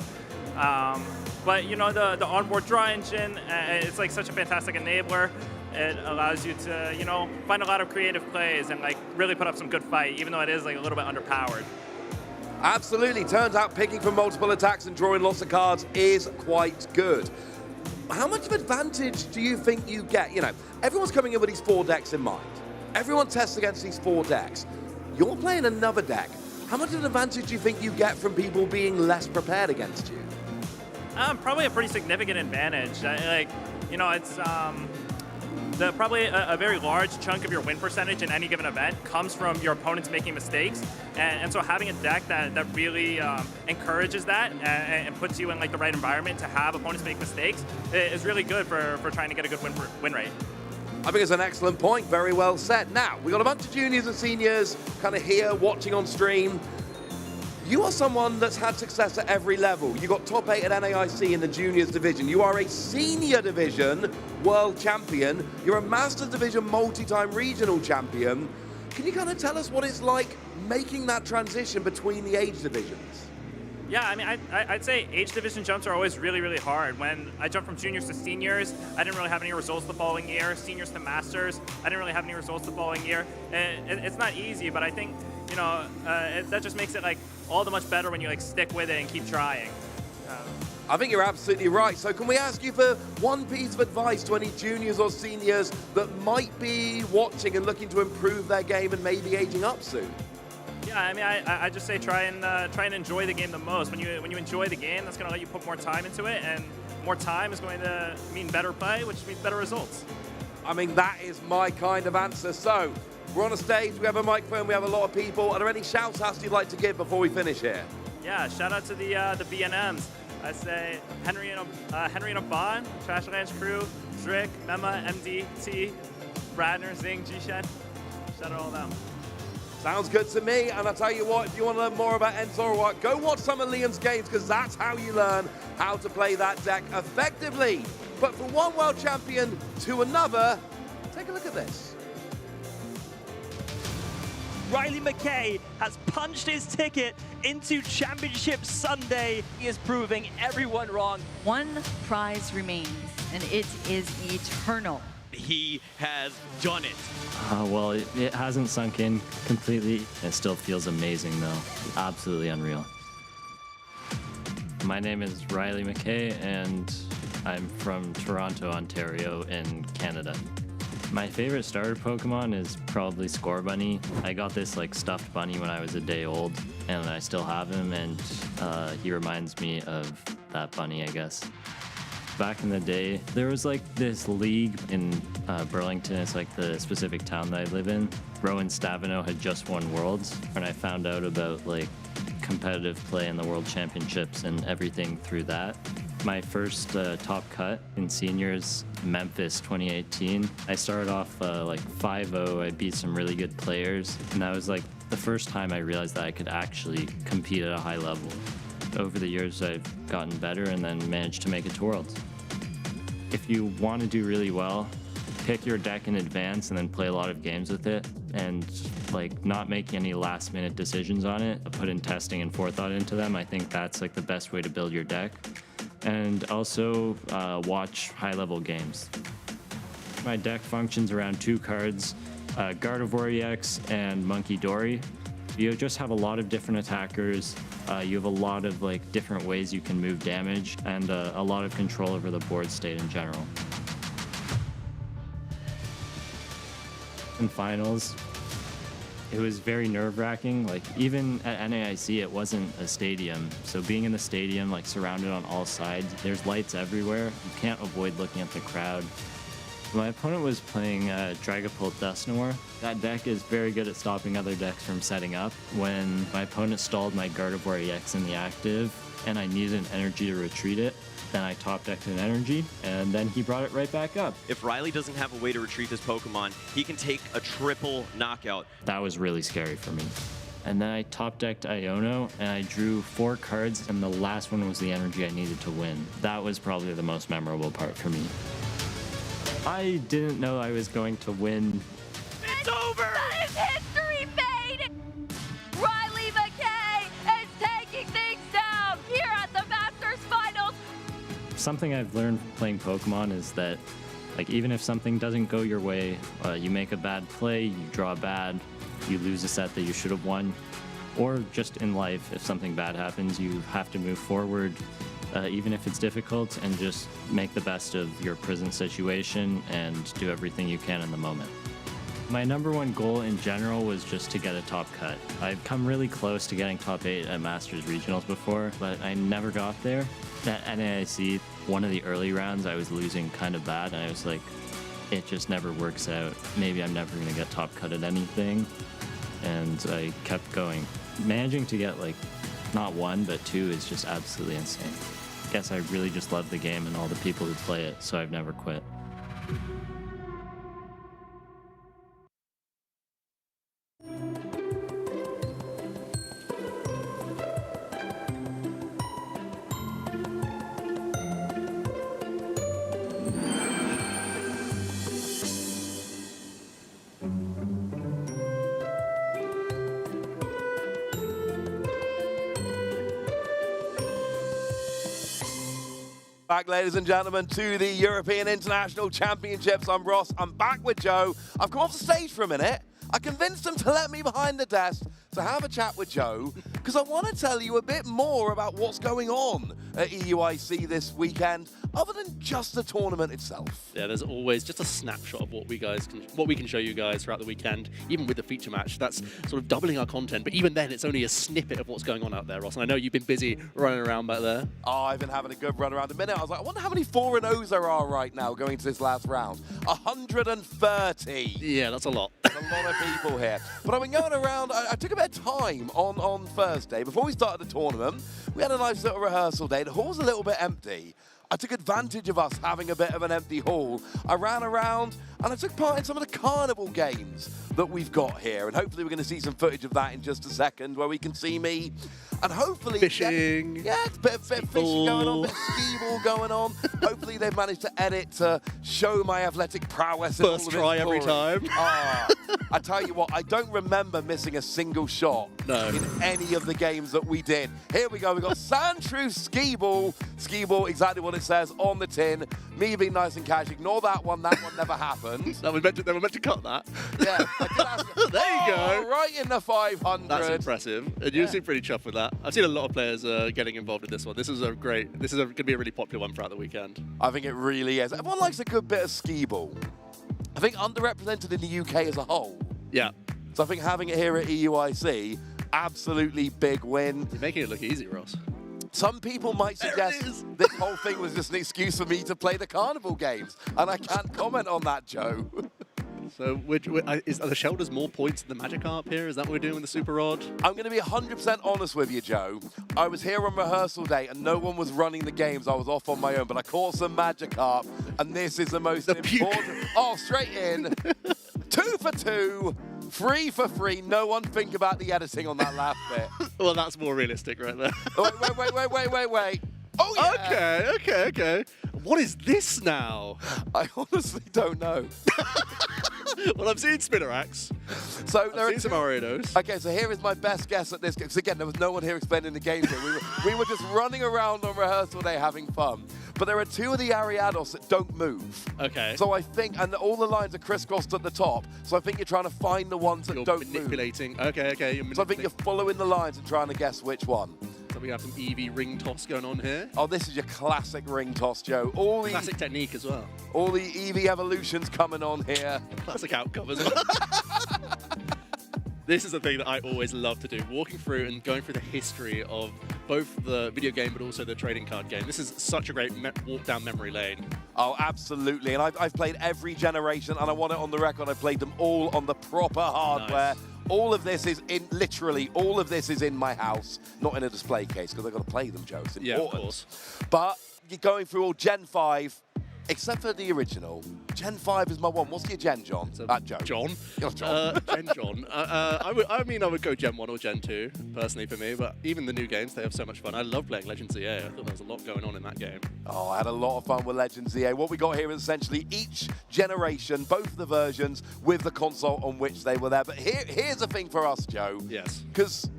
But you know, the onboard draw engine, it's like such a fantastic enabler. It allows you to, you know, find a lot of creative plays and like really put up some good fight, even though it is like a little bit underpowered. Absolutely. Turns out picking from multiple attacks and drawing lots of cards is quite good. How much of advantage do you think you get? You know, everyone's coming in with these 4 decks in mind. Everyone tests against these 4 decks. You're playing another deck. How much of an advantage do you think you get from people being less prepared against you? Probably a pretty significant advantage. Like, you know, it's probably a very large chunk of your win percentage in any given event comes from your opponents making mistakes, and so having a deck that really encourages that and puts you in like the right environment to have opponents make mistakes is really good for trying to get a good win rate. I think it's an excellent point. Very well said. Now, we've got a bunch of juniors and seniors kind of here watching on stream. You are someone that's had success at every level. You got top 8 at NAIC in the juniors division. You are a senior division world champion. You're a masters division multi-time regional champion. Can you kind of tell us what it's like making that transition between the age divisions? Yeah, I mean, I'd say age division jumps are always really, really hard. When I jumped from juniors to seniors, I didn't really have any results the following year. Seniors to masters, I didn't really have any results the following year. And it's not easy, but I think, you know, that just makes it like all the much better when you like stick with it and keep trying. I think you're absolutely right. So can we ask you for one piece of advice to any juniors or seniors that might be watching and looking to improve their game and maybe aging up soon? Yeah, I mean, I just say try and enjoy the game the most. When you enjoy the game, that's going to let you put more time into it, and more time is going to mean better play, which means better results. I mean, that is my kind of answer. So we're on a stage, we have a microphone, we have a lot of people. Are there any shout outs you'd like to give before we finish here? Yeah, shout out to the BNMs. I say Henry and Bond, Trashlands Crew, Drick, Mema, MDT, Bradner, Zing, G-Shen. Shout out all of them. Sounds good to me, and I'll tell you what, if you want to learn more about End Zoroark, go watch some of Liam's games, because that's how you learn how to play that deck effectively. But from one world champion to another, take a look at this. Riley McKay has punched his ticket into Championship Sunday. He is proving everyone wrong. One prize remains, and it is eternal. He has done it. Well, it hasn't sunk in completely. It still feels amazing, though. Absolutely unreal. My name is Riley McKay, and I'm from Toronto, Ontario, in Canada. My favorite starter Pokemon is probably Scorbunny. I got this like stuffed bunny when I was a day old, and I still have him, and he reminds me of that bunny, I guess. Back in the day, there was like this league in Burlington. It's like the specific town that I live in. Rowan Stavino had just won Worlds, and I found out about like competitive play in the World Championships and everything through that. My first top cut in seniors, Memphis 2018. I started off like 5-0. I beat some really good players, and that was like the first time I realized that I could actually compete at a high level. Over the years, I've gotten better and then managed to make it to Worlds. If you want to do really well, pick your deck in advance and then play a lot of games with it, and like not make any last minute decisions on it. Put in testing and forethought into them. I think that's like the best way to build your deck. And also watch high level games. My deck functions around 2 cards, Gardevoir EX and Monkey Dory. You just have a lot of different attackers. You have a lot of like different ways you can move damage, and a lot of control over the board state in general. In finals, it was very nerve-wracking. Like even at NAIC, it wasn't a stadium. So being in the stadium, like surrounded on all sides, there's lights everywhere. You can't avoid looking at the crowd. My opponent was playing Dragapult Dusknoir. That deck is very good at stopping other decks from setting up. When my opponent stalled my Gardevoir EX in the active, and I needed an energy to retreat it, then I top decked an energy, and then he brought it right back up. If Riley doesn't have a way to retrieve his Pokemon, he can take a triple knockout. That was really scary for me. And then I top decked Iono, and I drew 4 cards, and the last one was the energy I needed to win. That was probably the most memorable part for me. I didn't know I was going to win. It's over! That is history made! Riley McKay is taking things down here at the Masters Finals. Something I've learned playing Pokemon is that, like, even if something doesn't go your way, you make a bad play, you draw bad, you lose a set that you should have won, or just in life, if something bad happens, you have to move forward, even if it's difficult, and just make the best of your present situation and do everything you can in the moment. My #1 goal in general was just to get a top cut. I've come really close to getting top 8 at Masters Regionals before, but I never got there. At NAIC, one of the early rounds, I was losing kind of bad, and I was like, it just never works out. Maybe I'm never going to get top cut at anything. And I kept going. Managing to get like not 1, but 2 is just absolutely insane. I guess I really just love the game and all the people who play it, so I've never quit. Back, ladies and gentlemen, to the European International Championships. I'm Ross. I'm back with Joe. I've come off the stage for a minute. I convinced him to let me behind the desk to have a chat with Joe, because I want to tell you a bit more about what's going on at EUIC this weekend, other than just the tournament itself. Yeah, there's always just a snapshot of what we can show you guys throughout the weekend, even with the feature match. That's sort of doubling our content, but even then, it's only a snippet of what's going on out there, Ross. And I know you've been busy running around back there. Oh, I've been having a good run around. A minute, I was like, I wonder how many 4-0s there are right now going into this last round. 130. Yeah, that's a lot. There's a lot of people here. But I've been going around. I took a bit of time on Thursday before we started the tournament. We had a nice little rehearsal day. The hall's a little bit empty. I took advantage of us having a bit of an empty hall. I ran around and I took part in some of the carnival games that we've got here. And hopefully we're going to see some footage of that in just a second where we can see me. And hopefully... Fishing. Yeah, it's a bit of fishing going on, a bit of skee-ball going on. Hopefully they've managed to edit to show my athletic prowess. First try every time. I tell you what, I don't remember missing a single shot in any of the games that we did. Here we go. We've got Sandshrew Skee-Ball. Skee-Ball, exactly what it says on the tin. Me being nice and cash. Ignore that one. That one never happened. They were meant to cut that. Yeah. I did ask there you go. Right in the 500. That's impressive. And you seem pretty chuffed with that. I've seen a lot of players getting involved in this one. This is going to be a really popular one throughout the weekend. I think it really is. Everyone likes a good bit of skee-ball. I think underrepresented in the UK as a whole. Yeah. So I think having it here at EUIC, absolutely big win. You're making it look easy, Ross. Some people might suggest this whole thing was just an excuse for me to play the carnival games, and I can't comment on that, Joe. So are the Shelders more points than the Magikarp here? Is that what we're doing with the Super Rod? I'm going to be 100% honest with you, Joe. I was here on rehearsal day and no one was running the games. I was off on my own, but I caught some Magikarp, and this is the most important. Oh, straight in. 2 for 2. 3 for 3. No one think about the editing on that last bit. Well, that's more realistic right there. Wait. Oh, yeah. Okay. What is this now? I honestly don't know. Well, I've seen Spinnerax. So I've seen some Ariados. Okay, so here is my best guess at this game. Because again, there was no one here explaining the game here. We were just running around on rehearsal day having fun. But there are 2 of the Ariados that don't move. Okay. So I think, and all the lines are crisscrossed at the top. So I think you're trying to find the ones that don't manipulating. move. Okay. So I think you're following the lines and trying to guess which one. So we have some EV ring toss going on here. Oh, this is your classic ring toss, Joe. Classic technique as well. All the EV evolutions coming on here. Classic outcome as well. This is the thing that I always love to do, walking through and going through the history of both the video game but also the trading card game. This is such a great walk down memory lane. Oh, absolutely. And I've played every generation, and I want it on the record, I've played them all on the proper hardware. Nice. All of this is literally all of this is in my house, not in a display case, because I've got to play them, Joe. It's important. Yeah, of course. But you're going through all Gen 5, except for the original. Gen 5 is my one. What's your Gen, John? Joe. John? You're John. Gen John. I would go Gen 1 or Gen 2, personally, for me. But even the new games, they have so much fun. I love playing Legends EA. I thought there was a lot going on in that game. Oh, I had a lot of fun with Legends EA. What we got here is essentially each generation, both the versions, with the console on which they were there. But here's the thing for us, Joe. Yes. Because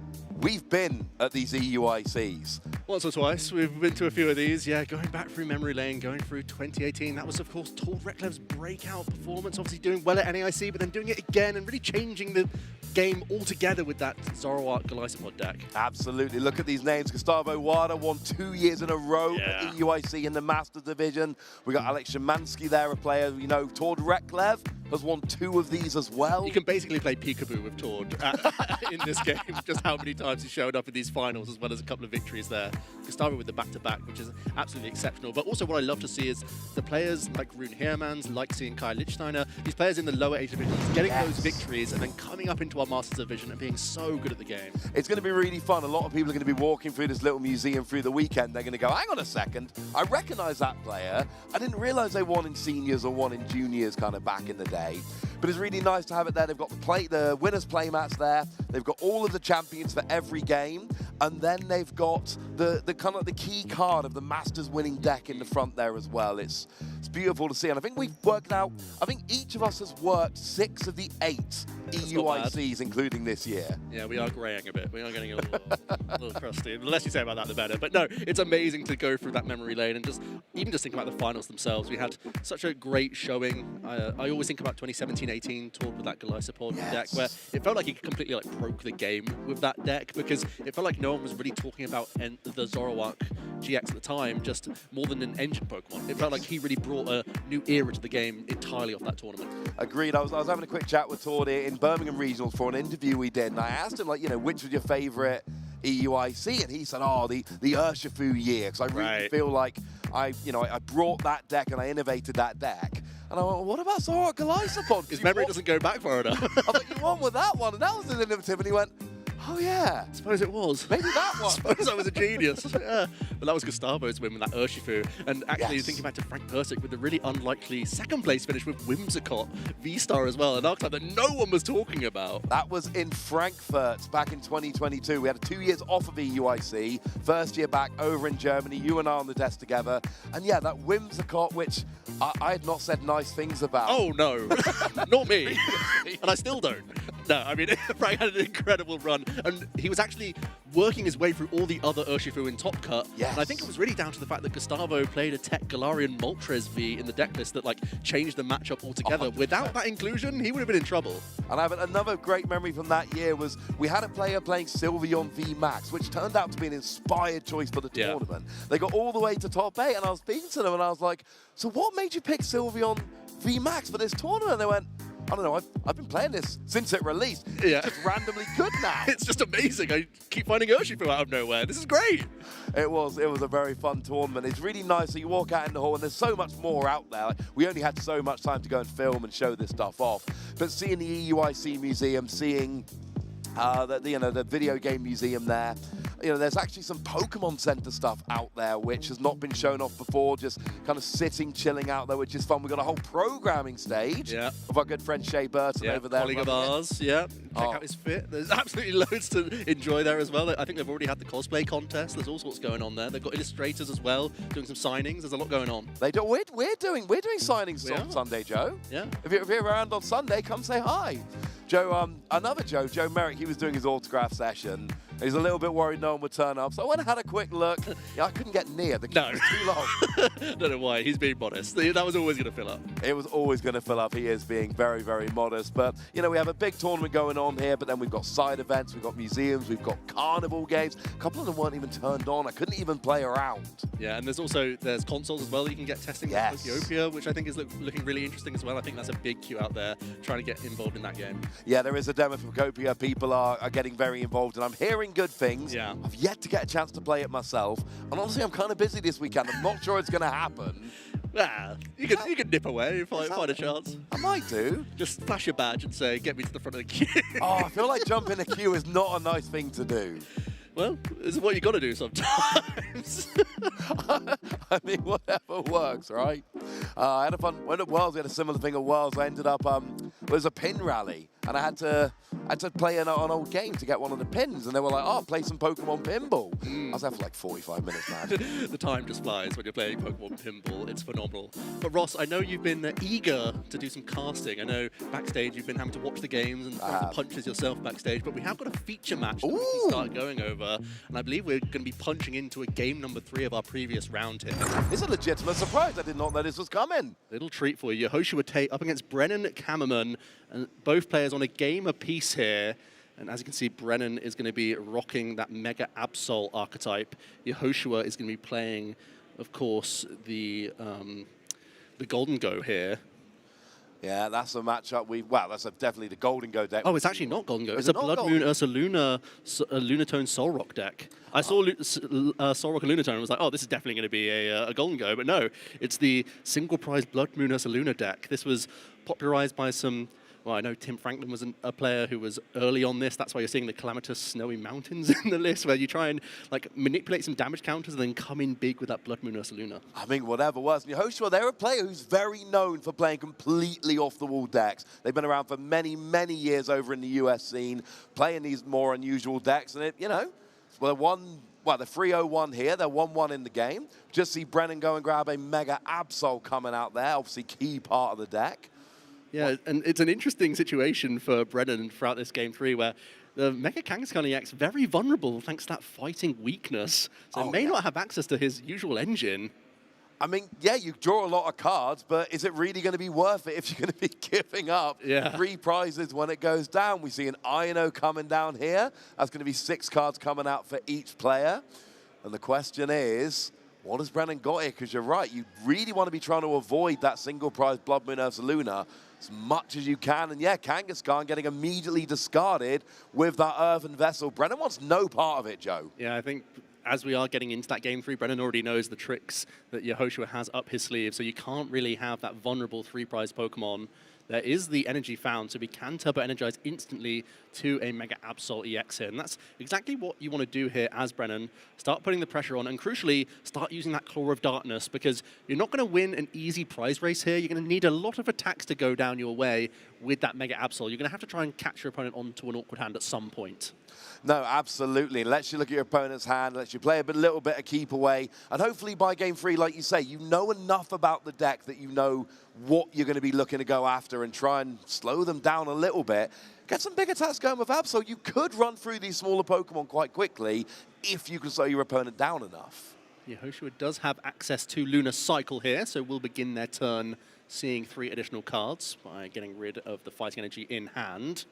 we've been at these EUICs. Once or twice. We've been to a few of these. Yeah, going back through memory lane, going through 2018. That was, of course, Tord Reklev's breakout performance. Obviously doing well at NAIC, but then doing it again and really changing the game altogether with that Zoroark Glycopod deck. Absolutely. Look at these names. Gustavo Wada won 2 years in a row at EUIC in the Masters Division. We got Alex Szymanski there, a player, you know, Tord Reklev has won 2 of these as well. You can basically play peekaboo with Tord in this game, just how many times he showed up in these finals, as well as a couple of victories there. Gustavo with the back-to-back, which is absolutely exceptional. But also what I love to see is the players like Rune Heermans, like seeing Kai Lichtsteiner, these players in the lower age divisions, getting those victories and then coming up into our Masters Division and being so good at the game. It's going to be really fun. A lot of people are going to be walking through this little museum through the weekend. They're going to go, hang on a second, I recognise that player. I didn't realise they won in seniors or won in juniors kind of back in the day. But it's really nice to have it there. They've got the winners' playmats there. They've got all of the champions for every game. And then they've got the kind of the key card of the Masters winning deck in the front there as well. It's beautiful to see. And I think we've worked out, I think each of us has worked 6 of the 8 EUICs, including this year. Yeah, we are greying a bit. We are getting a little crusty. The less you say about that, the better. But no, it's amazing to go through that memory lane and even just think about the finals themselves. We had such a great showing. I always think about 2017-18 Tord with that Glycopod deck, where it felt like he completely broke the game with that deck, because it felt like no one was really talking about the Zoroark GX at the time, just more than an engine Pokemon. It felt like he really brought a new era to the game entirely off that tournament. Agreed. I was having a quick chat with Tord in Birmingham Regionals for an interview we did, and I asked him, like, you know, which was your favourite EUIC, and he said, oh, the Urshifu year, because I really feel like I brought that deck and I innovated that deck. And I went, well, what about Zoroark Glycopod? His memory doesn't go back far enough. I thought you won with that one, and that was an innovative. And he went, Oh, yeah. I suppose it was. Maybe that one. I suppose I was a genius. Yeah. But that was Gustavo's win with that Urshifu. And actually, thinking back to Frank Persick with the really unlikely second place finish with Whimsicott V-Star as well, an archetype that no one was talking about. That was in Frankfurt back in 2022. We had 2 years off of EUIC, first year back over in Germany, you and I on the desk together. And yeah, that Whimsicott, which I had not said nice things about. Oh, no. Not me. And I still don't. No, I mean, Frank had an incredible run, and he was actually working his way through all the other Urshifu in Top Cut. Yes. And I think it was really down to the fact that Gustavo played a Tech Galarian Moltres V in the deck list that, like, changed the matchup altogether. 100%. Without that inclusion, he would have been in trouble. And I have another great memory from that year was we had a player playing Sylveon V Max, which turned out to be an inspired choice for the tournament. They got all the way to top 8, and I was speaking to them, and I was like, so what made you pick Sylveon V Max for this tournament? And they went, I don't know, I've been playing this since it released. Yeah. It's just randomly good now. It's just amazing. I keep finding Urshifu out of nowhere. This is great. It was a very fun tournament. It's really nice. So you walk out in the hall and there's so much more out there. Like, we only had so much time to go and film and show this stuff off. But seeing the EUIC museum, seeing the video game museum there, there's actually some Pokemon Center stuff out there which has not been shown off before, just kind of sitting, chilling out there, which is fun. We've got a whole programming stage of our good friend Shea Burton over there. Colleague of ours, check out his fit. There's absolutely loads to enjoy there as well. I think they've already had the cosplay contest. There's all sorts going on there. They've got illustrators as well, doing some signings. There's a lot going on. We're doing signings on Sunday, Joe. Yeah. If you're around on Sunday, come say hi. Joe, another Joe Merrick, he was doing his autograph session. He's a little bit worried no one would turn up, so I went and had a quick look. I couldn't get near. The queue was too long. Don't know why. He's being modest. That was always going to fill up. It was always going to fill up. He is being very, very modest. But, we have a big tournament going on here, but then we've got side events, we've got museums, we've got carnival games. A couple of them weren't even turned on. I couldn't even play around. Yeah, and there's consoles as well that you can get testing with Ethiopia, which I think is looking really interesting as well. I think that's a big queue out there trying to get involved in that game. Yeah, there is a demo for Copia. People are getting very involved, and I'm hearing good things. Yeah. I've yet to get a chance to play it myself, and honestly, I'm kind of busy this weekend. I'm not sure it's going to happen. You can nip away if I find a chance. I might do. Just flash your badge and say, get me to the front of the queue. I feel like jumping a queue is not a nice thing to do. Well, this is what you got to do sometimes. I mean, whatever works, right? I had a fun. When at Worlds, we had a similar thing at Worlds. I ended up it was a pin rally, and I had to play an old game to get one of the pins, and they were like, play some Pokemon Pinball. I was there for like 45 minutes, man. The time just flies when you're playing Pokemon Pinball. It's phenomenal. But Ross, I know you've been eager to do some casting. I know backstage you've been having to watch the games and throw the punches yourself backstage, but we have got a feature match that we can start going over. And I believe we're going to be punching into a game number 3 of our previous round here. It's a legitimate surprise. I did not know this was coming. Little treat for you. Yoshiyuki Tate up against Brennan Kammerman, and both players on a game apiece here. And as you can see, Brennan is going to be rocking that Mega Absol archetype. Yoshiyuki is going to be playing, of course, the Golden Go here. Yeah, that's a matchup that's definitely the Golden Go deck. Oh, it's actually not Golden Go. It's a Blood Moon Ursaluna Lunatone Solrock deck. I saw Solrock and Lunatone and was like, oh, this is definitely going to be a Golden Go. But no, it's the single prize Blood Moon Ursaluna deck. This was popularized by some... Well, I know Tim Franklin was a player who was early on this. That's why you're seeing the calamitous snowy mountains in the list, where you try and manipulate some damage counters and then come in big with that Blood Moon Ursaluna. I mean, whatever works. And Yoshiyuki, they're a player who's very known for playing completely off-the-wall decks. They've been around for many, many years over in the US scene, playing these more unusual decks. And they're 3-0-1 here. They're 1-1 in the game. Just see Brennan go and grab a Mega Absol coming out there. Obviously, key part of the deck. Yeah, and it's an interesting situation for Brennan throughout this game 3, where the Mega Kangaskhan-EX very vulnerable thanks to that fighting weakness. So may not have access to his usual engine. I mean, yeah, you draw a lot of cards, but is it really going to be worth it if you're going to be giving up 3 prizes when it goes down? We see an Ino coming down here. That's going to be 6 cards coming out for each player. And the question is, what has Brennan got here? Because you're right, you really want to be trying to avoid that single prize Blood Moon Ursaluna as much as you can. And yeah, Kangaskhan getting immediately discarded with that Earthen Vessel. Brennan wants no part of it, Joe. Yeah, I think as we are getting into that game 3, Brennan already knows the tricks that Yoshiyuki has up his sleeve, so you can't really have that vulnerable 3-prize Pokemon. There is the energy found, so we can Turbo Energize instantly to a Mega Absol EX here. And that's exactly what you want to do here as Brennan. Start putting the pressure on, and crucially, start using that Claw of Darkness, because you're not going to win an easy prize race here. You're going to need a lot of attacks to go down your way with that Mega Absol. You're going to have to try and catch your opponent onto an awkward hand at some point. No, absolutely. It lets you look at your opponent's hand, lets you play a little bit of keep away, and hopefully by game 3, like you say, you know enough about the deck that you know what you're going to be looking to go after and try and slow them down a little bit. Get some big attacks going with Absol. You could run through these smaller Pokemon quite quickly if you can slow your opponent down enough. Yoshiyuki does have access to Lunar Cycle here, so we'll begin their turn seeing 3 additional cards by getting rid of the fighting energy in hand.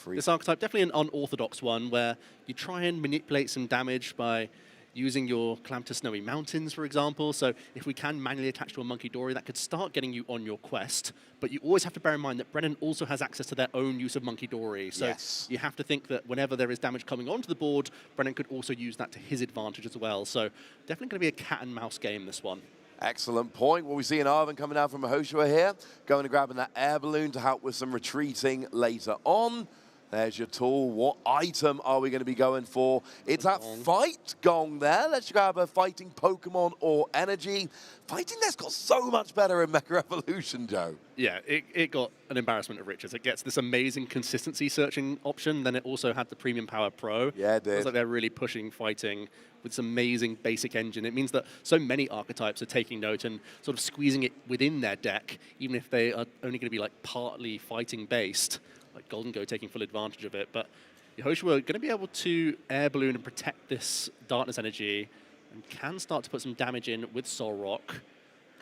This archetype, definitely an unorthodox one, where you try and manipulate some damage by using your Calamitous Snowy Mountains, for example. So if we can manually attach to a Monkey Dory, that could start getting you on your quest. But you always have to bear in mind that Brennan also has access to their own use of Monkey Dory. So you have to think that whenever there is damage coming onto the board, Brennan could also use that to his advantage as well. So definitely going to be a cat and mouse game, this one. Excellent point. Well, we see an Arvin coming down from Yoshiyuki here, going to grabbing that air balloon to help with some retreating later on. There's your tool. What item are we going to be going for? It's that fight gong there. Let's grab a fighting Pokemon or energy. Fighting that's got so much better in Mega Evolution, Joe. Yeah, it got an embarrassment of riches. It gets this amazing consistency searching option. Then it also had the Premium Power Pro. Yeah, it did. Feels like they're really pushing fighting with this amazing basic engine. It means that so many archetypes are taking note and sort of squeezing it within their deck, even if they are only going to be like partly fighting based. Like Golden Go taking full advantage of it, but Yoshiyuki are going to be able to air balloon and protect this darkness energy, and can start to put some damage in with Soul Rock.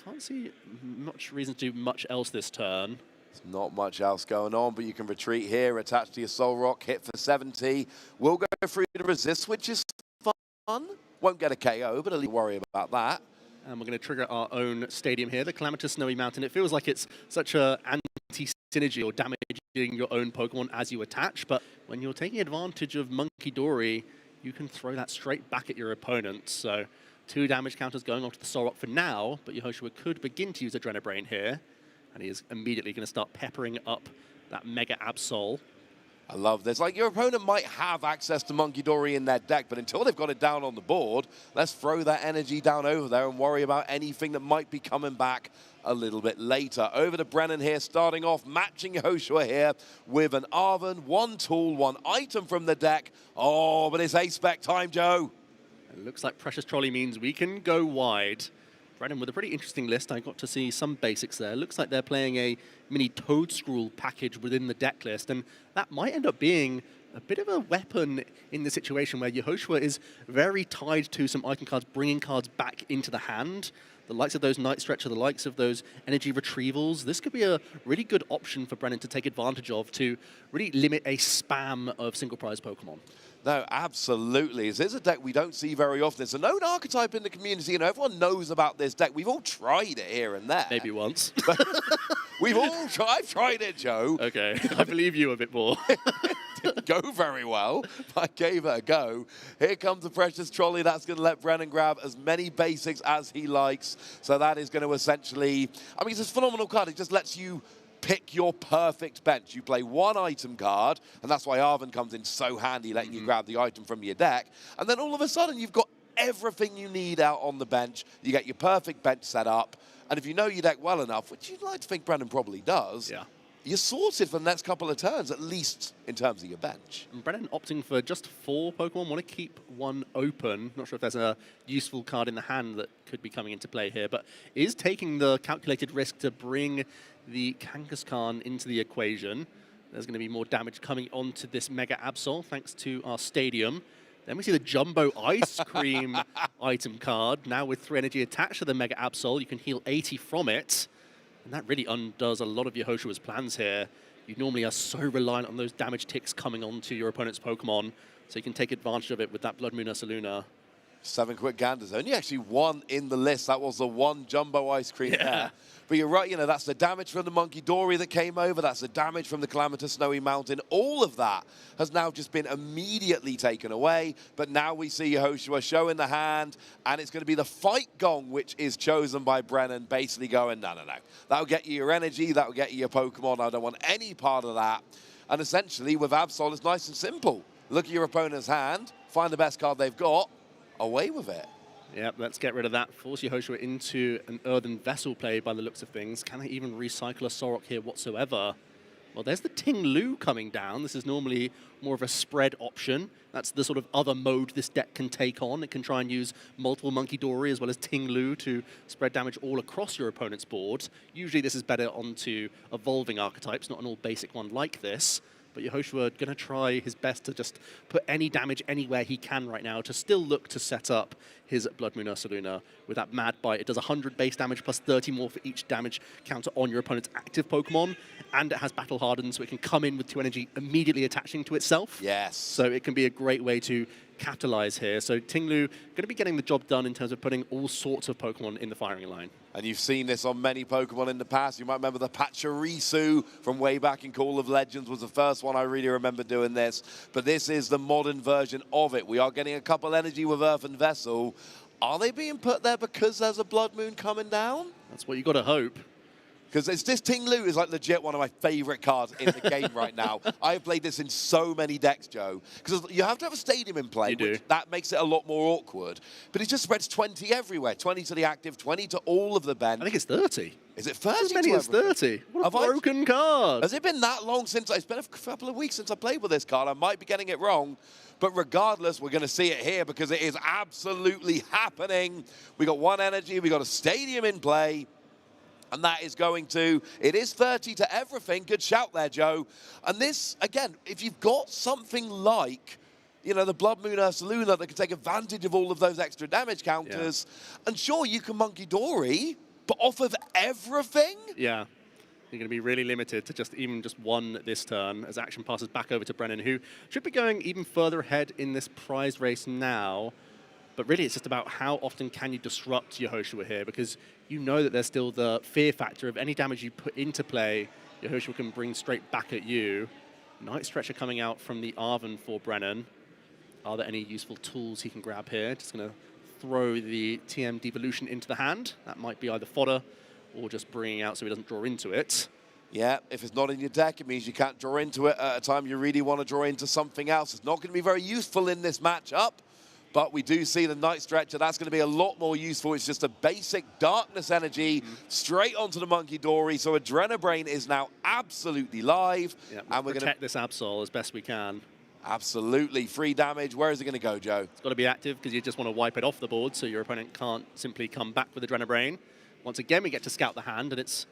Can't see much reason to do much else this turn. There's not much else going on, but you can retreat here, attach to your Soul Rock, hit for 70. We'll go through the resist, which is fun. Won't get a KO, but at least worry about that. And we're going to trigger our own stadium here, the Calamitous Snowy Mountain. It feels like it's such a anti-synergy or damaging your own Pokemon as you attach, but when you're taking advantage of Monkey Dory, you can throw that straight back at your opponent. So 2 damage counters going onto the Soul Rock for now, but Yoshiyuki could begin to use Adrenabrain here, and he is immediately going to start peppering up that Mega Absol. I love this. Like, your opponent might have access to Monkey Dory in their deck, but until they've got it down on the board, let's throw that energy down over there and worry about anything that might be coming back a little bit later. Over to Brennan here, starting off, matching Yoshiyuki here with an Arvin, 1 tool, 1 item from the deck. Oh, but it's A-Spec time, Joe. It looks like Precious Trolley means we can go wide. Brennan with a pretty interesting list. I got to see some basics there. Looks like they're playing a mini Toadstool package within the deck list, and that might end up being a bit of a weapon in the situation where Yoshiyuki is very tied to some item cards, bringing cards back into the hand. The likes of those Night Stretcher, the likes of those energy retrievals. This could be a really good option for Brennan to take advantage of to really limit a spam of single prize Pokemon. No, absolutely. This is a deck we don't see very often. It's a known archetype in the community, and everyone knows about this deck. We've all tried it here and there. Maybe once. We've all tried. I've tried it, Joe. Okay, I believe you a bit more. Didn't go very well, but I gave it a go. Here comes the Precious Trolley. That's going to let Brennan grab as many basics as he likes. So that is going to essentially, I mean, it's a phenomenal card. It just lets you pick your perfect bench. You play 1 item card, and that's why Arvin comes in so handy, letting you grab the item from your deck. And then all of a sudden, you've got everything you need out on the bench. You get your perfect bench set up. And if you know your deck well enough, which you'd like to think Brennan probably does, you're sorted for the next couple of turns, at least in terms of your bench. And Brennan opting for just 4 Pokemon. Want to keep 1 open. Not sure if there's a useful card in the hand that could be coming into play here, but is taking the calculated risk to bring the Kangaskhan into the equation. There's going to be more damage coming onto this Mega Absol, thanks to our stadium. Then we see the Jumbo Ice Cream item card. Now with 3 energy attached to the Mega Absol, you can heal 80 from it. And that really undoes a lot of Yoshiuki's plans here. You normally are so reliant on those damage ticks coming onto your opponent's Pokemon, so you can take advantage of it with that Blood Moon Ursaluna. 7 quick ganders. Only actually one in the list. That was the one jumbo ice cream there. But you're right, you know, that's the damage from the Monkey Dory that came over. That's the damage from the Calamitous Snowy Mountain. All of that has now just been immediately taken away. But now we see Yehoshua showing the hand, and it's going to be the fight gong, which is chosen by Brennan, basically going, no, no, no. That'll get you your energy. That'll get you your Pokemon. I don't want any part of that. And essentially, with Absol, it's nice and simple. Look at your opponent's hand, find the best card they've got, away with it. Yep, let's get rid of that. Force Yehoshua into an Earthen Vessel play by the looks of things. Can I even recycle a Sorok here whatsoever? Well, there's the Ting Lu coming down. This is normally more of a spread option. That's the sort of other mode this deck can take on. It can try and use multiple Monkey Dory as well as Ting Lu to spread damage all across your opponent's board. Usually this is better onto evolving archetypes, not an all basic one like this. But Yehoshua going to try his best to just put any damage anywhere he can right now to still look to set up his Blood Moon Ursaluna with that Mad Bite. It does 100 base damage plus 30 more for each damage counter on your opponent's active Pokemon. And it has Battle Hardened, so it can come in with 2 energy immediately attaching to itself. Yes. So it can be a great way to capitalize here. So Ting Lu going to be getting the job done in terms of putting all sorts of Pokemon in the firing line. And you've seen this on many Pokemon in the past. You might remember the Pachirisu from way back in Call of Legends was the first one I really remember doing this. But this is the modern version of it. We are getting a couple energy with Earthen Vessel. Are they being put there because there's a Blood Moon coming down? That's what you got to hope. Because this Ting Lu is like legit one of my favorite cards in the game right now. I have played this in so many decks, Joe. Because you have to have a stadium in play, which that makes it a lot more awkward. But it just spreads 20 everywhere. 20 to the active, 20 to all of the bench. I think it's 30. Is it 30? As many as 30. What a broken card. Has it been that long since? It's been a couple of weeks since I played with this card. I might be getting it wrong. But regardless, we're going to see it here because it is absolutely happening. We got 1 energy. We got a stadium in play. And that is going to, it is 30 to everything. Good shout there, Joe. And this, again, if you've got something like, you know, the Blood Moon Ursaluna that can take advantage of all of those extra damage counters, and sure, you can Monkey Dory, but off of everything? Yeah. You're going to be really limited to just 1 this turn as action passes back over to Brennan, who should be going even further ahead in this prize race now. But really, it's just about how often can you disrupt Yehoshua here, because you know that there's still the fear factor of any damage you put into play, Yehoshua can bring straight back at you. Night Stretcher coming out from the Arven for Brennan. Are there any useful tools he can grab here? Just going to throw the TM Devolution into the hand. That might be either fodder or just bringing out so he doesn't draw into it. Yeah, if it's not in your deck, it means you can't draw into it at a time you really want to draw into something else. It's not going to be very useful in this matchup. But we do see the Night Stretcher. That's going to be a lot more useful. It's just a basic darkness energy straight onto the Monkey Dory. So Adrenabrain is now absolutely live. Yeah, and we're going to protect this Absol as best we can. Absolutely. Free damage. Where is it going to go, Joe? It's got to be active because you just want to wipe it off the board so your opponent can't simply come back with Adrenabrain. Once again, we get to scout the hand, and it's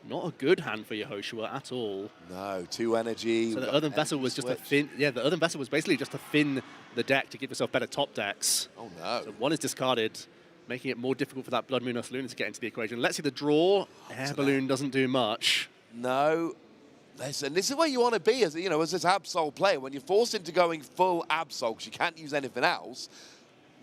not a good hand for Yehoshua at all. No, 2 energy. So the Earthen Vessel was just a thin... Yeah, the Earthen Vessel was basically just to thin the deck to give yourself better top decks. Oh, no. So 1 is discarded, making it more difficult for that Blood Moon Ursaluna to get into the equation. Let's see the draw. Air Balloon doesn't do much. No. Listen, this is where you want to be as, you know, as this Absol player. When you're forced into going full Absol because you can't use anything else,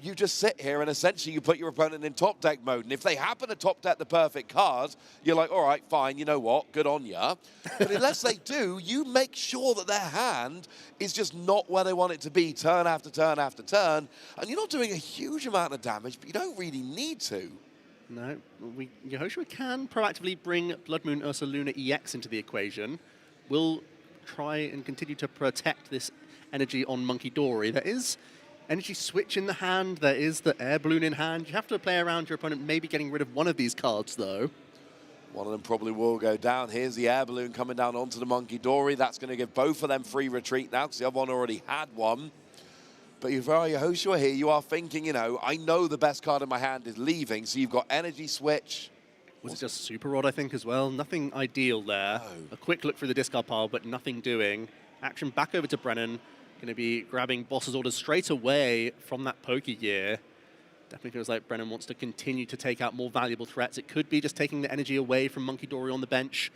you just sit here and essentially you put your opponent in top deck mode. And if they happen to top deck the perfect card, you're like, all right, fine, you know what, good on ya. But unless they do, you make sure that their hand is just not where they want it to be turn after turn after turn. And you're not doing a huge amount of damage, but you don't really need to. No, Yehoshua can proactively bring Blood Moon Ursaluna EX into the equation. We'll try and continue to protect this energy on Monkey Dory. There is energy switch in the hand. There is the air balloon in hand. You have to play around your opponent, maybe getting rid of one of these cards, though. One of them probably will go down. Here's the air balloon coming down onto the Monkey Dory. That's going to give both of them free retreat now because the other one already had one. But if you are Yehoshua here, you are thinking, you know, I know the best card in my hand is leaving, so you've got energy switch. Was it just Super Rod, I think, as well? Nothing ideal there. No. A quick look through the discard pile, but nothing doing. Action back over to Brennan. Going to be grabbing Boss's orders straight away from that Pokegear. Definitely feels like Brennan wants to continue to take out more valuable threats. It could be just taking the energy away from Monkey Dory on the bench.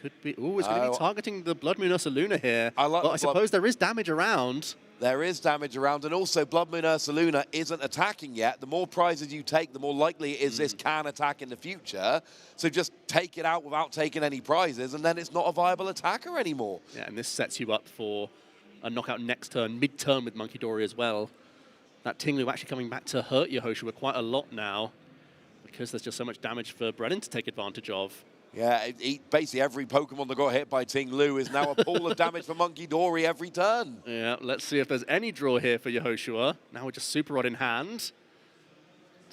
Could be, ooh, it's going to be targeting the Blood Moon Ursaluna here. I suppose there is damage around. there is damage around, and also Blood Moon Ursaluna isn't attacking yet. The more prizes you take, the more likely it is this can attack in the future. So just take it out without taking any prizes, and then it's not a viable attacker anymore. Yeah, and this sets you up for a knockout next turn, mid-turn with Monkey Dory as well. That Tinglu actually coming back to hurt Yehoshua quite a lot now, because there's just so much damage for Brennan to take advantage of. Yeah, basically every Pokemon that got hit by Tinglu is now a pool of damage for Monkey Dory every turn. Yeah, let's see if there's any draw here for Yehoshua. Now we're just Super Rod in hand.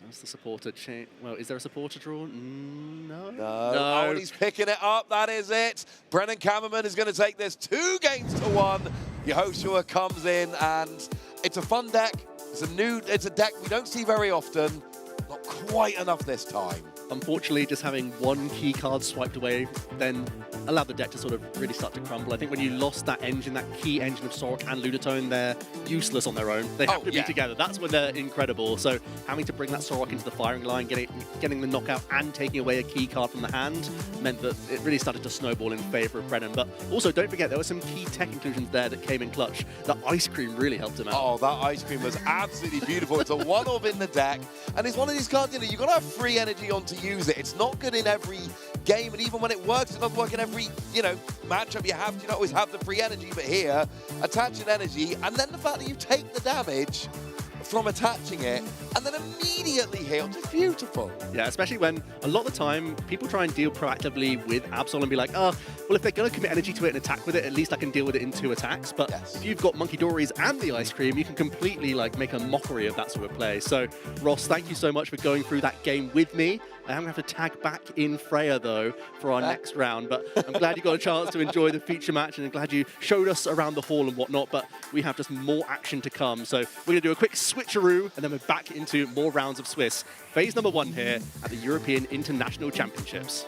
Does the supporter change? Well, is there a supporter draw? No. Oh, and he's picking it up. That is it. Brennan Kammerman is going to take this 2-1. Yehoshua comes in, and it's a fun deck. It's a deck we don't see very often. Not quite enough this time. Unfortunately, just having one key card swiped away then allowed the deck to sort of really start to crumble. I think when you lost that engine, that key engine of Sorok and Lunatone, they're useless on their own. They have to be together. That's when they're incredible. So having to bring that Sorok into the firing line, getting the knockout and taking away a key card from the hand meant that it really started to snowball in favor of Brennan. But also, don't forget, there were some key tech inclusions there that came in clutch. The ice cream really helped him out. Oh, that ice cream was absolutely beautiful. It's a one-of in the deck, and it's one of these cards, you've got to have free energy on to use it. It's not good in every game, and even when it works, it doesn't work in every, matchup you don't always have the free energy, but here, attaching energy, and then the fact that you take the damage from attaching it, and then immediately healed. It's beautiful. Yeah, especially when a lot of the time people try and deal proactively with Absol and be like, oh, well, if they're going to commit energy to it and attack with it, at least I can deal with it in 2 attacks. But if you've got Monkey Dories and the ice cream, you can completely make a mockery of that sort of play. So, Ross, thank you so much for going through that game with me. I am going to have to tag back in Freya, though, for our next round. But I'm glad you got a chance to enjoy the feature match, and I'm glad you showed us around the hall and whatnot. But we have just more action to come. So we're going to do a quick switcheroo, and then we're back into more rounds of Swiss. Phase number 1 here at the European International Championships.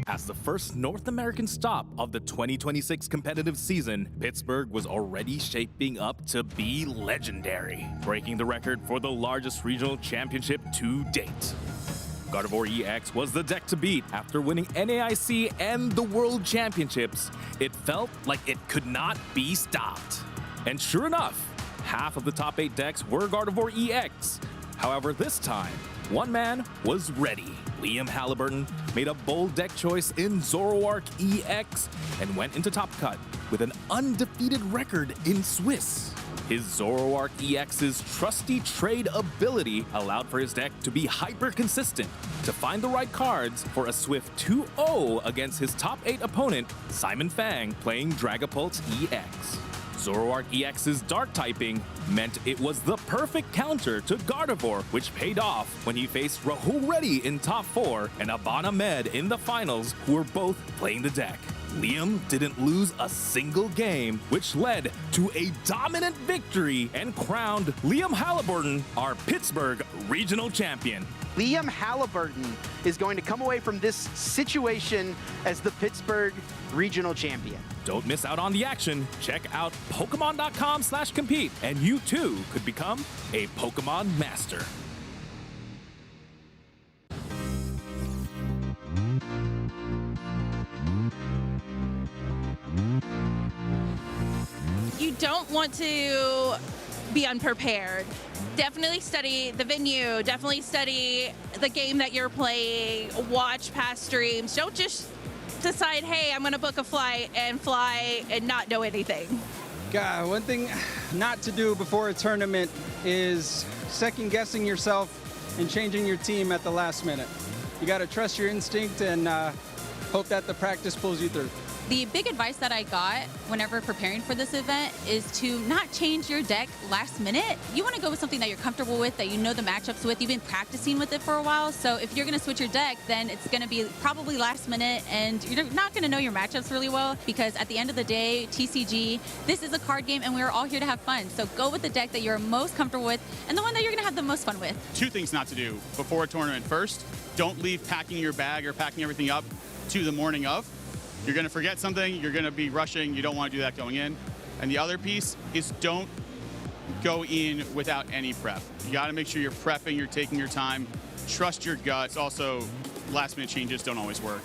As the first North American stop of the 2026 competitive season, Pittsburgh was already shaping up to be legendary, breaking the record for the largest regional championship to date. Gardevoir EX was the deck to beat after winning NAIC and the World Championships. It felt like it could not be stopped. And sure enough, half of the top 8 decks were Gardevoir EX. However, this time, one man was ready. Liam Halliburton made a bold deck choice in Zoroark EX and went into Top Cut with an undefeated record in Swiss. His Zoroark EX's trusty trade ability allowed for his deck to be hyper-consistent, to find the right cards for a swift 2-0 against his top 8 opponent, Simon Fang, playing Dragapult EX. Zoroark EX's Dark typing meant it was the perfect counter to Gardevoir, which paid off when he faced Rahul Reddy in top 4 and Abana Med in the finals, who were both playing the deck. Liam didn't lose a single game, which led to a dominant victory and crowned Liam Halliburton our Pittsburgh regional champion. Liam Halliburton is going to come away from this situation as the Pittsburgh regional champion. Don't miss out on the action. Check out Pokemon.com/compete, and you too could become a Pokemon master. You don't want to be unprepared. Definitely study the venue, definitely study the game that you're playing, watch past streams. Don't just decide, hey, I'm gonna book a flight and fly and not know anything. God, one thing not to do before a tournament is second guessing yourself and changing your team at the last minute. You gotta trust your instinct and hope that the practice pulls you through. The big advice that I got whenever preparing for this event is to not change your deck last minute. You want to go with something that you're comfortable with, that you know the matchups with. You've been practicing with it for a while. So if you're going to switch your deck, then it's going to be probably last minute, and you're not going to know your matchups really well, because at the end of the day, TCG, this is a card game and we're all here to have fun. So go with the deck that you're most comfortable with and the one that you're going to have the most fun with. 2 things not to do before a tournament. First, don't leave packing your bag or packing everything up to the morning of. You're going to forget something, you're going to be rushing, you don't want to do that going in. And the other piece is don't go in without any prep. You got to make sure you're prepping, you're taking your time, trust your guts. Also, last-minute changes don't always work.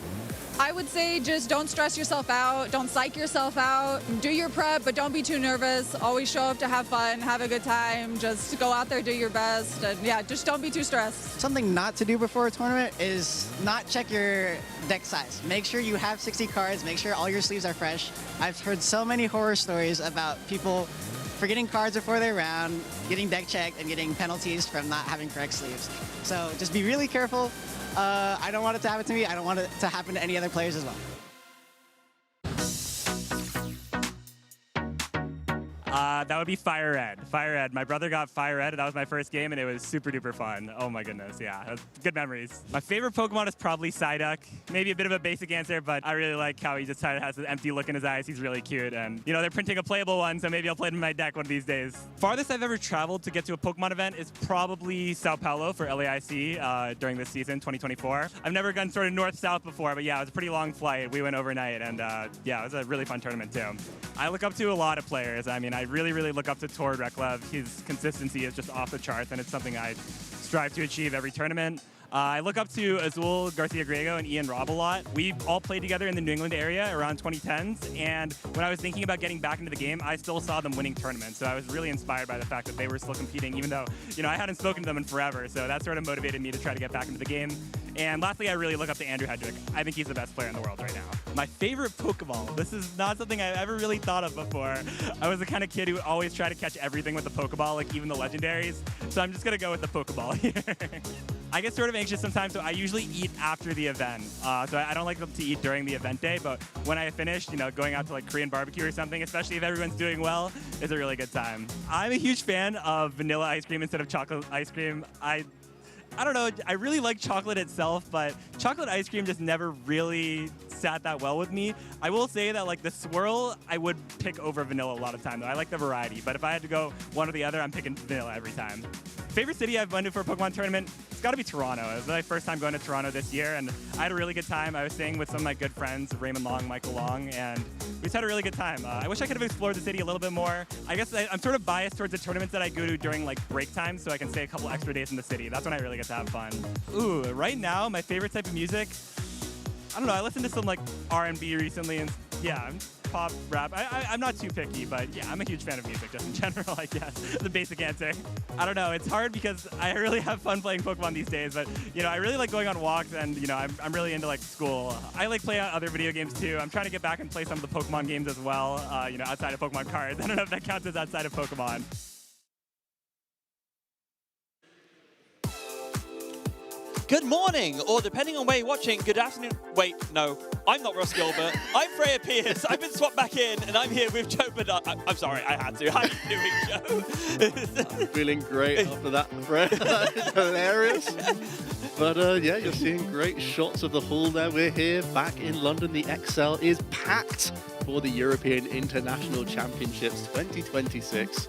I would say just don't stress yourself out, don't psych yourself out, do your prep, but don't be too nervous. Always show up to have fun, have a good time, just go out there, do your best, and yeah, just don't be too stressed. Something not to do before a tournament is not check your deck size. Make sure you have 60 cards, make sure all your sleeves are fresh. I've heard so many horror stories about people forgetting cards before their round, getting deck checked, and getting penalties from not having correct sleeves. So just be really careful. I don't want it to happen to me. I don't want it to happen to any other players as well. That would be Fire Red. Fire Red. My brother got Fire Red, and that was my first game, and it was super duper fun. Oh my goodness, yeah. Good memories. My favorite Pokemon is probably Psyduck. Maybe a bit of a basic answer, but I really like how he just kind of has an empty look in his eyes. He's really cute, and you know, they're printing a playable one, so maybe I'll play it in my deck one of these days. Farthest I've ever traveled to get to a Pokemon event is probably Sao Paulo for LAIC during this season, 2024. I've never gone sort of north-south before, but yeah, it was a pretty long flight. We went overnight, and yeah, it was a really fun tournament too. I look up to a lot of players. I mean, I really look up to Tord Reklev. His consistency is just off the charts, and it's something I strive to achieve every tournament. I look up to Azul Garcia-Griego and Ian Robb a lot. We all played together in the New England area around 2010s, and when I was thinking about getting back into the game, I still saw them winning tournaments. So I was really inspired by the fact that they were still competing, even though, you know, I hadn't spoken to them in forever. So that sort of motivated me to try to get back into the game. And lastly, I really look up to Andrew Hedrick. I think he's the best player in the world right now. My favorite Pokeball. This is not something I've ever really thought of before. I was the kind of kid who would always try to catch everything with the Pokeball, like even the legendaries. So I'm just gonna go with the Pokeball here. I get sort of anxious sometimes, so I usually eat after the event. So I don't like to eat during the event day, but when I finish, you know, going out to like Korean barbecue or something, especially if everyone's doing well, is a really good time. I'm a huge fan of vanilla ice cream instead of chocolate ice cream. I don't know, I really like chocolate itself, but chocolate ice cream just never really sat that well with me. I will say that like the swirl, I would pick over vanilla a lot of time though. I like the variety, but if I had to go one or the other, I'm picking vanilla every time. Favorite city I've been to for a Pokemon tournament? It's gotta be Toronto. It was my first time going to Toronto this year, and I had a really good time. I was staying with some of my good friends, Raymond Long, Michael Long, and we just had a really good time. I wish I could have explored the city a little bit more. I guess I'm sort of biased towards the tournaments that I go to during like break time, so I can stay a couple extra days in the city. That's when I really get to have fun. Ooh, right now, my favorite type of music, I don't know, I listened to some like R&B recently, and yeah, pop, rap. I'm not too picky, but yeah, I'm a huge fan of music just in general, I guess. The basic answer. I don't know, it's hard because I really have fun playing Pokemon these days, but you know, I really like going on walks, and you know, I'm really into like school. I like playing other video games too. I'm trying to get back and play some of the Pokemon games as well, you know, outside of Pokemon cards. I don't know if that counts as outside of Pokemon. Good morning, or depending on where you're watching, good afternoon. Wait, no, I'm not Ross Gilbert. I'm Freya Pierce. I've been swapped back in, and I'm here with Joe Bernard. I'm sorry, I had to. How are you doing, Joe? I'm feeling great after that, Freya. It's hilarious. But yeah, you're seeing great shots of the hall there. We're here back in London. The XL is packed for the European International Championships 2026.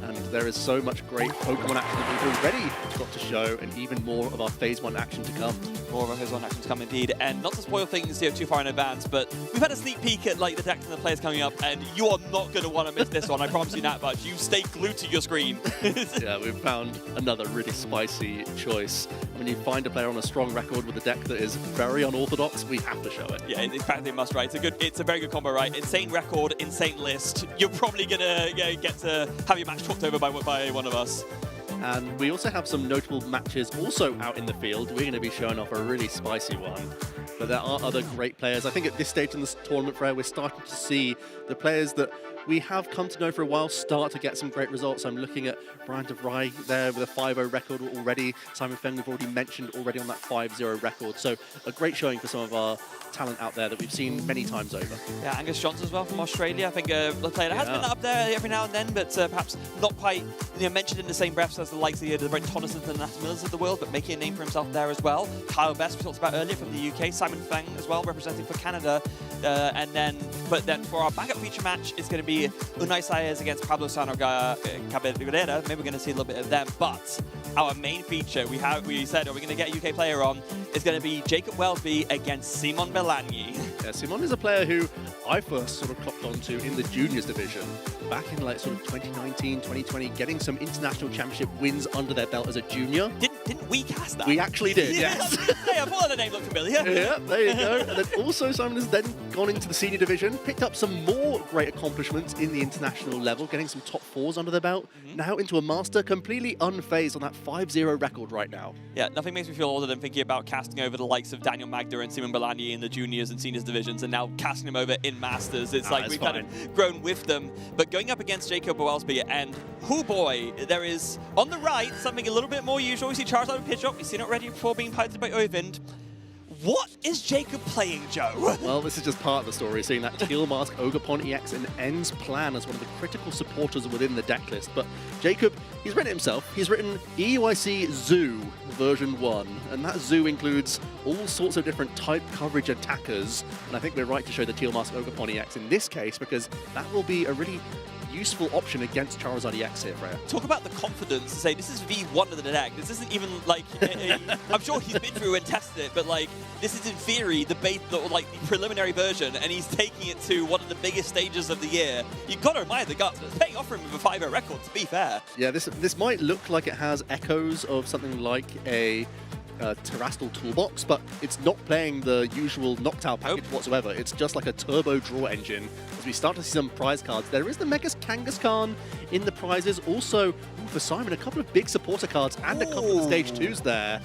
And there is so much great Pokemon action that we've already got to show, and even more of our Phase 1 action to come. More of our Phase 1 action to come indeed. And not to spoil things here too far in advance, but we've had a sneak peek at like the decks and the players coming up, and you are not going to want to miss this one. I promise you that much. You stay glued to your screen. Yeah, we've found another really spicy choice. When you find a player on a strong record with a deck that is very unorthodox, we have to show it. Yeah, it's practically a must, right? It's a very good combo, right? Insane record, insane list. You're probably going to get to have your match talked over by one of us. And we also have some notable matches also out in the field. We're going to be showing off a really spicy one. But there are other great players. I think at this stage in this tournament, Freya, we're starting to see the players that we have come to know for a while start to get some great results. I'm looking at Brian DeVry there with a 5-0 record already. Simon Feng, we've already mentioned already on that 5-0 record. So a great showing for some of our talent out there that we've seen many times over. Yeah, Angus Johnson as well from Australia. I think the player that has been up there every now and then, but perhaps not quite mentioned in the same breath as the likes of the Brent Tonnisons and the Nat Millers of the world, but making a name for himself there as well. Kyle Best, we talked about earlier from the UK. Simon Feng as well, representing for Canada. But then for our backup feature match, it's going to be Unai Saez against Pablo Sano Caballera. Maybe we're going to see a little bit of them, but our main feature, we said, are we going to get a UK player on, is going to be Jacob Welsby against Simon Belagny. Yeah, Simon is a player who I first sort of clocked onto in the juniors division back in like sort of 2019, 2020, getting some international championship wins under their belt as a junior. Didn't we cast that? We actually did, yes. Hey, I thought the name looked familiar. Yeah, there you go. And then also Simon has then gone into the senior division, picked up some more great accomplishments in the international level, getting some top 4s under their belt. Now into a master, completely unfazed on that 5-0 record right now. Yeah, nothing makes me feel older than thinking about casting over the likes of Daniel Magda and Simon Balani in the juniors and seniors divisions, and now casting them over in masters. It's like we've kind of grown with them. But going up against Jacob Wellsby, and oh boy, there is on the right something a little bit more usual. We see Charizard and pitch up. We've seen it already before being piloted by Oyvind. What is Jacob playing, Joe? Well, this is just part of the story, seeing that Teal Mask, Ogerpon EX, and Ends plan as one of the critical supporters within the deck list. But Jacob, he's written it himself. He's written EUIC Zoo version 1, and that zoo includes all sorts of different type coverage attackers. And I think we're right to show the Teal Mask Ogerpon EX in this case, because that will be a really useful option against Charizard EX here, Freya. Talk about the confidence to say this is V1 of the deck. This isn't even like I'm sure he's been through and tested it, but like this is in theory the the preliminary version, and he's taking it to one of the biggest stages of the year. You've got to admire the guts. It's paying off for him with a 5-0 record, to be fair. Yeah, this might look like it has echoes of something like a Terrestrial Toolbox, but it's not playing the usual Noctowl package whatsoever. It's just like a turbo draw engine. As we start to see some prize cards, there is the Megas Kangaskhan in the prizes. Also, for Simon, a couple of big supporter cards and a couple of stage 2s there.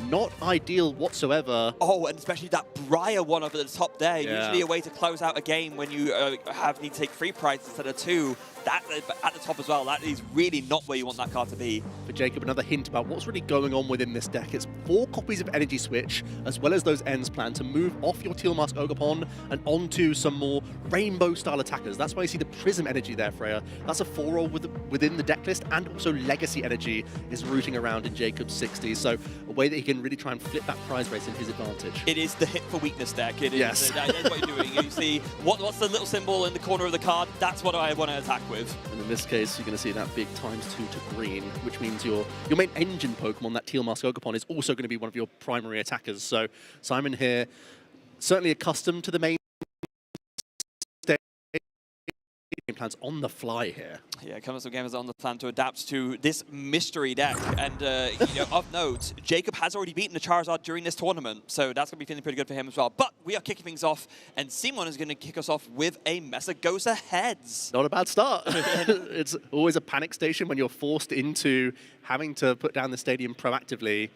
Not ideal whatsoever. Oh, and especially that Briar one over the top there. Yeah. Usually a way to close out a game when you need to take 3 prizes instead of 2. That at the top as well, that is really not where you want that card to be. For Jacob, another hint about what's really going on within this deck. It's 4 copies of Energy Switch, as well as those Ends plan to move off your Teal Mask Ogerpon and onto some more Rainbow-style attackers. That's why you see the Prism Energy there, Freya. That's a 4-roll within the deck list, and also Legacy Energy is rooting around in Jacob's 60s. So a way that he can really try and flip that prize race in his advantage. It is the hit for weakness deck. It is, yes. That's what you're doing. You see, what's the little symbol in the corner of the card? That's what I want to attack with. And in this case, you're going to see that big ×2 to green, which means your main engine Pokemon, that Teal Mask Ogerpon, is also going to be one of your primary attackers. So Simon here, certainly accustomed to the main stage. Plans on the fly here. Yeah, Cumbersome Gamers on the plan to adapt to this mystery deck. And, you know, of note, Jacob has already beaten the Charizard during this tournament, so that's going to be feeling pretty good for him as well. But we are kicking things off, and Simon is going to kick us off with a Mesagosa Heads. Not a bad start. It's always a panic station when you're forced into having to put down the stadium proactively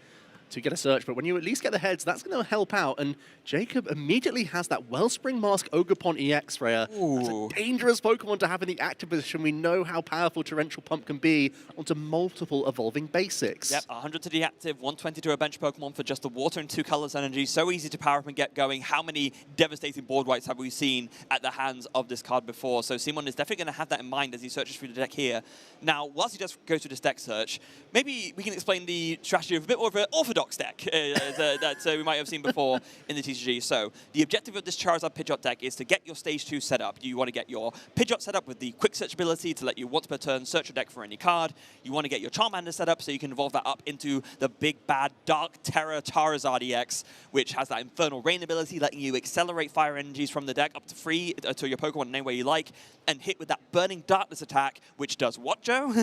to get a search, but when you at least get the heads, that's going to help out. And Jacob immediately has that Wellspring Mask Ogerpon EX, Freya. That's a dangerous Pokemon to have in the active position. We know how powerful Torrential Pump can be onto multiple evolving basics. Yep, 100 to the active, 120 to a bench Pokemon for just the water and 2 colors energy. So easy to power up and get going. How many devastating board wipes have we seen at the hands of this card before? So Simon is definitely going to have that in mind as he searches through the deck here. Now, whilst he does go through this deck search, maybe we can explain the strategy of a bit more of an orthodox deck that we might have seen before in the TCG. So the objective of this Charizard Pidgeot deck is to get your stage 2 set up. You want to get your Pidgeot set up with the quick search ability to let you once per turn search your deck for any card. You want to get your Charmander set up so you can evolve that up into the big bad Dark Terror Charizard EX, which has that Infernal Rain ability, letting you accelerate fire energies from the deck up to 3 to your Pokemon in any way you like, and hit with that Burning Darkness attack, which does what, Joe?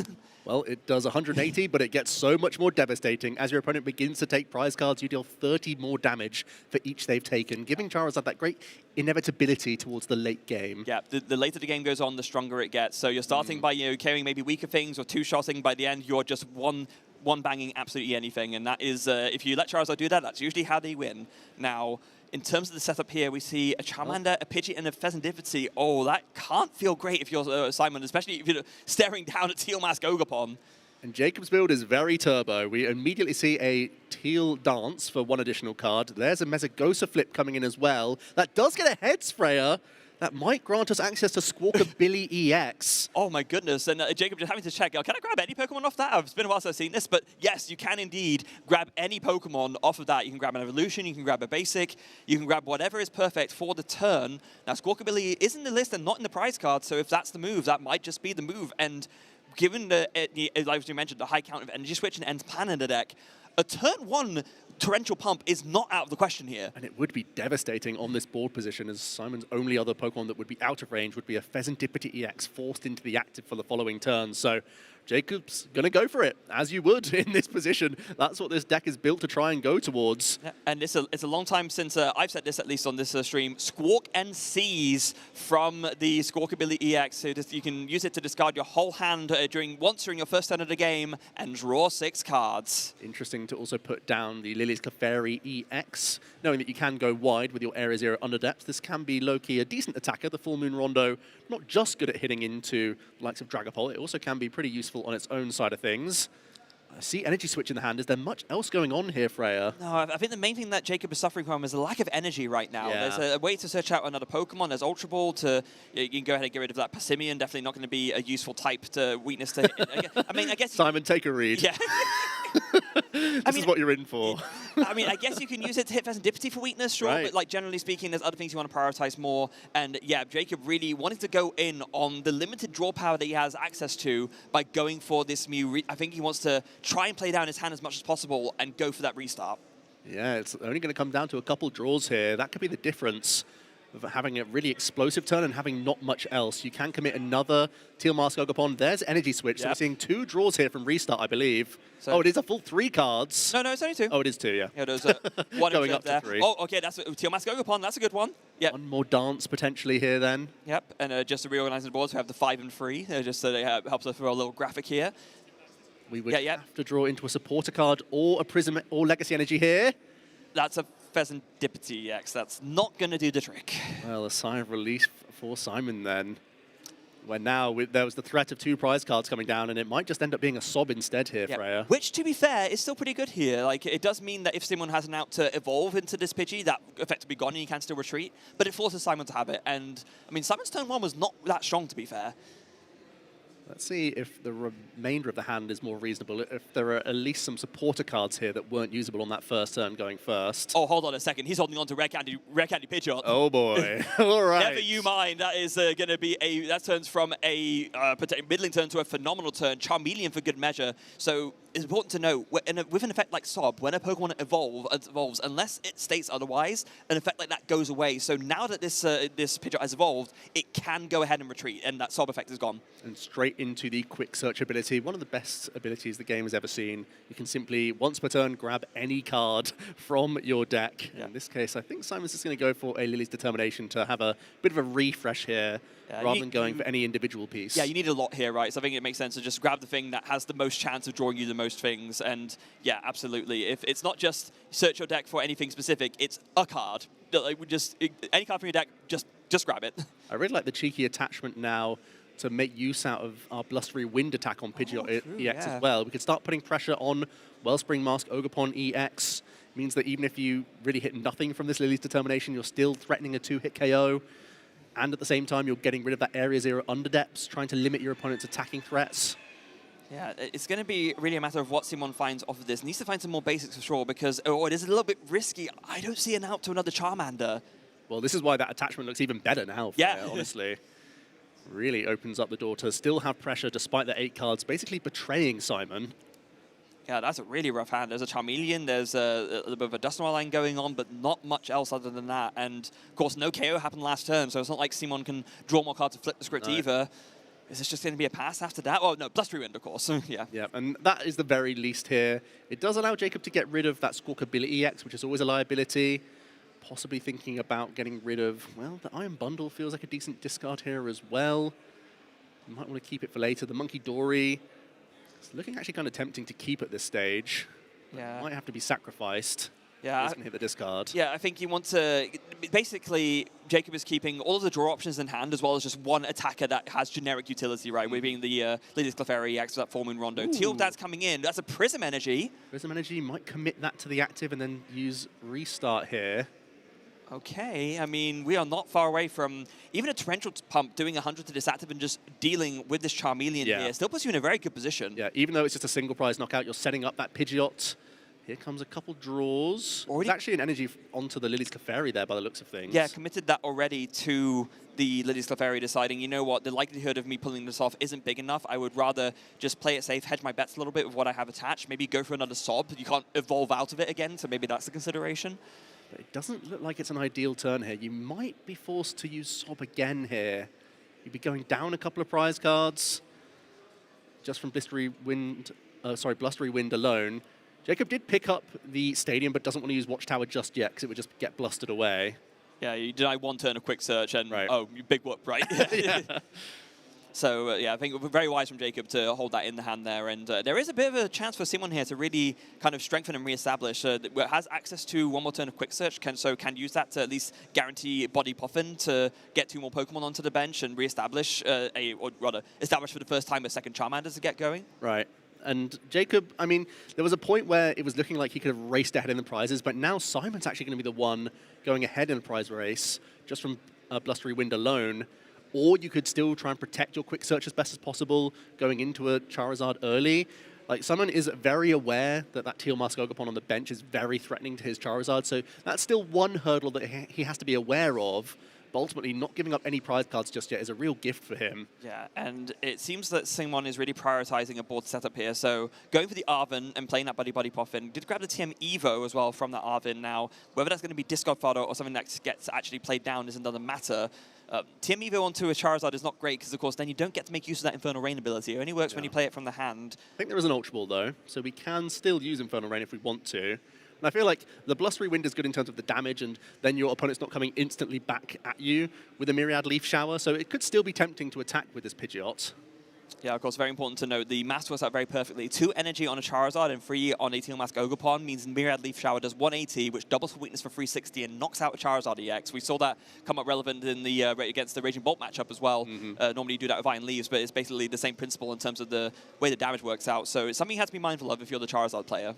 Well, it does 180, but it gets so much more devastating. As your opponent begins to take prize cards, you deal 30 more damage for each they've taken, giving Charizard that great inevitability towards the late game. Yeah, the later the game goes on, the stronger it gets. So you're starting by, you know, carrying maybe weaker things or 2-shotting. By the end, you're just one banging absolutely anything. And that is, if you let Charizard do that, that's usually how they win. Now, in terms of the setup here, we see a Charmander, a Pidgey, and a Pheasantipity. Oh, that can't feel great if you're Simon, especially if you're staring down at Teal Mask Ogerpon. And Jacob's build is very turbo. We immediately see a Teal Dance for 1 additional card. There's a Mesagosa Flip coming in as well. That does get a Heads, Freya. That might grant us access to Squawkabilly EX. Oh my goodness, and Jacob just having to check, can I grab any Pokemon off that? It's been a while since I've seen this, but yes, you can indeed grab any Pokemon off of that. You can grab an Evolution, you can grab a Basic, you can grab whatever is perfect for the turn. Now, Squawkabilly is in the list and not in the prize card, so if that's the move, that might just be the move. And given, like you mentioned, the high count of Energy Switch and End Plan in the deck, a turn 1 Torrential Pump is not out of the question here. And it would be devastating on this board position, as Simon's only other Pokemon that would be out of range would be a Pheasantipity EX forced into the active for the following turn. So Jacob's going to go for it, as you would in this position. That's what this deck is built to try and go towards. Yeah, and it's a long time since I've said this, at least on this stream. Squawk and Seize from the Squawk ability EX. So you can use it to discard your whole hand once during your first turn of the game and draw 6 cards. Interesting to also put down the Lily's Clefairy EX, knowing that you can go wide with your Area 0 under depth. This can be low-key a decent attacker. The Full Moon Rondo, not just good at hitting into the likes of Dragapult, it also can be pretty useful on its own side of things. I see Energy Switch in the hand. Is there much else going on here, Freya? No, I think the main thing that Jacob is suffering from is a lack of energy right now. Yeah. There's a way to search out another Pokemon. There's Ultra Ball to, you can go ahead and get rid of that Passimian. Definitely not going to be a useful type to weakness to hit. I mean, I guess... Simon, take a read. Yeah. This is what you're in for. I mean, I guess you can use it to hit Pheasantipity for weakness, sure, right. But like generally speaking, there's other things you want to prioritize more. And yeah, Jacob really wanted to go in on the limited draw power that he has access to by going for this Mew. I think he wants to try and play down his hand as much as possible and go for that restart. Yeah, it's only going to come down to a couple draws here. That could be the difference of having a really explosive turn and having not much else. You can commit another Teal Mask Ogapon. There's Energy Switch. Yep. So we're seeing 2 draws here from restart, I believe. So it is a full 3 cards. No, it's only 2. Oh, it is 2, yeah. Yeah, there's one going up there. to 3. Oh, okay, that's Teal Mask Ogapon. That's a good one. Yep. One more dance potentially here then. Yep, and just to reorganize the boards, we have the 5 and 3, just so it helps us for a little graphic here. We would have to draw into a supporter card or a Prism or Legacy Energy here. That's a Pheasantipity EX. That's not going to do the trick. Well, a sigh of relief for Simon then. When now there was the threat of 2 prize cards coming down, and it might just end up being a sob instead here, Freya. Which, to be fair, is still pretty good here. Like, it does mean that if someone has an out to evolve into this Pidgey, that effectively gone and you can still retreat, but it forces Simon to have it. And, I mean, Simon's turn 1 was not that strong, to be fair. Let's see if the remainder of the hand is more reasonable. If there are at least some supporter cards here that weren't usable on that first turn going first. Oh, hold on a second. He's holding on to Rare Candy Pidgeot. Oh, boy. All right. Never you mind. That is going to be that turns from a middling turn to a phenomenal turn. Charmeleon for good measure. So it's important to know, with an effect like Sob, when a Pokemon evolves, unless it states otherwise, an effect like that goes away. So now that this Pidgeot has evolved, it can go ahead and retreat, and that Sob effect is gone. And straight into the Quick Search ability, one of the best abilities the game has ever seen. You can simply, once per turn, grab any card from your deck. Yeah. In this case, I think Simon's just going to go for a Lily's Determination to have a bit of a refresh here, rather than going for any individual piece. Yeah, you need a lot here, right? So I think it makes sense to just grab the thing that has the most chance of drawing you the most things. And yeah, absolutely. If it's not just search your deck for anything specific, it's a card. Like, any card from your deck, just grab it. I really like the cheeky attachment now to make use out of our Blustery Wind attack on Pidgeot EX as well. We could start putting pressure on Wellspring Mask Ogapon EX. Means that even if you really hit nothing from this Lily's Determination, you're still threatening a 2-hit KO. And at the same time, you're getting rid of that Area 0 underdepths, trying to limit your opponent's attacking threats. Yeah, it's going to be really a matter of what Simon finds off of this. Needs to find some more basics for sure, because it is a little bit risky. I don't see an out to another Charmander. Well, this is why that attachment looks even better now, honestly. Really opens up the door to still have pressure despite the 8 cards, basically betraying Simon. Yeah, that's a really rough hand. There's a Charmeleon, there's a little bit of a Dusknoir line going on, but not much else other than that. And, of course, no KO happened last turn, so it's not like Simon can draw more cards to flip the script either. Is this just going to be a pass after that? Oh, no, Blustery Wind, of course. Yeah. Yeah, and that is the very least here. It does allow Jacob to get rid of that Squawk ability EX, which is always a liability. Possibly thinking about getting rid of, well, the Iron Bundle feels like a decent discard here as well. You might want to keep it for later. The Monkey Dory, it's looking actually kind of tempting to keep at this stage. Yeah. It might have to be sacrificed. Yeah. Doesn't hit the discard. Yeah, I think you want to... Basically, Jacob is keeping all of the draw options in hand, as well as just one attacker that has generic utility, right? We're being the Lily's Clefairy EX with that Full Moon Rondo. Teal Dad's coming in. That's a Prism Energy. Prism Energy might commit that to the active and then use Restart here. Okay, I mean, we are not far away from even a Torrential Pump doing 100 to this active and just dealing with this Charmeleon here. Still puts you in a very good position. Yeah, even though it's just a single prize knockout, you're setting up that Pidgeot Here comes a couple draws. There's actually an energy onto the Lily's Clefairy there by the looks of things. Yeah, committed that already to the Lily's Clefairy, deciding, you know what, the likelihood of me pulling this off isn't big enough. I would rather just play it safe, hedge my bets a little bit with what I have attached, maybe go for another Sob. You can't evolve out of it again, so maybe that's a consideration. But it doesn't look like it's an ideal turn here. You might be forced to use Sob again here. You'd be going down a couple of prize cards just from Blustery Wind alone. Jacob did pick up the Stadium, but doesn't want to use Watchtower just yet, because it would just get blustered away. Yeah, you deny one turn of Quick Search, and oh, you big whoop, right? Yeah. So, yeah, I think very wise from Jacob to hold that in the hand there. And there is a bit of a chance for Simon here to really kind of strengthen and reestablish. Has access to one more turn of Quick Search, can use that to at least guarantee Body Puffin to get 2 more Pokemon onto the bench and reestablish, or rather, establish for the first time a second Charmander to get going. Right. And Jacob, I mean, there was a point where it was looking like he could have raced ahead in the prizes, but now Simon's actually going to be the one going ahead in the prize race, just from Blustery Wind alone. Or you could still try and protect your Quick Search as best as possible, going into a Charizard early. Like, Simon is very aware that that Teal Mask Ogerpon on the bench is very threatening to his Charizard, so that's still one hurdle that he has to be aware of. But ultimately, not giving up any prize cards just yet is a real gift for him. Yeah, and it seems that Simon is really prioritizing a board setup here. So going for the Arven and playing that Buddy Puffin. Did grab the TM Evo as well from that Arven now. Whether that's going to be Discard Fodder or something that gets actually played down is another matter. TM Evo onto a Charizard is not great because, of course, then you don't get to make use of that Infernal Rain ability. It only works when you play it from the hand. I think there is an Ultra Ball, though, so we can still use Infernal Rain if we want to. And I feel like the Blustery Wind is good in terms of the damage, and then your opponent's not coming instantly back at you with a Myriad Leaf Shower, so it could still be tempting to attack with this Pidgeot. Yeah, of course, very important to note. The math works out very perfectly. 2 energy on a Charizard and 3 on a Teal Mask Ogerpon means Myriad Leaf Shower does 180, which doubles for weakness for 360 and knocks out a Charizard EX. We saw that come up relevant in the against the Raging Bolt matchup as well. Normally you do that with Iron Leaves, but it's basically the same principle in terms of the way the damage works out. So it's something you have to be mindful of if you're the Charizard player.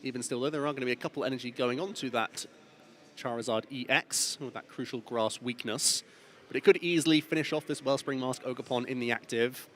Even still, though, there are going to be a couple energy going on to that Charizard EX with that crucial grass weakness. But it could easily finish off this Wellspring Mask Ogerpon in the active.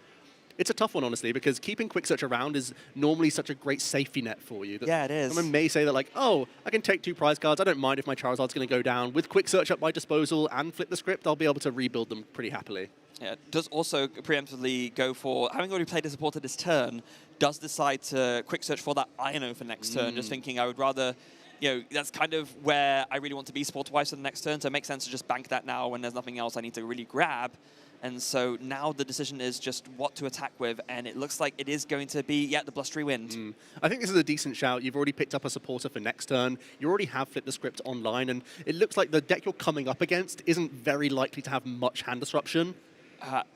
It's a tough one, honestly, because keeping Quick Search around is normally such a great safety net for you. Yeah, it is. Someone may say that, like, oh, I can take 2 prize cards. I don't mind if my Charizard's going to go down. With Quick Search at my disposal and flip the script, I'll be able to rebuild them pretty happily. Yeah, does also preemptively go for, having already played a supporter this turn, does decide to Quick Search for that Ino for next turn, just thinking I would rather, you know, that's kind of where I really want to be supporter-wise for the next turn, so it makes sense to just bank that now when there's nothing else I need to really grab. And so now the decision is just what to attack with, and it looks like it is going to be, yeah, the Blustery Wind. I think this is a decent shout. You've already picked up a supporter for next turn. You already have flipped the script online, and it looks like the deck you're coming up against isn't very likely to have much hand disruption.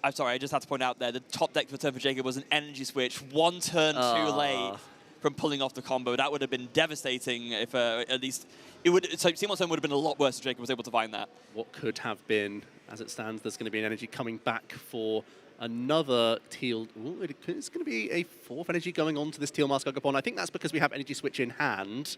I'm sorry, I just had to point out there, the top deck for turn for Jacob was an Energy Switch, 1 turn too late from pulling off the combo. That would have been devastating if at least it would. So Simon's turn would have been a lot worse if Jacob was able to find that. What could have been, as it stands, there's going to be an energy coming back for another Teal. Ooh, it's going to be a 4th energy going on to this Teal Mask Ogerpon. I think that's because we have Energy Switch in hand.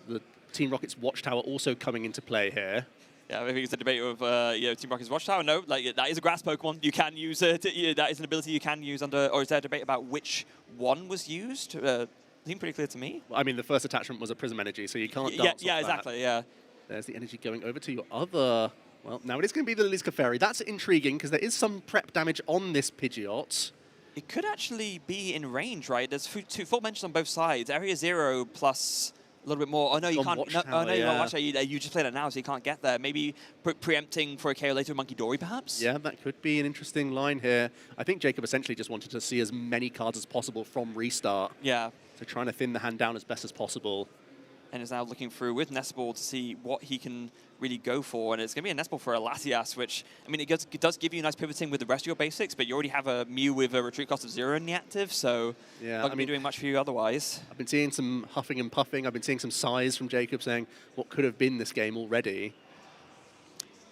The Team Rocket's Watchtower also coming into play here. Yeah, I think it's a debate of you know, Team Rocket's Watchtower. No, like that is a grass Pokemon. You can use it. That is an ability you can use under. Or is there a debate about which one was used? Seemed pretty clear to me. Well, I mean, the first attachment was a Prism Energy, so you can't dance off yeah, exactly. that. Yeah. There's the energy going over to your other. Well, now it is going to be the Lily's Clefairy. That's intriguing because there is some prep damage on this Pidgeot. It could actually be in range, right? There's full mentions on both sides. Area 0 plus a little bit more. Oh, no, you can't. You can't watch it. You just played it now, so you can't get there. Maybe preempting for a KO later with Monkey Dory, perhaps? Yeah, that could be an interesting line here. I think Jacob essentially just wanted to see as many cards as possible from restart. Yeah. So trying to thin the hand down as best as possible. And is now looking through with Nestball to see what he can really go for. And it's going to be a Nestball for a Latias, which, I mean, it does give you nice pivoting with the rest of your basics, but you already have a Mew with a retreat cost of 0 in the active, so yeah, not going to be doing much for you otherwise. I've been seeing some huffing and puffing. I've been seeing some sighs from Jacob saying what could have been this game already.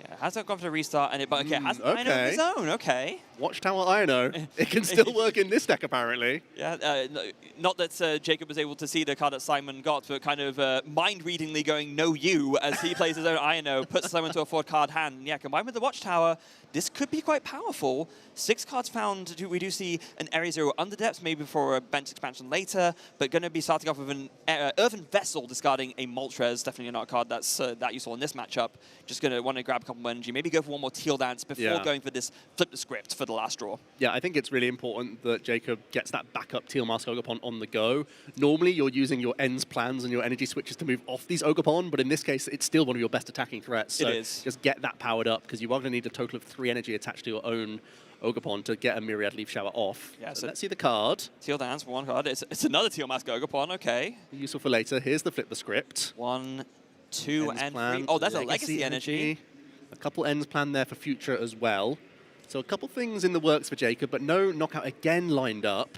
Yeah, hasn't gone for a restart, and but okay, has an Ino of his own. Okay. Watchtower Ino. It can still work in this deck, apparently. Yeah, not that Jacob was able to see the card that Simon got, but kind of mind-readingly going, no you, as he plays his own Ino, puts Simon to a 4-card hand. Yeah, combined with the Watchtower, this could be quite powerful. 6 cards found. We do see an Area 0 Underdepths, maybe for a bench expansion later, but going to be starting off with an Earthen Vessel, discarding a Moltres. Definitely not a card that's that you saw in this matchup. Just going to want to grab a couple more energy, maybe go for one more Teal Dance before going for this Flip the Script for the last draw. Yeah, I think it's really important that Jacob gets that backup Teal Mask Ogerpon on the go. Normally, you're using your ends plans and your energy switches to move off these Ogerpon, but in this case, it's still one of your best attacking threats. So it is. Just get that powered up, because you are going to need a total of 3 energy attached to your own Ogerpon to get a Myriad Leaf Shower off. Yeah, so let's see the card. Teal Dance for 1 card. It's another Teal Mask Ogerpon, okay. Useful for later. Here's the Flip the Script. 1, 2, ends and plan, 3. Oh, that's a Legacy energy. A couple ends planned there for future as well. So a couple things in the works for Jacob, but no knockout again lined up.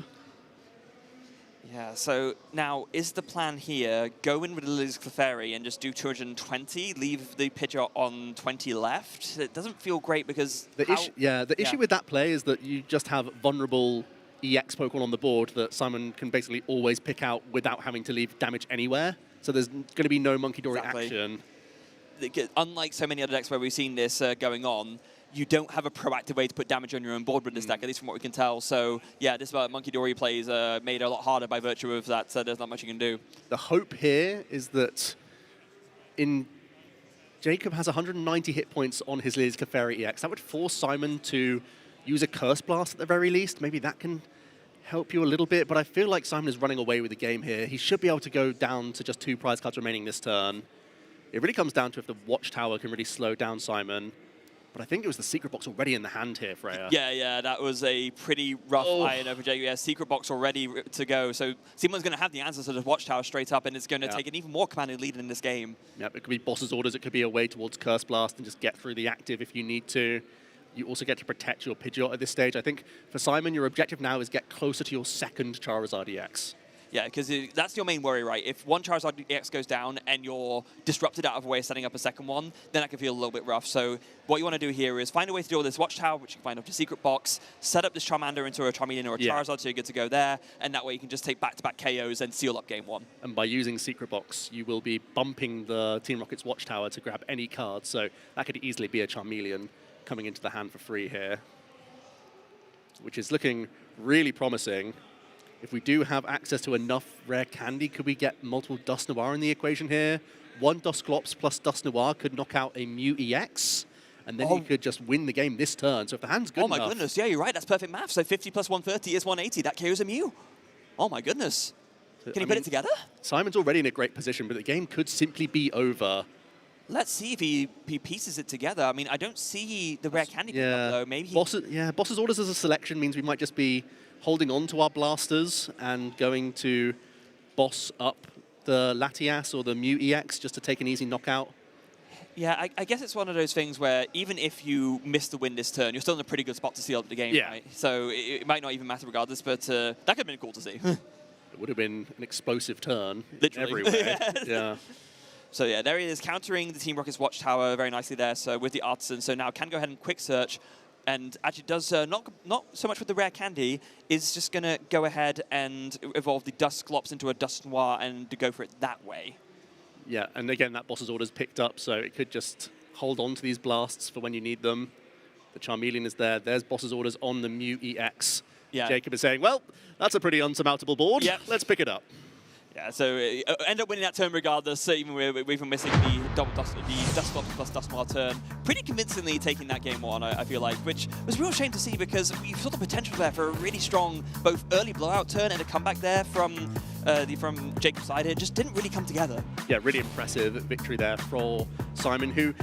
Yeah, so now, is the plan here, go in with Lily's Clefairy and just do 220, leave the pitcher on 20 left? It doesn't feel great because... The issue with that play is that you just have vulnerable EX Pokemon on the board that Simon can basically always pick out without having to leave damage anywhere. So there's going to be no Monkey Dory action. Unlike so many other decks where we've seen this going on, you don't have a proactive way to put damage on your own board with this deck, at least from what we can tell. So, yeah, this Monkey Dory play is made a lot harder by virtue of that, so there's not much you can do. The hope here is that Jacob has 190 hit points on his Lily's Clefairy EX. That would force Simon to use a Curse Blast at the very least. Maybe that can help you a little bit, but I feel like Simon is running away with the game here. He should be able to go down to just 2 prize cards remaining this turn. It really comes down to if the Watchtower can really slow down Simon. But I think it was the Secret Box already in the hand here, Freya. Yeah, that was a pretty rough iron over Jacob. Yeah, Secret Box already to go. So Simon's going to have the answers to the Watchtower straight up, and it's going to take an even more commanding lead in this game. Yeah, it could be Boss's Orders. It could be a way towards Curse Blast and just get through the active if you need to. You also get to protect your Pidgeot at this stage. I think for Simon, your objective now is get closer to your second Charizard EX. Yeah, because that's your main worry, right? If one Charizard EX goes down and you're disrupted out of a way of setting up a second one, then that can feel a little bit rough. So what you want to do here is find a way to do all this Watchtower, which you can find off the Secret Box, set up this Charmander into a Charmeleon or a Charizard so you're good to go there, and that way you can just take back-to-back KOs and seal up game 1. And by using Secret Box, you will be bumping the Team Rocket's Watchtower to grab any card, so that could easily be a Charmeleon coming into the hand for free here, which is looking really promising. If we do have access to enough rare candy, could we get multiple Dust Noir in the equation here? 1 Dusclops plus Dust Noir could knock out a Mew EX, and then you could just win the game this turn. So if the hand's good enough... Oh my goodness, yeah, you're right, that's perfect math. So 50 plus 130 is 180, that KOs a Mew. Oh my goodness. Can you put it together? Simon's already in a great position, but the game could simply be over. Let's see if he pieces it together. I mean, I don't see the rare candy coming up, though. Maybe Boss's Orders as a selection means we might just be holding on to our blasters and going to boss up the Latias or the Mew EX just to take an easy knockout. Yeah, I guess it's one of those things where even if you miss the win this turn, you're still in a pretty good spot to seal up the game, right? So it might not even matter regardless, but that could have been cool to see. It would have been an explosive turn Literally. everywhere. Yeah. So yeah, there he is, countering the Team Rocket's Watchtower very nicely there, so with the Artisan. So now can go ahead and quick search, and actually does not so much with the rare candy, is just going to go ahead and evolve the Dusclops into a Dust Noir and to go for it that way. Yeah, and again, that Boss's Order's picked up, so it could just hold on to these blasts for when you need them. The Charmeleon is there. There's Boss's Orders on the Mew EX. Yeah. Jacob is saying, well, that's a pretty unsurmountable board. Yep. Let's pick it up. Yeah, so end up winning that turn regardless, even with even missing the Dusclops plus Dust Noir turn. Pretty convincingly taking that game 1, I feel like, which was a real shame to see because we saw the potential there for a really strong both early blowout turn and a comeback there from Jacob's side. It just didn't really come together. Yeah, really impressive victory there for Simon, who,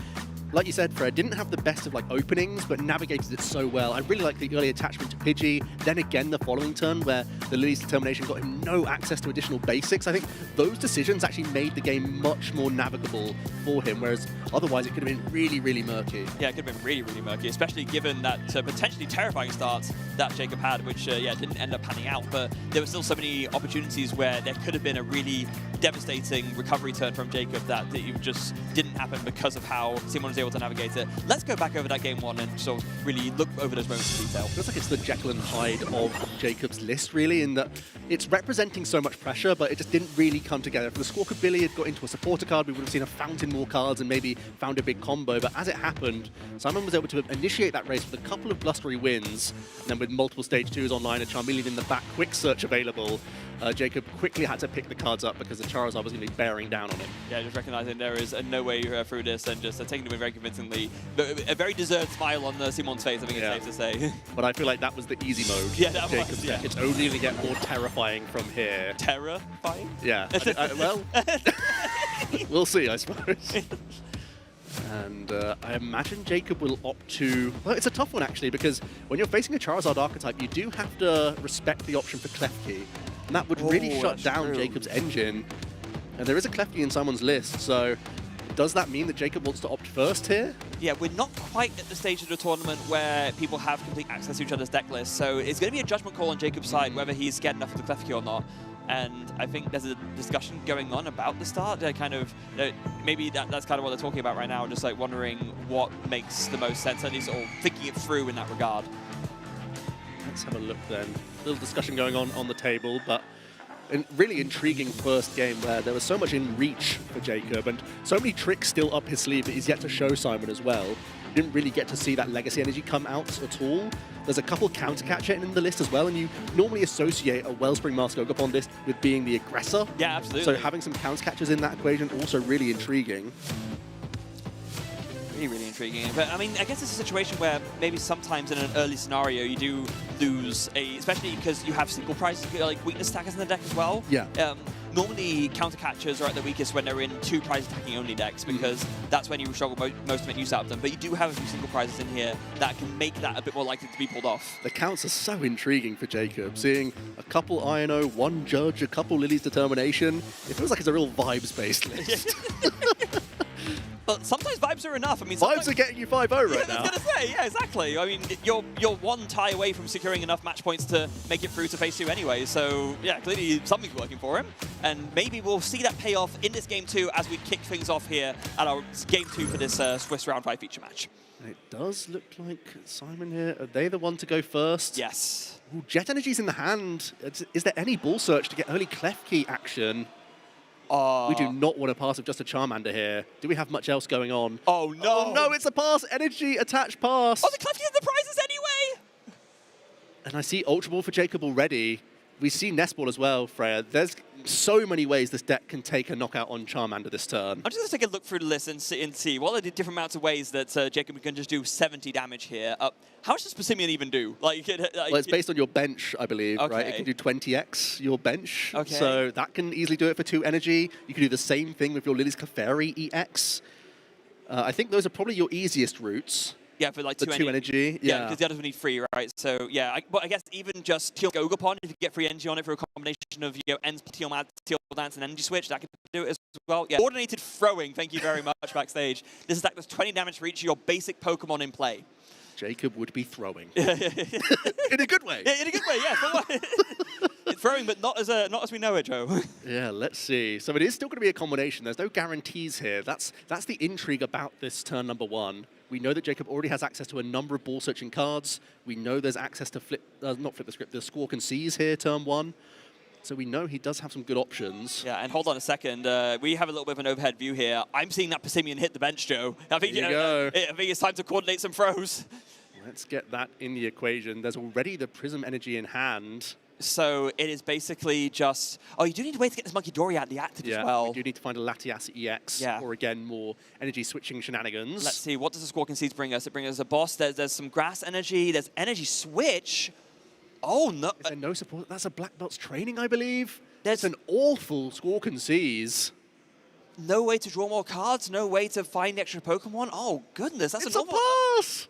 like you said, Fred, didn't have the best of openings, but navigated it so well. I really like the early attachment to Pidgey. Then again, the following turn where the Lily's Determination got him no access to additional basics. I think those decisions actually made the game much more navigable for him, whereas otherwise it could have been really, really murky. Yeah, it could have been really, really murky, especially given that potentially terrifying start that Jacob had, which, yeah, didn't end up panning out, but there were still so many opportunities where there could have been a really devastating recovery turn from Jacob that it just didn't happen because of how Simon was able to navigate it. Let's go back over that game one and sort of really look over those moments in detail. Feels like it's the Jekyll and Hyde of Jacob's list, really, in that it's representing so much pressure, but it just didn't really come together. If the Squawka Billy had got into a supporter card, we would have seen a fountain more cards and maybe found a big combo, but as it happened, Simon was able to initiate that race with a couple of blustery wins, and then with multiple stage 2s online, a Charmeleon in the back, quick search available, Jacob quickly had to pick the cards up because the Charizard was going to be bearing down on him. Yeah, just recognizing there is no way through this and just taking the win very convincingly. A very deserved smile on Simon's face, I think it's safe to say. But I feel like that was the easy mode. Yeah, that Jacob's was, deck. It's only going to get more terrifying from here. Terrifying? Yeah. Well, we'll see, I suppose. And I imagine Jacob will opt to... Well, it's a tough one, actually, because when you're facing a Charizard archetype, you do have to respect the option for Klefki. And that would really shut down Jacob's engine. And there is a Klefki in someone's list, so does that mean that Jacob wants to opt first here? Yeah, we're not quite at the stage of the tournament where people have complete access to each other's deck lists, so it's going to be a judgment call on Jacob's side whether he's scared enough of the Klefki or not. And I think there's a discussion going on about the start. Maybe that's kind of what they're talking about right now, just like wondering what makes the most sense, and he's sort of thinking it through in that regard. Let's have a look then. A little discussion going on the table, but a really intriguing first game where there was so much in reach for Jacob and so many tricks still up his sleeve that he's yet to show Simon as well. Didn't really get to see that legacy energy come out at all. There's a couple counter-catcher in the list as well, and you normally associate a Wellspring Mask Ogre list with being the aggressor. Yeah, absolutely. So having some counter-catchers in that equation also really intriguing. Really, really intriguing. But I mean, I guess it's a situation where maybe sometimes in an early scenario you do lose especially because you have single price like weakness stackers in the deck as well. Yeah. Normally counter catchers are at their weakest when they're in 2 prize attacking only decks because that's when you struggle most to make use out of them. But you do have a few single prizes in here that can make that a bit more likely to be pulled off. The counts are so intriguing for Jacob. Seeing a couple INO, 1 Judge, a couple Lily's Determination. It feels like it's a real vibes-based list. But sometimes vibes are enough. I mean, vibes are getting you 5-0 right now. I was going to say, yeah, exactly. I mean, you're 1 tie away from securing enough match points to make it through to phase 2 anyway. So, yeah, clearly something's working for him. And maybe we'll see that pay off in this game 2 as we kick things off here at our game 2 for this Swiss Round 5 feature match. It does look like Simon here. Are they the one to go first? Yes. Ooh, Jet Energy's in the hand. Is there any ball search to get early Klefki action? We do not want to pass with just a Charmander here. Do we have much else going on? Oh, no. Oh, no, it's a pass. Energy attached pass. Oh, the Klefki has the prizes anyway. And I see Ultra Ball for Jacob already. We see Nest Ball as well, Freya. There's so many ways this deck can take a knockout on Charmander this turn. I'm just going to take a look through the list and see what are the different amounts of ways that Jacob can just do 70 damage here. How much does Persimmon even do? Well, it's based on your bench, I believe, right? It can do 20x your bench. Okay. So that can easily do it for 2 energy. You can do the same thing with your Lily's Clefairy EX. I think those are probably your easiest routes. Yeah, for like 2 energy. Yeah, because the others would need 3, right? So yeah, but I guess even just Teal Gogapon, if you get free energy on it for a combination of Ends, Teal Mad, Teal Dance, and Energy Switch, that can do it as well. Yeah, coordinated throwing. Thank you very much backstage. This attack does 20 damage for each of your basic Pokemon in play. Jacob would be throwing. In a good way. Yeah, in a good way. Yeah, it's throwing, but not as we know it, Joe. Yeah, let's see. So it is still going to be a combination. There's no guarantees here. That's the intrigue about this turn number 1. We know that Jacob already has access to a number of ball searching cards. We know there's access to not flip the script, the Squawk and Seize here, turn 1. So we know he does have some good options. Yeah, and hold on a second. We have a little bit of an overhead view here. I'm seeing that Persimmon hit the bench, Joe. I think, I think it's time to coordinate some throws. Let's get that in the equation. There's already the Prism Energy in hand. So it is basically just... Oh, you do need a way to get this Monkey Dory out the active as well. We do need to find a Latias EX, or again, more energy switching shenanigans. Let's see, what does the Squawk and Seeds bring us? It brings us a boss. There's some grass energy. There's energy switch. Oh, no. Is there no support? That's a Black Belt's training, I believe. There's an awful Squawk and Seize. No way to draw more cards. No way to find extra Pokemon. Oh, goodness. That's a pass.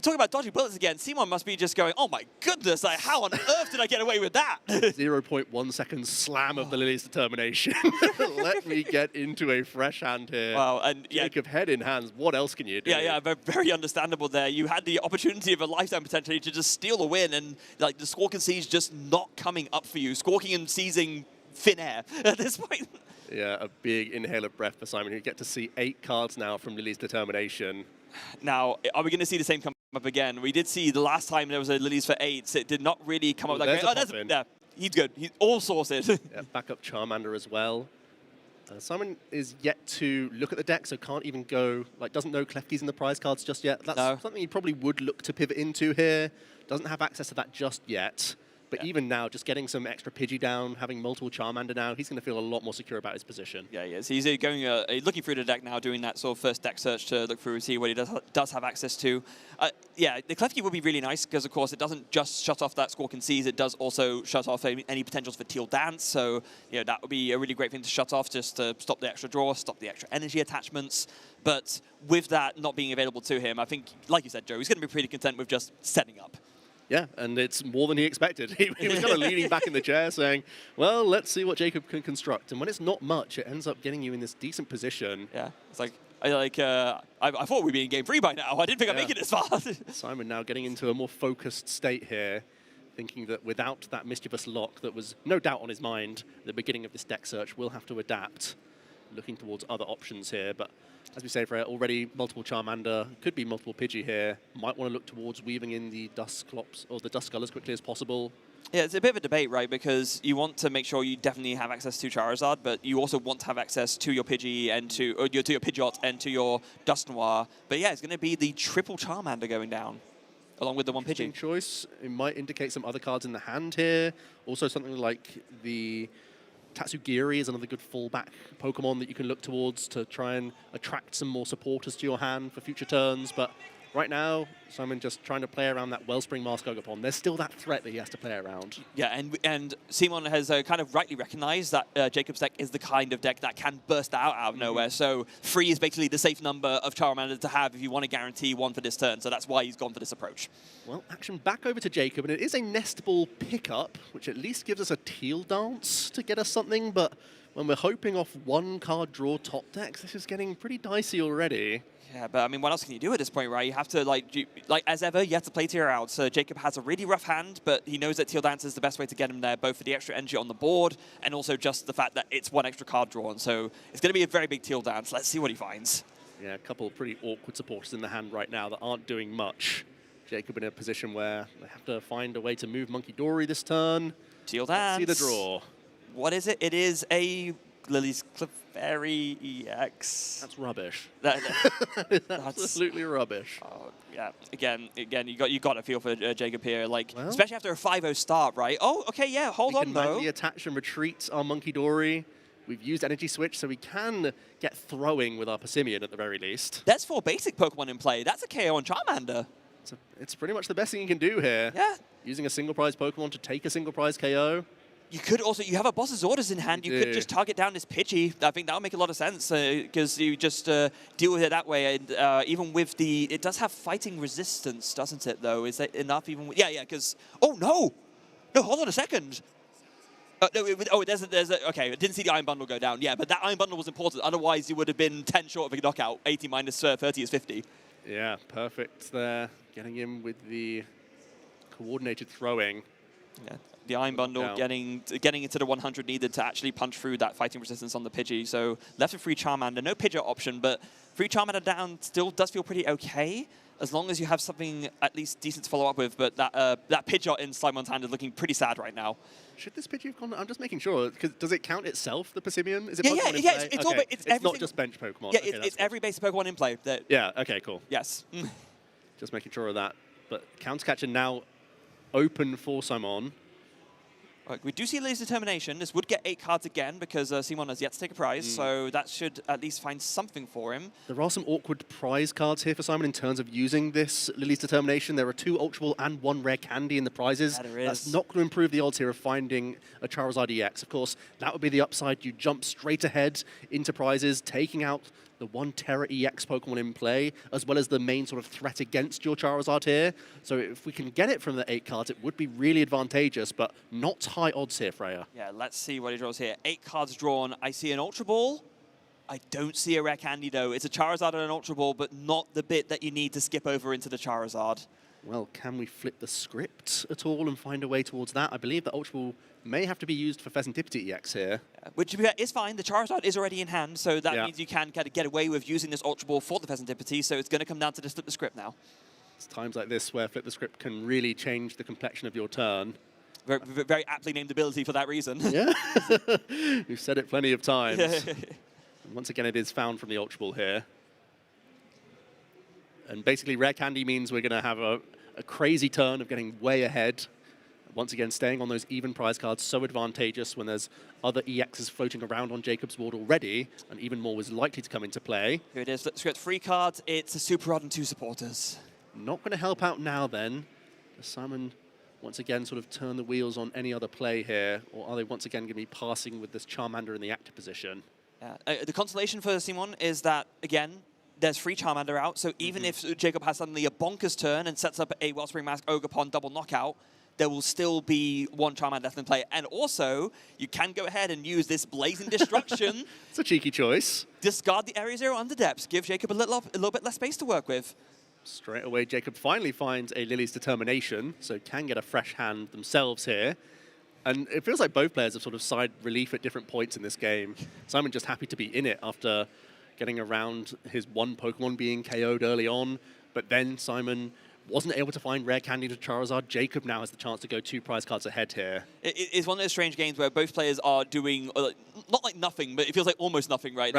We're talking about dodging bullets again. Simon must be just going, oh my goodness, like, how on earth did I get away with that? 0.1 second slam of the Lily's determination. Let me get into a fresh hand here. Wow, and Jacob, head in hands. What else can you do? Yeah, very understandable there. You had the opportunity of a lifetime potentially to just steal a win, and like the Squawk and Siege just not coming up for you. Squawking and seizing thin air at this point. Yeah, a big inhale of breath for Simon. You get to see 8 cards now from Lily's determination. Now, are we going to see the same come up again? We did see the last time there was a Lily's for 8s. It did not really come up that great. Yeah, he's good. He's all sorted. Yeah, backup Charmander as well. Simon is yet to look at the deck, so can't even go, like, doesn't know Klefki's in the prize cards just yet. That's something he probably would look to pivot into here. Doesn't have access to that just yet. But even now, just getting some extra Pidgey down, having multiple Charmander now, he's going to feel a lot more secure about his position. Yeah, he is. He's going, looking through the deck now, doing that sort of first deck search to look through and see what he does have access to. Yeah, the Klefki would be really nice because, of course, it doesn't just shut off that Squawk and Seize, it does also shut off any potentials for Teal Dance. So, you know, that would be a really great thing to shut off, just to stop the extra draw, stop the extra energy attachments. But with that not being available to him, I think, like you said, Joe, he's going to be pretty content with just setting up. Yeah, and it's more than he expected. He was kind of leaning back in the chair saying, well, let's see what Jacob can construct. And when it's not much, it ends up getting you in this decent position. Yeah, it's like, I thought we'd be in game 3 by now. I didn't think I'd make it this far. Simon now getting into a more focused state here, thinking that without that mischievous lock that was no doubt on his mind at the beginning of this deck search, we'll have to adapt, looking towards other options here. But as we say, for already multiple Charmander, could be multiple Pidgey here. Might want to look towards weaving in the Dusclops or the Duskull as quickly as possible. Yeah, it's a bit of a debate, right? Because you want to make sure you definitely have access to Charizard, but you also want to have access to your Pidgey and to your Pidgeot and to your Dusknoir. But yeah, it's going to be the triple Charmander going down, along with the one Pidgey. Choice. It might indicate some other cards in the hand here. Also something like the Tatsugiri is another good fallback Pokemon that you can look towards to try and attract some more supporters to your hand for future turns. But right now, Simon just trying to play around that Wellspring Mask Ogapon. There's still that threat that he has to play around. Yeah, and Simon has kind of rightly recognized that Jacob's deck is the kind of deck that can burst out of nowhere. So 3 is basically the safe number of Charmander to have if you want to guarantee 1 for this turn. So that's why he's gone for this approach. Well, action back over to Jacob, and it is a Nest Ball pickup, which at least gives us a Teal Dance to get us something. But when we're hoping off 1 card draw top decks, this is getting pretty dicey already. Yeah, but I mean, what else can you do at this point, right? You have to, like as ever, you have to play Tear out. So Jacob has a really rough hand, but he knows that Teal Dance is the best way to get him there, both for the extra energy on the board and also just the fact that it's 1 extra card drawn. So it's going to be a very big Teal Dance. Let's see what he finds. Yeah, a couple of pretty awkward supporters in the hand right now that aren't doing much. Jacob in a position where they have to find a way to move Monkey Dory this turn. Teal Dance. Let's see the draw. What is it? It is a Lily's Clefairy EX. That's rubbish. That's absolutely rubbish. Oh, yeah. Again, you got to feel for Jacob here, like especially after a 5-0 start, right? Oh, okay, yeah. Hold on, though. We can manually attach and retreat our Monkey Dory. We've used Energy Switch, so we can get throwing with our Persimmon at the very least. That's 4 basic Pokemon in play. That's a KO on Charmander. It's pretty much the best thing you can do here. Yeah. Using a single prize Pokemon to take a single prize KO. You could also, you have a boss's orders in hand. You could just target down this Pidgey. I think that would make a lot of sense because you just deal with it that way. And even with the, it does have fighting resistance, doesn't it? Though, is that enough? Even with, yeah. Because no, hold on a second. No, there's a, okay. I didn't see the Iron Bundle go down. Yeah, but that Iron Bundle was important. Otherwise, you would have been 10 short of a knockout. 80 minus 30 is 50. Yeah, perfect there. Getting him with the coordinated throwing. Yeah. The Iron Bundle getting into the 100 needed to actually punch through that fighting resistance on the Pidgey. So left with 3 Charmander, no Pidgeot option, but 3 Charmander down still does feel pretty okay, as long as you have something at least decent to follow up with. But that Pidgeot in Simon's hand is looking pretty sad right now. Should this Pidgey have gone? I'm just making sure. Does it count itself, the Persimmon? Is it yeah, Pokemon in yeah. play? It's okay. all. It's not just bench Pokemon. Yeah, okay, it's every basic Pokemon in play. Yeah. Okay. Cool. Yes. Just making sure of that. But Countercatcher now open for Simon. We do see Lily's Determination. This would get 8 cards again because Simon has yet to take a prize, so that should at least find something for him. There are some awkward prize cards here for Simon in terms of using this Lily's Determination. There are 2 Ultra Ball and 1 Rare Candy in the prizes. Yeah, there is. That's not going to improve the odds here of finding a Charizard EX. Of course, that would be the upside. You jump straight ahead into prizes, taking out the one Terra EX Pokemon in play, as well as the main sort of threat against your Charizard here. So if we can get it from the 8 cards, it would be really advantageous, but not high odds here, Freya. Yeah, let's see what he draws here. 8 cards drawn. I see an Ultra Ball. I don't see a rare candy, though. It's a Charizard and an Ultra Ball, but not the bit that you need to skip over into the Charizard. Well, can we flip the script at all and find a way towards that? I believe that Ultra Ball may have to be used for Pheasantipity EX here. Which is fine. The Charizard is already in hand, so that means you can kind of get away with using this Ultra Ball for the Pheasantipity, so it's going to come down to just flip the script now. It's times like this where flip the script can really change the complexion of your turn. Very, very aptly named ability for that reason. Yeah, we've said it plenty of times. Once again, it is found from the Ultra Ball here. And basically, rare candy means we're going to have a crazy turn of getting way ahead. Once again, staying on those even prize cards, so advantageous when there's other EXs floating around on Jacob's board already, and even more was likely to come into play. Here it is, flip script, 3 cards. It's a Super Rod and 2 supporters. Not going to help out now then. Does Simon once again sort of turn the wheels on any other play here, or are they once again going to be passing with this Charmander in the active position? Yeah. The consolation for Simon is that, again, there's free Charmander out, so even if Jacob has suddenly a bonkers turn and sets up a Wellspring Mask Ogerpon double knockout, there will still be 1 Charmander left in play. And also, you can go ahead and use this Blazing Destruction. It's a cheeky choice. Discard the Area 0 Under Depths. Give Jacob a little bit less space to work with. Straight away, Jacob finally finds a Lily's Determination, so can get a fresh hand themselves here. And it feels like both players have sort of sighed relief at different points in this game. Simon just happy to be in it after getting around his 1 Pokemon being KO'd early on, but then Simon wasn't able to find rare candy to Charizard. Jacob now has the chance to go 2 prize cards ahead here. It's one of those strange games where both players are doing, not like nothing, but it feels like almost nothing, right?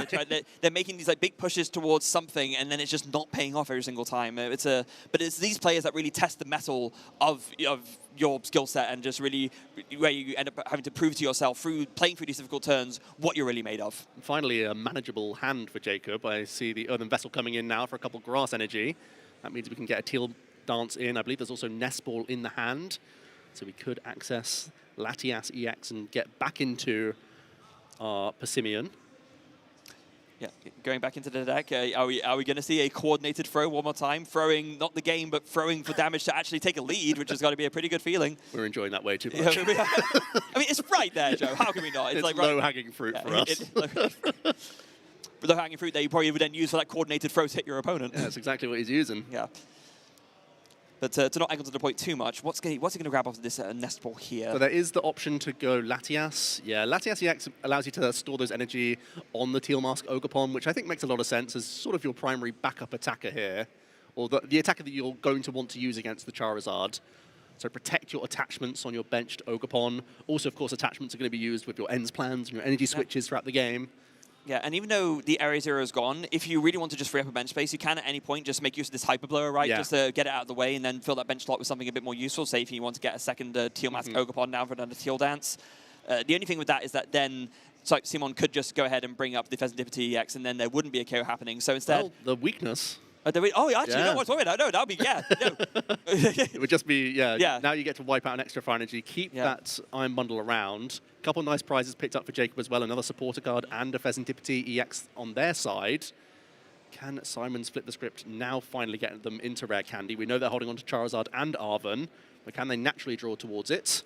They're making these like big pushes towards something, and then it's just not paying off every single time. But it's these players that really test the mettle of your skill set, and just really where you end up having to prove to yourself through playing through these difficult turns what you're really made of. And finally, a manageable hand for Jacob. I see the Earthen Vessel coming in now for a couple Grass Energy. That means we can get a Teal Dance in. I believe there's also Nest Ball in the hand, so we could access Latias EX and get back into our Persimmon. Yeah, going back into the deck, are we going to see a coordinated throw one more time? Throwing, not the game, but throwing for damage to actually take a lead, which has got to be a pretty good feeling. We're enjoying that way too much. I mean, it's right there, Joe. How can we not? It's like low-hanging fruit for us. Low-hanging fruit that you probably would then use for that coordinated throw to hit your opponent. Yeah, that's exactly what he's using. Yeah. But to not angle to the point too much, what's he going to grab off this Nest Ball here? So there is the option to go Latias. Yeah, Latias EX allows you to store those energy on the Teal Mask Ogerpon, which I think makes a lot of sense as sort of your primary backup attacker here, or the attacker that you're going to want to use against the Charizard. So protect your attachments on your benched Ogerpon. Also, of course, attachments are going to be used with your ends plans and your energy switches throughout the game. Yeah, and even though the Area 0 is gone, if you really want to just free up a bench space, you can at any point just make use of this Hyper Blower, right? Yeah. Just to get it out of the way and then fill that bench slot with something a bit more useful. Say if you want to get a second Teal Mask Ogerpon down for another Teal Dance. The only thing with that is that then Simon could just go ahead and bring up the Pheasantipity EX, and then there wouldn't be a KO happening. So instead... Well, the weakness... actually, no, what's wrong? No, that would be, It would just be, now you get to wipe out an extra fire energy, keep that Iron Bundle around. A couple nice prizes picked up for Jacob as well, another supporter card and a Pheasantipity EX on their side. Can Simon flip the script now finally get them into rare candy? We know they're holding on to Charizard and Arven, but can they naturally draw towards it?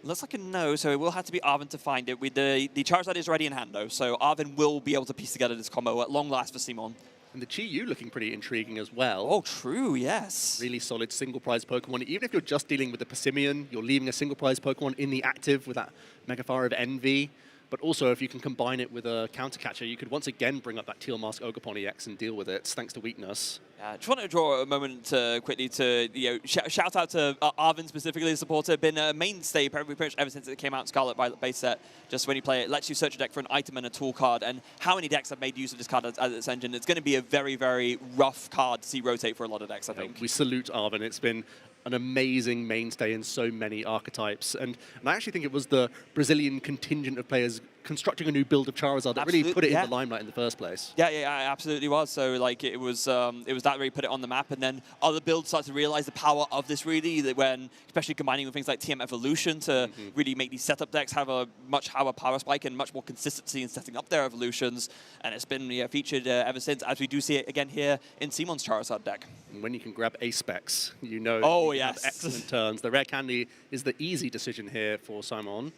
Looks like a no, so it will have to be Arven to find it. With the Charizard is already in hand, though, so Arven will be able to piece together this combo at long last for Simon. And the Chi-Yu looking pretty intriguing as well. Oh, true, yes. Really solid single prize Pokemon. Even if you're just dealing with the Persimmon, you're leaving a single prize Pokemon in the active with that Mega Fire of Envy. But also, if you can combine it with a counter catcher, you could once again bring up that Teal Mask Ogerpon EX and deal with it, thanks to weakness. Just want to draw a moment quickly to shout out to Arven specifically, the supporter. Been a mainstay pretty much ever since it came out in Scarlet Violet base set. Just when you play it, lets you search a deck for an item and a tool card. And how many decks have made use of this card as its engine? It's going to be a very, very rough card to see rotate for a lot of decks, I think. We salute Arven. It's been an amazing mainstay in so many archetypes. And I actually think it was the Brazilian contingent of players constructing a new build of Charizard that really put it in the limelight in the first place. Yeah, it absolutely was. So like it was that really put it on the map, and then other builds started to realize the power of this really, that when especially combining with things like TM Evolution to really make these setup decks have a much higher power spike and much more consistency in setting up their evolutions, and it's been featured ever since, as we do see it again here in Simon's Charizard deck. And when you can grab A-Specs, you know you have excellent turns. The Rare Candy is the easy decision here for Simon.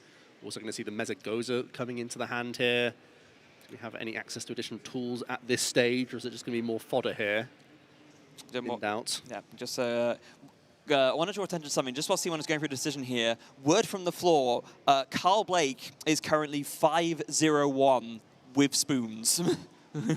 Also going to see the Mezagoza coming into the hand here. Do we have any access to additional tools at this stage, or is it just going to be more fodder here? In doubt. Yeah, just I want to draw attention to something. Just while Simon is going through a decision here, word from the floor, Carl Blake is currently 5-0-1 with spoons.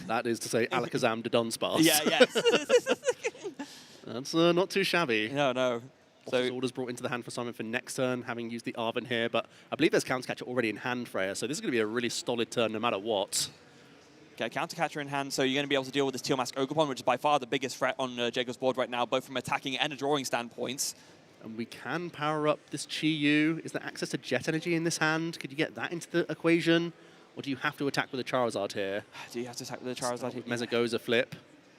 That is to say Alakazam de Dunsparce. Yeah, yes. That's not too shabby. No. So orders brought into the hand for Simon for next turn, having used the Arven here, but I believe there's Countercatcher already in hand, Freya, so this is going to be a really solid turn no matter what. Okay, Countercatcher in hand, so you're going to be able to deal with this Teal Mask Ogerpon, which is by far the biggest threat on Jacob's board right now, both from attacking and a drawing standpoints. And we can power up this Chi-Yu. Is there access to Jet Energy in this hand? Could you get that into the equation? Or do you have to attack with a Charizard here? Do you have to attack with a Charizard here? Mezagoza flip.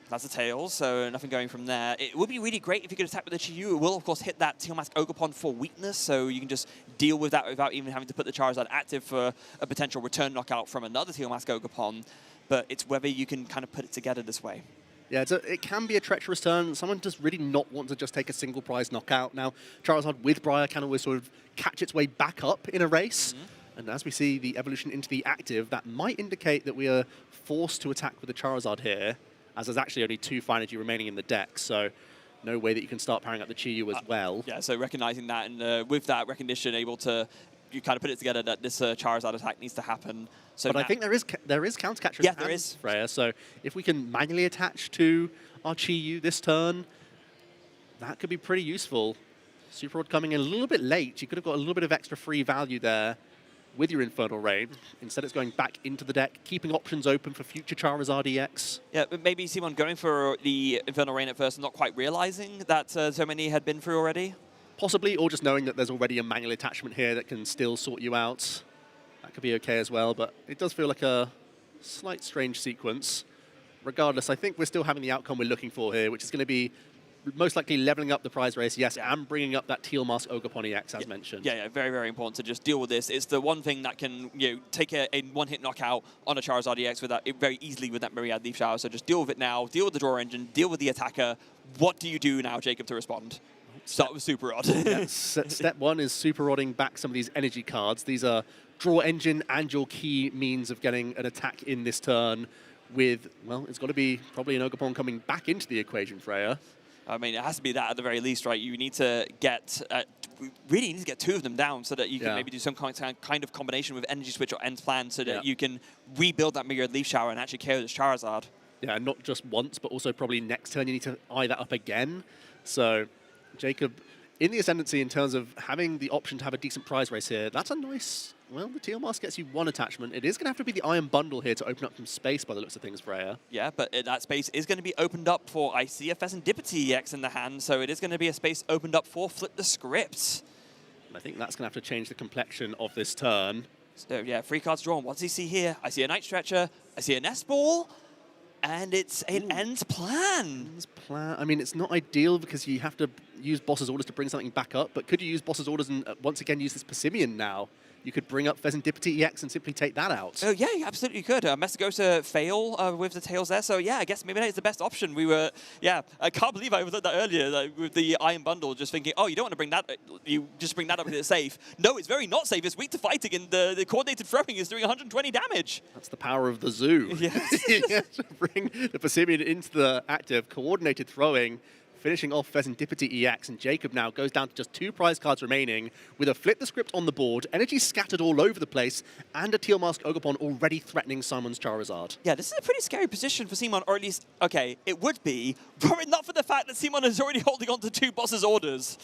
That's a Tails, so nothing going from there. It would be really great if you could attack with the Chi-Yu. It will, of course, hit that Teal Mask Ogerpon for weakness, so you can just deal with that without even having to put the Charizard active for a potential return knockout from another Teal Mask Ogerpon. But it's whether you can kind of put it together this way. Yeah, it can be a treacherous turn. Someone does really not want to just take a single prize knockout. Now, Charizard with Briar can always sort of catch its way back up in a race. And as we see the evolution into the active, that might indicate that we are forced to attack with the Charizard here, as there's actually only 2 Fine Energy remaining in the deck, so no way that you can start powering up the Chi-Yu as well. Yeah, so recognizing that, and with that recognition, able to you kind of put it together that this Charizard attack needs to happen. So but I think there is Countercatcher yeah, in hand, there is. Freya, so if we can manually attach to our Chi-Yu this turn, that could be pretty useful. Super Rod coming in a little bit late. You could have got a little bit of extra free value there with your Infernal Rain. Instead, it's going back into the deck, keeping options open for future Charizard EX. Yeah, but maybe Simon going for the Infernal Rain at first and not quite realizing that so many had been through already? Possibly, or just knowing that there's already a manual attachment here that can still sort you out. That could be okay as well, but it does feel like a slight strange sequence. Regardless, I think we're still having the outcome we're looking for here, which is going to be most likely leveling up the prize race, yes, and bringing up that Teal Mask Ogerpon EX, as mentioned. Yeah, very, very important to just deal with this. It's the one thing that can take a one-hit knockout on a Charizard EX very easily with that Myriad Leaf Shower. So just deal with it now, deal with the draw engine, deal with the attacker. What do you do now, Jacob, to respond? Start with Super Rod. Step 1 is Super Rodding back some of these energy cards. These are draw engine and your key means of getting an attack in this turn with, well, it's got to be probably an Ogerpon coming back into the equation, Freya. I mean, it has to be that at the very least, right? You need to get, really need to get 2 of them down so that you can maybe do some kind of combination with Energy Switch or End Plan so that you can rebuild that Myriad Leaf Shower and actually KO this Charizard. Yeah, not just once, but also probably next turn you need to eye that up again. So, Jacob, in the ascendancy in terms of having the option to have a decent prize race here, that's a nice... Well, the Teal Mask gets you 1 attachment. It is going to have to be the Iron Bundle here to open up some space by the looks of things, Freya. Yeah, but that space is going to be opened up for, I see a Pheasantipity EX in the hand, so it is going to be a space opened up for Flip the Script. And I think that's going to have to change the complexion of this turn. So yeah, 3 cards drawn. What does he see here? I see a Night Stretcher, I see a Nest Ball, and it's an End Plan. I mean, it's not ideal because you have to use Boss's Orders to bring something back up, but could you use Boss's Orders and once again use this Persimmon now? You could bring up Pheasantipity EX and simply take that out. Oh, yeah, you absolutely could. Mesagosa fail with the tails there, so yeah, I guess maybe that is the best option. We were, yeah, I can't believe I said that earlier like, with the Iron Bundle, just thinking, oh, you don't want to bring that, you just bring that up because it's safe. No, it's very not safe. It's weak to fighting, and the coordinated throwing is doing 120 damage. That's the power of the zoo. Yes. You have to bring the Persimmon into the active, coordinated throwing, finishing off Pheasantipity EX, and Jacob now goes down to just 2 prize cards remaining with a Flip the Script on the board, energy scattered all over the place, and a Teal Mask Ogerpon already threatening Simon's Charizard. Yeah, this is a pretty scary position for Simon, or at least, okay, it would be, were it not for the fact that Simon is already holding on to 2 Boss's Orders.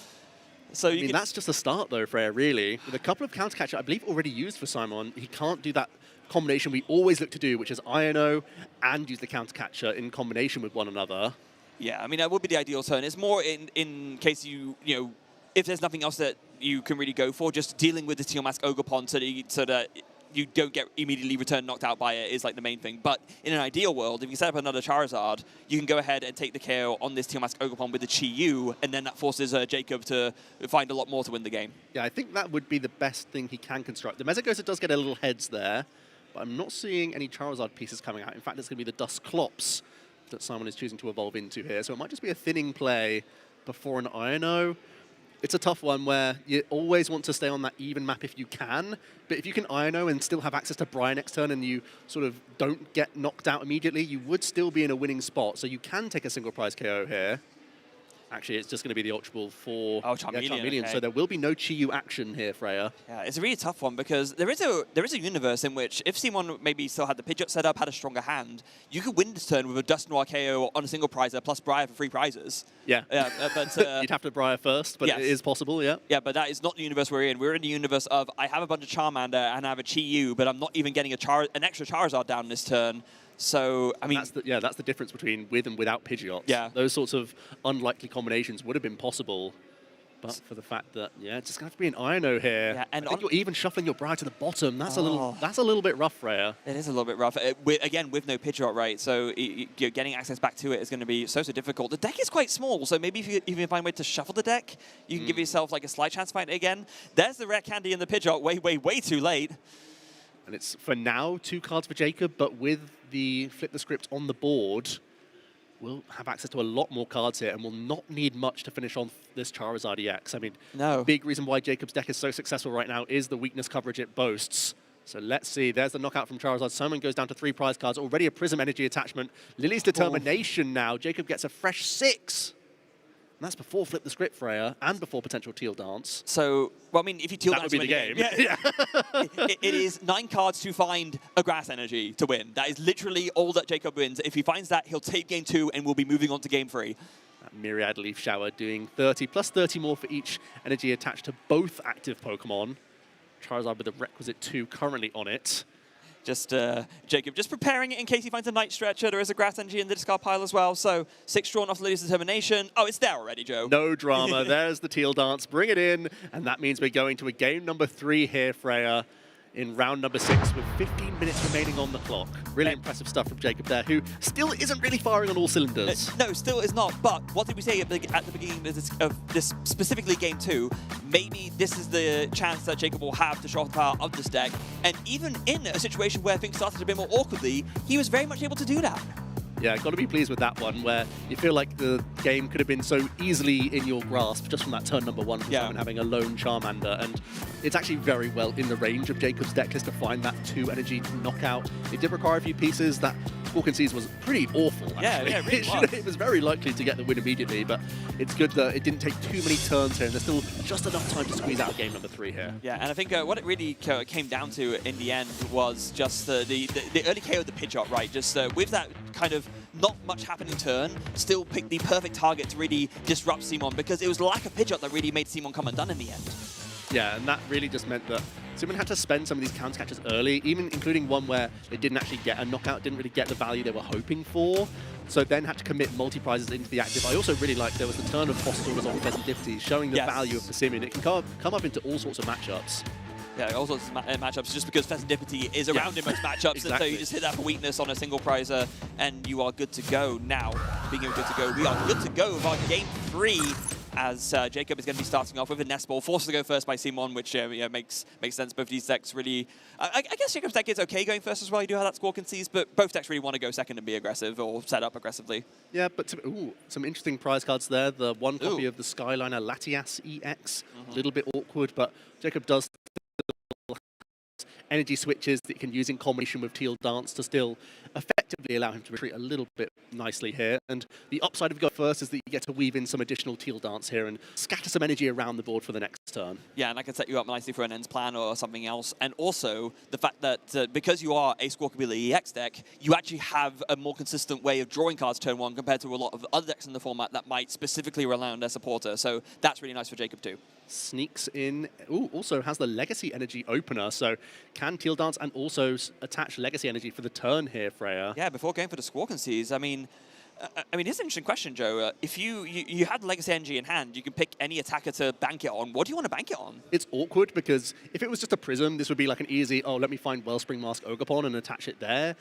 So I mean, that's just a start though, Freya, really. With a couple of Countercatcher, I believe, already used for Simon, he can't do that combination we always look to do, which is Iono and use the Countercatcher in combination with one another. Yeah, I mean, that would be the ideal turn. It's more in case you know, if there's nothing else that you can really go for, just dealing with the Teal Mask Ogerpon so that you don't get immediately returned knocked out by it is like the main thing. But in an ideal world, if you set up another Charizard, you can go ahead and take the KO on this Teal Mask Ogerpon with the Chi-Yu, and then that forces Jacob to find a lot more to win the game. Yeah, I think that would be the best thing he can construct. The Mesagoza does get a little heads there, but I'm not seeing any Charizard pieces coming out. In fact, it's going to be the Dusclops that Simon is choosing to evolve into here. So it might just be a thinning play before an Iono. It's a tough one where you always want to stay on that even map if you can, but if you can Iono and still have access to Briar next turn and you sort of don't get knocked out immediately, you would still be in a winning spot. So you can take a single prize KO here. Actually, it's just going to be the Ultra Ball for Charmeleon, okay. so there will be no Chi-Yu action here, Freya. Yeah, it's a really tough one because there is a universe in which if Simon maybe still had the Pidgeot set up, had a stronger hand, you could win this turn with a Dust Noir KO on a single prizer plus Briar for 3 prizes. Yeah, but you'd have to Briar first, but yes. it is possible, yeah. Yeah, but that is not the universe we're in. We're in the universe of I have a bunch of Charmander and I have a Chi-Yu, but I'm not even getting an extra Charizard down this turn. So, I mean... That's the difference between with and without Pidgeots. Yeah. Those sorts of unlikely combinations would have been possible, but for the fact that, it's just going to have to be an Iono here. Yeah, and I think you're even shuffling your Briar to the bottom. That's a little bit rough, Freya. It is a little bit rough. Again, with no Pidgeot, right? So you're getting access back to it is going to be so difficult. The deck is quite small, so maybe if you even find a way to shuffle the deck, you can give yourself like a slight chance to fight it again. There's the Rare Candy and the Pidgeot way too late. And it's, for now, 2 cards for Jacob, but with the Flip the Script on the board, we'll have access to a lot more cards here and will not need much to finish on this Charizard EX. I mean, big reason why Jacob's deck is so successful right now is the weakness coverage it boasts. So let's see. There's the knockout from Charizard. Simon goes down to 3 prize cards. Already a Prism Energy attachment. Lily's Determination now. Jacob gets a fresh 6. And that's before Flip the Script, Freya, and before potential Teal Dance. So, well, I mean, if you Teal Dance... That would be the game. Yeah. It is 9 cards to find a Grass Energy to win. That is literally all that Jacob wins. If he finds that, he'll take game 2 and we'll be moving on to game 3. That Myriad Leaf Shower doing 30, plus 30 more for each energy attached to both active Pokemon. Charizard with the requisite 2 currently on it. Just Jacob just preparing it in case he finds a Night Stretcher. There is a Grass Energy in the discard pile as well. So 6 drawn off Lily's Determination. Oh, it's there already, Joe. No drama. There's the Teal Dance. Bring it in. And that means we're going to a game number 3 here, Freya, in round number 6 with 15 minutes remaining on the clock. Really impressive stuff from Jacob there, who still isn't really firing on all cylinders. No, still is not. But what did we say at the beginning of this specifically game 2? Maybe this is the chance that Jacob will have to show off the power of this deck. And even in a situation where things started a bit more awkwardly, he was very much able to do that. Yeah, got to be pleased with that one, where you feel like the game could have been so easily in your grasp just from that turn number 1 from Simon having a lone Charmander. And it's actually very well in the range of Jacob's deck list to find that 2 energy knockout. It did require a few pieces. That Squawk and Seize was pretty awful, actually. Yeah, it really was. It was very likely to get the win immediately, but it's good that it didn't take too many turns here, and there's still just enough time to squeeze out game number 3 here. Yeah, and I think what it really came down to in the end was just the early KO of the Pidgeot, right? Just with that kind of not much happening turn, still picked the perfect target to really disrupt Simon, because it was lack of Pidgeot that really made Simon come undone in the end. Yeah, and that really just meant that Simon had to spend some of these counter catches early, even including one where they didn't actually get a knockout, didn't really get the value they were hoping for. So then had to commit multi-prizes into the active. I also really liked there was the turn of Fossils on Pleasantipity, showing the value of the Simeon. It can come up into all sorts of matchups. Yeah, all sorts of matchups, just because Pleasantipity is around in most matchups, exactly. And so you just hit that for weakness on a single prizer, and you are good to go. Now, speaking of good to go, we are good to go with our game 3, as Jacob is going to be starting off with a Nest Ball, forced to go first by Simon, which makes sense. Both these decks really... I guess Jacob's deck is okay going first as well. You do have that Squawk and Seize, but both decks really want to go second and be aggressive, or set up aggressively. Yeah, but some interesting prize cards there. The one copy of the Skyliner Latias EX, a little bit awkward, but Jacob does energy switches that you can use in combination with Teal Dance to still effectively allow him to retreat a little bit nicely here. And the upside of go first is that you get to weave in some additional Teal Dance here and scatter some energy around the board for the next turn. Yeah, and that can set you up nicely for an ends plan or something else. And also the fact that because you are a Squawkabilly EX deck, you actually have a more consistent way of drawing cards turn 1 compared to a lot of other decks in the format that might specifically rely on their supporter. So that's really nice for Jacob too. Sneaks in. Also has the Legacy Energy opener, so can Teal Dance and also attach Legacy Energy for the turn here, Freya. Yeah, before going for the Squawk and Seize, I mean, I mean, it's an interesting question, Joe. If you had Legacy Energy in hand, you can pick any attacker to bank it on. What do you want to bank it on? It's awkward because if it was just a Prism, this would be like an easy, oh, let me find Wellspring Mask Ogerpon and attach it there.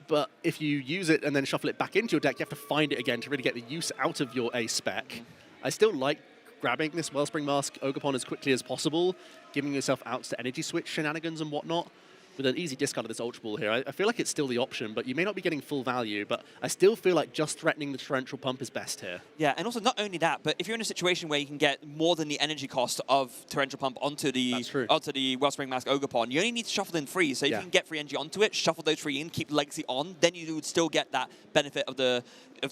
But if you use it and then shuffle it back into your deck, you have to find it again to really get the use out of your A spec. I still like grabbing this Wellspring Mask Ogerpon as quickly as possible, giving yourself outs to energy switch shenanigans and whatnot. With an easy discard of this Ultra Ball here, I feel like it's still the option, but you may not be getting full value, but I still feel like just threatening the Torrential Pump is best here. Yeah, and also not only that, but if you're in a situation where you can get more than the energy cost of Torrential Pump onto the Wellspring Mask Ogerpon, you only need to shuffle in 3, so if you can get free energy onto it, shuffle those 3 in, keep Legacy on, then you would still get that benefit of the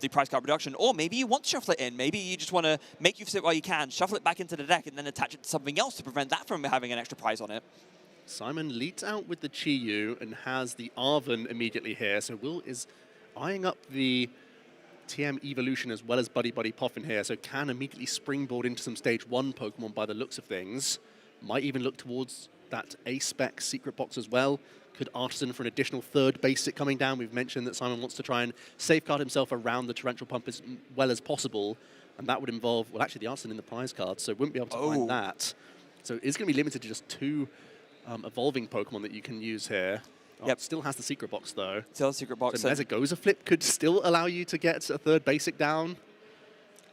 price card reduction. Or maybe you want to shuffle it in, maybe you just want to make use of it while you can, shuffle it back into the deck, and then attach it to something else to prevent that from having an extra prize on it. Simon leads out with the Chi-Yu and has the Arven immediately here. So Will is eyeing up the TM Evolution as well as Buddy Buddy Poffin here. So can immediately springboard into some Stage 1 Pokemon by the looks of things. Might even look towards that A-Spec Secret Box as well. Could Artisan for an additional 3rd basic coming down. We've mentioned that Simon wants to try and safeguard himself around the Torrential Pump as well as possible. And that would involve, well, actually the Artisan in the prize card, so wouldn't be able to find that. So it's going to be limited to just 2 evolving Pokemon that you can use here. Still has the Secret Box, though. Still has the Secret Box. So Mezagoza Flip could still allow you to get a 3rd basic down.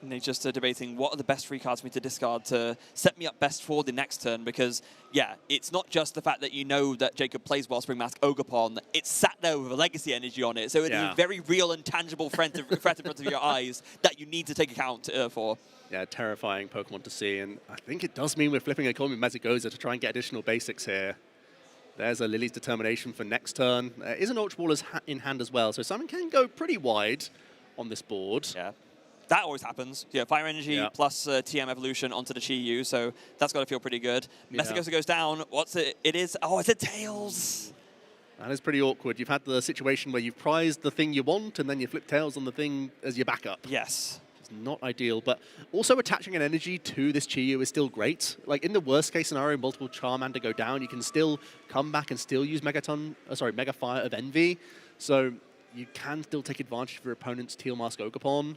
And they're just debating what are the best 3 cards for me to discard to set me up best for the next turn, because, yeah, it's not just the fact that you know that Jacob plays Wellspring Mask Ogerpon, it's sat there with a Legacy Energy on it, so it is a very real and tangible threat in front of your eyes that you need to take account for. Yeah, terrifying Pokemon to see, and I think it does mean we're flipping a coin with Mezagoza to try and get additional basics here. There's a Lily's Determination for next turn. Is an Ultra Ball in hand as well, so Simon can go pretty wide on this board. Yeah, that always happens. Yeah, Fire Energy plus TM Evolution onto the Chi-Yu, so that's got to feel pretty good. Mezagoza goes down. What's it? It is, oh, it's a Tails. That is pretty awkward. You've had the situation where you've prized the thing you want, and then you flip Tails on the thing as your backup. Yes. Not ideal, but also attaching an energy to this Chi-Yu is still great. Like in the worst case scenario, multiple Charmander go down, you can still come back and still use Mega Fire of Envy. So you can still take advantage of your opponent's Teal Mask Ogerpon.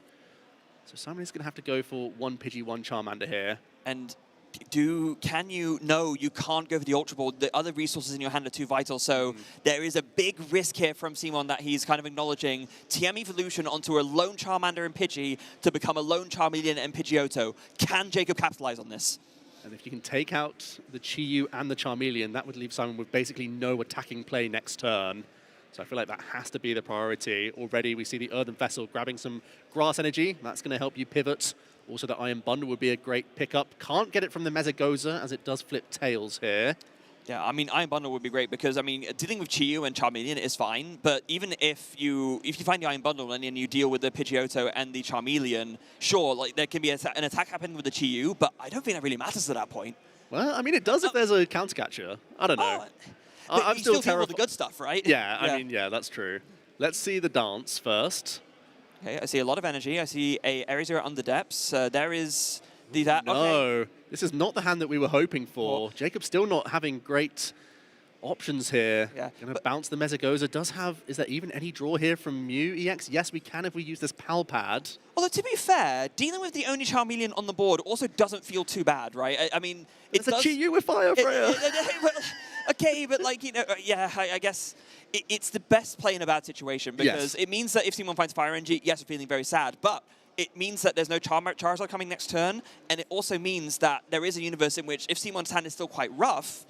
So Simon is going to have to go for 1 Pidgey, 1 Charmander here. And can you? No, you can't go for the Ultra Ball. The other resources in your hand are too vital, so there is a big risk here from Simon that he's kind of acknowledging TM Evolution onto a lone Charmander and Pidgey to become a lone Charmeleon and Pidgeotto. Can Jacob capitalize on this? And if you can take out the Chi-Yu and the Charmeleon, that would leave Simon with basically no attacking play next turn. So I feel like that has to be the priority. Already we see the Earthen Vessel grabbing some grass energy. That's going to help you pivot. Also, the Iron Bundle would be a great pickup. Can't get it from the Mezagoza, as it does flip Tails here. Yeah, I mean, Iron Bundle would be great because, I mean, dealing with Chi-Yu and Charmeleon is fine, but even if you find the Iron Bundle and then you deal with the Pidgeotto and the Charmeleon, sure, like there can be an attack happening with the Chi-Yu, but I don't think that really matters at that point. Well, I mean, it does if there's a counter catcher. I don't know. I'm still dealing with the good stuff, right? Yeah, I mean, yeah, that's true. Let's see the dance first. Okay, I see a lot of energy. I see a Area Zero under depths. There is that. No, okay. This is not the hand that we were hoping for. Jacob's still not having great options here. Yeah, going to bounce the Mezagoza. Does have, is there even any draw here from Mew EX? Yes, we can if we use this Pal Pad. Although, to be fair, dealing with the only Charmeleon on the board also doesn't feel too bad, right? I mean, it's a Chi-Yu with Fire, Freya. Okay, but like, you know, yeah, I guess it's the best play in a bad situation because it means that if someone finds Fire Energy, yes, we're feeling very sad, but it means that there's no Charizard coming next turn, and it also means that there is a universe in which if Simon's hand is still quite rough,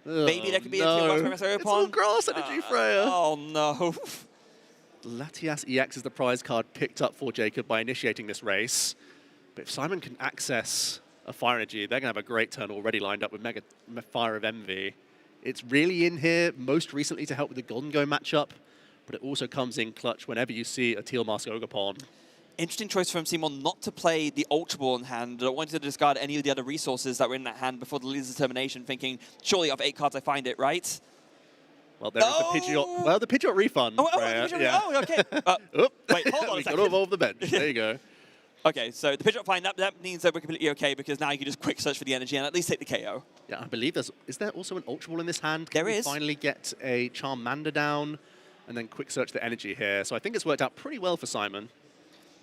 maybe there could be a It's all grass energy, Freya. Oh, no. Latias EX is the prize card picked up for Jacob by initiating this race. But if Simon can access a Fire Energy, they're going to have a great turn already lined up with Mega Fire of Envy. It's really in here most recently to help with the Golden Go matchup, but it also comes in clutch whenever you see a Teal Mask Ogerpon. Interesting choice from Simon not to play the Ultra Ball in hand. I wanted to discard any of the other resources that were in that hand before the Leader's Determination, thinking, surely of 8 cards I find it, right? Well, there is the Pidgeot. Well, the Pidgeot refund. Okay. Wait, hold on a second. We've got to evolve the bench. There you go. Okay, so the Pidgeot find, that means that we're completely okay because now you can just quick search for the energy and at least take the KO. Yeah, I believe is there also an Ultra Ball in this hand? There is. Finally get a Charmander down and then quick search the energy here. So I think it's worked out pretty well for Simon.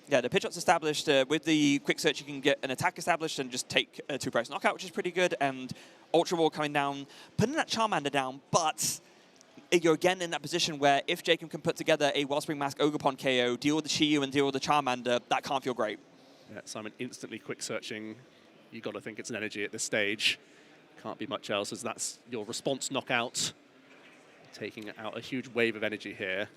Yeah, the pitch up's established. With the quick search, you can get an attack established and just take a 2-price knockout, which is pretty good. And Ultra Ball coming down, putting that Charmander down, but you're again in that position where if Jacob can put together a Wellspring Mask Ogerpon KO, deal with the Chi-Yu and deal with the Charmander, that can't feel great. Yeah, Simon instantly quick searching. You got to think it's an energy at this stage. Can't be much else, as that's your response knockout. Taking out a huge wave of energy here.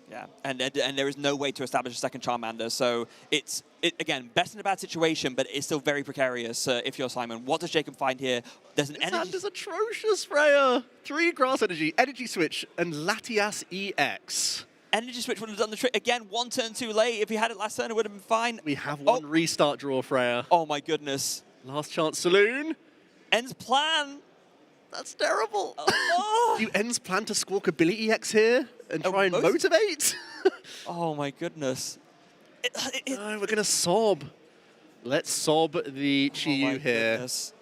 Yeah, and there is no way to establish a second Charmander, so it's again, best in a bad situation, but it's still very precarious if you're Simon. What does Jacob find here? There's an energy. This hand is atrocious, Freya. 3 grass energy switch, and Latias EX. Energy switch would have done the trick. Again, 1 turn too late. If he had it last turn, it would have been fine. We have one restart draw, Freya. Oh my goodness. Last chance saloon. Ends plan. That's terrible. You ends plan to squawk ability EX here and try and motivate? Oh my goodness. No, we're going to sob. Let's sob the Chi-Yu here. Goodness.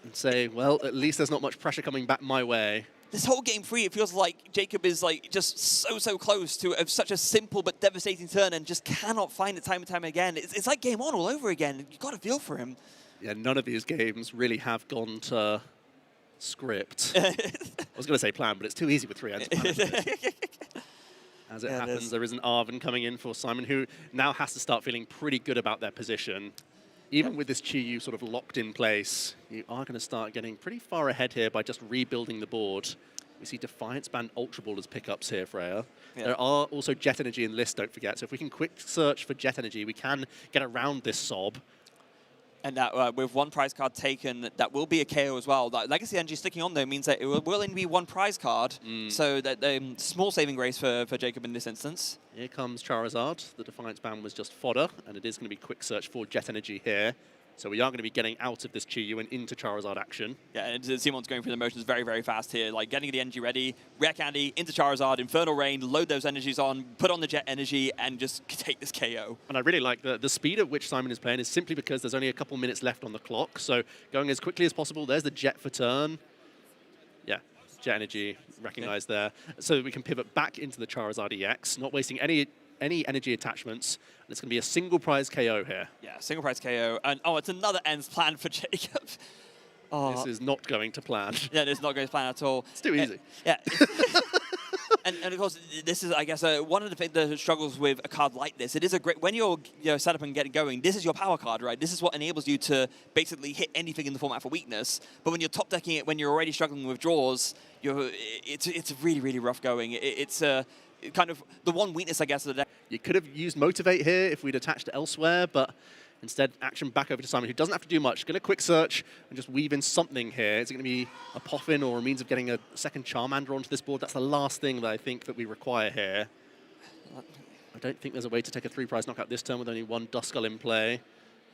And say, well, at least there's not much pressure coming back my way. This whole game 3, it feels like Jacob is like just so close to such a simple but devastating turn and just cannot find it time and time again. It's like game on all over again. You've got to feel for him. Yeah, none of these games really have gone to script. I was going to say plan, but it's too easy with 3 ends plan, isn't it? As it happens, there is an Arven coming in for Simon, who now has to start feeling pretty good about their position. Even with this Chi-Yu sort of locked in place, you are going to start getting pretty far ahead here by just rebuilding the board. We see Defiance Band Ultra Ball as pickups here, Freya. Yeah. There are also Jet Energy in list, don't forget. So if we can quick search for Jet Energy, we can get around this sob. And that with 1 prize card taken, that will be a KO as well. That Legacy Energy sticking on there means that it will only be 1 prize card. So that small saving grace for Jacob in this instance. Here comes Charizard. The Defiance Band was just fodder, and it is going to be quick search for Jet Energy here. So we are going to be getting out of this Chi-Yu and into Charizard action. Yeah, and Simon's going through the motions very fast here. Like getting the energy ready, Rare Candy, into Charizard, Infernal Rain, load those energies on, put on the Jet Energy, and just take this KO. And I really like the speed at which Simon is playing is simply because there's only a couple minutes left on the clock. So going as quickly as possible. There's the Jet for turn. Yeah, Jet Energy recognized there. So that we can pivot back into the Charizard EX, not wasting any energy attachments, and it's going to be a single prize KO here. Yeah, single prize KO, and it's another ends plan for Jacob. This is not going to plan. Yeah, it's not going to plan at all. It's too easy. Yeah. and of course, this is, I guess, one of the struggles with a card like this. It is a great, when you're set up and getting going, this is your power card, right? This is what enables you to basically hit anything in the format for weakness. But when you're top decking it, when you're already struggling with draws, it's really rough going. It's kind of the one weakness, I guess, of the deck. You could have used Motivate here if we'd attached it elsewhere, but instead, action back over to Simon, who doesn't have to do much. Going to quick search and just weave in something here. Is it going to be a Poffin or a means of getting a second Charmander onto this board? That's the last thing that I think that we require here. I don't think there's a way to take a 3-prize knockout this turn with only 1 Duskull in play.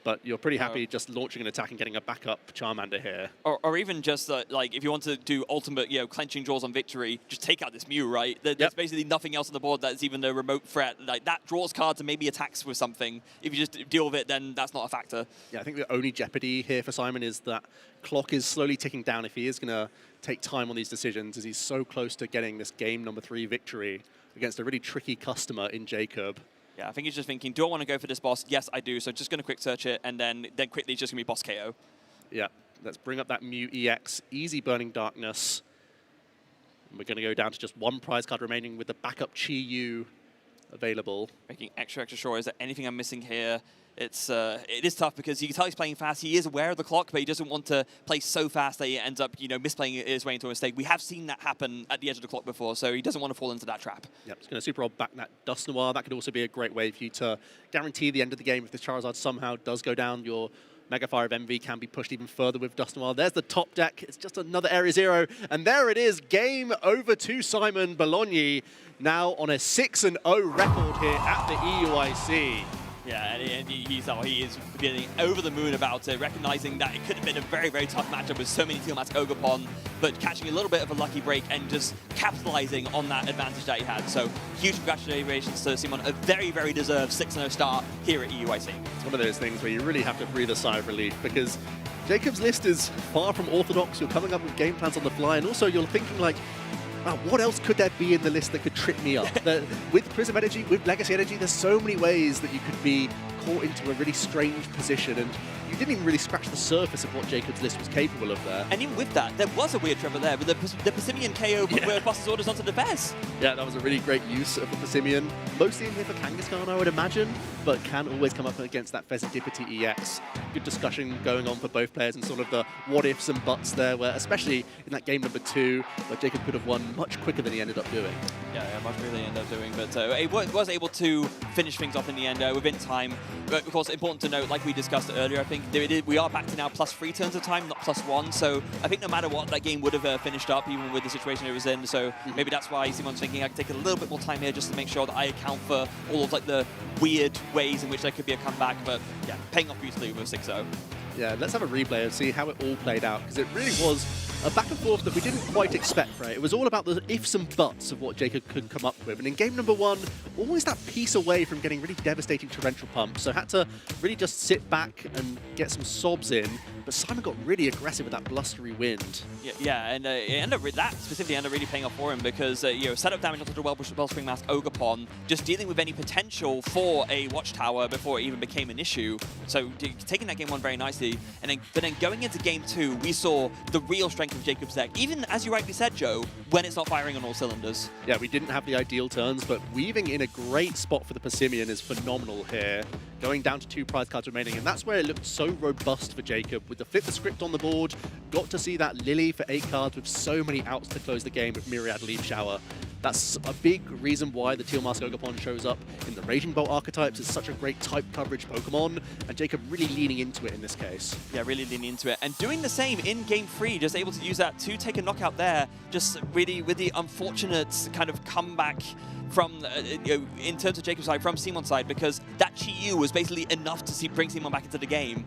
But you're pretty happy just launching an attack and getting a backup Charmander here. Or even just, like, if you want to do ultimate, clenching draws on victory, just take out this Mew, right? There's basically nothing else on the board that's even a remote threat. Like, that draws cards and maybe attacks with something. If you just deal with it, then that's not a factor. Yeah, I think the only jeopardy here for Simon is that clock is slowly ticking down if he is going to take time on these decisions, as he's so close to getting this game number 3 victory against a really tricky customer in Jacob. Yeah, I think he's just thinking, do I want to go for this boss? Yes, I do. So just going to quick search it, and then quickly it's just going to be boss KO. Yeah, let's bring up that Mew EX. Easy Burning Darkness. And we're going to go down to just 1 prize card remaining with the backup Chi-Yu available. Making extra sure. Is there anything I'm missing here? It is tough because you can tell he's playing fast. He is aware of the clock, but he doesn't want to play so fast that he ends up, misplaying his way into a mistake. We have seen that happen at the edge of the clock before, so he doesn't want to fall into that trap. Yep, it's going to super roll back that Dust Noir. That could also be a great way for you to guarantee the end of the game. If this Charizard somehow does go down, your Mega Fire of Envy can be pushed even further with Dust Noir. There's the top deck. It's just another Area 0. And there it is. Game over to Simon Bologna, now on a 6-0 record here at the EUIC. Yeah, and he is feeling over the moon about it, recognizing that it could have been a very tough matchup with so many Teal Mats Ogerpon, but catching a little bit of a lucky break and just capitalizing on that advantage that he had. So huge congratulations to Simon, a very deserved 6-0 start here at EUIC. It's one of those things where you really have to breathe a sigh of relief, because Jacob's list is far from orthodox. You're coming up with game plans on the fly, and also you're thinking like, what else could there be in the list that could trip me up? With Prism Energy, with Legacy Energy, there's so many ways that you could be caught into a really strange position, and you didn't even really scratch the surface of what Jacob's list was capable of there. And even with that, there was a weird trevor there with the Persimmon KO where passes orders onto the Fez. Yeah, that was a really great use of the Persimmon. Mostly in here for Kangaskhan, I would imagine, but can always come up against that Fezidipity EX. Good discussion going on for both players and sort of the what-ifs and buts there, where especially in that game number 2, where Jacob could have won much quicker than he ended up doing. Yeah, much more than he ended up doing, but he was able to finish things off in the end within time. But of course, important to note, like we discussed earlier, I think we are back to now +3 turns of time, not +1. So I think no matter what, that game would have finished up, even with the situation it was in. So maybe that's why Simon's thinking I can take a little bit more time here just to make sure that I account for all of like the weird ways in which there could be a comeback. But yeah, paying off beautifully with 6-0. Yeah, let's have a replay and see how it all played out, because it really was a back and forth that we didn't quite expect, right? It was all about the ifs and buts of what Jacob could come up with. And in game number 1, always that piece away from getting really devastating torrential pumps. So had to really just sit back and get some sobs in. But Simon got really aggressive with that blustery wind. Yeah, and that specifically ended up really paying off for him, because setup damage onto the Wellspring Mask Ogerpon, just dealing with any potential for a Watchtower before it even became an issue. So taking that game 1 very nicely, but then going into game 2, we saw the real strength of Jacob's deck, even as you rightly said, Joe, when it's not firing on all cylinders. Yeah, we didn't have the ideal turns, but weaving in a great spot for the Persimmon is phenomenal here. Going down to 2 prize cards remaining, and that's where it looked so robust for Jacob. With the flip the script on the board, got to see that Lily for 8 cards with so many outs to close the game with Myriad Leaf Shower. That's a big reason why the Teal Mask Ogerpon shows up in the Raging Bolt archetypes. It's such a great type coverage Pokemon, and Jacob really leaning into it in this case. Yeah, really leaning into it. And doing the same in game 3, just able to use that to take a knockout there, just really with the unfortunate kind of comeback from, in terms of Jacob's side, from Simon's side, because that Chi-Yu was basically enough to bring Simon back into the game.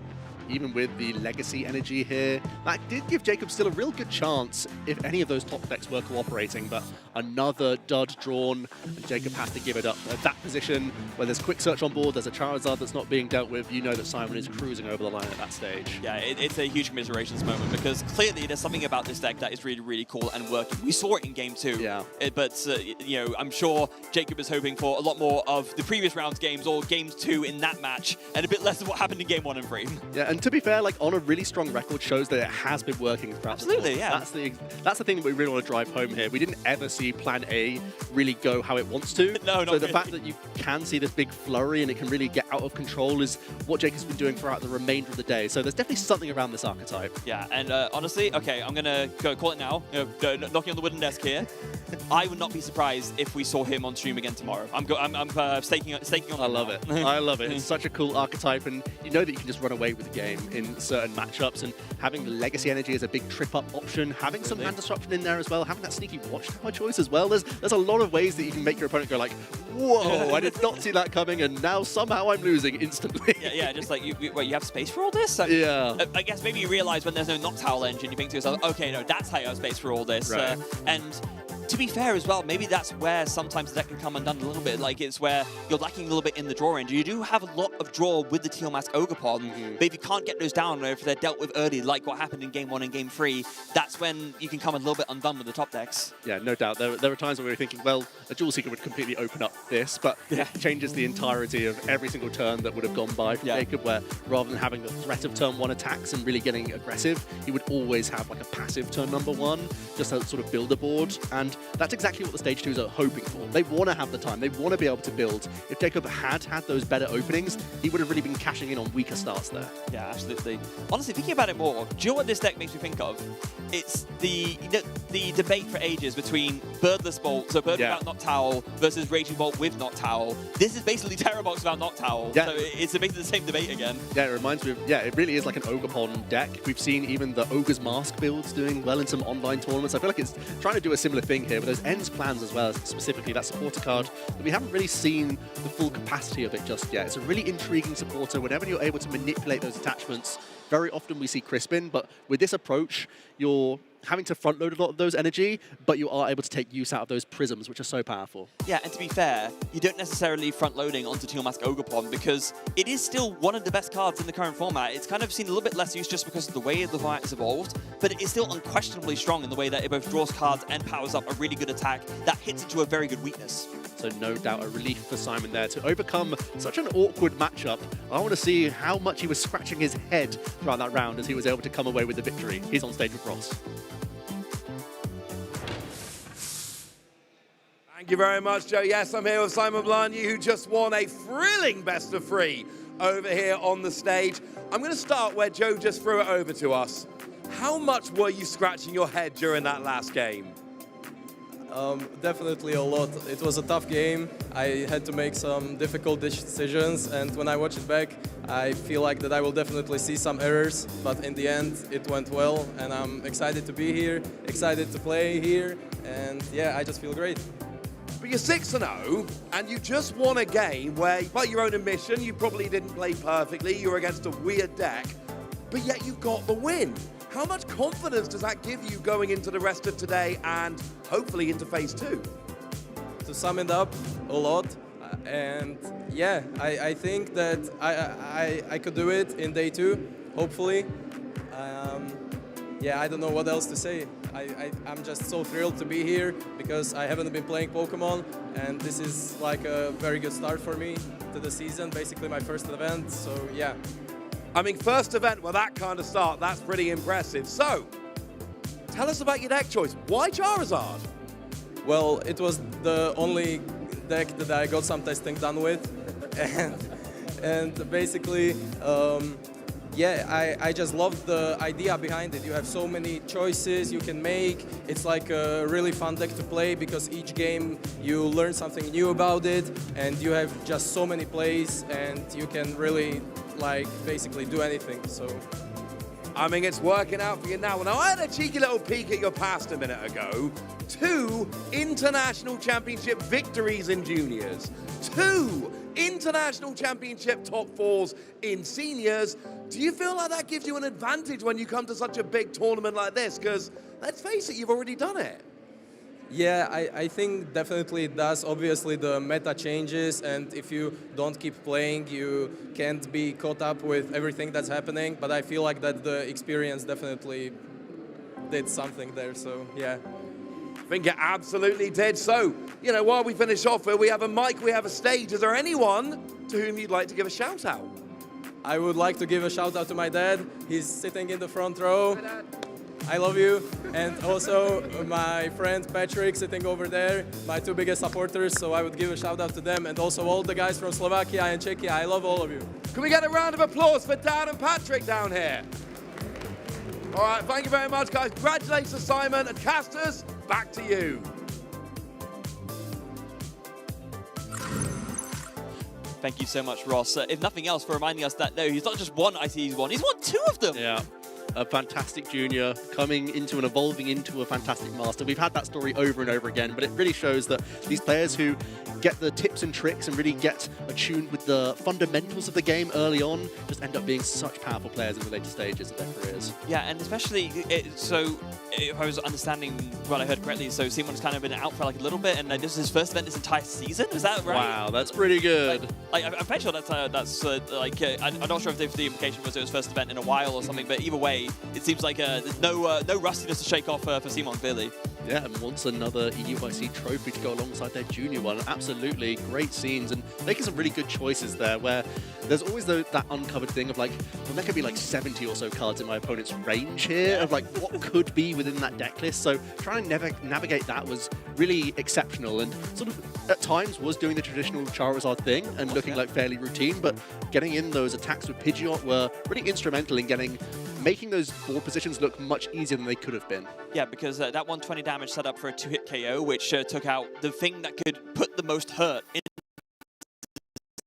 Even with the Legacy Energy here, that did give Jacob still a real good chance if any of those top decks were cooperating, but another dud drawn, and Jacob has to give it up. At that position, where there's Quick Search on board, there's a Charizard that's not being dealt with, you know that Simon is cruising over the line at that stage. Yeah, it's a huge commiserations moment, because clearly there's something about this deck that is really, really cool and working. We saw it in game 2, yeah. But I'm sure Jacob is hoping for a lot more of the previous round's games, or games 2 in that match, and a bit less of what happened in game 1 and 3. Yeah, and to be fair, like on a really strong record shows that it has been working throughout. Absolutely, yeah. That's the thing that we really want to drive home here. We didn't ever see Plan A really go how it wants to. No, so the fact that you can see this big flurry and it can really get out of control is what Jacob's been doing throughout the remainder of the day. So there's definitely something around this archetype. Yeah, and honestly, okay, I'm gonna go call it now. Knocking on the wooden desk here. I would not be surprised if we saw him on stream again tomorrow. I'm staking on. I love it. I love it. It's such a cool archetype, and you know that you can just run away with the game in certain matchups. And having the Legacy Energy as a big trip-up option, having some hand disruption in there as well, having that sneaky Watchtower choice as well. There's a lot of ways that you can make your opponent go like, whoa, I did not see that coming, and now somehow I'm losing instantly. Yeah, just like you have space for all this. Yeah. I guess maybe you realize when there's no Noctowl engine, you think to yourself, okay, no, that's how you have space for all this. Right. And to be fair as well, maybe that's where sometimes the deck can come undone a little bit. Like, it's where you're lacking a little bit in the draw engine. You do have a lot of draw with the Teal Mask Ogerpon, but if you can't get those down, or if they're dealt with early, like what happened in game 1 and game 3, that's when you can come a little bit undone with the top decks. Yeah, no doubt. There were times where we were thinking, well, a Jewel Seeker would completely open up this, but it changes the entirety of every single turn that would have gone by for Jacob, where rather than having the threat of turn 1 attacks and really getting aggressive, he would always have like a passive turn number 1, just to sort of build a board, and that's exactly what the Stage 2s are hoping for. They want to have the time. They want to be able to build. If Jacob had those better openings, he would have really been cashing in on weaker starts there. Yeah, absolutely. Honestly, thinking about it more, do you know what this deck makes me think of? It's the debate for ages between Birdless Bolt, so Bird without Noctowl, versus Raging Bolt with Noctowl. This is basically Terrabox without Noctowl, so it's basically the same debate again. Yeah, it reminds me of, it really is like an Ogerpon deck. We've seen even the Ogre's Mask builds doing well in some online tournaments. I feel like it's trying to do a similar thing here with those ends plans as well, specifically that supporter card, but we haven't really seen the full capacity of it just yet. It's a really intriguing supporter. Whenever you're able to manipulate those attachments, very often we see Crispin, but with this approach, you're having to front load a lot of those energy, but you are able to take use out of those prisms, which are so powerful. Yeah, and to be fair, you don't necessarily front-loading onto Teal Mask Ogerpon because it is still one of the best cards in the current format. It's kind of seen a little bit less use just because of the way the format has evolved, but it is still unquestionably strong in the way that it both draws cards and powers up a really good attack that hits into a very good weakness. So no doubt a relief for Simon there to overcome such an awkward matchup. I want to see how much he was scratching his head throughout that round as he was able to come away with the victory. He's on stage with Ross. Thank you very much, Joe. Yes, I'm here with Simon Blaney, who just won a thrilling best of 3 over here on the stage. I'm going to start where Joe just threw it over to us. How much were you scratching your head during that last game? Definitely a lot. It was a tough game. I had to make some difficult decisions, and when I watch it back, I feel like that I will definitely see some errors, but in the end, it went well, and I'm excited to be here, excited to play here, and yeah, I just feel great. But you're 6-0, and you just won a game where, by your own admission, you probably didn't play perfectly, you were against a weird deck, but yet you got the win. How much confidence does that give you going into the rest of today and hopefully into phase 2? To sum it up, a lot. And yeah, I think that I could do it in day 2, hopefully. Yeah, I don't know what else to say. I'm just so thrilled to be here because I haven't been playing Pokemon, and this is like a very good start for me to the season, basically my first event, so yeah. I mean, first event with that kind of start, that's pretty impressive. So, tell us about your deck choice. Why Charizard? Well, it was the only deck that I got some testing done with. and basically, yeah, I just love the idea behind it. You have so many choices you can make. It's like a really fun deck to play because each game you learn something new about it, and you have just so many plays, and you can really like basically do anything. So I mean, it's working out for you now. Now, I had a cheeky little peek at your past a minute ago. 2 international championship victories in juniors. 2 international championship top 4s in seniors. Do you feel like that gives you an advantage when you come to such a big tournament like this? Because let's face it, you've already done it. Yeah, I think definitely it does. Obviously, the meta changes, and if you don't keep playing, you can't be caught up with everything that's happening. But I feel like that the experience definitely did something there, so yeah. I think it absolutely did. So, you know, while we finish off here, we have a mic, we have a stage. Is there anyone to whom you'd like to give a shout out? I would like to give a shout out to my dad. He's sitting in the front row. Hi, Dad. I love you. And also my friend Patrick sitting over there, my 2 biggest supporters, so I would give a shout out to them, and also all the guys from Slovakia and Czechia. I love all of you. Can we get a round of applause for Dad and Patrick down here? All right, thank you very much, guys. Congratulations, Simon. And casters, back to you. Thank you so much, Ross. If nothing else, for reminding us that, no, he's not just won IC, he's won 2 of them. Yeah. A fantastic junior coming into and evolving into a fantastic master. We've had that story over and over again, but it really shows that these players who get the tips and tricks and really get attuned with the fundamentals of the game early on just end up being such powerful players in the later stages of their careers. Yeah, and especially, so if I was understanding what I heard correctly, so Simon's kind of been out for like a little bit, and this is his first event this entire season? Is that right? Wow, that's pretty good. Like I'm pretty sure that's like, I'm not sure if the implication was it was first event in a while or something, but either way, it seems like there's no rustiness to shake off for Simon, clearly. Yeah, and wants another EUIC trophy to go alongside their junior one. Absolutely great scenes and making some really good choices there where there's always that uncovered thing of like, well, there could be like 70 or so cards in my opponent's range here of like what could be within that deck list. So trying to navigate that was really exceptional and sort of at times was doing the traditional Charizard thing and looking like fairly routine, but getting in those attacks with Pidgeot were really instrumental in making those board positions look much easier than they could have been. Yeah, because that 120 damage set up for a 2-hit KO, which took out the thing that could put the most hurt in.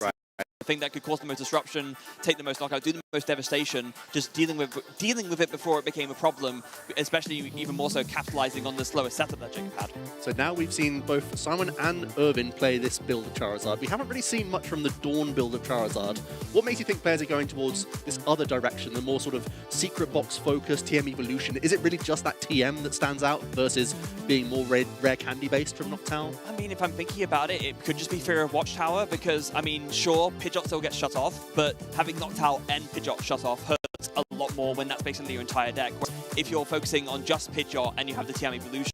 Right. The thing that could cause the most disruption, take the most knockout, do the most devastation, just dealing with it before it became a problem, especially even more so capitalizing on the slower setup that Jacob had. So now we've seen both Simon and Irvin play this build of Charizard. We haven't really seen much from the Dawn build of Charizard. What makes you think players are going towards this other direction, the more sort of secret box focused TM evolution? Is it really just that TM that stands out versus being more rare candy based from Noctowl? I mean, if I'm thinking about it, it could just be Fear of Watchtower because, I mean, sure, Pidgeot still gets shut off, but having Noctowl and Pidgeot shut off hurts a lot more when that's basically your entire deck. If you're focusing on just Pidgeot and you have the TM evolution,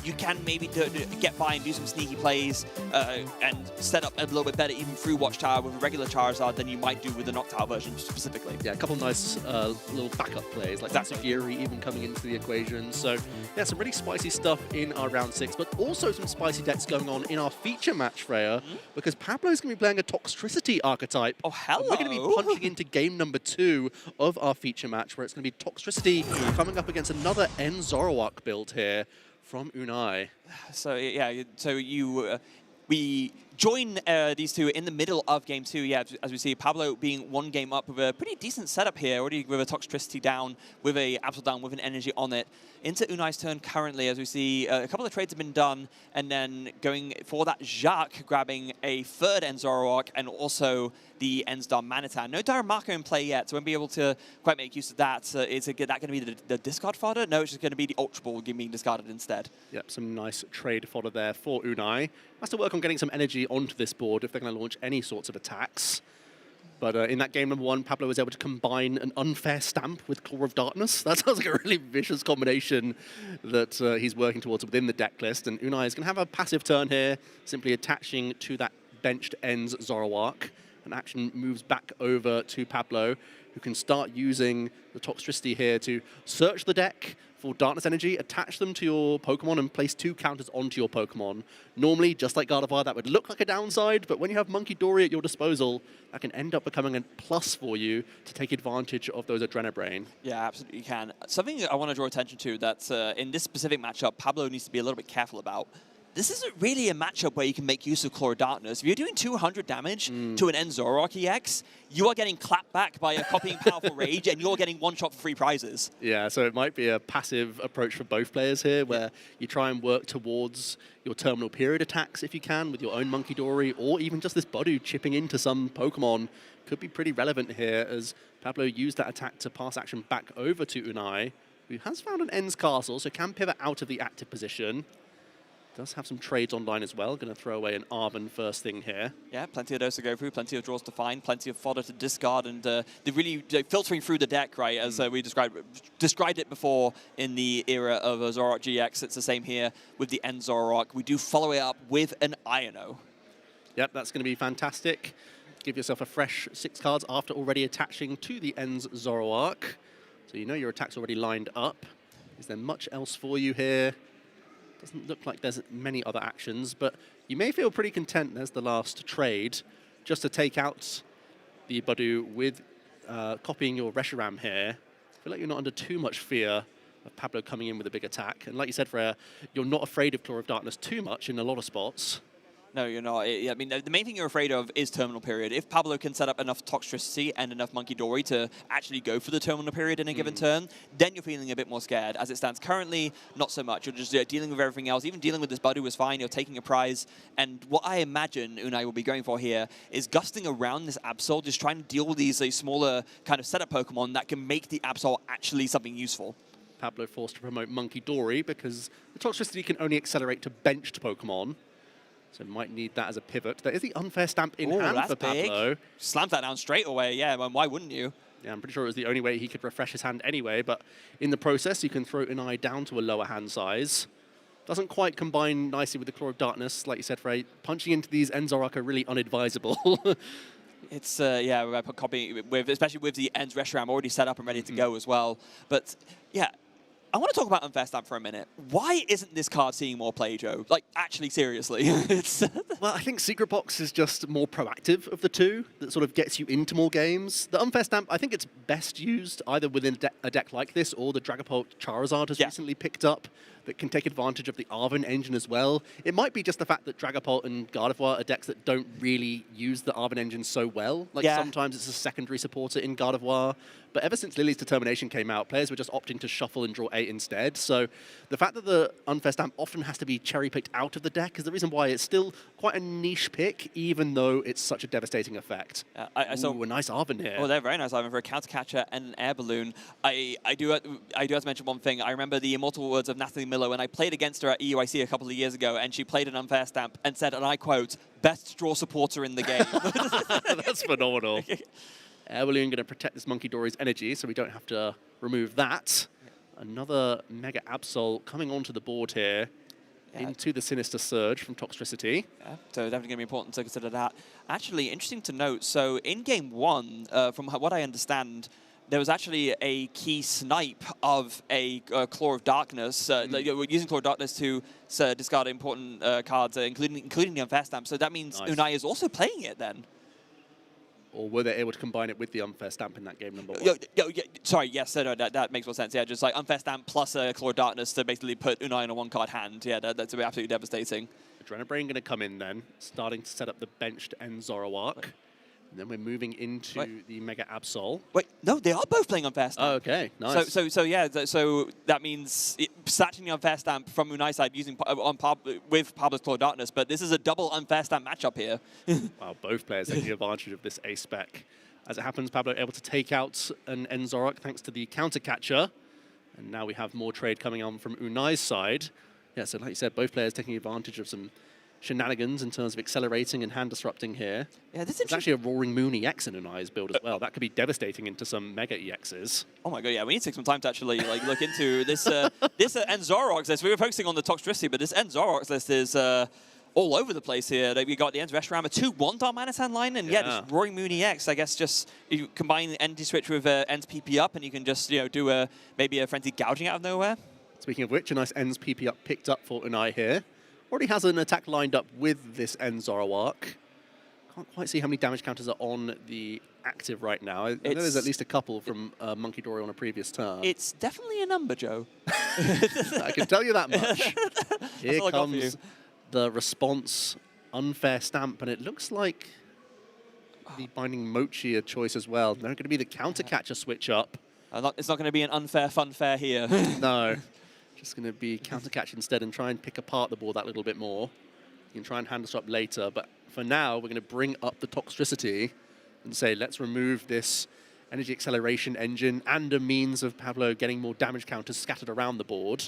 you can maybe get by and do some sneaky plays and set up a little bit better even through Watchtower with a regular Charizard than you might do with the Noctowl version specifically. Yeah, a couple nice little backup plays, like Tatsugiri even coming into the equation. So yeah, some really spicy stuff in our round 6, but also some spicy decks going on in our feature match, Freya, because Pablo's going to be playing a Toxtricity archetype. Oh, hello! We're going to be punching into game number 2 of our feature match, where it's going to be Toxtricity coming up against another N Zoroark build here from Unai. So yeah, we join these two in the middle of game 2. Yeah, as we see Pablo being one game up with a pretty decent setup here, already with a Toxtricity down, with a Absol down, with an energy on it. Into Unai's turn currently, as we see a couple of trades have been done, and then going for that Jacques, grabbing a third N Zoroark and also the N-Star Manitan. No Darumaka in play yet, so we won't be able to quite make use of that. Is that going to be the discard fodder? No, it's just going to be the Ultra Ball being discarded instead. Yep, some nice trade fodder there for Unai. Has to work on getting some energy onto this board if they're going to launch any sorts of attacks. But in that game number 1, Pablo was able to combine an Unfair Stamp with Claw of Darkness. That sounds like a really vicious combination that he's working towards within the deck list. And Unai is going to have a passive turn here, simply attaching to that benched Ends Zoroark. And action moves back over to Pablo, who can start using the Toxtricity here to search the deck for Darkness Energy, attach them to your Pokemon, and place 2 counters onto your Pokemon. Normally, just like Gardevoir, that would look like a downside, but when you have Monkey Dory at your disposal, that can end up becoming a plus for you to take advantage of those Adrenabrain. Yeah, absolutely you can. Something I want to draw attention to that in this specific matchup, Pablo needs to be a little bit careful about. This isn't really a matchup where you can make use of Claw of Darkness. If you're doing 200 damage to an N Zoroark EX, you are getting clapped back by a copying Powerful Rage, and you're getting one shot for free prizes. Yeah, so it might be a passive approach for both players here, where you try and work towards your terminal period attacks if you can with your own Monkey Dory, or even just this Budu chipping into some Pokemon could be pretty relevant here, as Pablo used that attack to pass action back over to Unai, who has found an Ends Castle, so can pivot out of the active position. Does have some trades online as well. Going to throw away an Arven first thing here. Yeah, plenty of those to go through, plenty of draws to find, plenty of fodder to discard, and they're really filtering through the deck, right, as we described it before in the era of Zoroark GX. It's the same here with the N Zoroark. We do follow it up with an Iono. Yep, that's going to be fantastic. Give yourself a fresh 6 cards after already attaching to the Ends Zoroark. So you know your attack's already lined up. Is there much else for you here? Doesn't look like there's many other actions, but you may feel pretty content, there's the last trade, just to take out the Budu with copying your Reshiram here. I feel like you're not under too much fear of Pablo coming in with a big attack. And like you said, Freya, you're not afraid of Claw of Darkness too much in a lot of spots. No, you're not. I mean, the main thing you're afraid of is terminal period. If Pablo can set up enough Toxtricity and enough Monkey Dory to actually go for the terminal period in a given turn, then you're feeling a bit more scared. As it stands currently, not so much. You're just dealing with everything else. Even dealing with this Budu is fine. You're taking a prize. And what I imagine Unai will be going for here is gusting around this Absol, just trying to deal with these smaller kind of setup Pokemon that can make the Absol actually something useful. Pablo forced to promote Monkey Dory because the Toxtricity can only accelerate to benched Pokemon. So might need that as a pivot. There is the Unfair Stamp in hand for Pablo. Slams that down straight away, yeah, why wouldn't you? Yeah, I'm pretty sure it was the only way he could refresh his hand anyway, but in the process, you can throw Unai down to a lower hand size. Doesn't quite combine nicely with the Claw of Darkness, like you said, Frey. Punching into these N Zoroark are really unadvisable. It's, yeah, copying, especially with the Ends Reshiram already set up and ready to go as well. But, yeah. I want to talk about Unfair Stamp for a minute. Why isn't this card seeing more play, Joe? Like, actually, seriously. Well, I think Secret Box is just more proactive of the two, that sort of gets you into more games. The Unfair Stamp, I think it's best used either within a deck like this, or the Dragapult Charizard has recently picked up that can take advantage of the Arven engine as well. It might be just the fact that Dragapult and Gardevoir are decks that don't really use the Arven engine so well. Like sometimes it's a secondary supporter in Gardevoir. But ever since Lily's Determination came out, players were just opting to shuffle and draw 8 instead. So the fact that the Unfair Stamp often has to be cherry-picked out of the deck is the reason why it's still quite a niche pick, even though it's such a devastating effect. I saw a nice Arven here. Oh, they're very nice Arven for a counter catcher and an air balloon. I do have to mention one thing. I remember the immortal words of Natalie Miller when I played against her at EUIC a couple of years ago, and she played an Unfair Stamp and said, and I quote, "Best draw supporter in the game." That's phenomenal. Air Balloon going to protect this Monkey Dory's energy, so we don't have to remove that. Another Mega Absol coming onto the board here into the Sinister Surge from Toxtricity. Yeah, so definitely going to be important to consider that. Actually, interesting to note, so in Game 1, from what I understand, there was actually a key snipe of a Claw of Darkness, like, using Claw of Darkness to discard important cards, including the Unfair Stamp. So that means Unai is also playing it then. Or were they able to combine it with the Unfair Stamp in that game number 1? Sorry, yes, no, that makes more sense. Yeah, just like Unfair Stamp plus a Claw of Darkness to basically put Unai in a one-card hand. Yeah, that's absolutely devastating. Adrenabrain going to come in then, starting to set up the bench to end Zoroark. And then we're moving into the Mega Absol. Wait, no, they are both playing Unfair Stamp. Oh, okay, nice. So that means snatching the Unfair Stamp from Unai's side using with Pablo's Claw of Darkness, but this is a double Unfair Stamp matchup here. Wow, both players taking advantage of this ace spec. As it happens, Pablo able to take out an Enzorok thanks to the counter catcher. And now we have more trade coming on from Unai's side. Yeah, so like you said, both players taking advantage of some shenanigans in terms of accelerating and hand disrupting here. Yeah, this is actually a Roaring Moon EX in Unai's build as well. That could be devastating into some Mega EXs. Oh my god, yeah, we need to take some time to actually look into this this Enzorox list. We were focusing on the Toxtricity, but this Enzorox list is all over the place here. We got the Enz Reshiram, a 2/1 Dark Mana Sand line, and this Roaring Moon EX, I guess just you combine the Entity Switch with Enz PP up, and you can just do maybe a Frenzied Gouging out of nowhere. Speaking of which, a nice Enz PP up picked up for Unai here. Already has an attack lined up with this Enzoroark. Can't quite see how many damage counters are on the active right now. I know there's at least a couple from Monkey Dory on a previous turn. It's definitely a number, Joe. I can tell you that much. Here comes the response, Unfair Stamp, and it looks like the Binding Mochi a choice as well. They're going to be the counter catcher switch up. It's not going to be an unfair funfair here. No. Just going to be counter catch instead and try and pick apart the board that little bit more. You can try and hand disrupt later, but for now, we're going to bring up the Toxtricity and say, let's remove this energy acceleration engine and a means of Pablo getting more damage counters scattered around the board.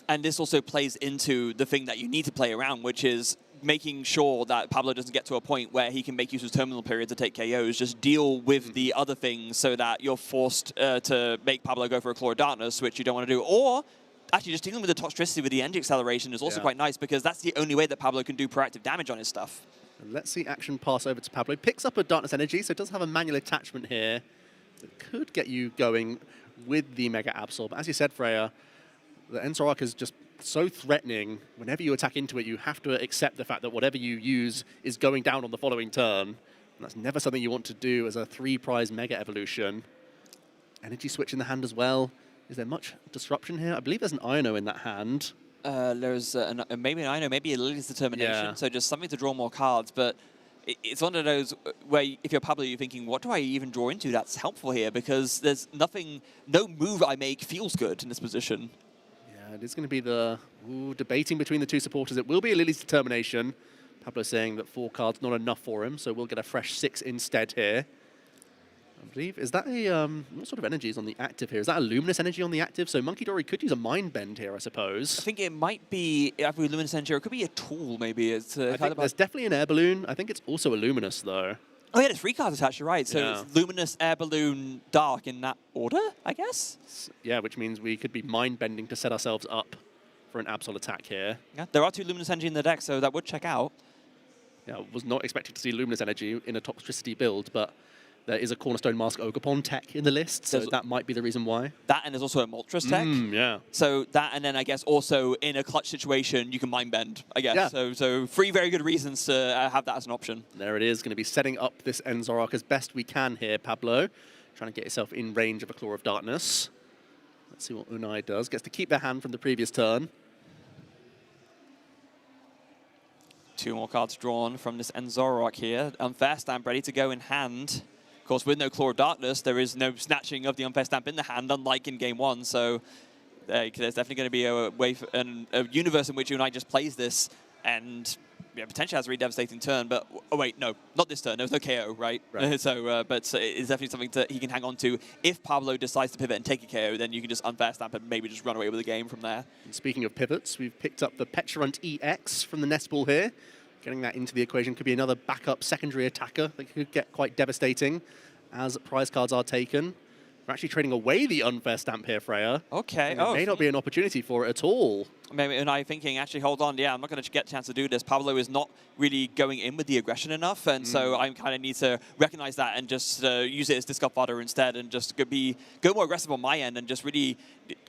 And this also plays into the thing that you need to play around, which is making sure that Pablo doesn't get to a point where he can make use of terminal period to take KOs. Just deal with the other things so that you're forced to make Pablo go for a Claw of Darkness, which you don't want to do. Or actually, just dealing with the Toxtricity with the energy acceleration is also quite nice, because that's the only way that Pablo can do proactive damage on his stuff. And let's see action pass over to Pablo. Picks up a Darkness Energy, so it does have a manual attachment here that could get you going with the Mega Absol. But as you said, Freya, the Enzoroark is just so threatening. Whenever you attack into it, you have to accept the fact that whatever you use is going down on the following turn. And that's never something you want to do as a 3-prize Mega Evolution. Energy switch in the hand as well. Is there much disruption here? I believe there's an Ino in that hand. There's maybe an Ino, maybe a Lily's Determination, so just something to draw more cards, but it's one of those where if you're Pablo, you're thinking, what do I even draw into that's helpful here? Because there's nothing, no move I make feels good in this position. Yeah, it is going to be the debating between the two supporters. It will be a Lily's Determination. Pablo saying that 4 cards not enough for him, so we'll get a fresh 6 instead here. I believe, is that a, what sort of energy is on the active here? Is that a Luminous Energy on the active? So Monkey Dory could use a Mind Bend here, I suppose. I think it might be, after Luminous Energy, or it could be a tool, maybe. It's, I think there's definitely an Air Balloon. I think it's also a Luminous, though. Oh, yeah, there's 3 cards attached, you're right. So it's Luminous, Air Balloon, Dark in that order, I guess? Yeah, which means we could be Mind Bending to set ourselves up for an Absol attack here. Yeah, there are 2 Luminous Energy in the deck, so that would check out. Yeah, was not expecting to see Luminous Energy in a Toxtricity build, but there is a Cornerstone Mask Ogerpon tech in the list, so that might be the reason why. That, and there's also a Moltres tech. Yeah. So that, and then I guess also in a clutch situation, you can Mind Bend, I guess. Yeah. So 3 very good reasons to have that as an option. There it is, going to be setting up this Enzoroark as best we can here, Pablo. Trying to get yourself in range of a Claw of Darkness. Let's see what Unai does. Gets to keep their hand from the previous turn. 2 more cards drawn from this Enzorok here. Unfair Stamp ready to go in hand. Of course, with no Claw of Darkness, there is no snatching of the Unfair Stamp in the hand, unlike in Game 1. So there's definitely going to be a way for, a universe in which Unite just plays this and potentially has a really devastating turn. But oh wait, no, not this turn. There was no KO, right? So, but it's definitely something that he can hang on to. If Pablo decides to pivot and take a KO, then you can just Unfair Stamp and maybe just run away with the game from there. And speaking of pivots, we've picked up the Petulant EX from the Nest Ball here. Getting that into the equation could be another backup secondary attacker that could get quite devastating as prize cards are taken. We're actually trading away the Unfair Stamp here, Freya. Okay. There may not be an opportunity for it at all. Maybe and I thinking, actually, hold on, yeah, I'm not going to get a chance to do this. Pablo is not really going in with the aggression enough, and so I kind of need to recognize that and just use it as discard fodder instead, and just go more aggressive on my end and just really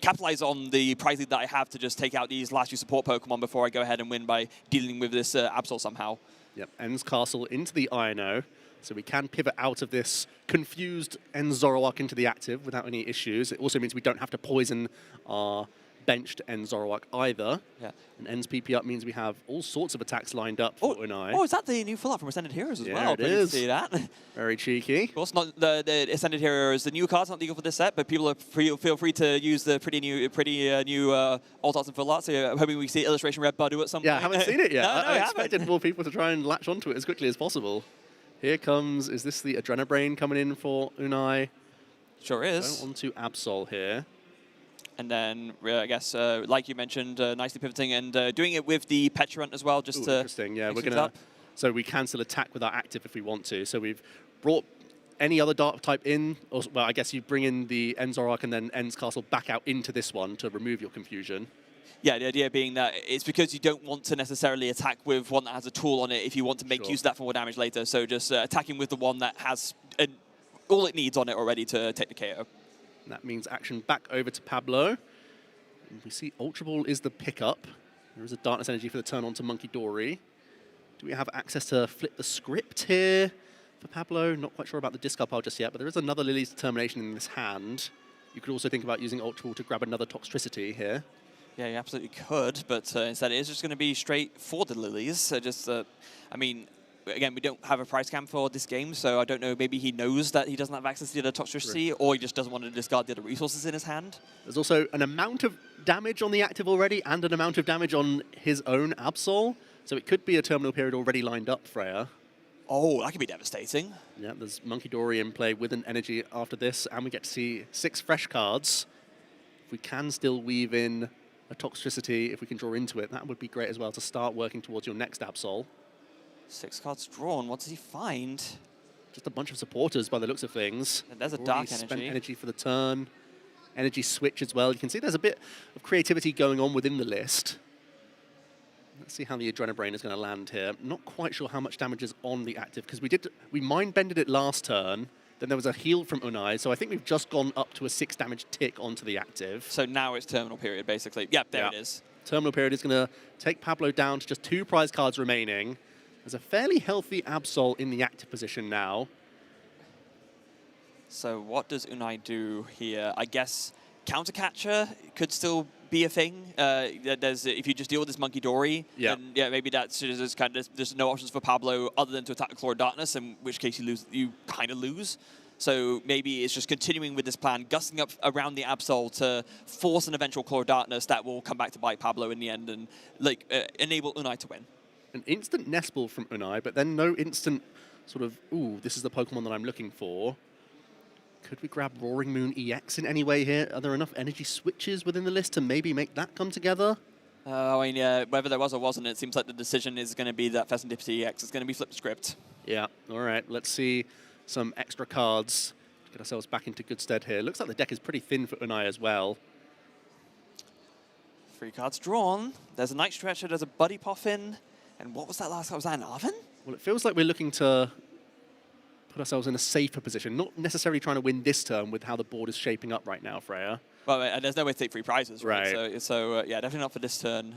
capitalize on the prize lead that I have to just take out these last few support Pokemon before I go ahead and win by dealing with this Absol somehow. Yep, Ends Castle into the INO. So we can pivot out of this confused Enzorowak into the active without any issues. It also means we don't have to poison our benched Enzorowak either. Yeah. And Ends PP up means we have all sorts of attacks lined up for Unai. Oh, is that the new full art from Ascended Heroes as well? It is. See that. Very cheeky. Of course, not the Ascended Heroes. The new card's not legal for this set, but people are feel free to use the pretty new alt arts and full arts. So I'm hoping we see illustration Red Budu at some point. Yeah, I haven't seen it yet. No, I expected more people to try and latch onto it as quickly as possible. Here comes, is this the Adrenabrain coming in for Unai? Sure is. On to Absol here. And then, I guess, like you mentioned, nicely pivoting and doing it with the Petulant as well, just to interesting. Yeah, we're mix gonna. it up. So we can still attack with our active if we want to. So we've brought any other dark type in. Or, well, I guess you bring in the Enzorok and then Ends Castle back out into this one to remove your confusion. Yeah, the idea being that it's because you don't want to necessarily attack with one that has a tool on it if you want to make use of that for more damage later. So just attacking with the one that has all it needs on it already to take the KO. That means action back over to Pablo. And we see Ultra Ball is the pickup. There is a Darkness Energy for the turn on to Monkey Dory. Do we have access to flip the script here for Pablo? Not quite sure about the discard pile just yet, but there is another Lily's Determination in this hand. You could also think about using Ultra Ball to grab another Toxtricity here. Yeah, you absolutely could, but instead it is just going to be straight for the Lilies. I mean, again, we don't have a price cam for this game, so I don't know, maybe he knows that he doesn't have access to the other Toxtricity, or he just doesn't want to discard the other resources in his hand. There's also an amount of damage on the active already, and an amount of damage on his own Absol, so it could be a terminal period already lined up, Freya. Oh, that could be devastating. Yeah, there's Monkey Dory in play with an energy after this, and we get to see 6 fresh cards. If we can still weave in a Toxtricity, if we can draw into it, that would be great as well to start working towards your next Absol. 6 cards drawn. What does he find? Just a bunch of supporters by the looks of things. And there's a Already dark spent energy. Energy for the turn. Energy switch as well. You can see there's a bit of creativity going on within the list. Let's see how the Adrenabrain is going to land here. Not quite sure how much damage is on the active, because we mind-bended it last turn. Then there was a heal from Unai, so I think we've just gone up to a 6 damage tick onto the active. So now it's terminal period, basically. Yep, there it is. Terminal period is going to take Pablo down to just 2 prize cards remaining. There's a fairly healthy Absol in the active position now. So what does Unai do here? I guess Countercatcher could still be a thing. If you just deal with this Monkey Dory, then maybe that's just kind of there's no options for Pablo other than to attack the Claw of Darkness, in which case you kind of lose. So maybe it's just continuing with this plan, gusting up around the Absol to force an eventual Claw of Darkness that will come back to bite Pablo in the end and enable Unai to win. An instant Nest Ball from Unai, but then no instant sort of, ooh, this is the Pokemon that I'm looking for. Could we grab Roaring Moon EX in any way here? Are there enough energy switches within the list to maybe make that come together? I mean, yeah, whether there was or wasn't, it seems like the decision is going to be that Serendipity EX is going to be flipped script. Yeah, all right, let's see some extra cards to get ourselves back into good stead here. Looks like the deck is pretty thin for Unai as well. 3 cards drawn. There's a Night Stretcher, there's a Buddy Poffin, and what was that last card? Was that an Arven? Well, it feels like we're looking to put ourselves in a safer position, not necessarily trying to win this turn with how the board is shaping up right now, Freya. Well, and there's no way to take 3 prizes, right? So yeah, definitely not for this turn.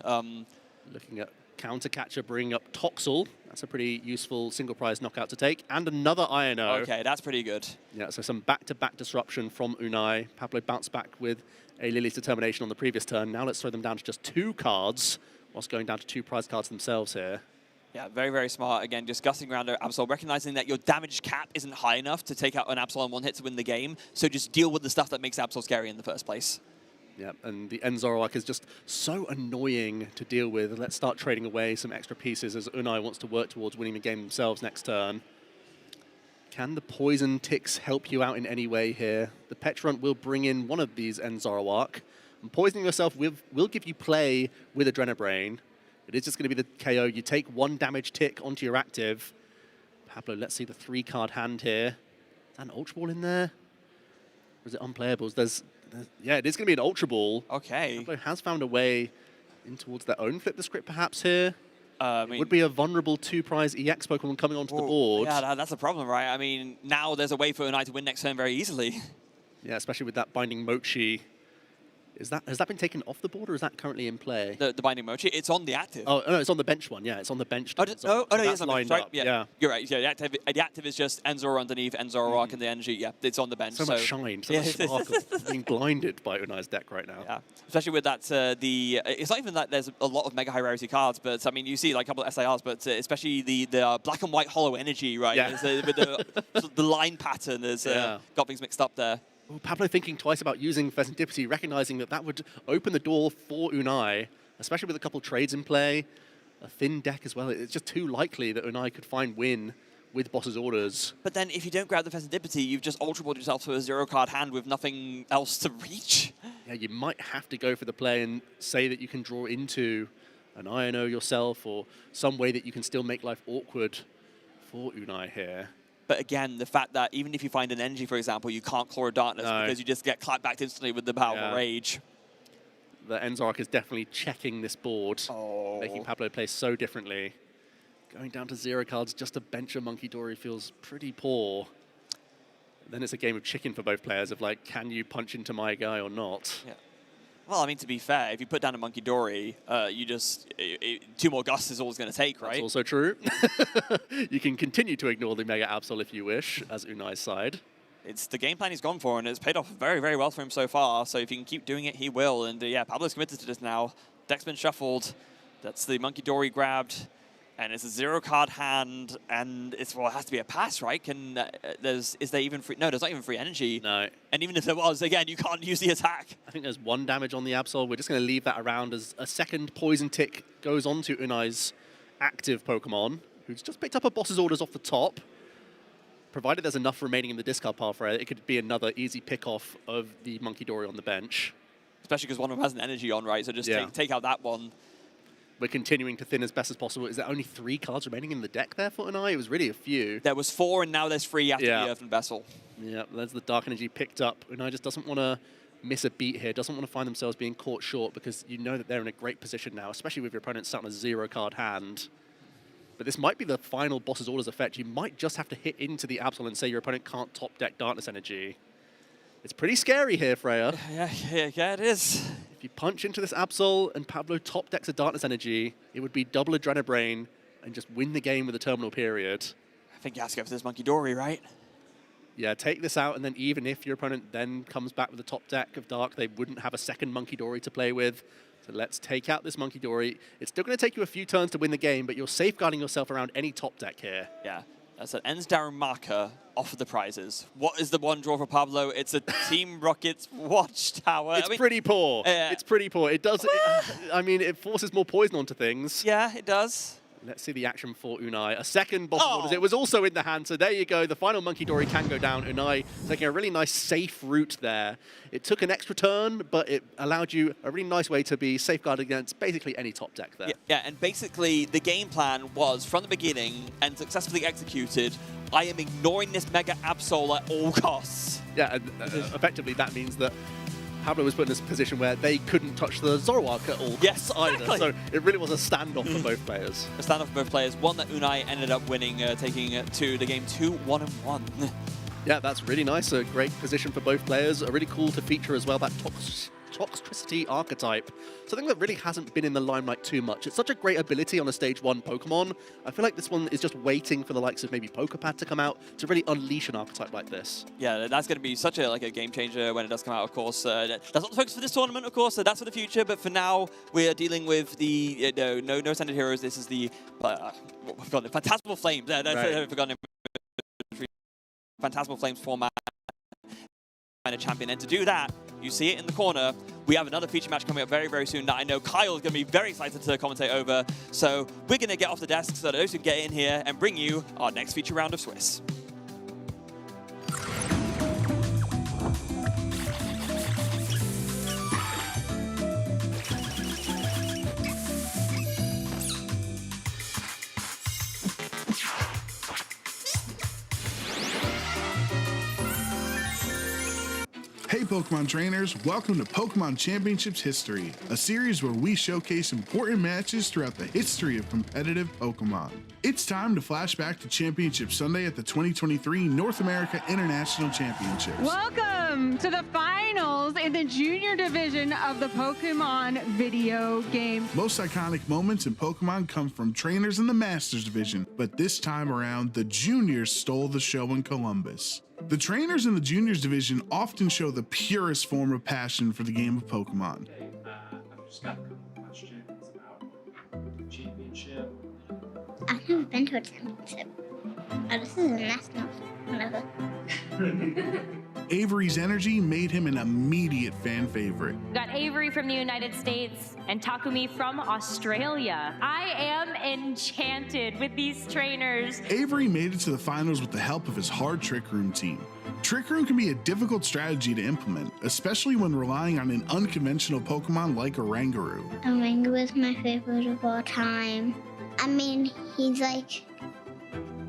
Looking at Countercatcher, bringing up Toxel. That's a pretty useful single prize knockout to take. And another INO. Okay, that's pretty good. Yeah, so some back-to-back disruption from Unai. Pablo bounced back with a Lily's Determination on the previous turn. Now let's throw them down to just 2 cards, whilst going down to 2 prize cards themselves here. Yeah, very, very smart. Again, just gusting around Absol, recognizing that your damage cap isn't high enough to take out an Absol on one hit to win the game. So just deal with the stuff that makes Absol scary in the first place. Yeah, and the end Zoroark is just so annoying to deal with. Let's start trading away some extra pieces as Unai wants to work towards winning the game themselves next turn. Can the poison ticks help you out in any way here? The Petrant will bring in one of these end Zoroark. And poisoning yourself will give you play with Adrenabrain. It is just going to be the KO. You take 1 damage tick onto your active. Pablo, let's see the 3-card hand here. Is that an Ultra Ball in there? Or is it unplayables? Yeah, it is going to be an Ultra Ball. Okay. Pablo has found a way in towards their own flip the script perhaps here. I it mean, would be a vulnerable 2-prize EX Pokemon coming onto the board. Yeah, that's a problem, right? I mean, now there's a way for Unai to win next turn very easily. Yeah, especially with that Binding Mochi. Has that been taken off the board, or is that currently in play? The Binding Mochi, it's on the active. Oh, no, it's on the bench one. Yeah, it's on the bench. Oh, no, that's yes, lined right? up. Yeah. You're right. Yeah, the active is just Enzora underneath, Enzoroark, and the energy. Yeah, it's on the bench. So much shine, so much sparkle. Being blinded by Unai's deck right now. Yeah, especially with that, it's not even that there's a lot of mega high rarity cards, but I mean, you see like a couple of SIRs, but especially the black and white hollow energy, right? Yeah. With the line pattern has got things mixed up there. Well, Pablo thinking twice about using Serendipity, recognizing that would open the door for Unai, especially with a couple trades in play, a thin deck as well. It's just too likely that Unai could find win with Boss's Orders. But then if you don't grab the Serendipity, you've just Ultra Balled yourself to a 0-card hand with nothing else to reach. Yeah, you might have to go for the play and say that you can draw into an INO yourself or some way that you can still make life awkward for Unai here. But again, the fact that even if you find an energy, for example, you can't Claw of Darkness because you just get clapped back instantly with the powerful Rage. The Enzark is definitely checking this board, making Pablo play so differently. Going down to 0 cards just to bench a Monkey Dory feels pretty poor. Then it's a game of chicken for both players of like, can you punch into my guy or not? Yeah. Well, I mean, to be fair, if you put down a Monkey Dory, you just 2 more gusts is all it's going to take, right? That's also true. You can continue to ignore the Mega Absol if you wish, as Unai's side. It's the game plan he's gone for, and it's paid off very, very well for him so far. So if he can keep doing it, he will. And yeah, Pablo's committed to this now. Deck's been shuffled. That's the Monkey Dory grabbed. And it's a 0-card hand, and it has to be a pass, right? Is there even free? No, there's not even free energy. No. And even if there was, again, you can't use the attack. I think there's 1 damage on the Absol. We're just going to leave that around as a second Poison Tick goes on to Unai's active Pokemon, who's just picked up a Boss's Orders off the top. Provided there's enough remaining in the discard pile for it, it could be another easy pick-off of the Monkey Dory on the bench. Especially because one of them has an energy on, right? So just take out that one. We're continuing to thin as best as possible. Is there only 3 cards remaining in the deck there for Unai? It was really a few. There was 4, and now there's 3 after the Earthen Vessel. Yeah, there's the Dark Energy picked up. Unai just doesn't want to miss a beat here, doesn't want to find themselves being caught short because you know that they're in a great position now, especially with your opponent starting a 0-card hand. But this might be the final Boss's Orders effect. You might just have to hit into the Absol and say your opponent can't top deck Darkness Energy. It's pretty scary here, Freya. Yeah, it is. If you punch into this Absol and Pablo top decks a Darkness Energy, it would be double Adrenabrain and just win the game with a terminal period. I think you have to go for this Monkey Dory, right? Yeah, take this out, and then even if your opponent then comes back with a top deck of Dark, they wouldn't have a second Monkey Dory to play with. So let's take out this Monkey Dory. It's still going to take you a few turns to win the game, but you're safeguarding yourself around any top deck here. Yeah. That's an Ends Darren marker off of the prizes. What is the one draw for Pablo? It's a Team Rockets Watchtower. It's pretty poor. It's pretty poor. It does. I mean, it forces more poison onto things. Yeah, it does. Let's see the action for Unai. A second Boss's Orders. It was also in the hand, so there you go. The final Monkey Dory can go down. Unai taking a really nice safe route there. It took an extra turn, but it allowed you a really nice way to be safeguarded against basically any top deck there. Yeah, and basically the game plan was, from the beginning and successfully executed, I am ignoring this Mega Absol at all costs. Yeah, and effectively that means that Pablo was put in this position where they couldn't touch the Zoroark at all either. So it really was a standoff for both players. A standoff for both players. One that Unai ended up winning, taking it to the game 2-1-1. Yeah, that's really nice. A great position for both players. A really cool to feature as well, that Toxtricity archetype. Something that really hasn't been in the limelight too much. It's such a great ability on a stage 1 Pokemon. I feel like this one is just waiting for the likes of maybe Pokepad to come out to really unleash an archetype like this. Yeah, that's going to be such a game changer when it does come out, of course. That's not the focus for this tournament, of course, so that's for the future, but for now, we're dealing with the no standard heroes. This is the Phantasmal Flames. I've forgotten it. Phantasmal Flames format kind of champion, and to do that, you see it in the corner. We have another feature match coming up very, very soon that I know Kyle is going to be very excited to commentate over. So we're going to get off the desk so that those can get in here and bring you our next feature round of Swiss. Hey Pokemon trainers, welcome to Pokemon Championships History, a series where we showcase important matches throughout the history of competitive Pokemon. It's time to flash back to Championship Sunday at the 2023 North America International Championships. Welcome to the finals in the junior division of the Pokemon video game. Most iconic moments in Pokemon come from trainers in the Masters division, but this time around, the juniors stole the show in Columbus. The trainers in the juniors division often show the purest form of passion for the game of Pokemon. I've just got a couple questions about the championship. I've never been to a championship. Oh, this is a national. Whatever. Avery's energy made him an immediate fan favorite. Got Avery from the United States and Takumi from Australia. I am enchanted with these trainers. Avery made it to the finals with the help of his hard Trick Room team. Trick Room can be a difficult strategy to implement, especially when relying on an unconventional Pokemon like Oranguru. Oranguru is my favorite of all time. I mean,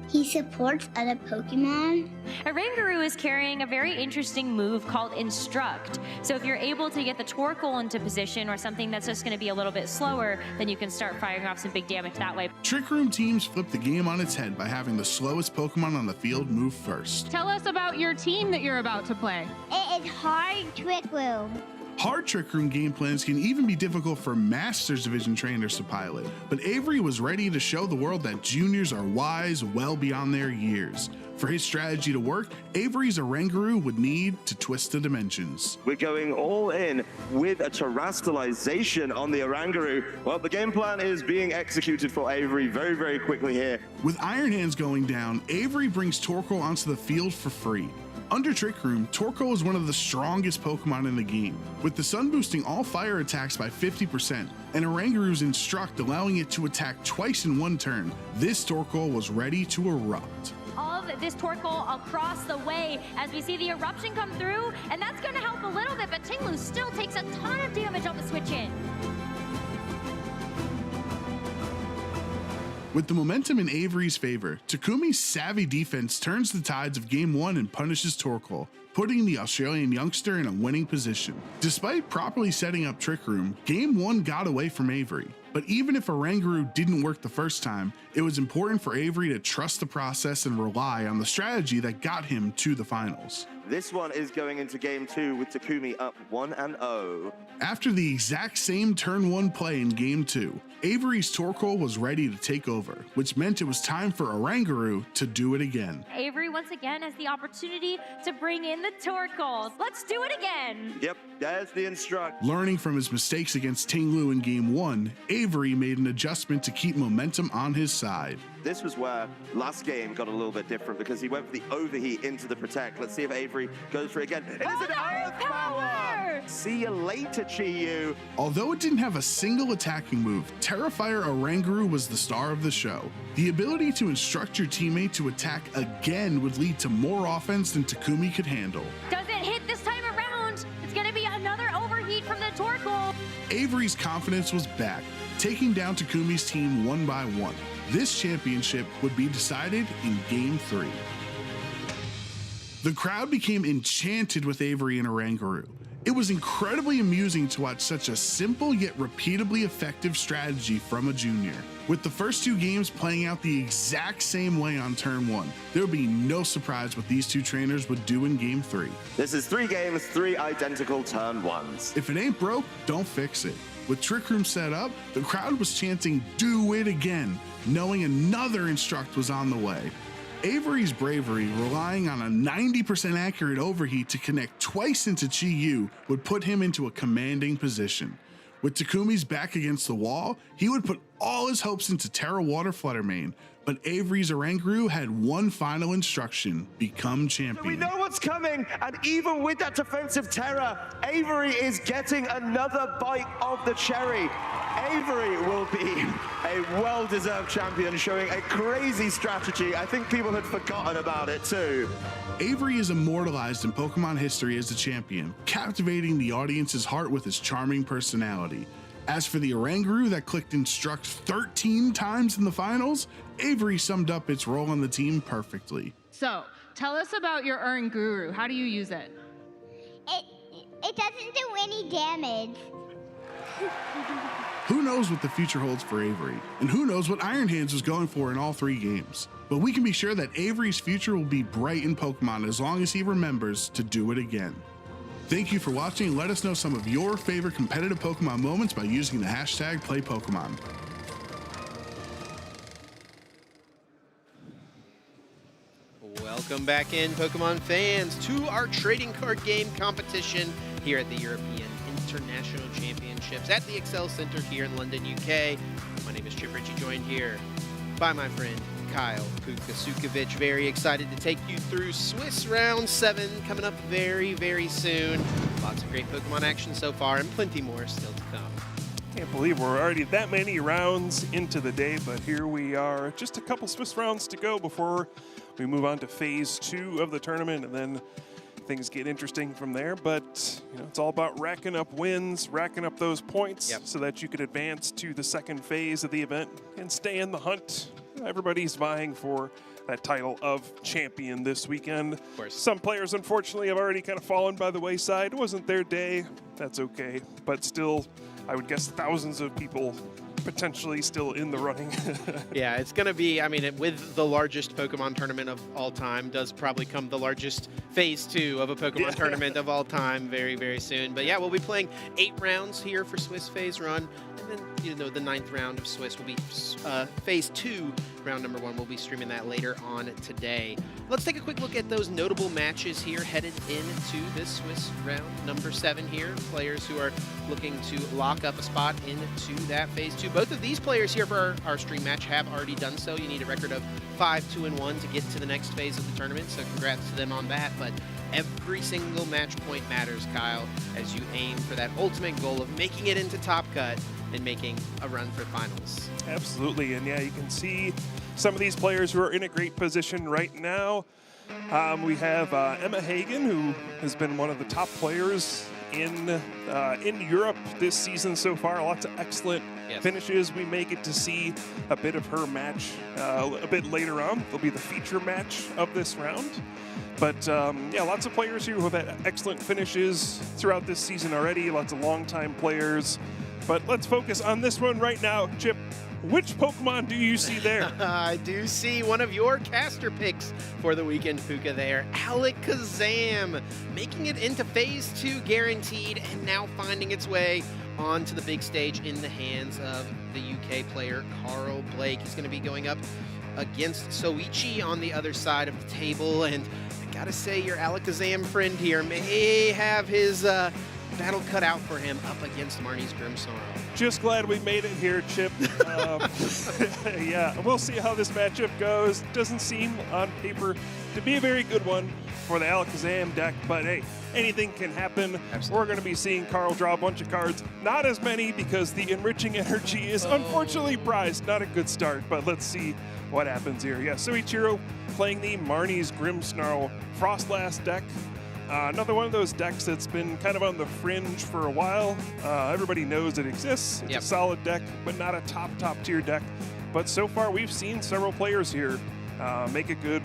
he supports other Pokemon. Oranguru is carrying a very interesting move called Instruct. So if you're able to get the Torkoal into position or something that's just going to be a little bit slower, then you can start firing off some big damage that way. Trick Room teams flip the game on its head by having the slowest Pokemon on the field move first. Tell us about your team that you're about to play. It is hard Trick Room. Hard Trick Room game plans can even be difficult for Masters Division trainers to pilot, but Avery was ready to show the world that juniors are wise well beyond their years. For his strategy to work, Avery's Oranguru would need to twist the dimensions. We're going all in with a terastallization on the Oranguru. Well, the game plan is being executed for Avery very, very quickly here. With Iron Hands going down, Avery brings Torkoal onto the field for free. Under Trick Room, Torkoal is one of the strongest Pokemon in the game, with the Sun boosting all fire attacks by 50%, and Oranguru's Instruct allowing it to attack twice in one turn. This Torkoal was ready to erupt. Of this Torkoal across the way as we see the eruption come through, and that's going to help a little bit, but Tinglu still takes a ton of damage on the switch in. With the momentum in Avery's favor, Takumi's savvy defense turns the tides of Game 1 and punishes Torkoal, putting the Australian youngster in a winning position. Despite properly setting up Trick Room, Game 1 got away from Avery. But even if Oranguru didn't work the first time, it was important for Avery to trust the process and rely on the strategy that got him to the finals. This one is going into Game 2 with Takumi up 1-0. After the exact same turn 1 play in Game 2, Avery's Torkoal was ready to take over, which meant it was time for Oranguru to do it again. Avery once again has the opportunity to bring in the Torkoals. Let's do it again. Yep, there's the Instruct. Learning from his mistakes against Tinglu in Game 1, Avery made an adjustment to keep momentum on his side. This was where last game got a little bit different because he went for the overheat into the Protect. Let's see if Avery goes for it again. It is an Earth Power! See you later, Chi-Yu. Although it didn't have a single attacking move, Terrifier Oranguru was the star of the show. The ability to instruct your teammate to attack again would lead to more offense than Takumi could handle. Does it hit this time around? It's going to be another overheat from the Torkoal. Avery's confidence was back, taking down Takumi's team one by one. This championship would be decided in Game 3. The crowd became enchanted with Avery and Oranguru. It was incredibly amusing to watch such a simple yet repeatably effective strategy from a junior. With the first 2 games playing out the exact same way on turn 1, there would be no surprise what these 2 trainers would do in game 3. This is 3 games, 3 identical turn 1s. If it ain't broke, don't fix it. With Trick Room set up, the crowd was chanting, "Do it again," knowing another Instruct was on the way. Avery's bravery, relying on a 90% accurate overheat to connect twice into Chi-Yu, would put him into a commanding position. With Takumi's back against the wall, he would put all his hopes into Terra Water Fluttermane, but Avery's Oranguru had one final instruction: become champion. We know what's coming, and even with that defensive Terra, Avery is getting another bite of the cherry. Avery will be a well-deserved champion, showing a crazy strategy. I think people had forgotten about it too. Avery is immortalized in Pokemon history as a champion, captivating the audience's heart with his charming personality. As for the Oranguru that clicked Instruct 13 times in the finals, Avery summed up its role on the team perfectly. So, tell us about your Oranguru. How do you use it? It doesn't do any damage. Who knows what the future holds for Avery, and who knows what Iron Hands was going for in all 3 games. But we can be sure that Avery's future will be bright in Pokemon as long as he remembers to do it again. Thank you for watching, and let us know some of your favorite competitive Pokemon moments by using the hashtag #PlayPokemon. Welcome back in, Pokemon fans, to our trading card game competition here at the European International Championships at the Excel Center here in London, UK. My name is Chip Ritchie, joined here by my friend Kyle Pukasukovic. Very excited to take you through Swiss Round 7 coming up very, very soon. Lots of great Pokemon action so far and plenty more still to come. Can't believe we're already that many rounds into the day, but here we are. Just a couple Swiss rounds to go before we move on to phase 2 of the tournament, and then things get interesting from there. But you know, it's all about racking up wins, racking up those points, so that you can advance to the second phase of the event and stay in the hunt. Everybody's vying for that title of champion this weekend. Of course. Some players, unfortunately, have already kind of fallen by the wayside. It wasn't their day. That's okay. But still, I would guess thousands of people potentially still in the running. Yeah, it's going to be, I mean, with the largest Pokemon tournament of all time does probably come the largest phase 2 of a Pokemon tournament of all time very, very soon. But yeah, we'll be playing 8 rounds here for Swiss phase run. And then, you know, the 9th round of Swiss will be phase 2. Round number 1, we'll be streaming that later on today. Let's take a quick look at those notable matches here headed into this Swiss round number 7 here. Players who are looking to lock up a spot into that phase 2. Both of these players here for our stream match have already done so. You need a record of 5-2-1 to get to the next phase of the tournament, so congrats to them on that. But every single match point matters, Kyle, as you aim for that ultimate goal of making it into Top Cut and making a run for finals. Absolutely, and yeah, you can see some of these players who are in a great position right now. We have Emma Hagen, who has been one of the top players in Europe this season so far. Lots of excellent finishes. We may get to see a bit of her match a bit later on. It'll be the feature match of this round. But yeah, lots of players here who have had excellent finishes throughout this season already. Lots of longtime players. But let's focus on this one right now. Chip, which Pokemon do you see there? I do see one of your caster picks for the weekend, Puka, there. Alakazam, making it into phase 2 guaranteed, and now finding its way onto the big stage in the hands of the UK player, Carl Blake. He's going to be going up against Soichiro on the other side of the table, and I gotta say, your Alakazam friend here may have his battle cut out for him up against Marnie's Grimmsnarl. Just glad we made it here, Chip. Yeah, we'll see how this matchup goes. Doesn't seem on paper to be a very good one for the Alakazam deck, but hey, anything can happen. Absolutely. We're going to be seeing Carl draw a bunch of cards. Not as many because the enriching energy is unfortunately prized. Not a good start, but let's see what happens here. Yeah, Soichiro playing the Marnie's Grimmsnarl Frostlass deck. Another one of those decks that's been kind of on the fringe for a while. Everybody knows it exists. It's a solid deck, but not a top tier deck. But so far, we've seen several players here make a good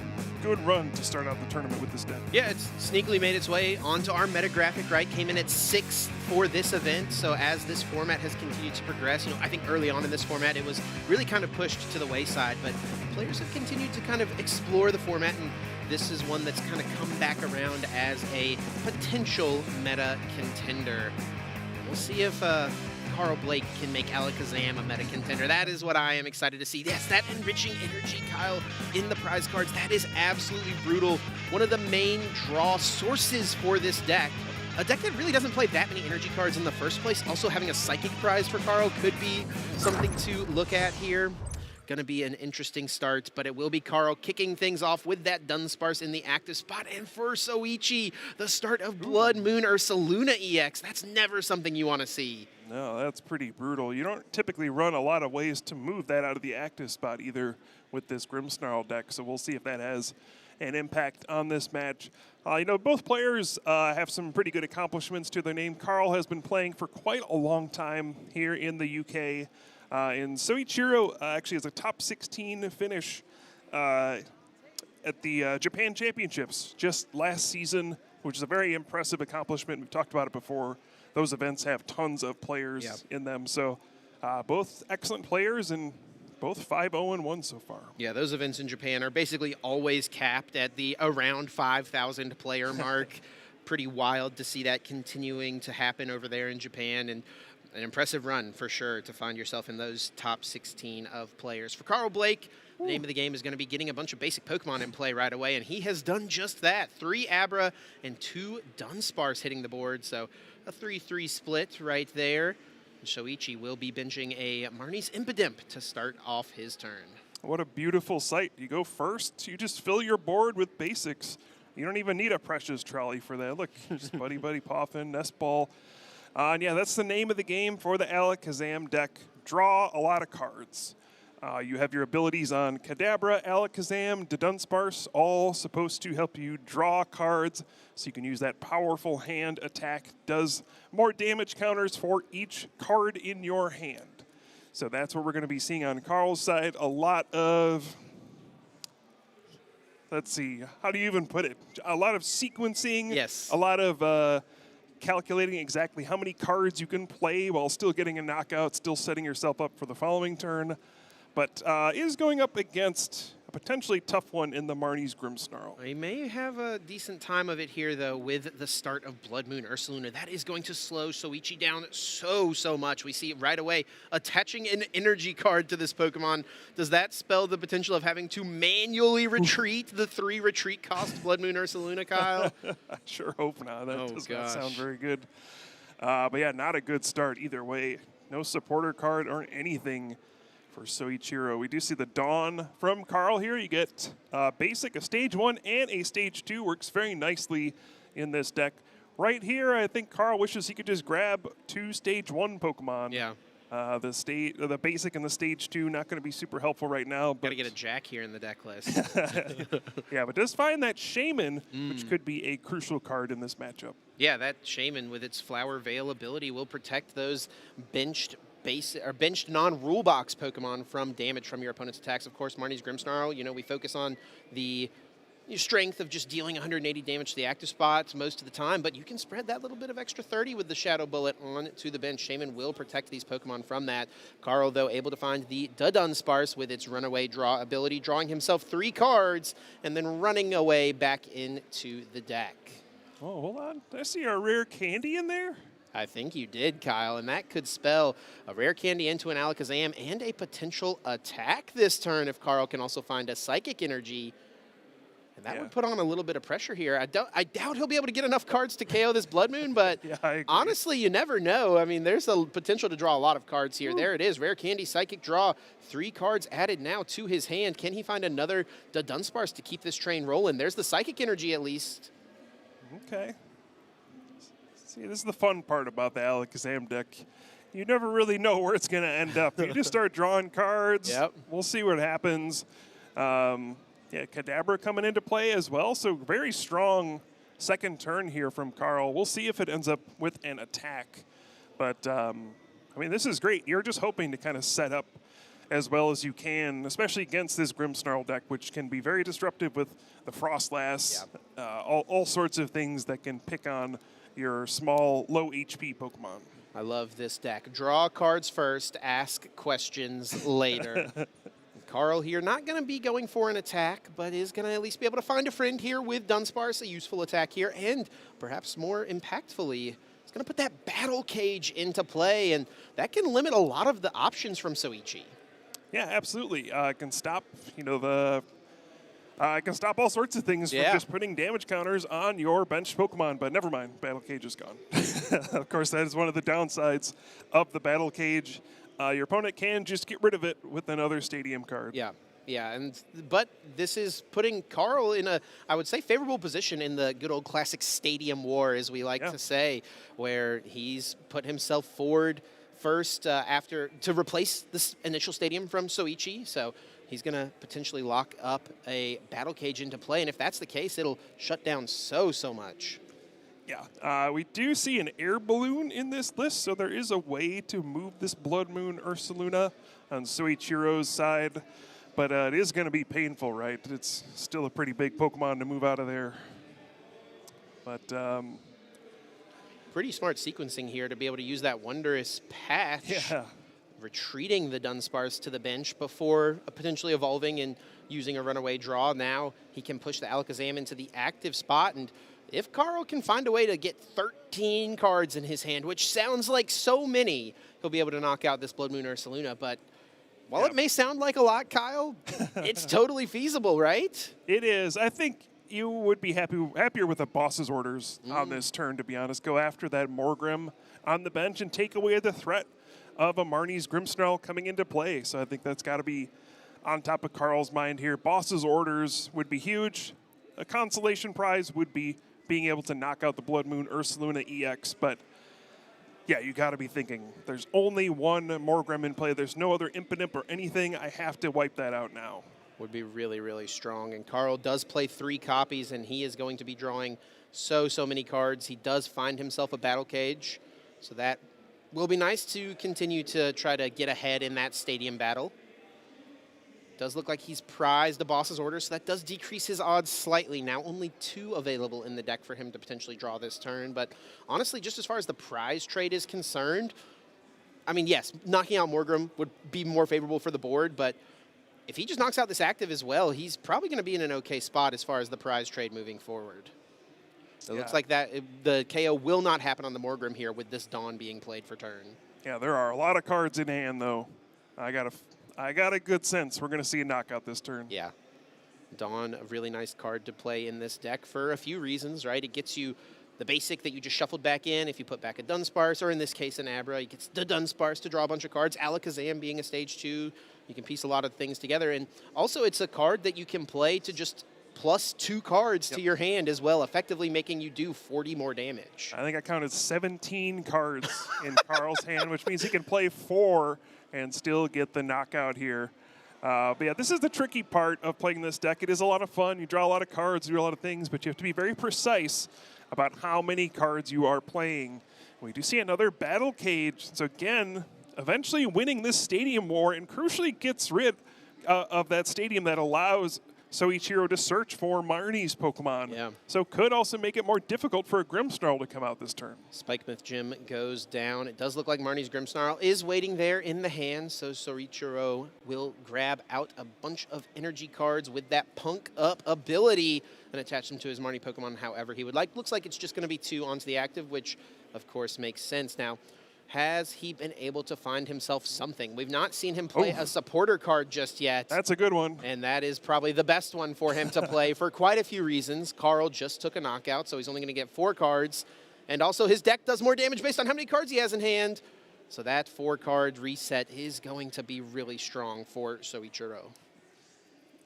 run to start out the tournament with this deck. Yeah, it's sneakily made its way onto our metagraphic, right? Came in at 6th for this event. So as this format has continued to progress, I think early on in this format, it was really kind of pushed to the wayside, but players have continued to kind of explore the format, and this is one that's kind of come back around as a potential meta contender. We'll see if Carl Blake can make Alakazam a meta contender. That is what I am excited to see. Yes, that enriching energy, Kyle, in the prize cards, that is absolutely brutal. One of the main draw sources for this deck. A deck that really doesn't play that many energy cards in the first place. Also having a psychic prize for Carl could be something to look at here. Going to be an interesting start, but it will be Carl kicking things off with that Dunsparce in the active spot. And for Soichi, the start of Blood Moon Ursaluna EX. That's never something you want to see. No, that's pretty brutal. You don't typically run a lot of ways to move that out of the active spot either with this Grimmsnarl deck, so we'll see if that has an impact on this match. Both players have some pretty good accomplishments to their name. Carl has been playing for quite a long time here in the UK. And Soichiro actually has a top 16 finish at the Japan Championships just last season, which is a very impressive accomplishment. We've talked about it before. Those events have tons of players in them. So both excellent players and both 5-0-1 so far. Yeah, those events in Japan are basically always capped at the around 5,000 player mark. Pretty wild to see that continuing to happen over there in Japan, and an impressive run for sure to find yourself in those top 16 of players. For Carl Blake, the name of the game is going to be getting a bunch of basic Pokemon in play right away, and he has done just that. 3 Abra and 2 Dunsparce hitting the board, so a 3-3 split right there. Shoichi will be benching a Marnie's Impidimp to start off his turn. What a beautiful sight. You go first, you just fill your board with basics. You don't even need a Precious Trolley for that. Look, just Buddy Buddy Poffin, Nest Ball. And yeah, that's the name of the game for the Alakazam deck. Draw a lot of cards. You have your abilities on Kadabra, Alakazam, Dunsparce, all supposed to help you draw cards, so you can use that powerful hand attack. Does more damage counters for each card in your hand. So that's what we're going to be seeing on Carl's side. A lot of, let's see, how do you even put it? A lot of sequencing. Yes. A lot of calculating exactly how many cards you can play while still getting a knockout, still setting yourself up for the following turn. But is going up against a potentially tough one in the Marnie's Grimmsnarl. He may have a decent time of it here, though, with the start of Blood Moon Ursaluna. That is going to slow Soichi down so much. We see it right away. Attaching an energy card to this Pokemon, does that spell the potential of having to manually retreat the 3 retreat cost Blood Moon Ursaluna, Kyle? I sure hope not. That does not gosh. sound very good. But yeah, not a good start either way. No supporter card or anything for Soichiro. We do see the Dawn from Carl here. You get basic, a stage 1 and a stage 2. Works very nicely in this deck. Right here, I think Carl wishes he could just grab 2 stage 1 Pokemon. Yeah. The basic and the stage 2 not going to be super helpful right now. Got to get a Jack here in the deck list. Yeah, but does find that Shaman, which could be a crucial card in this matchup. Yeah, that Shaman with its Flower Veil ability will protect those benched non-rule box Pokemon from damage from your opponent's attacks. Of course, Marnie's Grimmsnarl, we focus on the strength of just dealing 180 damage to the active spots most of the time, but you can spread that little bit of extra 30 with the Shadow Bullet on to the bench. Shaman will protect these Pokemon from that. Carl, though, able to find the Dunsparce with its runaway draw ability, drawing himself 3 cards and then running away back into the deck. Oh, hold on. Did I see a rare candy in there? I think you did, Kyle, and that could spell a rare candy into an Alakazam and a potential attack this turn if Carl can also find a Psychic Energy. And that would put on a little bit of pressure here. I doubt he'll be able to get enough cards to KO this Blood Moon, but honestly, you never know. I mean, there's a potential to draw a lot of cards here. There it is, rare candy, Psychic Draw. 3 cards added now to his hand. Can he find another Dunsparce to keep this train rolling? There's the Psychic Energy at least. Okay. See, this is the fun part about the Alakazam deck. You never really know where it's going to end up. You just start drawing cards. Yep. We'll see what happens. Yeah, Kadabra coming into play as well. So very strong second turn here from Carl. We'll see if it ends up with an attack. But, I mean, this is great. You're just hoping to kind of set up as well as you can, especially against this Grimmsnarl deck, which can be very disruptive with the Frostlass, all sorts of things that can pick on your small, low HP Pokemon. I love this deck. Draw cards first, ask questions later. Carl here, not going to be going for an attack, but is going to at least be able to find a friend here with Dunsparce, a useful attack here, and perhaps more impactfully, he's going to put that Battle Cage into play, and that can limit a lot of the options from Soichi. Yeah, absolutely. It can stop, you know, it can stop all sorts of things from just putting damage counters on your bench Pokemon, but never mind, Battle Cage is gone. Of course, that is one of the downsides of the Battle Cage. Your opponent can just get rid of it with another Stadium card. Yeah, but this is putting Carl in a, I would say, favorable position in the good old classic Stadium War, as we like to say, where he's put himself forward first to replace this initial Stadium from Soichi. So he's going to potentially lock up a Battle Cage into play, and if that's the case, it'll shut down so much. Yeah, we do see an air balloon in this list, so there is a way to move this Blood Moon Ursaluna on Soichiro's side, but it is going to be painful, right? It's still a pretty big Pokemon to move out of there. But pretty smart sequencing here to be able to use that Wondrous Patch, retreating the Dunsparce to the bench before potentially evolving and using a runaway draw. Now he can push the Alakazam into the active spot, and if Carl can find a way to get 13 cards in his hand, which sounds like so many, he'll be able to knock out this Blood Moon Ursaluna. But while it may sound like a lot, Kyle, it's totally feasible, right? It is. I think you would be happier with the boss's orders on this turn, to be honest. Go after that Morgrim on the bench and take away the threat of a Marnie's Grimmsnarl coming into play. So I think that's got to be on top of Carl's mind here. Boss's orders would be huge. A consolation prize would be being able to knock out the Blood Moon Ursaluna EX, but yeah, you got to be thinking, there's only one Morgrim in play. There's no other Impidimp or anything. I have to wipe that out now. Would be really strong. And Carl does play 3 copies, and he is going to be drawing so many cards. He does find himself a Battle Cage, so that will be nice to continue to try to get ahead in that Stadium battle. Does look like he's prized the boss's order, so that does decrease his odds slightly. Now only 2 available in the deck for him to potentially draw this turn. But honestly, just as far as the prize trade is concerned, I mean, yes, knocking out Morgrim would be more favorable for the board, but if he just knocks out this active as well, he's probably going to be in an okay spot as far as the prize trade moving forward. It looks like that the KO will not happen on the Morgrim here with this Dawn being played for turn. Yeah, there are a lot of cards in hand, though. I got a good sense we're going to see a knockout this turn. Yeah. Dawn, a really nice card to play in this deck for a few reasons, right? It gets you the basic that you just shuffled back in. If you put back a Dunsparce, or in this case an Abra, it gets the Dunsparce to draw a bunch of cards. Alakazam being a stage 2, you can piece a lot of things together. And also it's a card that you can play to just plus 2 cards to your hand as well, effectively making you do 40 more damage. I think I counted 17 cards in Carl's hand, which means he can play 4 and still get the knockout here. But yeah, this is the tricky part of playing this deck. It is a lot of fun. You draw a lot of cards, do a lot of things, but you have to be very precise about how many cards you are playing. We do see another Battle Cage. So again, eventually winning this Stadium War, and crucially gets rid of that Stadium that allows Soichiro to search for Marnie's Pokemon. Yeah. So could also make it more difficult for a Grimmsnarl to come out this turn. Spike Myth Gym goes down. It does look like Marnie's Grimmsnarl is waiting there in the hand, so Soichiro will grab out a bunch of energy cards with that Punk Up ability and attach them to his Marnie Pokemon however he would like. Looks like it's just going to be 2 onto the active, which of course makes sense. Now, has he been able to find himself something? We've not seen him play a supporter card just yet. That's a good one. And that is probably the best one for him to play for quite a few reasons. Carl just took a knockout, so he's only going to get 4 cards. And also his deck does more damage based on how many cards he has in hand. So that 4-card reset is going to be really strong for Soichiro.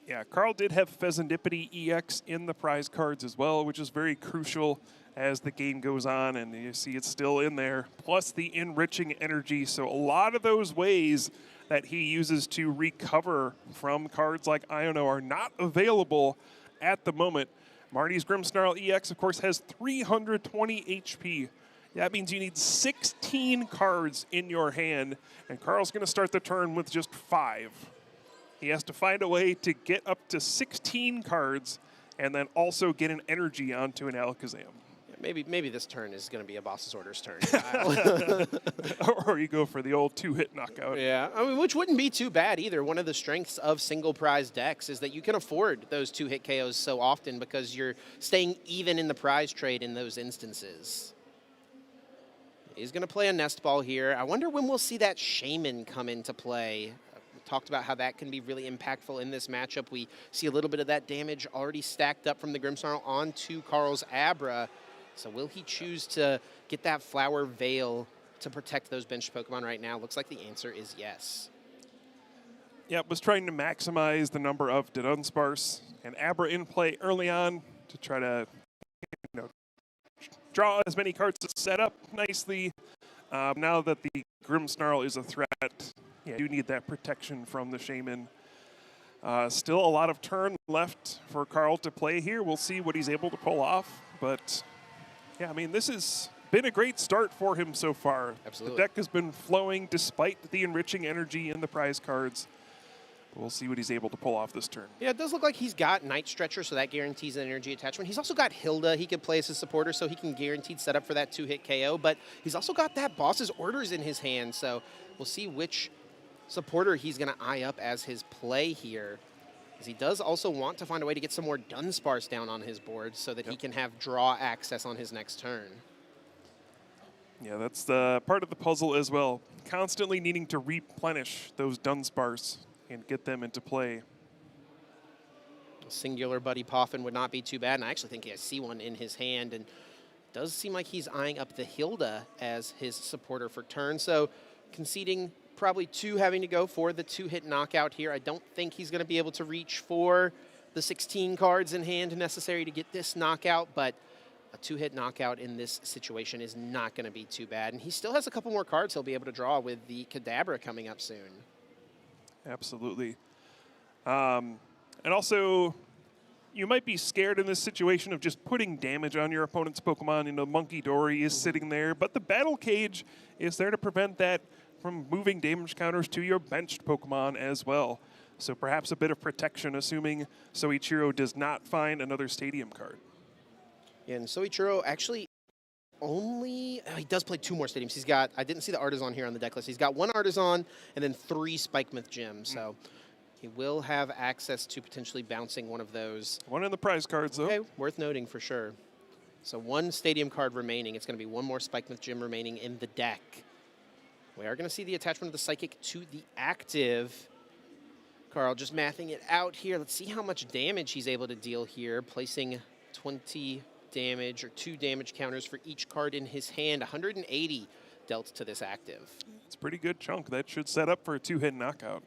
Yeah, Carl did have Pheasantipity EX in the prize cards as well, which is very crucial as the game goes on, and you see it's still in there, plus the enriching energy. So a lot of those ways that he uses to recover from cards like Iono are not available at the moment. Marnie's Grimmsnarl EX, of course, has 320 HP That means you need 16 cards in your hand, and Carl's going to start the turn with just 5. He has to find a way to get up to 16 cards and then also get an energy onto an Alakazam. Yeah, maybe this turn is going to be a boss's orders turn. Or you go for the old 2-hit knockout. Yeah, I mean, which wouldn't be too bad either. One of the strengths of single prize decks is that you can afford those 2-hit KOs so often because you're staying even in the prize trade in those instances. He's going to play a Nest Ball here. I wonder when we'll see that Shaman come into play. We talked about how that can be really impactful in this matchup. We see a little bit of that damage already stacked up from the Grimmsnarl onto Carl's Abra. So will he choose to get that Flower Veil to protect those benched Pokemon right now? Looks like the answer is yes. Yeah, was trying to maximize the number of Dunsparce and Abra in play early on to try to draw as many cards to set up nicely. Now that the Grimmsnarl is a threat, yeah, you need that protection from the Shaman. Still a lot of turn left for Carl to play here. We'll see what he's able to pull off, but yeah, I mean, this has been a great start for him so far. Absolutely. The deck has been flowing despite the enriching energy in the prize cards. We'll see what he's able to pull off this turn. Yeah, it does look like he's got Night Stretcher, so that guarantees an energy attachment. He's also got Hilda he could play as his supporter, so he can guaranteed set up for that 2-hit KO, but he's also got that boss's orders in his hand, so we'll see which supporter he's going to eye up as his play here. As he does also want to find a way to get some more Dunsparce down on his board so that he can have draw access on his next turn. Yeah, that's the part of the puzzle as well. Constantly needing to replenish those Dunsparce and get them into play. A singular Buddy Poffin would not be too bad, and I actually think I see one in his hand, and it does seem like he's eyeing up the Hilda as his supporter for turn, so conceding probably 2 having to go for the 2-hit knockout here. I don't think he's going to be able to reach for the 16 cards in hand necessary to get this knockout, but a 2-hit knockout in this situation is not going to be too bad, and he still has a couple more cards he'll be able to draw with the Kadabra coming up soon. Absolutely. And also, you might be scared in this situation of just putting damage on your opponent's Pokemon. You know, Monkey Dory is sitting there, but the Battle Cage is there to prevent that from moving damage counters to your benched Pokemon as well. So perhaps a bit of protection, assuming Soichiro does not find another Stadium card. Yeah, and Soichiro actually he does play 2 more stadiums. He's got, I didn't see the Artisan here on the deck list. He's got 1 Artisan and then 3 Spikemouth Gems. So he will have access to potentially bouncing one of those. 1 in the prize cards, though. Okay, worth noting for sure. So 1 Stadium card remaining. It's going to be 1 more Spikemouth Gem remaining in the deck. We are going to see the attachment of the Psychic to the active. Carl just mathing it out here. Let's see how much damage he's able to deal here, placing 20 damage or 2 damage counters for each card in his hand. 180 dealt to this active. It's a pretty good chunk. That should set up for a 2-hit knockout.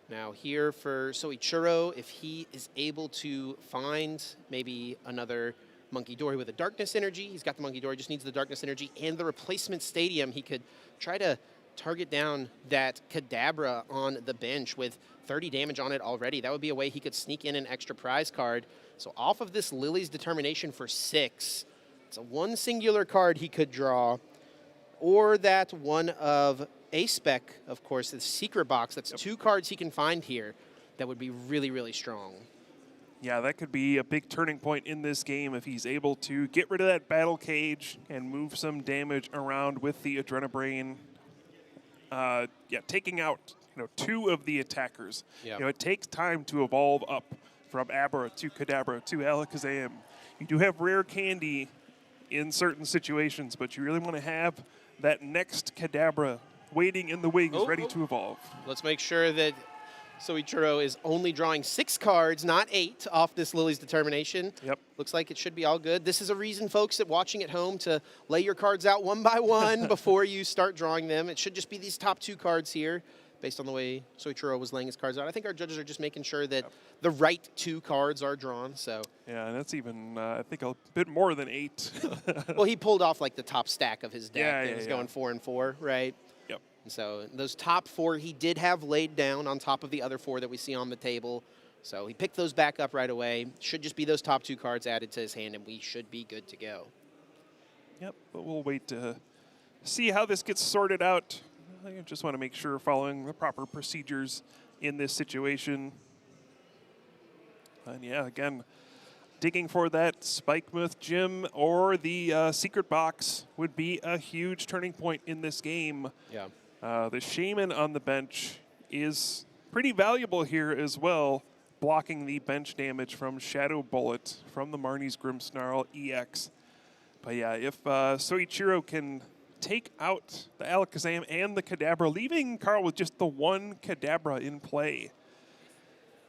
Now here for Soichiro, if he is able to find maybe another Monkey Dory with a Darkness Energy, he's got the Monkey Dory, just needs the Darkness Energy and the replacement Stadium, he could try to target down that Kadabra on the bench with 30 damage on it already. That would be a way he could sneak in an extra prize card. So off of this Lily's Determination for 6, it's a 1 singular card he could draw, or that one of A-Spec, of course, the Secret Box. That's 2 cards he can find here that would be really, really strong. Yeah, that could be a big turning point in this game if he's able to get rid of that Battle Cage and move some damage around with the Adrenabrain. Taking out 2 of the attackers. Yep. It takes time to evolve up from Abra to Kadabra to Alakazam. You do have rare candy in certain situations, but you really want to have that next Kadabra waiting in the wings, ready to evolve. Let's make sure that Soichiro is only drawing 6 cards, not 8, off this Lily's Determination. Yep. Looks like it should be all good. This is a reason, folks, that watching at home to lay your cards out 1 by 1 before you start drawing them. It should just be these top 2 cards here, based on the way Soichiro was laying his cards out. I think our judges are just making sure that the right 2 cards are drawn. So yeah, and that's even, I think, a bit more than 8. Well, he pulled off like the top stack of his deck. Yeah, It was going 4 and 4, right? Yep. And so those top 4 he did have laid down on top of the other 4 that we see on the table. So he picked those back up right away. Should just be those top 2 cards added to his hand, and we should be good to go. Yep, but we'll wait to see how this gets sorted out. I just want to make sure we're following the proper procedures in this situation. And yeah, again, digging for that Spike Myth gym or the secret box would be a huge turning point in this game. Yeah. The Shaman on the bench is pretty valuable here as well, blocking the bench damage from Shadow Bullet from the Marnie's Grimmsnarl EX. But yeah, if Soichiro can take out the Alakazam and the Kadabra, leaving Carl with just the 1 Kadabra in play,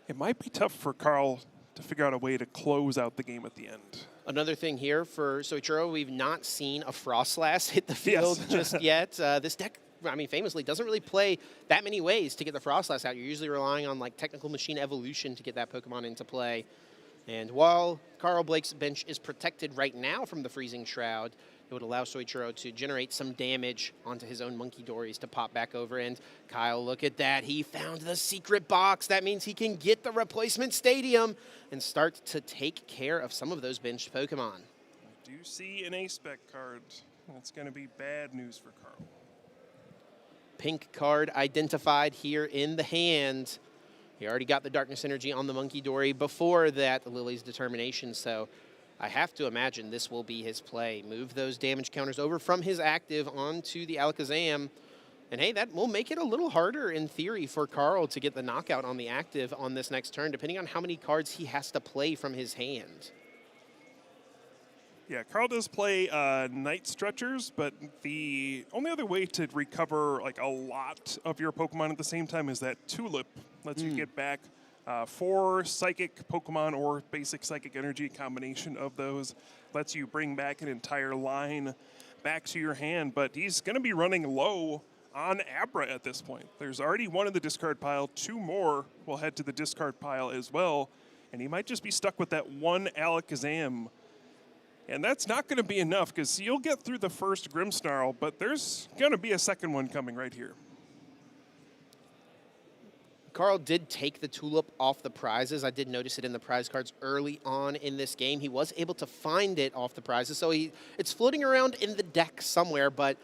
it might be tough for Carl to figure out a way to close out the game at the end. Another thing here for Soichiro, we've not seen a Frostlass hit the field just yet. This deck, I mean, famously doesn't really play that many ways to get the Frostlass out. You're usually relying on like Technical Machine Evolution to get that Pokemon into play. And while Carl Blake's bench is protected right now from the Freezing Shroud, it would allow Soichiro to generate some damage onto his own Monkey Dories to pop back over. And Kyle, look at that. He found the secret box. That means he can get the replacement stadium and start to take care of some of those benched Pokemon. I do see an A-Spec card. That's going to be bad news for Carl. Pink card identified here in the hand. He already got the Darkness Energy on the Monkey Dory before that, the Lily's Determination, so I have to imagine this will be his play. Move those damage counters over from his active onto the Alakazam, and hey, that will make it a little harder in theory for Carl to get the knockout on the active on this next turn, depending on how many cards he has to play from his hand. Yeah, Carl does play Night Stretchers, but the only other way to recover like a lot of your Pokemon at the same time is that Tulip lets you get back 4 Psychic Pokemon or basic Psychic Energy, combination of those. Lets you bring back an entire line back to your hand, but he's going to be running low on Abra at this point. There's already 1 in the discard pile, 2 more will head to the discard pile as well, and he might just be stuck with that 1 Alakazam. And that's not going to be enough, because you'll get through the first Grimmsnarl, but there's going to be a second one coming right here. Carl did take the Tulip off the prizes. I did notice it in the prize cards early on in this game. He was able to find it off the prizes, so it's floating around in the deck somewhere, but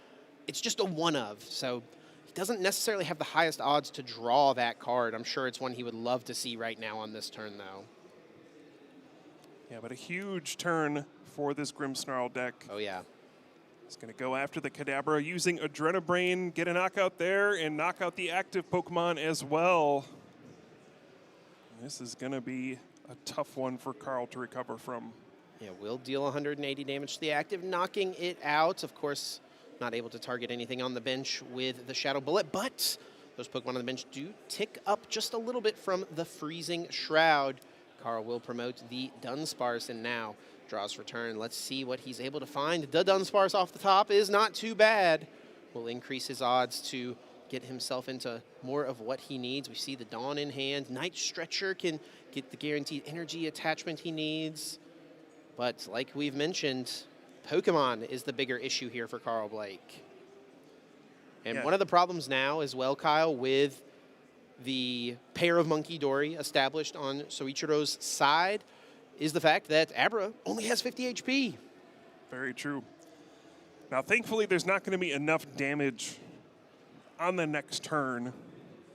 it's just a one of. So he doesn't necessarily have the highest odds to draw that card. I'm sure it's one he would love to see right now on this turn, though. Yeah, but a huge turn for this Grimmsnarl deck. Oh, yeah. He's going to go after the Kadabra using Adrenabrain, get a knockout there, and knock out the active Pokemon as well. This is going to be a tough one for Carl to recover from. Yeah, will deal 180 damage to the active, knocking it out. Of course, not able to target anything on the bench with the Shadow Bullet, but those Pokemon on the bench do tick up just a little bit from the Freezing Shroud. Carl will promote the Dunsparce, and now draws return. Let's see what he's able to find. The Dunsparce off the top is not too bad. Will increase his odds to get himself into more of what he needs. We see the Dawn in hand. Night Stretcher can get the guaranteed energy attachment he needs. But like we've mentioned, Pokemon is the bigger issue here for Carl Blake. And one of the problems now as well, Kyle, with the pair of Monkey Dory established on Soichiro's side is the fact that Abra only has 50 HP. Very true. Now, thankfully, there's not going to be enough damage on the next turn.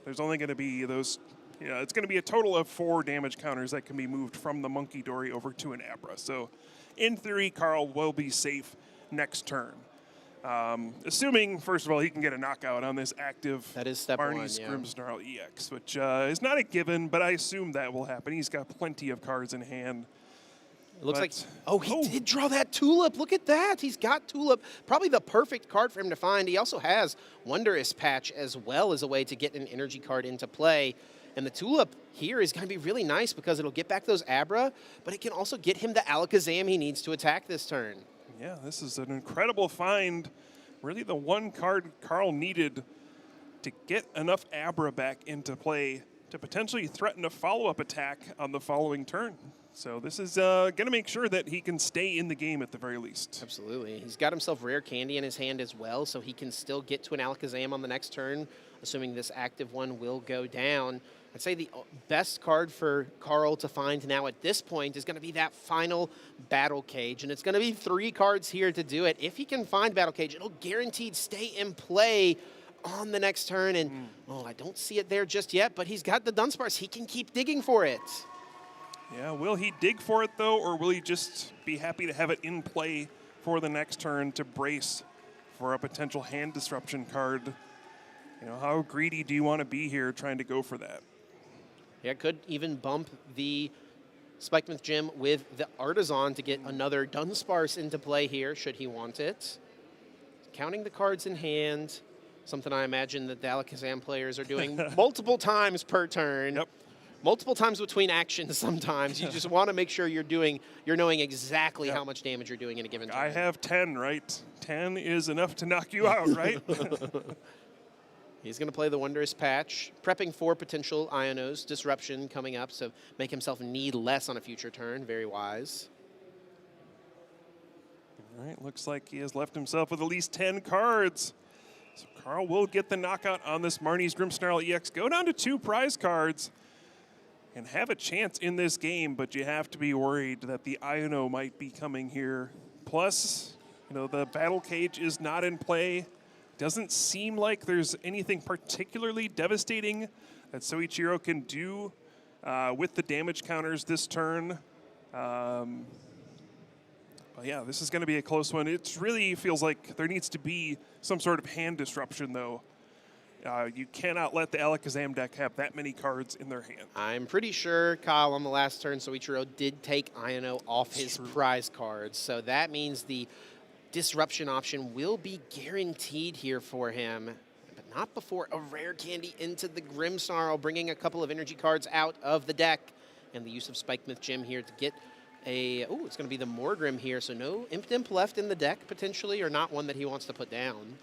There's only going to be those, it's going to be a total of 4 damage counters that can be moved from the Monkey Dory over to an Abra. So, in theory, Carl will be safe next turn. Assuming, first of all, he can get a knockout on this active Barney's Grimmsnarl EX, which is not a given, but I assume that will happen. He's got plenty of cards in hand. It looks like, he did draw that Tulip. Look at that. He's got Tulip. Probably the perfect card for him to find. He also has Wondrous Patch as well as a way to get an energy card into play. And the Tulip here is going to be really nice because it'll get back those Abra, but it can also get him the Alakazam he needs to attack this turn. Yeah, this is an incredible find. Really the one card Carl needed to get enough Abra back into play to potentially threaten a follow-up attack on the following turn. So this is going to make sure that he can stay in the game at the very least. Absolutely. He's got himself Rare Candy in his hand as well, so he can still get to an Alakazam on the next turn, assuming this active one will go down. I'd say the best card for Carl to find now at this point is going to be that final Battle Cage, and it's going to be 3 cards here to do it. If he can find Battle Cage, it'll guaranteed stay in play on the next turn, and I don't see it there just yet, but he's got the Dunsparce. He can keep digging for it. Yeah, will he dig for it, though, or will he just be happy to have it in play for the next turn to brace for a potential hand disruption card? You know, how greedy do you want to be here trying to go for that? Yeah, could even bump the Spikemouth Gym with the Artisan to get another Dunsparce into play here, should he want it. Counting the cards in hand, something I imagine that the Alakazam players are doing multiple times per turn. Yep. Multiple times between actions sometimes. You just want to make sure you're knowing exactly how much damage you're doing in a given turn. I have 10, right? 10 is enough to knock you out, right? He's going to play the Wondrous Patch, prepping for potential Iono's disruption coming up, so make himself need less on a future turn. Very wise. All right, looks like he has left himself with at least 10 cards. So Carl will get the knockout on this Marnie's Grimmsnarl EX. Go down to 2 prize cards and have a chance in this game, but you have to be worried that the Iono might be coming here. Plus, you know, the Battle Cage is not in play. Doesn't seem like there's anything particularly devastating that Soichiro can do with the damage counters this turn. But yeah, this is going to be a close one. It really feels like there needs to be some sort of hand disruption, though. You cannot let the Alakazam deck have that many cards in their hand. I'm pretty sure, Kyle, on the last turn, Soichiro did take Iono off his prize cards. So that means the disruption option will be guaranteed here for him, but not before a rare candy into the Grimmsnarl, bringing a couple of energy cards out of the deck, and the use of Spikemouth Gym here to get a, it's going to be the Morgrim here, so no Impidimp left in the deck potentially, or not one that he wants to put down.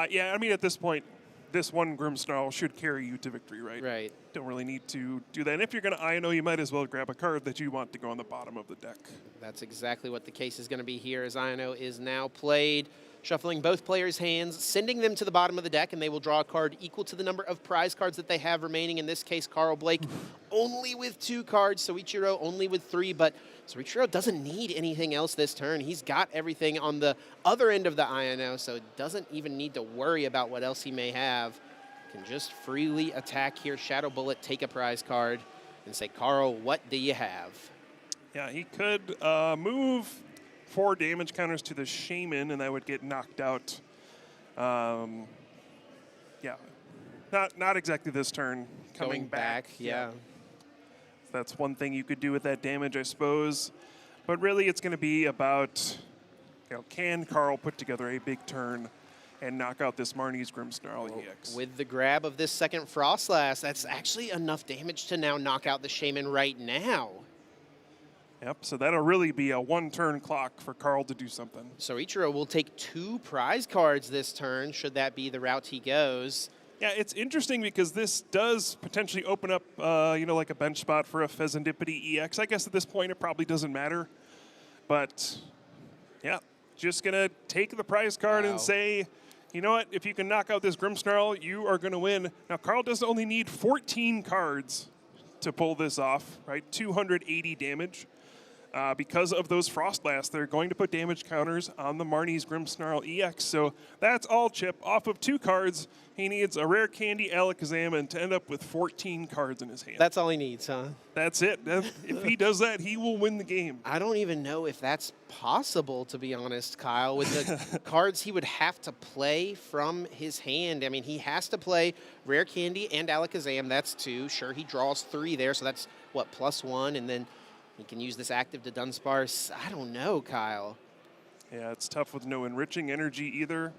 Yeah, I mean, at this point, this one Grimmsnarl should carry you to victory, right? Right. Don't really need to do that. And if you're going to Iono, you might as well grab a card that you want to go on the bottom of the deck. That's exactly what the case is going to be here, as Iono is now played, shuffling both players' hands, sending them to the bottom of the deck, and they will draw a card equal to the number of prize cards that they have remaining. In this case, Carl Blake only with 2 cards, Soichiro only with 3, but Soichiro doesn't need anything else this turn. He's got everything on the other end of the Iono, so doesn't even need to worry about what else he may have. Can just freely attack here, Shadow Bullet, take a prize card, and say, Carl, what do you have? Yeah, he could move 4 damage counters to the Shaman, and that would get knocked out. Yeah, not exactly this turn. Coming back, yeah. That's one thing you could do with that damage, I suppose. But really, it's going to be about, can Carl put together a big turn and knock out this Marnie's Grimmsnarl EX? With the grab of this second Frostlass, that's actually enough damage to now knock out the Shaman right now. Yep, so that'll really be a 1-turn clock for Carl to do something. Soichiro will take 2 prize cards this turn, should that be the route he goes. Yeah, it's interesting because this does potentially open up, like a bench spot for a Pheasantipity EX. I guess at this point it probably doesn't matter. But, yeah, just going to take the prize card and say, you know what, if you can knock out this Grimmsnarl, you are going to win. Now, Carl doesn't only need 14 cards to pull this off, right? 280 damage. Because of those Frostlass, they're going to put damage counters on the Marnie's Grimmsnarl EX. So that's all chip off of 2 cards. He needs a rare candy Alakazam and to end up with 14 cards in his hand. That's all he needs, huh? That's it. If he does that, he will win the game. I don't even know if that's possible, to be honest, Kyle, with the cards he would have to play from his hand. I mean, he has to play rare candy and Alakazam. That's 2. Sure, he draws 3 there, so that's, what, +1, and then he can use this active to Dunsparce. I don't know, Kyle. Yeah, it's tough with no enriching energy either.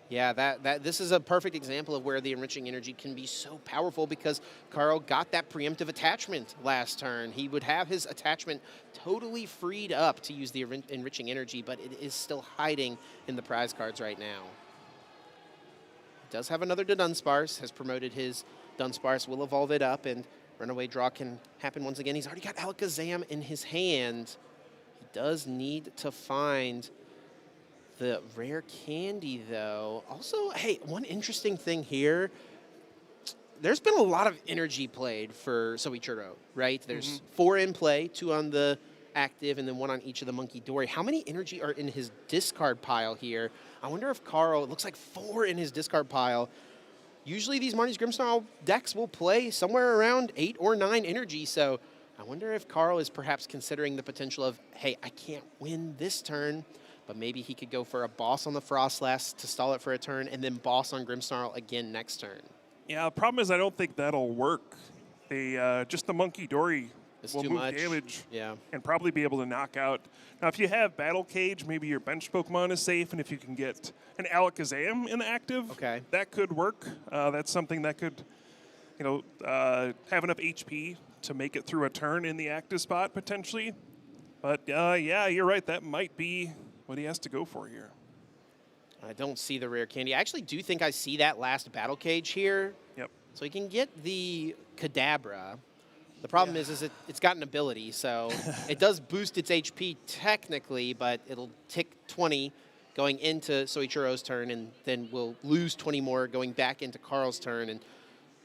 Yeah, this is a perfect example of where the enriching energy can be so powerful because Carl got that preemptive attachment last turn. He would have his attachment totally freed up to use the enriching energy, but it is still hiding in the prize cards right now. He does have another to Dunsparce, has promoted his Dunsparce, will evolve it up, and runaway draw can happen once again. He's already got Alakazam in his hand. He does need to find the rare candy, though. Also, hey, one interesting thing here. there's been a lot of energy played for Soichiro, right? There's 4 in play, 2 on the active, and then 1 on each of the Monkey Dory. How many energy are in his discard pile here? I wonder if Carl, it looks like 4 in his discard pile. Usually these Marnie's Grimmsnarl decks will play somewhere around 8 or 9 energy, so I wonder if Carl is perhaps considering the potential of, hey, I can't win this turn, but maybe he could go for a boss on the Frostlass to stall it for a turn, and then boss on Grimmsnarl again next turn. Yeah, the problem is I don't think that'll work. They just the Monkey Dory It's will too move much. damage Yeah. and probably be able to knock out. Now, if you have Battle Cage, maybe your bench Pokemon is safe, and if you can get an Alakazam in the active, that could work. That's something that could, have enough HP to make it through a turn in the active spot, potentially. But, yeah, you're right. That might be what he has to go for here. I don't see the rare candy. I actually do think I see that last Battle Cage here. Yep. So he can get the Kadabra. The problem is it's got an ability, so it does boost its HP technically, but it'll tick 20 going into Soichiro's turn, and then we'll lose 20 more going back into Carl's turn. And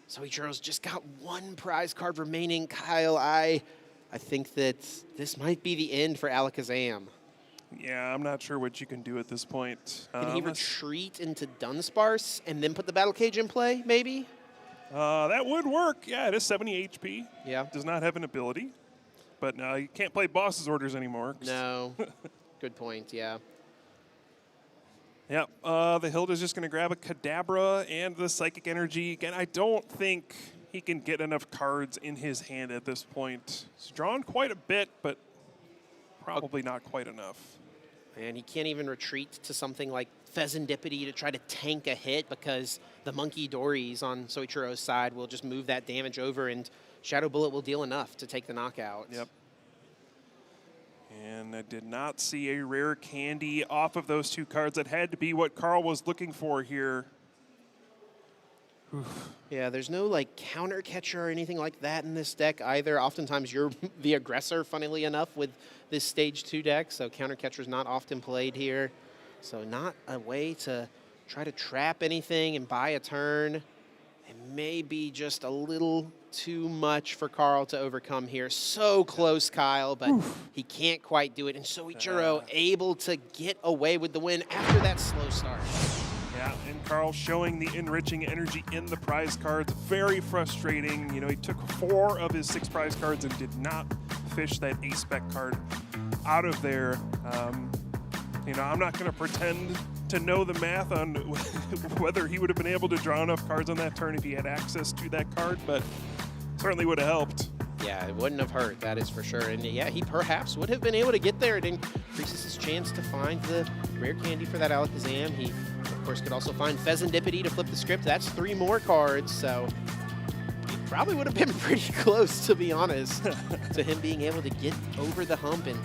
Soichiro's just got 1 prize card remaining. Kyle, I think that this might be the end for Alakazam. Yeah, I'm not sure what you can do at this point. Can he retreat into Dunsparce and then put the Battle Cage in play, maybe? That would work. Yeah, it is 70 HP. Yeah. Does not have an ability. But no, you can't play boss's orders anymore. No. Good point, yeah. Yep. The Hilda's just going to grab a Kadabra and the Psychic Energy. Again, I don't think he can get enough cards in his hand at this point. He's drawn quite a bit, but probably not quite enough. And he can't even retreat to something like Pheasantipity to try to tank a hit because the Monkey Dories on Soichiro's side will just move that damage over, and Shadow Bullet will deal enough to take the knockout. Yep. And I did not see a rare candy off of those 2 cards. That had to be what Carl was looking for here. Yeah, there's no like counter catcher or anything like that in this deck either. Oftentimes you're the aggressor, funnily enough, with this stage 2 deck, so counter catcher is not often played here. So not a way to try to trap anything and buy a turn. It may be just a little too much for Carl to overcome here. So close, Kyle, but he can't quite do it. And Soichiro able to get away with the win after that slow start. Yeah, and Carl showing the enriching energy in the prize cards. Very frustrating. You know, he took 4 of his 6 prize cards and did not fish that A-Spec card out of there. I'm not going to pretend to know the math on whether he would have been able to draw enough cards on that turn if he had access to that card, but certainly would have helped. Yeah, it wouldn't have hurt, that is for sure. And yeah, he perhaps would have been able to get there. It increases his chance to find the rare candy for that Alakazam. He, of course, could also find Pheasantipity to flip the script. That's 3 more cards, so he probably would have been pretty close, to be honest, to him being able to get over the hump and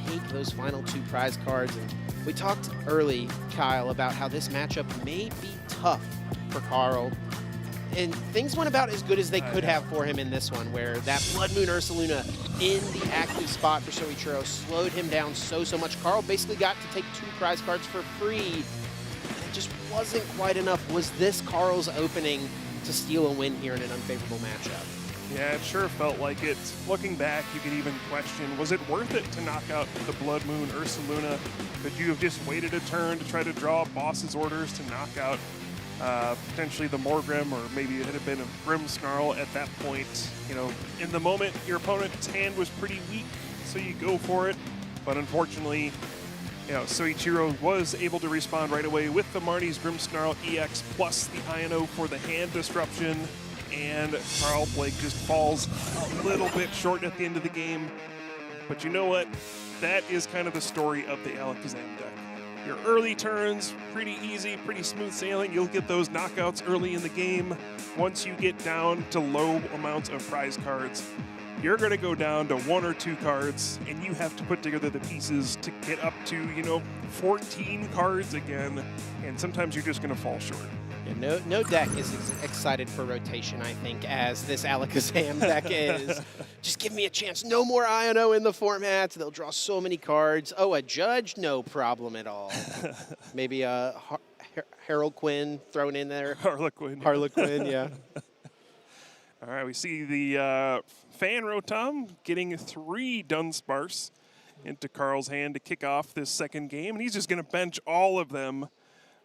take those final 2 prize cards. And we talked early, Kyle, about how this matchup may be tough for Carl. And things went about as good as they could have for him in this one, where that Blood Moon Ursaluna in the active spot for Soichiro slowed him down so much. Carl basically got to take 2 prize cards for free. And it just wasn't quite enough. Was this Carl's opening to steal a win here in an unfavorable matchup? Yeah, it sure felt like it. Looking back, you could even question, was it worth it to knock out the Blood Moon Ursaluna? Could you have just waited a turn to try to draw boss's orders to knock out potentially the Morgrim, or maybe it had been a Grimmsnarl at that point? You know, in the moment, your opponent's hand was pretty weak, so you go for it. But unfortunately, Soichiro was able to respond right away with the Marnie's Grimmsnarl EX plus the INO for the hand disruption. And Carl Blake just falls a little bit short at the end of the game. But you know what? That is kind of the story of the Alakazam deck. Your early turns, pretty easy, pretty smooth sailing. You'll get those knockouts early in the game. Once you get down to low amounts of prize cards, you're going to go down to 1 or 2 cards, and you have to put together the pieces to get up to, 14 cards again. And sometimes you're just going to fall short. Yeah, no deck is as excited for rotation, I think, as this Alakazam deck is. Just give me a chance. No more INO in the format. They'll draw so many cards. Oh, a Judge? No problem at all. Maybe a Harold Quinn thrown in there. Harlequin. Harlequin, yeah. All right, we see the Fan Rotom getting 3 Dunsparce into Carl's hand to kick off this second game, and he's just going to bench all of them.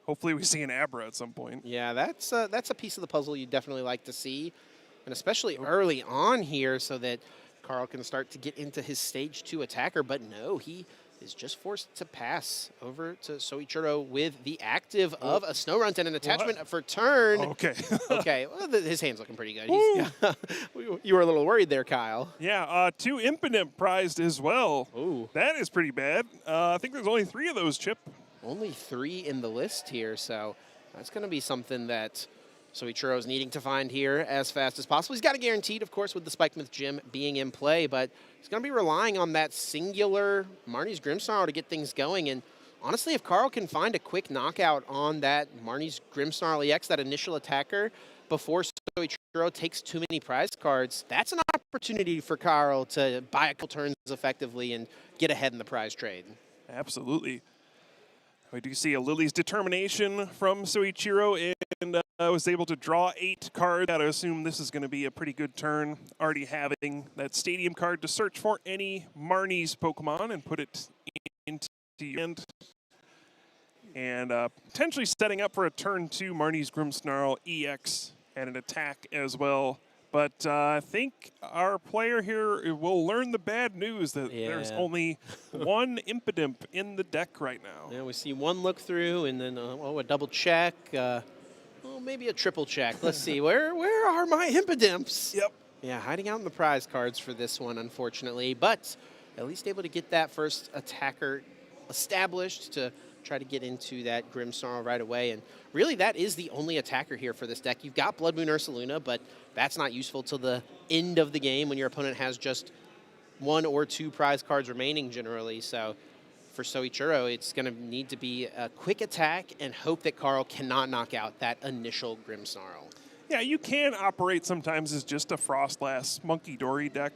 Hopefully we see an Abra at some point. Yeah, that's a piece of the puzzle you definitely like to see, and especially early on here so that Carl can start to get into his stage 2 attacker, but no, he is just forced to pass over to Soichiro with the active of a Snow Runt and an attachment for turn. Okay. Okay, well, his hand's looking pretty good. You were a little worried there, Kyle. Yeah, 2 Impidimp prized as well. Ooh. That is pretty bad. I think there's only 3 of those, Chip. Only 3 in the list here, so that's going to be something that Soichiro's needing to find here as fast as possible. He's got it guaranteed, of course, with the Spike Myth Gym being in play, but he's going to be relying on that singular Marnie's Grimmsnarl to get things going. And honestly, if Carl can find a quick knockout on that Marnie's Grimmsnarl EX, that initial attacker, before Soichiro takes too many prize cards, that's an opportunity for Carl to buy a couple turns effectively and get ahead in the prize trade. Absolutely. We do see a Lily's Determination from Soichiro, and was able to draw 8 cards. I assume this is going to be a pretty good turn, already having that Stadium card to search for any Marnie's Pokemon and put it into your hand. And potentially setting up for a turn 2 Marnie's Grimmsnarl EX and an attack as well. But I think our player here will learn the bad news that there's only 1 Impidimp in the deck right now. Yeah, we see 1 look through and then a double check. Maybe a triple check. Let's see. Where are my Impidimps? Yep. Yeah, hiding out in the prize cards for this one, unfortunately. But at least able to get that first attacker established to try to get into that Grimmsnarl right away. And really, that is the only attacker here for this deck. You've got Blood Moon Ursaluna, but that's not useful till the end of the game when your opponent has just 1 or 2 prize cards remaining generally. So for Soichiro, it's going to need to be a quick attack and hope that Carl cannot knock out that initial Grimmsnarl. Yeah, you can operate sometimes as just a Frostlass Monkey Dory deck.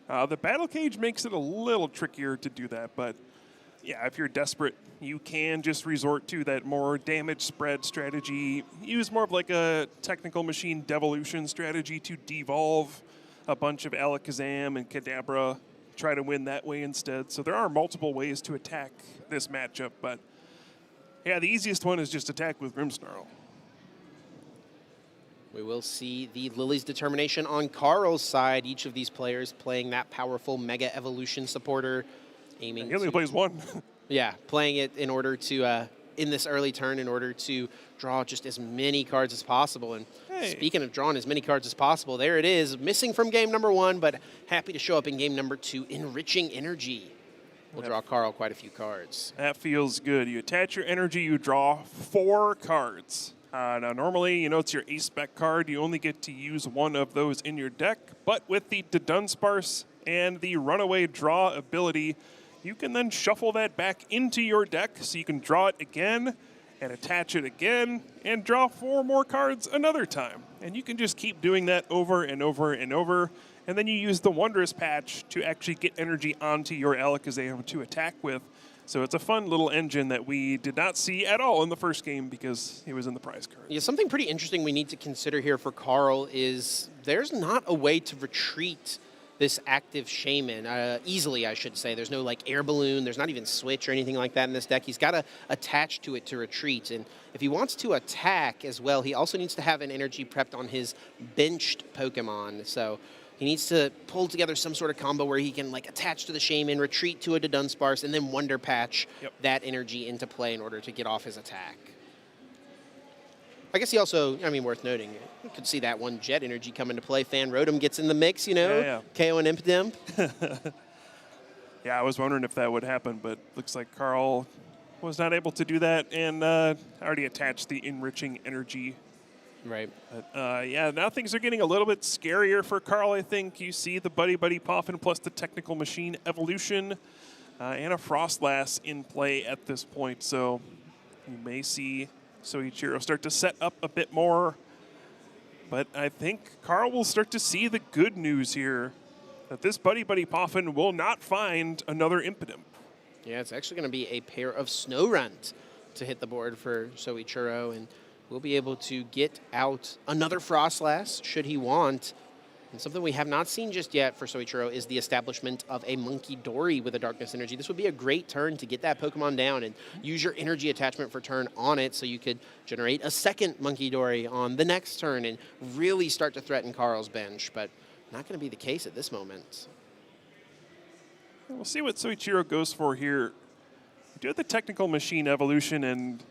The Battle Cage makes it a little trickier to do that, but yeah, if you're desperate, you can just resort to that more damage spread strategy. Use more of like a Technical Machine Devolution strategy to devolve a bunch of Alakazam and Kadabra. Try to win that way instead. So there are multiple ways to attack this matchup, but yeah, the easiest one is just attack with Grimmsnarl. We will see the Lily's Determination on Carl's side. Each of these players playing that powerful Mega Evolution supporter, aiming. He only plays 1. Yeah, playing it in order to, in this early turn, in order to draw just as many cards as possible. And speaking of drawing as many cards as possible, there it is, missing from game number 1, but happy to show up in game number 2, Enriching Energy. Will draw Carl quite a few cards. That feels good. You attach your energy, you draw 4 cards. Now, normally, it's your ace-spec card. You only get to use 1 of those in your deck, but with the Dunsparce and the Runaway Draw ability, you can then shuffle that back into your deck so you can draw it again and attach it again and draw 4 more cards another time. And you can just keep doing that over and over and over. And then you use the Wondrous Patch to actually get energy onto your Alakazam to attack with. So it's a fun little engine that we did not see at all in the first game because it was in the prize card. Yeah, something pretty interesting we need to consider here for Carl is there's not a way to retreat this active Shaman, easily I should say. There's no like air balloon, there's not even switch or anything like that in this deck. He's got to attach to it to retreat, and if he wants to attack as well, he also needs to have an energy prepped on his benched Pokemon. So he needs to pull together some sort of combo where he can like attach to the Shaman, retreat to a Dunsparce, and then Wonder Patch that energy into play in order to get off his attack. I guess he also, worth noting, you could see that 1 Jet energy come into play. Fan Rotom gets in the mix, KO and Impidimp. Yeah, I was wondering if that would happen, but looks like Carl was not able to do that and already attached the Enriching Energy. Right. But, yeah, now things are getting a little bit scarier for Carl, I think. You see the Buddy Buddy Poffin plus the Technical Machine Evolution and a Frostlass in play at this point, so you may see Soichiro start to set up a bit more. But I think Carl will start to see the good news here, that this Buddy Buddy Poffin will not find another Impidimp. Yeah, it's actually going to be a pair of Snow Runt to hit the board for Soichiro, and we'll be able to get out another Frostlass should he want. And something we have not seen just yet for Soichiro is the establishment of a Monkey Dory with a Darkness Energy. This would be a great turn to get that Pokemon down and use your energy attachment for turn on it so you could generate a second Monkey Dory on the next turn and really start to threaten Carl's bench, but not going to be the case at this moment. We'll see what Soichiro goes for here. We do have the Technical Machine evolution, and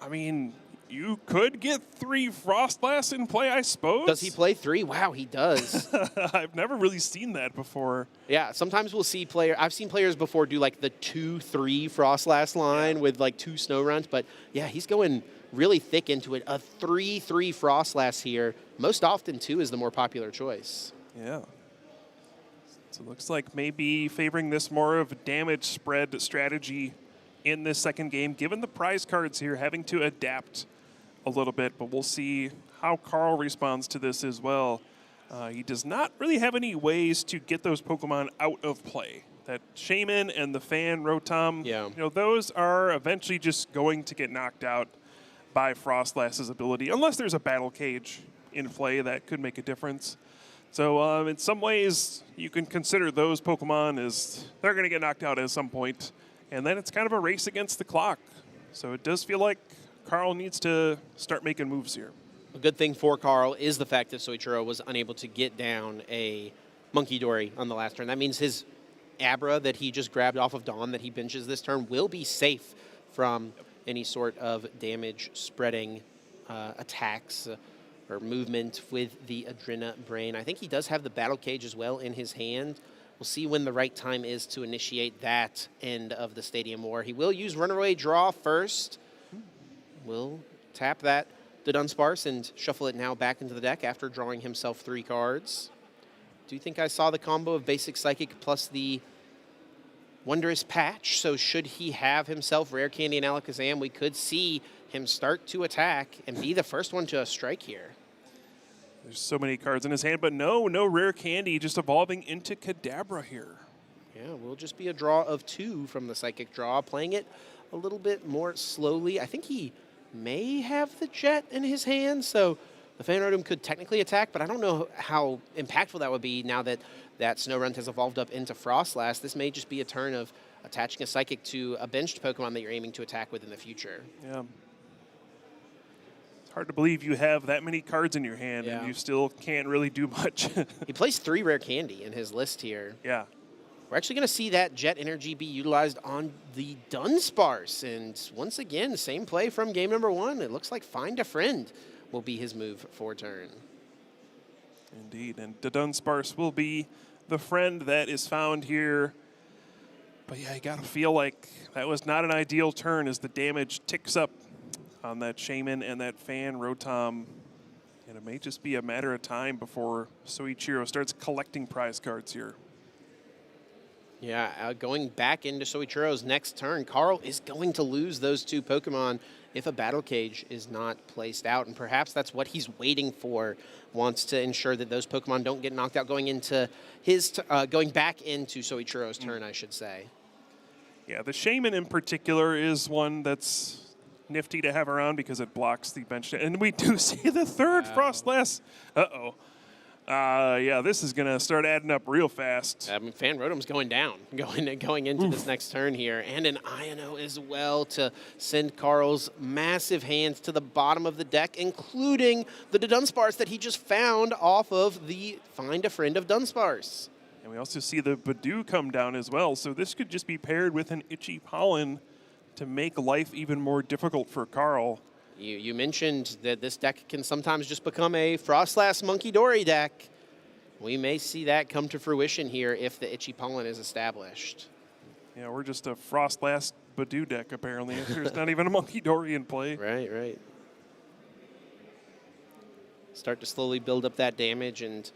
I mean, you could get 3 Frostlass in play, I suppose. Does he play 3? Wow, he does. I've never really seen that before. Yeah, sometimes we'll see I've seen players before do like the 2-3 Frostlass line with like 2 Snow Runs, but yeah, he's going really thick into it. A 3-3 Frostlass here. Most often 2 is the more popular choice. Yeah. So it looks like maybe favoring this more of a damage spread strategy in this second game, given the prize cards here, having to adapt a little bit, but we'll see how Carl responds to this as well. He does not really have any ways to get those Pokemon out of play. That Shaman and the Fan Rotom, you know, those are eventually just going to get knocked out by Frostlass's ability, unless there's a Battle Cage in play that could make a difference. So in some ways, you can consider those Pokemon as they're going to get knocked out at some point, and then it's kind of a race against the clock. So it does feel like Carl needs to start making moves here. A good thing for Carl is the fact that Soichiro was unable to get down a Monkey Dory on the last turn. That means his Abra that he just grabbed off of Dawn that he benches this turn will be safe from any sort of damage spreading attacks or movement with the Adrena Brain. I think he does have the Battle Cage as well in his hand. We'll see when the right time is to initiate that end of the Stadium War. He will use Runaway Draw first. Will tap that to Dunsparce and shuffle it now back into the deck after drawing himself 3 cards. Do you think I saw the combo of Basic Psychic plus the Wondrous Patch? So should he have himself Rare Candy and Alakazam, we could see him start to attack and be the first one to strike here. There's so many cards in his hand, but no Rare Candy, just evolving into Kadabra here. Yeah, will just be a draw of 2 from the Psychic draw, playing it a little bit more slowly. I think he may have the Jet in his hand, so the Fan Rotom could technically attack, but I don't know how impactful that would be now that that Snorunt has evolved up into Frostlass. This may just be a turn of attaching a Psychic to a benched Pokemon that you're aiming to attack with in the future. Yeah. It's hard to believe you have that many cards in your hand and you still can't really do much. He plays 3 Rare Candy in his list here. Yeah. We're actually going to see that Jet Energy be utilized on the Dunsparce. And once again, same play from game number 1. It looks like Find a Friend will be his move for turn. Indeed, and the Dunsparce will be the friend that is found here. But yeah, you got to feel like that was not an ideal turn as the damage ticks up on that Shaman and that Fan Rotom. And it may just be a matter of time before Soichiro starts collecting prize cards here. Yeah, going back into Soichiro's next turn, Carl is going to lose those 2 Pokemon if a Battle Cage is not placed out, and perhaps that's what he's waiting for. Wants to ensure that those Pokemon don't get knocked out going into his, going back into Soichiro's turn, I should say. Yeah, the Shaman in particular is one that's nifty to have around because it blocks the bench, and we do see the 3rd Frostlass. Uh-oh. Yeah, this is going to start adding up real fast. Fan Rotom's going down, going into this next turn here. And an Iono as well to send Carl's massive hands to the bottom of the deck, including the Dunsparce that he just found off of the Find a Friend of Dunsparce. And we also see the Badoo come down as well. So this could just be paired with an Itchy Pollen to make life even more difficult for Carl. You mentioned that this deck can sometimes just become a Frostlass Monkey Dory deck. We may see that come to fruition here if the Itchy Pollen is established. Yeah, we're just a Frostlass Badoo deck, apparently. There's not even a Monkey Dory in play. Right. Start to slowly build up that damage, and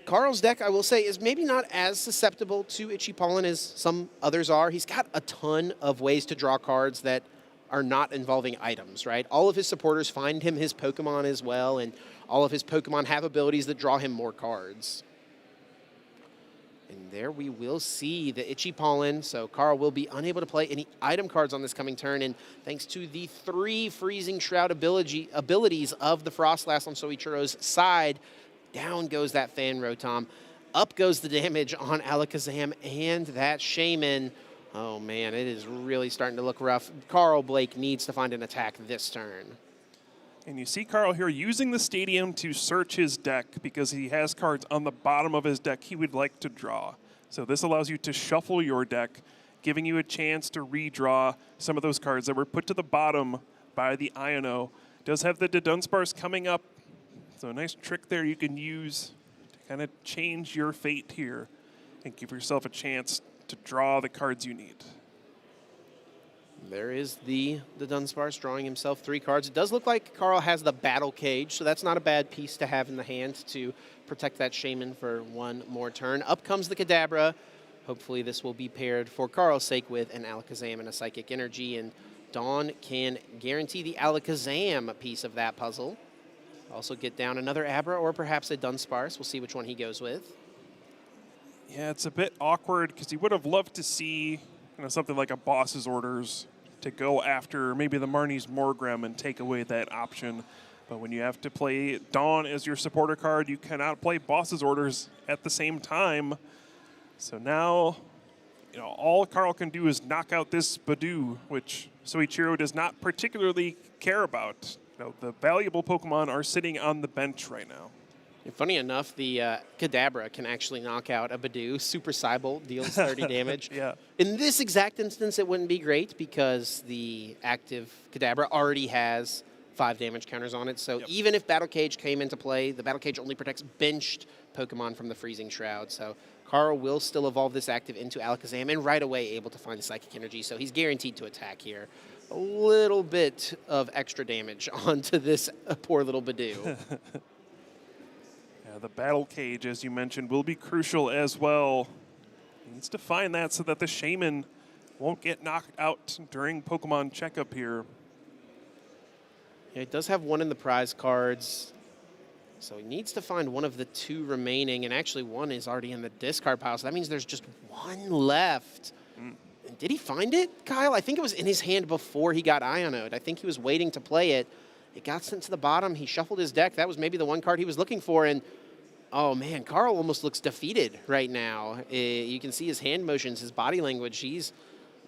Carl's deck, I will say, is maybe not as susceptible to Itchy Pollen as some others are. He's got a ton of ways to draw cards that are not involving items, right? All of his supporters find him his Pokemon as well, and all of his Pokemon have abilities that draw him more cards. And there we will see the Itchy Pollen, so Carl will be unable to play any item cards on this coming turn, and thanks to the 3 Freezing Shroud abilities of the Frostlass on Soichiro's side, Down goes that Fan Rotom. Up goes the damage on Alakazam and that Shaman. Oh man, it is really starting to look rough. Carl Blake needs to find an attack this turn. And you see Carl here using the stadium to search his deck because he has cards on the bottom of his deck he would like to draw. So this allows you to shuffle your deck, giving you a chance to redraw some of those cards that were put to the bottom by the Iono. Does have the Dunsparce coming up, so a nice trick there you can use to kind of change your fate here and give yourself a chance to draw the cards you need. There is the Dunsparce drawing himself 3 cards. It does look like Carl has the Battle Cage, so that's not a bad piece to have in the hand to protect that Shaman for one more turn. Up comes the Kadabra. Hopefully this will be paired for Carl's sake with an Alakazam and a Psychic Energy, and Dawn can guarantee the Alakazam piece of that puzzle. Also get down another Abra or perhaps a Dunsparce. We'll see which one he goes with. Yeah, it's a bit awkward because he would have loved to see something like a Boss's Orders to go after maybe the Marnie's Morgrem and take away that option. But when you have to play Dawn as your supporter card, you cannot play Boss's Orders at the same time. So now, all Carl can do is knock out this Badoo, which Soichiro does not particularly care about. The valuable Pokemon are sitting on the bench right now. And funny enough, the Kadabra can actually knock out a Badoo. Super Cyble deals 30 damage. Yeah. In this exact instance, it wouldn't be great because the active Kadabra already has 5 damage counters on it. So even if Battle Cage came into play, the Battle Cage only protects benched Pokemon from the Freezing Shroud. So Carl will still evolve this active into Alakazam and right away able to find the Psychic Energy. So he's guaranteed to attack here. A little bit of extra damage onto this poor little Badoo. The Battle Cage, as you mentioned, will be crucial as well. He needs to find that so that the Shaman won't get knocked out during Pokemon checkup here. Yeah, it does have one in the prize cards, so he needs to find one of the 2 remaining, and actually one is already in the discard pile, so that means there's just 1 left. And did he find it, Kyle? I think it was in his hand before he got Ionoed. I think he was waiting to play it. It got sent to the bottom. He shuffled his deck. That was maybe the one card he was looking for, and oh man, Carl almost looks defeated right now. You can see his hand motions, his body language. He's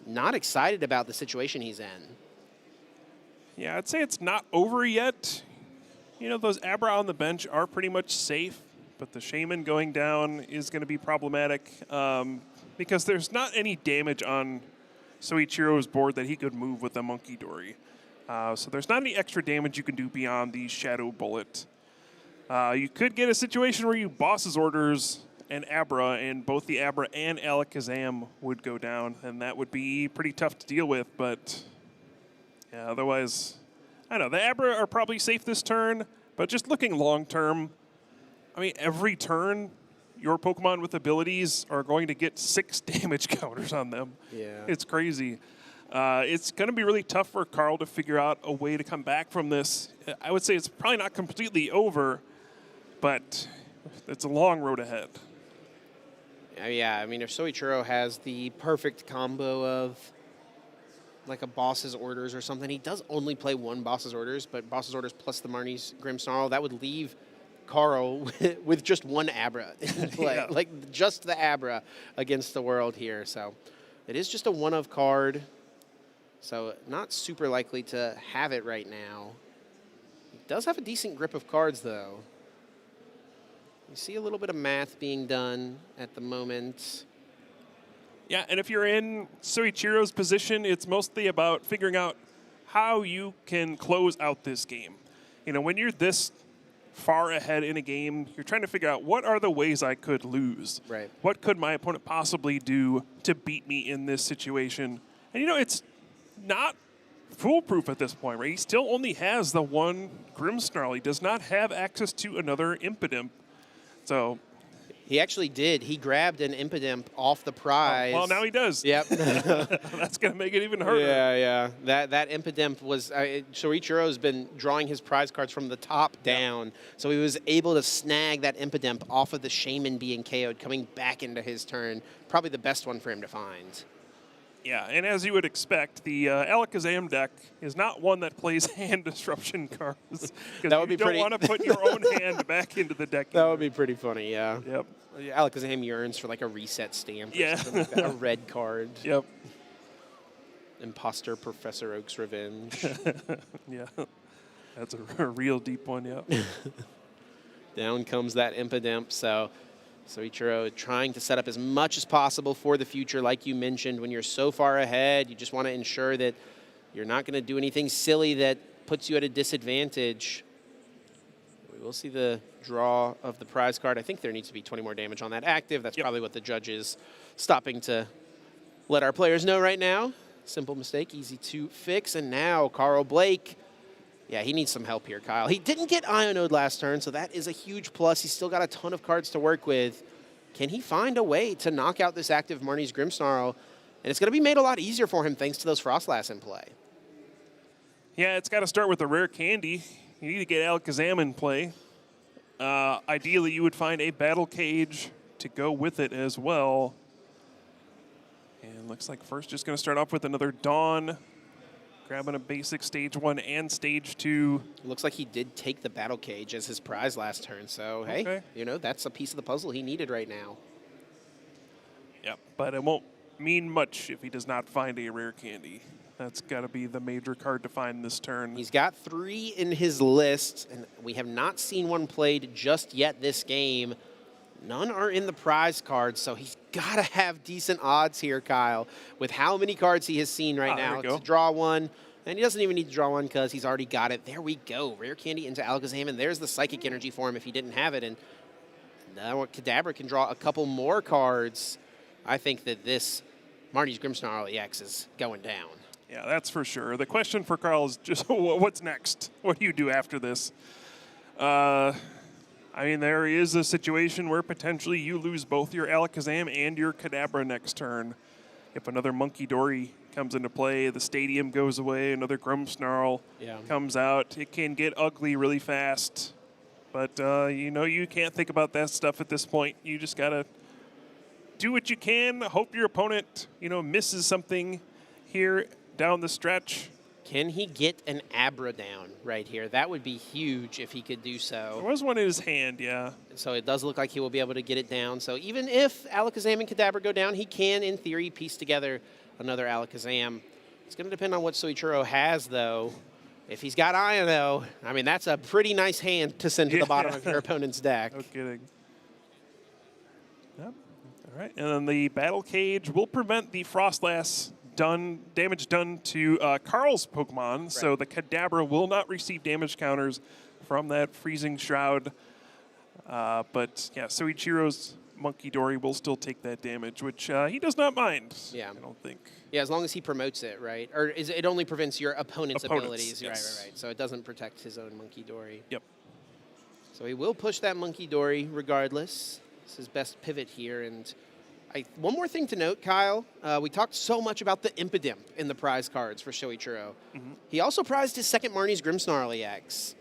not excited about the situation he's in. Yeah, I'd say it's not over yet. Those Abra on the bench are pretty much safe, but the Shaman going down is going to be problematic because there's not any damage on Soichiro's board that he could move with the Monkey Dory. So there's not any extra damage you can do beyond the Shadow Bullet. You could get a situation where you Boss's Orders and Abra, and both the Abra and Alakazam would go down, and that would be pretty tough to deal with, but yeah, otherwise, I don't know. The Abra are probably safe this turn, but just looking long-term, I mean, every turn, your Pokemon with abilities are going to get 6 damage counters on them. Yeah. It's crazy. It's going to be really tough for Carl to figure out a way to come back from this. I would say it's probably not completely over, but it's a long road ahead. Yeah, I mean, if Soichiro has the perfect combo of like a Boss's Orders or something, he does only play 1 Boss's Orders, but Boss's Orders plus the Marnie's Grimmsnarl, that would leave Carl with just 1 Abra in play. Yeah. Like, just the Abra against the world here. So it is just a 1-of card, so not super likely to have it right now. He does have a decent grip of cards, though. You see a little bit of math being done at the moment. Yeah, and if you're in Soichiro's position, it's mostly about figuring out how you can close out this game. When you're this far ahead in a game, you're trying to figure out what are the ways I could lose. Right. What could my opponent possibly do to beat me in this situation? And it's not foolproof at this point, right? He still only has the 1 Grimmsnarl. He does not have access to another Impidimp. So he actually did. He grabbed an Impidimp off the prize. Well, now he does. Yep. That's going to make it even harder. Yeah. That Impidimp was... Soichiro's been drawing his prize cards from the top down, so he was able to snag that Impidimp off of the Shaman being KO'd, coming back into his turn. Probably the best one for him to find. Yeah, and as you would expect, the Alakazam deck is not one that plays hand disruption cards. That would be you don't pretty. want to put your own hand back into the deck. That would be pretty funny, yeah. Yep. Alakazam yearns for like a reset stamp. Yeah. Or something like that. A red card. Yep. Imposter Professor Oak's Revenge. Yeah. That's a real deep one, yep. Down comes that Impidimp, so Soichiro trying to set up as much as possible for the future. Like you mentioned, when you're so far ahead, you just want to ensure that you're not going to do anything silly that puts you at a disadvantage. We will see the draw of the prize card. I think there needs to be 20 more damage on that active. That's probably what the judge is stopping to let our players know right now. Simple mistake, easy to fix. And now Carl Blake. Yeah, he needs some help here, Kyle. He didn't get Ionode last turn, so that is a huge plus. He's still got a ton of cards to work with. Can he find a way to knock out this active Marnie's Grimmsnarl? And it's going to be made a lot easier for him thanks to those Frostlass in play. Yeah, it's got to start with a rare candy. You need to get Alakazam in play. Ideally, you would find a Battle Cage to go with it as well. And looks like first just going to start off with another Dawn. Grabbing a basic Stage 1 and Stage 2. Looks like he did take the Battle Cage as his prize last turn, so hey, you know, that's a piece of the puzzle he needed right now. Yep, but it won't mean much if he does not find a rare candy. That's got to be the major card to find this turn. He's got 3 in his list, and we have not seen one played just yet this game. None are in the prize cards, so he's got to have decent odds here, Kyle, with how many cards he has seen right now to draw one. And he doesn't even need to draw one because he's already got it. There we go. Rare candy into Alakazam, and there's the Psychic Energy for him if he didn't have it. And now Kadabra can draw a couple more cards. I think that this Marnie's Grimmsnarl EX is going down. Yeah, that's for sure. The question for Carl is just what's next? What do you do after this? I mean, there is a situation where potentially you lose both your Alakazam and your Kadabra next turn. If another Monkey Dory comes into play, the stadium goes away, another Grimmsnarl comes out. It can get ugly really fast. But, you know, you can't think about that stuff at this point. You just got to do what you can, hope your opponent, you know, misses something here down the stretch. Can he get an Abra down right here? That would be huge if he could do so. There was one in his hand, yeah. So it does look like he will be able to get it down. So even if Alakazam and Kadabra go down, he can, in theory, piece together another Alakazam. It's going to depend on what Soichiro has, though. If he's got Iono, I mean, that's a pretty nice hand to send to the bottom of your opponent's deck. No kidding. Yep. All right, and then the Battle Cage will prevent the Frostlass damage done to Carl's Pokemon, right. So the Kadabra will not receive damage counters from that Freezing Shroud. But yeah, Soichiro's Monkey Dory will still take that damage, which he does not mind. Yeah, I don't think. Yeah, as long as he promotes it, right? Or it only prevents your opponent's abilities, yes. Right. So it doesn't protect his own Monkey Dory. Yep. So he will push that Monkey Dory regardless. It's his best pivot here, and one more thing to note, Kyle. We talked so much about the Impidimp in the prize cards for Soichiro. He also prized his second Marnie's Grimmsnarl EX.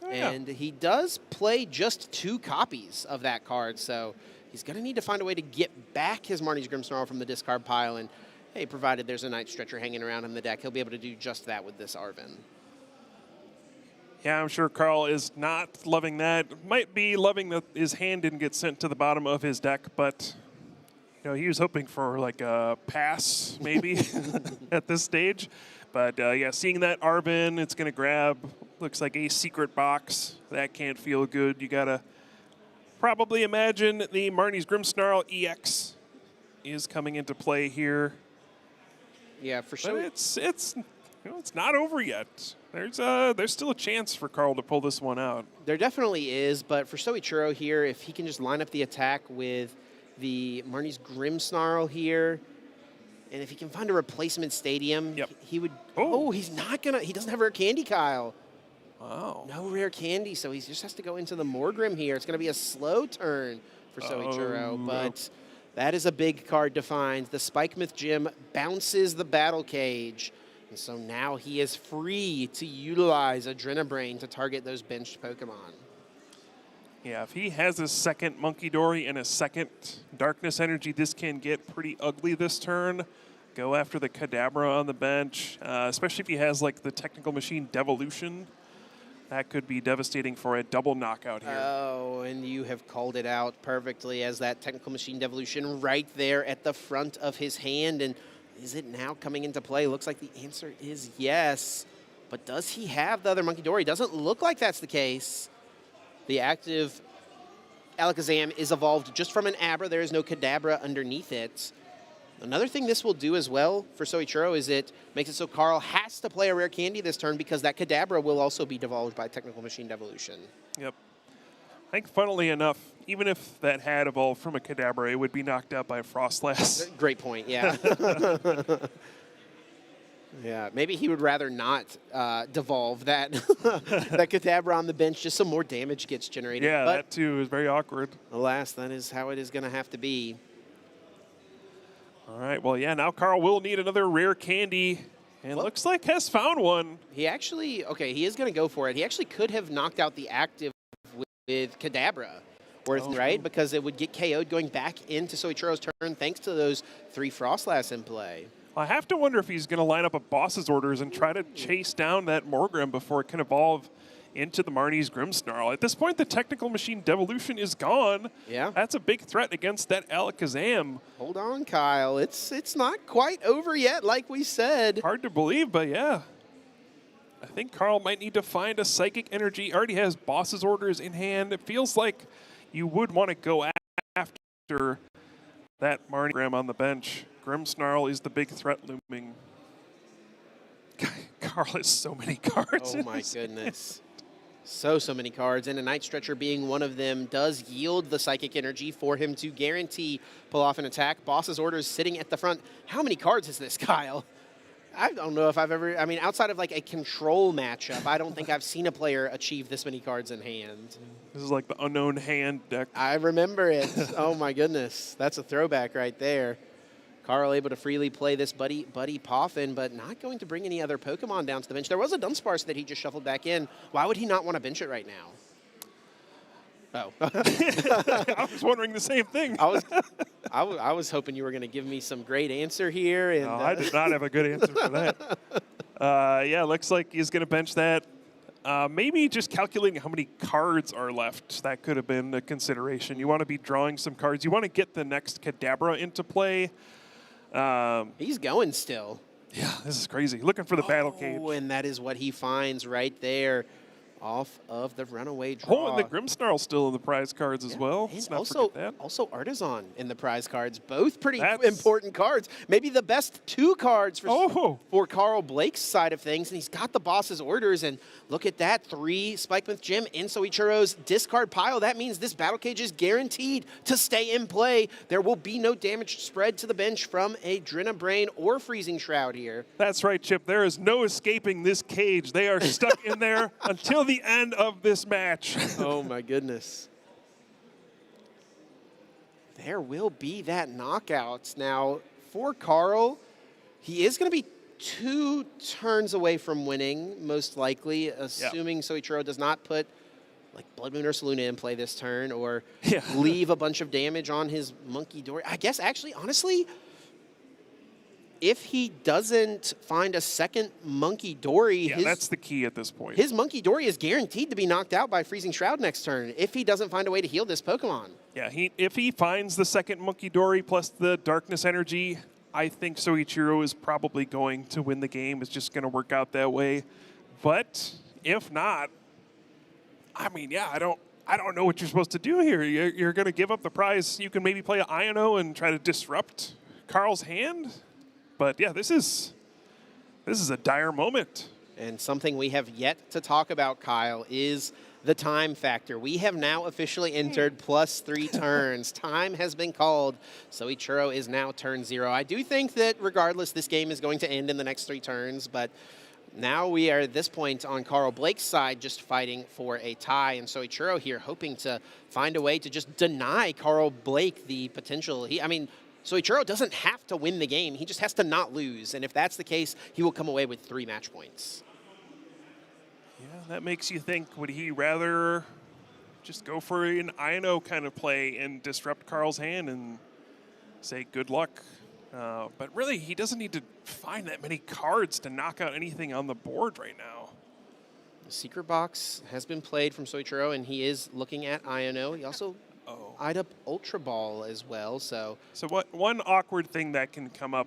And he does play just 2 copies of that card, so he's going to need to find a way to get back his Marnie's Grimmsnarl from the discard pile. And, hey, provided there's a Night Stretcher hanging around in the deck, he'll be able to do just that with this Arven. Yeah, I'm sure Carl is not loving that. Might be loving that his hand didn't get sent to the bottom of his deck, but... You know, he was hoping for like a pass, maybe, at this stage. But, yeah, seeing that Arven, it's going to grab, looks like a secret box. That can't feel good. You got to probably imagine the Marnie's Grimmsnarl EX is coming into play here. Yeah, for sure. But it's not over yet. There's still a chance for Carl to pull this one out. There definitely is, but for Soichiro here, if he can just line up the attack with the Marnie's Grimmsnarl here, and if he can find a replacement stadium, he would... Oh, he's not going to... He doesn't have rare candy, Kyle. Wow. No rare candy, so he just has to go into the Morgrim here. It's going to be a slow turn for Soichiro, but that is a big card to find. The Spike Myth Gym bounces the Battle Cage, and so now he is free to utilize Adrenabrain to target those benched Pokemon. Yeah, if he has a second Monkey Dory and a second Darkness Energy, this can get pretty ugly this turn. go after the Kadabra on the bench, especially if he has like the technical machine Devolution. That could be devastating for a double knockout here. Oh, and you have called it out perfectly as that technical machine Devolution right there at the front of his hand. And is it now coming into play? Looks like the answer is yes. But does he have the other Monkey Dory? Doesn't look like that's the case. The active Alakazam is evolved just from an Abra. There is no Kadabra underneath it. Another thing this will do as well for Soichiro is it makes it so Carl has to play a rare candy this turn because that Kadabra will also be divulged by Technical Machine Devolution. Yep. I think funnily enough, even if that had evolved from a Kadabra, it would be knocked out by a Frostlass. Great point, yeah. Yeah, maybe he would rather not devolve that that Kadabra on the bench, just some more damage gets generated. Yeah, but that too is very awkward. Alas, that is how it is going to have to be. All right, well, yeah, now Carl will need another rare candy, and looks like has found one. He actually, okay, he is going to go for it. He actually could have knocked out the active with Kadabra, right? Because it would get KO'd going back into Soichiro's turn thanks to those 3 Frostlass in play. I have to wonder if he's going to line up a boss's orders and try to chase down that Morgrim before it can evolve into the Marnie's Grimmsnarl. At this point, the Technical Machine Devolution is gone. Yeah. That's a big threat against that Alakazam. Hold on, Kyle. It's not quite over yet, like we said. Hard to believe, but yeah. I think Carl might need to find a Psychic Energy. Already has boss's orders in hand. It feels like you would want to go after that Marnie on the bench. Grimmsnarl is the big threat looming. Carl has so many cards. Oh my goodness. So many cards, and a Night Stretcher being one of them does yield the Psychic Energy for him to guarantee pull off an attack. Boss's orders sitting at the front. How many cards is this, Kyle? I don't know if I've ever, I mean, outside of like a control matchup, I don't think I've seen a player achieve this many cards in hand. This is like the unknown hand deck. I remember it. Oh my goodness. That's a throwback right there. Carl able to freely play this Buddy Poffin, but not going to bring any other Pokemon down to the bench. There was a Dunsparce that he just shuffled back in. Why would he not want to bench it right now? Oh. I was wondering the same thing. I was hoping you were going to give me some great answer here. And, no, I did not have a good answer for that. Yeah, looks like he's going to bench that. Maybe just calculating how many cards are left. That could have been a consideration. You want to be drawing some cards. You want to get the next Kadabra into play. He's going still. Yeah, this is crazy. Looking for the battle cage. Oh, and that is what he finds right there off of the runaway draw. Oh, and the Grimmsnarl still in the prize cards as well. Let's not forget that. Also Artisan in the prize cards. Both pretty important cards. Maybe the best 2 cards for Carl Blake's side of things. And he's got the boss's orders. And look at that, 3 Spikemouth Gem in Soichiro's discard pile. That means this battle cage is guaranteed to stay in play. There will be no damage spread to the bench from a Drina Brain or Freezing Shroud here. That's right, Chip. There is no escaping this cage. They are stuck in there until the end of this match. Oh my goodness. There will be that knockout. Now, for Carl, he is going to be 2 turns away from winning, most likely, assuming Soichiro does not put like Blood Moon or Saluna in play this turn or leave a bunch of damage on his Monkey Dory. I guess, actually, honestly, if he doesn't find a second Monkey Dory, that's the key at this point. His Monkey Dory is guaranteed to be knocked out by Freezing Shroud next turn if he doesn't find a way to heal this Pokemon. Yeah, if he finds the second Monkey Dory plus the Darkness Energy, I think Soichiro is probably going to win the game. It's just going to work out that way. But if not, I mean, yeah, I don't know what you're supposed to do here. You're going to give up the prize. You can maybe play an Iono and try to disrupt Carl's hand. But yeah, this is a dire moment. And something we have yet to talk about, Kyle, is the time factor. We have now officially entered +3 turns. Time has been called. Soichiro is now turn 0. I do think that regardless, this game is going to end in the next 3 turns, but now we are at this point on Carl Blake's side just fighting for a tie, and Soichiro here hoping to find a way to just deny Carl Blake the potential. Soichiro doesn't have to win the game. He just has to not lose. And if that's the case, he will come away with 3 match points. Yeah, that makes you think, would he rather just go for an Iono kind of play and disrupt Carl's hand and say good luck? But really, he doesn't need to find that many cards to knock out anything on the board right now. The Secret Box has been played from Soichiro, and he is looking at Iono. He also eyed up Ultra Ball as well. So one awkward thing that can come up,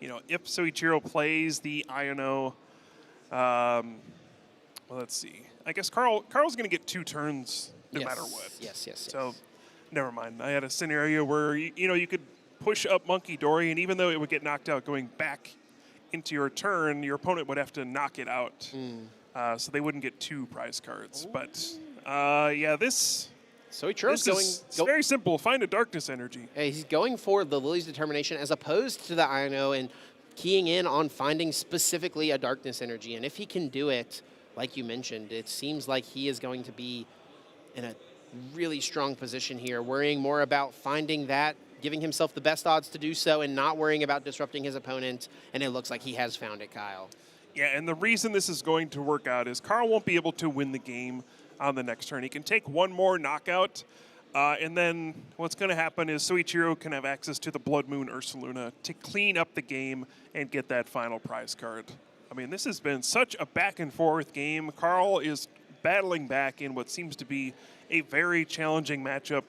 you know, if Soichiro plays the Iono, well, let's see. I guess Carl's going to get 2 turns no matter what. Yes. So never mind. I had a scenario where, you know, you could push up Monkey Dory, and even though it would get knocked out going back into your turn, your opponent would have to knock it out. So they wouldn't get 2 prize cards. But, yeah, this... Soichiro's it's very simple. Find a Darkness Energy. Hey, he's going for the Lily's Determination as opposed to the Iono and keying in on finding specifically a Darkness Energy. And if he can do it, like you mentioned, it seems like he is going to be in a really strong position here, worrying more about finding that, giving himself the best odds to do so, and not worrying about disrupting his opponent. And it looks like he has found it, Kyle. Yeah, and the reason this is going to work out is Carl won't be able to win the game on the next turn. He can take 1 more knockout, and then what's going to happen is Soichiro can have access to the Blood Moon Ursaluna to clean up the game and get that final prize card. I mean, this has been such a back-and-forth game. Carl is battling back in what seems to be a very challenging matchup.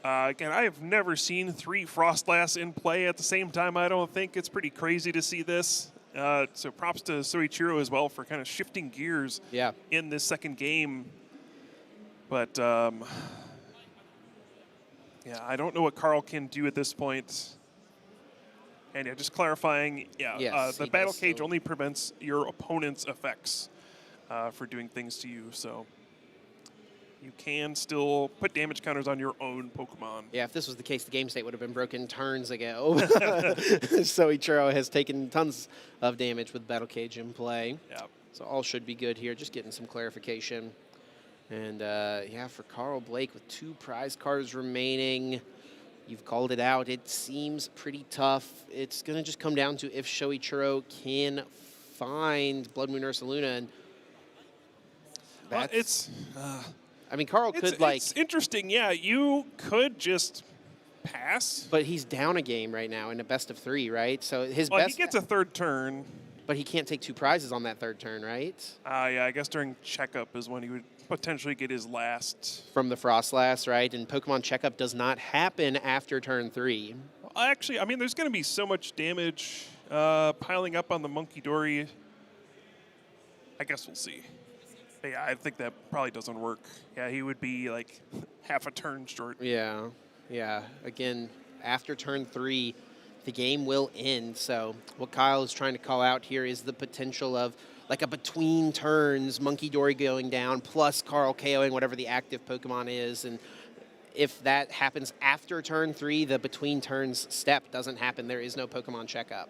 Again, I have never seen 3 Frostlass in play at the same time, I don't think. It's pretty crazy to see this. So props to Soichiro as well for kind of shifting gears in this second game. But, yeah, I don't know what Carl can do at this point. And yeah, just clarifying, the Battle Cage only prevents your opponent's effects for doing things to you. So you can still put damage counters on your own Pokemon. Yeah, if this was the case, the game state would have been broken turns ago. Soichiro has taken tons of damage with Battle Cage in play. Yeah. So all should be good here. Just getting some clarification. And yeah, for Carl Blake with 2 prize cards remaining, you've called it out. It seems pretty tough. It's going to just come down to if Soichiro can find Blood Moon Ursaluna. And that's, I mean, Carl could like... It's interesting, yeah. You could just pass. But he's down a game right now in a best of 3, right? So his well, best... he gets a 3rd turn. But he can't take 2 prizes on that 3rd turn, right? Yeah, I guess during checkup is when he would potentially get his last. From the Frostlass, right? And Pokemon checkup does not happen after turn 3. Well, actually, I mean, there's going to be so much damage piling up on the Monkey Dory. I guess we'll see. But yeah, I think that probably doesn't work. Yeah, he would be like half a turn short. Yeah. Again, after turn 3, the game will end. So what Kyle is trying to call out here is the potential of like a between turns Monkey Dory going down plus Carl KOing whatever the active Pokemon is. And if that happens after turn 3, the between turns step doesn't happen. There is no Pokemon checkup.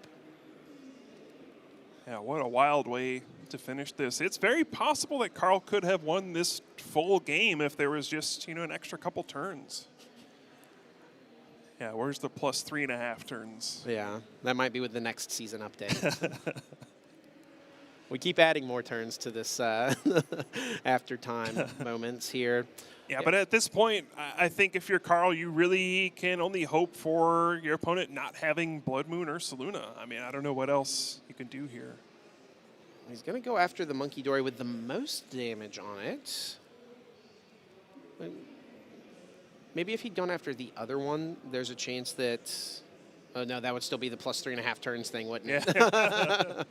Yeah, what a wild way to finish this. It's very possible that Carl could have won this full game if there was just, you know, an extra couple turns. Yeah, where's the plus 3.5 turns? Yeah, that might be with the next season update. We keep adding more turns to this after time moments here. Yeah, but at this point, I think if you're Carl, you really can only hope for your opponent not having Blood Moon Ursaluna. I mean, I don't know what else you can do here. He's going to go after the Monkey Dory with the most damage on it. Maybe if he'd gone after the other one, there's a chance that... Oh, no, that would still be the plus 3.5 turns thing, wouldn't it? Yeah,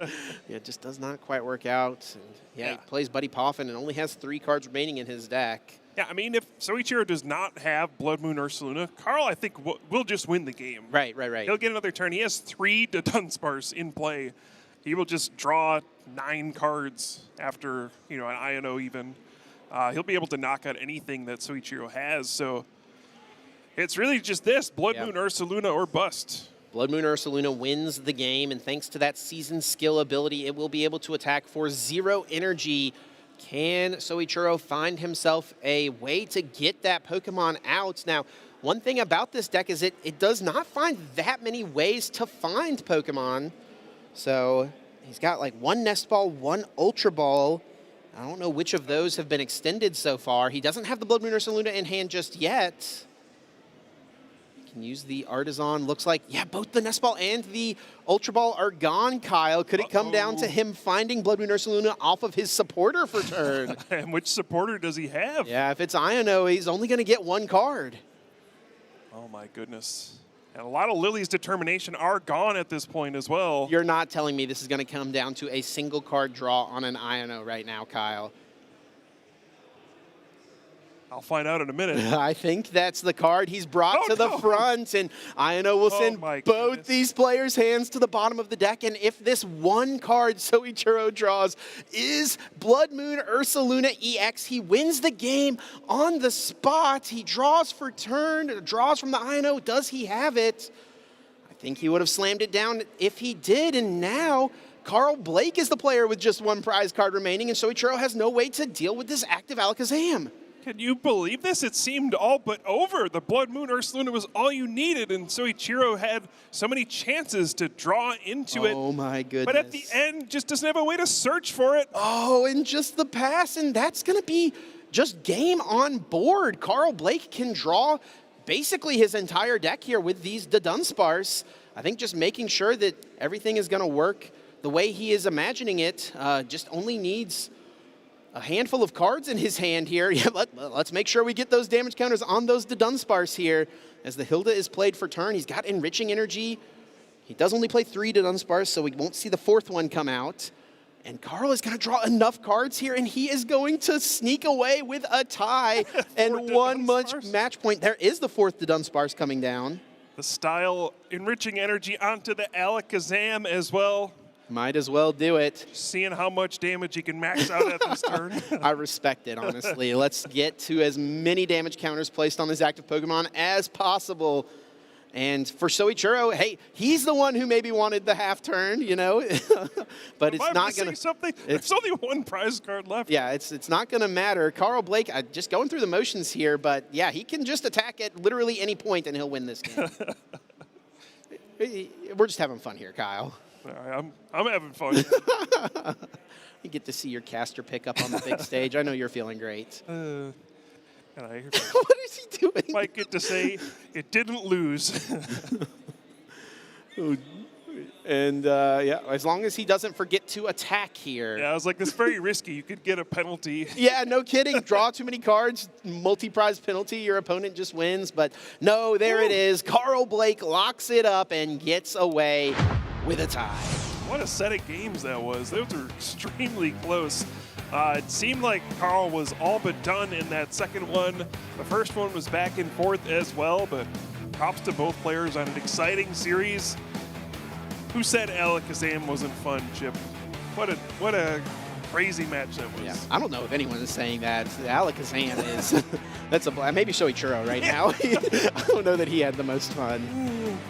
it just does not quite work out. And yeah, he plays Buddy Poffin and only has 3 cards remaining in his deck. Yeah, I mean, if Soichiro does not have Blood Moon Ursaluna, Carl, I think, will just win the game. Right. He'll get another turn. He has 3 Dunsparce in play. He will just draw 9 cards after, you know, an Iono even. He'll be able to knock out anything that Soichiro has, so... It's really just this, Blood Moon Ursaluna or bust. Blood Moon Ursaluna wins the game, and thanks to that seasoned skill ability, it will be able to attack for 0 energy. Can Soichiro find himself a way to get that Pokemon out? Now, one thing about this deck is it does not find that many ways to find Pokemon. So he's got like 1 Nest Ball, 1 Ultra Ball. I don't know which of those have been extended so far. He doesn't have the Blood Moon Ursaluna in hand just yet. Can use the Artisan. Looks like, yeah, both the Nest Ball and the Ultra Ball are gone, Kyle. Could it come down to him finding Blood Moon Ursaluna off of his supporter for turn? And which supporter does he have? Yeah, if it's Iono, he's only going to get one card. Oh my goodness. And a lot of Lily's determination are gone at this point as well. You're not telling me this is going to come down to a single card draw on an Iono right now, Kyle. I'll find out in a minute. I think that's the card he's brought to the front, and Iono will send both these players' hands to the bottom of the deck, and if this one card Soichiro draws is Blood Moon Ursaluna EX, he wins the game on the spot. He draws for turn, draws from the Iono. Does he have it? I think he would have slammed it down if he did, and now Carl Blake is the player with just one prize card remaining, and Soichiro has no way to deal with this active Alakazam. Can you believe this? It seemed all but over. The Blood Moon Ursaluna was all you needed, and Soichiro had so many chances to draw into it. Oh my goodness. But at the end, just doesn't have a way to search for it. Oh, and just the pass, and that's going to be just game on board. Carl Blake can draw basically his entire deck here with these Dunsparce. I think just making sure that everything is going to work the way he is imagining it, just only needs a handful of cards in his hand here. Yeah, let's make sure we get those damage counters on those Dunsparce here. As the Hilda is played for turn, he's got Enriching Energy. He does only play 3 Dunsparce, so we won't see the 4th one come out. And Carl is going to draw enough cards here, and he is going to sneak away with a tie and one match point. There is the 4th Dunsparce coming down. The style Enriching Energy onto the Alakazam as well. Might as well do it. Seeing how much damage he can max out at this turn. I respect it, honestly. Let's get to as many damage counters placed on this active Pokemon as possible. And for Soichiro, hey, he's the one who maybe wanted the half turn, you know? But it's not going to... something? There's only one prize card left. Yeah, it's not going to matter. Carl Blake, just going through the motions here, but yeah, he can just attack at literally any point and he'll win this game. We're just having fun here, Kyle. I'm having fun. You get to see your caster pick up on the big stage. I know you're feeling great. What is he doing? Might get to say it didn't lose. And yeah, as long as he doesn't forget to attack here. Yeah, I was like, this is very risky. You could get a penalty. Yeah, no kidding. Draw too many cards, multi-prize penalty, your opponent just wins. But no, there it is. Carl Blake locks it up and gets away with a tie. What a set of games that was. Those were extremely close. It seemed like Carl was all but done in that second one. The first one was back and forth as well, but props to both players on an exciting series. Who said Alakazam wasn't fun, Chip? What a crazy match that was. Yeah, I don't know if anyone is saying that. Alakazam is, that's a, maybe Soichiro right now. I don't know that he had the most fun.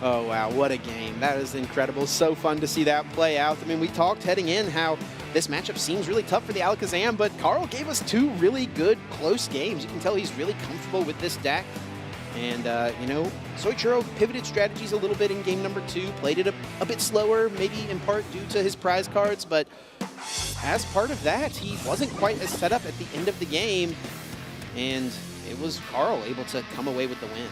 Oh, wow, what a game. That is incredible. So fun to see that play out. I mean, we talked heading in how this matchup seems really tough for the Alakazam, but Carl gave us 2 really good, close games. You can tell he's really comfortable with this deck. And, you know, Soichiro pivoted strategies a little bit in game number 2, played it a bit slower, maybe in part due to his prize cards, but as part of that, he wasn't quite as set up at the end of the game, and it was Carl able to come away with the win.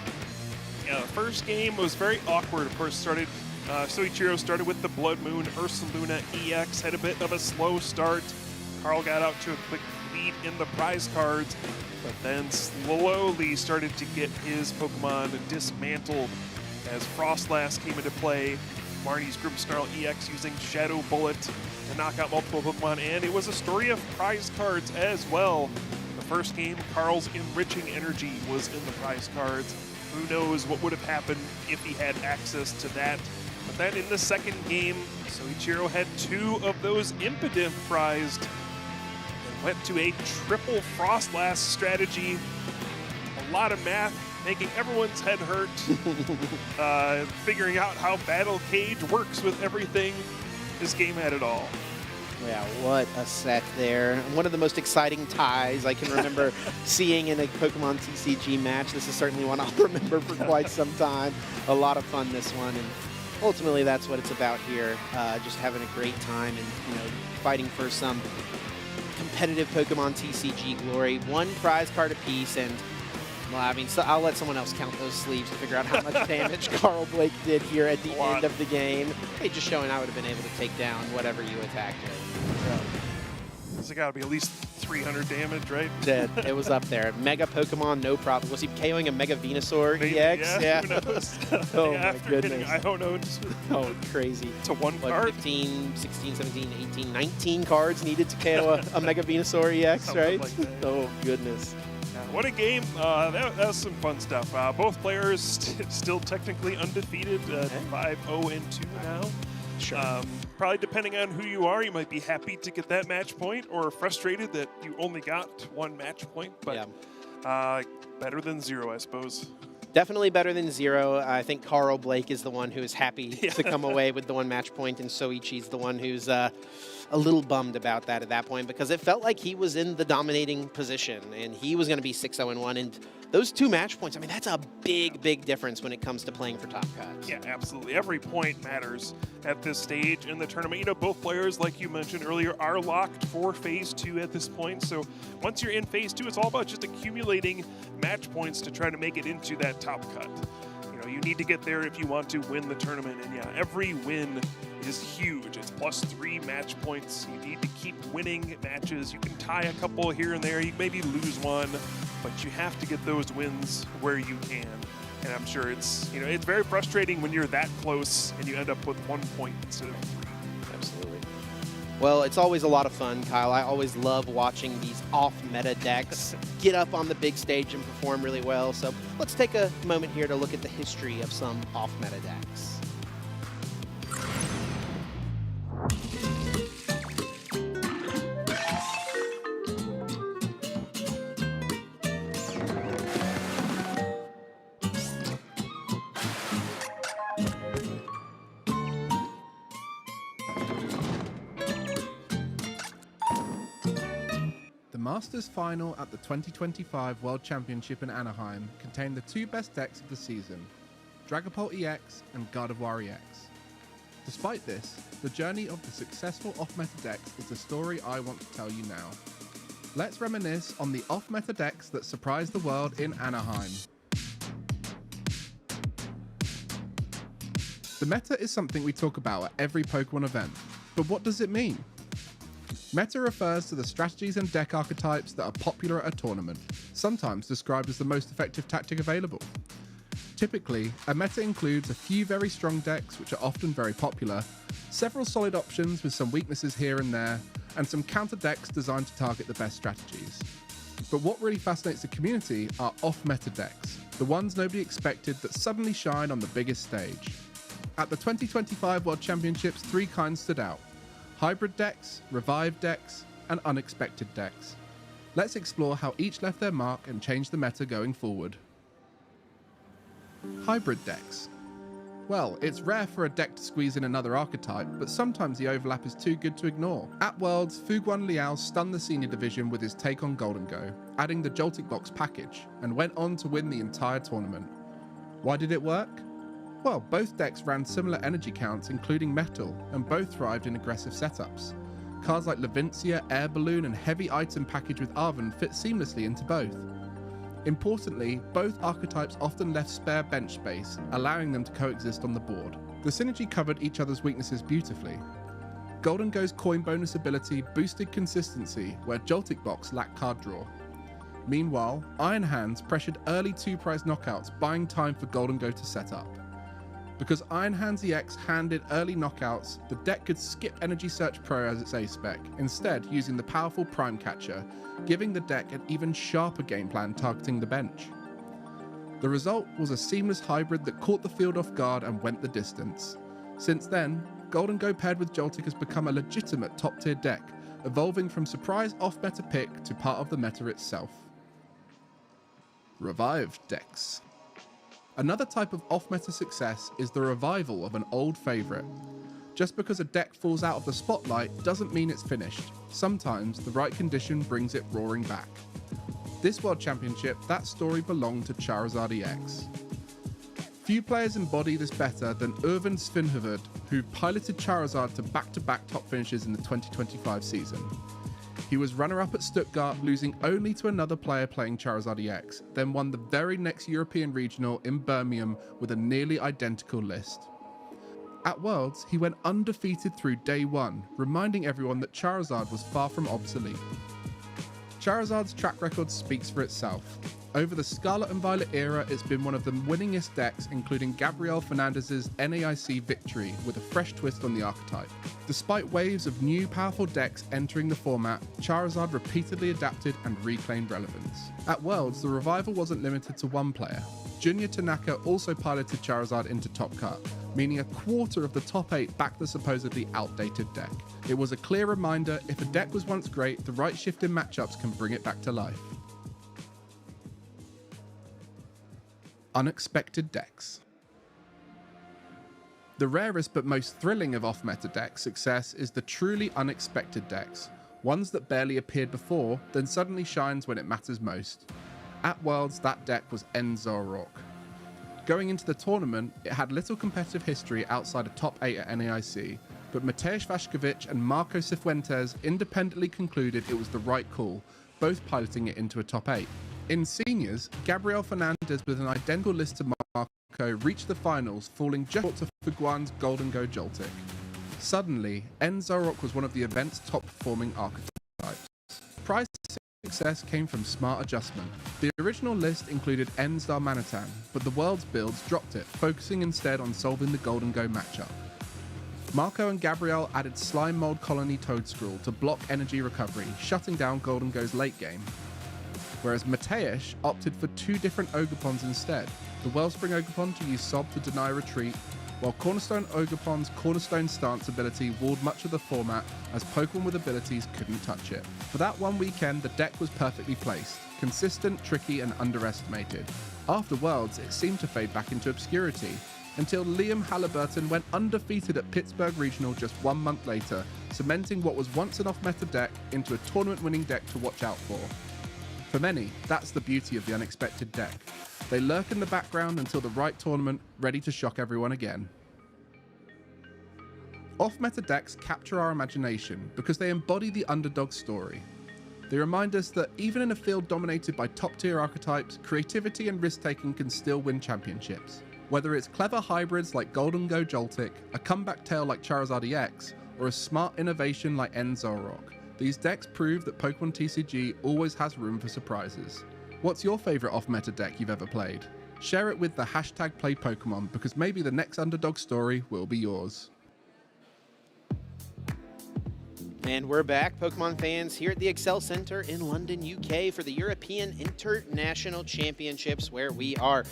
Yeah, the first game was very awkward. Of course, Soichiro started with the Blood Moon Ursaluna EX, had a bit of a slow start. Carl got out to a quick lead in the prize cards, but then slowly started to get his Pokemon dismantled as Frostlass came into play. Marnie's Grimmsnarl EX using Shadow Bullet to knock out multiple Pokemon, and it was a story of prize cards as well. The first game, Carl's Enriching Energy was in the prize cards. Who knows what would have happened if he had access to that. But then in the second game, Soichiro had 2 of those Impidimp prized and went to a triple Frostlass strategy. A lot of math, making everyone's head hurt, figuring out how Battle Cage works with everything. This game had it all. Yeah, what a set there. One of the most exciting ties I can remember seeing in a Pokemon TCG match. This is certainly one I'll remember for quite some time. A lot of fun, this one, and ultimately that's what it's about here. Just having a great time and, you know, fighting for some competitive Pokemon TCG glory. 1 prize card apiece, and Well, I mean, so I'll let someone else count those sleeves to figure out how much damage Carl Blake did here at the end of the game. Hey, just showing I would have been able to take down whatever you attacked with. It's got to be at least 300 damage, right? It was up there. Mega Pokemon, no problem. Was he KOing a Mega Venusaur EX? Yeah, who knows? Oh, my After goodness. hitting, I don't know. Oh, crazy. To one What, card? 15, 16, 17, 18, 19 cards needed to KO a Mega Venusaur EX, Something right? like that. Oh, goodness. What a game. That was some fun stuff. Both players still technically undefeated at 5-0-2 now. Sure. Probably depending on who you are, you might be happy to get that match point or frustrated that you only got one match point. But better than 0, I suppose. Definitely better than 0. I think Carl Blake is the one who is happy to come away with the 1 match point, and Soichi's the one who's a little bummed about that at that point, because it felt like he was in the dominating position and he was going to be 6-0-1. And those 2 match points, I mean, that's a big, big difference when it comes to playing for top cuts. Yeah, absolutely. Every point matters at this stage in the tournament. You know, both players, like you mentioned earlier, are locked for Phase 2 at this point. So once you're in Phase 2, it's all about just accumulating match points to try to make it into that top cut. You know, you need to get there if you want to win the tournament. And yeah, every win is huge. It's +3 match points. You need to keep winning matches. You can tie a couple here and there. You maybe lose one, but you have to get those wins where you can. And I'm sure it's, you know, it's very frustrating when you're that close and you end up with 1 point instead of 3. Absolutely. Well, it's always a lot of fun, Kyle. I always love watching these off-meta decks get up on the big stage and perform really well. So let's take a moment here to look at the history of some off-meta decks. The Masters final at the 2025 World Championship in Anaheim contained the 2 best decks of the season, Dragapult EX and Gardevoir EX. Despite this, the journey of the successful off-meta decks is the story I want to tell you now. Let's reminisce on the off-meta decks that surprised the world in Anaheim. The meta is something we talk about at every Pokemon event, but what does it mean? Meta refers to the strategies and deck archetypes that are popular at a tournament, sometimes described as the most effective tactic available. Typically, a meta includes a few very strong decks which are often very popular, several solid options with some weaknesses here and there, and some counter decks designed to target the best strategies. But what really fascinates the community are off-meta decks, the ones nobody expected that suddenly shine on the biggest stage. At the 2025 World Championships, 3 kinds stood out: hybrid decks, revived decks, and unexpected decks. Let's explore how each left their mark and changed the meta going forward. Hybrid decks. Well, it's rare for a deck to squeeze in another archetype, but sometimes the overlap is too good to ignore. At Worlds, Fuguan Liao stunned the senior division with his take on Golden Go, adding the Joltik Box package, and went on to win the entire tournament. Why did it work? Well, both decks ran similar energy counts, including Metal, and both thrived in aggressive setups. Cards like Levincia, Air Balloon, and heavy item package with Arven fit seamlessly into both. Importantly, both archetypes often left spare bench space, allowing them to coexist on the board. The synergy covered each other's weaknesses beautifully. Golden Go's coin bonus ability boosted consistency where Joltik Box lacked card draw. Meanwhile, Iron Hands pressured early 2-prize knockouts, buying time for Golden Go to set up. Because Iron Hands EX handed early knockouts, the deck could skip Energy Search Pro as its A-spec, instead using the powerful Prime Catcher, giving the deck an even sharper game plan targeting the bench. The result was a seamless hybrid that caught the field off guard and went the distance. Since then, Golden Go paired with Joltik has become a legitimate top-tier deck, evolving from surprise off-meta pick to part of the meta itself. Revived decks. Another type of off-meta success is the revival of an old favourite. Just because a deck falls out of the spotlight doesn't mean it's finished. Sometimes the right condition brings it roaring back. This World Championship, that story belonged to Charizard EX. Few players embody this better than Irvin Svinhuvud, who piloted Charizard to back-to-back top finishes in the 2025 season. He was runner-up at Stuttgart, losing only to another player playing Charizard EX, then won the very next European Regional in Birmingham with a nearly identical list. At Worlds, he went undefeated through day one, reminding everyone that Charizard was far from obsolete. Charizard's track record speaks for itself. Over the Scarlet and Violet era, it's been one of the winningest decks, including Gabriel Fernandez's NAIC victory with a fresh twist on the archetype. Despite waves of new powerful decks entering the format, Charizard repeatedly adapted and reclaimed relevance. At Worlds, the revival wasn't limited to one player. Junior Tanaka also piloted Charizard into Top Cut, meaning a quarter of the top 8 backed the supposedly outdated deck. It was a clear reminder, if a deck was once great, the right shift in matchups can bring it back to life. Unexpected decks. The rarest but most thrilling of off-meta deck success is the truly unexpected decks, ones that barely appeared before, then suddenly shines when it matters most. At Worlds, that deck was Zoroark. Going into the tournament, it had little competitive history outside a top 8 at NAIC, but Mateusz Vashkovic and Marco Cifuentes independently concluded it was the right call, both piloting it into a top 8. In seniors, Gabriel Fernandez with an identical list to Marco reached the finals, falling just short to Fuguan's Golden Go Joltik. Suddenly, Zoroark was one of the event's top performing archetypes. Prize success came from smart adjustment. The original list included N-Star Manatan, but the World's builds dropped it, focusing instead on solving the Golden Go matchup. Marco and Gabriel added Slime Mold Colony Toadscruel to block energy recovery, shutting down Golden Go's late game. Whereas Mateusz opted for 2 different Ogerpons instead, the Wellspring Ogerpon to use Sob to deny retreat, while Cornerstone Ogerpon's Cornerstone Stance ability walled much of the format as Pokemon with abilities couldn't touch it. For that one weekend, the deck was perfectly placed, consistent, tricky and underestimated. After Worlds, it seemed to fade back into obscurity, until Liam Halliburton went undefeated at Pittsburgh Regional just 1 month later, cementing what was once an off-meta deck into a tournament-winning deck to watch out for. For many, that's the beauty of the unexpected deck. They lurk in the background until the right tournament, ready to shock everyone again. Off-meta decks capture our imagination because they embody the underdog story. They remind us that even in a field dominated by top-tier archetypes, creativity and risk-taking can still win championships. Whether it's clever hybrids like Golden Go Joltik, a comeback tale like Charizard EX, or a smart innovation like Zoroark, these decks prove that Pokémon TCG always has room for surprises. What's your favourite off-meta deck you've ever played? Share it with the #PlayPokemon because maybe the next underdog story will be yours. And we're back, Pokemon fans, here at the Excel Center in London, UK for the European International Championships, where we are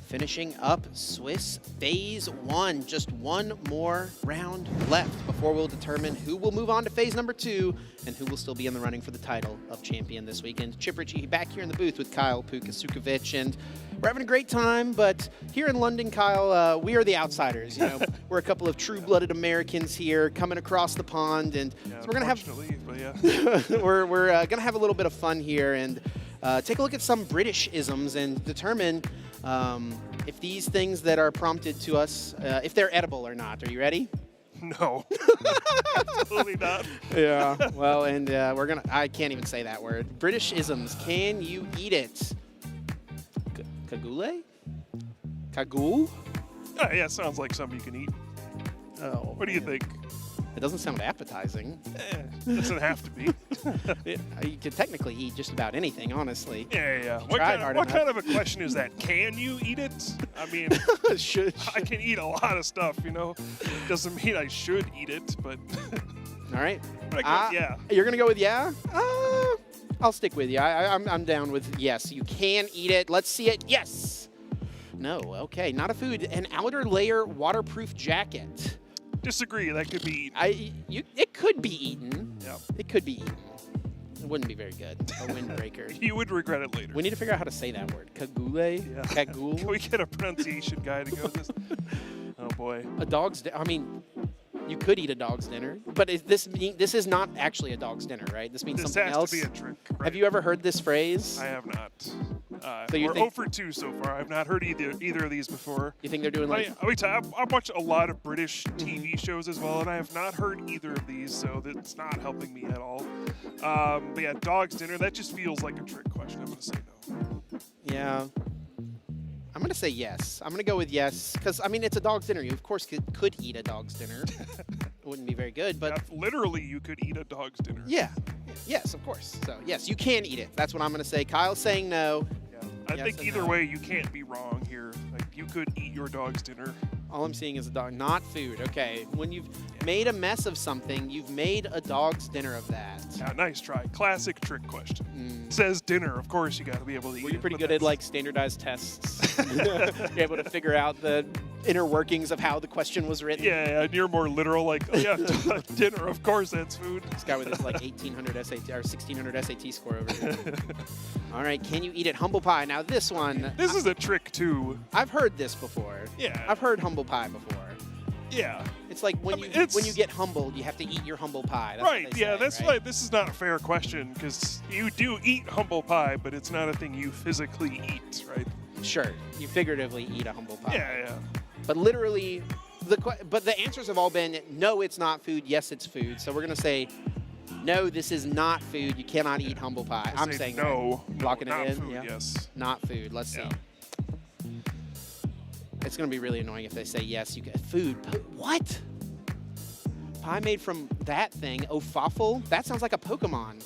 finishing up Swiss Phase 1. Just one more round left before we'll determine who will move on to Phase number 2 and who will still be in the running for the title of champion this weekend. Chip Ritchie back here in the booth with Kyle Pukasukovic, and we're having a great time, but here in London, Kyle, we are the outsiders. You know, we're a couple of true-blooded Americans here coming across the pond, and yeah, so we're gonna have but yeah. we're gonna have a little bit of fun here and take a look at some British isms and determine if these things that are prompted to us, if they're edible or not. Are you ready? No. Absolutely not. Yeah, well, and I can't even say that word. British isms, can you eat it? Kagule? Kagul? Yeah, sounds like something you can eat. Oh. What do you think? It doesn't sound appetizing. Doesn't have to be. You can technically eat just about anything, honestly. Yeah. What kind of a question is that? Can you eat it? I mean, I can eat a lot of stuff, you know. Doesn't mean I should eat it, but... All right. Yeah. You're going to go with yeah? I'll stick with you. I'm down with yes. You can eat it. Let's see it. Yes. No. Okay. Not a food. An outer layer waterproof jacket. Disagree. That could be eaten. It could be eaten. Yeah. It could be eaten. It wouldn't be very good. A windbreaker. You would regret it later. We need to figure out how to say that word. Kagule? Yeah. Kagul? Can we get a pronunciation guy to go with this? Oh, boy. A dog's dinner. I mean, you could eat a dog's dinner, but this is not actually a dog's dinner, right? This means something else. This has to be a trick. Right? Have you ever heard this phrase? I have not. So you we're think- 0 for 2 so far. I've not heard either of these before. You think they're doing like... I watch a lot of British TV shows as well, and I have not heard either of these, so that's not helping me at all. But yeah, dog's dinner, that just feels like a trick question. I'm going to say no. Yeah. I'm going to say yes. I'm going to go with yes, because, I mean, it's a dog's dinner. You, of course, could eat a dog's dinner. It wouldn't be very good, but... Yeah, literally, you could eat a dog's dinner. Yeah. Yes, of course. So, yes, you can eat it. That's what I'm going to say. Kyle's saying no. Yeah. I think and either no. way, you can't be wrong here. Like, you could eat your dog's dinner. All I'm seeing is a dog, not food. Okay, when you've made a mess of something, you've made a dog's dinner of that. Yeah, nice try. Classic trick question. Says dinner. Of course, you got to be able to eat it. Were you pretty but good at like standardized tests? You're able to figure out the inner workings of how the question was written. Yeah, and you're more literal, like, oh, yeah, dinner. Of course, that's food. This guy with his like 1800 SAT or 1600 SAT score over here. All right, can you eat it? Humble pie. Now this one. This is a trick too. I've heard this before. Yeah. I've heard humble pie before. Yeah. It's like when you get humbled, you have to eat your humble pie. That's Right, what they yeah, say, that's right? why this is not a fair question, because you do eat humble pie, but it's not a thing you physically eat, right? Sure, you figuratively eat a humble pie. Yeah, yeah. But literally, but the answers have all been, no, it's not food, yes, it's food. So we're going to say, no, this is not food, you cannot eat humble pie. I'm saying no, locking not it in. food, Yeah. yes. Not food, let's see. It's going to be really annoying if they say, yes, you get food. What? Pie made from that thing, Ofafel? That sounds like a Pokemon.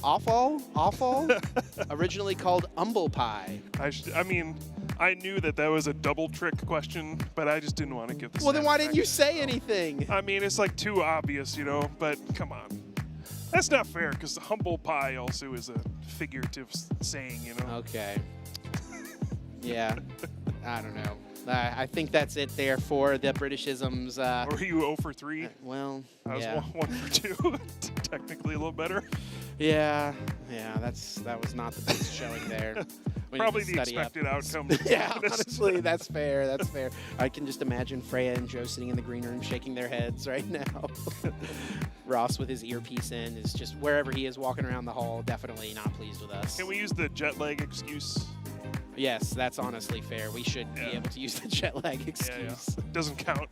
Awful? Originally called Humble Pie. I mean, I knew that was a double trick question, but I just didn't want to give the Well, then why didn't you satisfaction. say anything? I mean, it's like too obvious, you know, but come on. That's not fair, because the humble pie also is a figurative saying, you know. Okay. Yeah. I don't know. I think that's it there for the Britishisms. Were you 0 for 3? Well, I was yeah. 1 for 2. Technically a little better. Yeah, that was not the best showing there. We Probably need to the study up. expected outcome. Yeah, honestly, that's fair. That's fair. I can just imagine Freya and Joe sitting in the green room shaking their heads right now. Ross with his earpiece in is just wherever he is walking around the hall, definitely not pleased with us. Can we use the jet lag excuse? Yes, that's honestly fair. We should be able to use the jet lag excuse. Yeah. Doesn't count.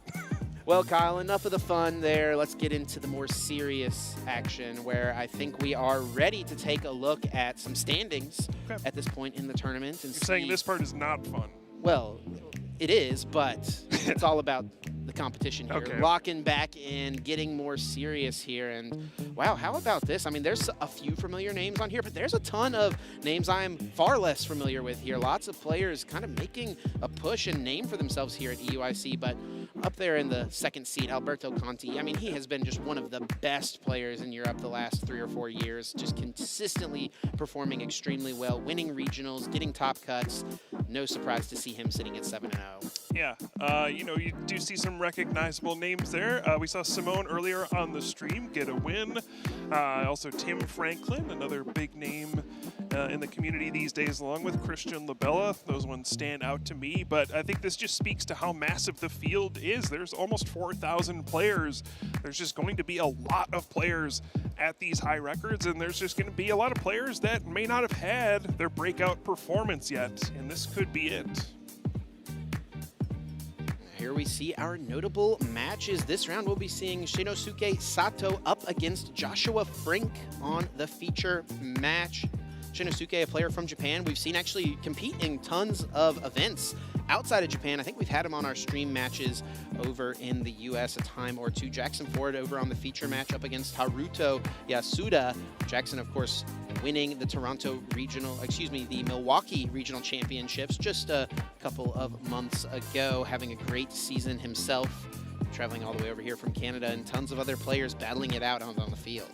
Well, Kyle, enough of the fun there. Let's get into the more serious action where I think we are ready to take a look at some standings at this point in the tournament. And You're saying this part is not fun. Well, it is, but it's all about the competition here. Okay. Locking back in, getting more serious here. And wow, how about this? I mean, there's a few familiar names on here, but there's a ton of names I'm far less familiar with here. Lots of players kind of making a push and name for themselves here at EUIC, but up there in the second seat, Alberto Conti. I mean, he has been just one of the best players in Europe the last 3 or 4 years, just consistently performing extremely well, winning regionals, getting top cuts. No surprise to see him sitting at 7-0. Yeah, you know, you do see some recognizable names there. We saw Simone earlier on the stream get a win. Also Tim Franklin, another big name in the community these days, along with Christian Labella. Those ones stand out to me, but I think this just speaks to how massive the field is. There's almost 4,000 players. There's just going to be a lot of players at these high records, and there's just going to be a lot of players that may not have had their breakout performance yet, and this could be it. Here we see our notable matches. This round we'll be seeing Shinosuke Sato up against Joshua Frink on the feature match. Shinosuke, a player from Japan, we've seen actually compete in tons of events outside of Japan. I think we've had him on our stream matches over in the US a time or two. Jackson Ford over on the feature match up against Haruto Yasuda. Jackson, of course, winning the the Milwaukee Regional Championships just a couple of months ago, having a great season himself, traveling all the way over here from Canada, and tons of other players battling it out on the field.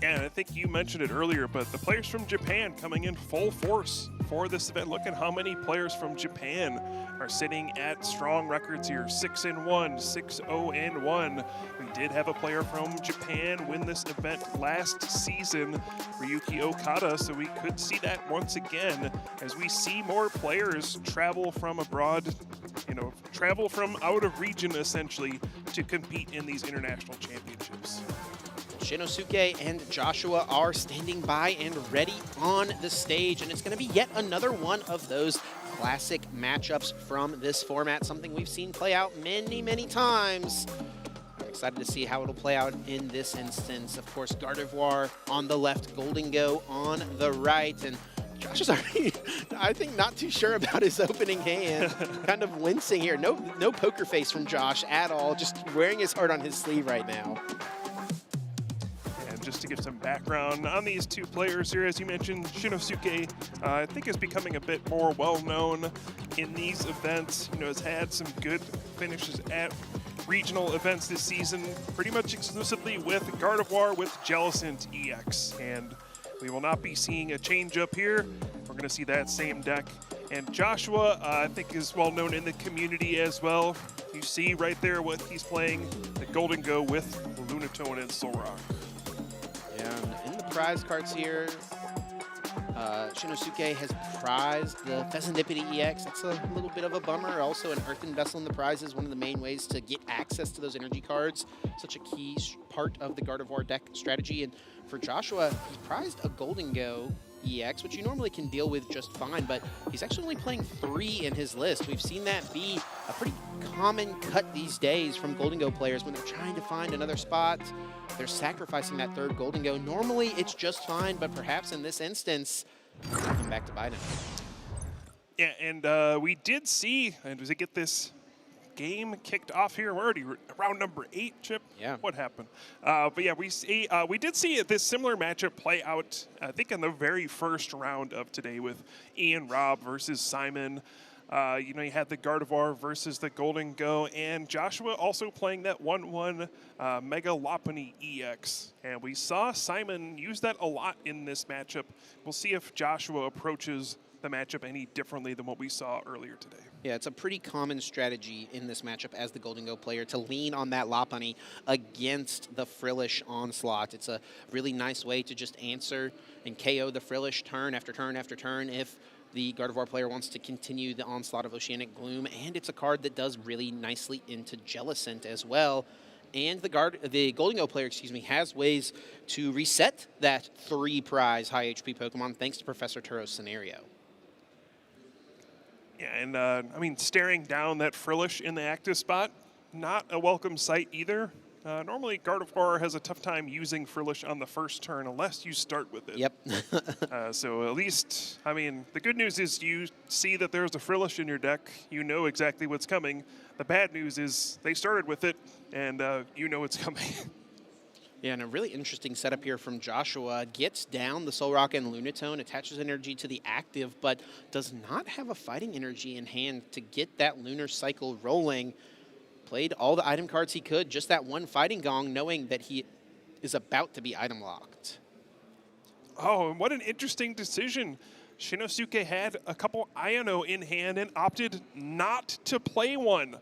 Yeah, and I think you mentioned it earlier, but the players from Japan coming in full force for this event. Look at how many players from Japan are sitting at strong records here. 6-1, 6-0-1. We did have a player from Japan win this event last season, Ryuki Okada, so we could see that once again as we see more players travel from abroad, you know, travel from out of region essentially to compete in these international championships. Shinosuke and Joshua are standing by and ready on the stage, and it's going to be yet another one of those classic matchups from this format, something we've seen play out many, many times. I'm excited to see how it'll play out in this instance. Of course, Gardevoir on the left, Golden Go on the right, and Josh is already, I think, not too sure about his opening hand. Kind of wincing here. No poker face from Josh at all, just wearing his heart on his sleeve right now. And just to give some background on these two players here, as you mentioned, Shinosuke, I think is becoming a bit more well-known in these events. You know, has had some good finishes at regional events this season, pretty much exclusively with Gardevoir with Jellicent EX. And we will not be seeing a change up here. We're going to see that same deck. And Joshua, I think, is well known in the community as well. You see right there what he's playing, the Golden Go with Lunatone and Solrock. Yeah, in the prize cards here, Shinosuke has prized the Pheasantipity EX. That's a little bit of a bummer. Also, an Earthen Vessel in the prize is one of the main ways to get access to those energy cards. Such a key part of the Gardevoir deck strategy. And for Joshua, he's prized a Golden Go EX, which you normally can deal with just fine, but he's actually only playing 3 in his list. We've seen that be a pretty common cut these days from Golden Go players when they're trying to find another spot. They're sacrificing that 3rd Golden Go. Normally, it's just fine, but perhaps in this instance, it's coming back to bite him. Yeah, and we did see, and does it get this game kicked off here? We're already round number 8, Chip. Yeah. What happened? But yeah, we did see this similar matchup play out, I think, in the very first round of today with Ian Robb versus Simon. You know, you had the Gardevoir versus the Golden Go, and Joshua also playing that 1-1 Mega Lopunny EX. And we saw Simon use that a lot in this matchup. We'll see if Joshua approaches the matchup any differently than what we saw earlier today. Yeah, it's a pretty common strategy in this matchup as the Golden Go player to lean on that Lopunny against the Frillish onslaught. It's a really nice way to just answer and KO the Frillish turn after turn after turn if the Gardevoir player wants to continue the onslaught of Oceanic Gloom, and it's a card that does really nicely into Jellicent as well. And the Golden Go player, has ways to reset that 3 prize high HP Pokemon thanks to Professor Turo's scenario. Yeah, and I mean, staring down that Frillish in the active spot, not a welcome sight either. Normally, Gardevoir has a tough time using Frillish on the first turn unless you start with it. Yep. So at least, I mean, the good news is you see that there's a Frillish in your deck. You know exactly what's coming. The bad news is they started with it, and you know it's coming. Yeah, and a really interesting setup here from Joshua. Gets down the Solrock and Lunatone, attaches energy to the active, but does not have a fighting energy in hand to get that Lunar Cycle rolling. Played all the item cards he could, just that one Fighting Gong, knowing that he is about to be item locked. Oh, and what an interesting decision. Shinosuke had a couple Iono in hand and opted not to play one.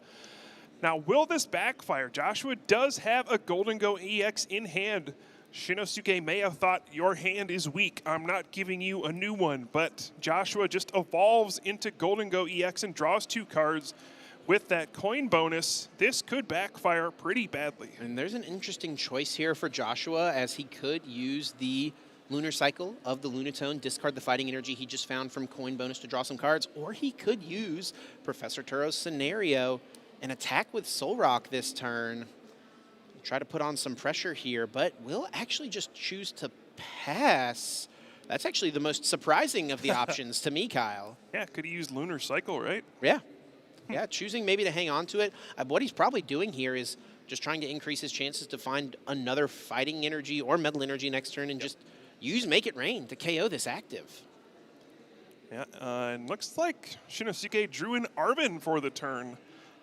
Now, will this backfire? Joshua does have a Golden Go EX in hand. Shinosuke may have thought, your hand is weak, I'm not giving you a new one, but Joshua just evolves into Golden Go EX and draws 2 cards. With that coin bonus, this could backfire pretty badly. And there's an interesting choice here for Joshua, as he could use the Lunar Cycle of the Lunatone, discard the fighting energy he just found from coin bonus to draw some cards, or he could use Professor Turo's scenario and attack with Solrock this turn. Try to put on some pressure here, but will actually just choose to pass. That's actually the most surprising of the options to me, Kyle. Yeah, could he use Lunar Cycle, right? Yeah. Yeah, choosing maybe to hang on to it. What he's probably doing here is just trying to increase his chances to find another fighting energy or metal energy next turn and just use Make It Rain to KO this active. Yeah, and looks like Shinosuke drew an Arven for the turn.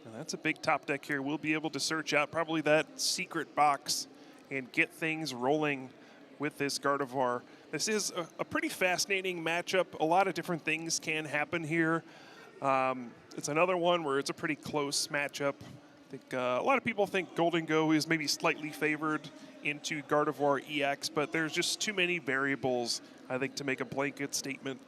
Now that's a big top deck here. We'll be able to search out probably that secret box and get things rolling with this Gardevoir. This is a pretty fascinating matchup. A lot of different things can happen here. It's another one where it's a pretty close matchup. I think a lot of people think Golden Go is maybe slightly favored into Gardevoir EX, but there's just too many variables, I think, to make a blanket statement.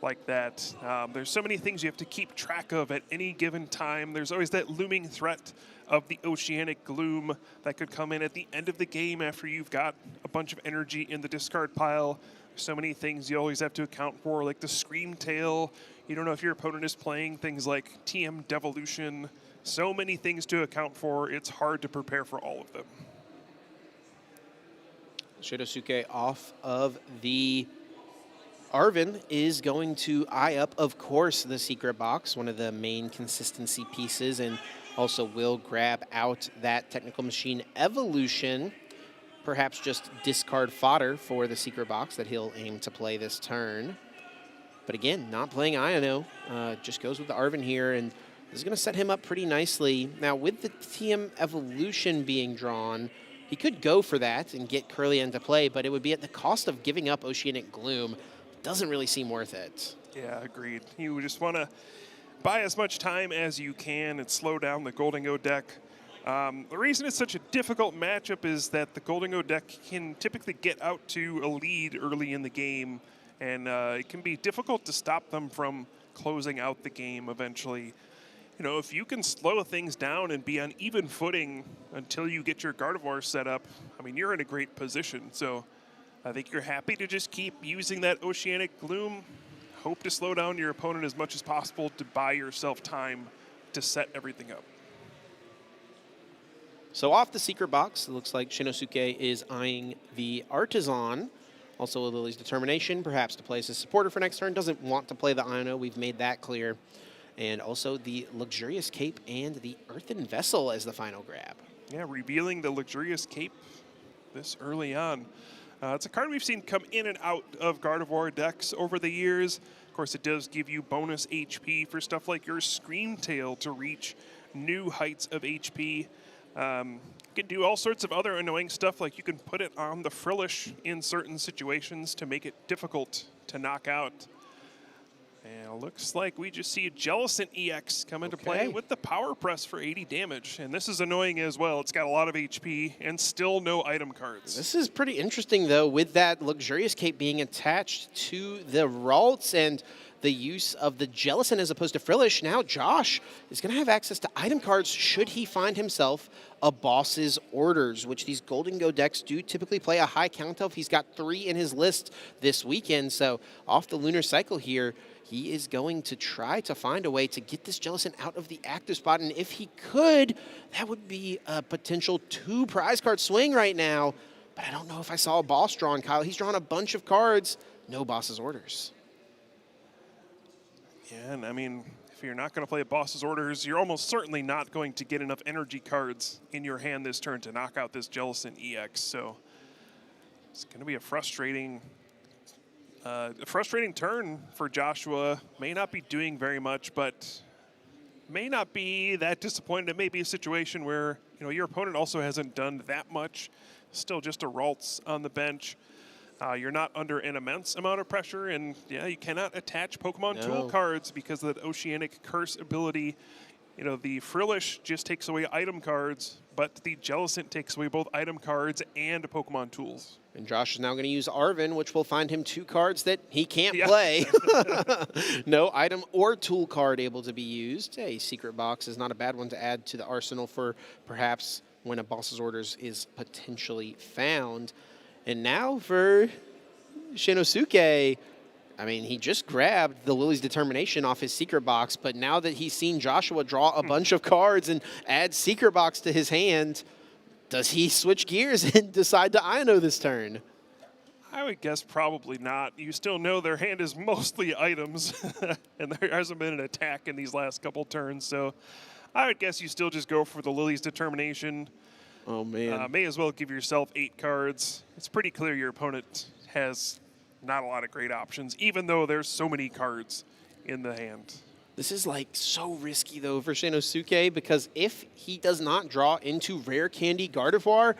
like that. There's so many things you have to keep track of at any given time. There's always that looming threat of the oceanic gloom that could come in at the end of the game after you've got a bunch of energy in the discard pile. There's so many things you always have to account for, like the Scream Tail. You don't know if your opponent is playing things like TM Devolution. So many things to account for. It's hard to prepare for all of them. Shinosuke off of the Arven is going to eye up, of course, the secret box, one of the main consistency pieces, and also will grab out that Technical Machine Evolution, perhaps just discard fodder for the secret box that he'll aim to play this turn. But again, not playing Iono, just goes with the Arven here, and this is going to set him up pretty nicely. Now, with the TM Evolution being drawn, he could go for that and get Curly into play, but it would be at the cost of giving up Oceanic Gloom. Doesn't really seem worth it. Yeah, agreed. You just want to buy as much time as you can and slow down the Golden Go deck. The reason it's such a difficult matchup is that the Golden Go deck can typically get out to a lead early in the game, and it can be difficult to stop them from closing out the game eventually. You know, if you can slow things down and be on even footing until you get your Gardevoir set up, I mean, you're in a great position. So I think you're happy to just keep using that Oceanic Gloom. Hope to slow down your opponent as much as possible to buy yourself time to set everything up. So off the secret box, it looks like Shinosuke is eyeing the Artisan. Also Lily's Determination, perhaps to play as a supporter for next turn. Doesn't want to play the Iono, we've made that clear. And also the Luxurious Cape and the Earthen Vessel as the final grab. Yeah, revealing the Luxurious Cape this early on. It's a card we've seen come in and out of Gardevoir decks over the years. Of course, it does give you bonus HP for stuff like your Scream Tail to reach new heights of HP. You can do all sorts of other annoying stuff, like you can put it on the Frillish in certain situations to make it difficult to knock out. And it looks like we just see a Jellicent EX come into play with the Power Press for 80 damage. And this is annoying as well. It's got a lot of HP and still no item cards. This is pretty interesting, though, with that Luxurious Cape being attached to the Ralts and the use of the Jellicent as opposed to Frillish. Now Josh is going to have access to item cards should he find himself a Boss's Orders, which these Golden Go decks do typically play a high count of. He's got 3 in his list this weekend, so off the Lunar Cycle here, he is going to try to find a way to get this Jellicent out of the active spot, and if he could, that would be a potential 2 prize card swing right now, but I don't know if I saw a boss drawn, Kyle. He's drawn a bunch of cards, no Boss's Orders. Yeah, and I mean, if you're not going to play a Boss's Orders, you're almost certainly not going to get enough energy cards in your hand this turn to knock out this Jellicent EX, so it's going to be a frustrating turn for Joshua. May not be doing very much, but may not be that disappointed. It may be a situation where, you know, your opponent also hasn't done that much. Still just a Ralts on the bench. You're not under an immense amount of pressure, and yeah, you cannot attach Pokemon Tool cards because of that Oceanic Curse ability. You know, the Frillish just takes away item cards, but the Jellicent takes away both item cards and Pokemon Tools. And Josh is now going to use Arven, which will find him 2 cards that he can't play. No item or tool card able to be used. A secret box is not a bad one to add to the arsenal for perhaps when a Boss's Orders is potentially found. And now for Shinosuke, I mean, he just grabbed the Lily's Determination off his secret box, but now that he's seen Joshua draw a bunch of cards and add secret box to his hand, does he switch gears and decide to Iono this turn? I would guess probably not. You still know their hand is mostly items, and there hasn't been an attack in these last couple turns, so I would guess you still just go for the Lily's Determination. Oh, man. May as well give yourself 8 cards. It's pretty clear your opponent has not a lot of great options, even though there's so many cards in the hand. This is like so risky though for Shinosuke, because if he does not draw into Rare Candy Gardevoir,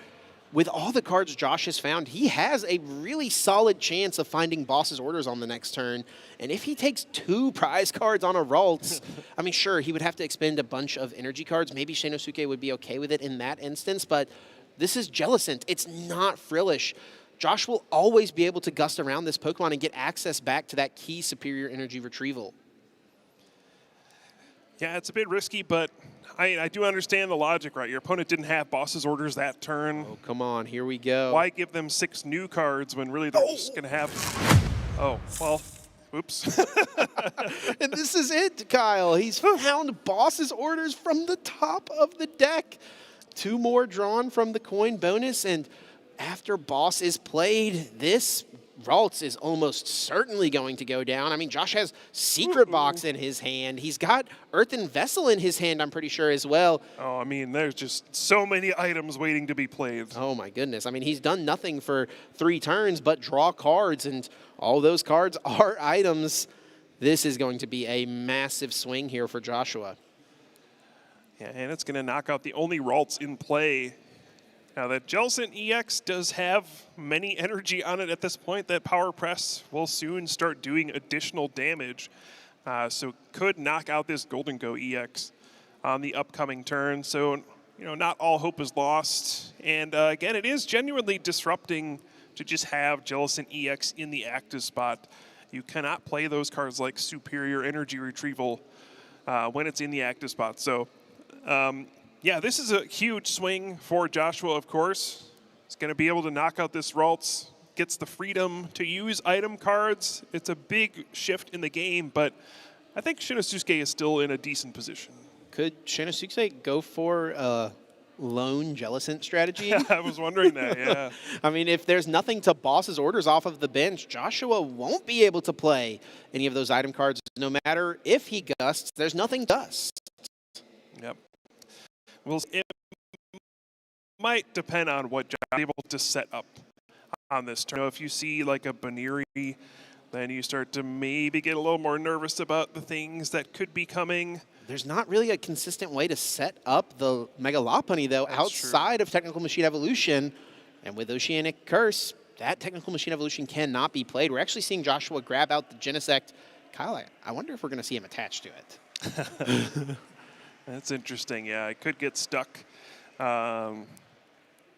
with all the cards Josh has found, he has a really solid chance of finding Boss's Orders on the next turn. And if he takes 2 prize cards on a Ralts, I mean, sure, he would have to expend a bunch of energy cards. Maybe Shinosuke would be okay with it in that instance, but this is Jellicent. It's not Frillish. Josh will always be able to gust around this Pokemon and get access back to that key superior energy retrieval. Yeah, it's a bit risky, but I do understand the logic, right? Your opponent didn't have boss's orders that turn. Oh, come on, here we go. Why give them 6 new cards when really they're just going to have... Oh, well, oops. And this is it, Kyle. He's found boss's orders from the top of the deck. 2 more drawn from the coin bonus, and after boss is played, this Ralts is almost certainly going to go down. I mean, Josh has Secret Box in his hand. He's got Earthen Vessel in his hand, I'm pretty sure, as well. Oh, I mean, there's just so many items waiting to be played. Oh, my goodness. I mean, he's done nothing for 3 turns but draw cards, and all those cards are items. This is going to be a massive swing here for Joshua. Yeah, and it's going to knock out the only Ralts in play. Now, that Jellicent EX does have many energy on it at this point. That Power Press will soon start doing additional damage. So could knock out this Golden Go EX on the upcoming turn. So, you know, not all hope is lost. And again, it is genuinely disrupting to just have Jellicent EX in the active spot. You cannot play those cards like Superior Energy Retrieval when it's in the active spot. So, yeah, this is a huge swing for Joshua, of course. He's going to be able to knock out this Ralts, gets the freedom to use item cards. It's a big shift in the game, but I think Shinosuke is still in a decent position. Could Shinosuke go for a lone Jellicent strategy? I was wondering that, yeah. I mean, if there's nothing to boss's orders off of the bench, Joshua won't be able to play any of those item cards. No matter if he gusts, there's nothing dust. Yep. Well, it might depend on what Josh is able to set up on this turn. You know, if you see like a Baniri, then you start to maybe get a little more nervous about the things that could be coming. There's not really a consistent way to set up the Mega Lopunny, though, outside of Technical Machine Evolution. And with Oceanic Curse, that Technical Machine Evolution cannot be played. We're actually seeing Joshua grab out the Genesect. Kyle, I wonder if we're going to see him attached to it. That's interesting. Yeah, it could get stuck. Yeah,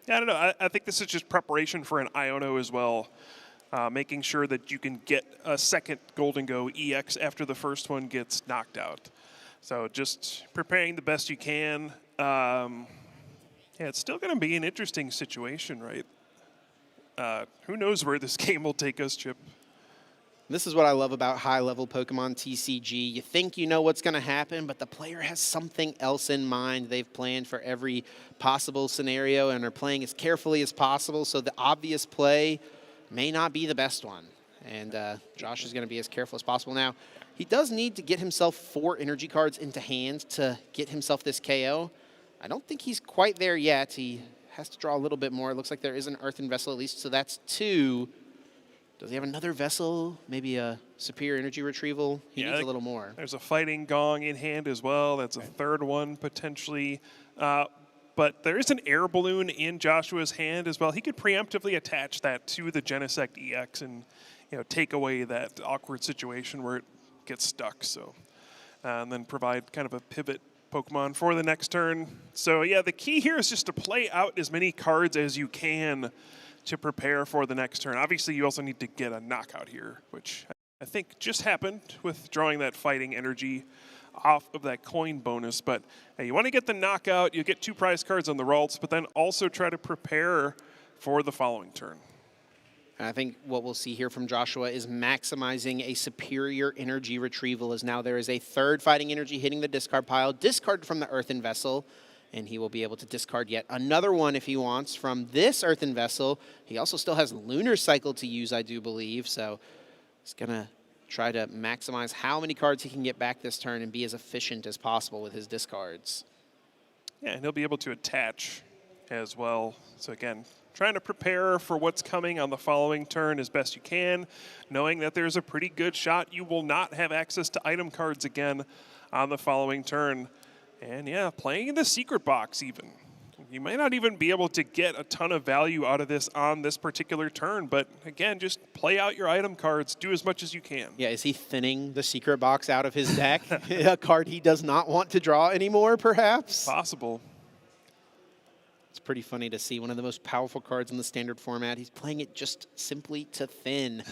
I don't know. I think this is just preparation for an Iono as well, making sure that you can get a second Golden Go EX after the first one gets knocked out. So just preparing the best you can. Yeah, it's still going to be an interesting situation, right? Who knows where this game will take us, Chip? This is what I love about high-level Pokemon TCG. You think you know what's going to happen, but the player has something else in mind. They've planned for every possible scenario and are playing as carefully as possible, so the obvious play may not be the best one. And Josh is going to be as careful as possible. Now, he does need to get himself 4 energy cards into hand to get himself this KO. I don't think he's quite there yet. He has to draw a little bit more. It looks like there is an Earthen Vessel at least, so that's 2. Does he have another Vessel? Maybe a Superior Energy Retrieval? He needs a little more. There's a Fighting Gong in hand as well. That's a 3rd one, potentially. But there is an Air Balloon in Joshua's hand as well. He could preemptively attach that to the Genesect EX and, you know, take away that awkward situation where it gets stuck. So, and then provide kind of a pivot Pokemon for the next turn. So, yeah, the key here is just to play out as many cards as you can to prepare for the next turn. Obviously, you also need to get a knockout here, which I think just happened with drawing that fighting energy off of that coin bonus. But hey, you want to get the knockout, you get 2 prize cards on the Ralts, but then also try to prepare for the following turn. And I think what we'll see here from Joshua is maximizing a superior energy retrieval, as now there is a 3rd fighting energy hitting the discard pile, discard from the Earthen Vessel, and he will be able to discard yet another one if he wants from this Earthen Vessel. He also still has Lunar Cycle to use, I do believe, so he's going to try to maximize how many cards he can get back this turn and be as efficient as possible with his discards. Yeah, and he'll be able to attach as well. So again, trying to prepare for what's coming on the following turn as best you can, knowing that there's a pretty good shot you will not have access to item cards again on the following turn. And yeah, playing in the secret box even. You might not even be able to get a ton of value out of this on this particular turn, but again, just play out your item cards, do as much as you can. Yeah, is he thinning the secret box out of his deck? A card he does not want to draw anymore, perhaps? Possible. It's pretty funny to see one of the most powerful cards in the standard format. He's playing it just simply to thin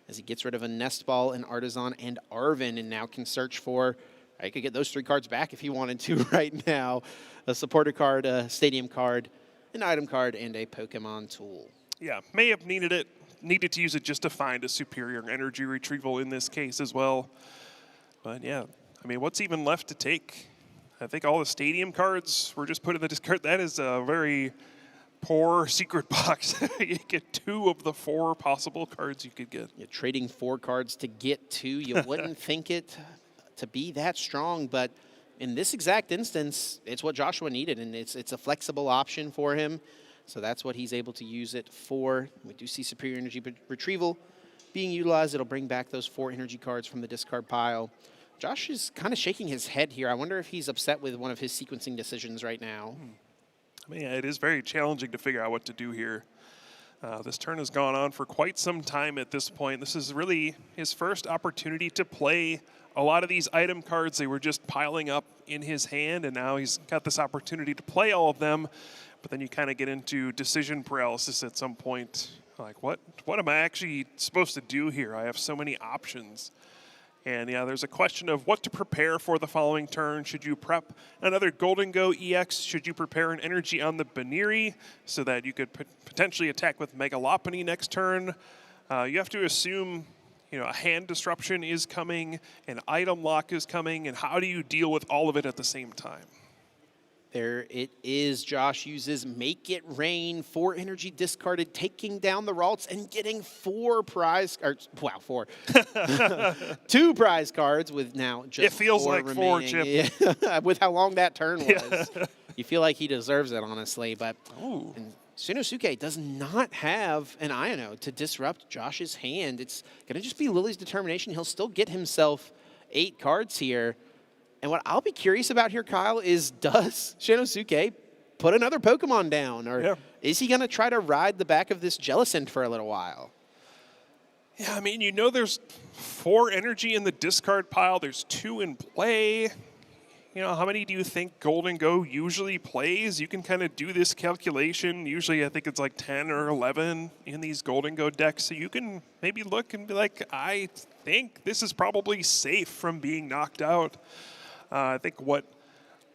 as he gets rid of a Nest Ball, an Artisan, and Arven, and now can search for, he could get those 3 cards back if he wanted to right now. A supporter card, a stadium card, an item card, and a Pokemon tool. Yeah, may have needed to use it just to find a superior energy retrieval in this case as well. But yeah, I mean, what's even left to take? I think all the stadium cards were just put in the discard. That is a very poor secret box. You get 2 of the 4 possible cards you could get. Yeah, trading 4 cards to get 2, you wouldn't think it to be that strong, but in this exact instance, it's what Joshua needed, and it's a flexible option for him. So that's what he's able to use it for. We do see superior energy retrieval being utilized. It'll bring back those 4 energy cards from the discard pile. Josh is kind of shaking his head here. I wonder if he's upset with one of his sequencing decisions right now. I mean, it is very challenging to figure out what to do here. This turn has gone on for quite some time at this point. This is really his first opportunity to play a lot of these item cards. They were just piling up in his hand, and now he's got this opportunity to play all of them. But then you kind of get into decision paralysis at some point. Like, what am I actually supposed to do here? I have so many options. And yeah, there's a question of what to prepare for the following turn. Should you prep another Golden Go EX? Should you prepare an energy on the Baniri so that you could potentially attack with Mega Lopunny next turn? You have to assume, a hand disruption is coming, an item lock is coming, and how do you deal with all of it at the same time? There it is. Josh uses Make It Rain, 4 energy discarded, taking down the Ralts and getting 4 prize cards. Wow, 4. 2 prize cards with now just it feels 4 like remaining. 4, Chip. Yeah. With how long that turn was. You feel like he deserves it, honestly. But Shinosuke does not have an Iono to disrupt Josh's hand. It's going to just be Lily's determination. He'll still get himself 8 cards here. And what I'll be curious about here, Kyle, is does Shinosuke put another Pokemon down? Or is he going to try to ride the back of this Jellicent for a little while? Yeah, I mean, there's 4 energy in the discard pile. There's 2 in play. How many do you think Golden Go usually plays? You can kind of do this calculation. Usually I think it's like 10 or 11 in these Golden Go decks. So you can maybe look and be like, I think this is probably safe from being knocked out. I think what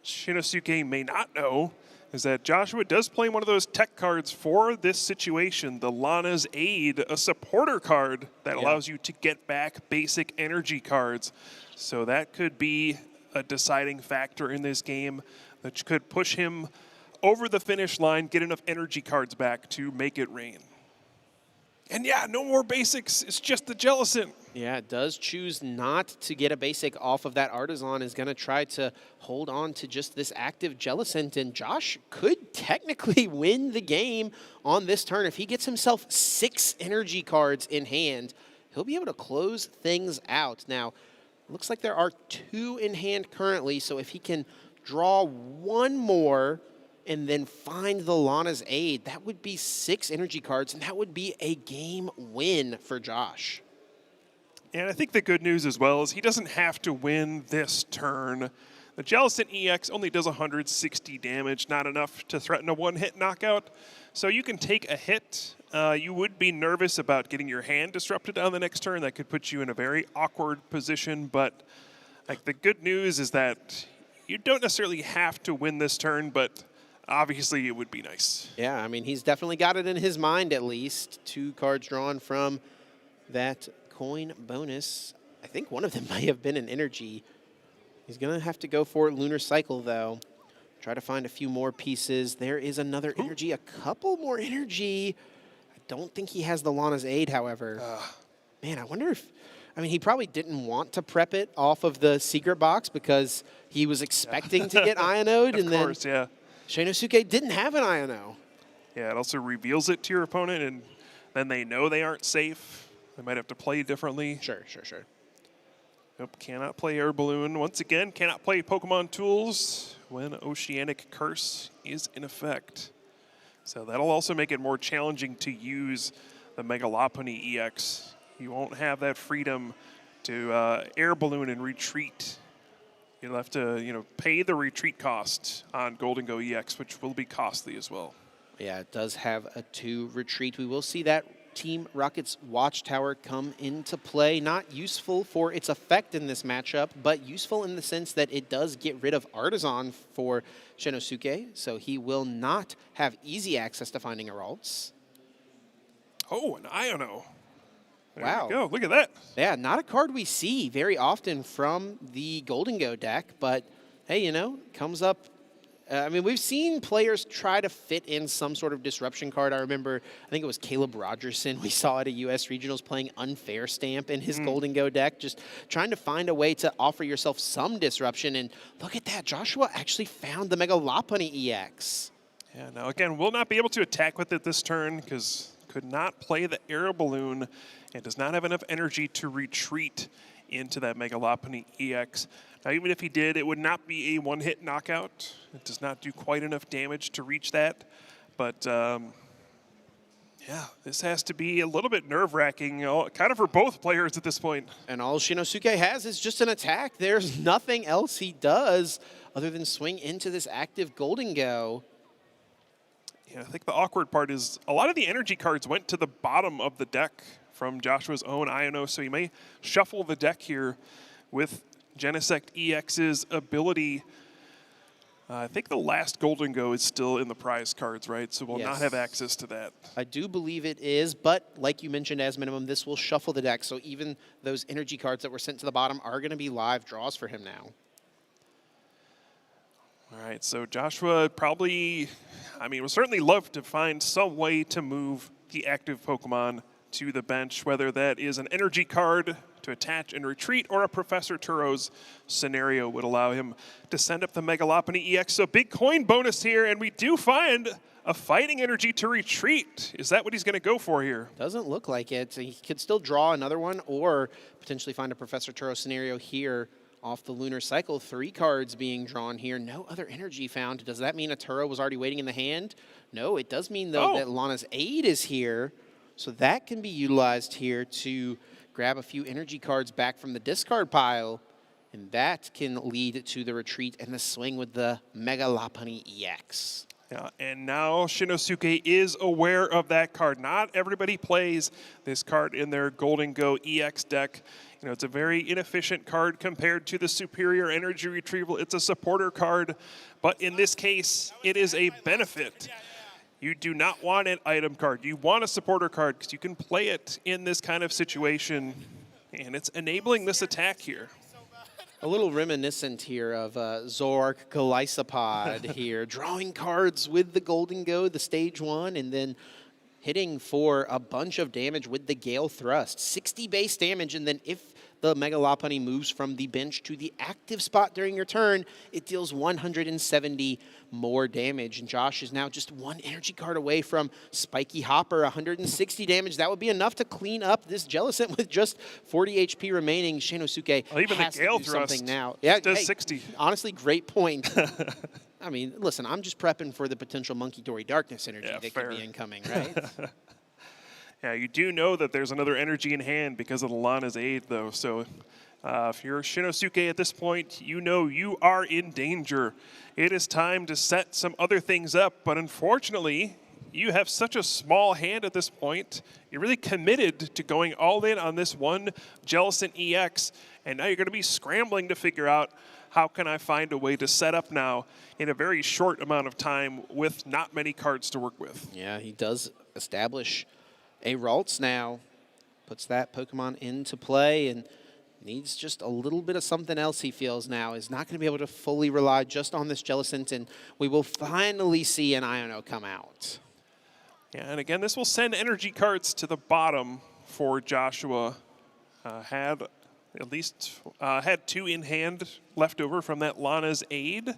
Shinosuke may not know is that Joshua does play one of those tech cards for this situation, the Lana's Aid, a supporter card that allows you to get back basic energy cards. So that could be a deciding factor in this game that could push him over the finish line, get enough energy cards back to make it rain. And yeah, no more basics. It's just the Jellicent. Yeah, it does choose not to get a basic off of that Artisan. Is going to try to hold on to just this active Jellicent. And Josh could technically win the game on this turn. If he gets himself 6 energy cards in hand, he'll be able to close things out. Now, it looks like there are 2 in hand currently. So if he can draw 1 more and then find the Lana's Aid, that would be 6 energy cards, and that would be a game win for Josh. And I think the good news as well is he doesn't have to win this turn. The Jellicent EX only does 160 damage, not enough to threaten a 1-hit knockout. So you can take a hit. You would be nervous about getting your hand disrupted on the next turn. That could put you in a very awkward position, but the good news is that you don't necessarily have to win this turn, but obviously it would be nice. Yeah, I mean, he's definitely got it in his mind at least. 2 cards drawn from that coin bonus. I think one of them might have been an energy. He's going to have to go for Lunar Cycle, though. Try to find a few more pieces. There is another energy, a couple more energy. I don't think he has the Lana's Aid, however. Man, I wonder if... I mean, he probably didn't want to prep it off of the secret box because he was expecting to get Iono'd. Of course, yeah. Shinosuke didn't have an Iono. Yeah, it also reveals it to your opponent, and then they know they aren't safe. They might have to play differently. Sure. Nope, cannot play Air Balloon. Once again, cannot play Pokemon Tools when Oceanic Curse is in effect. So that'll also make it more challenging to use the Mega Lopunny EX. You won't have that freedom to Air Balloon and retreat. You'll have to, pay the retreat cost on Golden Go EX, which will be costly as well. Yeah, it does have a 2 retreat. We will see that Team Rocket's Watchtower come into play. Not useful for its effect in this matchup, but useful in the sense that it does get rid of Artisan for Shinosuke, so he will not have easy access to finding Heralds. Oh, an Iono. There Wow. we go. Look at that. Yeah, not a card we see very often from the Golden Go deck, but hey, you know, comes up. I mean, we've seen players try to fit in some sort of disruption card. I remember, I think it was Caleb Rogerson we saw at a US Regionals playing Unfair Stamp in his Golden Go deck, just trying to find a way to offer yourself some disruption. And look at that, Joshua actually found the Mega Lopunny EX. Yeah, now again, will not be able to attack with it this turn because could not play the Aero Balloon and does not have enough energy to retreat into that Mega Lopunny EX. Now, even if he did, it would not be a one-hit knockout. It does not do quite enough damage to reach that. But, yeah, this has to be a little bit nerve-wracking, kind of for both players at this point. And all Shinosuke has is just an attack. There's nothing else he does other than swing into this active Golden Go. Yeah, I think the awkward part is a lot of the energy cards went to the bottom of the deck from Joshua's own Iono, so he may shuffle the deck here with Genesect EX's ability. I think the last Golden Go is still in the prize cards, right? So we'll not have access to that. I do believe it is, but like you mentioned, as minimum, this will shuffle the deck. So even those energy cards that were sent to the bottom are going to be live draws for him now. All right, so Joshua probably, I mean, would certainly love to find some way to move the active Pokemon to the bench, whether that is an energy card to attach and retreat, or a Professor Turo's scenario would allow him to send up the Mega Lopunny EX. So big coin bonus here, and we do find a fighting energy to retreat. Is that what he's going to go for here? Doesn't look like it. He could still draw another one or potentially find a Professor Turo scenario here off the Lunar Cycle. 3 cards being drawn here. No other energy found. Does that mean a Turo was already waiting in the hand? No, it does mean, though, that Lana's Aid is here. So that can be utilized here to grab a few energy cards back from the discard pile. And that can lead to the retreat and the swing with the Mega Lopunny EX. Yeah, and now Shinosuke is aware of that card. Not everybody plays this card in their Golden Go EX deck. You know, it's a very inefficient card compared to the superior energy retrieval. It's a supporter card, but in this case, it is a benefit. You do not want an item card. You want a supporter card because you can play it in this kind of situation, and it's enabling this attack here. A little reminiscent here of Zork Glycopod here, drawing cards with the Golden Go, the stage 1, and then hitting for a bunch of damage with the Gale Thrust. 60 base damage, and then if the Mega Lopunny moves from the bench to the active spot during your turn, it deals 170 more damage. And Josh is now just 1 energy card away from Spiky Hopper, 160 damage. That would be enough to clean up this Jellicent with just 40 HP remaining. Shinosuke even has the Gale to do Thrust something now. Yeah, does 60. Honestly, great point. I mean, listen, I'm just prepping for the potential Monkey Dory Darkness energy that could be incoming, right? Yeah, you do know that there's another energy in hand because of the Lana's Aid, though. So if you're Shinosuke at this point, you know you are in danger. It is time to set some other things up, but unfortunately, you have such a small hand at this point. You're really committed to going all in on this one Jellicent EX, and now you're going to be scrambling to figure out how can I find a way to set up now in a very short amount of time with not many cards to work with. Yeah, he does establish a Ralts now, puts that Pokemon into play, and needs just a little bit of something else he feels now. Is not going to be able to fully rely just on this Jellicent, and we will finally see an Iono come out. Yeah, and again, this will send energy cards to the bottom for Joshua. Had 2 in hand left over from that Lana's Aid,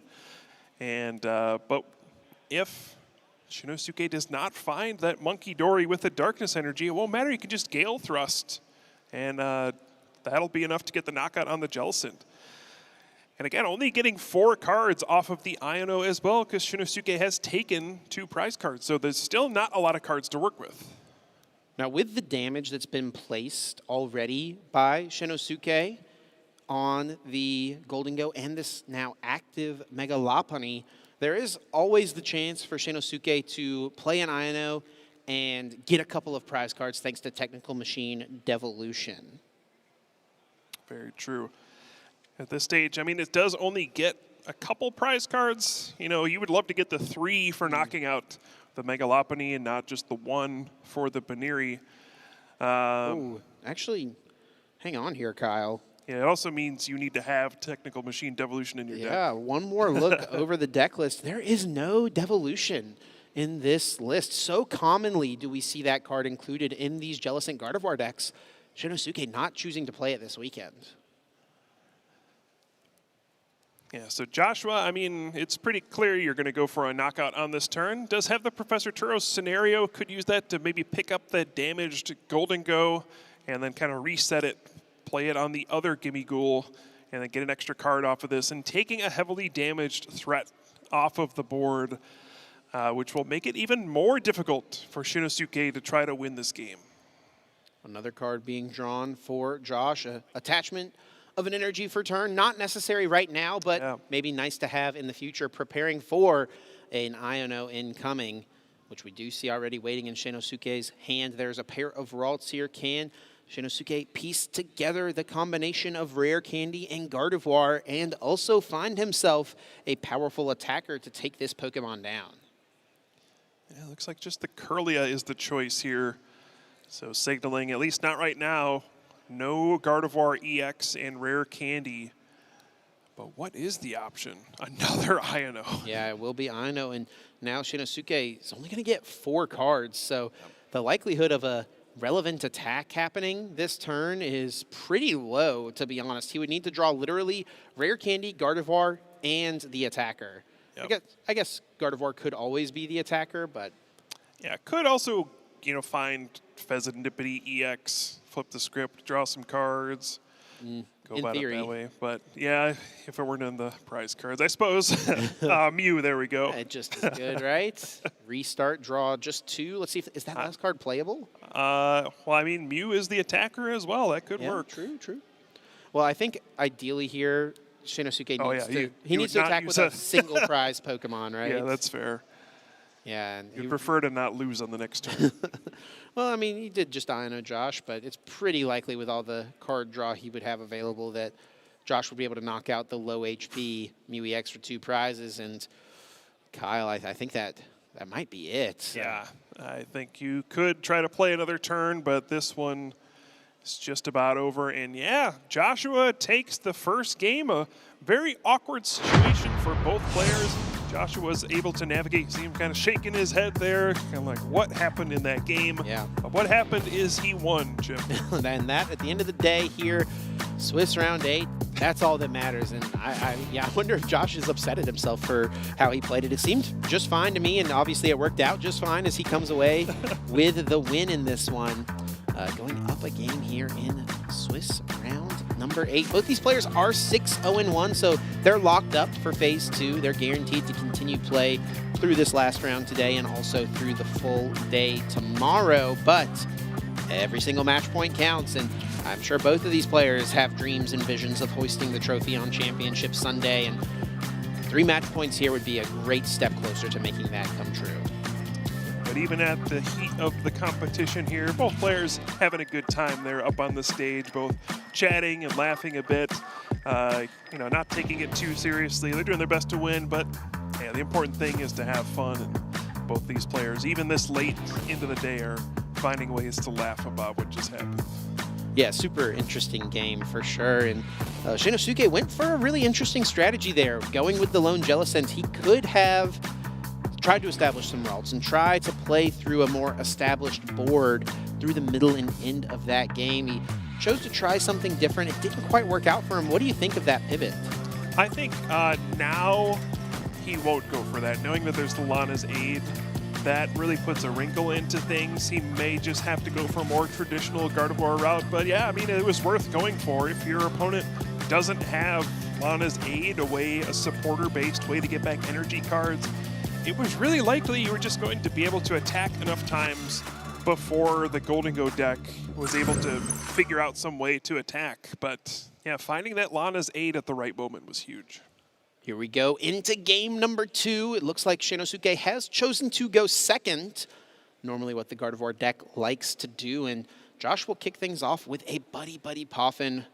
and but if Shinosuke does not find that Monkey Dory with the Darkness energy, it won't matter. You can just Gale Thrust, and that'll be enough to get the knockout on the Jellicent. And again, only getting 4 cards off of the Iono as well, because Shinosuke has taken 2 prize cards. So there's still not a lot of cards to work with. Now, with the damage that's been placed already by Shinosuke on the Golden Go and this now active Mega Lopunny, There is always the chance for Shinosuke to play an Iono and get a couple of prize cards thanks to Technical Machine Devolution. Very true. At this stage, I mean, it does only get a couple prize cards. You know, you would love to get the 3 for knocking out the Megalopony and not just the 1 for the Baniri. Oh, actually, hang on here, Kyle. Yeah, it also means you need to have Technical Machine Devolution in your deck. Yeah, one more look over the deck list. There is no Devolution in this list. So commonly do we see that card included in these Jellicent Gardevoir decks. Shinosuke not choosing to play it this weekend. Yeah, so Joshua, I mean, it's pretty clear you're going to go for a knockout on this turn. Does have the Professor Turo's scenario, could use that to maybe pick up that damaged Golden Go and then kind of reset it, play it on the other Gimme Ghoul, and then get an extra card off of this, and taking a heavily damaged threat off of the board, which will make it even more difficult for Shinosuke to try to win this game. Another card being drawn for Josh, attachment of an energy for turn. Not necessary right now, but maybe nice to have in the future, preparing for an Iono incoming, which we do see already waiting in Shinosuke's hand. There's a pair of Ralts here. Can Shinosuke piece together the combination of Rare Candy and Gardevoir and also find himself a powerful attacker to take this Pokemon down? Yeah, looks like just the Curlia is the choice here. So signaling, at least not right now, no Gardevoir EX and Rare Candy. But what is the option? Another Iono. Yeah, it will be Iono, and now Shinosuke is only going to get 4 cards, so the likelihood of a relevant attack happening this turn is pretty low, to be honest. He would need to draw literally Rare Candy, Gardevoir, and the attacker. Yep. I guess Gardevoir could always be the attacker, but... Yeah, could also, you know, find Pheasantipity EX, flip the script, draw some cards, go about it that way. But yeah, if it weren't in the prize cards, I suppose. Mew, there we go. Just as good, right? Restart, draw just 2. Let's see, is that last card playable? Well, I mean, Mew is the attacker as well. That could work. True. Well, I think ideally here, Shinosuke needs to attack with a single prize Pokemon, right? Yeah, that's fair. Yeah, and you'd prefer to not lose on the next turn. Well, I mean, he did just Iono Josh, but it's pretty likely with all the card draw he would have available that Josh would be able to knock out the low HP Mew EX for 2 prizes. And Kyle, I think that might be it. Yeah, I think you could try to play another turn, but this one is just about over. And yeah, Joshua takes the first game, a very awkward situation for both players. Joshua was able to navigate, see him kind of shaking his head there, kind of like, what happened in that game? Yeah. What happened is he won, Jim. And that, at the end of the day here, Swiss round 8, that's all that matters. And I wonder if Josh is upset at himself for how he played it. It seemed just fine to me, and obviously it worked out just fine as he comes away with the win in this one. Going up a game here in Swiss round number 8. Both these players are 6-0-1, so they're locked up for Phase 2. They're guaranteed to continue play through this last round today and also through the full day tomorrow. But every single match point counts, and I'm sure both of these players have dreams and visions of hoisting the trophy on Championship Sunday, and 3 match points here would be a great step closer to making that come true. But even at the heat of the competition here, both players having a good time there up on the stage, both chatting and laughing a bit, you know, not taking it too seriously. They're doing their best to win, but yeah, the important thing is to have fun. And both these players, even this late into the day, are finding ways to laugh about what just happened. Yeah, super interesting game for sure. And Shinosuke went for a really interesting strategy there, going with the lone Jellicent. He could have tried to establish some routes and try to play through a more established board through the middle and end of that game. He chose to try something different. It didn't quite work out for him. What do you think of that pivot? I think now he won't go for that. Knowing that there's the Lana's Aid, that really puts a wrinkle into things. He may just have to go for a more traditional Gardevoir route. But yeah, I mean, it was worth going for. If your opponent doesn't have Lana's Aid, a supporter-based way to get back energy cards, it was really likely you were just going to be able to attack enough times before the Golden Go deck was able to figure out some way to attack. But yeah, finding that Lana's Aid at the right moment was huge. Here we go into game number 2. It looks like Shinosuke has chosen to go second. Normally what the Gardevoir deck likes to do. And Josh will kick things off with a Buddy Buddy Poffin.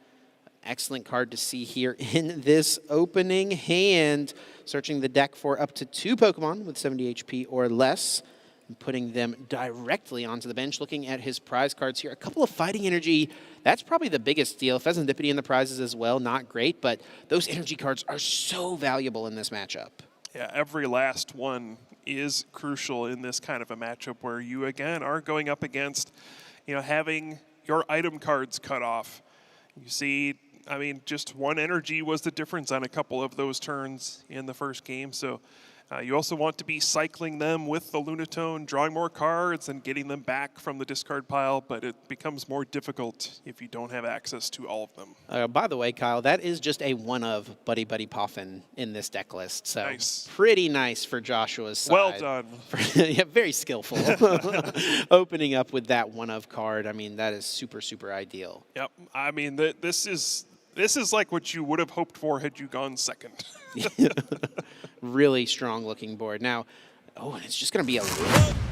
Excellent card to see here in this opening hand. Searching the deck for up to 2 Pokemon with 70 HP or less. And putting them directly onto the bench. Looking at his prize cards here. A couple of Fighting Energy. That's probably the biggest deal. Pheasantipity in the prizes as well. Not great, but those energy cards are so valuable in this matchup. Yeah, every last one is crucial in this kind of a matchup where you, again, are going up against, having your item cards cut off. You see, I mean, just 1 energy was the difference on a couple of those turns in the first game. So you also want to be cycling them with the Lunatone, drawing more cards and getting them back from the discard pile, but it becomes more difficult if you don't have access to all of them. By the way, Kyle, that is just a one of Buddy Buddy Poffin in this deck list. So nice. Pretty nice for Joshua's side. Well done. Yeah, very skillful. Opening up with that one of card, I mean, that is super, super ideal. Yep. I mean, this is like what you would have hoped for had you gone second. Really strong looking board. Now, and it's just going to be a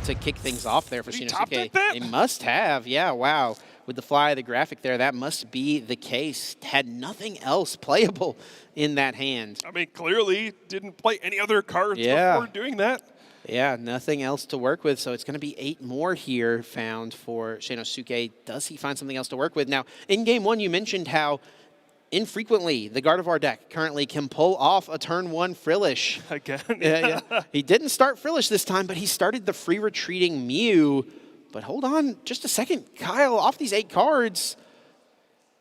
to kick things off there for Shinosuke. They must have. Yeah, wow. With the fly of the graphic there, that must be the case. Had nothing else playable in that hand. I mean, clearly didn't play any other cards before doing that. Yeah, nothing else to work with, so it's going to be 8 more here found for Shinosuke. Does he find something else to work with? Now, in game 1, you mentioned how infrequently the Gardevoir deck currently can pull off a turn 1 Frillish. Again. Yeah. He didn't start Frillish this time, but he started the free retreating Mew. But hold on just a second. Kyle, off these 8 cards,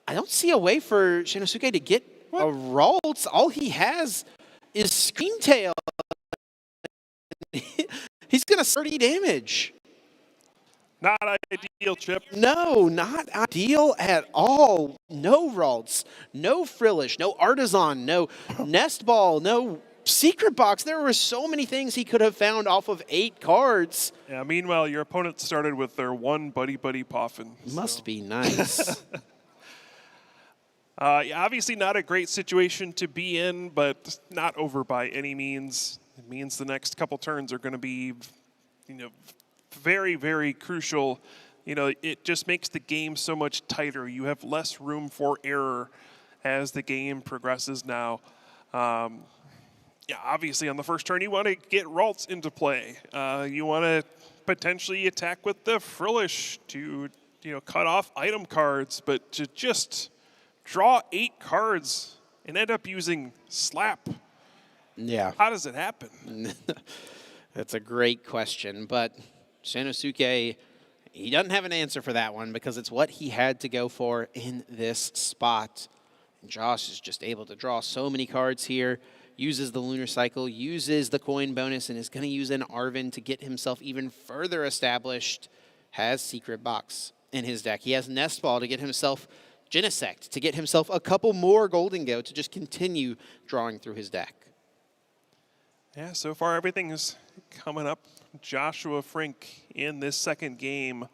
I don't see a way for Shinosuke to get a Ralts. All he has is Screamtail. He's going to 30 damage. Not ideal, Chip. No, not ideal at all. No Ralts, no Frillish, no Artisan, no Nest Ball, no Secret Box. There were so many things he could have found off of 8 cards. Yeah, meanwhile, your opponent started with their 1 Buddy Buddy Poffin. Must be nice. Yeah, obviously not a great situation to be in, but not over by any means. It means the next couple turns are going to be, very, very crucial. It just makes the game so much tighter. You have less room for error as the game progresses now. Yeah, obviously on the first turn, you want to get Ralts into play. You want to potentially attack with the Frillish to, cut off item cards, but to just draw 8 cards and end up using Slap. Yeah. How does it happen? That's a great question, but Shinosuke, he doesn't have an answer for that one because it's what he had to go for in this spot. And Josh is just able to draw so many cards here, uses the Lunar Cycle, uses the coin bonus, and is going to use an Arven to get himself even further established. Has Secret Box in his deck. He has Nest Ball to get himself Genesect, to get himself a couple more Golden Go to just continue drawing through his deck. Yeah, so far everything is coming up Joshua Frink in this second game.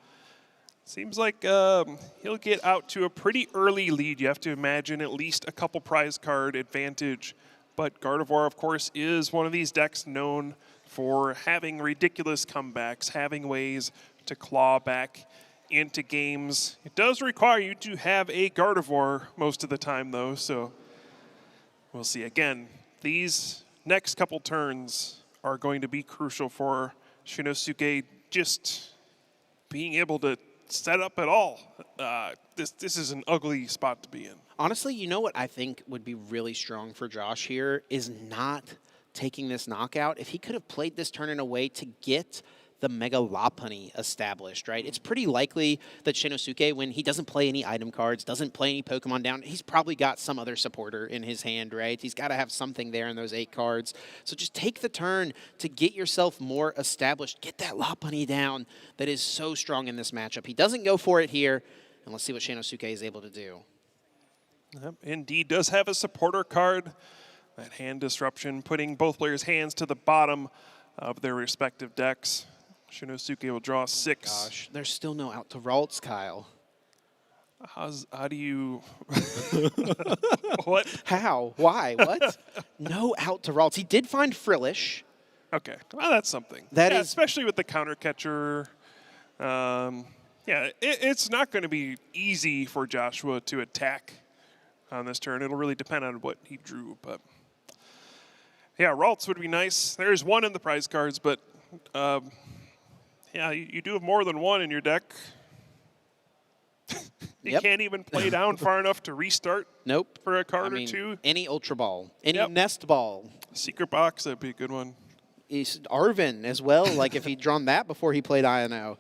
Seems like he'll get out to a pretty early lead. You have to imagine at least a couple prize card advantage. But Gardevoir, of course, is one of these decks known for having ridiculous comebacks, having ways to claw back into games. It does require you to have a Gardevoir most of the time, though, so we'll see. Again, these next couple turns are going to be crucial for Shinosuke just being able to set up at all. This is an ugly spot to be in. Honestly, you know what I think would be really strong for Josh here is not taking this knockout. If he could have played this turn in a way to get the Mega Lopunny established, right? It's pretty likely that Shinosuke, when he doesn't play any item cards, doesn't play any Pokemon down, he's probably got some other supporter in his hand, right? He's got to have something there in those 8 cards. So just take the turn to get yourself more established. Get that Lopunny down that is so strong in this matchup. He doesn't go for it here, and let's see what Shinosuke is able to do. Yep, indeed does have a supporter card. That hand disruption, putting both players' hands to the bottom of their respective decks. Shinosuke will draw 6. Gosh, there's still no out to Ralts, Kyle. How do you... What? How? Why? What? No out to Ralts. He did find Frillish. Okay, well, that's something. That yeah, is- especially with the counter catcher. Yeah, it's not going to be easy for Joshua to attack on this turn. It'll really depend on what he drew, but yeah, Ralts would be nice. There's one in the prize cards, but yeah, you do have more than one in your deck. You can't even play down far enough to restart. Nope. For a card I mean, or two. Any Ultra Ball, any Nest Ball. Secret Box, that'd be a good one. Arvin as well, like if he'd drawn that before he played INO.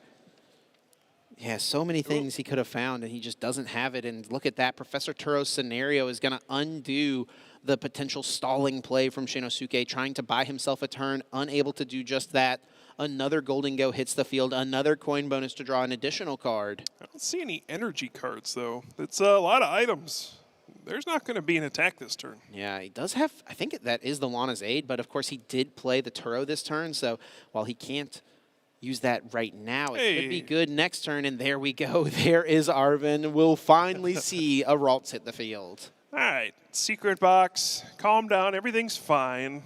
Yeah, so many things he could have found, and he just doesn't have it. And look at that. Professor Turo's scenario is going to undo the potential stalling play from Shinosuke, trying to buy himself a turn, unable to do just that. Another Golden Go hits the field, another coin bonus to draw an additional card. I don't see any energy cards, though. It's a lot of items. There's not going to be an attack this turn. Yeah, he does have, I think that is the Lana's Aid, but of course he did play the Turo this turn, so while he can't use that right now, it could be good next turn, and there we go. There is Arvin. We'll finally see a Ralts hit the field. All right, Secret Box, calm down, everything's fine.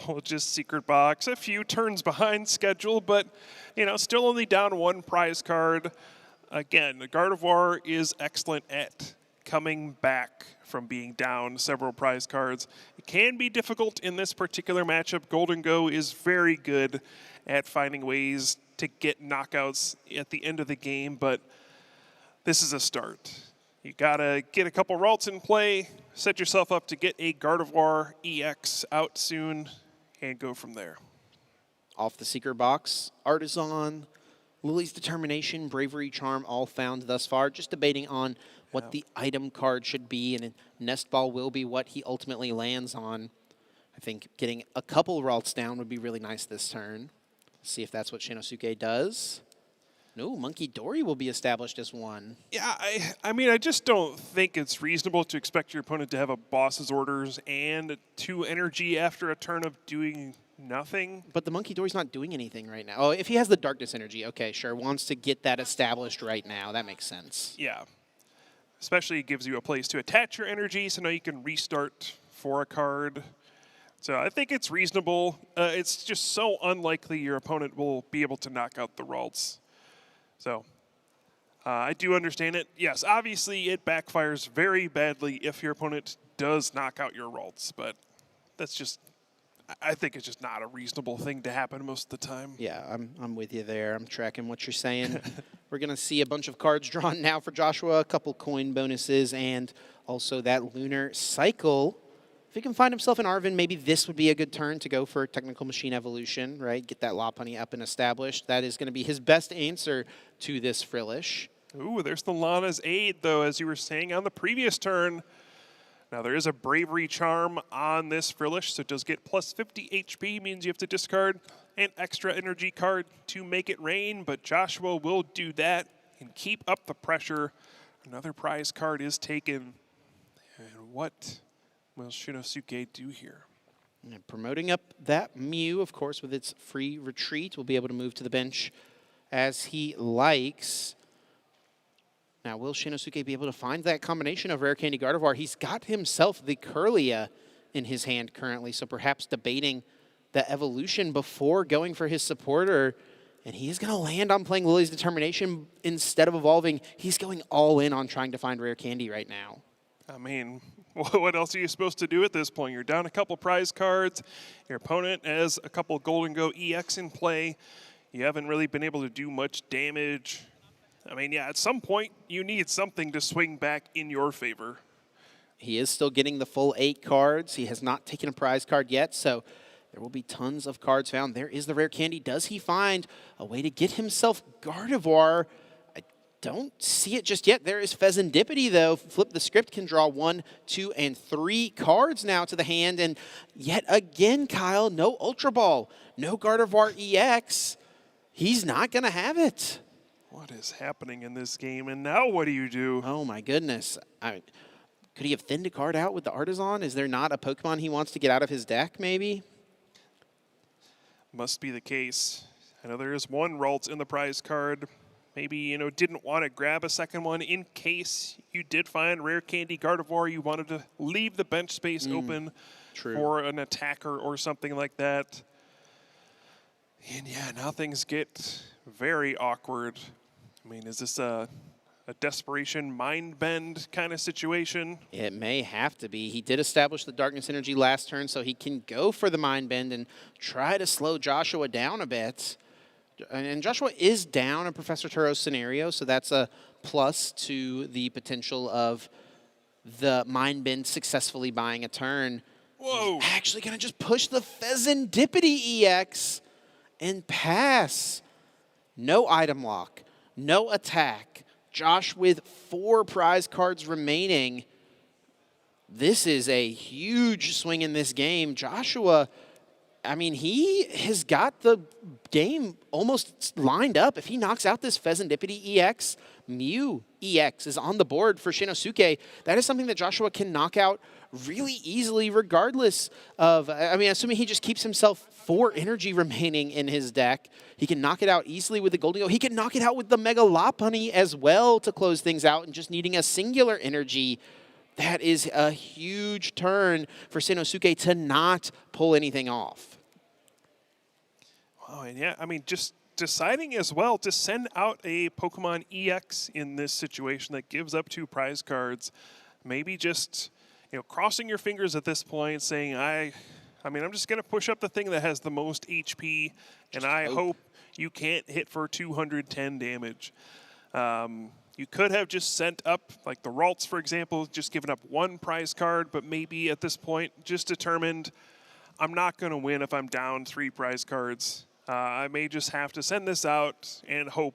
We'll just Secret Box, a few turns behind schedule, but, you know, still only down one prize card. Again, the Gardevoir is excellent at coming back from being down several prize cards. It can be difficult in this particular matchup. Golden Go is very good at finding ways to get knockouts at the end of the game, but this is a start. You gotta get a couple Ralts in play, set yourself up to get a Gardevoir EX out soon, and go from there. Off the Secret Box, Artisan, Lily's Determination, Bravery, Charm, all found thus far. Just debating on what the item card should be, and Nest Ball will be what he ultimately lands on. I think getting a couple Ralts down would be really nice this turn. See if that's what Shinosuke does. No, Monkey Dory will be established as one. Yeah, I mean, I just don't think it's reasonable to expect your opponent to have a boss's orders and 2 energy after a turn of doing nothing. But the Monkey Dory's not doing anything right now. Oh, if he has the Darkness energy, okay, sure. Wants to get that established right now. That makes sense. Yeah. Especially it gives you a place to attach your energy, so now you can restart for a card. So I think it's reasonable. It's just so unlikely your opponent will be able to knock out the Ralts. So I do understand it. Yes, obviously it backfires very badly if your opponent does knock out your Ralts, but that's just, I think it's just not a reasonable thing to happen most of the time. Yeah, I'm with you there. I'm tracking what you're saying. We're going to see a bunch of cards drawn now for Joshua, a couple coin bonuses, and also that Lunar Cycle. If he can find himself in Arvin, maybe this would be a good turn to go for Technical Machine Evolution, right? Get that Lopunny up and established. That is going to be his best answer to this Frillish. Ooh, there's the Lana's Aid, though, as you were saying on the previous turn. Now, there is a Bravery Charm on this Frillish, so it does get plus 50 HP, means you have to discard an extra energy card to make it rain, but Joshua will do that and keep up the pressure. Another prize card is taken. And what will Shinosuke do here? And promoting up that Mew, of course, with its free retreat, will be able to move to the bench as he likes. Now, will Shinosuke be able to find that combination of Rare Candy Gardevoir? He's got himself the Curlia in his hand currently, so perhaps debating the evolution before going for his supporter. And he is going to land on playing Lily's Determination instead of evolving. He's going all in on trying to find Rare Candy right now. I mean, what else are you supposed to do at this point? You're down a couple prize cards. Your opponent has a couple Golden Go EX in play. You haven't really been able to do much damage. I mean, yeah, at some point, you need something to swing back in your favor. He is still getting the full 8 cards. He has not taken a prize card yet, so there will be tons of cards found. There is the Rare Candy. Does he find a way to get himself Gardevoir? I don't see it just yet. There is Pheasantipity, though. Flip the Script can draw 1, 2, and 3 cards now to the hand. And yet again, Kyle, no Ultra Ball, no Gardevoir EX. He's not going to have it. What is happening in this game? And now what do you do? Oh, my goodness. Could he have thinned a card out with the Artisan? Is there not a Pokemon he wants to get out of his deck, maybe? Must be the case. I know there is one Ralts in the prize card. maybe, you know, didn't want to grab a second one in case you did find Rare Candy Gardevoir. You wanted to leave the bench space open for an attacker or something like that. And yeah, now things get very awkward. I mean, is this a desperation mind bend kind of situation? It may have to be. He did establish the Darkness Energy last turn, so he can go for the mind bend and try to slow Joshua down a bit. And Joshua is down in Professor Turo's scenario, so that's a plus to the potential of the mind bend successfully buying a turn. Whoa! He's actually going to just push the Fezandipity EX and pass. No item lock, no attack. Josh with 4 prize cards remaining. This is a huge swing in this game. Joshua, I mean, he has got the game almost lined up. If he knocks out this Fezandipity EX, Mew EX is on the board for Shinosuke. That is something that Joshua can knock out really easily regardless of, I mean, assuming he just keeps himself 4 energy remaining in his deck. He can knock it out easily with the Golden Go. He can knock it out with the Mega Lopunny as well to close things out and just needing a singular energy. That is a huge turn for Shinosuke to not pull anything off. Wow, and yeah, I mean, just deciding as well to send out a Pokemon EX in this situation that gives up 2 prize cards. Maybe just, you know, crossing your fingers at this point, saying, I mean, I'm just going to push up the thing that has the most HP, and I hope you can't hit for 210 damage. You could have just sent up, like the Ralts, for example, just given up 1 prize card, but maybe at this point just determined I'm not going to win if I'm down 3 prize cards. I may just have to send this out and hope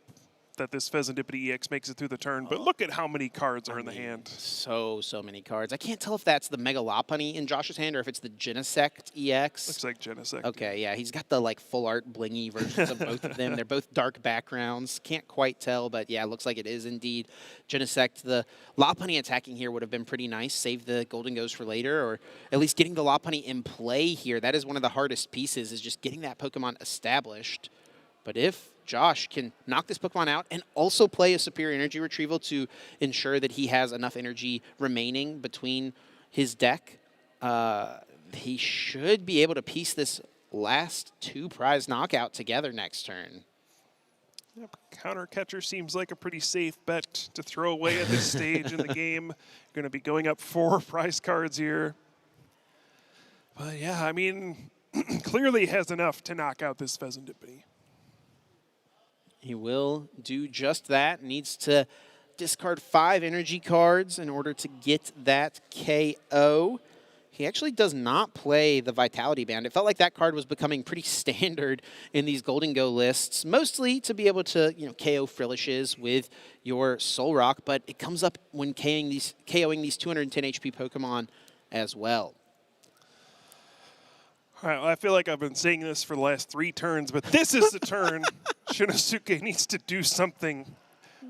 that this Fezandipity EX makes it through the turn. But look at how many cards are in the hand. So many cards. I can't tell if that's the Mega Lopunny in Josh's hand or if it's the Genesect EX. Looks like Genesect. Okay, yeah. He's got the like full art blingy versions of both of them. They're both dark backgrounds. Can't quite tell, but yeah, it looks like it is indeed Genesect. The Lopunny attacking here would have been pretty nice. Save the Golden Goes for later, or at least getting the Lopunny in play here. That is one of the hardest pieces, is just getting that Pokemon established. But if Josh can knock this Pokemon out and also play a Superior Energy Retrieval to ensure that he has enough energy remaining between his deck, he should be able to piece this last 2 prize knockout together next turn. Yep, Counter Catcher seems like a pretty safe bet to throw away at this stage in the game. Going to be going up 4 prize cards here. But yeah, I mean, clearly has enough to knock out this Fezandipity. He will do just that. Needs to discard 5 energy cards in order to get that KO. He actually does not play the Vitality Band. It felt like that card was becoming pretty standard in these Golden Go lists, mostly to be able to, you know, KO Frillishes with your Soul Rock, but it comes up when KOing these 210 HP Pokemon as well. All right, well, I feel like I've been saying this for the last 3 turns, but this is the turn Shinosuke needs to do something.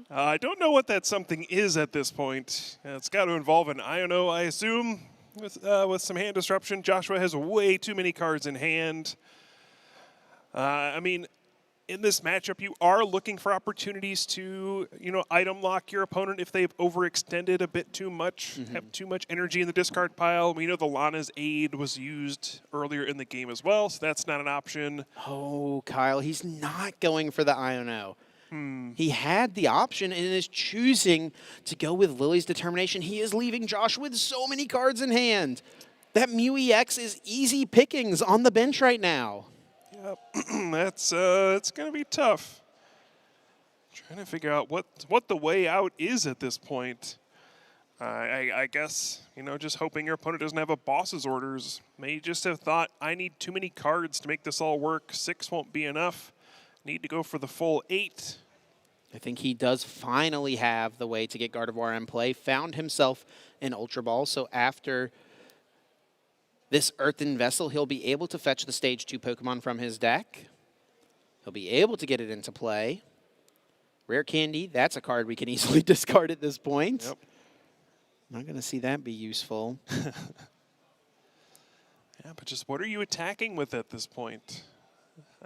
I don't know what that something is at this point. It's got to involve an Iono, I assume, with some hand disruption. Joshua has way too many cards in hand. I mean, in this matchup, you are looking for opportunities to, you know, item lock your opponent if they've overextended a bit too much, have too much energy in the discard pile. We know the Lana's Aid was used earlier in the game as well, so that's not an option. Oh, Kyle, he's not going for the Iono. He had the option and is choosing to go with Lily's Determination. He is leaving Josh with so many cards in hand. That Mew EX is easy pickings on the bench right now. Yep, that's it's gonna be tough. Trying to figure out what the way out is at this point. I guess, you know, just hoping your opponent doesn't have a boss's orders. May just have thought, I need too many cards to make this all work. 6 won't be enough. Need to go for the full 8. I think he does finally have the way to get Gardevoir in play. Found himself an Ultra Ball, so after this Earthen Vessel, he'll be able to fetch the Stage 2 Pokemon from his deck. He'll be able to get it into play. Rare Candy, that's a card we can easily discard at this point. Yep. Not going to see that be useful. Yeah, but just what are you attacking with at this point?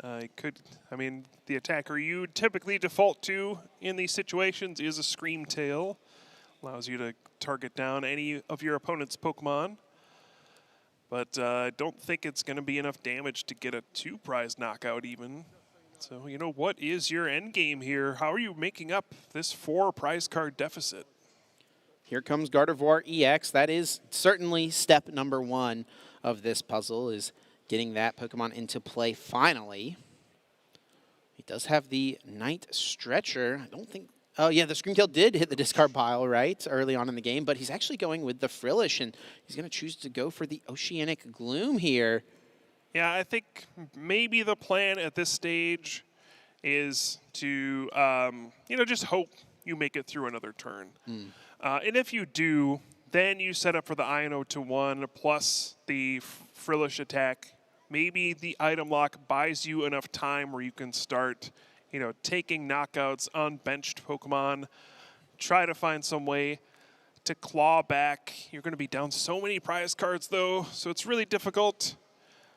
The attacker you typically default to in these situations is a Scream Tail. Allows you to target down any of your opponent's Pokemon. But I don't think it's going to be enough damage to get a 2-prize knockout even. So, what is your end game here? How are you making up this 4-prize card deficit? Here comes Gardevoir EX. That is certainly step number 1 of this puzzle, is getting that Pokemon into play finally. He does have the Night Stretcher. I don't think... Oh, yeah, the Scream Tail did hit the discard pile, right, early on in the game, but he's actually going with the Frillish, and he's going to choose to go for the Oceanic Gloom here. Yeah, I think maybe the plan at this stage is to, just hope you make it through another turn. And if you do, then you set up for the Ino to 1 plus the Frillish attack. Maybe the item lock buys you enough time where you can start, taking knockouts on benched Pokemon. Try to find some way to claw back. You're going to be down so many prize cards, though, so it's really difficult.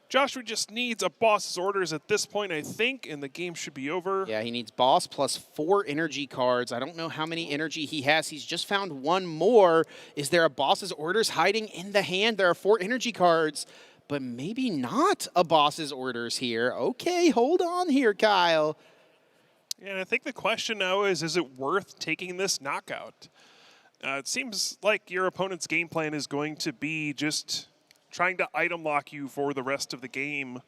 Joshua just needs a boss's orders at this point, I think, and the game should be over. Yeah, he needs boss plus 4 energy cards. I don't know how many energy he has. He's just found 1 more. Is there a boss's orders hiding in the hand? There are 4 energy cards, but maybe not a boss's orders here. Okay, hold on here, Kyle. Yeah, and I think the question now is it worth taking this knockout? It seems like your opponent's game plan is going to be just trying to item lock you for the rest of the game.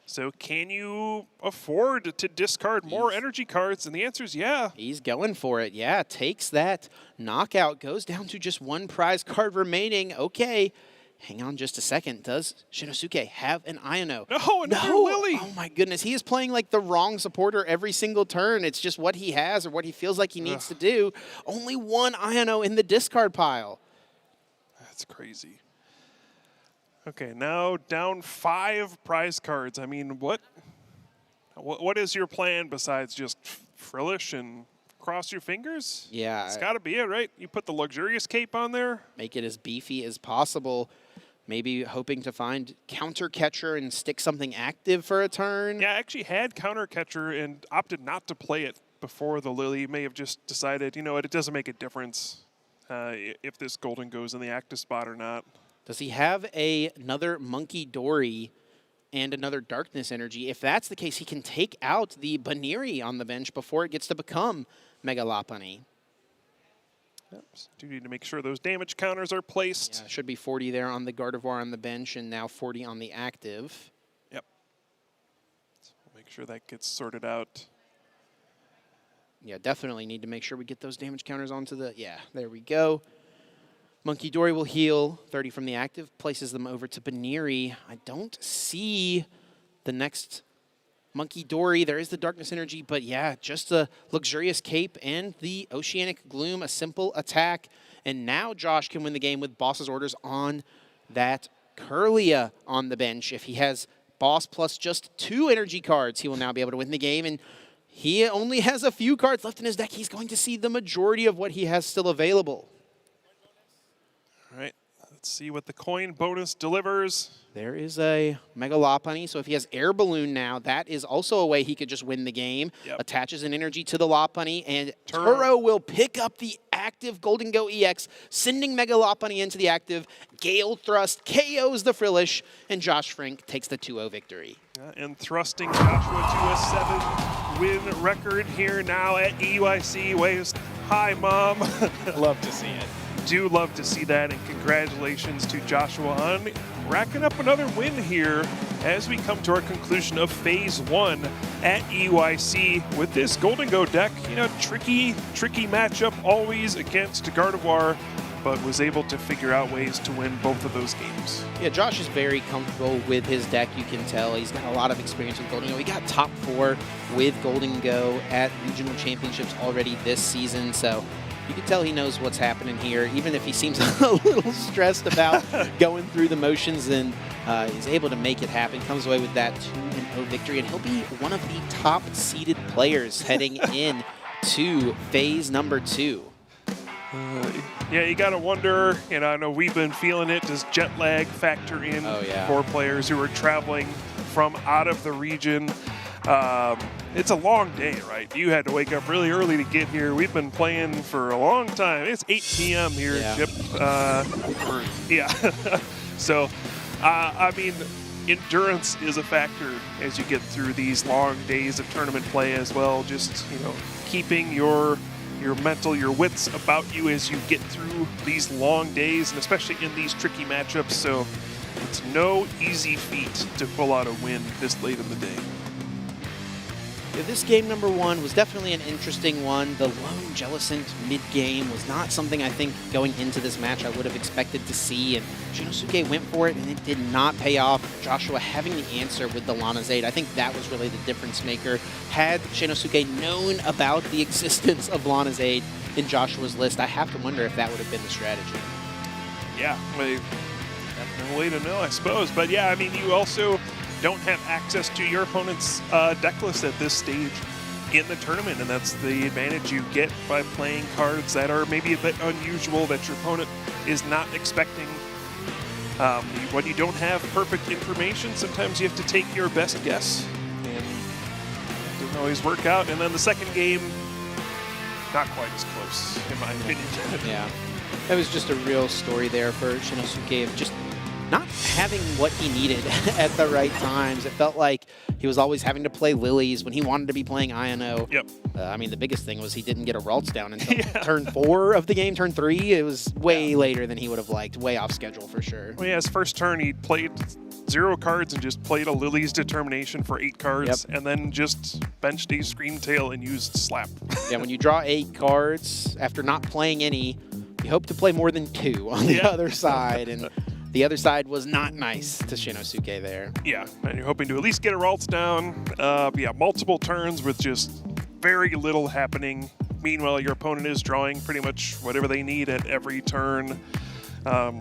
So can you afford to discard more energy cards? And the answer is yeah. He's going for it. Yeah, takes that knockout, goes down to just 1 prize card remaining. Okay, hang on just a second. Does Shinosuke have an Ino? No, another Lily. Oh my goodness, he is playing like the wrong supporter every single turn. It's just what he has or what he feels like he needs to do. Only 1 Ino in the discard pile. That's crazy. Okay, now down 5 prize cards. I mean, what is your plan besides just Frillish and cross your fingers? Yeah. It's got to be it, right? You put the luxurious cape on there. Make it as beefy as possible. Maybe hoping to find Counter Catcher and stick something active for a turn. Yeah, I actually had Counter Catcher and opted not to play it before the Lily. May have just decided, it doesn't make a difference if this Golden goes in the active spot or not. Does he have another Monkey Dory and another Darkness Energy? If that's the case, he can take out the Baniri on the bench before it gets to become Mega Lopunny. Do need to make sure those damage counters are placed. Yeah, should be 40 there on the Gardevoir on the bench and now 40 on the active. Yep. So we'll make sure that gets sorted out. Yeah, definitely need to make sure we get those damage counters onto the... Yeah, there we go. Monkey Dory will heal 30 from the active, places them over to Baniri. I don't see the next Monkey Dory. There is the Darkness Energy, but yeah, just a luxurious cape and the Oceanic Gloom, a simple attack. And now Josh can win the game with boss's orders on that Kirlia on the bench. If he has boss plus just 2 energy cards, he will now be able to win the game. And he only has a few cards left in his deck. He's going to see the majority of what he has still available. All right, let's see what the coin bonus delivers. There is a Mega Lopunny, so if he has Air Balloon now, that is also a way he could just win the game. Yep. Attaches an energy to the Lopunny, and Turo will pick up the active Golden Go EX, sending Mega Lopunny into the active. Gale Thrust KOs the Frillish, and Josh Frank takes the 2-0 victory. And thrusting Joshua to a 7-win record here now at EUIC West. Hi, Mom. Love to see it. Do love to see that, and congratulations to Joshua on racking up another win here as we come to our conclusion of Phase 1 at EUIC with this Golden Go deck. Tricky matchup always against Gardevoir, but was able to figure out ways to win both of those games. Yeah, Josh is very comfortable with his deck, you can tell. He's got a lot of experience with Golden Go. He got top 4 with Golden Go at regional championships already this season, so you can tell he knows what's happening here, even if he seems a little stressed about going through the motions, and he's able to make it happen. Comes away with that 2-0 victory, and he'll be one of the top-seeded players heading in to phase number 2. Yeah, you got to wonder, I know we've been feeling it, does jet lag factor in for players who are traveling from out of the region? it's a long day, right? You had to wake up really early to get here. We've been playing for a long time. It's 8 p.m. here, Chip. So, I mean, endurance is a factor as you get through these long days of tournament play as well. Just, you know, keeping your mental, your wits about you as you get through these long days, and especially in these tricky matchups. So it's no easy feat to pull out a win this late in the day. Yeah, this game number 1 was definitely an interesting one. The lone Jellicent mid-game was not something I think going into this match I would have expected to see, and Shinosuke went for it and it did not pay off. Joshua having the answer with the Lanazade, I think that was really the difference maker. Had Shinosuke known about the existence of Lanazade in Joshua's list, I have to wonder if that would have been the strategy. Yeah, well, no way to know, I suppose. But yeah, I mean, you also don't have access to your opponent's deck list at this stage in the tournament, and that's the advantage you get by playing cards that are maybe a bit unusual that your opponent is not expecting. When you don't have perfect information, sometimes you have to take your best guess, and it doesn't always work out. And then the second game, not quite as close, in my opinion. Yeah, that was just a real story there for Shinosuke of just not having what he needed at the right times. It felt like he was always having to play Lilies when he wanted to be playing INO. Yep. I mean, the biggest thing was he didn't get a Ralts down until turn 4 of the game. Turn 3, it was way later than he would have liked. Way off schedule for sure. Well, yeah, his first turn, he played 0 cards and just played a Lily's Determination for 8 cards, and then just benched a Screamtail and used Slap. Yeah, when you draw 8 cards after not playing any, you hope to play more than 2 on the other side, and the other side was not nice to Shinosuke there. Yeah, and you're hoping to at least get a Ralts down. Yeah, multiple turns with just very little happening. Meanwhile, your opponent is drawing pretty much whatever they need at every turn. Yeah,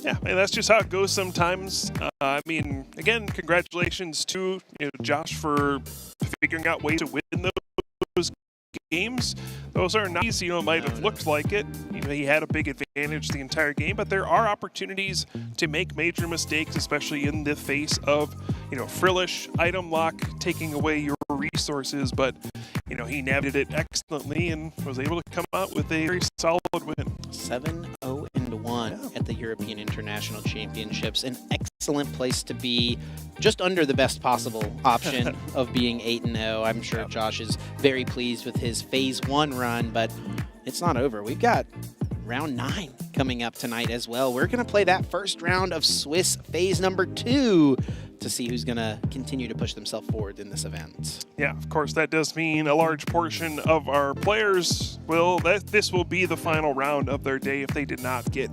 and that's just how it goes sometimes. I mean, again, congratulations to Josh for figuring out ways to win those games. Those are not easy. It might have looked like it. He had a big advantage the entire game, but there are opportunities to make major mistakes, especially in the face of, frillish item lock taking away your resources. But, he navigated it excellently and was able to come out with a very solid win. 7-0-1 at the European International Championships. An excellent place to be, just under the best possible option of being 8-0. I'm sure Josh is very pleased with his Phase 1 run, but it's not over. We've got round 9 coming up tonight as well. We're going to play that first round of Swiss Phase number 2 to see who's going to continue to push themselves forward in this event. Yeah, of course, that does mean a large portion of our players this will be the final round of their day if they did not get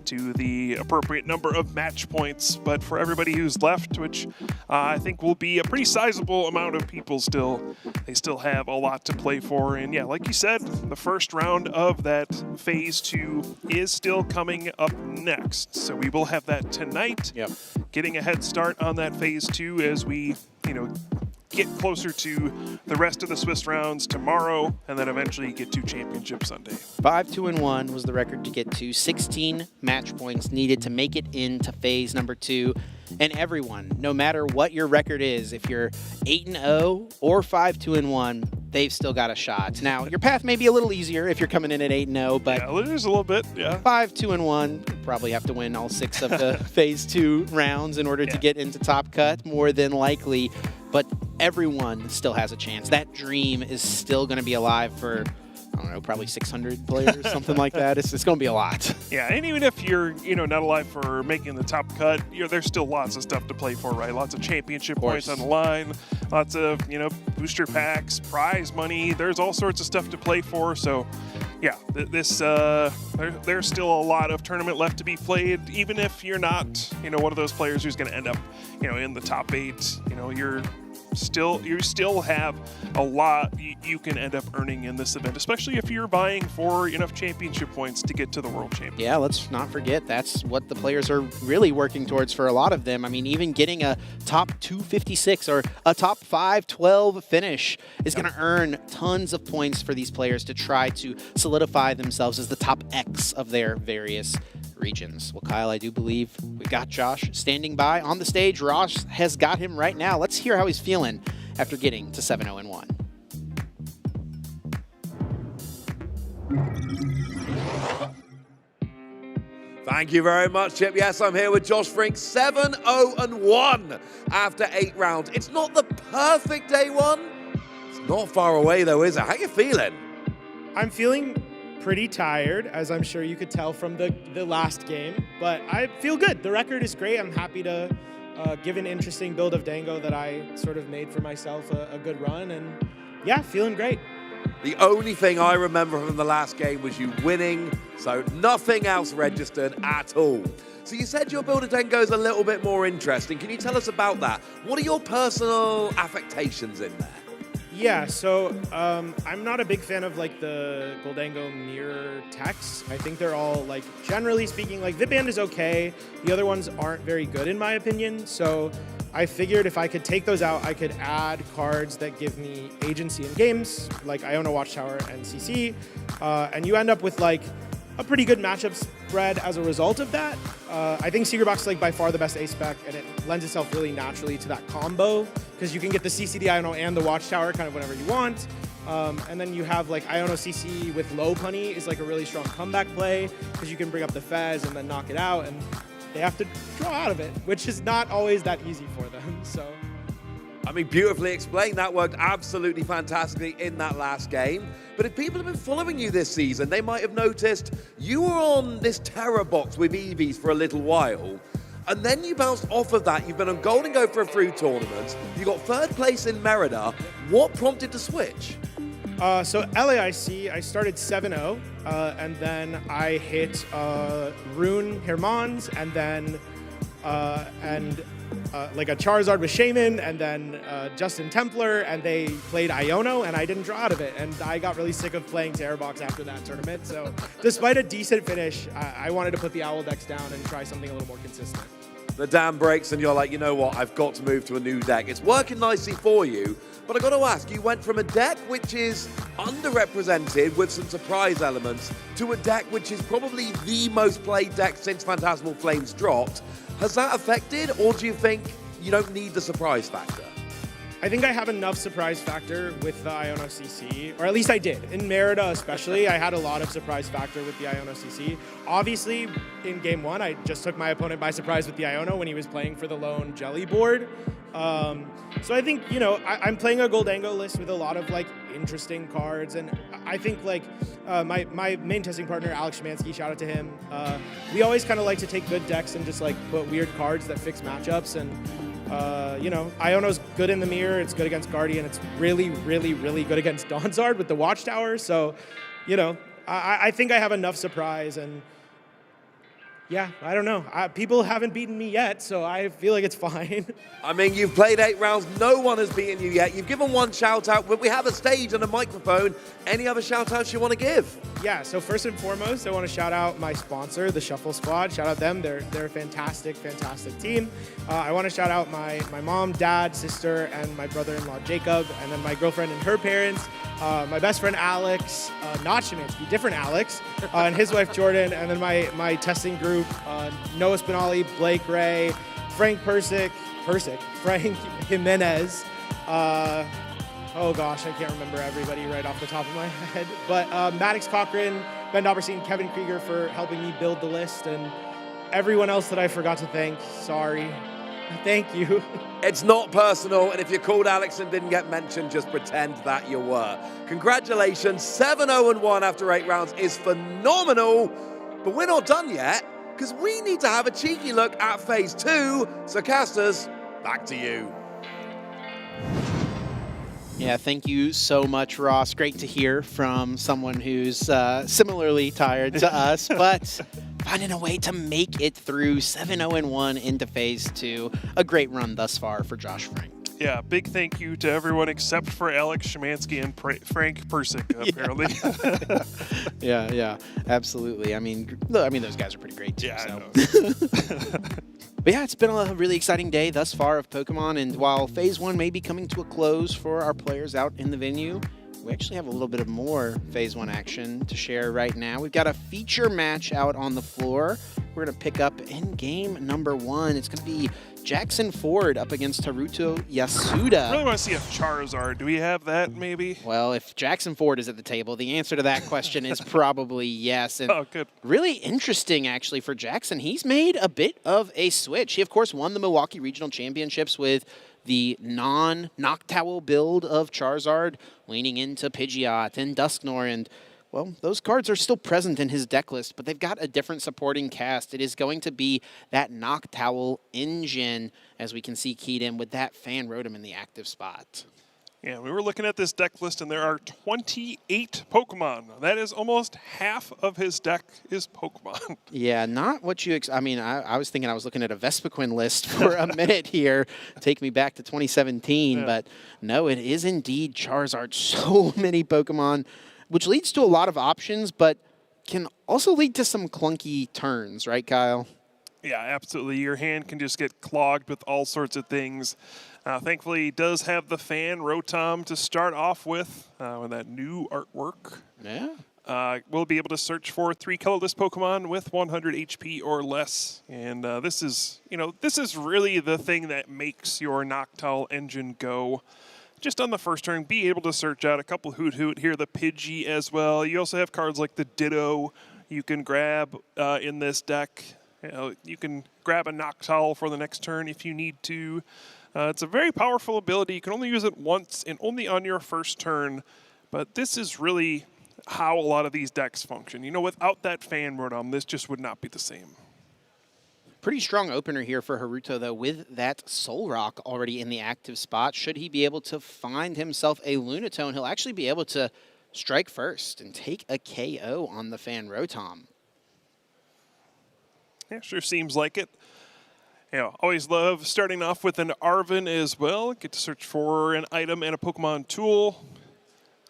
to the appropriate number of match points. But for everybody who's left, which I think will be a pretty sizable amount of people still, they still have a lot to play for. And yeah, like you said, the first round of that Phase 2 is still coming up next. So we will have that tonight. Yep. Getting a head start on that Phase 2 as we, get closer to the rest of the Swiss rounds tomorrow, and then eventually get to Championship Sunday. 5-2-1 was the record to get to. 16 match points needed to make it into Phase number 2. And everyone, no matter what your record is, if you're 8-0 or 5-2-1, they've still got a shot. Now, your path may be a little easier if you're coming in at 8-0, but yeah, there's a little bit, 5-2-1, you probably have to win all 6 of the Phase 2 rounds in order to get into Top Cut, more than likely. But everyone still has a chance. That dream is still going to be alive for, I don't know, probably 600 players, something like that. It's going to be a lot. Yeah, and even if you're, not alive for making the Top Cut, there's still lots of stuff to play for, right? Lots of championship points on the line, lots of, booster packs, prize money. There's all sorts of stuff to play for. So, yeah, there's still a lot of tournament left to be played. Even if you're not, one of those players who's going to end up, in the top 8, you still have a lot you can end up earning in this event, especially if you're vying for enough championship points to get to the World Championship. Yeah, let's not forget that's what the players are really working towards for a lot of them. I mean, even getting a top 256 or a top 512 finish is going to earn tons of points for these players to try to solidify themselves as the top X of their various regions. Well, Kyle, I do believe we've got Josh standing by on the stage. Ross has got him right now. Let's hear how he's feeling after getting to 7-0-1. Thank you very much, Chip. Yes, I'm here with Josh Frink, 7-0-1 after 8 rounds. It's not the perfect day one. It's not far away, though, is it? How you feeling? I'm feeling pretty tired, as I'm sure you could tell from the last game, but I feel good. The record is great. I'm happy to give an interesting build of Dango that I sort of made for myself a good run, and yeah, feeling great. The only thing I remember from the last game was you winning, so nothing else registered at all. So you said your build of Dango is a little bit more interesting. Can you tell us about that? What are your personal affectations in there? Yeah, so I'm not a big fan of like the Goldango mirror techs. I think they're all like, generally speaking, like Vipband is okay. The other ones aren't very good in my opinion. So I figured if I could take those out, I could add cards that give me agency in games, like Iona Watchtower and CC, and you end up with like a pretty good matchup spread as a result of that. I think Secret Box is like by far the best A-spec, and it lends itself really naturally to that combo, because you can get the CC, the Iono, and the Watchtower kind of whenever you want. And then you have like Iono CC with low punny is like a really strong comeback play, because you can bring up the Fez and then knock it out, and they have to draw out of it, which is not always that easy for them, so. I mean, beautifully explained. That worked absolutely fantastically in that last game. But if people have been following you this season, they might have noticed you were on this Terra box with Eevees for a little while, and then you bounced off of that. You've been on Golden Go for a few tournaments. You got 3rd place in Merida. What prompted the switch? So LAIC, I started 7-0, and then I hit Rune Hermans, and then like a Charizard with Shaman, and then Justin Templar, and they played Iono, and I didn't draw out of it. And I got really sick of playing Terror Box after that tournament. So despite a decent finish, I wanted to put the Owl decks down and try something a little more consistent. The dam breaks and you're like, you know what, I've got to move to a new deck. It's working nicely for you, but I got to ask, you went from a deck which is underrepresented with some surprise elements to a deck which is probably the most played deck since Phantasmal Flames dropped. Has that affected, or do you think you don't need the surprise factor? I think I have enough surprise factor with the Iono CC, or at least I did. In Merida especially, I had a lot of surprise factor with the Iono CC. Obviously, in game 1, I just took my opponent by surprise with the Iono when he was playing for the lone Jelly board. So I think, you know, I'm playing a Goldango list with a lot of like interesting cards, and I think like my main testing partner, Alex Szymanski, shout out to him. We always kind of like to take good decks and just like put weird cards that fix matchups, and you know, Iono's good in the mirror, it's good against Guardian, it's really, really, really good against Donzard with the Watchtower, so, you know, I think I have enough surprise, and yeah, I don't know. People haven't beaten me yet, so I feel like it's fine. I mean, you've played 8 rounds, no one has beaten you yet. You've given one shout out, but we have a stage and a microphone. Any other shout outs you want to give? Yeah, so first and foremost, I want to shout out my sponsor, the Shuffle Squad. Shout out them, they're a fantastic, fantastic team. I want to shout out my mom, dad, sister, and my brother-in-law, Jacob, and then my girlfriend and her parents, my best friend, Alex, not Szymanski, different Alex, and his wife, Jordan, and then my testing group, Noah Spinelli, Blake Ray, Frank Frank Jimenez, oh gosh, I can't remember everybody right off the top of my head, but Maddox Cochran, Ben Dobberstein, Kevin Krieger for helping me build the list, and everyone else that I forgot to thank, sorry. Thank you. It's not personal, and if you're called Alex and didn't get mentioned, just pretend that you were. Congratulations, 7-0-1 after 8 rounds is phenomenal, but we're not done yet, because we need to have a cheeky look at phase 2, so casters, back to you. Yeah, thank you so much, Ross. Great to hear from someone who's similarly tired to us, but finding a way to make it through 7-0-1 into phase 2. A great run thus far for Josh Frank. Yeah, big thank you to everyone except for Alex Szymanski and Frank Persick, apparently. Yeah, absolutely. I mean, those guys are pretty great too. Yeah, so. I know. But yeah, it's been a really exciting day thus far of Pokemon, and while Phase 1 may be coming to a close for our players out in the venue, we actually have a little bit of more Phase 1 action to share right now. We've got a feature match out on the floor we're going to pick up in game number 1. It's going to be Jackson Ford up against Haruto Yasuda. I really want to see a Charizard. Do we have that, maybe? Well, if Jackson Ford is at the table, the answer to that question is probably yes. And oh, good. Really interesting, actually, for Jackson. He's made a bit of a switch. He, of course, won the Milwaukee Regional Championships with the non-Noctowl build of Charizard, leaning into Pidgeot and Dusknoir, and well, those cards are still present in his deck list, but they've got a different supporting cast. It is going to be that Noctowl engine, as we can see keyed in with that Fan Rotom in the active spot. Yeah, we were looking at this deck list, and there are 28 Pokemon. That is almost half of his deck is Pokemon. Yeah, not what you... I mean, I was thinking I was looking at a Vespiquen list for a minute here. Take me back to 2017, but no, it is indeed Charizard. So many Pokemon, which leads to a lot of options, but can also lead to some clunky turns, right, Kyle? Yeah, absolutely. Your hand can just get clogged with all sorts of things. Thankfully, he does have the Fan Rotom to start off with that new artwork. Yeah. We'll be able to search for 3 colorless Pokemon with 100 HP or less. And this is really the thing that makes your Noctowl engine go. Just on the first turn, be able to search out a couple Hoot here, the Pidgey as well. You also have cards like the Ditto you can grab in this deck. You can grab a Noctowl for the next turn if you need to. It's a very powerful ability. You can only use it once and only on your first turn. But this is really how a lot of these decks function. Without that Fan Rotom, this just would not be the same. Pretty strong opener here for Haruto, though, with that Soul Rock already in the active spot. Should he be able to find himself a Lunatone, he'll actually be able to strike first and take a KO on the Fan Rotom. Yeah, sure seems like it. Always love starting off with an Arven as well. Get to search for an item and a Pokemon tool.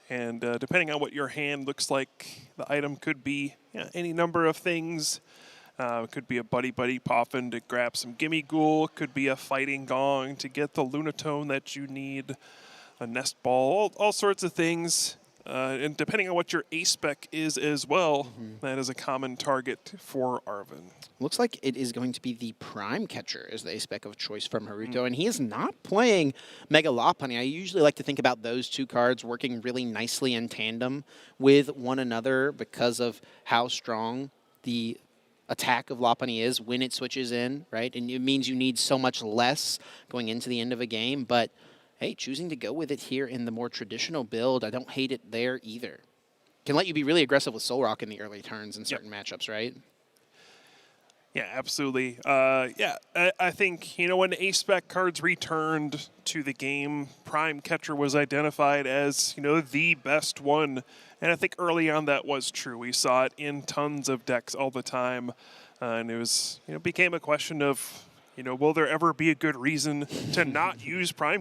And depending on what your hand looks like, the item could be any number of things. It could be a Buddy Poffin to grab some Gimme Ghoul. It could be a Fighting Gong to get the Lunatone that you need. A Nest Ball, all sorts of things. And depending on what your A-spec is as well, that is a common target for Arven. Looks like it is going to be the Prime Catcher as the A-spec of choice from Haruto, and he is not playing Mega Lopunny. I usually like to think about those two cards working really nicely in tandem with one another because of how strong the attack of Lopunny is when it switches in, right? And it means you need so much less going into the end of a game, but hey, choosing to go with it here in the more traditional build, I don't hate it there either. Can let you be really aggressive with Soul Rock in the early turns in certain matchups, right? Yeah, absolutely. I think, when A-spec cards returned to the game, Prime Catcher was identified as, the best one. And I think early on that was true. We saw it in tons of decks all the time. And it was, became a question of, will there ever be a good reason to not use Prime